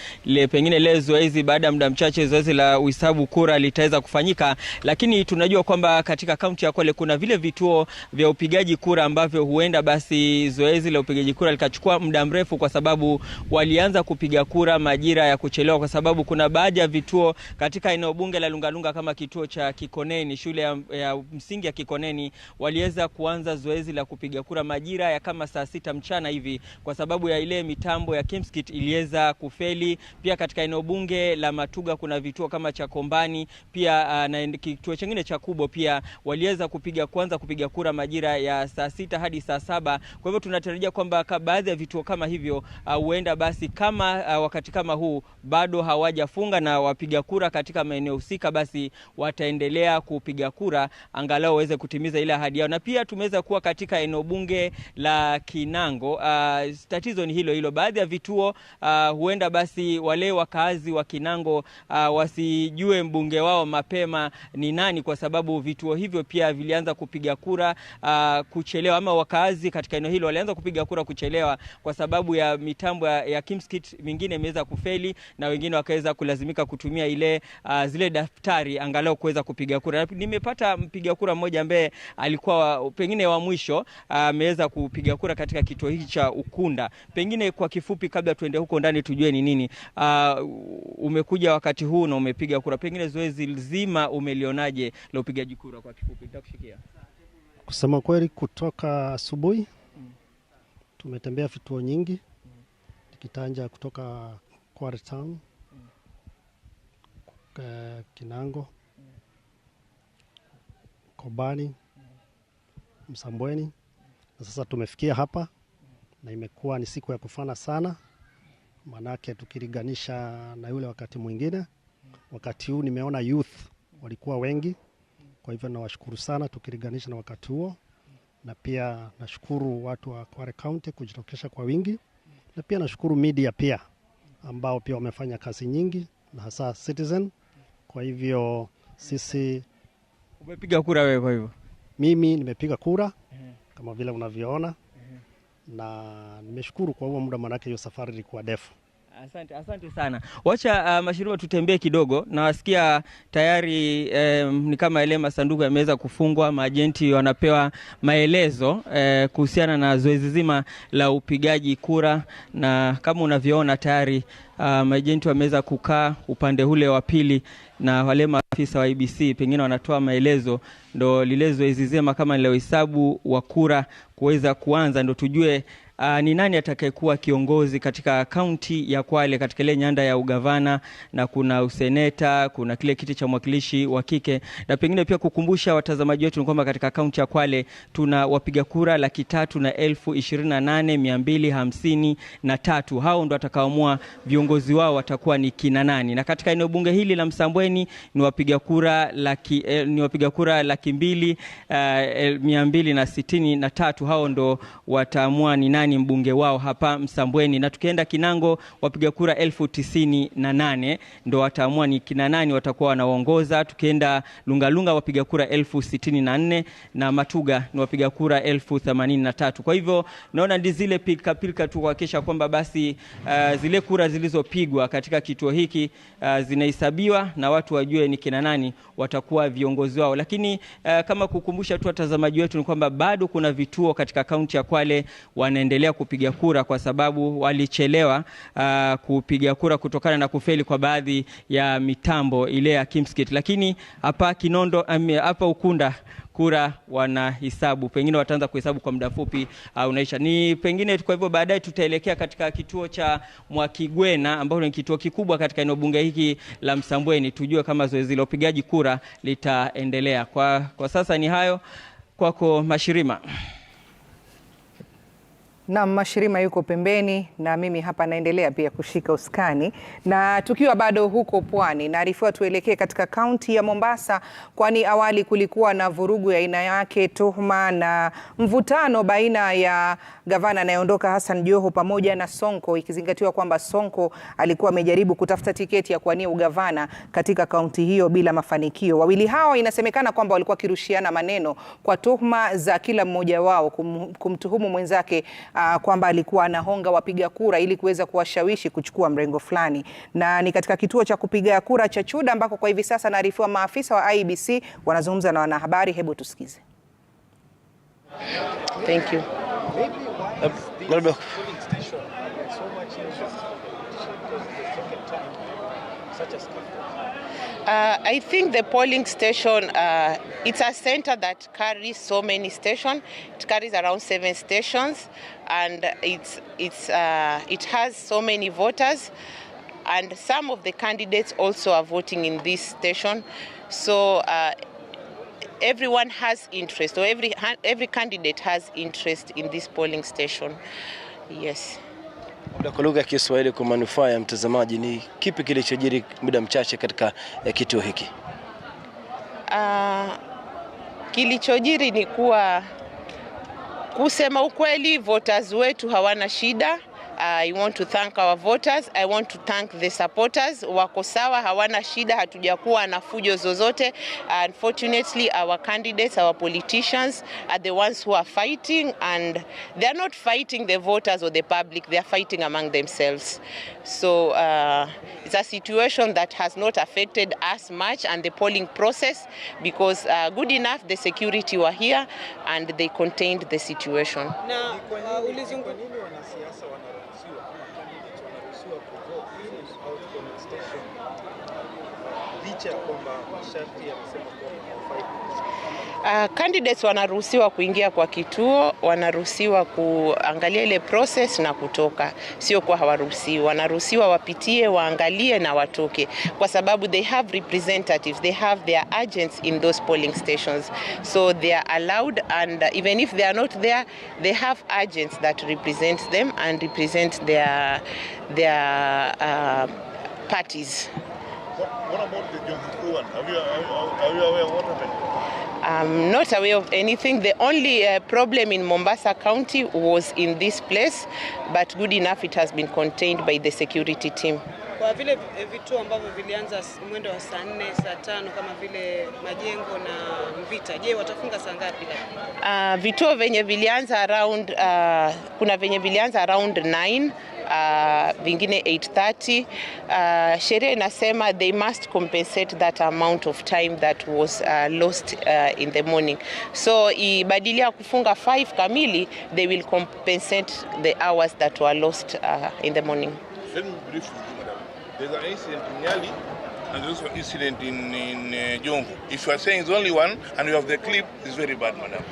pengine leo zoezi baada ya muda mchache zoezi la uhesabu kura litaweza kufanyika. Lakini tunajua kwamba katika kaunti ya Kwale kuna vile vituo vya upigaji kura ambavyo huenda basi zoezi la upigaji kura likachukua muda mrefu, kwa sababu walianza kupiga kura majira ya kuchelewa, kwa sababu kuna baadhi ya vituo katika bunge la Lungalunga kama kituo cha Kikoneni, shule ya msingi ya Kikoneni, waliweza kuanza zoezi la kupiga kura majira ya kama saa 6 mchana hivi, kwa sababu ya ile mitambo ya Kimskit iliweza kufeli. Pia katika eneo bunge la Matuga kuna vituo kama cha Kombani, pia na kituo kingine cha Kubo pia waliweza kuanza kupiga kura majira ya saa 6 hadi saa 7. Kwa hivyo tunatarajia kwamba baadhi ya vituo kama hivyo huenda basi kama wakati kama huu bado hawajafunga na wapiga kura katika maeneo husika basi wataendelea kupiga kura angalau waweze kutimiza ile ahadi yao. Na pia tumeweza kuwa katika eneo bunge la Kinango. Tatizo ni hilo. Baadhi ya vituo huenda basi wale wakazi wa Kinango wasijue mbunge wao mapema ni nani, kwa sababu vituo hivyo pia vilianza kupiga kura kuchelewa, ama wakazi katika eneo hilo walianza kupiga kura kuchelewa kwa sababu ya mitambo ya Kimskit mingine imeweza kufeli, na wengine wakaweza kulazimika kutumia ile zile daftari angalau kuweza kupiga kura. Nimepata mpiga kura mmoja ambaye alikuwa pengine wa mwisho ameweza kupiga kura katika kituo hiki cha Ukunda. Pengine kwa kifupi, kabla tuende huko ndani tujue ni nini umekuja wakati huu na umepiga kura, pengine zoezi zima umelionaje la upigaji kura kwa kifupi? Nitakushikia. Kusema kweli, kutoka asubuhi tumetembea vituo nyingi, nikitanja kutoka Kwale Town, Kinango, Kobani, Msambweni, na sasa tumefikia hapa, na imekuwa ni siku ya kufana sana, manake tukiliganisha na yule wakati mwingine. Wakati huu nimeona youth walikuwa wengi, kwa hivyo nawashukuru sana tukiliganisha na wakati huo, na pia nashukuru watu wa Kwale County kujitokesha kwa wingi, na pia nashukuru media pia ambao pia wamefanya kazi nyingi, na hasa Citizen. Kwa hivyo sisi... Umepiga kura wewe? Kwa hivyo mimi nimepiga kura kama vile unavyoona, na nimeshukuru kwa huo muda, manake hiyo safari ilikuwa ndefu. Asante sana. Wacha Mashirima tutembee kidogo. Nawasikia tayari ni kama ile masanduku yameweza kufungwa, maajenti wanapewa maelezo kuhusiana na zoezi zima la upigaji kura, na kama unavyoona tayari maajenti wameweza kukaa upande ule wa pili, na wale maafisa wa IBC pengine wanatoa maelezo, ndo lile zoezi zima kama ile uhesabu wa kura kuweza kuanza, ndo tujue ni nani atakayekuwa kiongozi katika kaunti ya Kwale katika ile nyanda ya ugavana, na kuna useneta, kuna kile kiti cha mwakilishi wa kike. Na pengine pia kukumbusha watazamaji wetu kwamba katika kaunti ya Kwale tuna wapiga kura 328,253. Hao ndo watakaoamua viongozi wao watakuwa ni kina nani. Na katika eneo bunge hili la Msambweni ni wapiga kura 2,263. Hao ndo wataamua ni nani mbunge wao hapa Msambweni. Na tukienda Kinango, wapiga kura 98,000 ndo wataamua ni kina nani watakuwa wanaongoza. Tukienda Lungalunga, wapiga kura 64,000, na Matuga ni wapiga kura 83,000. Kwa hivyo naona ndi zile pilika tu kuhakikisha kwamba basi zile kura zilizopigwa katika kituo hiki zinahesabiwa na watu wajue ni kina nani watakuwa viongozi wao. Lakini kama kukumbusha tu watazamaji wetu ni kwamba bado kuna vituo katika kaunti ya Kwale wanaendelea kupiga kura kwa sababu walichelewa kupiga kura kutokana na kufeli kwa baadhi ya mitambo ile ya Kimskit. Lakini hapa Kinondo, hapa Ukunda, kura wanahesabu, pengine wataanza kuhesabu kwa muda fupi unaisha. Ni pengine kwa hivyo baadaye tutaelekea katika kituo cha Mwakigwena ambapo ni kituo kikubwa katika eneo bunge hiki la Msambweni, tujue kama zoezi la upigaji kura litaendelea. Kwa sasa ni hayo, kwako Mashirima. Na Mashirima yuko pembeni na mimi hapa naendelea pia kushika usukani, na tukiwa bado huko pwani, naarifiwa tuelekee katika kaunti ya Mombasa, kwani awali kulikuwa na vurugu ya aina yake, tuhuma na mvutano baina ya gavana anayeondoka Hassan Joho pamoja na Sonko, ikizingatiwa kwamba Sonko alikuwa amejaribu kutafuta tiketi ya kuwania ugavana katika kaunti hiyo bila mafanikio. Wawili hao inasemekana kwamba walikuwa kirushiana maneno kwa tuhuma za kila mmoja wao kumtuhumu mwenzake kwamba alikuwa anahonga wapiga kura ili kuweza kuwashawishi kuchukua mrengo fulani. Na ni katika kituo cha kupiga kura cha Chuda ambako kwa hivi sasa naarifiwa maafisa wa IEBC wanazungumza na wanahabari. Hebu tusikize. Thank you. I think the polling station, it's a center that carries so many stations. It carries around 7 stations, and it has so many voters, and some of the candidates also are voting in this station. So everyone has interest, or every candidate has interest in this polling station. Yes. Kwa lugha ya Kiswahili kwa manufaa ya mtazamaji, ni kipi kilichojiri muda mchache katika kituo hiki? Kilichojiri ni kuwa, kusema ukweli, voters wetu hawana shida. I want to thank our voters. I want to thank the supporters. Wako sawa, hawana shida, hatujakuwa na fujo zozote. Unfortunately, our candidates, our politicians are the ones who are fighting, and they are not fighting the voters or the public. They are fighting among themselves. So it's a situation that has not affected us much and the polling process, because good enough the security were here and they contained the situation. Na candidates wanaruhusiwa kuingia kwa kituo, wanaruhusiwa kuangalia ile process na kutoka. Sio kwa hawaruhusiwi, wanaruhusiwa wapitie, waangalie na watoke, kwa sababu they have representatives, they have their agents in those polling stations. So they are allowed, and even if they are not there, they have agents that represent them and represent their parties. What about the John one? Are you aware of what happened? I'm not aware of anything. The only problem in Mombasa County was in this place, but good enough it has been contained by the security team. Kwa vile vituo ambavyo vilianza mwendo wa saa 4, saa 5 kama vile Majengo na Mvita, je, watafunga saa ngapi? Vituo venye vilianza around kuna venye vilianza around 9, vingine 8:30. Sheria inasema they must compensate that amount of time that was lost in the morning. So ibadilia kufunga 5 kamili, they will compensate the hours that were lost in the morning. Let me brief you, madam. There's an incident in Nyali and there's also an incident in Jongo. If you are saying it's only one and you have the clip, it's very bad, madam.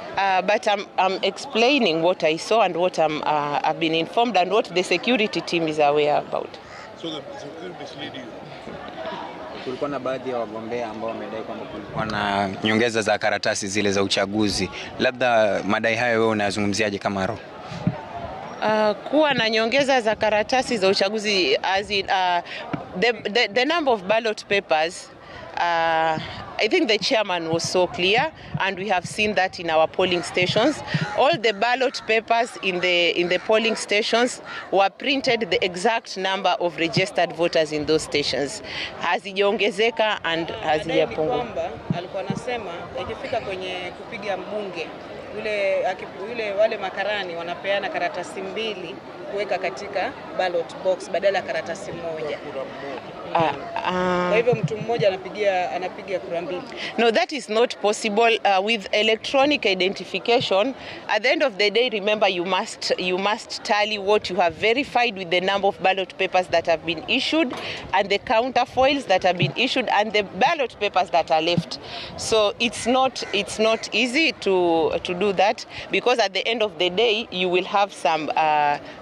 But I'm explaining what I saw and what I've been informed and what the security team is aware about. So the security mislead you? Kulikuwa na baadhi ya wagombea ambao wamedai kwamba kulikuwa na nyongeza za karatasi zile za uchaguzi. Labda madai hayo wewe unazungumziaje kama Ro? Kuwa na nyongeza za karatasi za uchaguzi, as in, the number of ballot papers, I think the chairman was so clear, and we have seen that in our polling stations. All the ballot papers in the polling stations were printed the exact number of registered voters in those stations. Hazijaongezeka and hazijapungua. Alikuwa anasema ikifika kwenye kupiga mbunge, wale makarani wanapeana karatasi 2 kuweka katika ballot box badala ya karatasi 1. Kwa hivyo mtu mmoja anapiga kura 2. No, that is not possible with electronic identification. At the end of the day, remember, you must tally what you have verified with the number of ballot papers that have been issued and the counterfoils that have been issued and the ballot papers that are left. So it's not easy to do that, because at the end of the day you will have some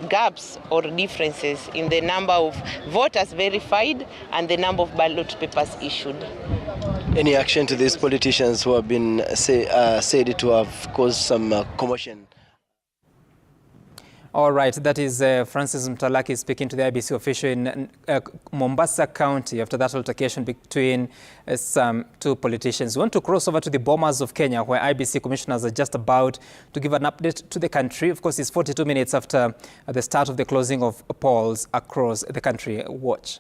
gaps or differences in the number of voters verified and the number of ballot papers issued. Any action to these politicians who have been said to have caused some commotion? All right, that is Francis Mtalaki speaking to the IBC official in Mombasa County after that altercation between some two politicians. We want to cross over to the Bomas of Kenya, where IBC commissioners are just about to give an update to the country. Of course, it's 42 minutes after the start of the closing of polls across the country. Watch.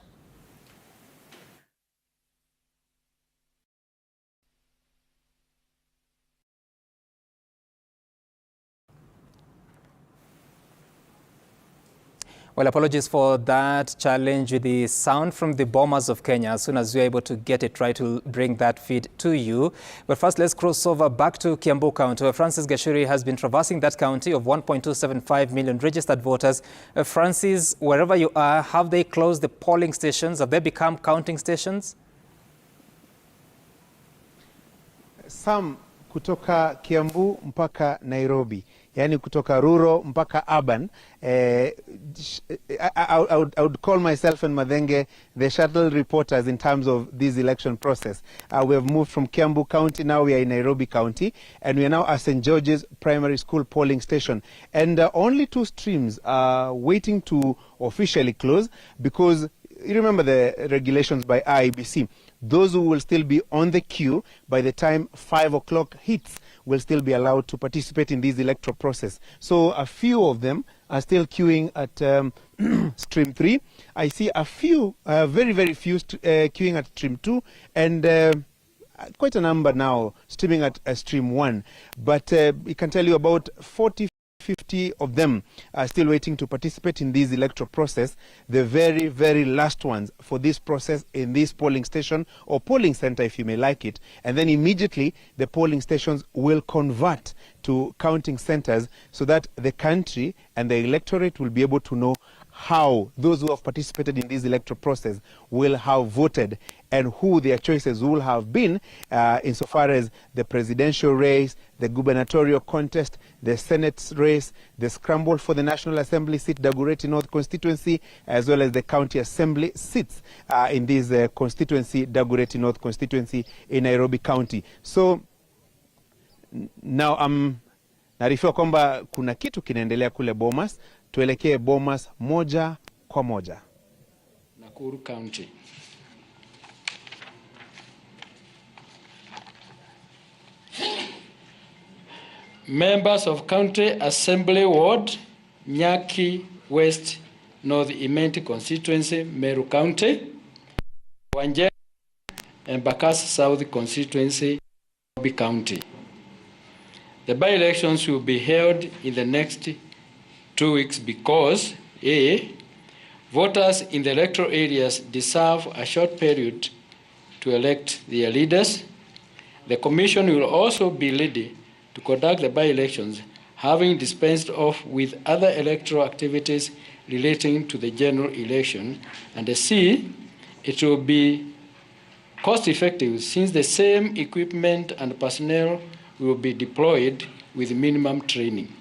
Well, apologies for that challenge with the sound from the Bomas of Kenya. As soon as we're able to get it right, we'll bring that feed to you. But first, let's cross over back to Kiambu County, where Francis Gashuri has been traversing that county of 1.275 million registered voters. Francis, wherever you are, have they closed the polling stations? Have they become counting stations? Some kutoka Kiambu mpaka Nairobi. Yani kutoka rural mpaka urban. I would call myself and Madenge the shuttle reporters in terms of this election process. We have moved from Kiambu County, now we are in Nairobi County, and we are now at St. George's Primary School polling station. And only 2 streams are waiting to officially close, because you remember the regulations by IBC. Those who will still be on the queue by the time 5 o'clock hits will still be allowed to participate in this electoral process. So a few of them are still queuing at stream 3. I see a few, very, very few queuing at stream 2, and quite a number now streaming at stream 1. But we can tell you about 50 of them are still waiting to participate in this electoral process, the very, very last ones for this process in this polling station or polling center, if you may like it. And then immediately the polling stations will convert to counting centers, so that the country and the electorate will be able to know how those who have participated in this electoral process will have voted, and who their choices will have been insofar as the presidential race, the gubernatorial contest, the Senate race, the scramble for the National Assembly seat, Dagoretti North constituency, as well as the county assembly seats in this constituency, Dagoretti North constituency in Nairobi County. So now naarifiwa kwamba kuna kitu kinaendelea kule Bomas. Tuelekee Bomas moja kwa moja. Nakuru County. Members of County Assembly Ward, Nyaki West North Imenti Constituency, Meru County, Wanjera and Bakasa South Constituency, Nairobi County. The by-elections will be held in the next 2 weeks because A, voters in the electoral areas deserve a short period to elect their leaders. The Commission will also be ready to conduct the by-elections, having dispensed off with other electoral activities relating to the general election. And C, it will be cost-effective since the same equipment and personnel will be deployed with minimum training.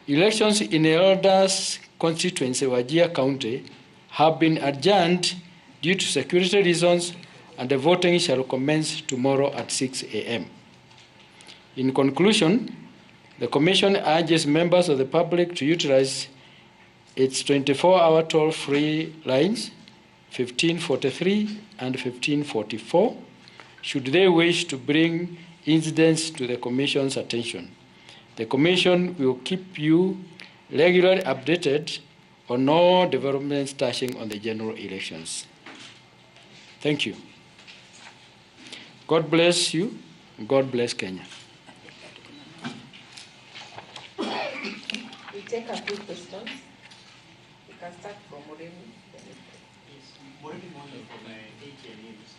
Elections in Elders constituency, Wajir County, have been adjourned due to security reasons, and the voting shall commence tomorrow at 6 a.m. In conclusion, the Commission urges members of the public to utilize its 24-hour toll-free lines, 1543 and 1544, should they wish to bring incidents to the Commission's attention. The Commission will keep you regularly updated on all developments touching on the general elections. Thank you. God bless you, and God bless Kenya. We take a few questions. We can start from Moremi. Moremi Mondo from KTN News.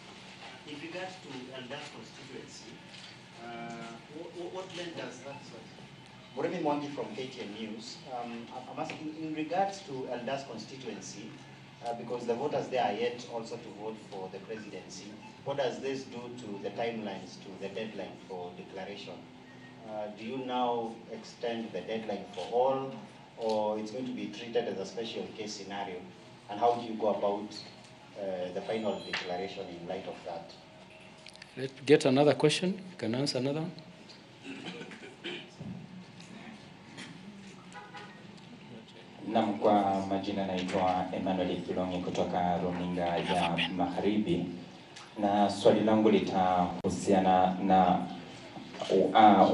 In regards to Elders constituency, what land does that serve? Moremi Mwangi from KTN News. I'm asking, in regards to Elders constituency, because the voters there are yet also to vote for the presidency, what does this do to the timelines, to the deadline for declaration? Do you now extend the deadline for all, or it's going to be treated as a special case scenario? And how do you go about the final declaration in light of that? Let's get another question. You can answer another one. Naam, kwa majina naitwa Emmanuel Kilongi kutoka runinga ya Magharibi, na swali langu litahusiana na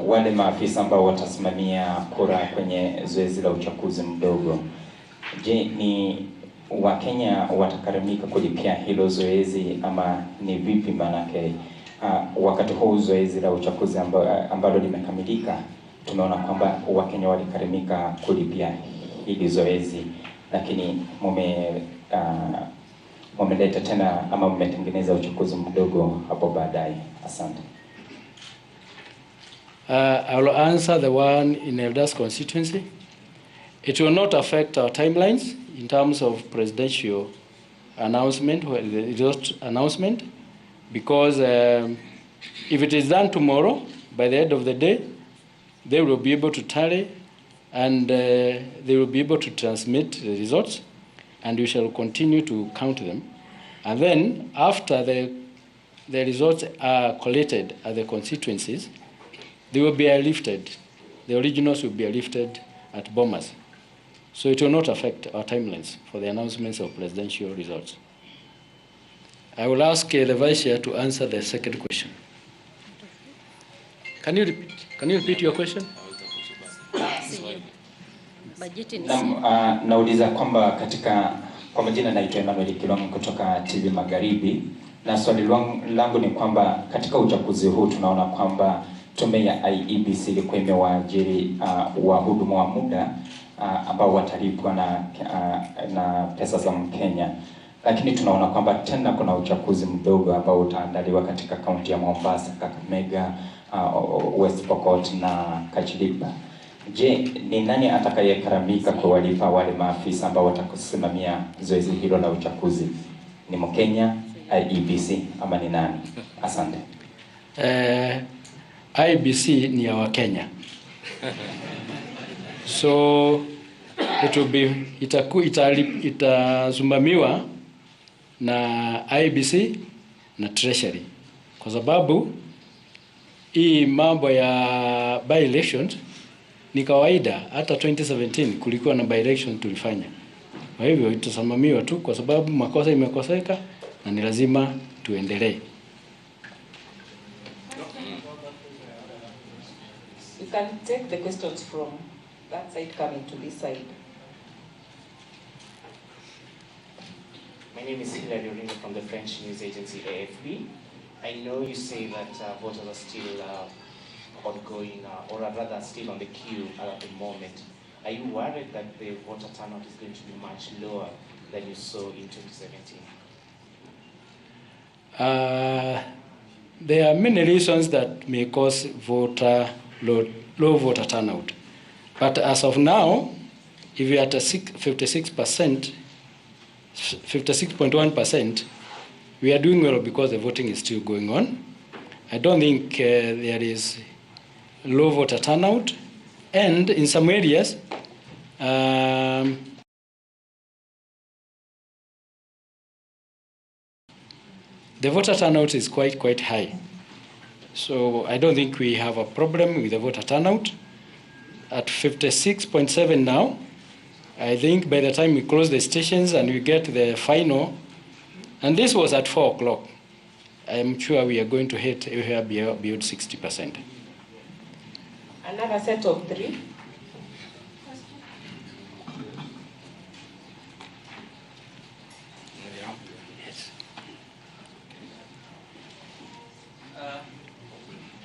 wale maafisa ambao watasimamia kura kwenye zoezi la uchaguzi mdogo. Je, ni Wakenya watakarimika kulipia hilo zoezi ama ni vipi? Manake wakati huu zoezi la uchaguzi ambalo limekamilika, tumeona kwamba Wakenya walikarimika kulipia hili zoezi, lakini mumeleta tena ama mmetengeneza uchaguzi mdogo hapo baadaye. Asante. I will answer the one in Eldas constituency. It will not affect our timelines in terms of presidential announcement, or the result announcement, because if it is done tomorrow, by the end of the day, they will be able to tally and they will be able to transmit the results, and we shall continue to count them. And then after the results are collated at the constituencies, they will be airlifted. The originals will be airlifted at Bomas. So it will not affect our timelines for the announcements of presidential results. I will ask the Vice Chair to answer the second question. Can you repeat your question? Nauliza kwamba kwa majina naitwa Emmanuel Kilongi kutoka TV Magharibi, na swali langu ni kwamba katika uchaguzi huu tunaona kwamba tume ya IEBC ilikuwa imewaajiri wahudumu wa muda ambao watalipwa na pesa za Mkenya, lakini tunaona kwamba tena kuna uchaguzi mdogo ambao utaandaliwa katika kaunti ya Mombasa, Kakamega, West Pokot na Kachiliba. Je, ni nani atakayekaramika kuwalipa wale maafisa ambao watakusimamia zoezi hilo la uchaguzi? Ni Mkenya, IEBC ama ni nani? Asante. IEBC ni ya Wakenya. So itasimamiwa na IEBC na Treasury, kwa sababu hii mambo ya by elections ni kawaida. Hata 2017 kulikuwa na by election tulifanya. Kwa hivyo itasimamiwa tu kwa sababu makosa imekoseka na ni lazima tuendelee. You can take the questions from that side coming to this side. My name is Hilary Oringo from the French news agency AFP. I know you say that voters are still ongoing, or rather still on the queue at the moment. Are you worried that the voter turnout is going to be much lower than you saw in 2017? There are many reasons that may cause low voter turnout. But as of now, if we are at a 56.1%, we are doing well because the voting is still going on. I don't think there is low voter turnout, and in some areas, the voter turnout is quite high. So I don't think we have a problem with the voter turnout. At 56.7 now, I think by the time we close the stations and we get the final, and this was at 4 o'clock, I'm sure we are going to hit beyond 60%. Another set of 3.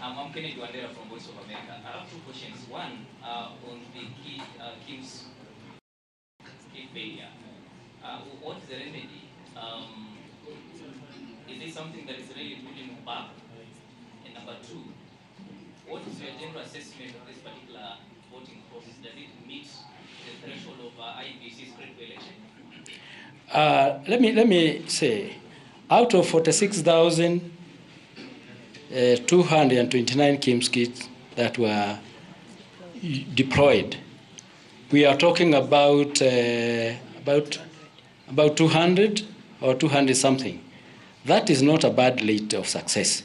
I'm Kennedy Wandera from Voice of America. I have 2 questions. One, on the Kim's failure. What is the remedy? Is it something that is really putting back? And number 2, what is your general assessment of this particular voting process? Does it meet the threshold of IEBC's critical election? Let me say, out of 46,229 KIMS kits that were deployed, we are talking about 200 or 200 something. That is not a bad rate of success.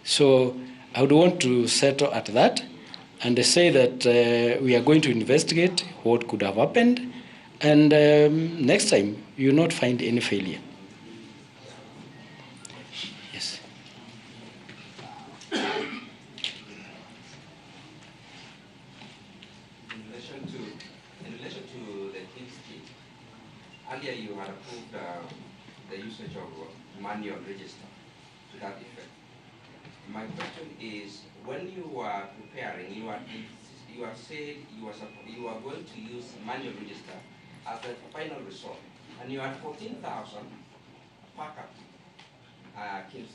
So I would want to settle at that. and they say that we are going to investigate what could have happened, and next time you will not find any failure. Yes. In relation to the KIMS kit, earlier you had approved the usage of manual register to that effect. My question is, when you were preparing, you had said you were going to use manual register as the final resort, and you had 14,000 backup KIMS kit.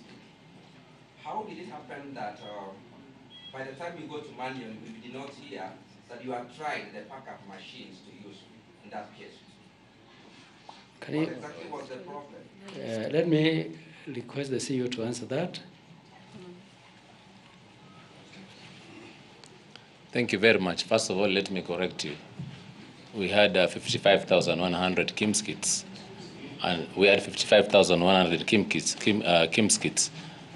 How did it happen that by the time you go to manual, we did not hear that you have tried the backup machines to use in that case? What exactly was the problem? Let me request the CEO to answer that. Thank you very much. First of all, let me correct you. We had 55,100 KIMS kits, and we had 55,100 KIMS kits,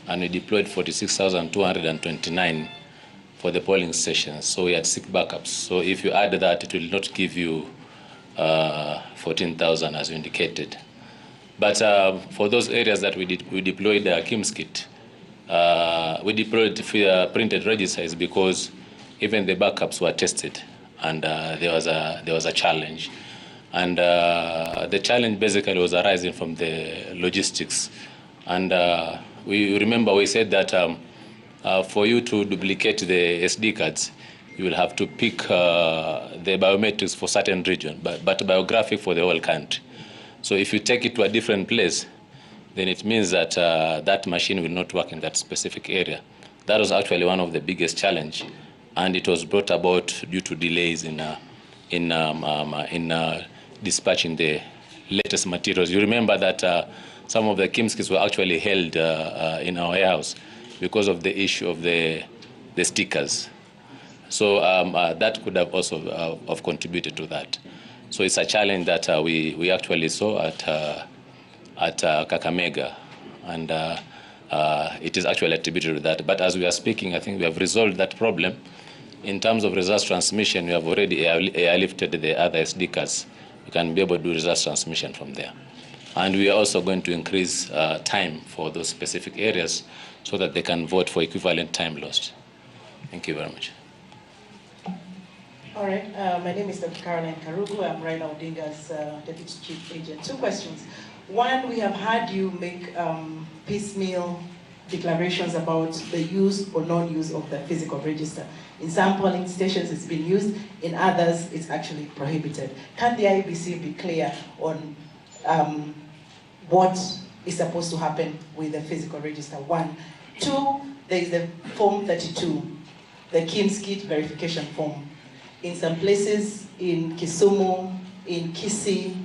and we deployed 46,229 for the polling stations. So we had 6 backups. So if you add that, it will not give you 14,000 as you indicated. But for those areas that we deployed KIMS kit, we deployed printed registers because even the backups were tested, and there was a challenge. And the challenge basically was arising from the logistics. And we remember we said that for you to duplicate the SD cards, you will have to pick the biometrics for certain region, but biographic for the whole country. So if you take it to a different place, then it means that that machine will not work in that specific area. That was actually one of the biggest challenge, and it was brought about due to delays in dispatching the latest materials. You remember that some of the KIMS kits were actually held in our warehouse because of the issue of the stickers. So that could have also have contributed to that. So it's a challenge that we actually saw at Kakamega, and it is actually attributed to that. But as we are speaking, I think we have resolved that problem. In terms of results transmission, we have already airlifted the other SD cards. We can be able to do results transmission from there. And we are also going to increase time for those specific areas so that they can vote for equivalent time lost. Thank you very much. All right, my name is Dr. Caroline Karugu. I'm Raila Odinga's Deputy Chief Agent. 2 questions. One, we have had you make piecemeal declarations about the use or non-use of the physical register. In some polling stations it's been used, in others it's actually prohibited. Can the IEBC be clear on what is supposed to happen with the physical register? 1. 2, there is the Form 32, the KIMS kit verification form. In some places, in Kisumu, in Kisii,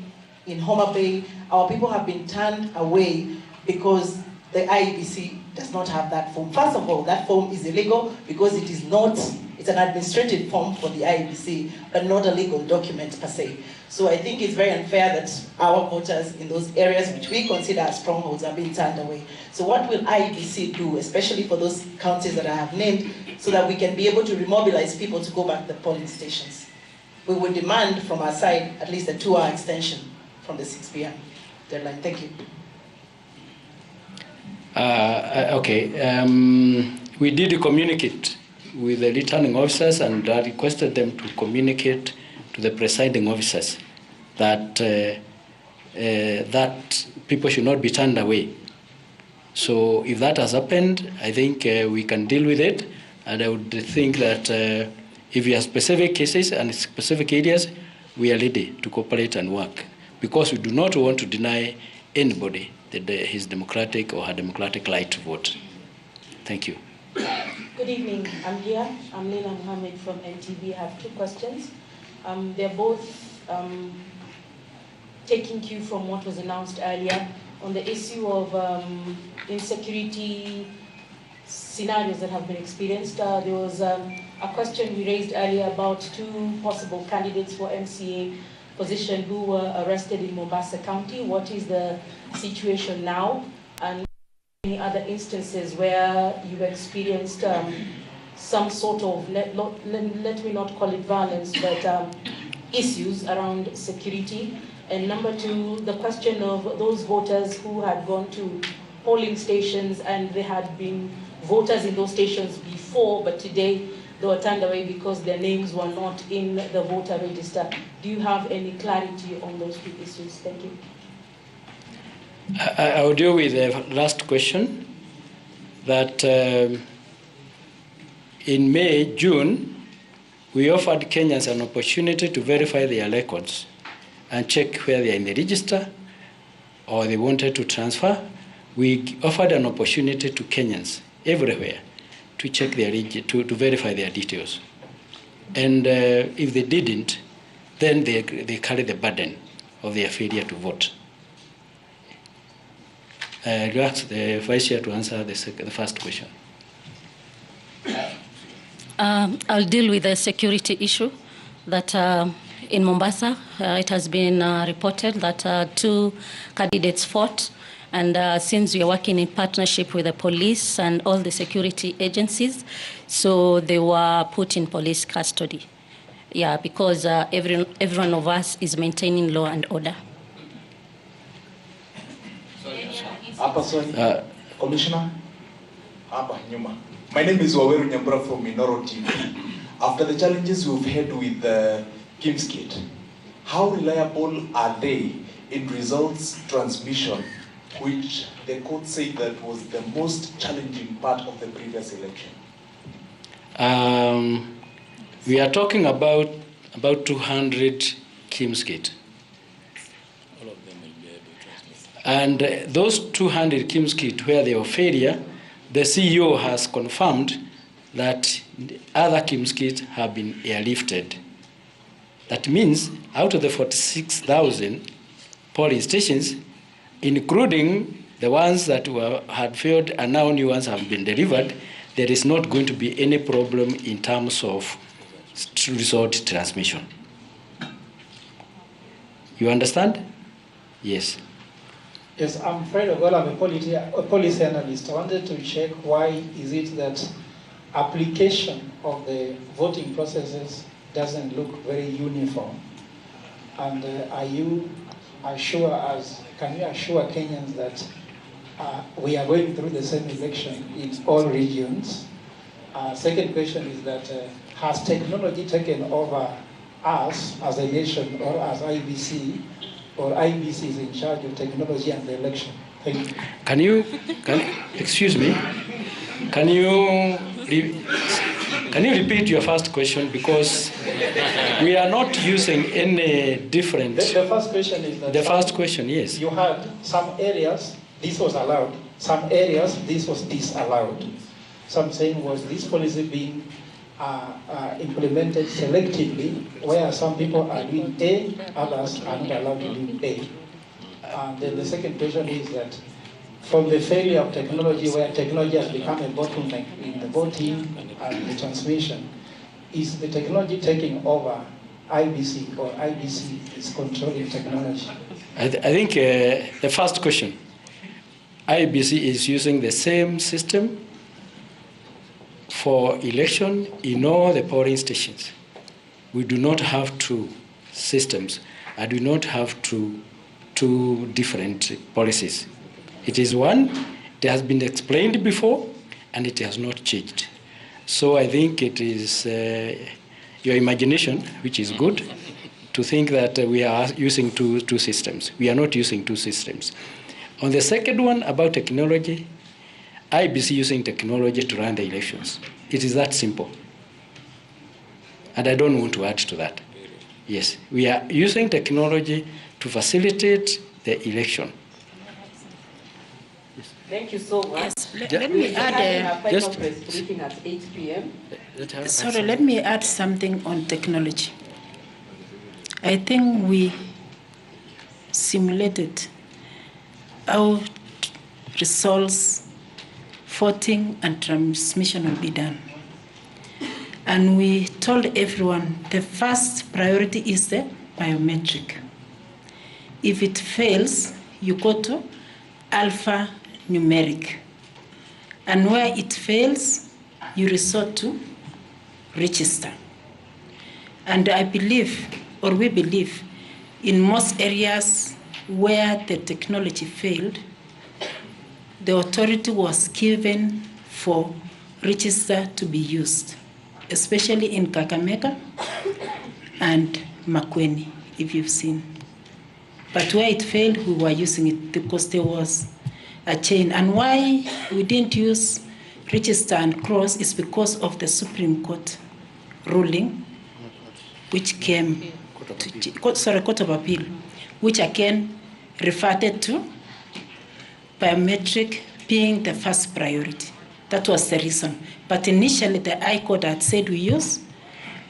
in Homa Bay, our people have been turned away because the IEBC does not have that form. First of all, that form is illegal because it is not, it's an administrative form for the IEBC, but not a legal document per se. So I think it's very unfair that our voters in those areas which we consider as strongholds are being turned away. So what will IEBC do, especially for those counties that I have named, so that we can be able to remobilize people to go back to the polling stations? We would demand from our side at least a 2-hour extension from the 6 p.m. deadline. Thank you. We did communicate with the returning officers and requested them to communicate to the presiding officers that that people should not be turned away. So if that has happened, I think we can deal with it, and I would think that if you have specific cases and specific areas, we are ready to cooperate and work, because we do not want to deny anybody his democratic or her democratic right to vote. Thank you. Good evening. I'm here. I'm Leila Mohammed from NTV. I have 2 questions. They're both taking cue from what was announced earlier on the issue of insecurity scenarios that have been experienced. There was a question we raised earlier about 2 possible candidates for MCA position who were arrested in Mombasa County. What is the situation now? And any other instances where you've experienced some sort of, let me not call it violence, but issues around security? And number two, the question of those voters who had gone to polling stations and they had been voters in those stations before, but today they were turned away because their names were not in the voter register. Do you have any clarity on those two issues? Thank you. I will deal with the last question. That in May, June, we offered Kenyans an opportunity to verify their records and check where they are in the register or they wanted to transfer. We offered an opportunity to Kenyans everywhere to check their to verify their details. And if they didn't, then they carry the burden of their failure to vote. I'll ask the Vice Chair to answer the first question. I'll deal with the security issue that in Mombasa, it has been reported that 2 candidates fought. And since we are working in partnership with the police and all the security agencies, so they were put in police custody. Yeah, because every one of us is maintaining law and order. Commissioner, my name is Waweru Nyambura from Minoro TV. After the challenges we've had with the Kimskit, how reliable are they in results transmission, which the court said that was the most challenging part of the previous election? We are talking about 200 Kimskit. And those 200 Kimskit where there were failure, the CEO has confirmed that other Kimskit have been airlifted. That means out of the 46,000 polling stations, including the ones that had failed and now new ones have been delivered, there is not going to be any problem in terms of result transmission. You understand? Yes. Yes, I'm Fred Ogola, I'm a policy analyst. I wanted to check why is it that application of the voting processes doesn't look very uniform? And can you assure Kenyans that we are going through the same election in all regions? Second question is that has technology taken over us as a nation or as IBC, or IBC is in charge of technology and the election? Thank you. Excuse me, can you repeat your first question, because we are not using any different... The first question is that... The first question, yes. You had some areas, this was allowed, some areas, this was disallowed. Some saying was this policy being implemented selectively, where some people are doing A, others are not allowed to do A. And then the second question is that from the failure of technology, where technology has become a bottleneck in the voting and the transmission, is the technology taking over IBC, or IBC is controlling technology? I think the first question, IBC is using the same system for election in all the polling stations. We do not have 2 systems. I do not have two different policies. It is one, it has been explained before, and it has not changed. So I think it is your imagination, which is good, to think that we are using two systems. We are not using 2 systems. On the second one, about technology, IBC using technology to run the elections. It is that simple. And I don't want to add to that. Yes, we are using technology to facilitate the election. Thank you so much. Yes, let me add just briefing at 8 p.m. Sorry, let me add something on technology. I think we simulated how results, voting and transmission will be done. And we told everyone the first priority is the biometric. If it fails, you go to alphanumeric. And where it fails, you resort to register. And I believe, or we believe, in most areas where the technology failed, the authority was given for register to be used, especially in Kakamega and Makueni, if you've seen. But where it failed, we were using it because there was a chain. And why we didn't use register and cross is because of the Supreme Court ruling, which came Court of Appeal, which again referred to biometric being the first priority. That was the reason. But initially, the High Court had said we use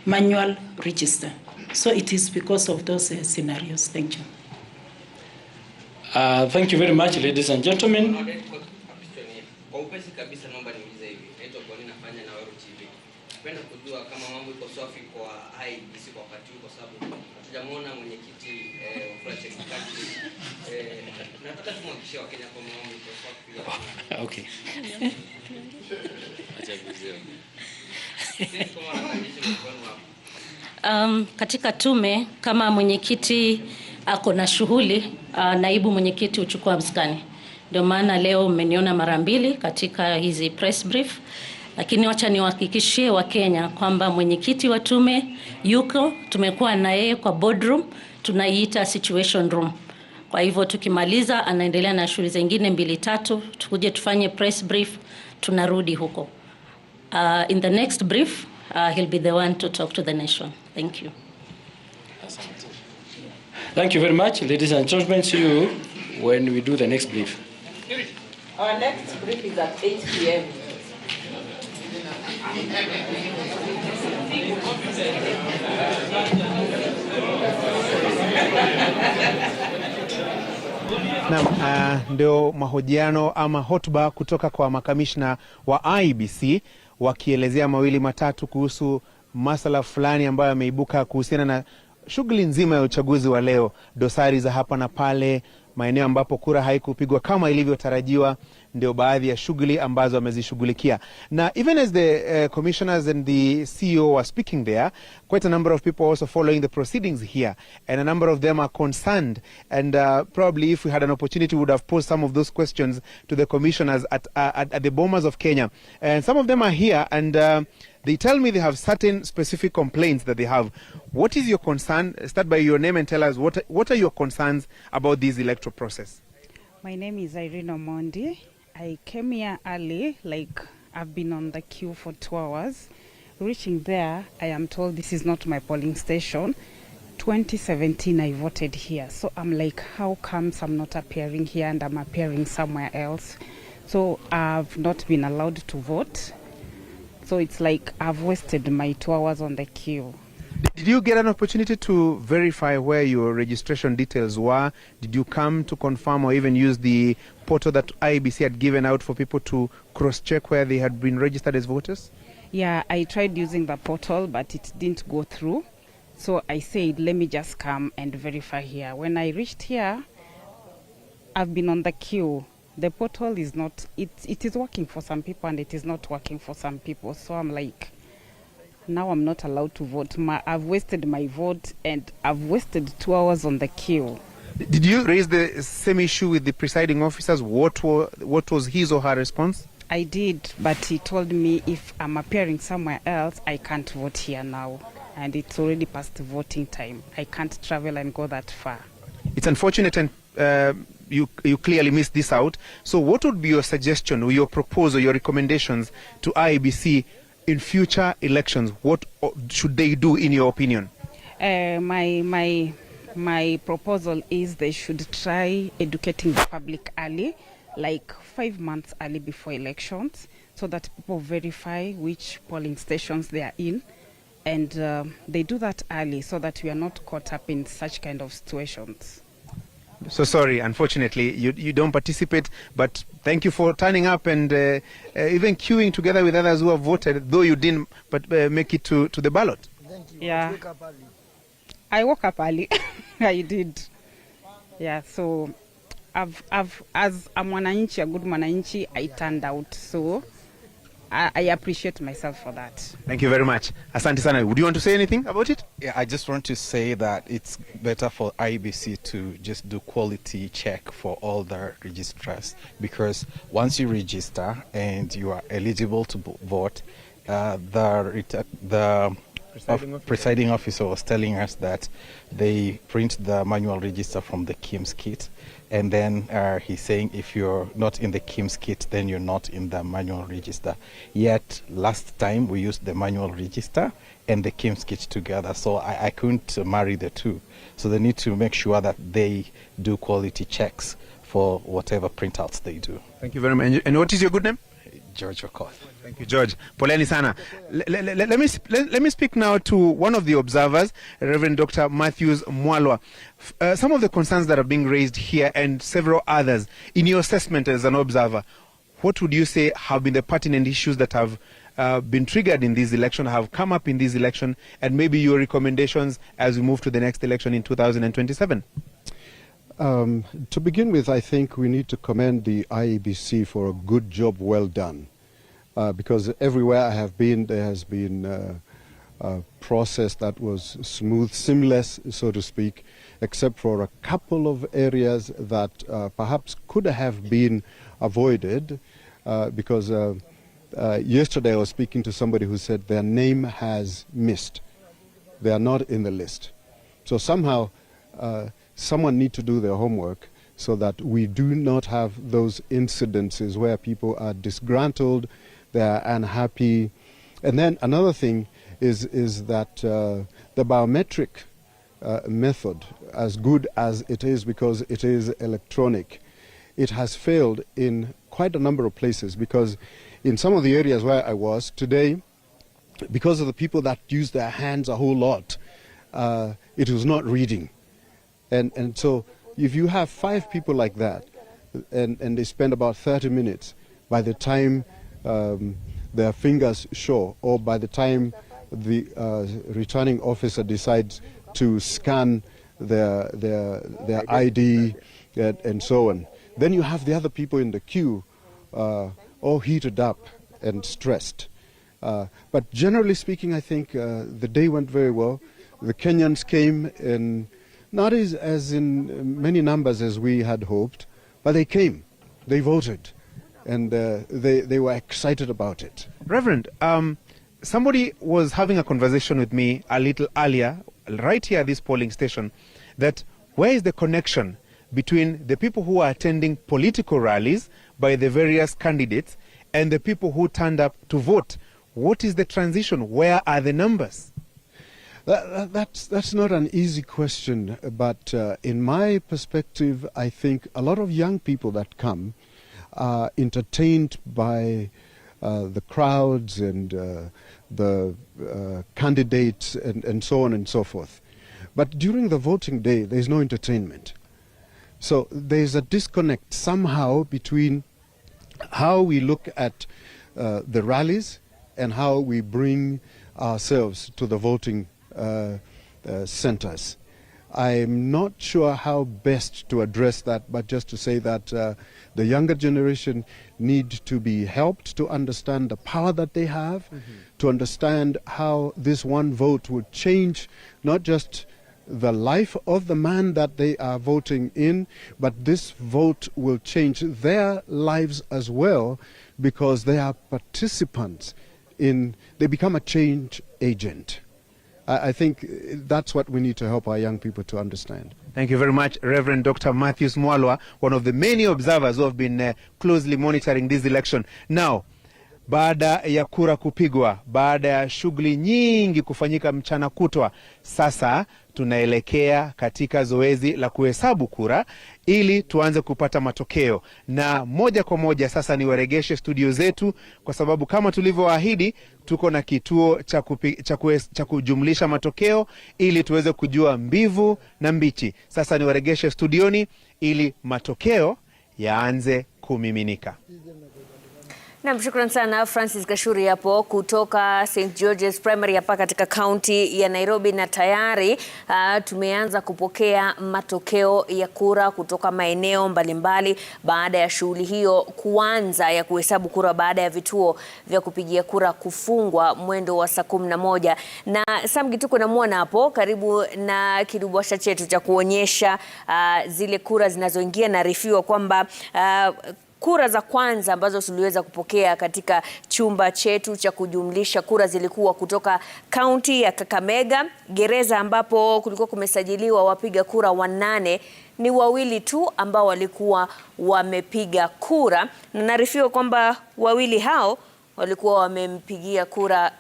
manual register. So it is because of those scenarios. Thank you. Thank you very much, ladies and gentlemen. Okay. Katika tume kama mwenyekiti ako na shughuli, naibu mwenyekiti uchukua mskani. Ndio maana leo mmeniona mara mbili katika hizi press brief, lakini wacha niwahakikishie Wakenya kwamba mwenyekiti wa tume yuko, tumekuwa na yeye kwa boardroom, tunaiita situation room. Kwa hivyo tukimaliza anaendelea na shughuli zingine 2-3, tukuje tufanye press brief, tunarudi huko. In the next brief, he'll be the one to talk to the nation. Thank you. Thank you very much, ladies and gentlemen. See you when we do the next brief. Our next brief is at 8 p.m. Naam, ndio mahojiano ama hotuba kutoka kwa makamishna wa IEBC wakielezea mawili matatu kuhusu masala fulani ambayo yameibuka kuhusiana na shughuli nzima ya uchaguzi wa leo, dosari za hapa na pale, maeneo ambapo kura haikupigwa kama ilivyotarajiwa, ndio baadhi ya shughuli ambazo wamezishughulikia. Na even as the commissioners and the CEO were speaking there, quite a number of people also following the proceedings here, and a number of them are concerned, and probably if we had an opportunity we would have posed some of those questions to the commissioners at the Bomas of Kenya. And some of them are here, and they tell me they have certain specific complaints that they have. What is your concern? Start by your name and tell us what are your concerns about this electoral process? My name is Irene Omondi. I came here early, like I've been on the queue for 2 hours. Reaching there, I am told this is not my polling station. 2017, I voted here. So I'm like, how comes I'm not appearing here and I'm appearing somewhere else? So I've not been allowed to vote. So it's like I've wasted my 2 hours on the queue. Did you get an opportunity to verify where your registration details were? Did you come to confirm or even use the portal that IEBC had given out for people to cross-check where they had been registered as voters? Yeah, I tried using the portal, but it didn't go through. So I said, let me just come and verify here. When I reached here, I've been on the queue. The portal is not, it is working for some people and it is not working for some people. So I'm like, now I'm not allowed to vote. I've wasted my vote and I've wasted 2 hours on the queue. Did you raise the same issue with the presiding officers? What was his or her response? I did, but he told me if I'm appearing somewhere else, I can't vote here now. And it's already past the voting time. I can't travel and go that far. It's unfortunate, and you clearly missed this out. So what would be your suggestion or your proposal, your recommendations to IEBC in future elections? What should they do in your opinion? My proposal is they should try educating the public early, like 5 months early before elections, so that people verify which polling stations they are in, and they do that early so that we are not caught up in such kind of situations. So sorry, unfortunately, you don't participate, but thank you for turning up and even queuing together with others who have voted, though you didn't make it to the ballot. Yeah, I woke up early. I did. Yeah, so as a mwananchi, a good mwananchi, I turned out. So I appreciate myself for that. Thank you very much. Asante sana. Would you want to say anything about it? Yeah, I just want to say that it's better for IEBC to just do quality check for all the registrars, because once you register and you are eligible to vote, the presiding officer was telling us that they print the manual register from the KIMS kit, and then he's saying if you're not in the KIMS kit, then you're not in the manual register. Yet last time we used the manual register and the KIMS kit together, so I couldn't marry the two. So they need to make sure that they do quality checks for whatever printouts they do. Thank you very much. And what is your good name? George Okoth. Thank you, George. Poleni sana. Let me speak now to one of the observers, Reverend Dr. Matthews Mwalwa. Some of the concerns that are being raised here and several others, in your assessment as an observer, what would you say have been the pertinent issues that have been triggered in this election, have come up in this election, and maybe your recommendations as we move to the next election in 2027? To begin with, I think we need to commend the IEBC for a good job well done. Because everywhere I have been, there has been a process that was smooth, seamless, so to speak, except for a couple of areas that perhaps could have been avoided. Because yesterday I was speaking to somebody who said their name has missed. They are not in the list. So somehow someone need to do their homework so that we do not have those incidences where people are disgruntled, they are unhappy. And then another thing is that the biometric method, as good as it is because it is electronic, it has failed in quite a number of places, because in some of the areas where I was today, because of the people that use their hands a whole lot, it was not reading. And so if you have 5 people like that, and they spend about 30 minutes, by the time their fingers show, or by the time the returning officer decides to scan their ID and so on, then you have the other people in the queue all heated up and stressed. But generally speaking, I think the day went very well. The Kenyans came in not as in many numbers as we had hoped, but they came, they voted, and they were excited about it. Reverend, somebody was having a conversation with me a little earlier, right here at this polling station, that where is the connection between the people who are attending political rallies by the various candidates and the people who turned up to vote? What is the transition? Where are the numbers? That's not an easy question, but in my perspective, I think a lot of young people that come are entertained by the crowds and the candidates and so on and so forth. But during the voting day, there's no entertainment. So there's a disconnect somehow between how we look at the rallies and how we bring ourselves to the voting centers. I'm not sure how best to address that, but just to say that the younger generation need to be helped to understand the power that they have, to understand how this one vote would change not just the life of the man that they are voting in, but this vote will change their lives as well, because they are participants in, they become a change agent. I think that's what we need to help our young people to understand. Thank you very much, Reverend Dr. Matthews Mwalwa, one of the many observers who have been closely monitoring this election. Now, baada ya kura kupigwa, baada ya shughuli nyingi kufanyika mchana kutwa, sasa tunaelekea katika zoezi la kuhesabu kura ili tuanze kupata matokeo. Na moja kwa moja sasa niwaregeshe studio zetu, kwa sababu kama tulivyoahidi tuko na kituo cha kujumlisha matokeo ili tuweze kujua mbivu na mbichi. Sasa niwaregeshe studioni ili matokeo yaanze kumiminika. Na mshukran sana Francis Gashuri hapo kutoka St George's Primary hapa katika kaunti ya Nairobi, na tayari tumeanza kupokea matokeo ya kura kutoka maeneo mbalimbali baada ya shughuli hiyo kuanza ya kuhesabu kura baada ya vituo vya kupigia kura kufungwa mwendo wa saa 11. Na Sam tuko namuona hapo karibu na kidubwasha chetu cha kuonyesha zile kura zinazoingia, na arifiwa kwamba kura za kwanza ambazo tuliweza kupokea katika chumba chetu cha kujumlisha kura zilikuwa kutoka kaunti ya Kakamega, gereza ambapo kulikuwa kumesajiliwa wapiga kura 8. Ni wawili tu ambao walikuwa wamepiga kura, na naarifiwa kwamba wawili hao walikuwa wamempigia kura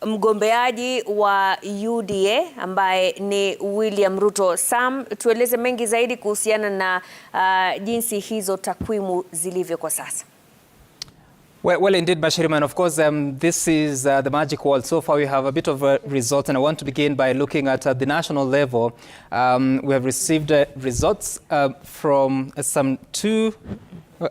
mgombeaji wa UDA ambaye ni William Ruto. Sam, tueleze mengi zaidi kuhusiana na jinsi hizo takwimu zilivyo kwa sasa. Well, indeed, Bashirima, and of course, this is the magic wall. So far, we have a bit of a result, and I want to begin by looking at the national level. We have received results from some two.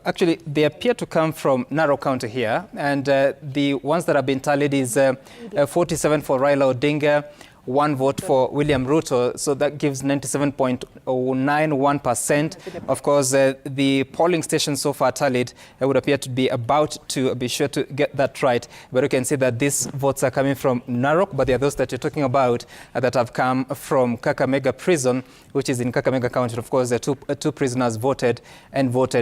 Actually, they appear to come from Narok County here, and the ones that have been tallied is 47 for Raila Odinga, 1 vote for William Ruto, so that gives 97.91%. Of course, the polling station so far tallied would appear to be about to be sure to get that right. But you can see that these votes are coming from Narok, but there are those that you're talking about that have come from Kakamega Prison, which is in Kakamega County. Of course, the two prisoners voted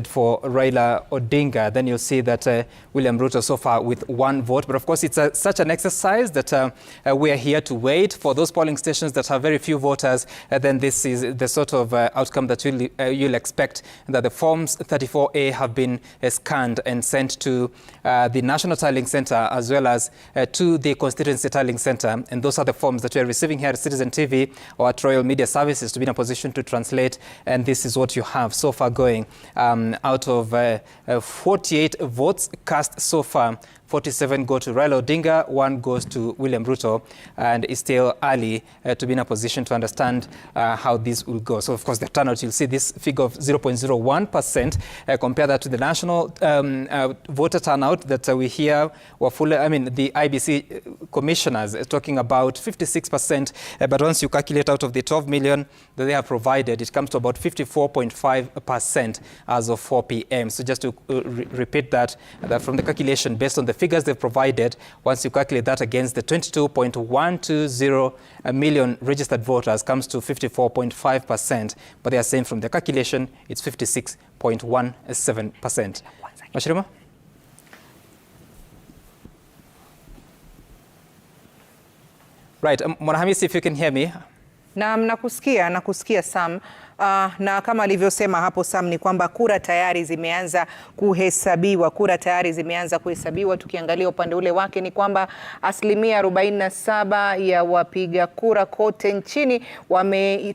for Raila Odinga. Then you'll see that William Ruto so far with 1 vote. But of course, it's such an exercise that we are here to wait for those polling stations that have very few voters. Then this is the sort of outcome that you'll expect, that the forms 34A have been scanned and sent to the National Tallying Center as well as to the Constituency Tallying Center. And those are the forms that we are receiving here at Citizen TV or at Royal Media Services to be in a position to translate. And this is what you have so far going. Out of 48 votes cast so far, 47 go to Raila Odinga, 1 goes to William Ruto, and it's still early to be in a position to understand how this will go. So, of course, the turnout, you'll see this figure of 0.01%. Compare that to the national voter turnout that we hear were full. I mean, the IBC commissioners are talking about 56%, but once you calculate out of the 12 million that they have provided, it comes to about 54.5% as of 4 p.m. So just to repeat that from the calculation based on the figures they've provided, once you calculate that against the 22.120 million registered voters, comes to 54.5%. But they are saying from the calculation, it's 56.17%. Mashirima? Right, Mwanahamisi, if you can hear me. Nakusikia Sam. Na kama alivyosema hapo Sam ni kwamba kura tayari zimeanza kuhesabiwa. Tukiangalia upande ule wake ni kwamba 47% ya wapiga kura kote nchini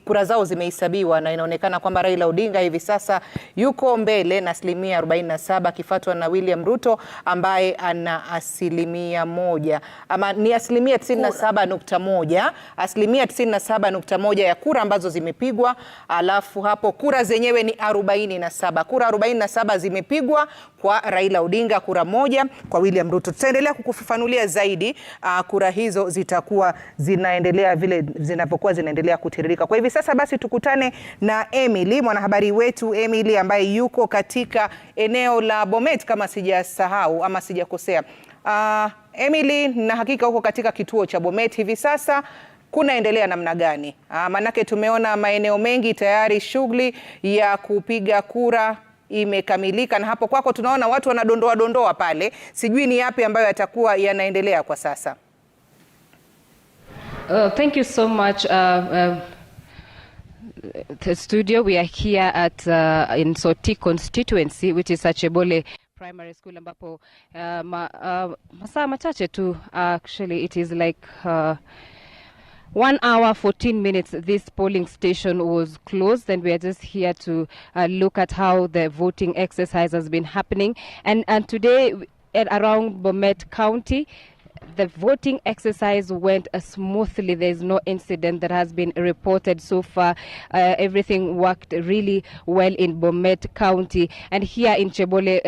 kura zao zimehesabiwa, na inaonekana kwamba Raila Odinga hivi sasa yuko mbele na 47%, akifuatwa na William Ruto ambaye ana 1%, ama ni 97.1%, 97.1% ya kura ambazo zimepigwa. Alafu hapo kura zenyewe ni 47. Kura 47 zimepigwa kwa Raila Odinga, kura 1 kwa William Ruto. Tutaendelea kukufafanulia zaidi kura hizo zitakuwa zinaendelea vile zinapokuwa zinaendelea kutiririka. Kwa hivi sasa basi tukutane na Emily, mwanahabari wetu Emily ambaye yuko katika eneo la Bomet kama sijasahau ama sijakosea. Emily, na hakika huko katika kituo cha Bomet hivi sasa kunaendelea namna gani? Manake tumeona maeneo mengi tayari shughuli ya kupiga kura imekamilika, na hapo kwako tunaona watu wanadondoa pale. Sijui ni yapi ambayo yatakuwa yanaendelea kwa sasa. Thank you so much. The studio, we are here at in Soti constituency, which is Achebole Primary School, ambapo masaa machache tu, actually it is like 1 hour 14 minutes this polling station was closed, and we are just here to look at how the voting exercise has been happening. And today around Bomet County, the voting exercise went smoothly. There's no incident that has been reported so far. Everything worked really well in Bomet County. And here in Chebole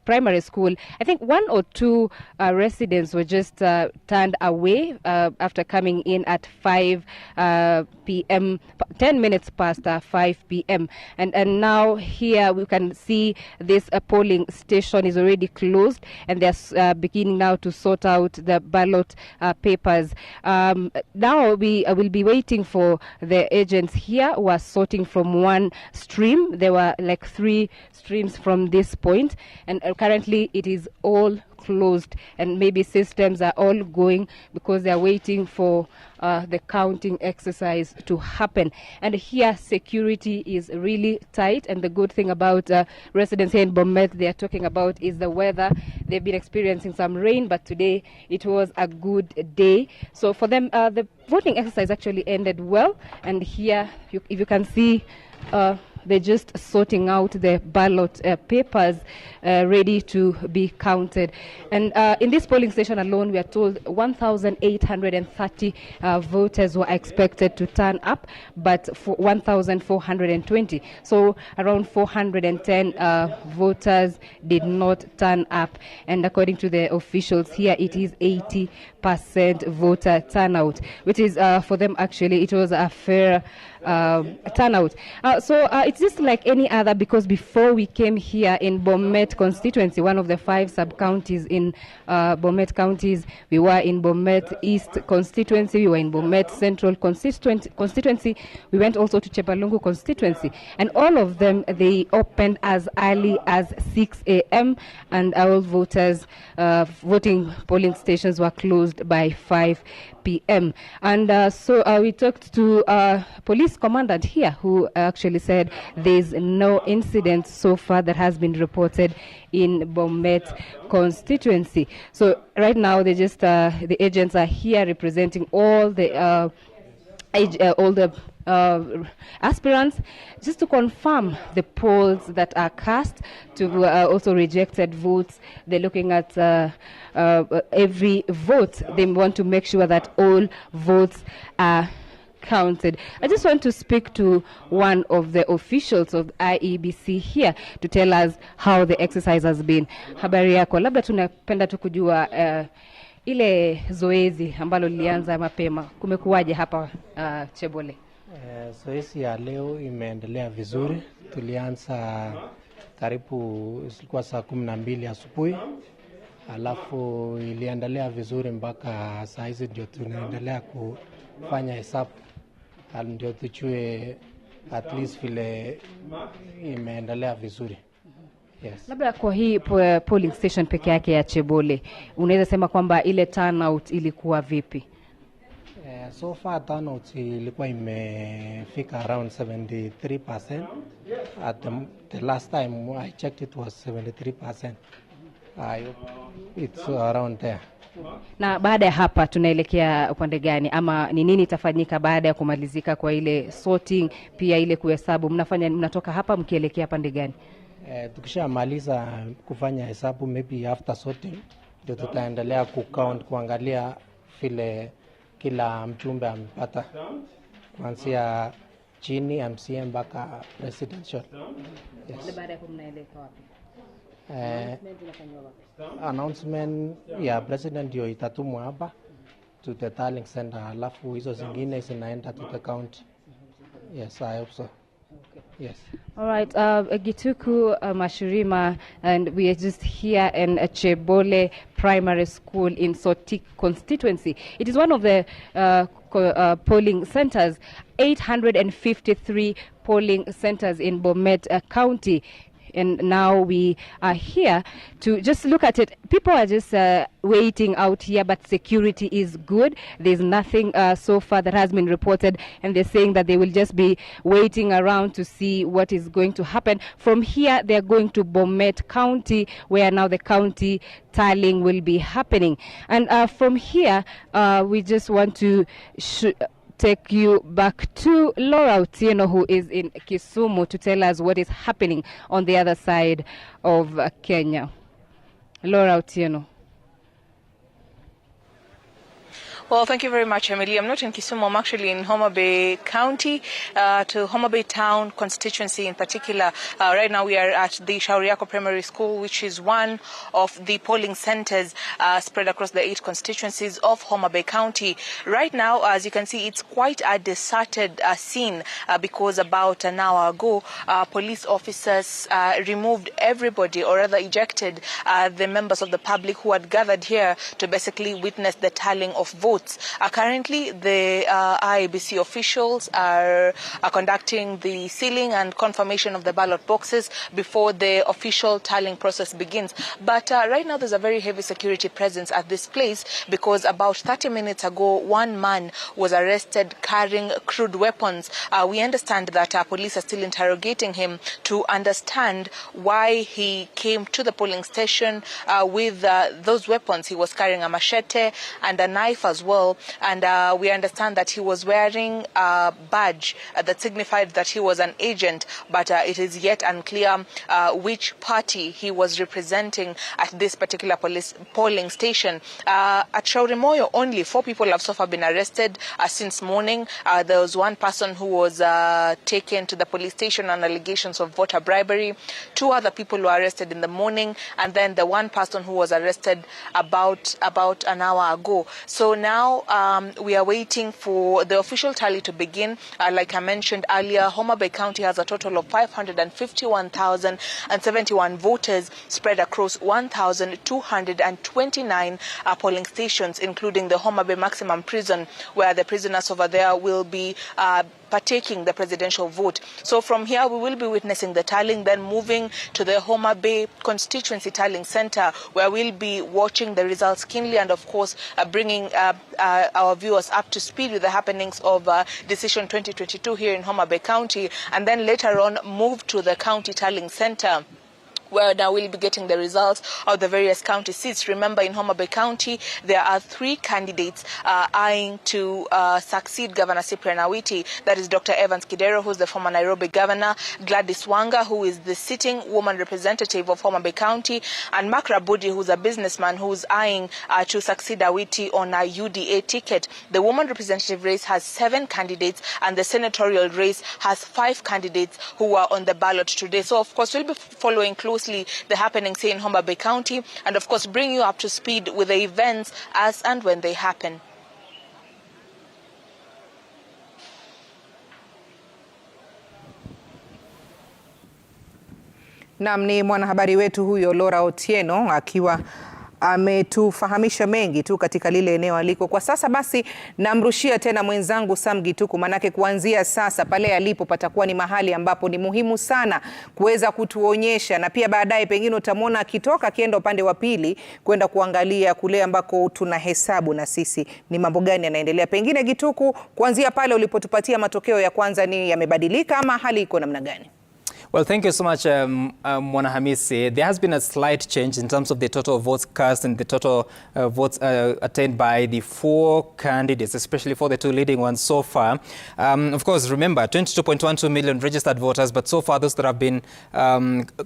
Primary School, I think 1 or 2 residents were just turned away after coming in at 5 p.m., 10 minutes past 5 p.m. And now here we can see this polling station is already closed, and they're beginning now to sort out the ballot papers. Now we will be waiting for the agents here who are sorting from one stream. There were like 3 streams from this point, and currently it is all closed, and maybe systems are all going because they are waiting for the counting exercise to happen. And here security is really tight, and the good thing about residents here in Bomet they are talking about is the weather. They've been experiencing some rain, but today it was a good day. So for them the voting exercise actually ended well, and here if you can see they're just sorting out the ballot papers ready to be counted. And in this polling station alone, we are told 1,830 voters were expected to turn up, but for 1,420. So around 410 voters did not turn up. And according to the officials here, it is 80% voter turnout, which is for them actually it was a fair turnout. So it's just like any other, because before we came here in Bomet constituency, one of the 5 sub-counties in Bomet counties, we were in Bomet East constituency, we were in Bomet Central constituency, we went also to Chepalungu constituency, and all of them, they opened as early as 6 a.m. and all voters, voting polling stations were closed by 5 p.m. And so we talked to police commandant here who actually said there's no incident so far that has been reported in Bomet constituency. So right now they just the agents are here representing all the aspirants, just to confirm the polls that are cast, to also rejected votes. They're looking at every vote. They want to make sure that all votes are counted. I just want to speak to one of the officials of IEBC here to tell us how the exercise has been. Habari yako, labda tunapenda tu kujua ile zoezi ambalo lilianza mapema, kumekuwaje hapa Chebole? Zoezi ya leo imeendelea vizuri. Tulianza karibu ilikuwa saa 12 asubuhi, alafu iliendelea vizuri mpaka saa hizi ndio tunaendelea kufanya hesabu, ndio tujue at least vile imeendelea vizuri. Yes. Labda kwa hii polling station peke yake ya Chebole, unaweza sema kwamba ile turnout ilikuwa vipi? So far turnout ilikuwa imefika around 73%. At the last time I checked it was 73%. It's around there. Na baada ya hapa tunaelekea upande gani, ama ni nini itafanyika baada ya kumalizika kwa ile sorting, pia ile kuhesabu? Mnatoka hapa mkielekea pande gani? Tukishamaliza kufanya hesabu, maybe after sorting ndio tutaendelea kucount, kuangalia vile kila mjumbe amepata kuanzia chini MCM mpaka presidential. Yes. Baada ya mnaelekea wapi? Announcement ya president ndio itatumwa hapa to the tallying center, alafu hizo zingine zinaenda to the county. Yes, I hope so. Okay. Yes. All right, Gituku Mashirima, and we are just here in Chebole Primary School in Sotik constituency. It is one of the polling centers, 853 polling centers in Bomet County. And now we are here to just look at it. People are just waiting out here, but security is good. There's nothing so far that has been reported, and they're saying that they will just be waiting around to see what is going to happen. From here, they're going to Bomet County, where now the county tallying will be happening. And from here, we just want to take you back to Laura Otieno, who is in Kisumu, to tell us what is happening on the other side of Kenya. Laura Otieno. Well, thank you very much, Emily. I'm not in Kisumu. I'm actually in Homa Bay County, to Homa Bay Town constituency in particular. Right now we are at the Shauriako Primary School, which is one of the polling centers spread across the 8 constituencies of Homa Bay County. Right now, as you can see, it's quite a deserted scene because about an hour ago, police officers removed everybody, or rather ejected the members of the public who had gathered here to basically witness the tallying of votes. Currently, the IEBC officials are conducting the sealing and confirmation of the ballot boxes before the official tallying process begins. But right now, there's a very heavy security presence at this place because about 30 minutes ago, one man was arrested carrying crude weapons. We understand that police are still interrogating him to understand why he came to the polling station with those weapons. He was carrying a machete and a knife as well. And we understand that he was wearing a badge that signified that he was an agent, but it is yet unclear which party he was representing at this particular polling station. At Shaurimoyo, only 4 people have so far been arrested since morning. There was one person who was taken to the police station on allegations of voter bribery. 2 other people were arrested in the morning, and then the one person who was arrested about an hour ago. So now we are waiting for the official tally to begin. Like I mentioned earlier, Homa Bay County has a total of 551,071 voters spread across 1,229 polling stations, including the Homa Bay Maximum Prison, where the prisoners over there will be partaking the presidential vote. So from here, we will be witnessing the tallying, then moving to the Homa Bay Constituency Tallying Center, where we'll be watching the results keenly and, of course, bringing our viewers up to speed with the happenings of Decision 2022 here in Homa Bay County, and then later on move to the County Tallying Center, where now we'll be getting the results of the various county seats. Remember, in Homa Bay County, there are 3 candidates eyeing to succeed Governor Cyprian Awiti. That is Dr. Evans Kidero, who's the former Nairobi governor, Gladys Wanga, who is the sitting woman representative of Homa Bay County, and Mark Rabudi, who's a businessman who's eyeing to succeed Awiti on a UDA ticket. The woman representative race has 7 candidates, and the senatorial race has 5 candidates who are on the ballot today. So, of course, we'll be following closely the happenings here in Homa Bay County, and of course bring you up to speed with the events as and when they happen. Naam, ni mwanahabari wetu huyo Laura Otieno akiwa ametufahamisha mengi tu katika lile eneo aliko. Kwa sasa basi namrushia tena mwenzangu Sam Gituku, manake kuanzia sasa pale alipo patakuwa ni mahali ambapo ni muhimu sana kuweza kutuonyesha, na pia baadaye pengine utamwona akitoka akienda upande wa pili kwenda kuangalia kule ambako tunahesabu na sisi ni mambo gani yanaendelea. Pengine Gituku, kuanzia pale ulipotupatia matokeo ya kwanza, ni yamebadilika ama hali iko namna gani? Well, thank you so much, Mwana Hamisi. There has been a slight change in terms of the total votes cast and the total votes attained by the 4 candidates, especially for the 2 leading ones so far. Of course, remember, 22.12 million registered voters, but so far those that have been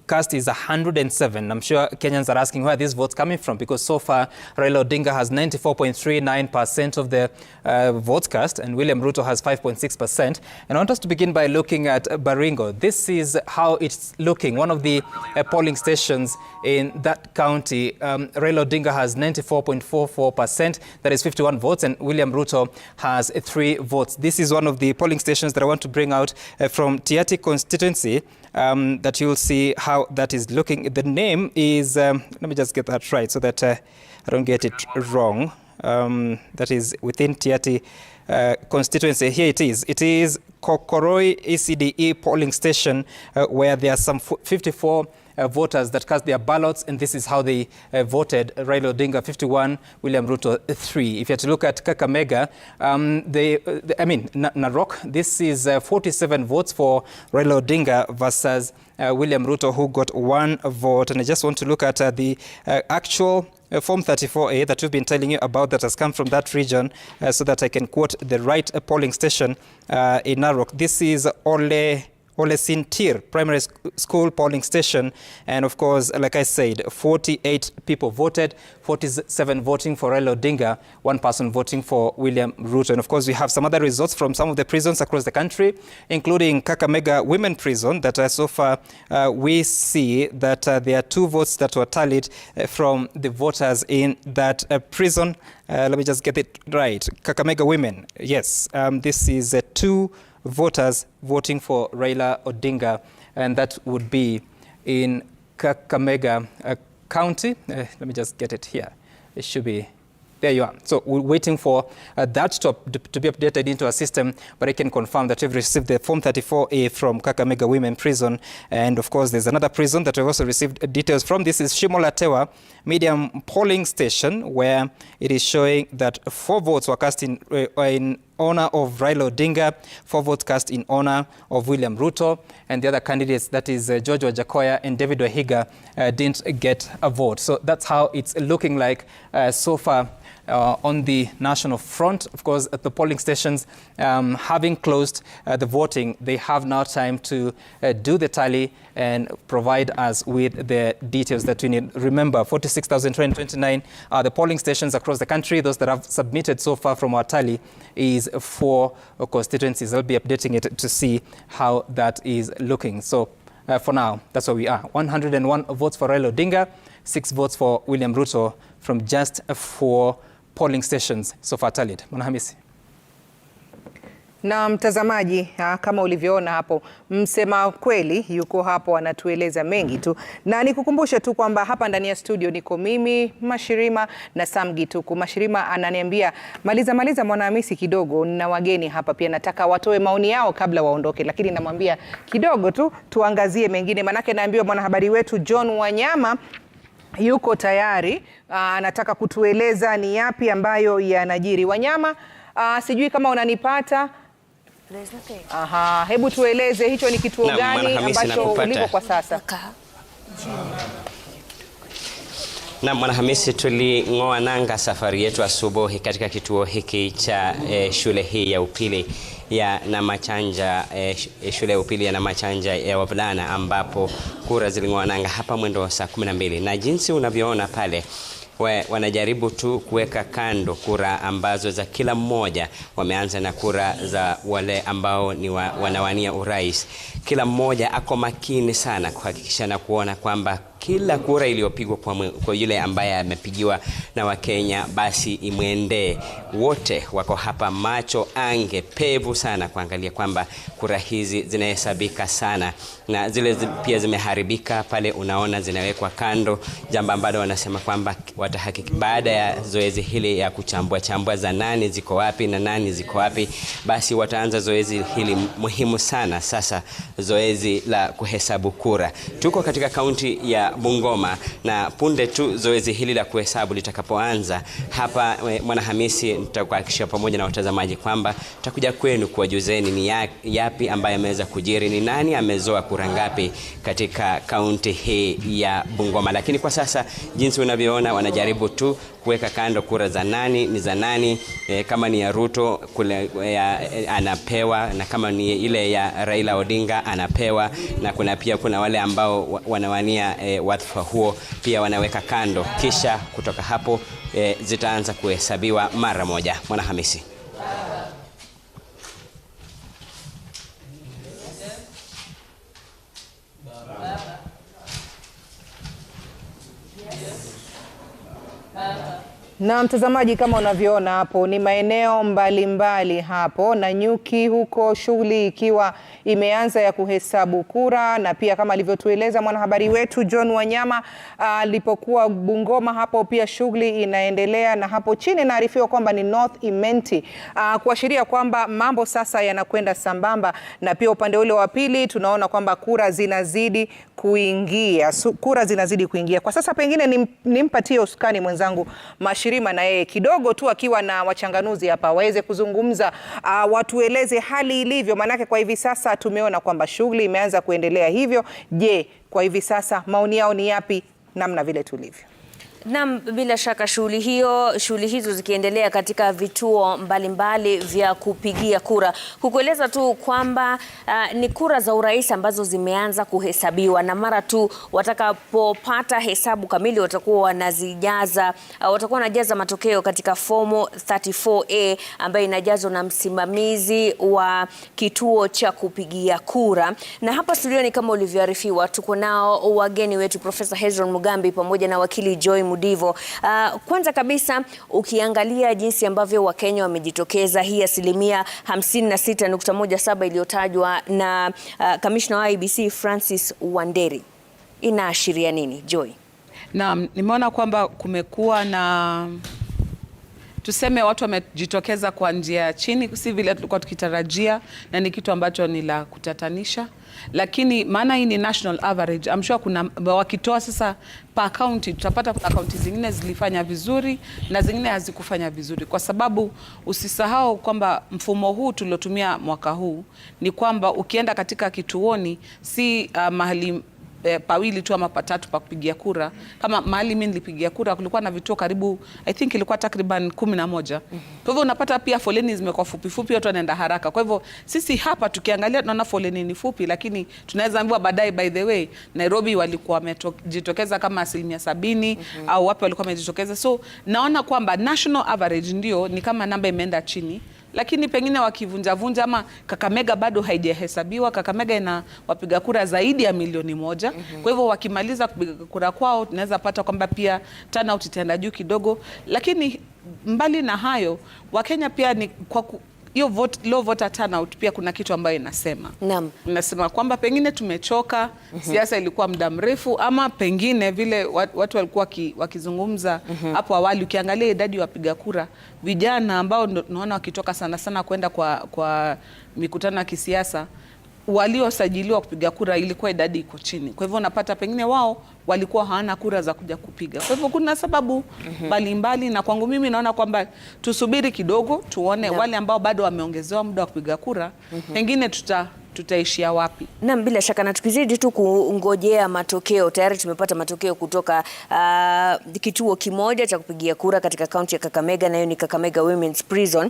cast is 107. I'm sure Kenyans are asking where are these votes coming from, because so far Raila Odinga has 94.39% of the votes cast, and William Ruto has 5.6%. And I want us to begin by looking at Baringo. This is how it's looking. One of the polling stations in that county, Raila Odinga has 94.44%, that is 51 votes, and William Ruto has 3 votes. This is one of the polling stations that I want to bring out from Tiaty constituency, that you'll see how that is looking. The name is, let me just get that right so that I don't get it wrong. That is within Tiaty constituency. Here it is. It is Kokoroi ECDE polling station, where there are some 54 voters that cast their ballots, and this is how they voted. Raila Odinga 51, William Ruto 3. If you have to look at Kakamega, Narok, this is 47 votes for Raila Odinga versus William Ruto, who got 1 vote. And I just want to look at the actual Form 34A that we've been telling you about that has come from that region, so that I can quote the right polling station in Narok. This is Ole Ole Sintir Primary School polling station. And of course, like I said, 48 people voted, 47 voting for Raila Odinga, 1 person voting for William Ruto. And of course, we have some other results from some of the prisons across the country, including Kakamega Women Prison, that so far we see that there are 2 votes that were tallied from the voters in that prison. Let me just get it right. Kakamega Women, yes. This is 2 voters voting for Raila Odinga, and that would be in Kakamega County. Let me just get it here. It should be, there you are. So we're waiting for that to be updated into our system, but I can confirm that we've received the Form 34A from Kakamega Women Prison. And of course, there's another prison that we've also received details from. This is Shimolatewa Medium Polling Station, where it is showing that 4 votes were cast in honor of Raila Odinga, 4 votes cast in honor of William Ruto, and the other candidates, that is George Wajakoya and David Wahiga, didn't get a vote. So that's how it's looking like so far on the national front. Of course, at the polling stations, having closed the voting, they have now time to do the tally and provide us with the details that we need. Remember, 46,229 are the polling stations across the country. Those that have submitted so far from our tally is 4 constituencies. I'll be updating it to see how that is looking. So for now, that's where we are. 101 votes for Raila Odinga, 6 votes for William Ruto from just 4 polling stations so far tallied. Mwanahamisi. Na mtazamaji, kama ulivyoona hapo, msema kweli yuko hapo anatueleza mengi tu. Na nikukumbushe tu kwamba hapa ndani ya studio niko mimi, Mashirima na Sam Gituku. Mashirima ananiambia maliza Mwanahamisi kidogo, na wageni hapa pia nataka watoe maoni yao kabla waondoke, lakini namwambia kidogo tu tuangazie mengine, manake naambiwa mwanahabari wetu John Wanyama yuko tayari, anataka kutueleza ni yapi ambayo yanajiri. Wanyama, sijui kama unanipata. Aha, hebu tueleze hicho ni kituo gani ambacho uliko kwa sasa? Na Mwanahamisi, tuling'oa nanga safari yetu asubuhi katika kituo hiki cha shule hii ya upili ya Namachanja, shule ya upili ya Namachanja ya wavulana, ambapo kura ziling'oa nanga hapa mwendo wa saa 12, na jinsi unavyoona pale wanajaribu tu kuweka kando kura ambazo za kila mmoja. Wameanza na kura za wale ambao ni wanawania urais. Kila mmoja ako makini sana kuhakikisha na kuona kwamba kila kura iliyopigwa kwa yule ambaye amepigiwa na Wakenya basi imwendee. Wote wako hapa macho ange pevu sana kuangalia kwamba kura hizi zinahesabika sana, na zile pia zimeharibika pale unaona zinawekwa kando, jambo ambalo wanasema kwamba watahakiki baada ya zoezi hili ya kuchambua za nani ziko wapi na nani ziko wapi, basi wataanza zoezi hili muhimu sana sasa, zoezi la kuhesabu kura. Tuko katika kaunti ya Bungoma, na punde tu zoezi hili la kuhesabu litakapoanza hapa, Mwanahamisi, nitakuhakikishia pamoja na watazamaji kwamba tutakuja kwenu kuwajuzeni ni yapi ambaye ameweza kujiri, ni nani amezoa kura ngapi katika kaunti hii ya Bungoma. Lakini kwa sasa jinsi unavyoona wanajaribu tu kuweka kando kura za nani ni za nani. Kama ni ya Ruto kule anapewa, na kama ni ile ya Raila Odinga anapewa, na kuna wale ambao wanawania wadhifa huo pia wanaweka kando, kisha kutoka hapo zitaanza kuhesabiwa mara moja. Mwanahamisi. Na mtazamaji, kama unavyoona hapo ni maeneo mbalimbali hapo, na nyuki huko, shughuli ikiwa imeanza ya kuhesabu kura, na pia kama alivyotueleza mwanahabari wetu John Wanyama alipokuwa Bungoma hapo, pia shughuli inaendelea, na hapo chini naarifiwa kwamba ni North Imenti, kuashiria kwamba mambo sasa yanakwenda sambamba, na pia upande ule wa pili tunaona kwamba kura zinazidi kuingia. Kwa sasa pengine nimpatie usukani mwenzangu Mashirima, na yeye kidogo tu akiwa na wachanganuzi hapa waweze kuzungumza, watueleze hali ilivyo, manake kwa hivi sasa tumeona kwamba shughuli imeanza kuendelea hivyo. Je, kwa hivi sasa maoni yao ni yapi namna vile tulivyo? Naam, bila shaka shughuli hizo zikiendelea katika vituo mbalimbali vya kupigia kura. Kukueleza tu kwamba ni kura za urais ambazo zimeanza kuhesabiwa, na mara tu watakapopata hesabu kamili watakuwa wanajaza matokeo katika fomu 34A ambayo inajazwa na msimamizi wa kituo cha kupigia kura. Na hapa studioni kama ulivyoarifiwa, tuko nao wageni wetu Profesa Hezron Mugambi pamoja na wakili Joy Mudivo. Kwanza kabisa ukiangalia jinsi ambavyo Wakenya wamejitokeza, hii 56.17% iliyotajwa na kamishna wa IEBC Francis Wanderi, inaashiria nini, Joy? Naam, nimeona kwamba kumekuwa na, tuseme, watu wamejitokeza kwa njia ya chini, si vile tulikuwa tukitarajia, na ni kitu ambacho ni la kutatanisha. Lakini maana hii ni national average, I'm sure kuna wakitoa sasa per county, tutapata kuna county zingine zilifanya vizuri na zingine hazikufanya vizuri, kwa sababu usisahau kwamba mfumo huu tuliotumia mwaka huu ni kwamba ukienda katika kituoni si mahali pawili tu ama patatu pa kupigia kura. Kama mahali mimi nilipigia kura kulikuwa na vituo karibu, I think ilikuwa takriban 11. Kwa hivyo unapata pia foleni zimekuwa fupi, watu wanaenda haraka. Kwa hivyo sisi hapa tukiangalia tunaona foleni ni fupi, lakini tunaweza ambiwa baadaye, by the way, Nairobi walikuwa wamejitokeza kama 70% au wapi walikuwa wamejitokeza. So naona kwamba national average ndio ni kama namba imeenda chini, lakini pengine wakivunja ama Kakamega bado haijahesabiwa. Kakamega ina wapiga kura zaidi ya milioni 1. Kwa hivyo wakimaliza kupiga kura kwao tunaweza pata kwamba pia turnout itaenda juu kidogo. Lakini mbali na hayo, Wakenya pia ni kwa hiyo low voter turnout pia kuna kitu ambayo inasema. Naam. Inasema kwamba pengine tumechoka, siasa ilikuwa muda mrefu, ama pengine vile watu walikuwa wakizungumza hapo awali. Ukiangalia idadi ya wapiga kura vijana ambao naona wakitoka sana kwenda kwa mikutano ya kisiasa, waliosajiliwa kupiga kura ilikuwa idadi iko chini. Kwa hivyo unapata pengine wao walikuwa hawana kura za kuja kupiga. Kwa hivyo kuna sababu mbalimbali, na kwangu mimi naona kwamba tusubiri kidogo tuone wale ambao bado wameongezewa muda wa kupiga kura pengine tutaishia wapi. Naam, bila shaka, na tukizidi tu kungojea matokeo, tayari tumepata matokeo kutoka kituo kimoja cha kupigia kura katika kaunti ya Kakamega, na hiyo ni Kakamega Women's Prison.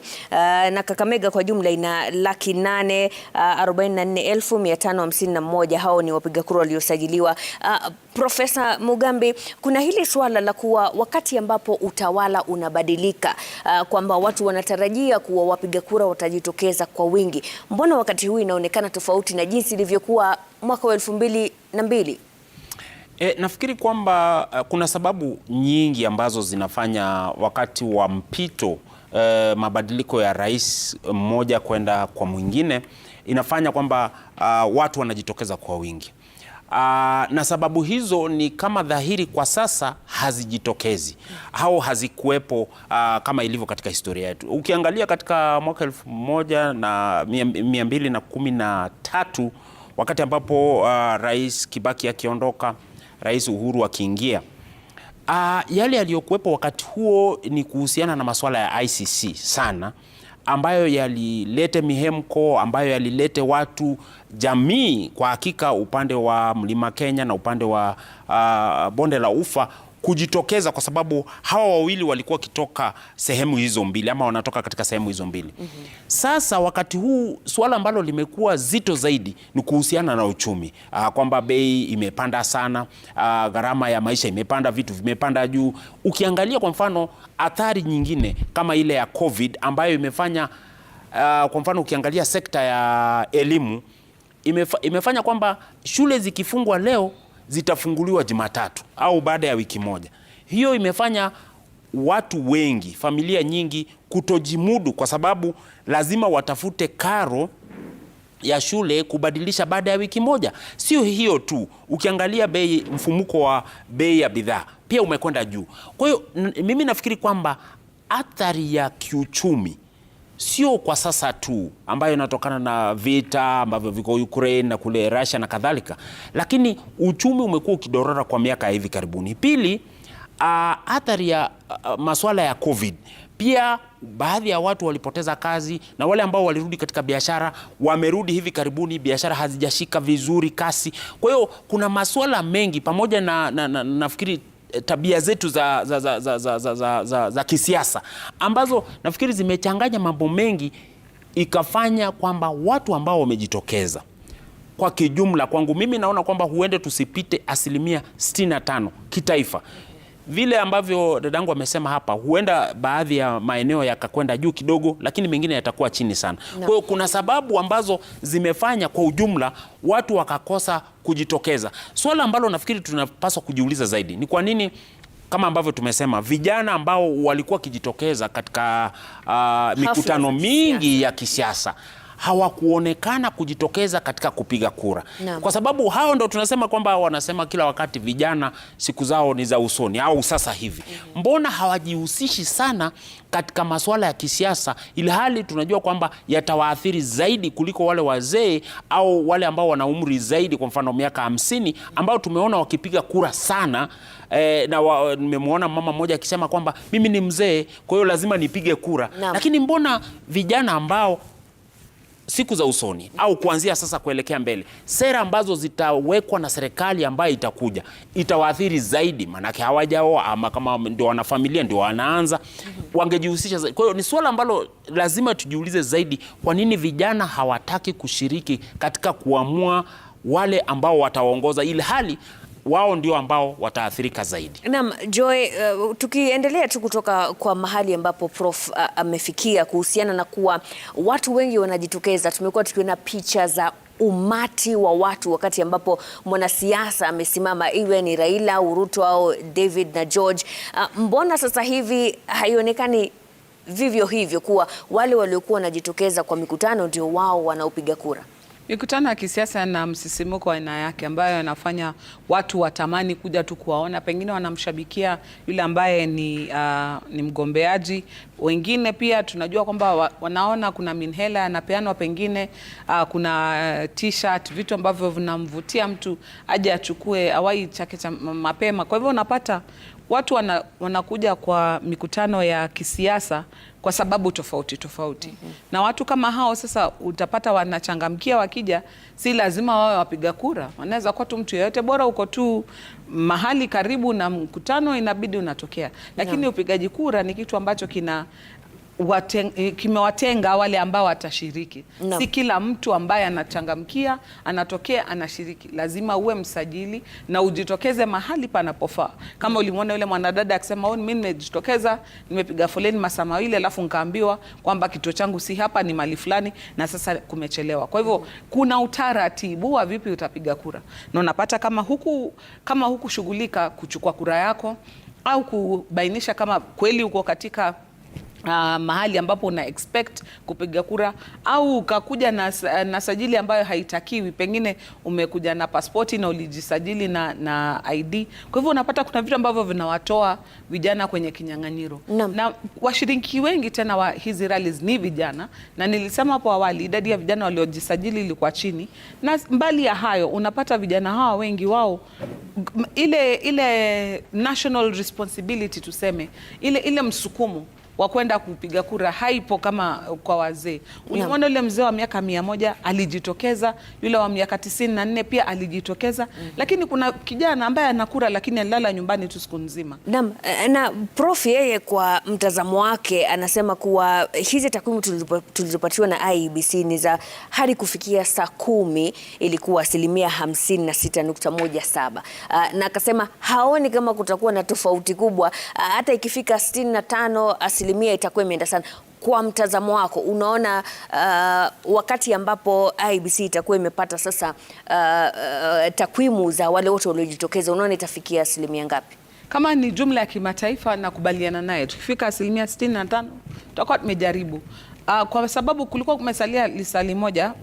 Na Kakamega kwa jumla ina 844,551. Hao ni wapiga kura waliosajiliwa. Profesa Mugambi, kuna hili swala la kuwa wakati ambapo utawala unabadilika, kwamba watu wanatarajia kuwa wapiga kura watajitokeza kwa wingi. Mbona wakati huu inaonekana tofauti na jinsi ilivyokuwa mwaka wa 2002? Nafikiri kwamba kuna sababu nyingi ambazo zinafanya wakati wa mpito, mabadiliko ya rais mmoja kwenda kwa mwingine, inafanya kwamba watu wanajitokeza kwa wingi. Na sababu hizo ni kama dhahiri kwa sasa hazijitokezi au hazikuwepo kama ilivyo katika historia yetu. Ukiangalia katika mwaka 1213 wakati ambapo Rais Kibaki akiondoka, Rais Uhuru akiingia, yale yaliyokuwepo wakati huo ni kuhusiana na masuala ya ICC sana, ambayo yalilete mihemko, ambayo yalilete watu, jamii kwa hakika, upande wa Mlima Kenya na upande wa Bonde la Ufa kujitokeza, kwa sababu hawa wawili walikuwa kitoka sehemu hizo mbili, ama wanatoka katika sehemu hizo mbili. Sasa wakati huu swala ambalo limekuwa zito zaidi ni kuhusiana na uchumi, kwamba bei imepanda sana, gharama ya maisha imepanda, vitu vimepanda juu. Ukiangalia kwa mfano athari nyingine kama ile ya COVID ambayo imefanya, kwa mfano ukiangalia sekta ya elimu imefanya kwamba shule zikifungwa leo zitafunguliwa Jumatatu au baada ya wiki moja. Hiyo imefanya watu wengi, familia nyingi kutojimudu, kwa sababu lazima watafute karo ya shule kubadilisha baada ya wiki moja. Sio hiyo tu, ukiangalia mfumuko wa bei ya bidhaa pia umekwenda juu. Kwa hiyo mimi nafikiri kwamba athari ya kiuchumi sio kwa sasa tu ambayo inatokana na vita ambavyo viko Ukraine na kule Russia na kadhalika, lakini uchumi umekuwa ukidorora kwa miaka hivi karibuni. Pili, athari ya masuala ya COVID. Pia baadhi ya watu walipoteza kazi, na wale ambao walirudi katika biashara wamerudi hivi karibuni, biashara hazijashika vizuri kasi. Kwa hiyo kuna masuala mengi, pamoja na nafikiri tabia zetu za kisiasa ambazo nafikiri zimechanganya mambo mengi, ikafanya kwamba watu ambao wamejitokeza kwa kijumla, kwangu mimi naona kwamba huende tusipite 65% kitaifa. Vile ambavyo dadangu amesema hapa, huenda baadhi ya maeneo yakakwenda juu kidogo, lakini mengine yatakuwa chini sana. Kwa hiyo kuna sababu ambazo zimefanya kwa ujumla watu wakakosa kujitokeza. Swala ambalo nafikiri tunapaswa kujiuliza zaidi ni kwa nini, kama ambavyo tumesema, vijana ambao walikuwa kijitokeza katika mikutano mingi ya kisiasa hawakuonekana kujitokeza katika kupiga kura. Kwa sababu hao ndo tunasema kwamba wanasema kila wakati vijana siku zao ni za usoni au sasa hivi. Mbona hawajihusishi sana katika masuala ya kisiasa, ili hali tunajua kwamba yatawaathiri zaidi kuliko wale wazee au wale ambao wana umri zaidi, kwa mfano miaka 50, ambao tumeona wakipiga kura sana. Na nimemwona mama mmoja akisema kwamba mimi ni mzee, kwa hiyo lazima nipige kura. Lakini mbona vijana ambao siku za usoni au kuanzia sasa kuelekea mbele, sera ambazo zitawekwa na serikali ambayo itakuja itawaathiri zaidi, manake hawajaoa ama kama ndio wana familia ndio wanaanza, wangejihusisha zaidi. Kwa hiyo ni swala ambalo lazima tujiulize zaidi, kwa nini vijana hawataki kushiriki katika kuamua wale ambao wataongoza, ili hali wao ndio ambao wataathirika zaidi. Naam, Joy, tukiendelea tu kutoka kwa mahali ambapo Prof amefikia kuhusiana na kuwa watu wengi wanajitokeza, tumekuwa tukiona picha za umati wa watu wakati ambapo mwanasiasa amesimama, iwe ni Raila, Ruto au David na George. Mbona sasa hivi haionekani vivyo hivyo kuwa wale waliokuwa wanajitokeza kwa mikutano ndio wao wanaopiga kura? Mikutano ya kisiasa na msisimuko wa aina yake ambayo yanafanya watu watamani kuja tu kuwaona. Pengine wanamshabikia yule ambaye ni mgombeaji. Wengine pia tunajua kwamba wanaona kuna minhela anapeanwa, pengine kuna t-shirt, vitu ambavyo vinamvutia mtu aje achukue awai chake cha mapema. Kwa hivyo unapata watu wanakuja kwa mikutano ya kisiasa kwa sababu tofauti. Na watu kama hao sasa utapata wanachangamkia, wakija si lazima wawe wapiga kura. Wanaweza kuwa tu mtu yeyote, bora uko tu mahali karibu na mkutano inabidi unatokea. Lakini upigaji kura ni kitu ambacho kimewatenga wale ambao watashiriki. Si kila mtu ambaye anachangamkia anatokea anashiriki. Lazima uwe msajili na ujitokeze mahali panapofaa. Kama ulimwona yule mwanadada akisema mimi nimejitokeza, nimepiga foleni masaa mawili alafu nikaambiwa kwamba kituo changu si hapa, ni mali fulani na sasa kumechelewa. Kwa hivyo kuna utaratibu wa vipi utapiga kura. Na unapata kama huku shughulika kuchukua kura yako au kubainisha kama kweli uko katika mahali ambapo una expect kupiga kura, au ukakuja na sajili ambayo haitakiwi, pengine umekuja na pasipoti na ulijisajili na ID. Kwa hivyo unapata kuna vitu ambavyo vinawatoa vijana kwenye kinyang'anyiro. Na washiriki wengi tena wa hizi rallies ni vijana, na nilisema hapo awali idadi ya vijana waliojisajili ilikuwa chini. Na mbali ya hayo unapata vijana hawa wengi wao ile national responsibility tuseme, ile msukumo wa kwenda kupiga kura haipo kama kwa wazee. Unaona yule mzee wa miaka 100 alijitokeza, yule wa miaka 94 pia alijitokeza, lakini kuna kijana ambaye anakura lakini alilala nyumbani tu siku nzima. Na Prof yeye kwa mtazamo wake anasema kuwa hizi takwimu tulizopatiwa na IEBC ni za hadi kufikia saa 10 ilikuwa 56.17. Na akasema haoni kama kutakuwa na tofauti kubwa, hata ikifika 65% itakuwa imeenda sana. Kwa mtazamo wako unaona wakati ambapo IEBC itakuwa imepata sasa takwimu za wale wote waliojitokeza, unaona itafikia asilimia ngapi? Kama ni jumla ya kimataifa nakubaliana naye, tukifika 65% tutakuwa tumejaribu. Kwa sababu kulikuwa kumesalia lisali moja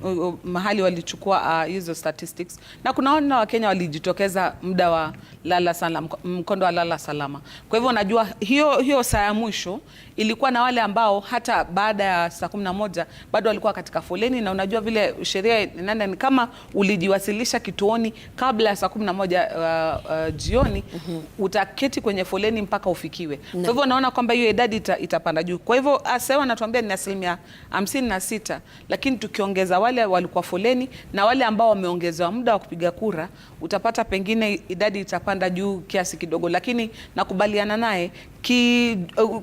mahali walichukua hizo statistics, na kunaona Wakenya walijitokeza muda wa lala salama, mkondo wa lala salama. Kwa hivyo najua hiyo saa ya mwisho ilikuwa na wale ambao hata baada ya saa 11 bado walikuwa katika foleni, na unajua vile sheria ni kama ulijiwasilisha kituoni kabla ya saa 11 jioni, utaketi kwenye foleni mpaka ufikiwe. Kwa hivyo naona kwamba hiyo idadi itapanda juu. Kwa hivyo asewa anatuambia ni 40%. 56, lakini tukiongeza wale walikuwa foleni na wale ambao wameongezewa muda wa kupiga kura, utapata pengine idadi itapanda juu kiasi kidogo, lakini nakubaliana naye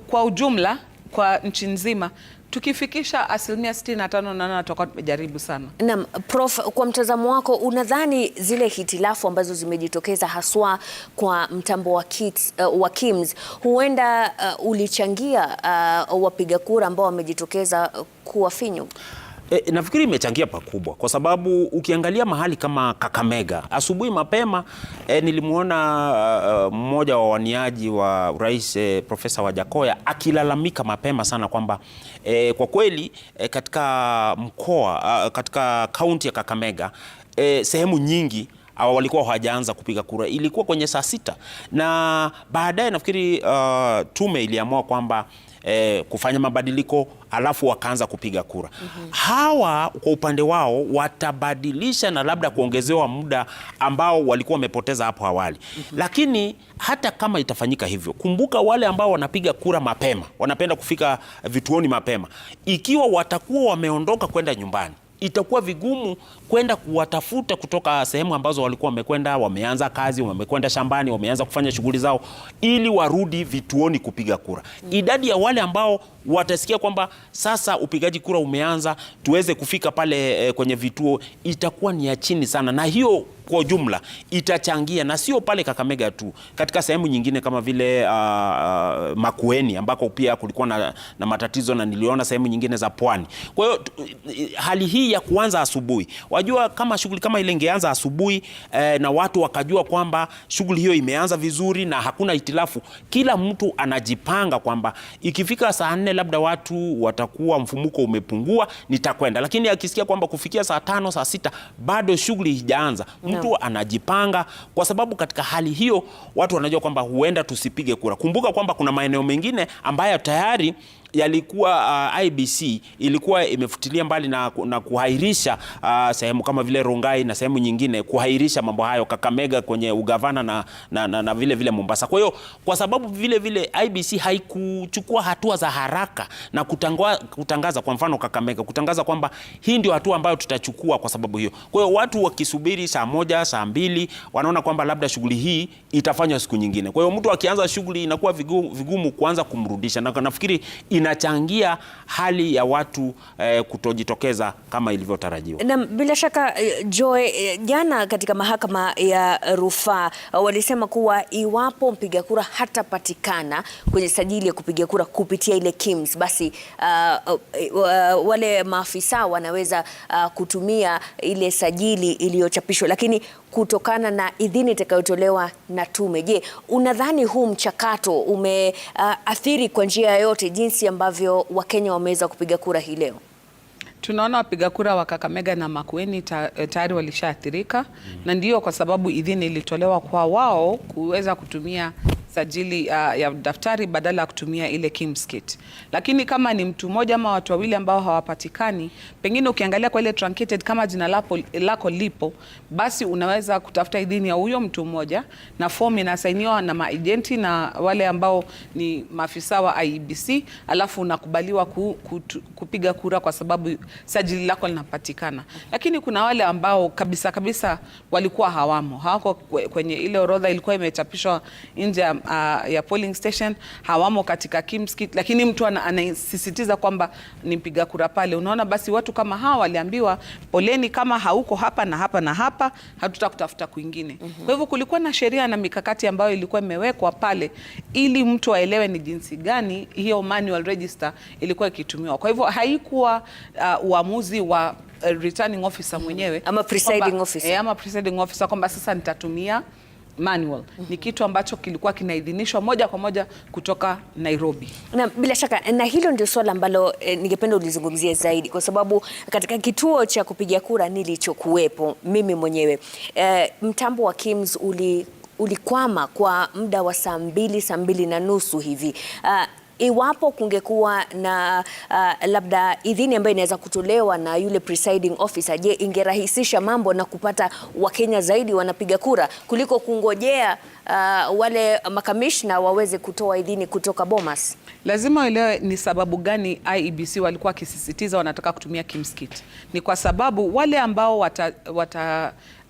kwa ujumla kwa nchi nzima tukifikisha 65% na tutakuwa tumejaribu sana. Naam, Prof, kwa mtazamo wako unadhani zile hitilafu ambazo zimejitokeza haswa kwa mtambo wa KIMS huenda ulichangia wapiga kura ambao wamejitokeza kuwa finyu? Nafikiri imechangia pakubwa kwa sababu ukiangalia mahali kama Kakamega asubuhi mapema nilimuona mmoja wa waniaji wa rais Profesa Wajakoya akilalamika mapema sana kwamba kwa kweli katika mkoa katika kaunti ya Kakamega sehemu nyingi walikuwa hawajaanza kupiga kura, ilikuwa kwenye saa 6 na baadaye nafikiri tume iliamua kwamba kufanya mabadiliko alafu wakaanza kupiga kura. Hawa kwa upande wao watabadilisha na labda kuongezewa muda ambao walikuwa wamepoteza hapo awali. Lakini hata kama itafanyika hivyo, kumbuka wale ambao wanapiga kura mapema, wanapenda kufika vituoni mapema, ikiwa watakuwa wameondoka kwenda nyumbani, itakuwa vigumu kwenda kuwatafuta kutoka sehemu ambazo walikuwa wamekwenda, wameanza kazi, wamekwenda shambani, wameanza kufanya shughuli zao ili warudi vituoni kupiga kura. Idadi ya wale ambao watasikia kwamba sasa upigaji kura umeanza, tuweze kufika pale kwenye vituo, itakuwa ni ya chini sana, na hiyo kwa jumla itachangia, na sio pale Kakamega tu, katika sehemu nyingine kama vile Makueni ambako pia kulikuwa na matatizo, na niliona sehemu nyingine za pwani. Kwa hiyo hali hii ya kuanza asubuhi, wajua kama shughuli kama ile ingeanza asubuhi na watu wakajua kwamba shughuli hiyo imeanza vizuri na hakuna hitilafu, kila mtu anajipanga kwamba ikifika saa 4 labda watu watakuwa mfumuko umepungua, nitakwenda. Lakini akisikia kwamba kufikia saa 5 saa 6 bado shughuli haijaanza, mtu anajipanga, kwa sababu katika hali hiyo watu wanajua kwamba huenda tusipige kura. Kumbuka kwamba kuna maeneo mengine ambayo tayari yalikuwa IBC ilikuwa imefutilia mbali na kuhairisha sehemu kama vile Rongai na sehemu nyingine, kuhairisha mambo hayo, Kakamega kwenye ugavana na vile vile Mombasa. Kwa hiyo kwa sababu vile vile IBC haikuchukua hatua za haraka na kutangaza, kwa mfano Kakamega kutangaza kwamba hii ndio hatua ambayo tutachukua kwa sababu hiyo. Kwa hiyo watu wakisubiri saa 1 saa 2 wanaona kwamba labda shughuli hii itafanywa siku nyingine. Kwa hiyo mtu akianza shughuli inakuwa vigumu kuanza kumrudisha, na nafikiri inachangia hali ya watu kutojitokeza kama ilivyotarajiwa. Na bila shaka Joy, jana katika mahakama ya rufaa walisema kuwa iwapo mpiga kura hatapatikana kwenye sajili ya kupiga kura kupitia ile KIMS, basi wale maafisa wanaweza kutumia ile sajili iliyochapishwa, lakini kutokana na idhini itakayotolewa na tume. Je, unadhani huu mchakato umeathiri kwa njia yoyote jinsi ambavyo Wakenya wameweza kupiga kura hii leo? Tunaona wapiga kura wa Kakamega na Makueni tayari walishaathirika, na ndiyo kwa sababu idhini ilitolewa kwa wao kuweza kutumia sajili ya daftari badala ya kutumia ile KIMS kit. Lakini kama ni mtu mmoja ama watu wawili ambao hawapatikani, pengine ukiangalia kwa ile truncated, kama jina lako lipo, basi unaweza kutafuta idhini ya huyo mtu mmoja, na fomu inasainiwa na maagenti na wale ambao ni maafisa wa IEBC, alafu unakubaliwa kupiga kura kwa sababu sajili lako linapatikana. Lakini kuna wale ambao kabisa walikuwa hawako kwenye ile orodha, ilikuwa imechapishwa nje ya polling station, hawamo katika KIMS kit, lakini mtu anasisitiza kwamba ni mpiga kura pale. Unaona, basi watu kama hawa waliambiwa poleni, kama hauko hapa na hapa na hapa, hatutakutafuta kwingine. Kwa hivyo kulikuwa na sheria na mikakati ambayo ilikuwa imewekwa pale ili mtu aelewe ni jinsi gani hiyo manual register ilikuwa ikitumiwa. Kwa hivyo haikuwa uamuzi wa returning officer mwenyewe ama presiding officer, ama presiding officer kwamba sasa nitatumia manual. Ni kitu ambacho kilikuwa kinaidhinishwa moja kwa moja kutoka Nairobi. Na bila shaka, na hilo ndio swala ambalo ningependa ulizungumzie zaidi, kwa sababu katika kituo cha kupiga kura nilichokuwepo mimi mwenyewe, mtambo wa KIMS ulikwama kwa muda wa saa 2 na nusu hivi. iwapo kungekuwa na labda idhini ambayo inaweza kutolewa na yule presiding officer, je, ingerahisisha mambo na kupata Wakenya zaidi wanapiga kura kuliko kungojea wale makamishna waweze kutoa idhini kutoka Bomas? Lazima uelewe ni sababu gani IEBC walikuwa wakisisitiza wanataka kutumia Kimskit. Ni kwa sababu wale ambao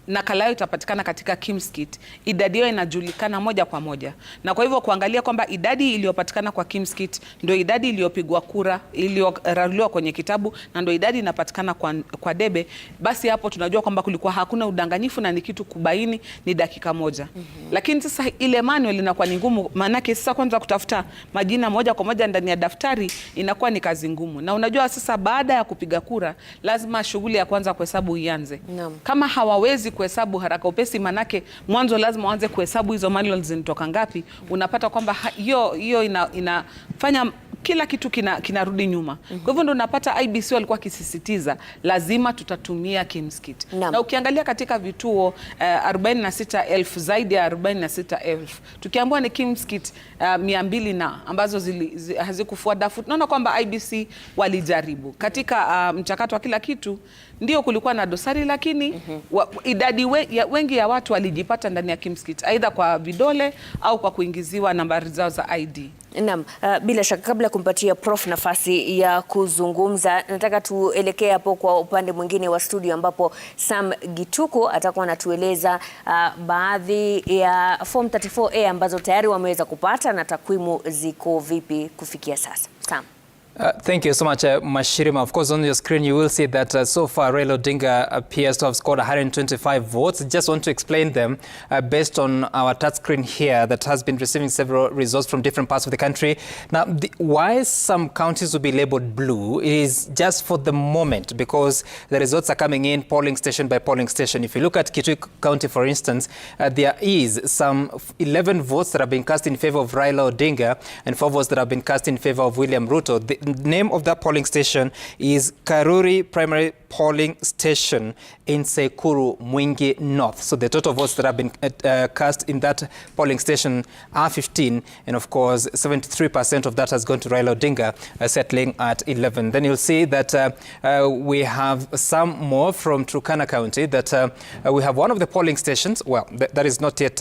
nakala yao itapatikana katika Kimskit, idadi yao inajulikana moja kwa moja, na kwa hivyo kuangalia kwamba idadi iliyopatikana kwa Kimskit ndio idadi iliyopigwa kura, iliyoraruliwa kwenye kitabu, na ndio idadi inapatikana kwa debe, basi hapo tunajua kwamba kulikuwa hakuna udanganyifu na ni kitu kubaini ni dakika moja. Lakini sasa ile manual inakuwa ni ngumu, maanake sasa kwanza kutafuta majina moja kwa moja ndani ya daftari inakuwa ni kazi ngumu, na unajua sasa baada ya kupiga kura lazima shughuli ya kwanza kuhesabu ianze. Kama hawawezi kuhesabu haraka upesi, manake mwanzo lazima waanze kuhesabu hizo manuals zinatoka ngapi, unapata kwamba hiyo inafanya kila kitu kinarudi nyuma. Kwa hivyo ndo unapata IEBC walikuwa kisisitiza lazima tutatumia Kimskit. Na ukiangalia katika vituo 46,000, zaidi ya 46,000, tukiambiwa ni Kimskit 200 na ambazo hazikufua dafu, tunaona kwamba IEBC walijaribu katika mchakato wa kila kitu. Ndio kulikuwa na dosari, lakini idadi wengi ya watu walijipata ndani ya Kimskit, aidha kwa vidole au kwa kuingiziwa nambari zao za ID. Naam, bila shaka kabla ya kumpatia Prof nafasi ya kuzungumza, nataka tuelekee hapo kwa upande mwingine wa studio ambapo Sam Gituko atakuwa anatueleza baadhi ya form 34A ambazo tayari wameweza kupata na takwimu ziko vipi kufikia sasa. Sam. Thank you so much, Mashirima. Of course, on your screen, you will see that so far Raila Odinga appears to have scored 125 votes. Just want to explain them based on our touch screen here that has been receiving several results from different parts of the country. Now, why some counties will be labeled blue is just for the moment, because the results are coming in polling station by polling station. If you look at Kitui County, for instance, there is some 11 votes that have been cast in favor of Raila Odinga and 4 votes that have been cast in favor of William Ruto. The name of that polling station is Karuri Primary Polling Station in Sekuru, Mwingi North. So the total votes that have been cast in that polling station are 15, and of course 73% of that has gone to Raila Odinga, settling at 11. Then you'll see that we have some more from Turkana County, that we have one of the polling stations, well, that is not yet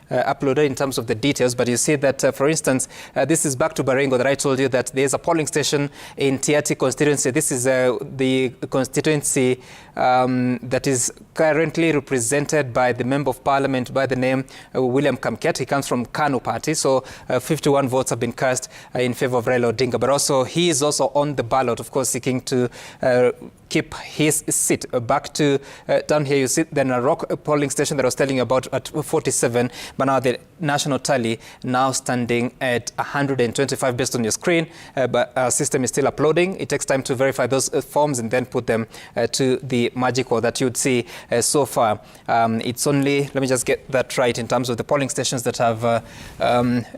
uploaded in terms of the details, but you see that, for instance, this is back to Baringo that I told you that there's a polling station in Tiati constituency. This is the constituency that is currently represented by the Member of Parliament by the name William Kamket. He comes from KANU party, so 51 votes have been cast in favor of Raila Odinga, but also he is also on the ballot, of course, seeking to keep his seat. Back to down here, you see then a rock polling station that I was telling you about at 47, but now the national tally now standing at 125 based on your screen, but our system is still uploading. It takes time to verify those forms and then put them to the magical that you'd see so far. It's only, let me just get that right in terms of the polling stations that have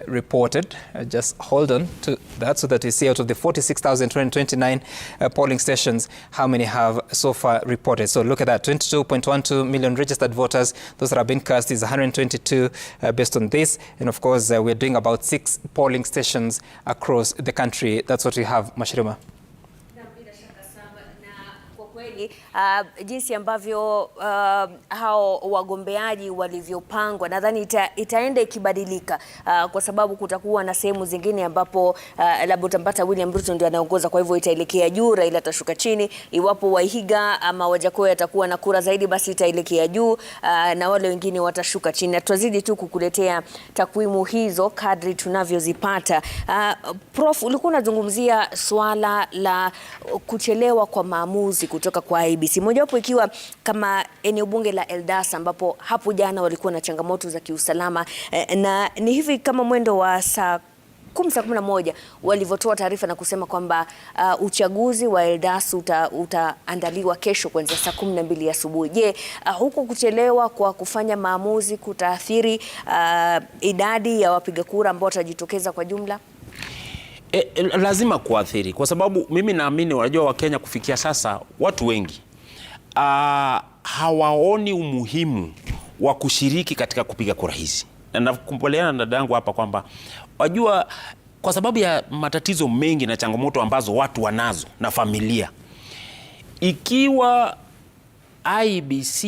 reported. Just hold on to that so that you see out of the 46,229 polling stations, how many have so far reported. So look at that, 22.12 million registered voters. Those that have been cast is 122 based on this. And of course, we're doing about 6 polling stations across the country. That's what we have, Mashirima. Jinsi ambavyo hao wagombeaji walivyopangwa, nadhani itaenda ikibadilika, kwa sababu kutakuwa na sehemu zingine ambapo labda utampata William Ruto ndio anaongoza, kwa hivyo itaelekea juu, Raila atashuka chini. Iwapo Waihiga ama Wajakoya atakuwa na kura zaidi, basi itaelekea juu, na wale wengine watashuka chini. Na tutazidi tu kukuletea takwimu hizo kadri tunavyozipata. Prof, ulikuwa unazungumzia swala la kuchelewa kwa maamuzi kutoka kwa IEBC, mojawapo ikiwa kama eneo bunge la Eldas ambapo hapo jana walikuwa na changamoto za kiusalama, na ni hivi kama mwendo wa saa 11 walivyotoa taarifa na kusema kwamba uchaguzi wa Eldas utaandaliwa kesho kuanzia saa 12 asubuhi. Je, huko kuchelewa kwa kufanya maamuzi kutaathiri idadi ya wapiga kura ambao watajitokeza kwa jumla? Lazima kuathiri, kwa sababu mimi naamini, unajua, Wakenya kufikia sasa watu wengi hawaoni umuhimu wa kushiriki katika kupiga kura hizi. Na nakubaliana na dadangu hapa kwamba wajua kwa sababu ya matatizo mengi na changamoto ambazo watu wanazo na familia. Ikiwa IEBC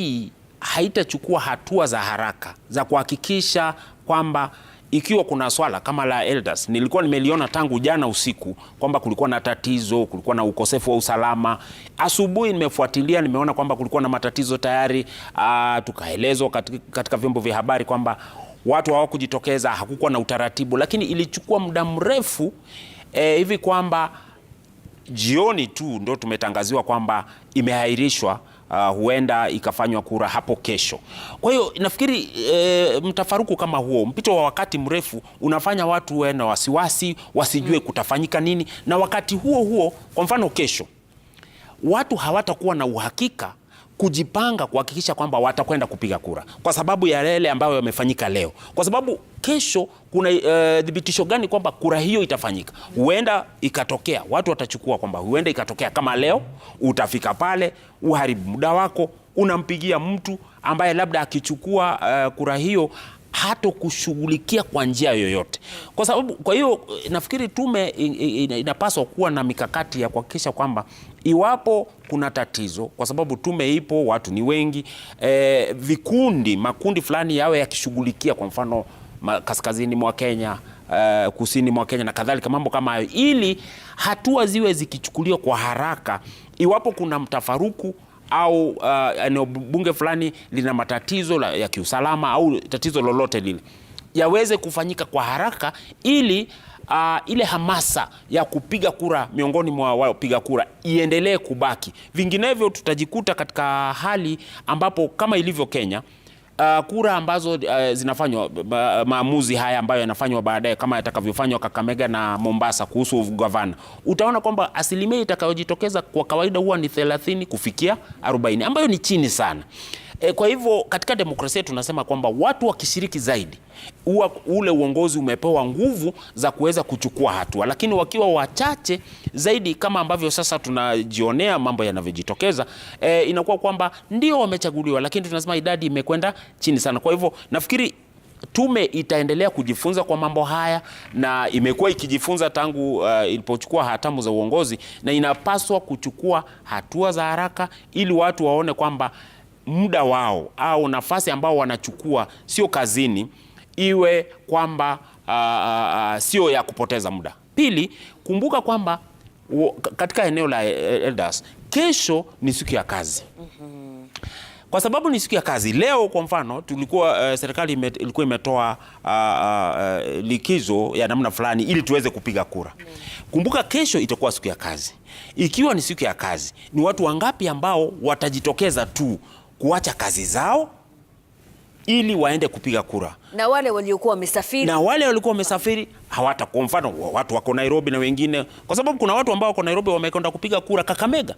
haitachukua hatua za haraka za kuhakikisha kwamba ikiwa kuna swala kama la elders, nilikuwa nimeliona tangu jana usiku kwamba kulikuwa na tatizo, kulikuwa na ukosefu wa usalama. Asubuhi nimefuatilia, nimeona kwamba kulikuwa na matatizo tayari, tukaelezwa katika vyombo vya habari kwamba watu hawakujitokeza, hakukuwa na utaratibu, lakini ilichukua muda mrefu hivi kwamba jioni tu ndo tumetangaziwa kwamba imeahirishwa, huenda ikafanywa kura hapo kesho. Kwa hiyo nafikiri mtafaruku kama huo, mpito wa wakati mrefu, unafanya watu wawe na wasiwasi, wasijue kutafanyika nini, na wakati huo huo, kwa mfano kesho, watu hawatakuwa na uhakika kujipanga kuhakikisha kwamba watakwenda kupiga kura kwa sababu ya yale ambayo yamefanyika leo. Kwa sababu kesho kuna dhibitisho gani kwamba kura hiyo itafanyika? Huenda ikatokea, watu watachukua kwamba huenda ikatokea kama leo utafika pale, uharibu muda wako, unampigia mtu ambaye labda akichukua kura hiyo hato kushughulikia kwa njia yoyote. Kwa hiyo nafikiri tume inapaswa kuwa na mikakati ya kuhakikisha kwamba iwapo kuna tatizo, kwa sababu tume ipo, watu ni wengi, makundi fulani yawe yakishughulikia, kwa mfano kaskazini mwa Kenya, kusini mwa Kenya na kadhalika, mambo kama hayo, ili hatua ziwe zikichukuliwa kwa haraka iwapo kuna mtafaruku au eneo bunge fulani lina matatizo ya kiusalama au tatizo lolote lile, yaweze kufanyika kwa haraka ili ile hamasa ya kupiga kura miongoni mwa wapiga kura iendelee kubaki. Vinginevyo tutajikuta katika hali ambapo kama ilivyo Kenya, kura ambazo zinafanywa, maamuzi haya ambayo yanafanywa baadaye kama yatakavyofanywa Kakamega na Mombasa kuhusu gavana, utaona kwamba asilimia itakayojitokeza kwa kawaida huwa ni 30 kufikia 40, ambayo ni chini sana. Kwa hivyo katika demokrasia tunasema kwamba watu wakishiriki zaidi, ule uongozi umepewa nguvu za kuweza kuchukua hatua, lakini wakiwa wachache zaidi kama ambavyo sasa tunajionea mambo yanavyojitokeza, inakuwa kwamba ndio wamechaguliwa, lakini tunasema idadi imekwenda chini sana. Kwa hivyo nafikiri tume itaendelea kujifunza kwa mambo haya, na imekuwa ikijifunza tangu ilipochukua hatamu za uongozi, na inapaswa kuchukua hatua za haraka ili watu waone kwamba muda wao au nafasi ambao wanachukua sio kazini, iwe kwamba sio ya kupoteza muda. Pili, kumbuka kwamba katika eneo la elders, kesho ni siku ya kazi. Kwa sababu ni siku ya kazi, leo kwa mfano tulikuwa serikali ilikuwa imetoa likizo ya namna fulani ili tuweze kupiga kura. Kumbuka kesho itakuwa siku ya kazi. Ikiwa ni siku ya kazi, ni watu wangapi ambao watajitokeza tu kuacha kazi zao ili waende kupiga kura? Na wale waliokuwa wamesafiri hawata, kwa mfano watu wako Nairobi na wengine, kwa sababu kuna watu ambao wako Nairobi wamekwenda kupiga kura Kakamega.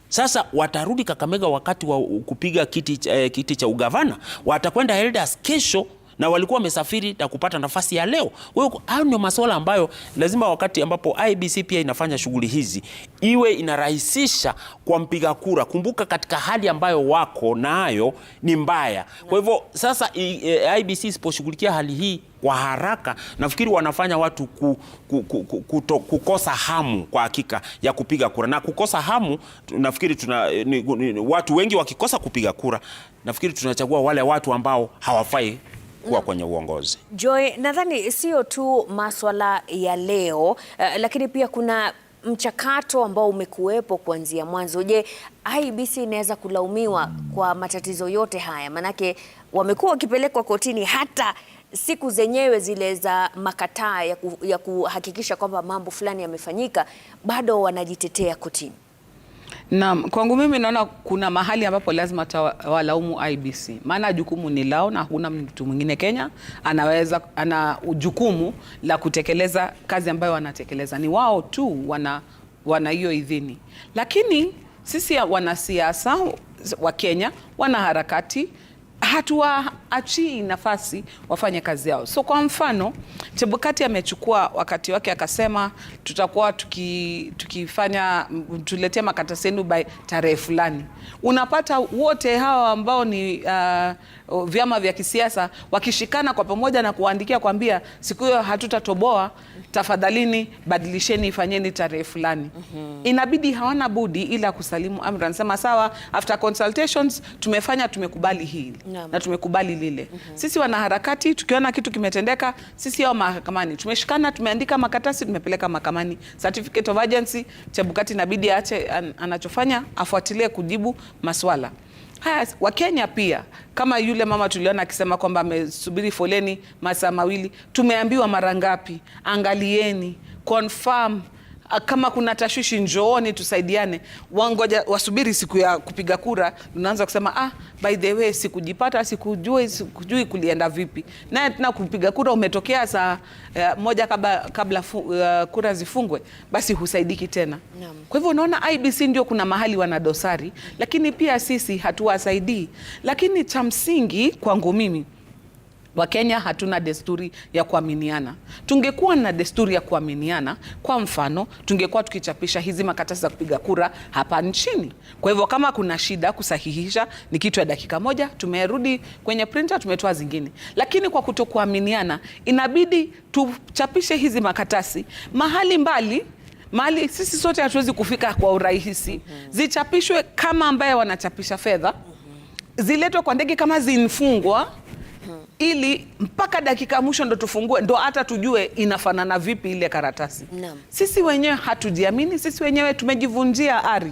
Sasa watarudi Kakamega wakati wa kupiga kiti cha ugavana, watakwenda elders kesho na walikuwa wamesafiri na kupata nafasi ya leo. Kwa hiyo hayo ndio masuala ambayo lazima wakati ambapo IEBC pia inafanya shughuli hizi iwe inarahisisha kwa mpiga kura. Kumbuka katika hali ambayo wako nayo ni mbaya. Kwa hivyo sasa IEBC isiposhughulikia hali hii kwa haraka, nafikiri wanafanya watu kukosa hamu kwa hakika ya kupiga kura. Na kukosa hamu, nafikiri watu wengi wakikosa kupiga kura, nafikiri tunachagua wale watu ambao hawafai kuwa kwenye uongozi. Joy, nadhani sio tu maswala ya leo, lakini pia kuna mchakato ambao umekuwepo kuanzia mwanzo. Je, IEBC inaweza kulaumiwa kwa matatizo yote haya? Manake wamekuwa wakipelekwa kotini, hata siku zenyewe zile za makataa ya kuhakikisha kwamba mambo fulani yamefanyika, bado wanajitetea kotini. Naam, kwangu mimi naona kuna mahali ambapo lazima walaumu IEBC. Maana jukumu ni lao na hakuna mtu mwingine Kenya ana jukumu la kutekeleza kazi ambayo wanatekeleza. Ni wao tu wana hiyo idhini. Lakini sisi wanasiasa wa Kenya, wana harakati, hatuwaachii nafasi wafanye kazi yao. So kwa mfano, Chebukati amechukua wakati wake akasema tutakuwa tukifanya tuletea makaratasi yenu by tarehe fulani. Unapata wote hawa ambao ni vyama vya kisiasa wakishikana kwa pamoja na kuandikia kwambia siku hiyo hatutatoboa, tafadhalini badilisheni, ifanyeni tarehe fulani. Inabidi hawana budi ila kusalimu amri. Anasema sawa, after consultations tumekubali hili na tumekubali lile. Sisi wanaharakati tukiona kitu kimetendeka, sisi hao mahakamani tumeshikana, tumeandika makaratasi, tumepeleka mahakamani, certificate of agency. Chebukati inabidi aache anachofanya, afuatilie kujibu maswala haya. Wakenya pia, kama yule mama tuliona akisema kwamba amesubiri foleni masaa mawili, tumeambiwa mara ngapi? Angalieni, confirm, kama kuna tashwishi njooni tusaidiane. Wangoja wasubiri siku ya kupiga kura, unaanza kusema by the way sikujipata, sikujui kulienda vipi. Naye tena kupiga kura umetokea saa moja kabla kura zifungwe, basi husaidiki tena. Kwa hivyo unaona IEBC ndio kuna mahali wana dosari, lakini pia sisi hatuwasaidii. Lakini cha msingi kwangu mimi, Wakenya hatuna desturi ya kuaminiana. Tungekuwa na desturi ya kuaminiana, kwa mfano, tungekuwa tukichapisha hizi makaratasi za kupiga kura hapa nchini. Kwa hivyo kama kuna shida kusahihisha ni kitu ya dakika moja, tumerudi kwenye printer, tumetoa zingine. Lakini kwa kutokuaminiana, inabidi tuchapishe hizi makaratasi mahali sisi sote hatuwezi kufika kwa urahisi. Zichapishwe kama ambaye wanachapisha fedha, ziletwe kwa ndege kama zinfungwa, ili mpaka dakika mwisho ndo tufungue, ndo hata tujue inafanana vipi ile karatasi. Sisi wenyewe hatujiamini, sisi wenyewe tumejivunjia ari.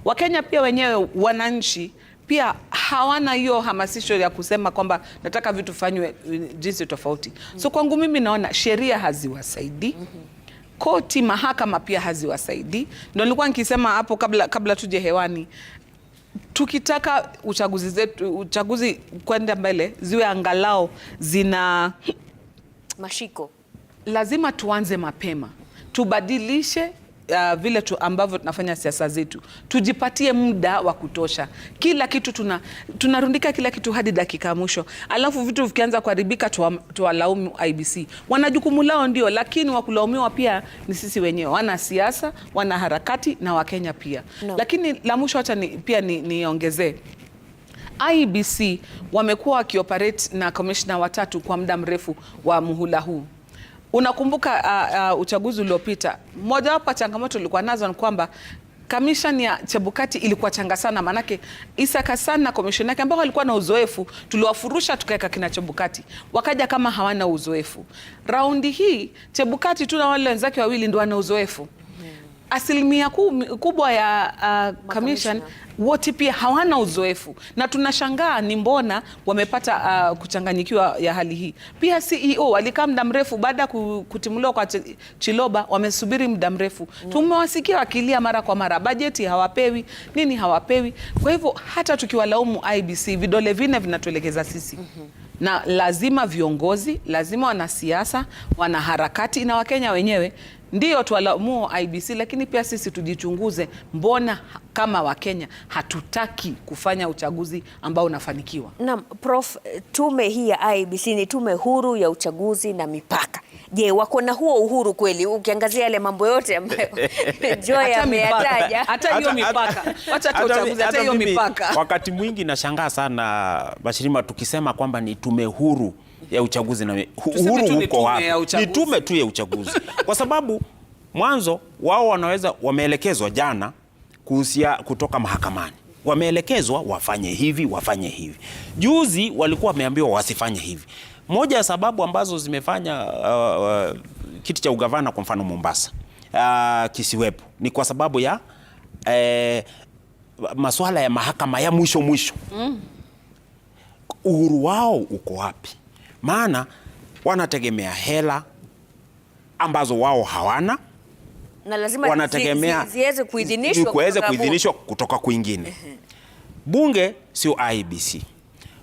Wakenya pia wenyewe, wananchi pia hawana hiyo hamasisho ya kusema kwamba nataka vitu fanywe jinsi tofauti. So kwangu mimi naona sheria haziwasaidi. Koti, mahakama pia haziwasaidi. Ndio nilikuwa nikisema hapo kabla tuje hewani, tukitaka uchaguzi kwenda mbele ziwe angalau zina mashiko, lazima tuanze mapema, tubadilishe vile ambavyo tunafanya siasa zetu, tujipatie muda wa kutosha. Kila kitu tunarundika kila kitu hadi dakika mwisho, alafu vitu vikianza kuharibika tuwalaumu IEBC. Wana jukumu lao ndio, lakini wakulaumiwa pia ni sisi wenyewe, wana siasa, wana harakati na Wakenya pia. Lakini la mwisho hata pia niongezee, IEBC wamekuwa wakioperate na commissioner watatu kwa muda mrefu wa muhula huu. Unakumbuka uchaguzi uliopita, moja wapo changamoto ilikuwa nazo ni kwamba commission ya Chebukati ilikuwa changa sana, manake Isaka sana commission yake ambao walikuwa na uzoefu, tuliwafurusha tukaweka kina Chebukati, wakaja kama hawana uzoefu. Raundi hii Chebukati tu na wale wenzake wawili ndio wana uzoefu. Asilimia kubwa ya commission wote pia hawana uzoefu, na tunashangaa ni mbona wamepata kuchanganyikiwa ya hali hii. Pia CEO walikaa muda mrefu baada ya kutimuliwa kwa Chiloba, wamesubiri muda mrefu. Tumewasikia wakilia mara kwa mara, bajeti hawapewi, nini hawapewi. Kwa hivyo hata tukiwalaumu IEBC, vidole vine vinatuelekeza sisi. Na lazima viongozi, lazima wanasiasa, wanaharakati na Wakenya wenyewe ndio tuwalaumu IEBC, lakini pia sisi tujichunguze, mbona kama Wakenya hatutaki kufanya uchaguzi ambao unafanikiwa. Naam, Prof, tume hii ya IEBC ni tume huru ya uchaguzi na mipaka. Je, wako na huo uhuru kweli? Ukiangazia yale mambo yote ambayo Joy ameyataja, hata hiyo mipaka, hata uchaguzi, hata hiyo mipaka. Wakati mwingi nashangaa sana Bashirima tukisema kwamba ni tume huru ya uchaguzi na uhuru huko wapi? Ni tume tu ya uchaguzi. Kwa sababu mwanzo wao wameelekezwa jana kutoka mahakamani. Wameelekezwa wafanye hivi, wafanye hivi. Juzi walikuwa wameambiwa wasifanye hivi. Moja ya sababu ambazo zimefanya kiti cha ugavana kwa mfano Mombasa kisiwepo ni kwa sababu ya masuala ya mahakama ya mwisho. Uhuru wao uko wapi? Maana wanategemea hela ambazo wao hawana, na lazima wanategemea ziweze kuidhinishwa kutoka kwingine. Bunge sio IEBC.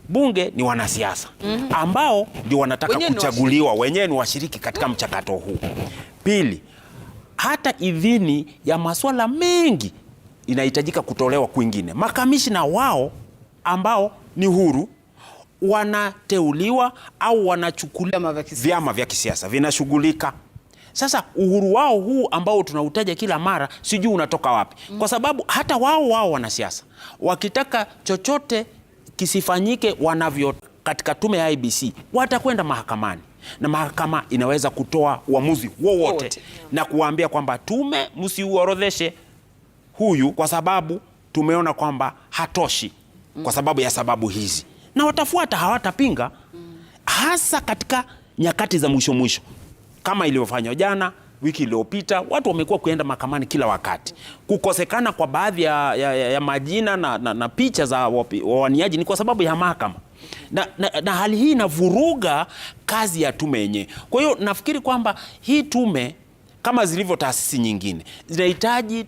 Bunge ni wanasiasa ambao ndio wanataka kuchaguliwa, wenyewe ni washiriki katika mchakato huu. Pili, hata idhini ya masuala mengi inahitajika kutolewa kwingine. Makamishna wao ambao ni huru wanateuliwa au wanachukuliwa vyama vya kisiasa vinashughulika. Sasa uhuru wao huu ambao tunautaja kila mara sijui unatoka wapi. Kwa sababu hata wao wanasiasa wakitaka chochote kisifanyike wanavyo katika tume ya IEBC watakwenda mahakamani, na mahakama inaweza kutoa uamuzi wowote na kuwaambia kwamba tume msiuorodheshe huyu kwa sababu tumeona kwamba hatoshi kwa sababu ya sababu hizi, na watafuata, hawatapinga. Hasa katika nyakati za mwisho kama ilivyofanywa jana, wiki iliyopita, watu wamekuwa kuenda mahakamani kila wakati. Kukosekana kwa baadhi ya majina na picha za wawaniaji ni kwa sababu ya mahakama. Na hali hii inavuruga kazi ya tume yenyewe. Kwa hiyo nafikiri kwamba hii tume kama zilivyo taasisi nyingine zinahitaji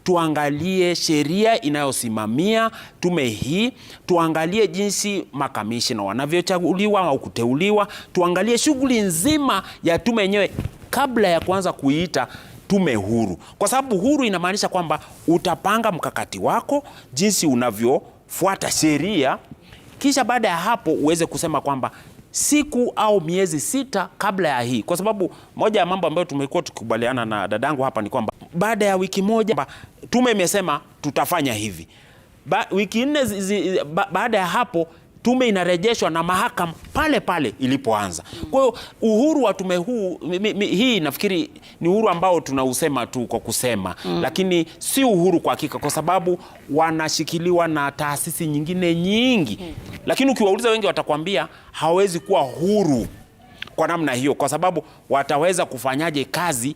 tuangalie sheria inayosimamia tume hii, tuangalie jinsi makamishina wanavyochaguliwa au kuteuliwa, tuangalie shughuli nzima ya tume yenyewe kabla ya kuanza kuita tume huru. Kwa sababu huru inamaanisha kwamba utapanga mkakati wako jinsi unavyofuata sheria, kisha baada ya hapo uweze kusema kwamba siku au miezi 6 kabla ya hii. Kwa sababu moja ya mambo ambayo tumekuwa tukikubaliana na dadangu hapa ni kwamba baada ya wiki moja tume imesema tutafanya hivi. Wiki 4 baada ya hapo tume inarejeshwa na mahakama pale ilipoanza. Kwa hiyo uhuru wa tume hii nafikiri ni uhuru ambao tunausema tu kwa kusema, lakini si uhuru kwa hakika, kwa sababu wanashikiliwa na taasisi nyingine nyingi. Lakini ukiwauliza wengi watakwambia hawezi kuwa huru kwa namna hiyo, kwa sababu wataweza kufanyaje kazi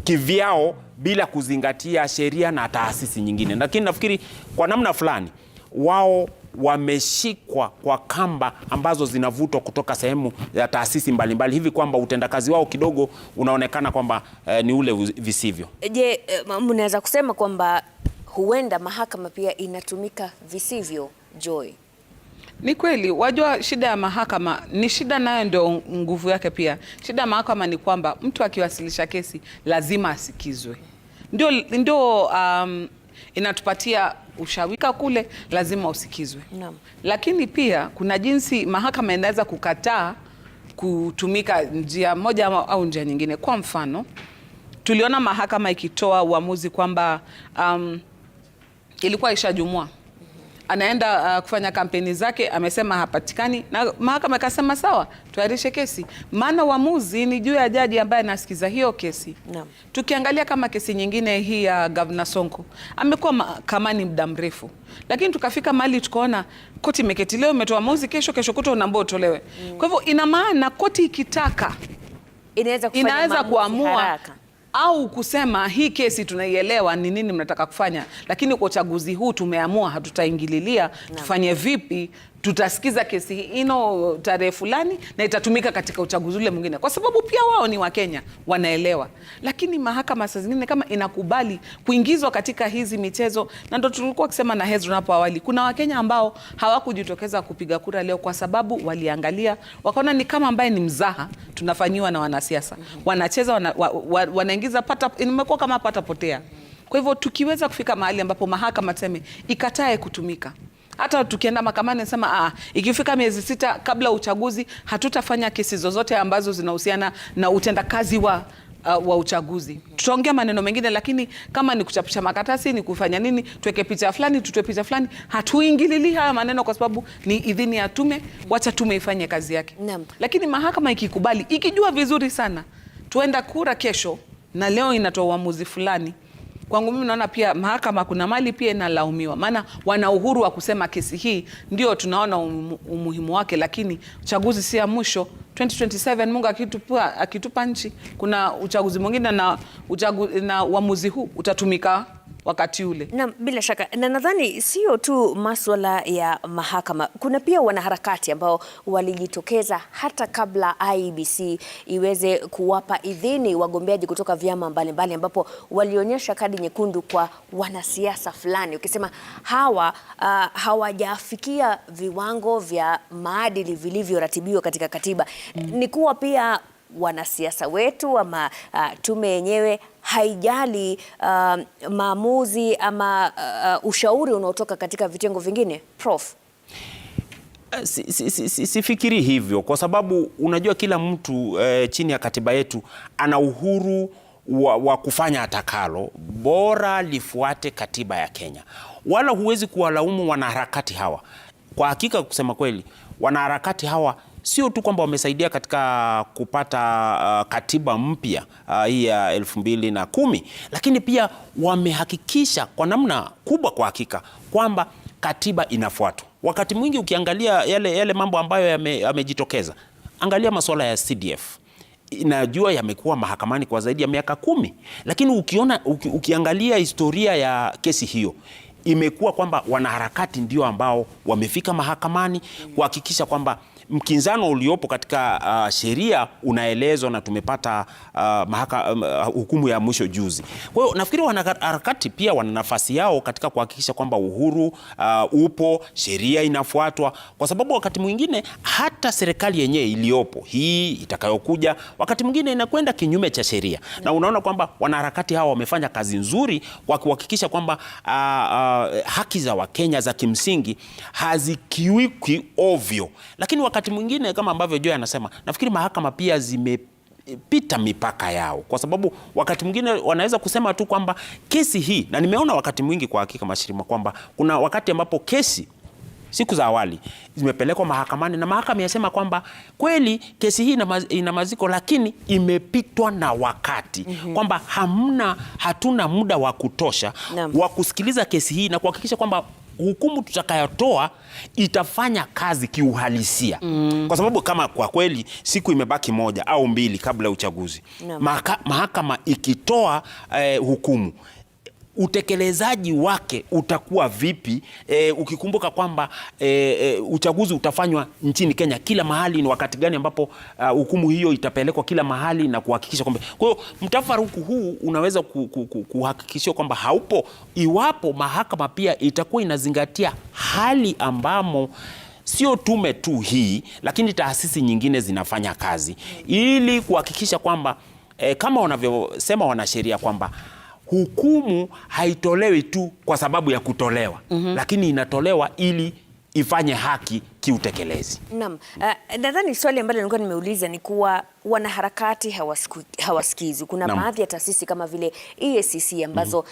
kivyao bila kuzingatia sheria na taasisi nyingine. Lakini nafikiri kwa namna fulani wao wameshikwa kwa kamba ambazo zinavutwa kutoka sehemu ya taasisi mbalimbali hivi kwamba utendakazi wao kidogo unaonekana kwamba ni ule visivyo. Je, mnaweza kusema kwamba huenda mahakama pia inatumika visivyo, Joy? Ni kweli, wajua shida ya mahakama ni shida, nayo ndio nguvu yake pia. Shida ya mahakama ni kwamba mtu akiwasilisha kesi lazima asikizwe. Ndio inatupatia ushawika kule, lazima usikizwe. Lakini pia kuna jinsi mahakama inaweza kukataa kutumika njia moja au njia nyingine. Kwa mfano, tuliona mahakama ikitoa uamuzi kwamba ilikuwa ishajumua anaenda kufanya kampeni zake, amesema hapatikani, na mahakama ikasema sawa, tuahirishe kesi, maana uamuzi ni juu ya jaji ambaye anasikiza hiyo kesi. Tukiangalia kama kesi nyingine hii ya Governor Sonko, amekuwa mahakamani muda mrefu, lakini tukafika mahali tukaona koti imeketi, leo imetoa uamuzi, kesho kutwa unaambiwa utolewe. Kwa hivyo ina maana koti ikitaka inaweza kuamua haraka, au kusema hii kesi tunaielewa ni nini mnataka kufanya, lakini kwa uchaguzi huu tumeamua hatutaingililia, tufanye vipi, tutasikiza kesi ino tarehe fulani na itatumika katika uchaguzi ule mwingine, kwa sababu pia wao ni Wakenya, wanaelewa. Lakini mahakama saa zingine kama inakubali kuingizwa katika hizi michezo, na ndo tulikuwa kusema na Hezron hapo awali, kuna Wakenya ambao hawakujitokeza kupiga kura leo kwa sababu waliangalia wakaona ni kama ambaye ni mzaha tunafanyiwa na wanasiasa. Wanacheza wanaingiza imekuwa kama pata potea. Kwa hivyo tukiweza kufika mahali ambapo mahakama tuseme ikatae kutumika, hata tukienda mahakamani nasema ikifika miezi 6 kabla uchaguzi hatutafanya kesi zozote ambazo zinahusiana na utendakazi wa uchaguzi. Tutaongea maneno mengine, lakini kama ni kuchapisha makaratasi, ni kufanya nini, tuweke picha fulani, tutoe picha fulani, hatuingilili haya maneno kwa sababu ni idhini ya tume, wacha tume ifanye kazi yake. Lakini mahakama ikikubali, ikijua vizuri sana tuenda kura kesho na leo inatoa uamuzi fulani, kwangu mimi naona pia mahakama kuna mali pia inalaumiwa, maana wana uhuru wa kusema kesi hii ndio tunaona umuhimu wake, lakini uchaguzi si ya mwisho. 2027 Mungu akitupa nchi, kuna uchaguzi mwingine na uamuzi huu utatumika wakati ule. Na bila shaka, na nadhani sio tu masuala ya mahakama, kuna pia wanaharakati ambao walijitokeza hata kabla IEBC iweze kuwapa idhini wagombeaji kutoka vyama mbalimbali, ambapo walionyesha kadi nyekundu kwa wanasiasa fulani, ukisema hawa hawajafikia viwango vya maadili vilivyoratibiwa katika katiba. Ni kuwa pia wanasiasa wetu ama tume yenyewe haijali maamuzi ama ushauri unaotoka katika vitengo vingine, Prof? Sifikiri hivyo, kwa sababu unajua kila mtu chini ya katiba yetu ana uhuru wa kufanya atakalo, bora lifuate katiba ya Kenya. Wala huwezi kuwalaumu wanaharakati hawa. Kwa hakika kusema kweli, wanaharakati hawa sio tu kwamba wamesaidia katika kupata katiba mpya hii ya 2010, lakini pia wamehakikisha kwa namna kubwa kwa hakika kwamba katiba inafuatwa. Wakati mwingi ukiangalia yale mambo ambayo yamejitokeza, angalia masuala ya CDF. Najua yamekuwa mahakamani kwa zaidi ya miaka 10, lakini ukiangalia historia ya kesi hiyo, imekuwa kwamba wanaharakati ndio ambao wamefika mahakamani kuhakikisha kwamba mkinzano uliopo katika sheria unaelezwa, na tumepata hukumu ya mwisho juzi. Kwa hiyo nafikiri wanaharakati pia wana nafasi yao katika kuhakikisha kwamba uhuru upo, sheria inafuatwa, kwa sababu wakati mwingine hata serikali yenyewe iliyopo hii itakayokuja wakati mwingine inakwenda kinyume cha sheria. Na unaona kwamba wanaharakati hawa wamefanya kazi nzuri kwa kuhakikisha kwamba haki za Wakenya za kimsingi hazikiuki ovyo. Lakini wakati mwingine kama ambavyo Joy anasema, nafikiri mahakama pia zimepita mipaka yao, kwa sababu wakati mwingine wanaweza kusema tu kwamba kesi hii, na nimeona wakati mwingi kwa hakika Mashirima kwamba kuna wakati ambapo kesi siku za awali zimepelekwa mahakamani na mahakama yasema kwamba kweli kesi hii ina maziko, lakini imepitwa na wakati, kwamba hatuna muda wa kutosha wa kusikiliza kesi hii na kuhakikisha kwamba hukumu tutakayotoa itafanya kazi kiuhalisia. Kwa sababu kama kwa kweli siku imebaki 1 au 2 kabla ya uchaguzi, mahakama ikitoa hukumu, utekelezaji wake utakuwa vipi? Ukikumbuka kwamba uchaguzi utafanywa nchini Kenya kila mahali, ni wakati gani ambapo hukumu hiyo itapelekwa kila mahali na kuhakikisha kwamba, kwa hiyo mtafaruku huu unaweza kuhakikishia kwamba haupo iwapo mahakama pia itakuwa inazingatia hali ambamo sio tume tu hii, lakini taasisi nyingine zinafanya kazi ili kuhakikisha kwamba kama wanavyosema wanasheria kwamba hukumu haitolewi tu kwa sababu ya kutolewa, lakini inatolewa ili ifanye haki kiutekelezi. Naam. Nadhani swali ambalo nilikuwa nimeuliza ni kuwa wanaharakati hawasikizwi. Kuna baadhi ya taasisi kama vile EACC ambazo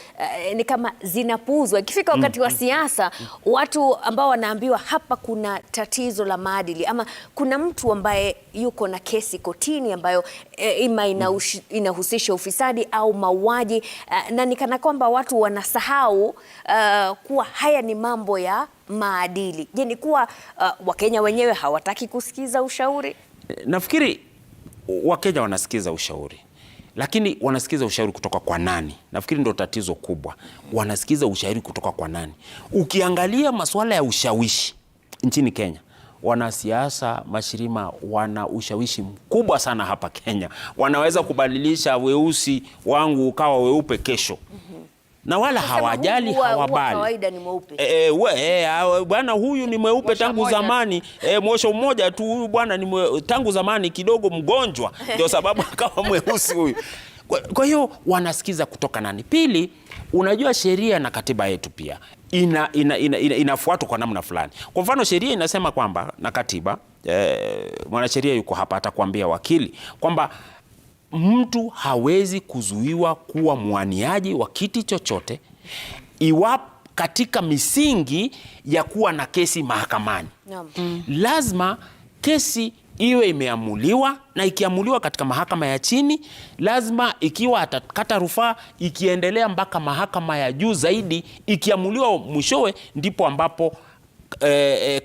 ni kama zinapuuzwa. Ikifika wakati wa siasa, watu ambao wanaambiwa hapa kuna tatizo la maadili, ama kuna mtu ambaye yuko na kesi kotini ambayo ima inahusisha ufisadi au mauaji, na nikana kwamba watu wanasahau kuwa haya ni mambo ya maadili. Je, ni kuwa Wakenya wenyewe hawataki kusikiza ushauri? Nafikiri Wakenya wanasikiza ushauri, lakini wanasikiza ushauri kutoka kwa nani? Nafikiri ndio tatizo kubwa. Wanasikiza ushauri kutoka kwa nani? Ukiangalia masuala ya ushawishi nchini Kenya, wanasiasa Mashirima wana ushawishi mkubwa sana hapa Kenya. Wanaweza kubadilisha weusi wangu ukawa weupe kesho. Na wala hawajali, hawabali. Kawaida ni mweupe. Bwana huyu ni mweupe tangu zamani. Mwosho mmoja tu, huyu bwana ni tangu zamani kidogo mgonjwa, ndio sababu akawa mweusi huyu. Kwa hiyo wanasikiza kutoka nani? Pili, unajua sheria na katiba yetu pia inafuatwa kwa namna fulani. Kwa mfano sheria inasema kwamba, na katiba, mwanasheria yuko hapa atakwambia wakili kwamba mtu hawezi kuzuiwa kuwa mwaniaji wa kiti chochote iwapo katika misingi ya kuwa na kesi mahakamani. Lazima kesi iwe imeamuliwa, na ikiamuliwa katika mahakama ya chini, lazima ikiwa atakata rufaa, ikiendelea mpaka mahakama ya juu zaidi, ikiamuliwa mwishowe, ndipo ambapo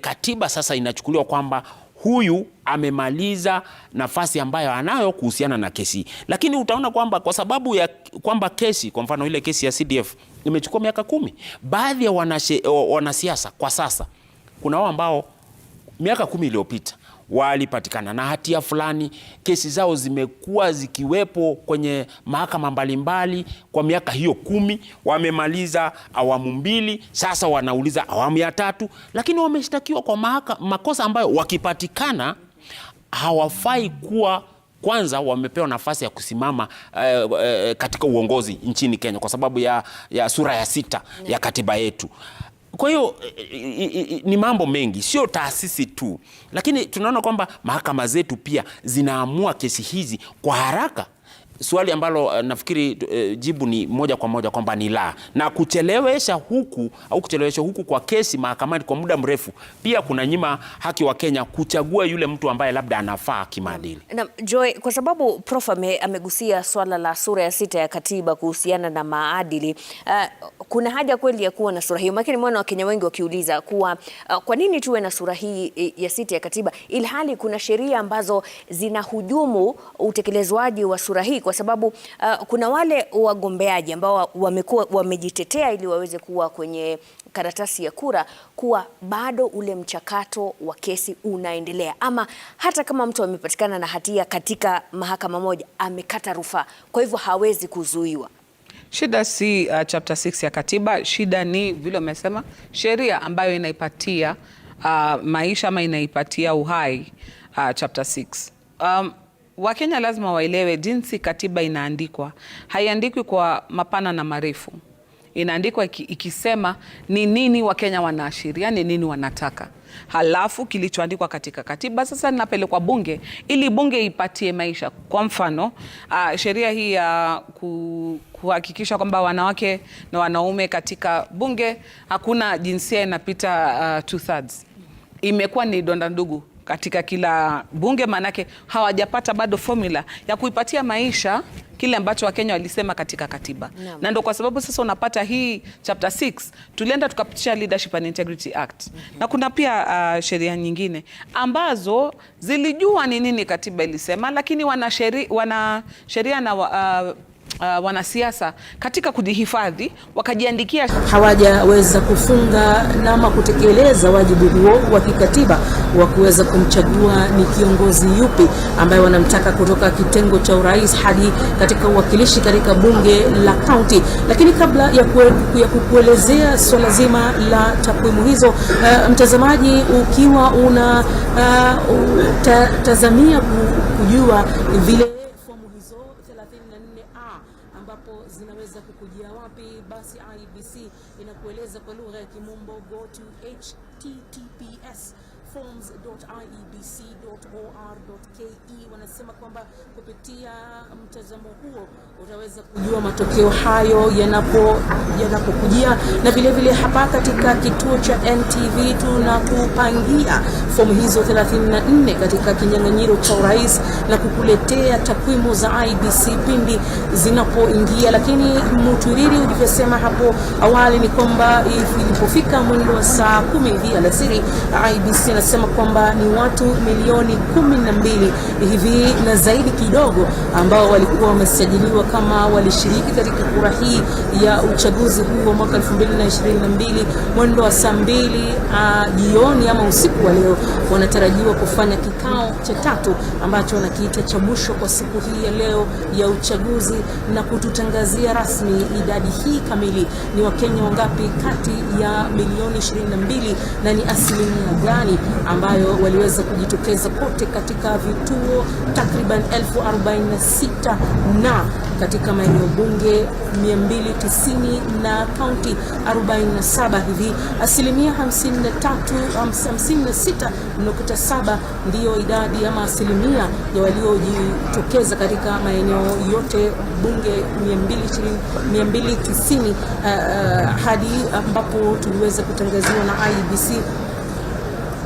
katiba sasa inachukuliwa kwamba huyu amemaliza nafasi ambayo anayo kuhusiana na kesi. Lakini utaona kwamba kwa sababu ya kwamba kesi, kwa mfano ile kesi ya CDF imechukua miaka 10, baadhi ya wanasiasa kwa sasa, kuna wao ambao miaka 10 iliyopita walipatikana na hatia fulani, kesi zao zimekuwa zikiwepo kwenye mahakama mbalimbali kwa miaka hiyo 10, wamemaliza awamu 2, sasa wanauliza awamu ya 3, lakini wameshtakiwa kwa makosa ambayo wakipatikana hawafai kuwa kwanza wamepewa nafasi ya kusimama katika uongozi nchini Kenya kwa sababu ya sura ya 6 ya katiba yetu. Kwa hiyo ni mambo mengi, sio taasisi tu, lakini tunaona kwamba mahakama zetu pia zinaamua kesi hizi kwa haraka. Swali ambalo nafikiri jibu ni moja kwa moja kwamba ni la, na kuchelewesha huku kwa kesi mahakamani kwa muda mrefu pia kuna nyima haki wa Kenya kuchagua yule mtu ambaye labda anafaa kimaadili. Na Joy, kwa sababu Prof amegusia swala la sura ya 6 ya katiba kuhusiana na maadili, kuna haja kweli ya kuwa na sura hiyo? Lakini mwana wa Kenya wengi wakiuliza kuwa kwa nini tuwe na sura hii ya 6 ya katiba ilhali kuna sheria ambazo zinahujumu utekelezwaji wa sura hii, kwa sababu kuna wale wagombeaji ambao wamejitetea ili waweze kuwa kwenye karatasi ya kura kuwa bado ule mchakato wa kesi unaendelea, ama hata kama mtu amepatikana na hatia katika mahakama moja amekata rufaa, kwa hivyo hawezi kuzuiwa. Shida si chapter 6 ya katiba, shida ni vile umesema sheria ambayo inaipatia maisha ama inaipatia uhai chapter 6. Wakenya lazima waelewe jinsi katiba inaandikwa. Haiandikwi kwa mapana na marefu. Inaandikwa ikisema ni nini Wakenya wanaashiria, ni nini wanataka. Halafu kilichoandikwa katika katiba sasa linapelekwa bunge ili bunge ipatie maisha. Kwa mfano, sheria hii ya kuhakikisha kwamba wanawake na wanaume katika bunge hakuna jinsia inapita 2/3. Imekuwa ni donda ndugu katika kila bunge, manake hawajapata bado formula ya kuipatia maisha kile ambacho Wakenya walisema katika katiba. Na ndio kwa sababu sasa unapata hii chapter 6 tulienda tukapitisha Leadership and Integrity Act. Na kuna pia sheria nyingine ambazo zilijua ni nini katiba ilisema, lakini wana sheria na wanasiasa katika kujihifadhi wakajiandikia, hawajaweza kufunga nama kutekeleza wajibu huo wa kikatiba wa kuweza kumchagua ni kiongozi yupi ambaye wanamtaka kutoka kitengo cha urais hadi katika uwakilishi katika bunge la kaunti. Lakini kabla ya kukuelezea swala zima la takwimu hizo, mtazamaji, ukiwa una tazamia kujua vile ambapo zinaweza kukujia wapi, basi IEBC inakueleza kwa lugha ya kimombo, go to https://forms.iebc.or.ke. wanasema kwamba kupitia mtazamo huo utaweza kujua matokeo hayo yanapokujia, na vile vile hapa katika kituo cha NTV tunakupangia fomu hizo 34 katika kinyang'anyiro cha urais na kukuletea takwimu za IEBC pindi zinapoingia. Lakini mutiriri ulivyosema hapo awali ni kwamba ilipofika mwendo wa saa 10 hivi alasiri, IEBC inasema kwamba ni watu milioni 12 hivi na zaidi kidogo ambao walikuwa wamesajiliwa kama walishiriki katika kura hii ya uchaguzi huu wa mwaka 2022. Mwendo wa saa 2 jioni ama usiku wa leo wanatarajiwa kufanya kikao cha 3 ambacho wanakiita cha mwisho kwa siku hii ya leo ya uchaguzi na kututangazia rasmi idadi hii kamili ni Wakenya wangapi kati ya milioni 22 na ni asilimia gani ambayo waliweza kujitokeza kote katika vituo takriban 1046 na katika maeneo bunge 290 na kaunti 47 hivi. Asilimia 56.7 ndiyo idadi ama asilimia ya waliojitokeza katika maeneo yote bunge 290 hadi ambapo tuliweza kutangaziwa na IEBC.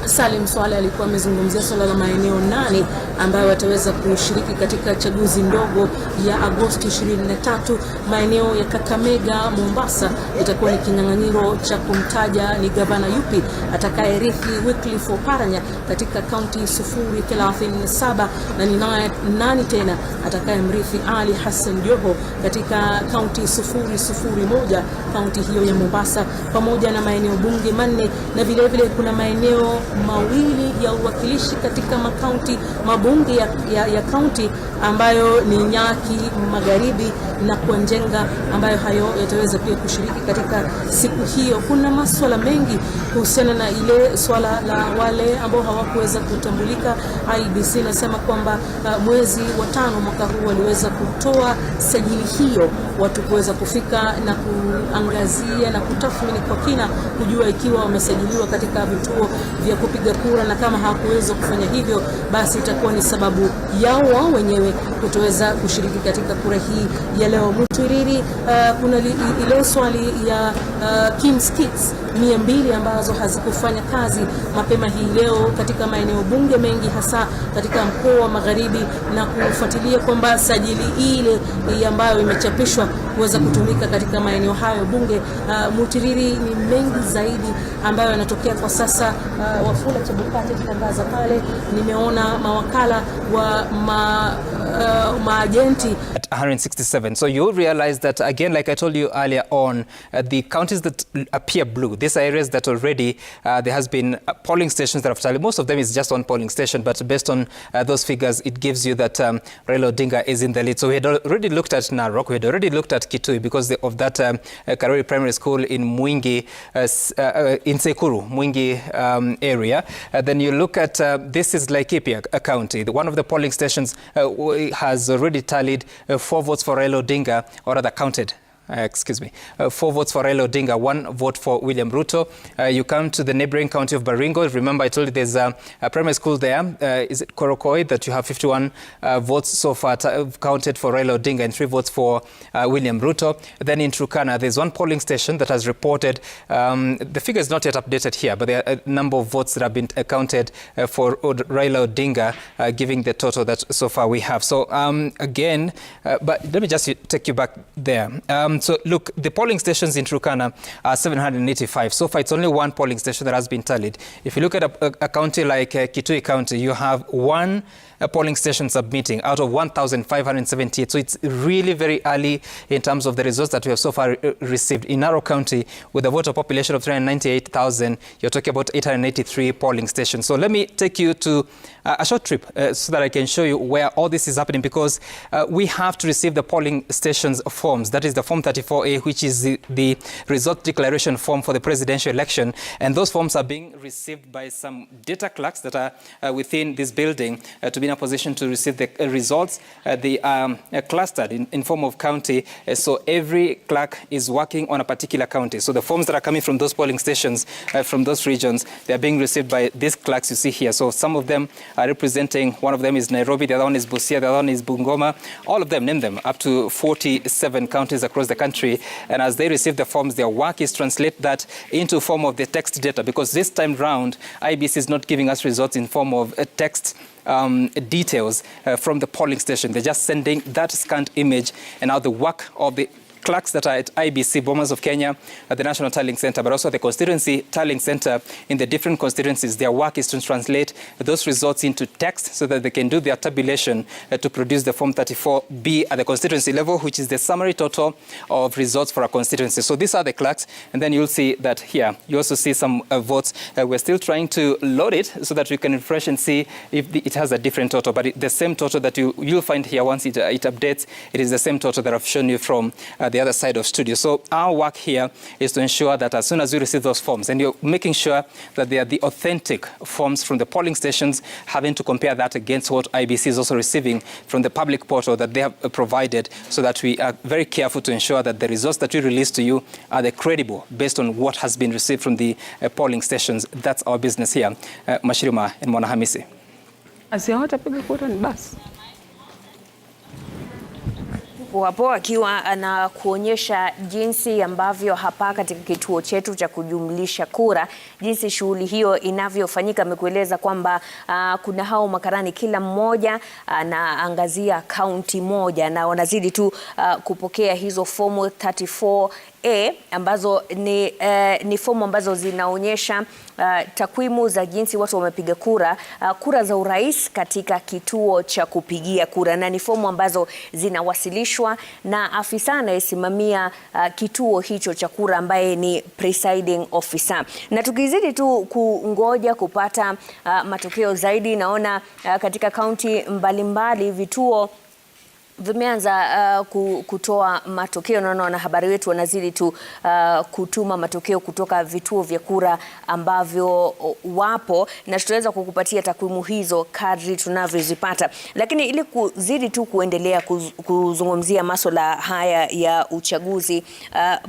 Salim Swale alikuwa amezungumzia swala la maeneo 8 ambayo wataweza kushiriki katika chaguzi ndogo ya Agosti 23. Maeneo ya Kakamega, Mombasa itakuwa ni kinyang'anyiro cha kumtaja ni gavana yupi atakayerithi Wycliffe Oparanya katika kaunti 037 na ni nani tena atakayemrithi Ali Hassan Joho katika kaunti 001, kaunti hiyo ya Mombasa, pamoja na maeneo bunge 4 na vile vile kuna maeneo mawili ya uwakilishi katika mabunge ya kaunti ambayo ni Nyaki Magharibi na Kwanjenga, ambayo hayo yataweza pia kushiriki katika siku hiyo. Kuna masuala mengi kuhusiana na ile swala la wale ambao hawakuweza kutambulika. IEBC nasema kwamba mwezi wa 5 mwaka huu waliweza kutoa sajili hiyo, watu kuweza kufika na kuangazia na kutathmini kwa kina kujua ikiwa wamesajiliwa katika vituo vya kupiga kura, na kama hawakuweza kufanya hivyo basi itakuwa ni sababu yao wao wenyewe kutoweza kushiriki katika kura hii ya leo. Mutiriri, kuna ile swali ya Kim's Kits 200 ambazo hazikufanya kazi mapema hii leo katika maeneo bunge mengi, hasa katika mkoa wa Magharibi, na kufuatilia kwamba sajili ile ambayo imechapishwa kuweza kutumika katika maeneo hayo bunge. Mutiriri, ni mengi zaidi ambayo yanatokea kwa sasa. Wafula Chebukati kitangaza pale, nimeona mawakala wa maajenti 167. So you'll realize that, again, like I told you earlier on, the counties that appear blue, these areas that already there has been polling stations that have tallied. Most of them is just one polling station, but based on those figures, it gives you that Raila Odinga is in the lead. So we had already looked at Narok, we had already looked at Kitui because of that Karori Primary School in Mwingi, in Sekuru, Mwingi area. Then you look at, this is Laikipia County. One of the polling stations has already tallied 4 votes for Raila Odinga, or rather counted. 4 votes for Raila Odinga, 1 vote for William Ruto. You come to the neighboring county of Baringo. Remember, I told you there's a primary school there. Is it Korokoi, that you have 51 votes so far counted for Raila Odinga and 3 votes for William Ruto. Then in Turkana, there's one polling station that has reported, the figure is not yet updated here, but there are a number of votes that have been counted for Raila Odinga, giving the total that so far we have. So again, but let me just take you back there. So look, the polling stations in Turkana are 785. So far, it's only one polling station that has been tallied. If you look at a county like Kitui County, you have one polling station submitting out of 1,578. So it's really very early in terms of the results that we have so far received. In Narok County, with a voter population of 398,000, you're talking about 883 polling stations. So let me take you to a short trip so that I can show you where all this is happening, because we have to receive the polling stations forms. That is the Form 34A, which is the result declaration form for the presidential election. And those forms are being received by some data clerks that are within this building to be in a position to receive the results. They are clustered in form of county. So every clerk is working on a particular county. So the forms that are coming from those polling stations, from those regions, they are being received by these clerks you see here. So some of them are representing, one of them is Nairobi, the other one is Busia, the other one is Bungoma. All of them, name them, up to 47 counties across the country. And as they receive the forms, their work is translate that into form of the text data, because this time round, IEBC is not giving us results in form of text details from the polling station. They're just sending that scanned image, and now the work of the clerks that are at IEBC, Bomas of Kenya, at the National Tallying Center, but also the Constituency Tallying Center in the different constituencies, their work is to translate those results into text so that they can do their tabulation to produce the Form 34B at the constituency level, which is the summary total of results for a constituency. So these are the clerks, and then you'll see that here. You also see some votes. We're still trying to load it so that we can refresh and see if it has a different total, but the same total that you'll find here once it updates, it is the same total that I've shown you from the other side of studio. So our work here is to ensure that as soon as we receive those forms, and you're making sure that they are the authentic forms from the polling stations, having to compare that against what IEBC is also receiving from the public portal that they have provided, so that we are very careful to ensure that the results that we release to you are the credible based on what has been received from the polling stations. That's our business here. Mashirima and Mwana Hamisi. Hapo akiwa anakuonyesha jinsi ambavyo hapa katika kituo chetu cha kujumlisha kura, jinsi shughuli hiyo inavyofanyika. Amekueleza kwamba kuna hao makarani, kila mmoja anaangazia kaunti moja, na wanazidi tu kupokea hizo fomu 34 34A ambazo ni fomu ambazo zinaonyesha takwimu za jinsi watu wamepiga kura za urais katika kituo cha kupigia kura, na ni fomu ambazo zinawasilishwa na afisa anayesimamia kituo hicho cha kura ambaye ni presiding officer. Na tukizidi tu kungoja kupata matokeo zaidi, naona katika kaunti mbalimbali vituo vimeanza kutoa matokeo. Naona wanahabari wetu wanazidi tu kutuma matokeo kutoka vituo vya kura ambavyo wapo, na tutaweza kukupatia takwimu hizo kadri tunavyozipata. Lakini ili kuzidi tu kuendelea kuzungumzia masuala haya ya uchaguzi,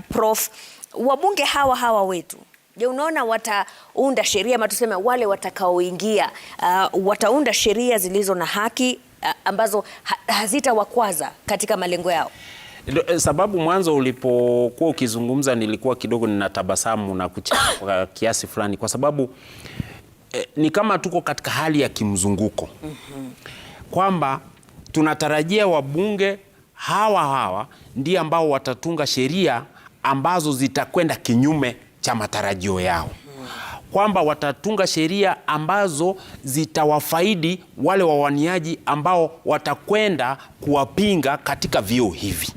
Prof, wabunge hawa wetu, je, unaona wataunda sheria, ama tuseme wale watakaoingia wataunda sheria zilizo na haki ambazo hazitawakwaza katika malengo yao? Sababu mwanzo ulipokuwa ukizungumza nilikuwa kidogo ninatabasamu na kucheka kwa kiasi fulani, kwa sababu ni kama tuko katika hali ya kimzunguko. Kwamba tunatarajia wabunge hawa ndio ambao watatunga sheria ambazo zitakwenda kinyume cha matarajio yao. Kwamba watatunga sheria ambazo zitawafaidi wale wawaniaji ambao watakwenda kuwapinga katika vyeo hivi.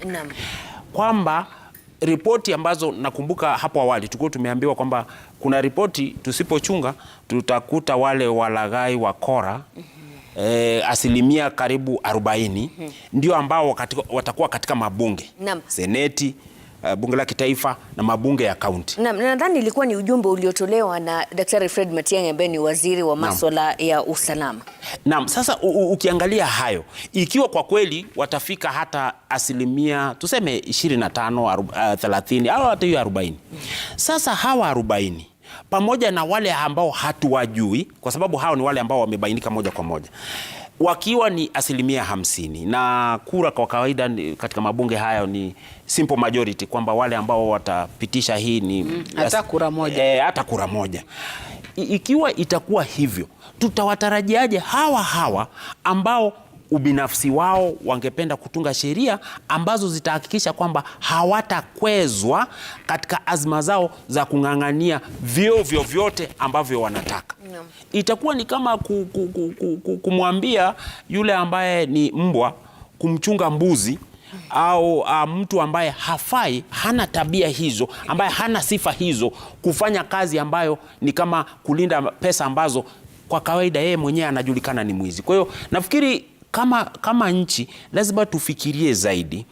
Kwamba ripoti ambazo nakumbuka hapo awali tulikuwa tumeambiwa kwamba kuna ripoti tusipochunga tutakuta wale walaghai wakora asilimia karibu 40 ndio ambao watakuwa katika mabunge, seneti, bunge la kitaifa na mabunge ya kaunti. Nadhani ilikuwa ni ujumbe uliotolewa na Daktari Fred Matiang'i ambaye ni waziri wa masuala ya usalama. Sasa ukiangalia hayo, ikiwa kwa kweli watafika hata asilimia tuseme 25, 30 au hata 40. Sasa hawa 40 pamoja na wale ambao hatuwajui, kwa sababu hao ni wale ambao wamebainika moja kwa moja, wakiwa ni asilimia 50, na kura kwa kawaida katika mabunge hayo ni simple majority, kwamba wale ambao watapitisha hii ni hata kura moja. Hata kura moja. Ikiwa itakuwa hivyo, tutawatarajiaje hawa ambao ubinafsi wao wangependa kutunga sheria ambazo zitahakikisha kwamba hawatakwezwa katika azma zao za kung'ang'ania vyeo vyovyote ambavyo wanataka? Itakuwa ni kama kumwambia yule ambaye ni mbwa kumchunga mbuzi, au mtu ambaye hafai, hana tabia hizo, ambaye hana sifa hizo, kufanya kazi ambayo ni kama kulinda pesa ambazo kwa kawaida yeye mwenyewe anajulikana ni mwizi. Kwa hiyo nafikiri kama nchi lazima tufikirie zaidi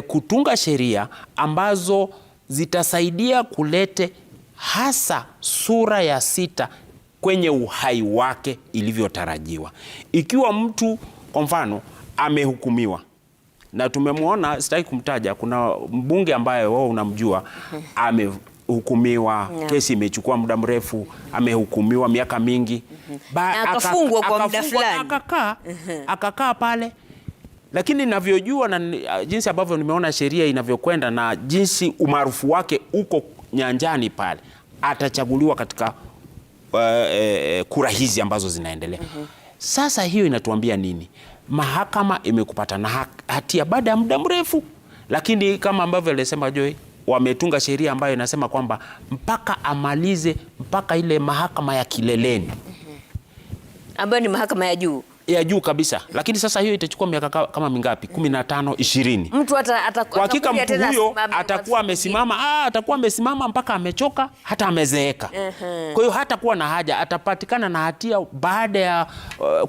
kutunga sheria ambazo zitasaidia kulete hasa sura ya 6 kwenye uhai wake ilivyotarajiwa. Ikiwa mtu kwa mfano amehukumiwa, na tumemwona, sitaki kumtaja, kuna mbunge ambaye wewe unamjua, amehukumiwa, kesi imechukua muda mrefu, amehukumiwa miaka mingi, akafungwa kwa muda fulani, akakaa pale. Lakini ninavyojua na jinsi ambavyo nimeona sheria inavyokwenda na jinsi umaarufu wake uko nyanjani pale, atachaguliwa katika kura hizi ambazo zinaendelea. Sasa hiyo inatuambia nini? Mahakama imekupata na hatia baada ya muda mrefu, lakini kama ambavyo alisema Joy, wametunga sheria ambayo inasema kwamba mpaka amalize, mpaka ile mahakama ya kileleni, ambayo ni mahakama ya juu kabisa. Lakini sasa hiyo itachukua miaka kama mingapi? 15, 20. Mtu kwa hakika mtu huyo atakuwa amesimama mpaka amechoka, hata amezeeka. Kwa hiyo hatakuwa na haja, atapatikana na hatia baada ya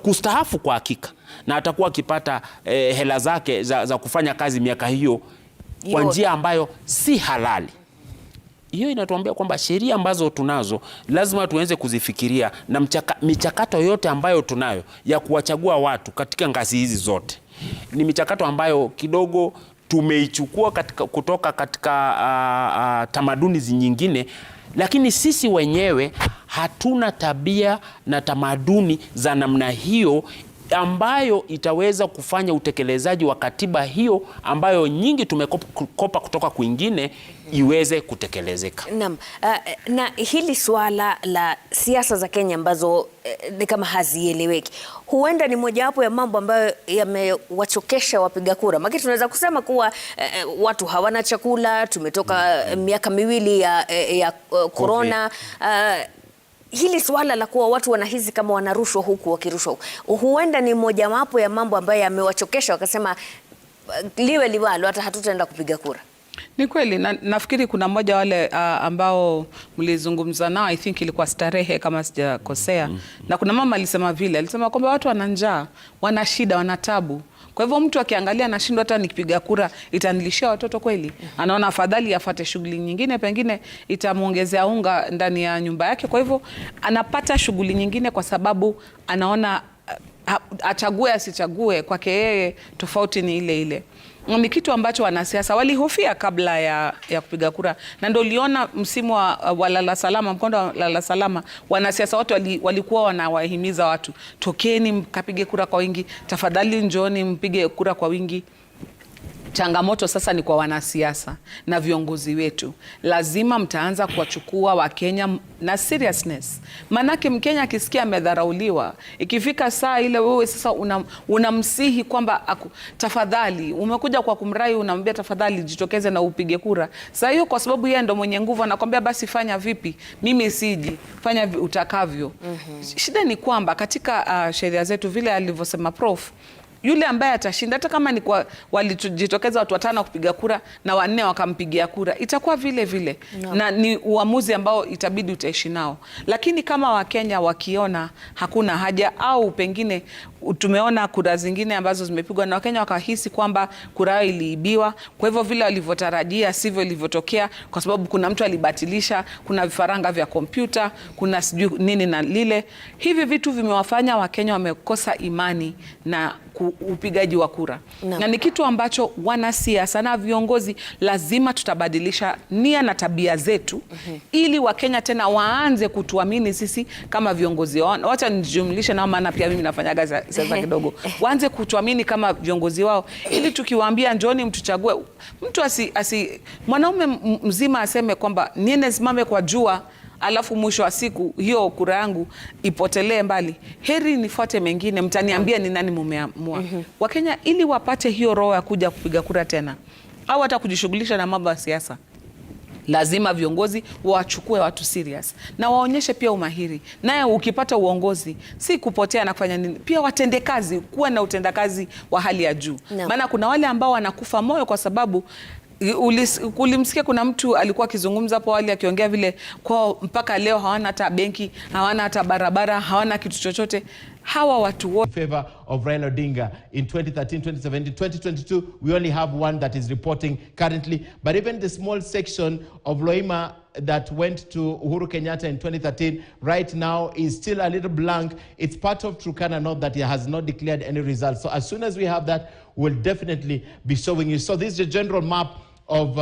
kustaafu kwa hakika, na atakuwa akipata hela zake za kufanya kazi miaka hiyo kwa njia ambayo si halali. Hiyo inatuambia kwamba sheria ambazo tunazo lazima tuanze kuzifikiria, na michakato yote ambayo tunayo ya kuwachagua watu katika ngazi hizi zote ni michakato ambayo kidogo tumeichukua kutoka katika tamaduni nyingine, lakini sisi wenyewe hatuna tabia na tamaduni za namna hiyo ambayo itaweza kufanya utekelezaji wa katiba hiyo ambayo nyingi tumekopa kutoka kwingine iweze kutekelezeka. Naam. Na hili swala la siasa za Kenya ambazo ni kama hazieleweki, huenda ni mojawapo ya mambo ambayo yamewachokesha wapiga kura. Maana tunaweza kusema kuwa watu hawana chakula, tumetoka miaka miwili ya corona. Hili swala la kuwa watu wanahisi kama wanarushwa huku wakirushwa huku, huenda ni mojawapo ya mambo ambayo yamewachokesha, wakasema liwe liwalo, hata hatutaenda kupiga kura. Ni kweli, nafikiri kuna mmoja wale ambao mlizungumza nao, I think ilikuwa Starehe kama sijakosea, na kuna mama alisema kwamba watu wana njaa, wana shida, wana tabu. Kwa hivyo mtu akiangalia anashindwa, hata nikipiga kura itanilishia watoto kweli? Anaona afadhali afate shughuli nyingine, pengine itamuongezea unga ndani ya nyumba yake. Kwa hivyo anapata shughuli nyingine kwa sababu anaona achague asichague, kwake yeye tofauti ni ile ile. Ni kitu ambacho wanasiasa walihofia kabla ya kupiga kura, na ndio uliona msimu wa lala salama, mkondo wa lala salama, wanasiasa wote walikuwa wanawahimiza watu, tokeni mkapige kura kwa wingi, tafadhali njooni mpige kura kwa wingi. Changamoto sasa ni kwa wanasiasa na viongozi wetu. Lazima mtaanza kuwachukua Wakenya na seriousness. Manake Mkenya akisikia amedharauliwa, ikifika saa ile wewe sasa unamsihi kwamba tafadhali, umekuja kwa kumrai, unamwambia tafadhali jitokeze na upige kura. Sasa hiyo kwa sababu yeye ndo mwenye nguvu, anakwambia basi fanya vipi, mimi siji, fanya utakavyo. Shida ni kwamba katika sheria zetu, vile alivyosema Prof, yule ambaye atashinda, hata kama ni walijitokeza watu 5 kupiga kura na 4 wakampigia kura, itakuwa vile vile. Na ni uamuzi ambao itabidi utaishi nao. Lakini kama Wakenya wakiona hakuna haja, au pengine tumeona kura zingine ambazo zimepigwa na Wakenya wakahisi kwamba kura yao iliibiwa, kwa hivyo vile walivyotarajia sivyo ilivyotokea, kwa sababu kuna mtu alibatilisha, kuna vifaranga vya kompyuta, kuna sijui nini na lile, hivi vitu vimewafanya Wakenya wamekosa imani na upigaji wa kura. Na ni kitu ambacho wanasiasa na viongozi lazima tutabadilisha nia na tabia zetu, ili Wakenya tena waanze kutuamini sisi kama viongozi wao. Wacha nijumlishe na maana pia mimi nafanyaga siasa kidogo. Waanze kutuamini kama viongozi wao, ili tukiwaambia njoni mtuchague, mtu mwanaume mzima aseme kwamba niende simame kwa jua, alafu mwisho wa siku hiyo kura yangu ipotelee mbali, heri nifuate mengine, mtaniambia ni nani mumeamua. Wakenya ili wapate hiyo roho ya kuja kupiga kura tena, au hata kujishughulisha na mambo ya siasa, lazima viongozi wachukue watu serious na waonyeshe pia umahiri. Naye ukipata uongozi si kupotea na kufanya nini, pia watende kazi, kuwa na utendakazi wa hali ya juu. Maana kuna wale ambao wanakufa moyo kwa sababu ulimsikia kuna mtu alikuwa akizungumza hapo awali akiongea vile kwa mpaka leo hawana hata benki, hawana hata barabara, hawana kitu chochote. Hawa watu wote in favor of Raila Odinga in 2013, 2017, 2022, we only have one that is reporting currently. But even the small section of Loima that went to Uhuru Kenyatta in 2013 right now is still a little blank. It's part of Turkana North that has not declared any results. So as soon as we have that, we'll definitely be showing you. So this is the general map of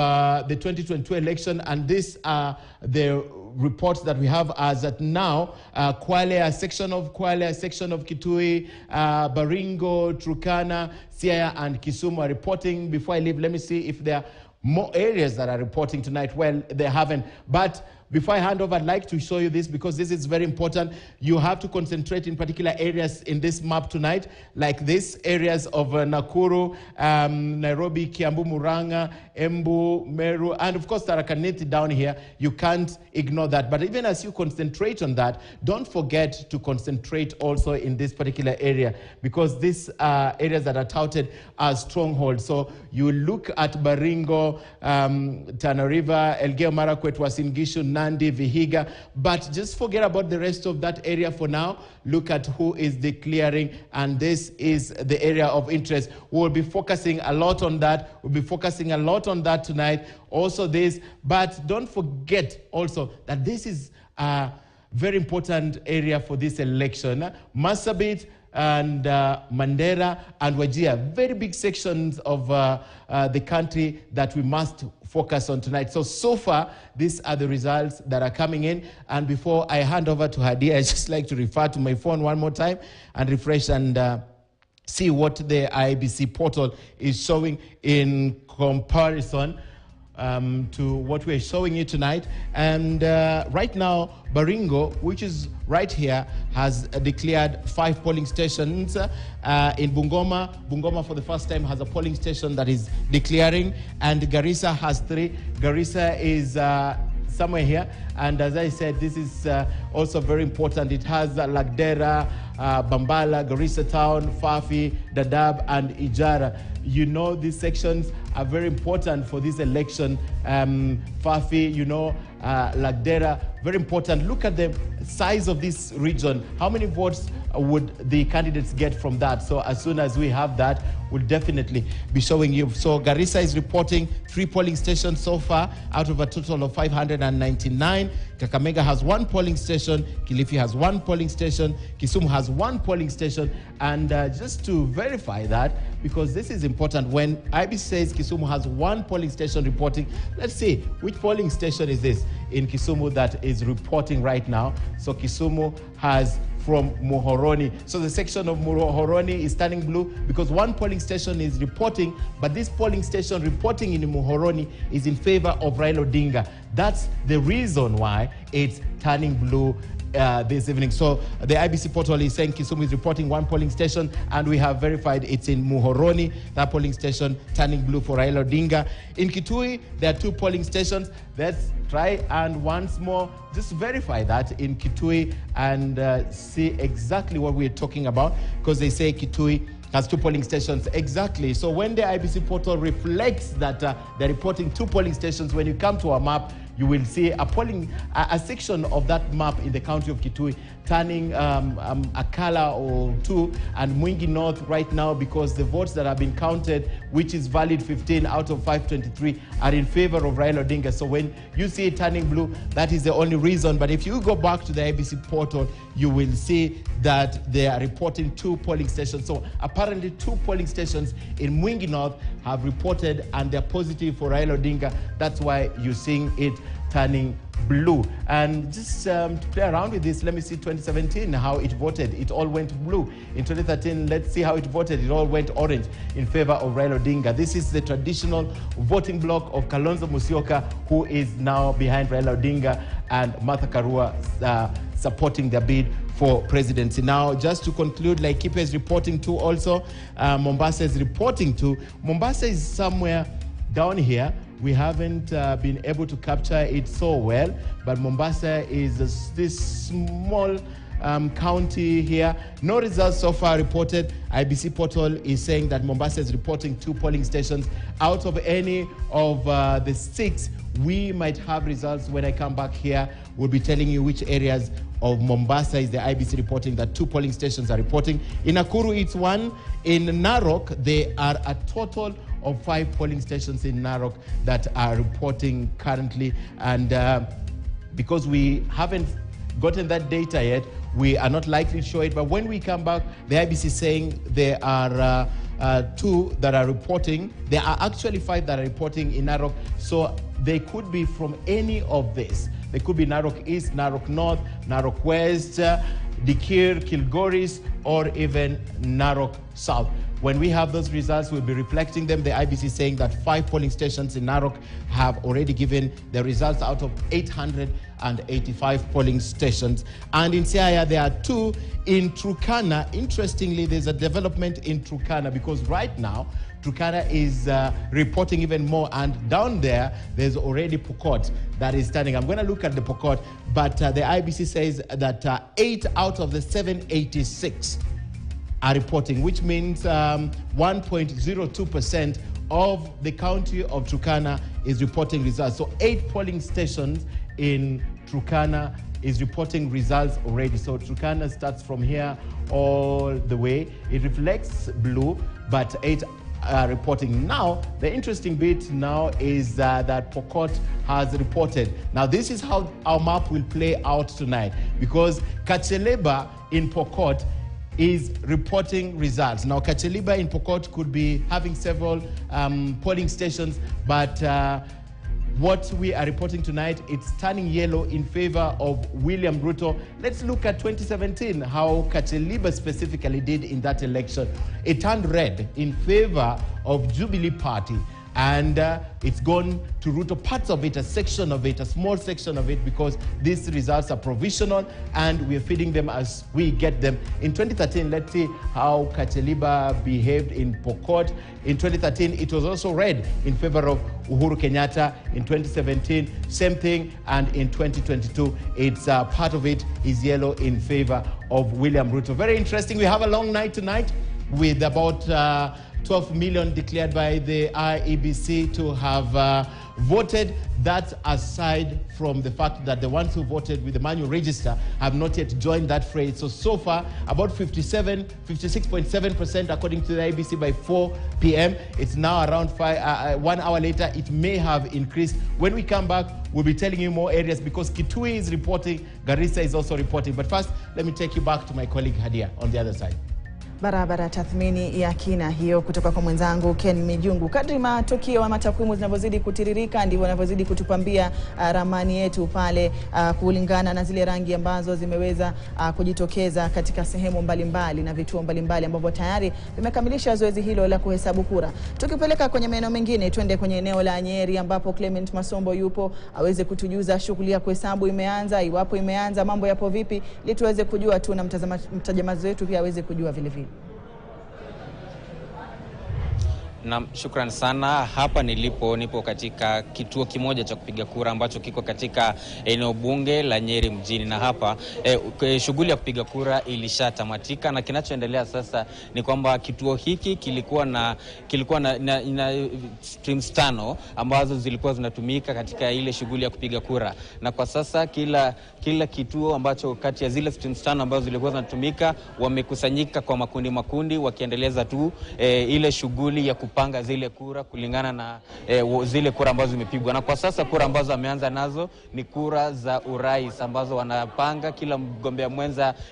the 2022 election, and these are the reports that we have as at now. Kwale, a section of Kwale, a section of Kitui, Baringo, Turkana, Siaya, and Kisumu are reporting. Before I leave, let me see if there are more areas that are reporting tonight. Well, they haven't. But before I hand over, I'd like to show you this because this is very important. You have to concentrate in particular areas in this map tonight, like these areas of Nakuru, Nairobi, Kiambu, Murang'a, Embu, Meru, and of course Tharaka Nithi down here. You can't ignore that. But even as you concentrate on that, don't forget to concentrate also in this particular area, because these areas that are touted as strongholds. So you look at Baringo, Tana River, Elgeyo Marakwet, Uasin Gishu, Nandi, Vihiga, but just forget about the rest of that area for now. Look at who is declaring, and this is the area of interest. We'll be focusing a lot on that. We'll be focusing a lot on that tonight. Also this, but don't forget also that this is a very important area for this election. Marsabit and Mandera and Wajir, very big sections of the country that we must focus on tonight. So far, these are the results that are coming in. And before I hand over to Hadia, I just like to refer to my phone one more time and refresh and see what the IEBC portal is showing in comparison to what we're showing you tonight. And right now, Baringo, which is right here, has declared 5 polling stations. In Bungoma, Bungoma for the first time has a polling station that is declaring, and Garissa has 3. Garissa is somewhere here, and as I said, this is also very important. It has Lagdera, Bambala, Garissa Town, Fafi, Dadaab, and Ijara. You know, these sections are very important for this election. Fafi, you know, Lagdera, very important. Look at the size of this region. How many votes would the candidates get from that? So as soon as we have that, we'll definitely be showing you. So Garissa is reporting 3 polling stations so far out of a total of 599. Kakamega has 1 polling station. Kilifi has 1 polling station. Kisumu has 1 polling station. And just to verify that, because this is important, when IEBC says Kisumu has 1 polling station reporting, let's see which polling station is this in Kisumu that is reporting right now. So Kisumu has from Muhoroni. So the section of Muhoroni is turning blue because 1 polling station is reporting, but this polling station reporting in Muhoroni is in favor of Raila Odinga. That's the reason why it's turning blue this evening. So the IEBC portal is saying Kisumu is reporting 1 polling station, and we have verified it's in Muhoroni, that polling station turning blue for Raila Odinga. In Kitui, there are 2 polling stations. Let's try and once more just verify that in Kitui and see exactly what we're talking about, because they say Kitui has 2 polling stations. Exactly. So when the IEBC portal reflects that they're reporting 2 polling stations, when you come to our map, you will see a section of that map in the county of Kitui turning a color or 2, and Mwingi North right now, because the votes that have been counted, which is valid 15 out of 523, are in favor of Raila Odinga. So when you see it turning blue, that is the only reason. But if you go back to the IEBC portal, you will see that they are reporting 2 polling stations. So apparently 2 polling stations in Mwingi North have reported, and they're positive for Raila Odinga. That's why you're seeing it turning blue. And just to play around with this, let me see 2017, how it voted. It all went blue. In 2013, let's see how it voted. It all went orange in favor of Raila Odinga. This is the traditional voting bloc of Kalonzo Musyoka, who is now behind Raila Odinga, and Martha Karua supporting their bid for presidency. Now, just to conclude, Laikipia is reporting to also. Mombasa is reporting to. Mombasa is somewhere down here. We haven't been able to capture it so well, but Mombasa is this small county here. No results so far reported. IEBC portal is saying that Mombasa is reporting 2 polling stations. Out of any of the 6, we might have results when I come back here. We'll be telling you which areas of Mombasa is the IEBC reporting that 2 polling stations are reporting. In Nakuru, it's 1. In Narok, there are a total of 5 polling stations in Narok that are reporting currently. And because we haven't gotten that data yet, we are not likely to show it. But when we come back, the IEBC is saying there are 2 that are reporting. There are actually 5 that are reporting in Narok. So they could be from any of this. They could be Narok East, Narok North, Narok West, Dikir, Kilgoris, or even Narok South. When we have those results, we'll be reflecting them. The IEBC is saying that 5 polling stations in Narok have already given the results out of 885 polling stations. And in Siaya, there are 2. In Turkana, interestingly, there's a development in Turkana, because right now, Turkana is reporting even more, and down there, there's already Pokot that is standing. I'm going to look at the Pokot, but the IEBC says that 8 out of the 786 are reporting, which means 1.02% of the county of Turkana is reporting results. So 8 polling stations in Turkana is reporting results already. So Turkana starts from here all the way. It reflects blue, but 8 are reporting. Now, the interesting bit now is that Pokot has reported. Now, this is how our map will play out tonight, because Kacheleba in Pokot is reporting results. Now, Kacheliba in Pokot could be having several polling stations, but what we are reporting tonight, it's turning yellow in favor of William Ruto. Let's look at 2017, how Kacheliba specifically did in that election. It turned red in favor of Jubilee Party. And it's gone to Ruto, parts of it, a section of it, a small section of it, because these results are provisional and we are feeding them as we get them. In 2013, let's see how Kacheliba behaved in Pokot. In 2013, it was also red in favor of Uhuru Kenyatta. In 2017, same thing. And in 2022, it's part of it is yellow in favor of William Ruto. Very interesting. We have a long night tonight with about 12 million declared by the IEBC to have voted. That aside from the fact that the ones who voted with the manual register have not yet joined that fray. So far, about 56.7% according to the IEBC by 4 p.m. It's now around 1 hour later. It may have increased. When we come back, we'll be telling you more areas because Kitui is reporting, Garissa is also reporting. But first, let me take you back to my colleague Hadia on the other side. Barabara, tathmini ya kina hiyo kutoka kwa mwenzangu Ken Mijungu. Kadri matukio ama takwimu zinavyozidi kutiririka ndivyo wanavyozidi kutupambia ramani yetu pale, kulingana na zile rangi ambazo zimeweza kujitokeza katika sehemu mbalimbali na vituo mbalimbali ambavyo tayari vimekamilisha zoezi hilo la kuhesabu kura. Tukipeleka kwenye maeneo mengine, twende kwenye eneo la Nyeri ambapo Clement Masombo yupo aweze kutujuza shughuli ya kuhesabu imeanza, iwapo imeanza, mambo yapo vipi, ili tuweze kujua tu na mtazamaji wetu pia aweze kujua vile vile. Na shukran sana. Hapa nipo katika kituo kimoja cha kupiga kura ambacho kiko katika eneo bunge la Nyeri mjini, na hapa shughuli ya kupiga kura ilishatamatika, na kinachoendelea sasa ni kwamba kituo hiki kilikuwa na streams 5 ambazo zilikuwa zinatumika katika ile shughuli ya kupiga kura, na kwa sasa kila kituo ambacho kati ya zile streams 5 ambazo zilikuwa zinatumika wamekusanyika kwa makundi wakiendeleza tu ile shughuli ya kupanga zile kura kulingana na zile kura ambazo zimepigwa. Na kwa sasa kura ambazo ameanza nazo ni kura za urais ambazo wanapanga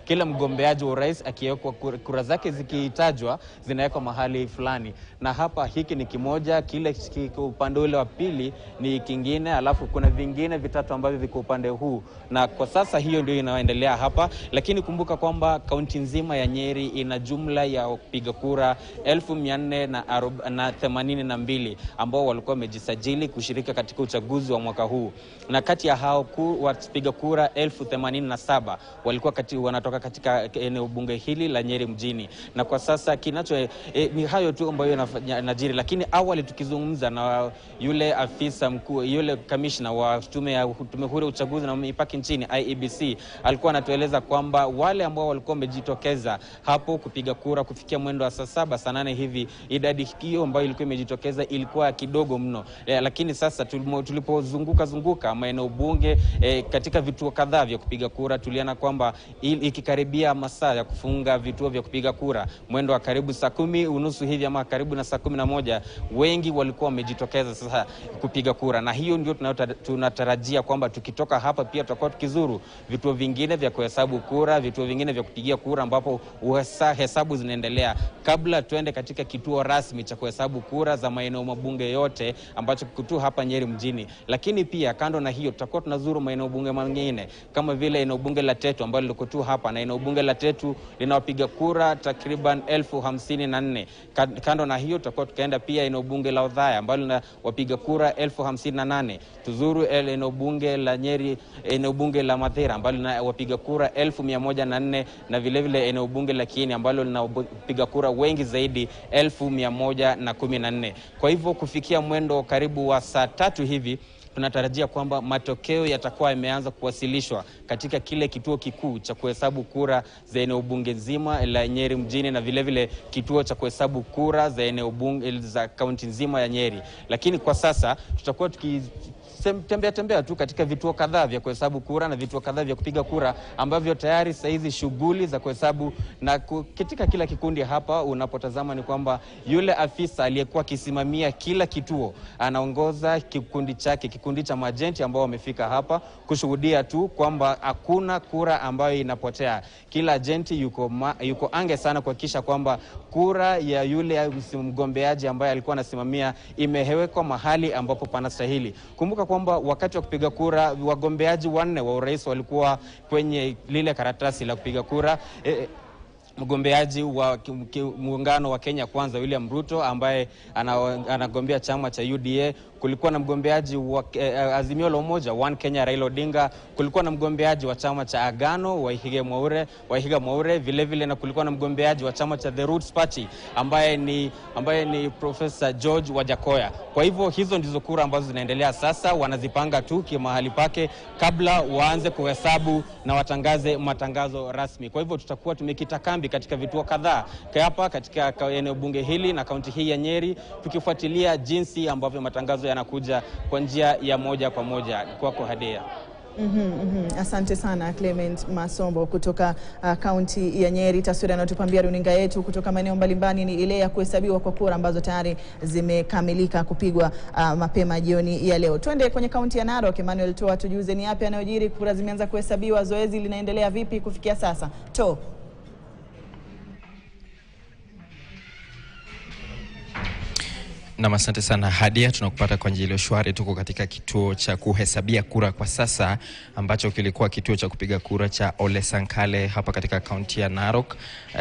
kila mgombeaji wa urais akiwekwa kura zake zikitajwa zinawekwa mahali fulani. Na hapa hiki ni kimoja, kile upande ule wa pili ni kingine, alafu kuna vingine vitatu ambavyo viko upande huu. Na kwa sasa hiyo ndio inaendelea hapa, lakini kumbuka kwamba kaunti nzima ya Nyeri ina jumla ya kupiga kura 1482 ambao walikuwa wamejisajili kushirika katika uchaguzi wa mwaka huu. Na kati ya hao wapiga kura 1087 walikuwa wanatoka katika eneo bunge hili la Nyeri mjini. Na kwa sasa ni hayo tu ambayo yanajiri, lakini awali tukizungumza na yule afisa mkuu, yule commissioner wa tume huru ya uchaguzi na mipaka nchini IEBC, alikuwa anatueleza kwamba wale ambao walikuwa wamejitokeza hapo kupiga kura kufikia mwendo wa saa 7 saa 8 hivi, idadi hiyo ambayo ilikuwa imejitokeza ilikuwa kidogo mno. Lakini sasa tulipozunguka maeneo bunge katika vituo kadhaa vya kupiga kura, tuliona kwamba ikikaribia masaa ya kufunga vituo vya kupiga kura mwendo wa karibu saa 10:30 hivi ama karibu na saa 11, wengi walikuwa wamejitokeza sasa kupiga kura. Na hiyo ndio tunatarajia kwamba tukitoka hapa pia tutakuwa tukizuru vituo vingine vya kuhesabu kura, vituo vingine vya kupigia kura ambapo hesabu zinaendelea kabla tuende katika kituo rasmi cha kuhesabu kura za maeneo mabunge yote ambacho kituo hapa Nyeri mjini. Lakini pia kando na hiyo tutakuwa tunazuru maeneo bunge mengine kama vile eneo bunge la Tetu ambalo liko tu hapa, na eneo bunge la Tetu linawapiga kura takriban 1054. Kando na hiyo tutakuwa tukaenda pia eneo bunge la Othaya ambalo linawapiga kura 1058. Tuzuru eneo bunge la Nyeri, eneo bunge la Mathira ambalo linawapiga kura 1104, na vile vile eneo bunge la Kieni ambalo linawapiga kura wengi zaidi 1114. Kwa hivyo kufikia mwendo karibu wa saa 3 hivi tunatarajia kwamba matokeo yatakuwa yameanza kuwasilishwa katika kile kituo kikuu cha kuhesabu kura za eneo bunge nzima la Nyeri mjini, na vile vile kituo cha kuhesabu kura za eneo bunge za kaunti nzima ya Nyeri. Lakini kwa sasa tutakuwa tembea tu katika vituo kadhaa vya kuhesabu kura na vituo kadhaa vya kupiga kura ambavyo tayari saa hizi shughuli za kuhesabu. Na katika kila kikundi hapa unapotazama ni kwamba yule afisa aliyekuwa akisimamia kila kituo anaongoza kikundi chake, kikundi cha majenti ambao wamefika hapa kushuhudia tu kwamba hakuna kura ambayo inapotea. Kila agenti yuko ange sana kuhakikisha kwamba kura ya yule mgombeaji ambaye alikuwa anasimamia imewekwa mahali ambapo panastahili. Kumbuka kwamba wakati wa kupiga kura wagombeaji 4 wa urais walikuwa kwenye lile karatasi la kupiga kura. Mgombeaji wa muungano wa Kenya Kwanza William Ruto ambaye anagombea chama cha UDA, kulikuwa na mgombeaji wa Azimio la Umoja One Kenya Raila Odinga, kulikuwa na mgombeaji wa chama cha Agano Wahiga Mwaure vile vile, na kulikuwa na mgombeaji wa chama cha The Roots Party ambaye ni Professor George Wajakoya. Kwa hivyo hizo ndizo kura ambazo zinaendelea sasa, wanazipanga tu mahali pake kabla waanze kuhesabu na watangaze matangazo rasmi. Kwa hivyo tutakuwa tumekita kambi katika vituo kadhaa hapa katika eneo bunge hili na kaunti hii ya Nyeri, tukifuatilia jinsi ambavyo matangazo yanakuja kwa njia ya moja kwa moja. Kwako Hadea. Asante sana Clement Masombo kutoka kaunti ya Nyeri. Taswira inayotupambia runinga yetu kutoka maeneo mbalimbali ni ile ya kuhesabiwa kwa kura ambazo tayari zimekamilika kupigwa mapema jioni ya leo. Twende kwenye kaunti ya Narok. Emmanuel Toa, tujuze ni yapi yanayojiri. Kura zimeanza kuhesabiwa, zoezi linaendelea vipi kufikia sasa? To Na asante sana Hadia, tunakupata kwa njia shwari. Tuko katika kituo cha kuhesabia kura kwa sasa ambacho kilikuwa kituo cha kupiga kura cha Ole Sankale hapa katika kaunti ya Narok,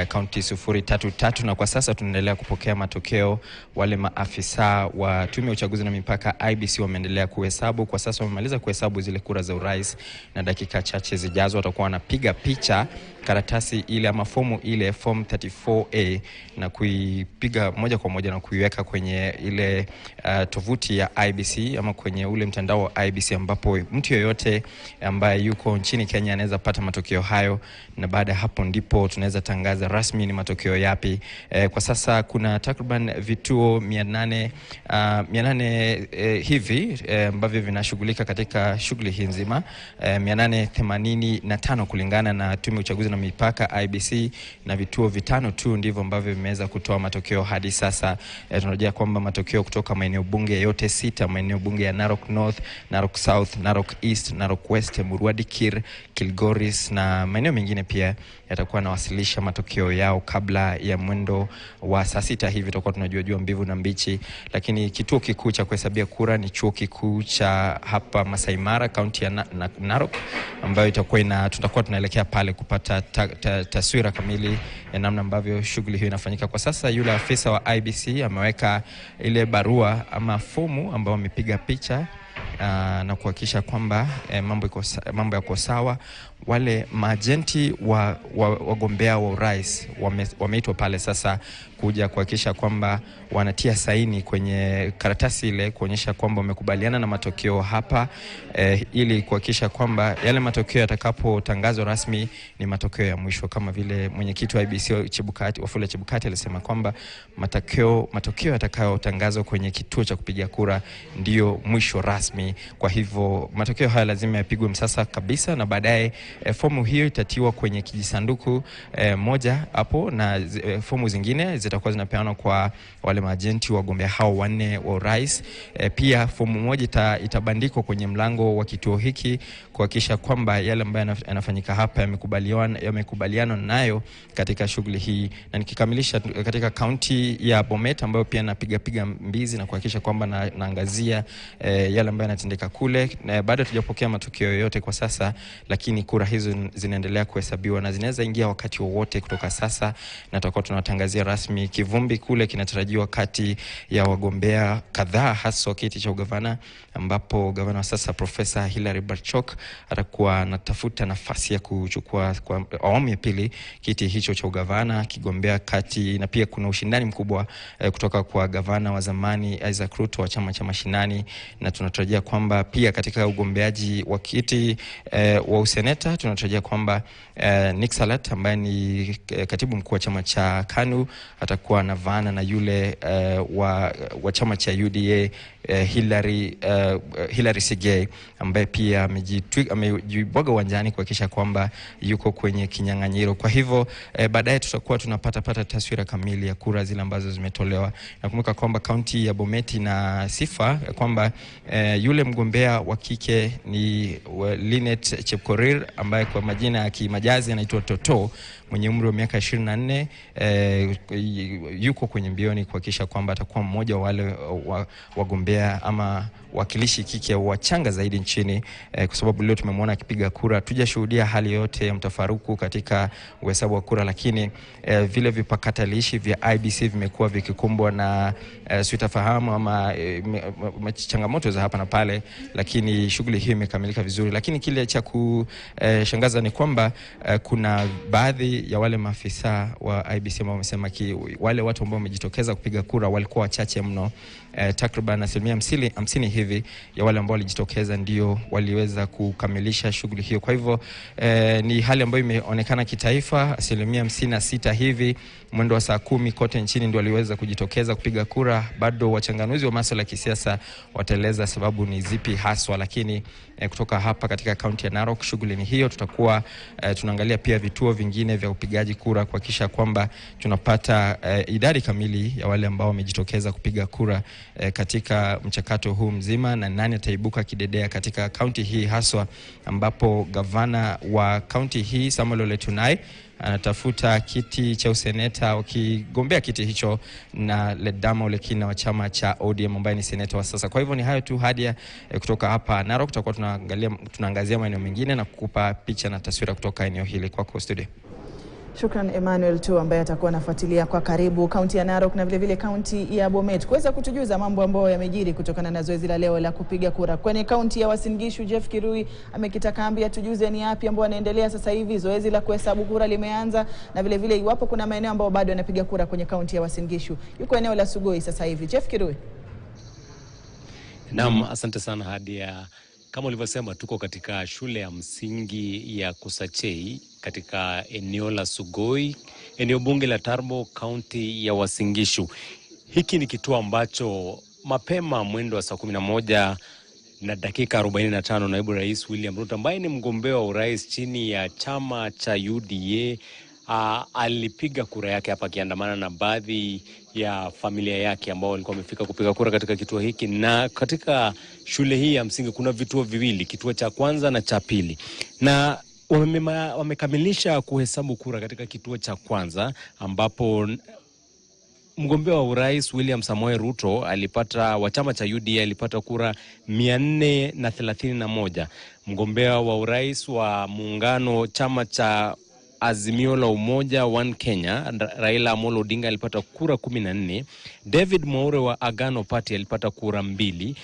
kaunti 033, na kwa sasa tunaendelea kupokea matokeo. Wale maafisa wa tume ya uchaguzi na mipaka IBC wameendelea kuhesabu. Kwa sasa wamemaliza kuhesabu zile kura za urais, na dakika chache zijazo watakuwa wanapiga picha karatasi ile ama fomu ile form 34A na kuipiga moja kwa moja na kuiweka kwenye ile tovuti ya IBC ama kwenye ule mtandao wa IBC, ambapo mtu yoyote ambaye yuko nchini Kenya anaweza pata matokeo hayo, na baada ya hapo ndipo tunaweza tangaza rasmi ni matokeo yapi. Kwa sasa kuna takriban vituo 800 hivi ambavyo vinashughulika katika shughuli hii nzima, 885 kulingana na tume ya uchaguzi na mipaka IBC, na vituo 5 tu ndivyo ambavyo vimeweza kutoa matokeo hadi sasa. Tunarejea kwamba matokeo kutoka maeneo bunge yote 6, maeneo bunge ya Narok North, Narok South, Narok East, Narok West, Murwadikir, Kilgoris na maeneo mengine pia yatakuwa nawasilisha matokeo yao kabla ya mwendo wa saa 6 hivi. Tutakuwa tunajua mbivu na mbichi, lakini kituo kikuu cha kuhesabia kura ni chuo kikuu cha hapa Masai Mara, kaunti ya Narok, ambayo tutakuwa tunaelekea pale kupata taswira kamili ya namna ambavyo shughuli hiyo inafanyika. Kwa sasa yule afisa wa IBC ameweka ile barua ama fomu ambayo amepiga picha na kuhakikisha kwamba mambo yako sawa. Wale maajenti wagombea wa urais wameitwa pale sasa kuja kuhakikisha kwamba wanatia saini kwenye karatasi ile kuonyesha kwamba wamekubaliana na matokeo hapa, ili kuhakikisha kwamba yale matokeo yatakapotangazwa rasmi ni matokeo ya mwisho, kama vile mwenyekiti wa IBC Wafula Chebukati alisema kwamba matokeo yatakayotangazwa kwenye kituo cha kupiga kura ndio mwisho rasmi. Kwa hivyo matokeo haya lazima yapigwe msasa kabisa, na baadaye fomu hiyo itatiwa kwenye kijisanduku moja hapo, na fomu zingine zitakuwa zinapeanwa kwa wale maajenti wagombea hao 4 wa urais. Pia fomu moja itabandikwa kwenye mlango wa kituo hiki kuhakikisha kwamba yale ambayo yanafanyika hapa yamekubaliana nayo katika shughuli hii. Na nikikamilisha katika kaunti ya Bomet ambayo pia napiga mbizi na kuhakikisha kwamba naangazia yale ambayo yanatendeka kule. Bado tujapokea matokeo yote kwa sasa, lakini kura hizo zinaendelea kuhesabiwa na zinaweza ingia wakati wowote kutoka sasa, na tutakuwa tunatangazia rasmi. Kivumbi kule kinatarajiwa kati ya wagombea kadhaa, hasa kiti cha ugavana, ambapo gavana wa sasa Profesa Hilary Barchok atakuwa anatafuta nafasi ya kuchukua kwa awamu ya pili kiti hicho cha ugavana kigombea kati, na pia kuna ushindani mkubwa kutoka kwa gavana wa zamani Isaac Ruto wa chama cha mashinani, na tunatarajia kwamba pia katika ugombeaji wa kiti wa useneta tunatarajia kwamba Nick Salat ambaye ni katibu mkuu wa chama cha KANU atakuwa anavaana na yule wa chama cha UDA Hilary Sigei, ambaye pia amejibwaga uwanjani kuhakikisha kwamba yuko kwenye kinyang'anyiro. Kwa hivyo baadaye tutakuwa tunapata taswira kamili ya kura zile ambazo zimetolewa. Nakumbuka kwamba kaunti ya Bomet na sifa kwamba yule mgombea wa kike ni Linet Chepkorir ambaye kwa majina ya kimajazi anaitwa Toto mwenye umri wa miaka 24 yuko kwenye mbioni kuhakikisha kwamba atakuwa mmoja wa wale wagombea ama wakilishi kike wachanga zaidi nchini, kwa sababu leo tumemwona akipiga kura. Tujashuhudia hali yote ya mtafaruku katika uhesabu wa kura, lakini vile vipakatalishi vya IBC vimekuwa vikikumbwa na sitafahamu ama changamoto za hapa na pale, lakini shughuli hii imekamilika vizuri. Lakini kile cha kushangaza ni kwamba kuna baadhi ya wale maafisa wa IBC ambao wamesema wale watu ambao wamejitokeza kupiga kura walikuwa wachache mno. Takriban 50% hivi ya wale ambao walijitokeza ndio waliweza kukamilisha shughuli hiyo. Kwa hivyo ni hali ambayo imeonekana kitaifa. 56% hivi mwendo wa saa 10 kote nchini ndio waliweza kujitokeza kupiga kura. Bado wachanganuzi wa masuala ya kisiasa wataeleza sababu ni zipi haswa, lakini kutoka hapa katika kaunti ya Narok shughuli ni hiyo. Tutakuwa tunaangalia pia vituo vingine vya upigaji kura kuhakikisha kwamba tunapata idadi kamili ya wale ambao wamejitokeza kupiga kura katika mchakato huu mzima, na nani ataibuka kidedea katika kaunti hii haswa ambapo gavana wa kaunti hii Samuel Ole Tunai anatafuta kiti cha useneta, wakigombea kiti hicho na Ledama Ole Kina wa chama cha ODM ambaye ni seneta wa sasa. Kwa hivyo ni hayo tu hadi kutoka hapa Narok. Tutakuwa tunaangazia maeneo mengine na kukupa picha na taswira kutoka eneo hili. Kwako studio. Shukran Emmanuel tu ambaye atakuwa anafuatilia kwa karibu kaunti ya Narok na vile vile kaunti ya Bomet kuweza kutujuza mambo ambayo yamejiri kutokana na zoezi la leo la kupiga kura. Kwenye kaunti ya Uasin Gishu, Jeff Kirui amekitaka kambi atujuze ni yapi ambayo yanaendelea sasa hivi. Zoezi la kuhesabu kura limeanza na vile vile iwapo kuna maeneo ambayo bado yanapiga kura kwenye kaunti ya Uasin Gishu. Yuko eneo la Sugoi sasa hivi. Jeff Kirui. Naam, asante sana Hadia. Kama ulivyosema, tuko katika shule ya msingi ya Kusachei katika eneo la Sugoi, eneo bunge la Tarbo, kaunti ya Uasin Gishu. Hiki ni kituo ambacho mapema mwendo wa saa 11 na dakika 45 naibu rais William Ruto ambaye ni mgombea wa urais chini ya chama cha UDA alipiga kura yake hapa akiandamana na baadhi ya familia yake ambao walikuwa wamefika kupiga kura katika kituo hiki. Na katika shule hii ya msingi kuna vituo viwili, kituo cha kwanza na cha pili, na wamekamilisha kuhesabu kura katika kituo cha kwanza ambapo mgombea wa urais William Samoei Ruto wa chama cha UDA alipata kura 431. Mgombea wa urais wa muungano chama cha Azimio la Umoja One Kenya Raila Amolo Odinga alipata kura 14. David Mwaure wa Agano Party alipata kura 2.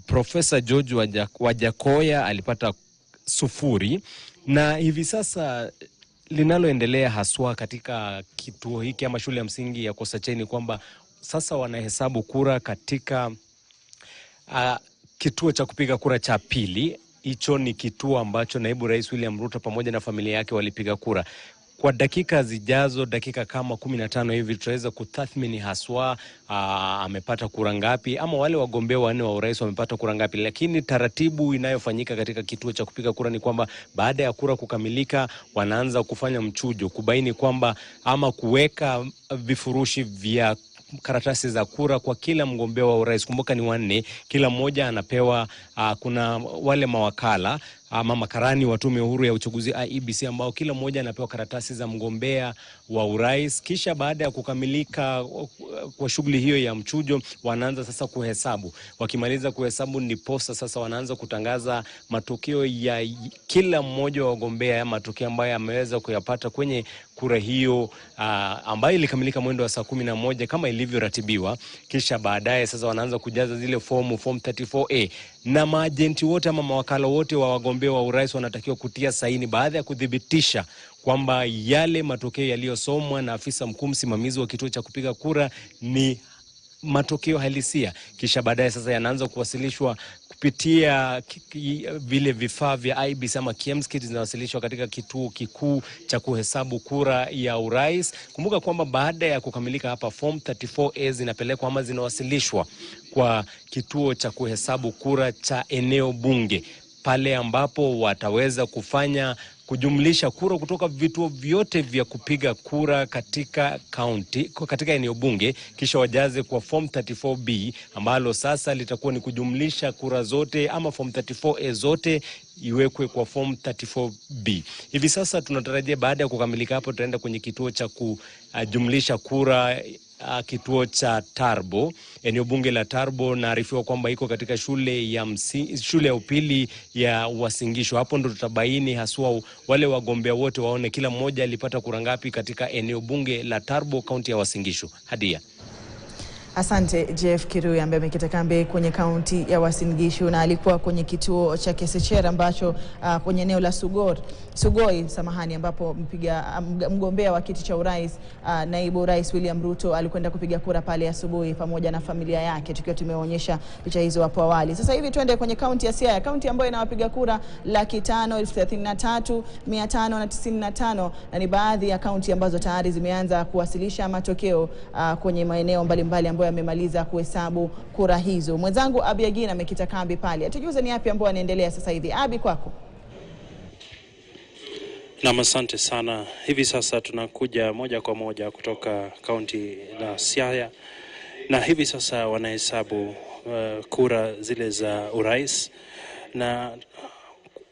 Profesa George Wajakoya alipata 0. Na hivi sasa linaloendelea haswa katika kituo hiki ama shule ya msingi ya Kusachei ni kwamba sasa wanahesabu kura katika kituo cha kupiga kura cha pili. Hicho ni kituo ambacho naibu rais William Ruto pamoja na familia yake walipiga kura. Kwa dakika zijazo, dakika kama 15 hivi, tutaweza kutathmini haswa amepata kura ngapi ama wale wagombea wanne wa urais wamepata kura ngapi. Lakini taratibu inayofanyika katika kituo cha kupiga kura ni kwamba baada ya kura kukamilika wanaanza kufanya mchujo kubaini kwamba ama kuweka vifurushi vya karatasi za kura kwa kila mgombea wa urais. Kumbuka ni 4, kila mmoja anapewa kuna wale mawakala ama makarani wa tume huru ya uchaguzi IEBC ambao kila mmoja anapewa karatasi za mgombea wa urais. Kisha baada ya kukamilika kwa shughuli hiyo ya mchujo wanaanza sasa kuhesabu. Wakimaliza kuhesabu ndiposa sasa wanaanza kutangaza matokeo ya kila mmoja wa wagombea, matokeo ambayo ameweza kuyapata kwenye kura hiyo ambayo ilikamilika mwendo wa saa 11 kama ilivyoratibiwa. Kisha baadaye sasa wanaanza kujaza zile form 34A na maajenti wote ama mawakala wote wa wagombea wa urais wanatakiwa kutia saini baada ya kudhibitisha kwamba yale matokeo yaliyosomwa na afisa mkuu msimamizi wa kituo cha kupiga kura ni matokeo halisia. Kisha baadaye sasa yanaanza kuwasilishwa kupitia vile vifaa vya IEBC ama KMS kits zinawasilishwa katika kituo kikuu cha kuhesabu kura ya urais. Kumbuka kwamba baada ya kukamilika hapa form 34A zinapelekwa ama zinawasilishwa kwa kituo cha kuhesabu kura cha eneo bunge. pale ambapo wataweza kujumlisha kura kutoka vituo vyote vya kupiga kura katika katika eneo bunge, kisha wajaze kwa form 34B ambalo sasa litakuwa ni kujumlisha kura zote ama form 34A zote iwekwe kwa form 34B. Hivi sasa tunatarajia baada ya kukamilika hapo tutaenda kwenye kituo cha kujumlisha kura, kituo cha Tarbo, eneo bunge la Tarbo. Naarifiwa kwamba iko katika shule ya upili ya Uasin Gishu. Hapo ndo tutabaini haswa wale wagombea wote waone kila mmoja alipata kura ngapi katika eneo bunge la Tarbo, kaunti ya Uasin Gishu. Hadia. Asante Jeff Kirui ambaye amekita kambi kwenye kaunti ya Uasin Gishu na alikuwa kwenye kituo cha Kesechera ambacho kwenye eneo la Sugoi ambapo mgombea wa kiti cha urais naibu rais William Ruto alikwenda kupiga kura pale asubuhi pamoja na familia yake, tukiwa tumeonyesha picha hizo hapo awali. Sasa hivi twende kwenye kaunti ya Siaya, kaunti ambayo inawapiga kura 533,595 na ni baadhi ya kaunti ambazo tayari zimeanza kuwasilisha matokeo kwenye maeneo mbalimbali ambayo yamemaliza kuhesabu kura hizo. Mwenzangu Abi Agina amekita kambi pale. Atujuze ni yapi ambayo yanaendelea sasa hivi. Abi, kwako. Na asante sana. Hivi sasa tunakuja moja kwa moja kutoka kaunti la Siaya, na hivi sasa wanahesabu kura zile za urais, na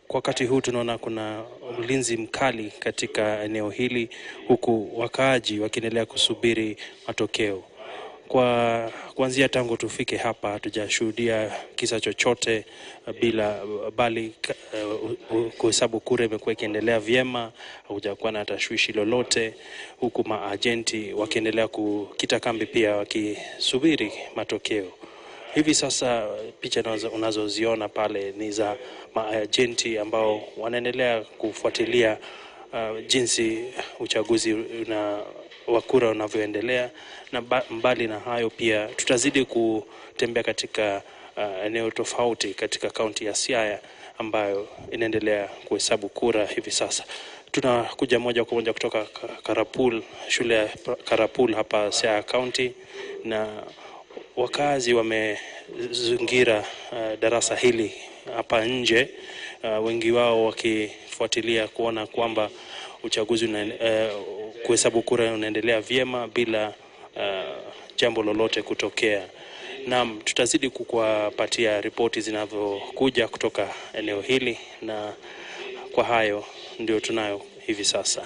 kwa wakati huu tunaona kuna ulinzi mkali katika eneo hili, huku wakaaji wakiendelea kusubiri matokeo. Kuanzia tangu tufike hapa hatujashuhudia kisa chochote bali kuhesabu kura imekuwa ikiendelea vyema, hakujakuwa na tashwishi lolote, huku maajenti wakiendelea kukita kambi pia wakisubiri matokeo. Hivi sasa picha unazoziona pale ni za maajenti ambao wanaendelea kufuatilia jinsi uchaguzi wa kura unavyoendelea, na mbali na hayo pia tutazidi kutembea katika eneo tofauti katika kaunti ya Siaya ambayo inaendelea kuhesabu kura hivi sasa. Tunakuja moja kwa moja kutoka Karapul, shule ya Karapul hapa Siaya County, na wakazi wamezingira darasa hili hapa nje, wengi wao wakifuatilia kuona kwamba uchaguzi kuhesabu kura unaendelea vyema bila jambo lolote kutokea. Naam, tutazidi kukupatia ripoti zinavyokuja kutoka eneo hili, na kwa hayo ndio tunayo hivi sasa.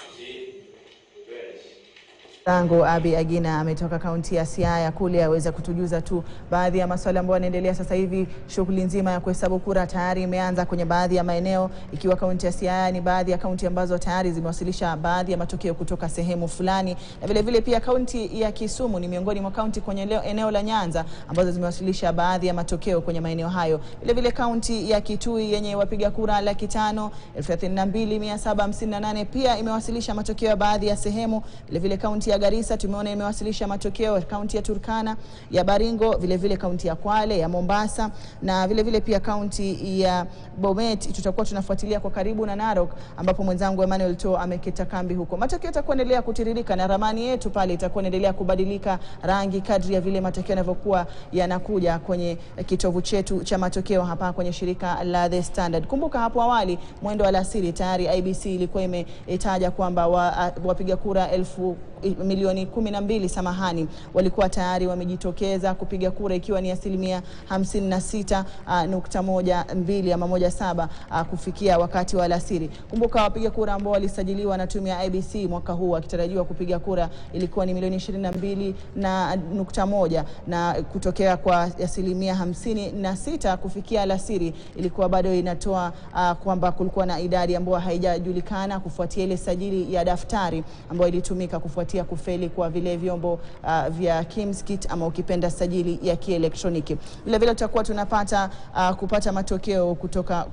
Tangu Abi Agina ametoka kaunti ya Siaya kule aweza kutujuza tu baadhi ya masuala ambayo yanaendelea sasa hivi. Shughuli nzima ya kuhesabu kura tayari imeanza kwenye baadhi ya maeneo, ikiwa kaunti ya Siaya ni baadhi ya kaunti ambazo tayari zimewasilisha baadhi ya matokeo kutoka sehemu fulani, na vile vile pia kaunti ya Kisumu ni miongoni mwa kaunti kwenye eneo la Nyanza ambazo zimewasilisha baadhi ya matokeo kwenye maeneo hayo. Vile vile kaunti ya Kitui yenye wapiga kura 532,758 pia imewasilisha matokeo ya baadhi ya sehemu. Vile vile kaunti ya Garissa tumeona imewasilisha matokeo, kaunti ya Turkana, ya Baringo, vile vile kaunti ya Kwale, ya Mombasa, na vile vile pia kaunti ya Bomet tutakuwa tunafuatilia kwa karibu, na Narok ambapo mwenzangu Emmanuel To amekita kambi huko. Matokeo yatakuwa endelea kutiririka na ramani yetu pale itakuwa endelea kubadilika rangi kadri ya vile matokeo yanavyokuwa yanakuja kwenye kitovu chetu cha matokeo hapa kwenye shirika la The Standard. Kumbuka hapo awali mwendo wa alasiri tayari IBC ilikuwa imetaja kwamba wapiga kura milioni 12 walikuwa tayari wamejitokeza kupiga kura, ikiwa ni 56.12 ama 17 kufikia wakati wa alasiri. Kumbuka wapiga kura ambao walisajiliwa na tume ya IBC mwaka huu wakitarajiwa kupiga kura ilikuwa ni milioni 22.1, na kutokea kwa 56 kufikia alasiri ilikuwa bado inatoa kwamba kulikuwa na idadi ambayo haijajulikana kufuatia ile sajili ya daftari ambayo ilitumika kufuatia kufeli kwa vile vyombo vya KIMS-KIT ama ukipenda sajili ya kielektroniki. Vile vile tutakuwa tunapata kupata matokeo kutoka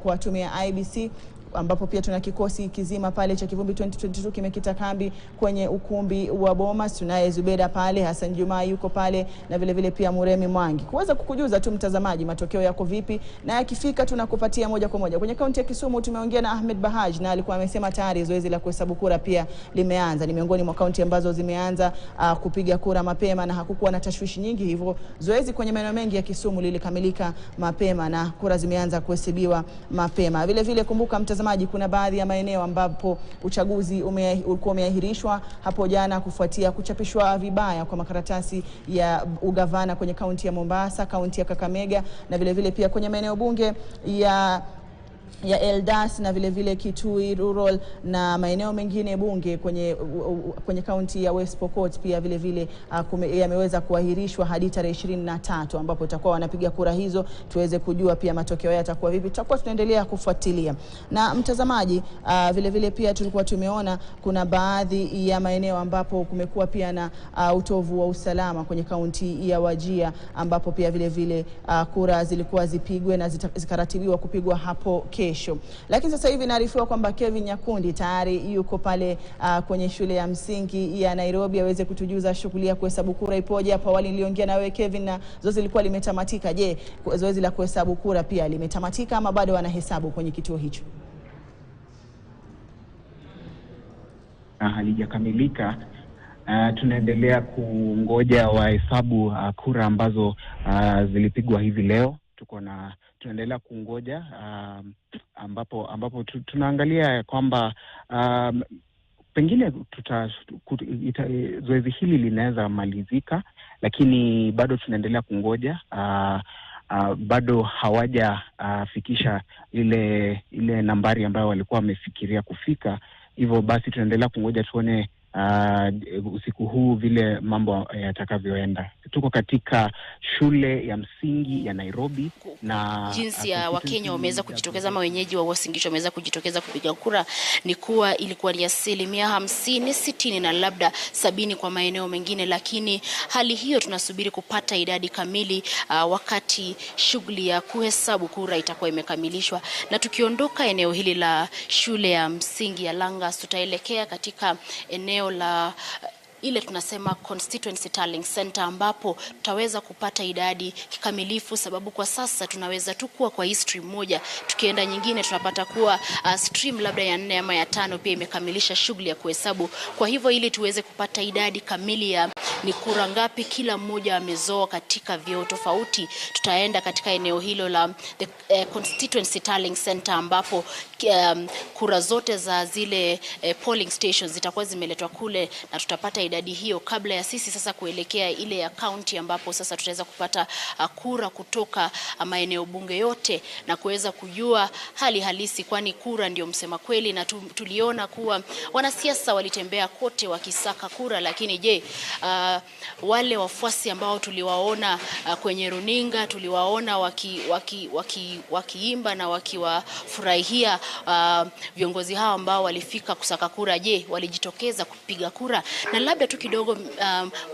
kwa tume ya IBC ambapo pia tuna kikosi kizima pale cha Kivumbi 2022 kimekita kambi kwenye ukumbi wa Bomas. Tunaye Zubeda pale, Hassan Juma yuko pale, na vile vile pia Muremi Mwangi, kuweza kukujuza tu mtazamaji matokeo yako vipi, na yakifika tunakupatia moja kwa moja. Kwenye kaunti ya Kisumu tumeongea na Ahmed Bahaj, na alikuwa amesema tayari zoezi la kuhesabu kura pia limeanza. Ni miongoni mwa kaunti ambazo zimeanza kupiga kura mapema na hakukuwa na tashwishi nyingi, hivyo zoezi kwenye maeneo mengi ya Kisumu lilikamilika mapema na kura zimeanza kuhesabiwa mapema. Vile vile kumbuka mtazamaji, kuna baadhi ya maeneo ambapo uchaguzi ulikuwa umeahirishwa hapo jana kufuatia kuchapishwa vibaya kwa makaratasi ya ugavana kwenye kaunti ya Mombasa, kaunti ya Kakamega, na vile vile pia kwenye maeneo bunge ya Eldas na vile vile Kitui Rural na maeneo mengine bunge kwenye kaunti ya West Pokot pia vile vile yameweza kuahirishwa hadi tarehe 23 ambapo tutakuwa wanapiga kura hizo, tuweze kujua pia matokeo yatakuwa vipi. Tutakuwa tunaendelea kufuatilia. Na mtazamaji, vile vile pia tulikuwa tumeona kuna baadhi ya maeneo ambapo kumekuwa pia na utovu wa usalama kwenye kaunti ya Wajir, ambapo pia vile vile kura zilikuwa zipigwe na zikaratibiwa kupigwa hapo kesho. Lakini sasa hivi naarifiwa kwamba Kevin Nyakundi tayari yuko pale kwenye shule ya msingi ya Nairobi aweze kutujuza shughuli ya kuhesabu kura ipoje. Hapo awali niliongea na wewe Kevin, na zoezi lilikuwa limetamatika. Je, zoezi la kuhesabu kura pia limetamatika ama bado wanahesabu kwenye kituo hicho? Halijakamilika. Tunaendelea kungoja wahesabu kura ambazo zilipigwa hivi leo. Tunaendelea kungoja ambapo tunaangalia kwamba pengine zoezi hili linaweza malizika, lakini bado tunaendelea kungoja. Bado hawajafikisha ile nambari ambayo walikuwa wamefikiria kufika. Hivyo basi tunaendelea kungoja tuone usiku huu vile mambo yatakavyoenda. Tuko katika shule ya msingi ya Nairobi, na jinsi ya Wakenya wameweza kujitokeza ama wenyeji wa Uasin Gishu wameweza kujitokeza kupiga kura ni kuwa ilikuwa ni 50%, 60 na labda 70 kwa maeneo mengine, lakini hali hiyo tunasubiri kupata idadi kamili wakati shughuli ya kuhesabu kura itakuwa imekamilishwa. Na tukiondoka eneo hili la shule ya msingi ya Langas, tutaelekea katika eneo la ile tunasema constituency tallying center, ambapo tutaweza kupata idadi kikamilifu, sababu kwa sasa tunaweza tu kuwa kwa stream moja, tukienda nyingine tunapata kuwa stream labda ya 4 ama ya 5 pia imekamilisha shughuli ya kuhesabu. Kwa hivyo ili tuweze kupata idadi kamili ya ni kura ngapi kila mmoja amezoa katika vyeo tofauti, tutaenda katika eneo hilo la the constituency tallying center, ambapo kura zote za zile polling stations zitakuwa zimeletwa kule, na tutapata idadi hiyo kabla ya sisi sasa kuelekea ile ya county, ambapo sasa tutaweza kupata kura kutoka maeneo bunge yote na kuweza kujua hali halisi, kwani kura ndio msema kweli. Na tuliona kuwa wanasiasa walitembea kote wakisaka kura, lakini je, wale wafuasi ambao tuliwaona kwenye runinga, tuliwaona wakiimba na wakiwafurahia viongozi hao ambao walifika kusaka kura, je, walijitokeza kupiga kura? Na labda tu kidogo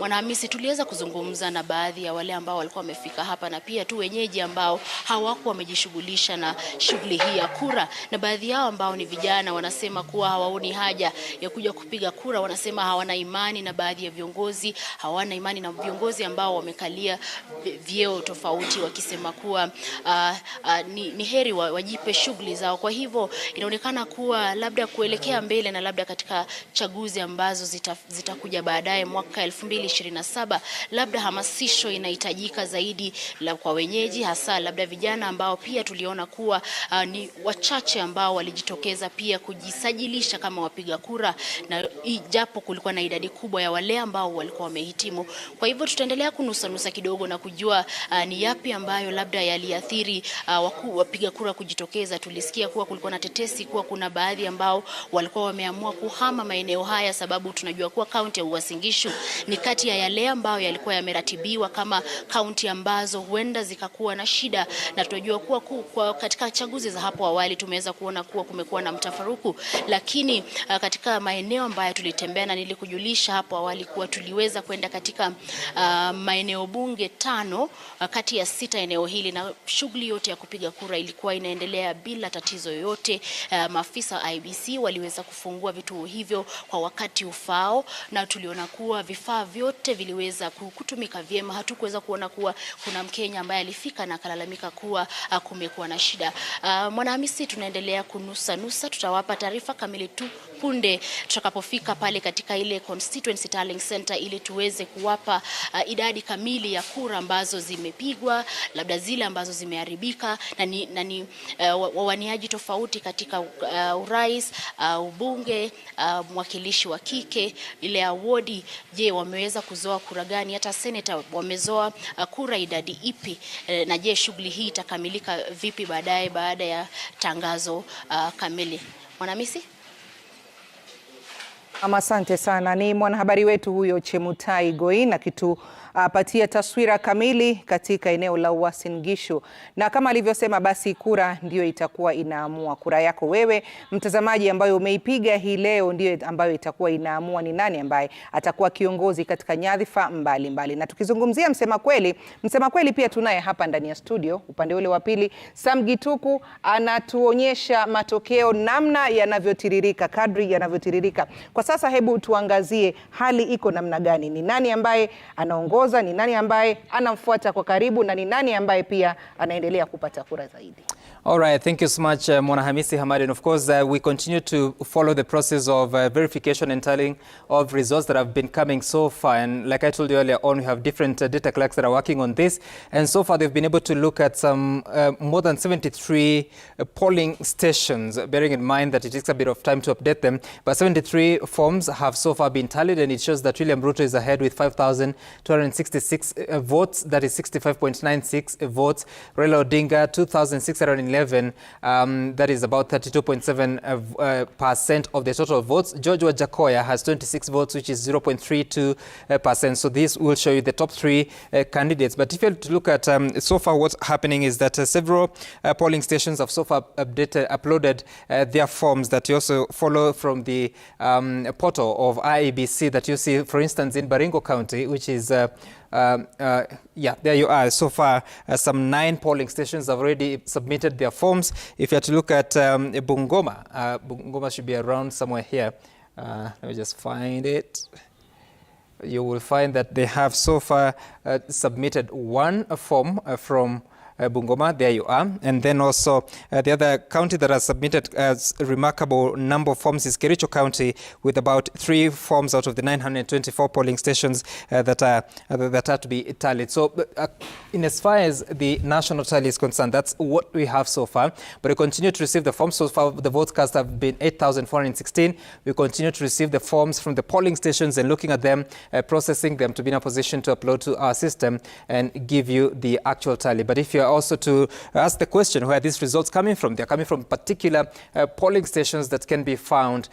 Mwanahamisi, tuliweza kuzungumza na baadhi ya wale ambao walikuwa wamefika hapa, na pia tu wenyeji ambao hawakuwa wamejishughulisha na shughuli hii ya kura, na baadhi yao ambao ni vijana wanasema kuwa hawaoni haja ya kuja kupiga kura. Wanasema hawana imani na baadhi ya viongozi, hawana imani na viongozi ambao wamekalia vyeo tofauti, wakisema kuwa ni heri wajipe shughuli zao. Kwa hivyo inaonekana kuwa labda kuelekea mbele na labda katika chaguzi ambazo zitakuja baadaye mwaka 2027, labda hamasisho inahitajika zaidi kwa wenyeji, hasa labda vijana ambao pia tuliona kuwa ni wachache ambao walijitokeza pia kujisajilisha kama wapiga kura, na japo kulikuwa na idadi kubwa ya wale ambao walikuwa wamehitimu. Kwa hivyo tutaendelea kunusa kidogo na kujua ni yapi ambayo labda yaliathiri wapiga kura kujitokeza. Tulisikia kuwa kulikuwa na tetesi kuwa kuna baadhi ambao walikuwa wameamua kuhama maeneo haya, sababu tunajua kuwa kaunti ya Uasin Gishu ni kati ya yale ambao yalikuwa yameratibiwa kama kaunti ambazo huenda zikakuwa na shida, na tunajua kuwa katika chaguzi za hapo awali tumeweza kuona kuwa kumekuwa na mtafaruku, lakini katika maeneo ambayo tulitembea na nilikujulisha hapo awali kuwa tuliweza kwenda katika maeneo bunge 5 kati ya 6 eneo hili, na shughuli yote ya kupiga kura ilikuwa inaendelea bila tatizo yoyote. wote. Maafisa wa IEBC waliweza kufungua vituo hivyo kwa wakati ufao, na tuliona kuwa vifaa vyote viliweza kutumika vyema. Hatukuweza kuona kuwa kuna Mkenya ambaye alifika na akalalamika kuwa kumekuwa na shida. Mwanahamisi, tunaendelea kunusa, tutawapa taarifa kamili tu punde tutakapofika pale katika ile constituency tallying center, ili tuweze kuwapa idadi kamili ya kura ambazo zimepigwa, labda zile ambazo zimeharibika, na ni wawaniaji tofauti katika urais, ubunge, mwakilishi wa kike, ile awodi. Je, wameweza kuzoa kura gani? Hata senator wamezoa kura idadi ipi? Na je, shughuli hii itakamilika vipi baada ya tangazo kamili? Mwanamisi? Asante sana. Ni mwanahabari wetu huyo Chemutai Goin akitupatia taswira kamili katika eneo la Uasin Gishu. Na kama alivyosema, basi kura ndio itakuwa inaamua. Kura yako wewe mtazamaji ambayo umeipiga hii leo ndio ambayo itakuwa inaamua ni nani ambaye atakuwa kiongozi katika nyadhifa mbalimbali. Na tukizungumzia msema kweli pia tunaye hapa ndani ya studio upande ule wa pili. Sam Gituku anatuonyesha matokeo namna yanavyotiririka, kadri yanavyotiririka. Kwa sasa hebu tuangazie hali iko namna gani, ni nani ambaye anaongoza, ni nani ambaye anamfuata kwa karibu, na ni nani ambaye pia anaendelea kupata kura zaidi. All right, thank you so much, Mwanahamisi Hamadi. And of course, we continue to follow the process of verification and tallying of results that have been coming so far. And like I told you earlier on, we have different data clerks that are working on this. And so far, they've been able to look at some more than 73 polling stations, bearing in mind that it takes a bit of time to update them. But 73 forms have so far been tallied, and it shows that William Ruto is ahead with 5,266 votes, that is 65.96 votes. Raila Odinga, 2,611, that is about 32.7% of the total votes. George Wajakoya has 26 votes, which is 0.32%. So this will show you the top three candidates. But if you have to look at so far what's happening is that several polling stations have so far uploaded their forms that you also follow from the portal of IEBC that you see, for instance, in Baringo County, which is yeah, there you are. So far, some 9 polling stations have already submitted their forms. If you have to look at Bungoma, Bungoma should be around somewhere here. Let me just find it. You will find that they have so far submitted 1 form from Bungoma. There you are. And then also the other county that has submitted a remarkable number of forms is Kericho County, with about 3 forms out of the 924 polling stations that are to be tallied. So in as far as the national tally is concerned, that's what we have so far. But we continue to receive the forms. So far, the votes cast have been 8,416. We continue to receive the forms from the polling stations and looking at them, processing them to be in a position to upload to our system and give you the actual tally. But if you're also to ask the question where these results coming from, they're coming from particular polling stations that can be found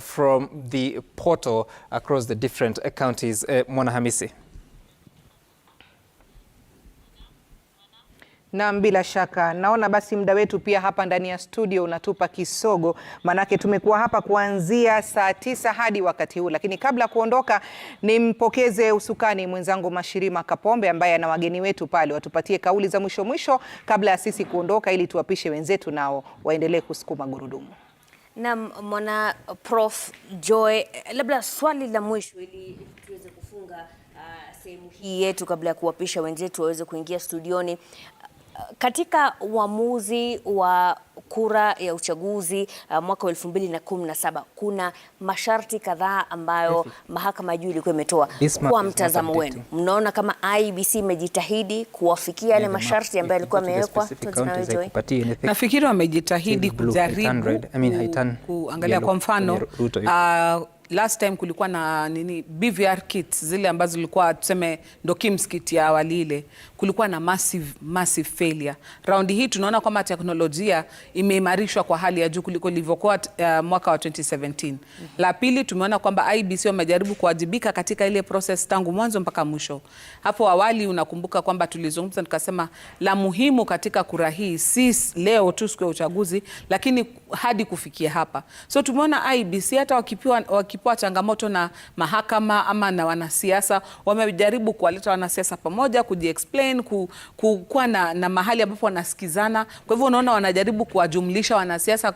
from the portal across the different counties. Mwanahamisi. Na bila shaka naona basi muda wetu pia hapa ndani ya studio unatupa kisogo, manake tumekuwa hapa kuanzia saa 9 hadi wakati huu. Lakini kabla kuondoka, nimpokeze usukani mwenzangu Mashirima Kapombe ambaye ana wageni wetu pale, watupatie kauli za mwisho kabla ya sisi kuondoka, ili tuwapishe wenzetu nao waendelee kusukuma gurudumu. Na mwana Prof Joy, labda swali la mwisho ili tuweze kufunga sehemu hii yetu kabla ya kuwapisha wenzetu waweze kuingia studioni. Katika uamuzi wa kura ya uchaguzi mwaka 2017 kuna masharti kadhaa ambayo mahakama juu ilikuwa imetoa. Kwa mtazamo wenu, mnaona kama IEBC imejitahidi kuwafikia yale masharti ambayo yalikuwa yamewekwa? Nafikiri wamejitahidi kujaribu kuangalia. Kwa mfano last time kulikuwa na BVR kits zile ambazo zilikuwa tuseme ndo KIMS kit ya awali ile, kulikuwa na massive failure. Raundi hii tunaona kwamba teknolojia imeimarishwa kwa hali ya juu kuliko ilivyokuwa mwaka wa 2017. La pili, tumeona kwamba IEBC wamejaribu kuwajibika katika ile process tangu mwanzo mpaka mwisho. Hapo awali unakumbuka kwamba tulizungumza tukasema la muhimu katika kura hii si leo tu siku ya uchaguzi, lakini hadi kufikia hapa. So tumeona IEBC hata wakipewa changamoto na mahakama ama na wanasiasa, wamejaribu kuwaleta wanasiasa pamoja, kujiexplain, kuwa na mahali ambapo wanasikizana. Kwa hivyo unaona wanajaribu kuwajumlisha wanasiasa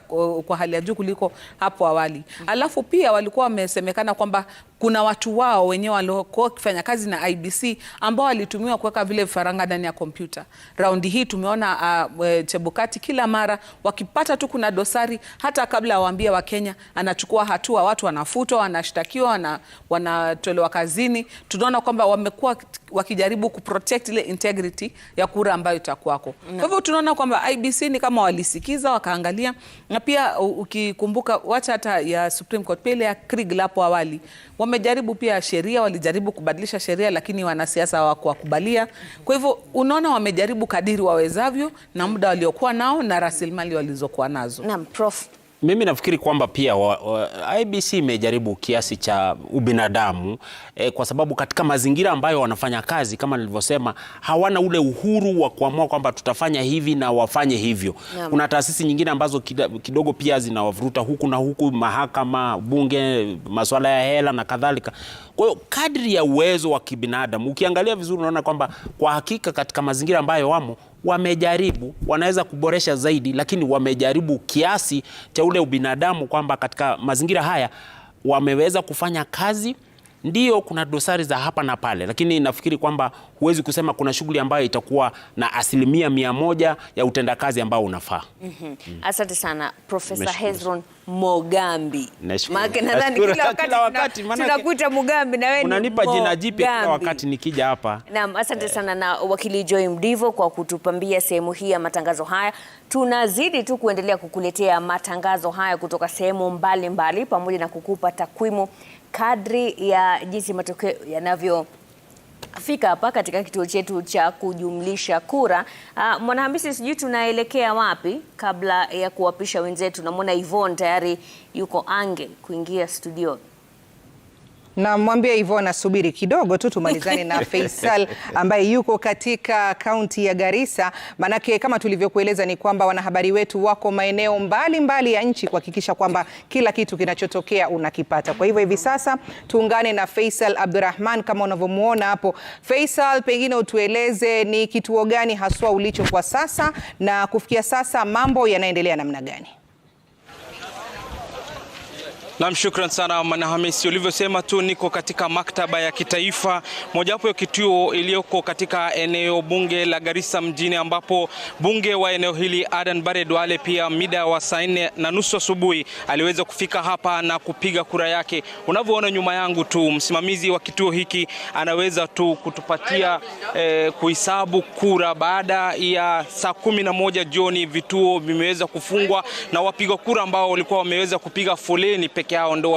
kwa hali ya juu kuliko hapo awali. Alafu pia walikuwa wamesemekana kwamba kuna watu wao wenyewe waliokuwa wakifanya kazi na IEBC ambao walitumiwa kuweka vile vifaranga ndani ya kompyuta. Raundi hii tumeona Chebukati kila mara wakipata tu kuna dosari, hata kabla waambie Wakenya, anachukua hatua, watu wanafutwa, wanashtakiwa, wanatolewa kazini. Tunaona kwamba wamekuwa wakijaribu kuprotect ile integrity ya kura ambayo itakuwako. Kwa hivyo tunaona kwamba IEBC ni kama walisikiza, wakaangalia, na pia ukikumbuka wacha hata ya Supreme Court pele ya Krieg hapo awali, wamejaribu pia sheria, walijaribu kubadilisha sheria, lakini wanasiasa hawakuwakubalia. Kwa hivyo unaona wamejaribu kadiri wawezavyo na muda waliokuwa nao na rasilimali walizokuwa nazo. Naam, Prof. Mimi nafikiri kwamba pia IEBC imejaribu kiasi cha ubinadamu kwa sababu katika mazingira ambayo wanafanya kazi, kama nilivyosema, hawana ule uhuru wa kuamua kwamba tutafanya hivi na wafanye hivyo. Kuna taasisi nyingine ambazo kidogo pia zinawavuruta huku na huku, mahakama, bunge, masuala ya hela na kadhalika. Kwa hiyo kadri ya uwezo wa kibinadamu, ukiangalia vizuri unaona kwamba kwa hakika katika mazingira ambayo wamo, wamejaribu, wanaweza kuboresha zaidi, lakini wamejaribu kiasi cha ule ubinadamu kwamba katika mazingira haya wameweza kufanya kazi. Ndio kuna dosari za hapa na pale, lakini nafikiri kwamba huwezi kusema kuna shughuli ambayo itakuwa na 100% ya utendakazi ambao unafaa. Asante sana Profesa Hezron Mogambi. Maana nadhani kila wakati tunakuita Mugambi na wewe unanipa jina jipya kila wakati nikija hapa. Naam, asante sana na wakili Joy Mdivo kwa kutupambia sehemu hii ya matangazo haya. Tunazidi tu kuendelea kukuletea matangazo haya kutoka sehemu mbalimbali pamoja na kukupa takwimu kadri ya jinsi matokeo yanavyofika hapa katika kituo chetu cha kujumlisha kura. Mwanahamisi, sijui tunaelekea wapi kabla ya kuwapisha wenzetu? Namwona Yvonne tayari yuko ange kuingia studio. Na mwambie Yvonne asubiri kidogo tu tumalizane na Faisal ambaye yuko katika kaunti ya Garissa. Manake kama tulivyokueleza ni kwamba wanahabari wetu wako maeneo mbalimbali ya nchi kuhakikisha kwamba kila kitu kinachotokea unakipata. Kwa hivyo hivi sasa tuungane na Faisal Abdurrahman kama unavyomuona hapo. Faisal, pengine utueleze ni kituo gani haswa ulicho kwa sasa na kufikia sasa mambo yanaendelea namna gani? Naam, shukran sana Mwanahamisi. Ulivyosema tu niko katika maktaba ya kitaifa, mojawapo ya kituo iliyoko katika eneo bunge la Garissa mjini, ambapo bunge wa eneo hili Adan Bare Duale pia mida wa saa 4:30 asubuhi aliweza kufika hapa na kupiga kura yake. Unavyoona nyuma yangu tu, msimamizi wa kituo hiki anaweza tu kutupatia kuhesabu kura. Baada ya saa 11 jioni vituo vimeweza kufungwa na wapiga kura ambao walikuwa wameweza kupiga foleni yao ndio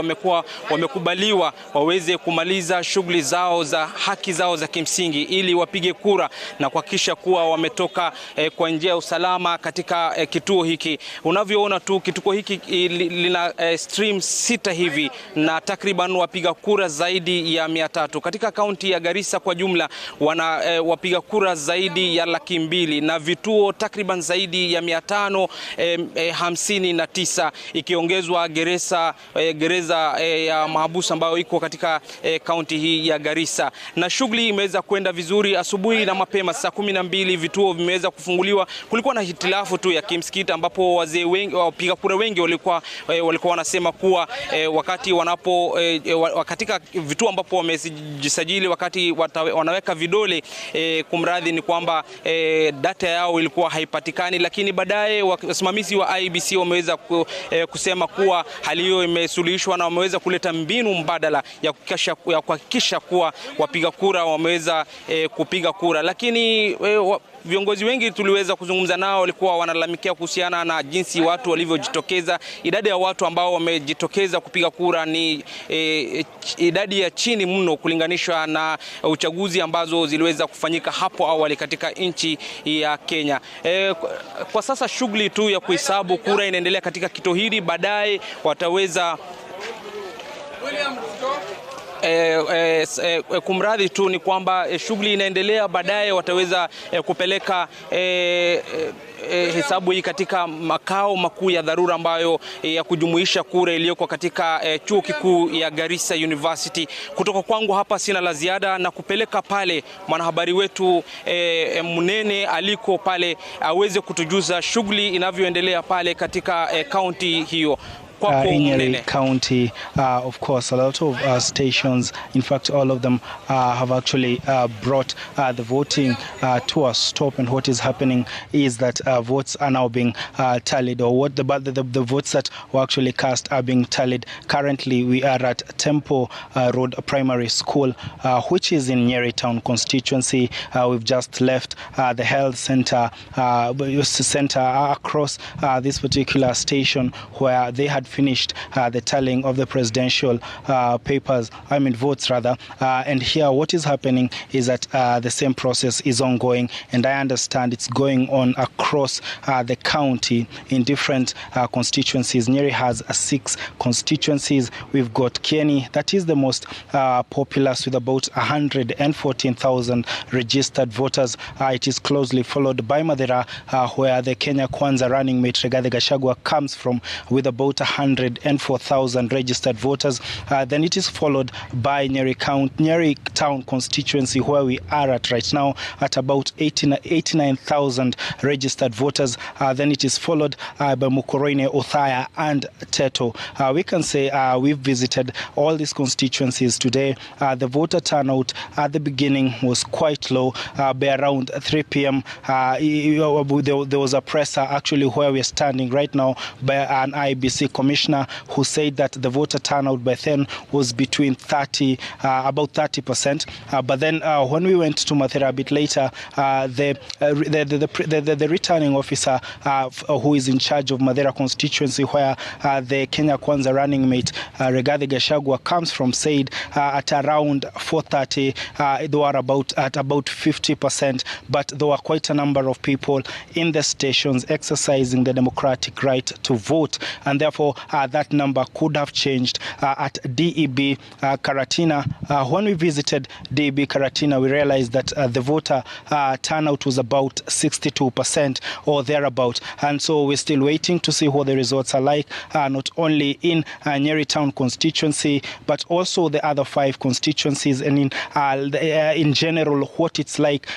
wamekubaliwa waweze kumaliza shughuli zao za haki zao za kimsingi ili wapige kura na kuhakikisha kuwa wametoka kwa njia ya usalama katika kituo hiki. Unavyoona tu kituo hiki lina stream 6 hivi na takriban wapiga kura zaidi ya 300. Katika kaunti ya Garissa kwa jumla wana wapiga kura zaidi ya 200,000 na vituo takriban zaidi ya 559 ikiongezwa gereza ya mahabusu ambayo iko katika kaunti hii ya Garissa. Na shughuli imeweza kwenda vizuri asubuhi na mapema saa 12 vituo vimeweza kufunguliwa. Kulikuwa na hitilafu tu ya kimsikiti ambapo wazee wengi wapiga kura wengi walikuwa wanasema kuwa wakati katika vituo ambapo wamejisajili wakati wanaweka vidole kumradhi ni kwamba data yao ilikuwa haipatikani, lakini baadaye wasimamizi wa IEBC wameweza kusema kuwa hali hiyo imesuluhishwa na wameweza kuleta mbinu mbadala ya kuhakikisha kuwa wapiga kura wameweza kupiga kura. Lakini viongozi wengi tuliweza kuzungumza nao walikuwa wanalalamikia kuhusiana na jinsi watu walivyojitokeza. Idadi ya watu ambao wamejitokeza kupiga kura ni idadi ya chini mno kulinganishwa na uchaguzi ambazo ziliweza kufanyika hapo awali katika nchi ya Kenya. Kwa sasa shughuli tu ya kuhesabu kura inaendelea katika kituo hili. Baadaye wataweza kumradhi tu ni kwamba shughuli inaendelea, baadaye wataweza kupeleka hesabu hii katika makao makuu ya dharura ambayo ya kujumuisha kura iliyoko katika chuo kikuu ya Garissa University. Kutoka kwangu hapa sina la ziada, na kupeleka pale mwanahabari wetu Munene aliko pale aweze kutujuza shughuli inavyoendelea pale katika kaunti hiyo. In Nyeri County, of course, a lot of stations, in fact, all of them have actually brought the voting to a stop. And what is happening is that votes are now being tallied, or what the votes that were actually cast are being tallied. Currently, we are at Temple Road Primary School, which is in Nyeri Town constituency. We've just left the health center across this particular station, where they had finished the tallying of the presidential votes rather. And here what is happening is that the same process is ongoing, and I understand it's going on across the county in different constituencies. Nyeri has 6 constituencies. We've got Kieni, that is the most populous, with about 114,000 registered voters. It is closely followed by Madera, where the Kenya Kwanza running mate Rigathi Gachagua comes from, with about 104,000 registered voters. Then it is followed by Nyeri Town constituency, where we are at right now, at about 89,000 registered voters. Then it is followed by Mukurweini, Othaya and Teto. We can say we've visited all these constituencies today. The voter turnout at the beginning was quite low. By around 3 p.m. there was a presser actually where we're standing right now by an IBC commissioner, who said that the voter turnout by then was between about 30%. But then when we went to Mathera a bit later, the returning officer who is in charge of Mathera constituency, where the Kenya Kwanza running mate Rigathi Gachagua comes from, said at around 4:30 they were at about 50%, but there were quite a number of people in the stations exercising the democratic right to vote, and therefore that number could have changed. At DEB Karatina, when we visited DEB Karatina, we realized that the voter turnout was about 62% or thereabout, and so we're still waiting to see what the results are like, not only in Nyeri Town constituency, but also the other 5 constituencies, and in general what it's like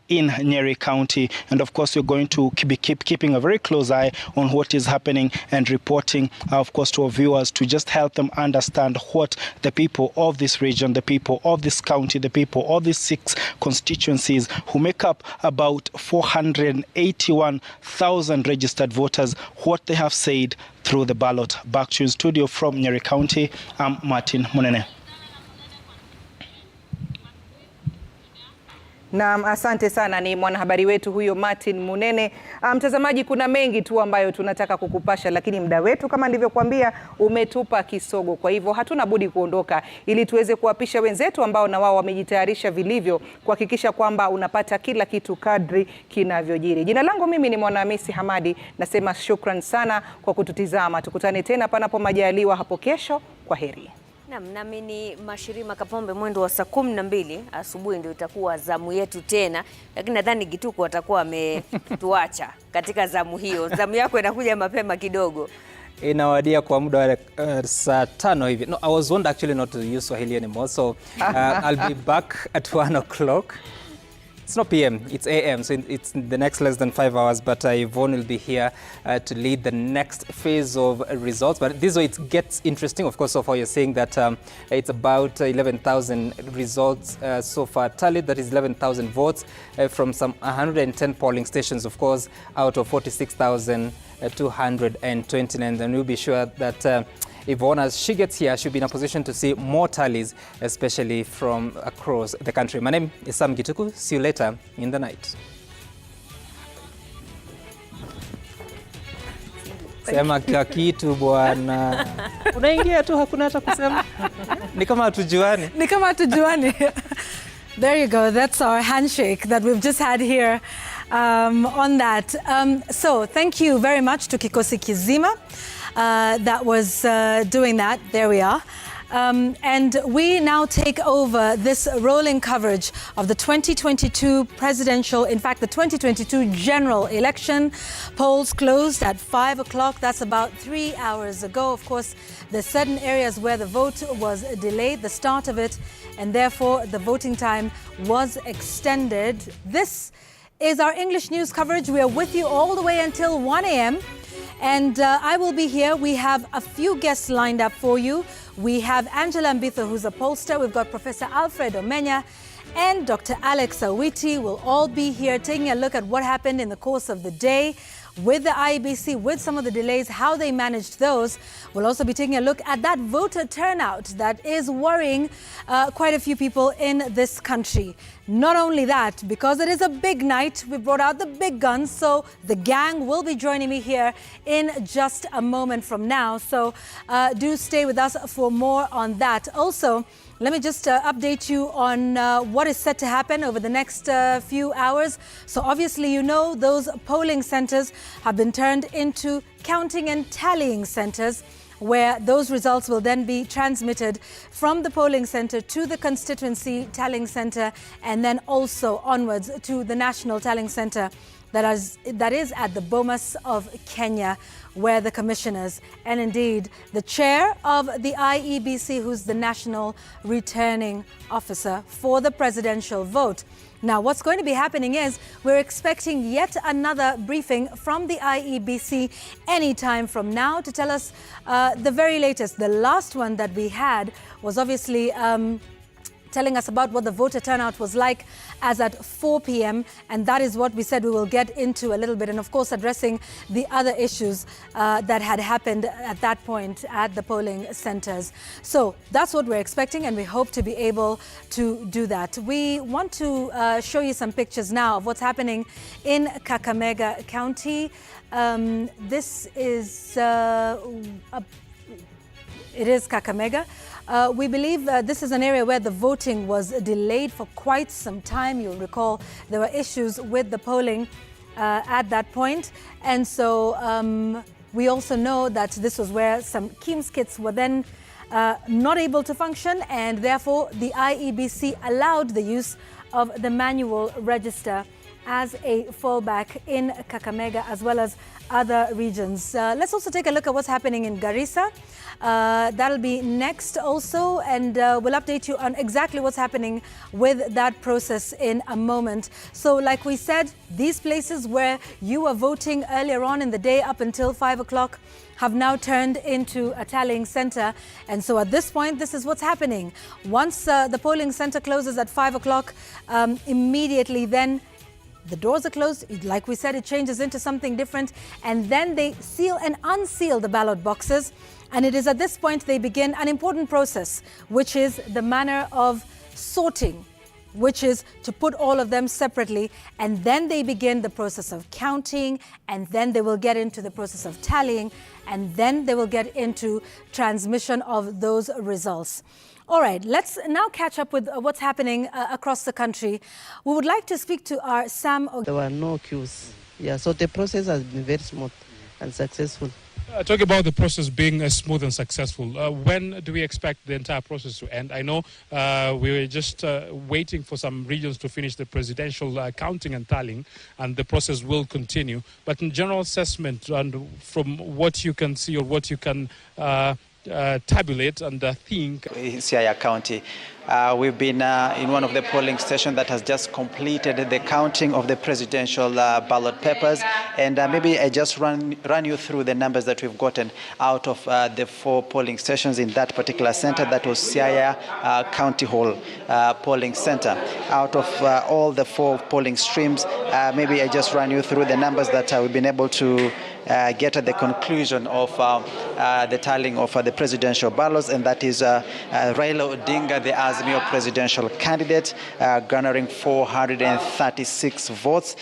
in Nyeri County. And of course, we're going to keep keeping a very close eye on what is happening and reporting, of course, to our viewers, to just help them understand what the people of this region, the people of this county, the people of these 6 constituencies, who make up about 481,000 registered voters, what they have said through the ballot. Back to you in studio from Nyeri County, I'm Martin Munene. Naam, asante sana, ni mwanahabari wetu huyo Martin Munene. Mtazamaji, kuna mengi tu ambayo tunataka kukupasha, lakini muda wetu kama nilivyokuambia umetupa kisogo. Kwa hivyo hatuna budi kuondoka ili tuweze kuwapisha wenzetu ambao na wao wamejitayarisha vilivyo kuhakikisha kwamba unapata kila kitu kadri kinavyojiri. Jina langu mimi ni Mwanahamisi Hamadi, nasema shukran sana kwa kututizama. Tukutane tena panapo majaliwa hapo kesho. Kwa heri. Nami ni Mashirima Kapombe. Mwendo wa saa 12 asubuhi ndio itakuwa zamu yetu tena, lakini nadhani Gituko watakuwa wametuacha katika zamu hiyo. Zamu yako inakuja mapema kidogo. Inawadia kwa muda wa saa 5 hivi. No, I was warned actually not to use Swahili anymore, so I'll be back at 1 o'clock. It's not PM, it's AM, so it's the next less than 5 hours, but Yvonne will be here to lead the next phase of results. But this way it gets interesting. Of course, so far you're saying that it's about 11,000 results so far tallied. That is 11,000 votes from some 110 polling stations, of course, out of 46,229. And we'll be sure that Yvonne, as she gets here, she'll be in a position to see more tallies, especially from across the country. My name is Sam Gituku. See you later in the night. Sema kitu bwana. Unaingia tu hakuna hata kusema. Ni kama hatujuani. Ni kama hatujuani. There you go. That's our handshake that we've just had here on that. So thank you very much to Kikosi Kizima that was doing that. There we are. And we now take over this rolling coverage of the 2022 presidential, in fact, the 2022 general election. Polls closed at 5 o'clock. That's about 3 hours ago. Of course, there's certain areas where the vote was delayed, the start of it, and therefore the voting time was extended. This is our English news coverage. We are with you all the way until 1 a.m. And I will be here. We have a few guests lined up for you. We have Angela Mbitho, who's a pollster. We've got Professor Alfred Omenya and Dr. Alex Awiti will all be here taking a look at what happened in the course of the day with the IEBC, with some of the delays, how they managed those. We'll also be taking a look at that voter turnout that is worrying quite a few people in this country. Not only that, because it is a big night, we brought out the big guns, so the gang will be joining me here in just a moment from now. So do stay with us for more on that. Also, let me just update you on what is set to happen over the next few hours. So obviously, you know, those polling centers have been turned into counting and tallying centers, where those results will then be transmitted from the polling center to the constituency tallying center and then also onwards to the national tallying center that is at the Bomas of Kenya, where the commissioners and indeed the chair of the IEBC, who's the national returning officer for the presidential vote. Now, what's going to be happening is we're expecting yet another briefing from the IEBC anytime from now to tell us the very latest. The last one that we had was obviously telling us about what the voter turnout was like as at 4 p.m. And that is what we said we will get into a little bit. And of course, addressing the other issues that had happened at that point at the polling centers. So that's what we're expecting, and we hope to be able to do that. We want to show you some pictures now of what's happening in Kakamega County. This is it is Kakamega. We believe this is an area where the voting was delayed for quite some time. You'll recall there were issues with the polling at that point. And so we also know that this was where some KIMS kits were then not able to function, and therefore the IEBC allowed the use of the manual register as a fallback in Kakamega as well as other regions. Let's also take a look at what's happening in Garissa. That'll be next also, and we'll update you on exactly what's happening with that process in a moment. So like we said, these places where you were voting earlier on in the day up until 5 o'clock have now turned into a tallying center. And so at this point, this is what's happening. Once the polling center closes at 5 o'clock, immediately then the doors are closed. Like we said, it changes into something different. And then they seal and unseal the ballot boxes. And it is at this point they begin an important process, which is the manner of sorting, which is to put all of them separately. And then they begin the process of counting. And then they will get into the process of tallying. And then they will get into transmission of those results. All right, let's now catch up with what's happening across the country. We would like to speak to our Sam. There were no queues. Yeah, so the process has been very smooth and successful. Talk about the process being smooth and successful. When do we expect the entire process to end? I know we were just waiting for some regions to finish the presidential counting and tallying, and the process will continue. But in general assessment, and from what you can see or what you can tabulate and think. Siaya County. We've been in one of the polling stations that has just completed the counting of the presidential ballot papers, and maybe I just run you through the numbers that we've gotten out of the 4 polling stations in that particular center. That was Siaya County Hall polling center. Out of all the 4 polling streams, maybe I just run you through the numbers that we've been able to get at the conclusion of the tallying of the presidential ballots, and that is Raila Odinga, the Azimio presidential candidate, garnering 436 votes,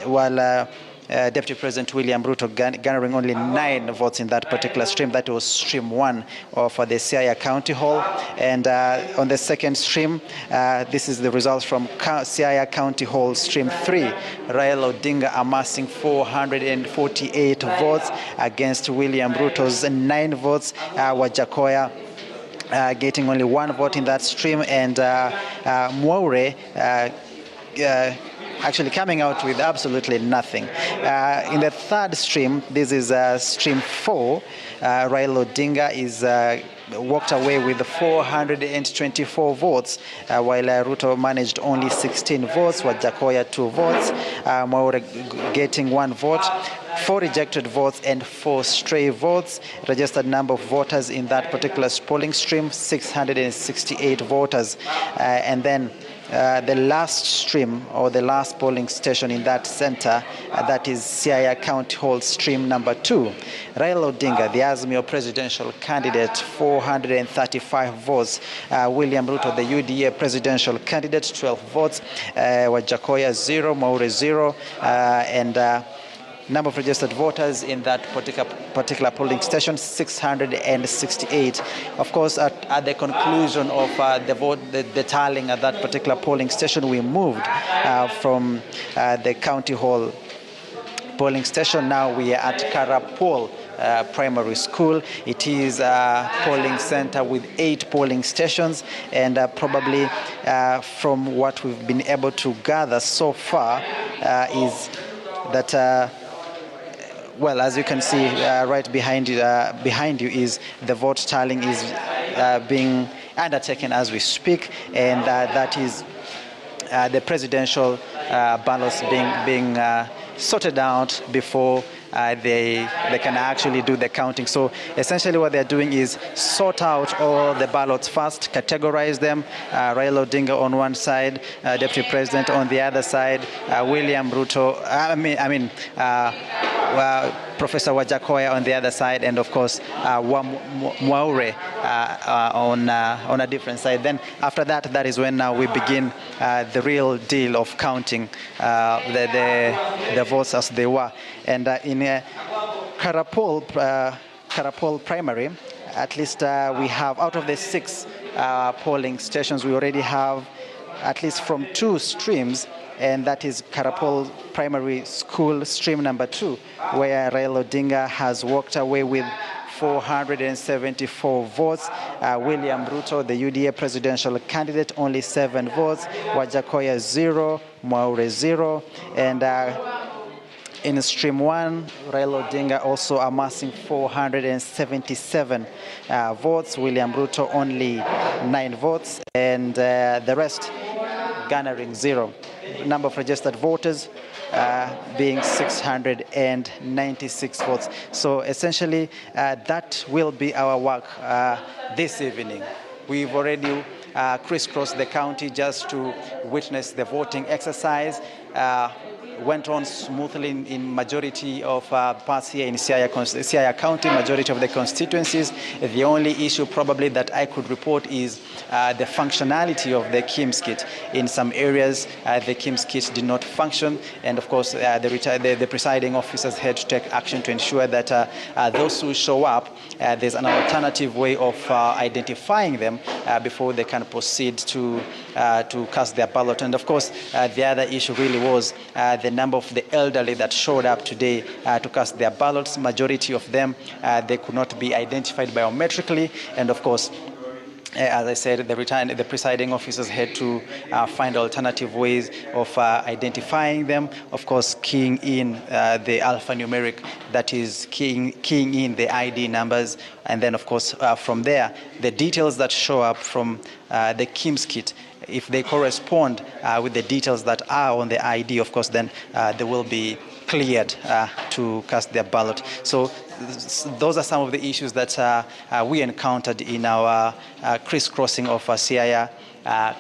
while Deputy President William Ruto garnering only 9 votes in that particular stream. That was stream 1 for the Siaya County Hall. And on the second stream, this is the results from Siaya County Hall stream 3. Raila Odinga amassing 448 votes against William Ruto's 9 votes. Wajakoya getting only 1 vote in that stream, and Mwaure actually coming out with absolutely nothing. In the third stream, this is stream 4, Raila Odinga is walked away with 424 votes, while Ruto managed only 16 votes, Wajakoya 2 votes, Mwaure getting 1 vote, 4 rejected votes and 4 stray votes. Registered number of voters in that particular polling stream, 668 voters. And then the last stream, or the last polling station in that center, that is Siaya County Hall stream number 2. Raila Odinga, the Azimio presidential candidate, 435 votes. William Ruto, the UDA presidential candidate, 12 votes. Wajakoya 0, Mwaure 0, and number of registered voters in that particular polling station, 668. Of course, at the conclusion of the tallying at that particular polling station, we moved from the county hall polling station. Now we are at Karapol Primary School. It is a polling center with 8 polling stations, and probably from what we've been able to gather so far is that well, as you can see right behind you is the vote tallying is being undertaken as we speak, and that is the presidential ballots being sorted out before they can actually do the counting. So essentially what they're doing is sort out all the ballots first, categorize them. Raila Odinga on one side, Deputy President on the other side, William Ruto, Professor Wajakoya on the other side, and of course Mwaure on a different side. Then after that, that is when we begin the real deal of counting the votes as they were. And in Karapol Primary, at least we have, out of the 6 polling stations, we already have at least from 2 streams, and that is Karapol Primary School stream number 2, where Raila Odinga has walked away with 474 votes. William Ruto, the UDA presidential candidate, only 7 votes. Wajakoya 0, Mwaure 0, and in stream 1, Raila Odinga also amassing 477 votes. William Ruto only 9 votes, and the rest garnering 0. Number of registered voters being 696 votes. So essentially, that will be our work this evening. We've already crisscrossed the county just to witness the voting exercise. Went on smoothly in majority of parts here in Siaya County, majority of the constituencies. The only issue probably that I could report is the functionality of the KIMS kit. In some areas, the KIMS kit did not function, and of course, the presiding officers had to take action to ensure that those who show up, there's an alternative way of identifying them before they can proceed to cast their ballot. And of course, the other issue really was the number of the elderly that showed up today to cast their ballots. Majority of them, they could not be identified biometrically, and of course, as I said, the presiding officers had to find alternative ways of identifying them. Of course, keying in the alphanumeric, that is keying in the ID numbers, and then of course from there, the details that show up from the KIMS kit, if they correspond with the details that are on the ID, of course, then they will be cleared to cast their ballot. So those are some of the issues that we encountered in our crisscrossing of Siaya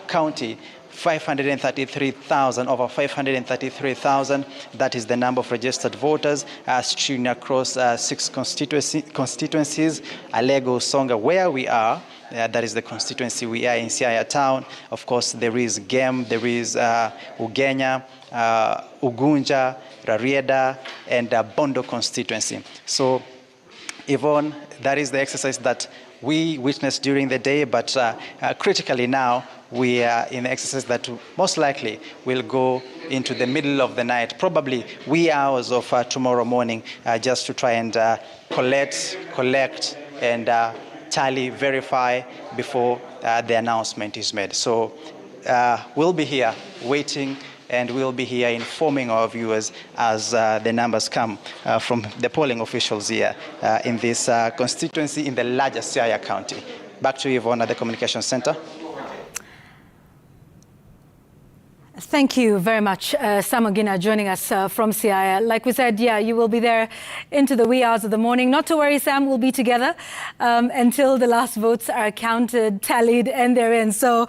County. 533,000, over 533,000, that is the number of registered voters strewn across 6 constituencies. Alego, Songa, where we are, that is the constituency we are in Siaya town. Of course, there is Gem, there is Ugenya, Ugunja, Rarieda, and Bondo constituency. So, Yvonne, that is the exercise that we witnessed during the day, but critically now, we are in the exercise that most likely will go into the middle of the night, probably wee hours of tomorrow morning, just to try and collect, and tally, verify before the announcement is made. So we'll be here waiting, and we'll be here informing our viewers as the numbers come from the polling officials here in this constituency in the largest Siaya County. Back to Yvonne at the Communication Center. Thank you very much, Sam Ogina, joining us from Siaya. Like we said, yeah, you will be there into the wee hours of the morning. Not to worry, Sam, we'll be together until the last votes are counted, tallied, and they're in. So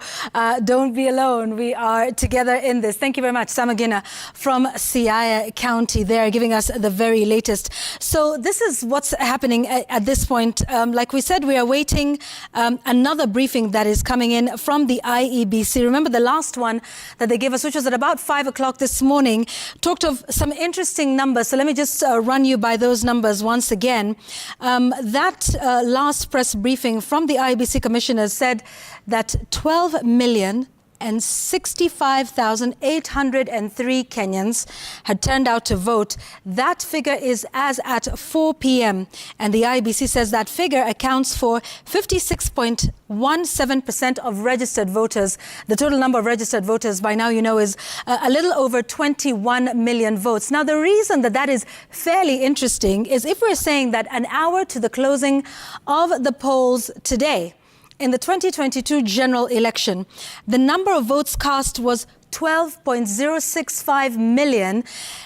don't be alone. We are together in this. Thank you very much, Sam Ogina from Siaya County there, giving us the very latest. So this is what's happening at this point. Like we said, we are waiting another briefing that is coming in from the IEBC. Remember the last one that they gave us, which was at about 5 o'clock this morning, talked of some interesting numbers. So let me just run you by those numbers once again. That last press briefing from the IEBC commissioners said that 12,065,803 Kenyans had turned out to vote. That figure is as at 4 p.m. And the IEBC says that figure accounts for 56.17% of registered voters. The total number of registered voters by now, you know, is a little over 21 million votes. Now, the reason that that is fairly interesting is if we're saying that an hour to the closing of the polls today, in the 2022 general election, the number of votes cast was 12.065 million.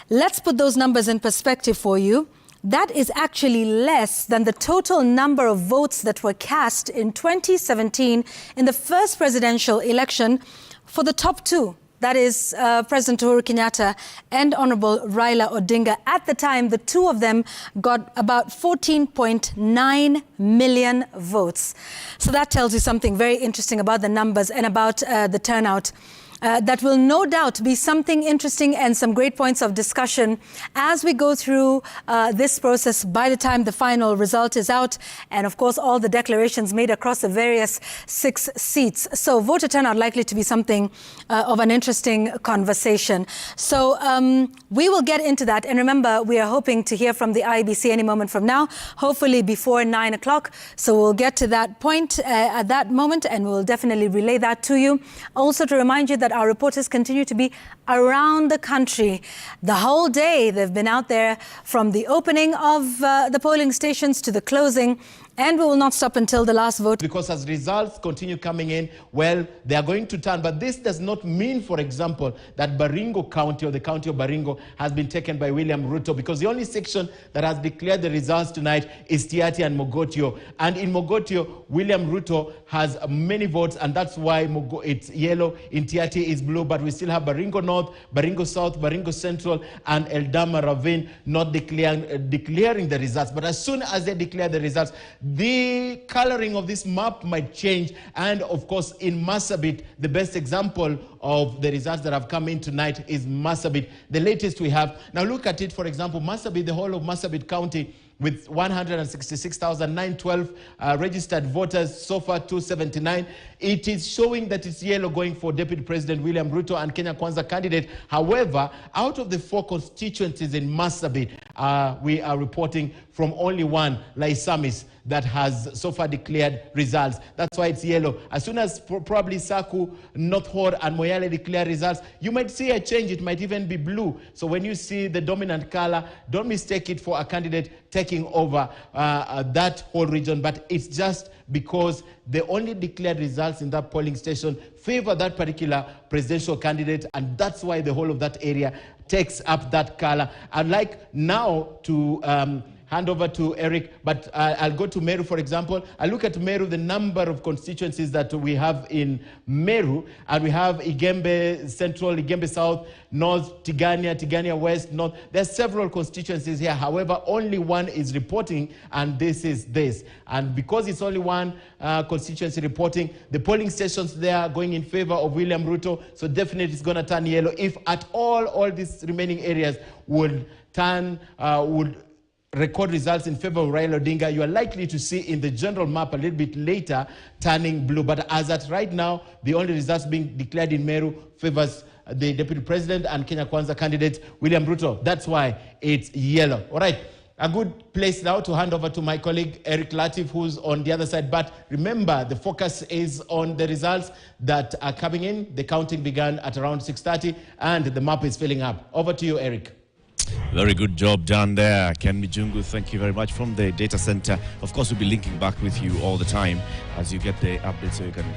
Let's put those numbers in perspective for you. That is actually less than the total number of votes that were cast in 2017 in the first presidential election for the top two. That is President Uhuru Kenyatta and Honorable Raila Odinga. At the time, the two of them got about 14.9 million votes. So that tells you something very interesting about the numbers and about the turnout. That will no doubt be something interesting and some great points of discussion as we go through this process by the time the final result is out, and of course all the declarations made across the various 6 seats. So voter turnout likely to be something of an interesting conversation. So we will get into that, and remember, we are hoping to hear from the IEBC any moment from now, hopefully before 9 o'clock. So we'll get to that point at that moment, and we'll definitely relay that to you. Also to remind you that our reporters continue to be around the country the whole day. They've been out there from the opening of the polling stations to the closing, and we will not stop until the last vote. Because as results continue coming in, well, they are going to turn. But this does not mean, for example, that Baringo County or the county of Baringo has been taken by William Ruto, because the only section that has declared the results tonight is Tiaty and Mogotio. And in Mogotio, William Ruto has many votes, and that's why it's yellow. In Tiaty is blue, but we still have Baringo North, Baringo South, Baringo Central, and Eldama Ravine not declaring the results. But as soon as they declare the results, the coloring of this map might change. And of course, in Marsabit, the best example of the results that have come in tonight is Marsabit, the latest we have. Now look at it, for example, Marsabit, the whole of Marsabit County, with 166,912 registered voters, so far 279. It is showing that it's yellow going for Deputy President William Ruto and Kenya Kwanza candidate. However, out of the 4 constituencies in Marsabit, we are reporting from only one, Laisamis, that has so far declared results. That's why it's yellow. As soon as probably Saku, North Hor, and Moyale declare results, you might see a change. It might even be blue. So when you see the dominant color, don't mistake it for a candidate taking over that whole region. But it's just because the only declared results in that polling station favor that particular presidential candidate, and that's why the whole of that area takes up that color. I'd like now to hand over to Eric, but I'll go to Meru, for example. I look at Meru, the number of constituencies that we have in Meru, and we have Igembe Central, Igembe South, North, Tigania West, North. There are several constituencies here. However, only one is reporting, and this is this. And because it's only one constituency reporting, the polling stations there are going in favor of William Ruto, so definitely it's going to turn yellow. If at all these remaining areas would turn, record results in favor of Raila Odinga, you are likely to see in the general map a little bit later turning blue. But as at right now, the only results being declared in Meru favors the Deputy President and Kenya Kwanza candidate William Ruto. That's why it's yellow. All right. A good place now to hand over to my colleague Eric Latif, who's on the other side. But remember, the focus is on the results that are coming in. The counting began at around 6:30, and the map is filling up. Over to you, Eric. Very good job done there, Ken Mijungu. Thank you very much from the data center. Of course, we'll be linking back with you all the time as you get the updates so you can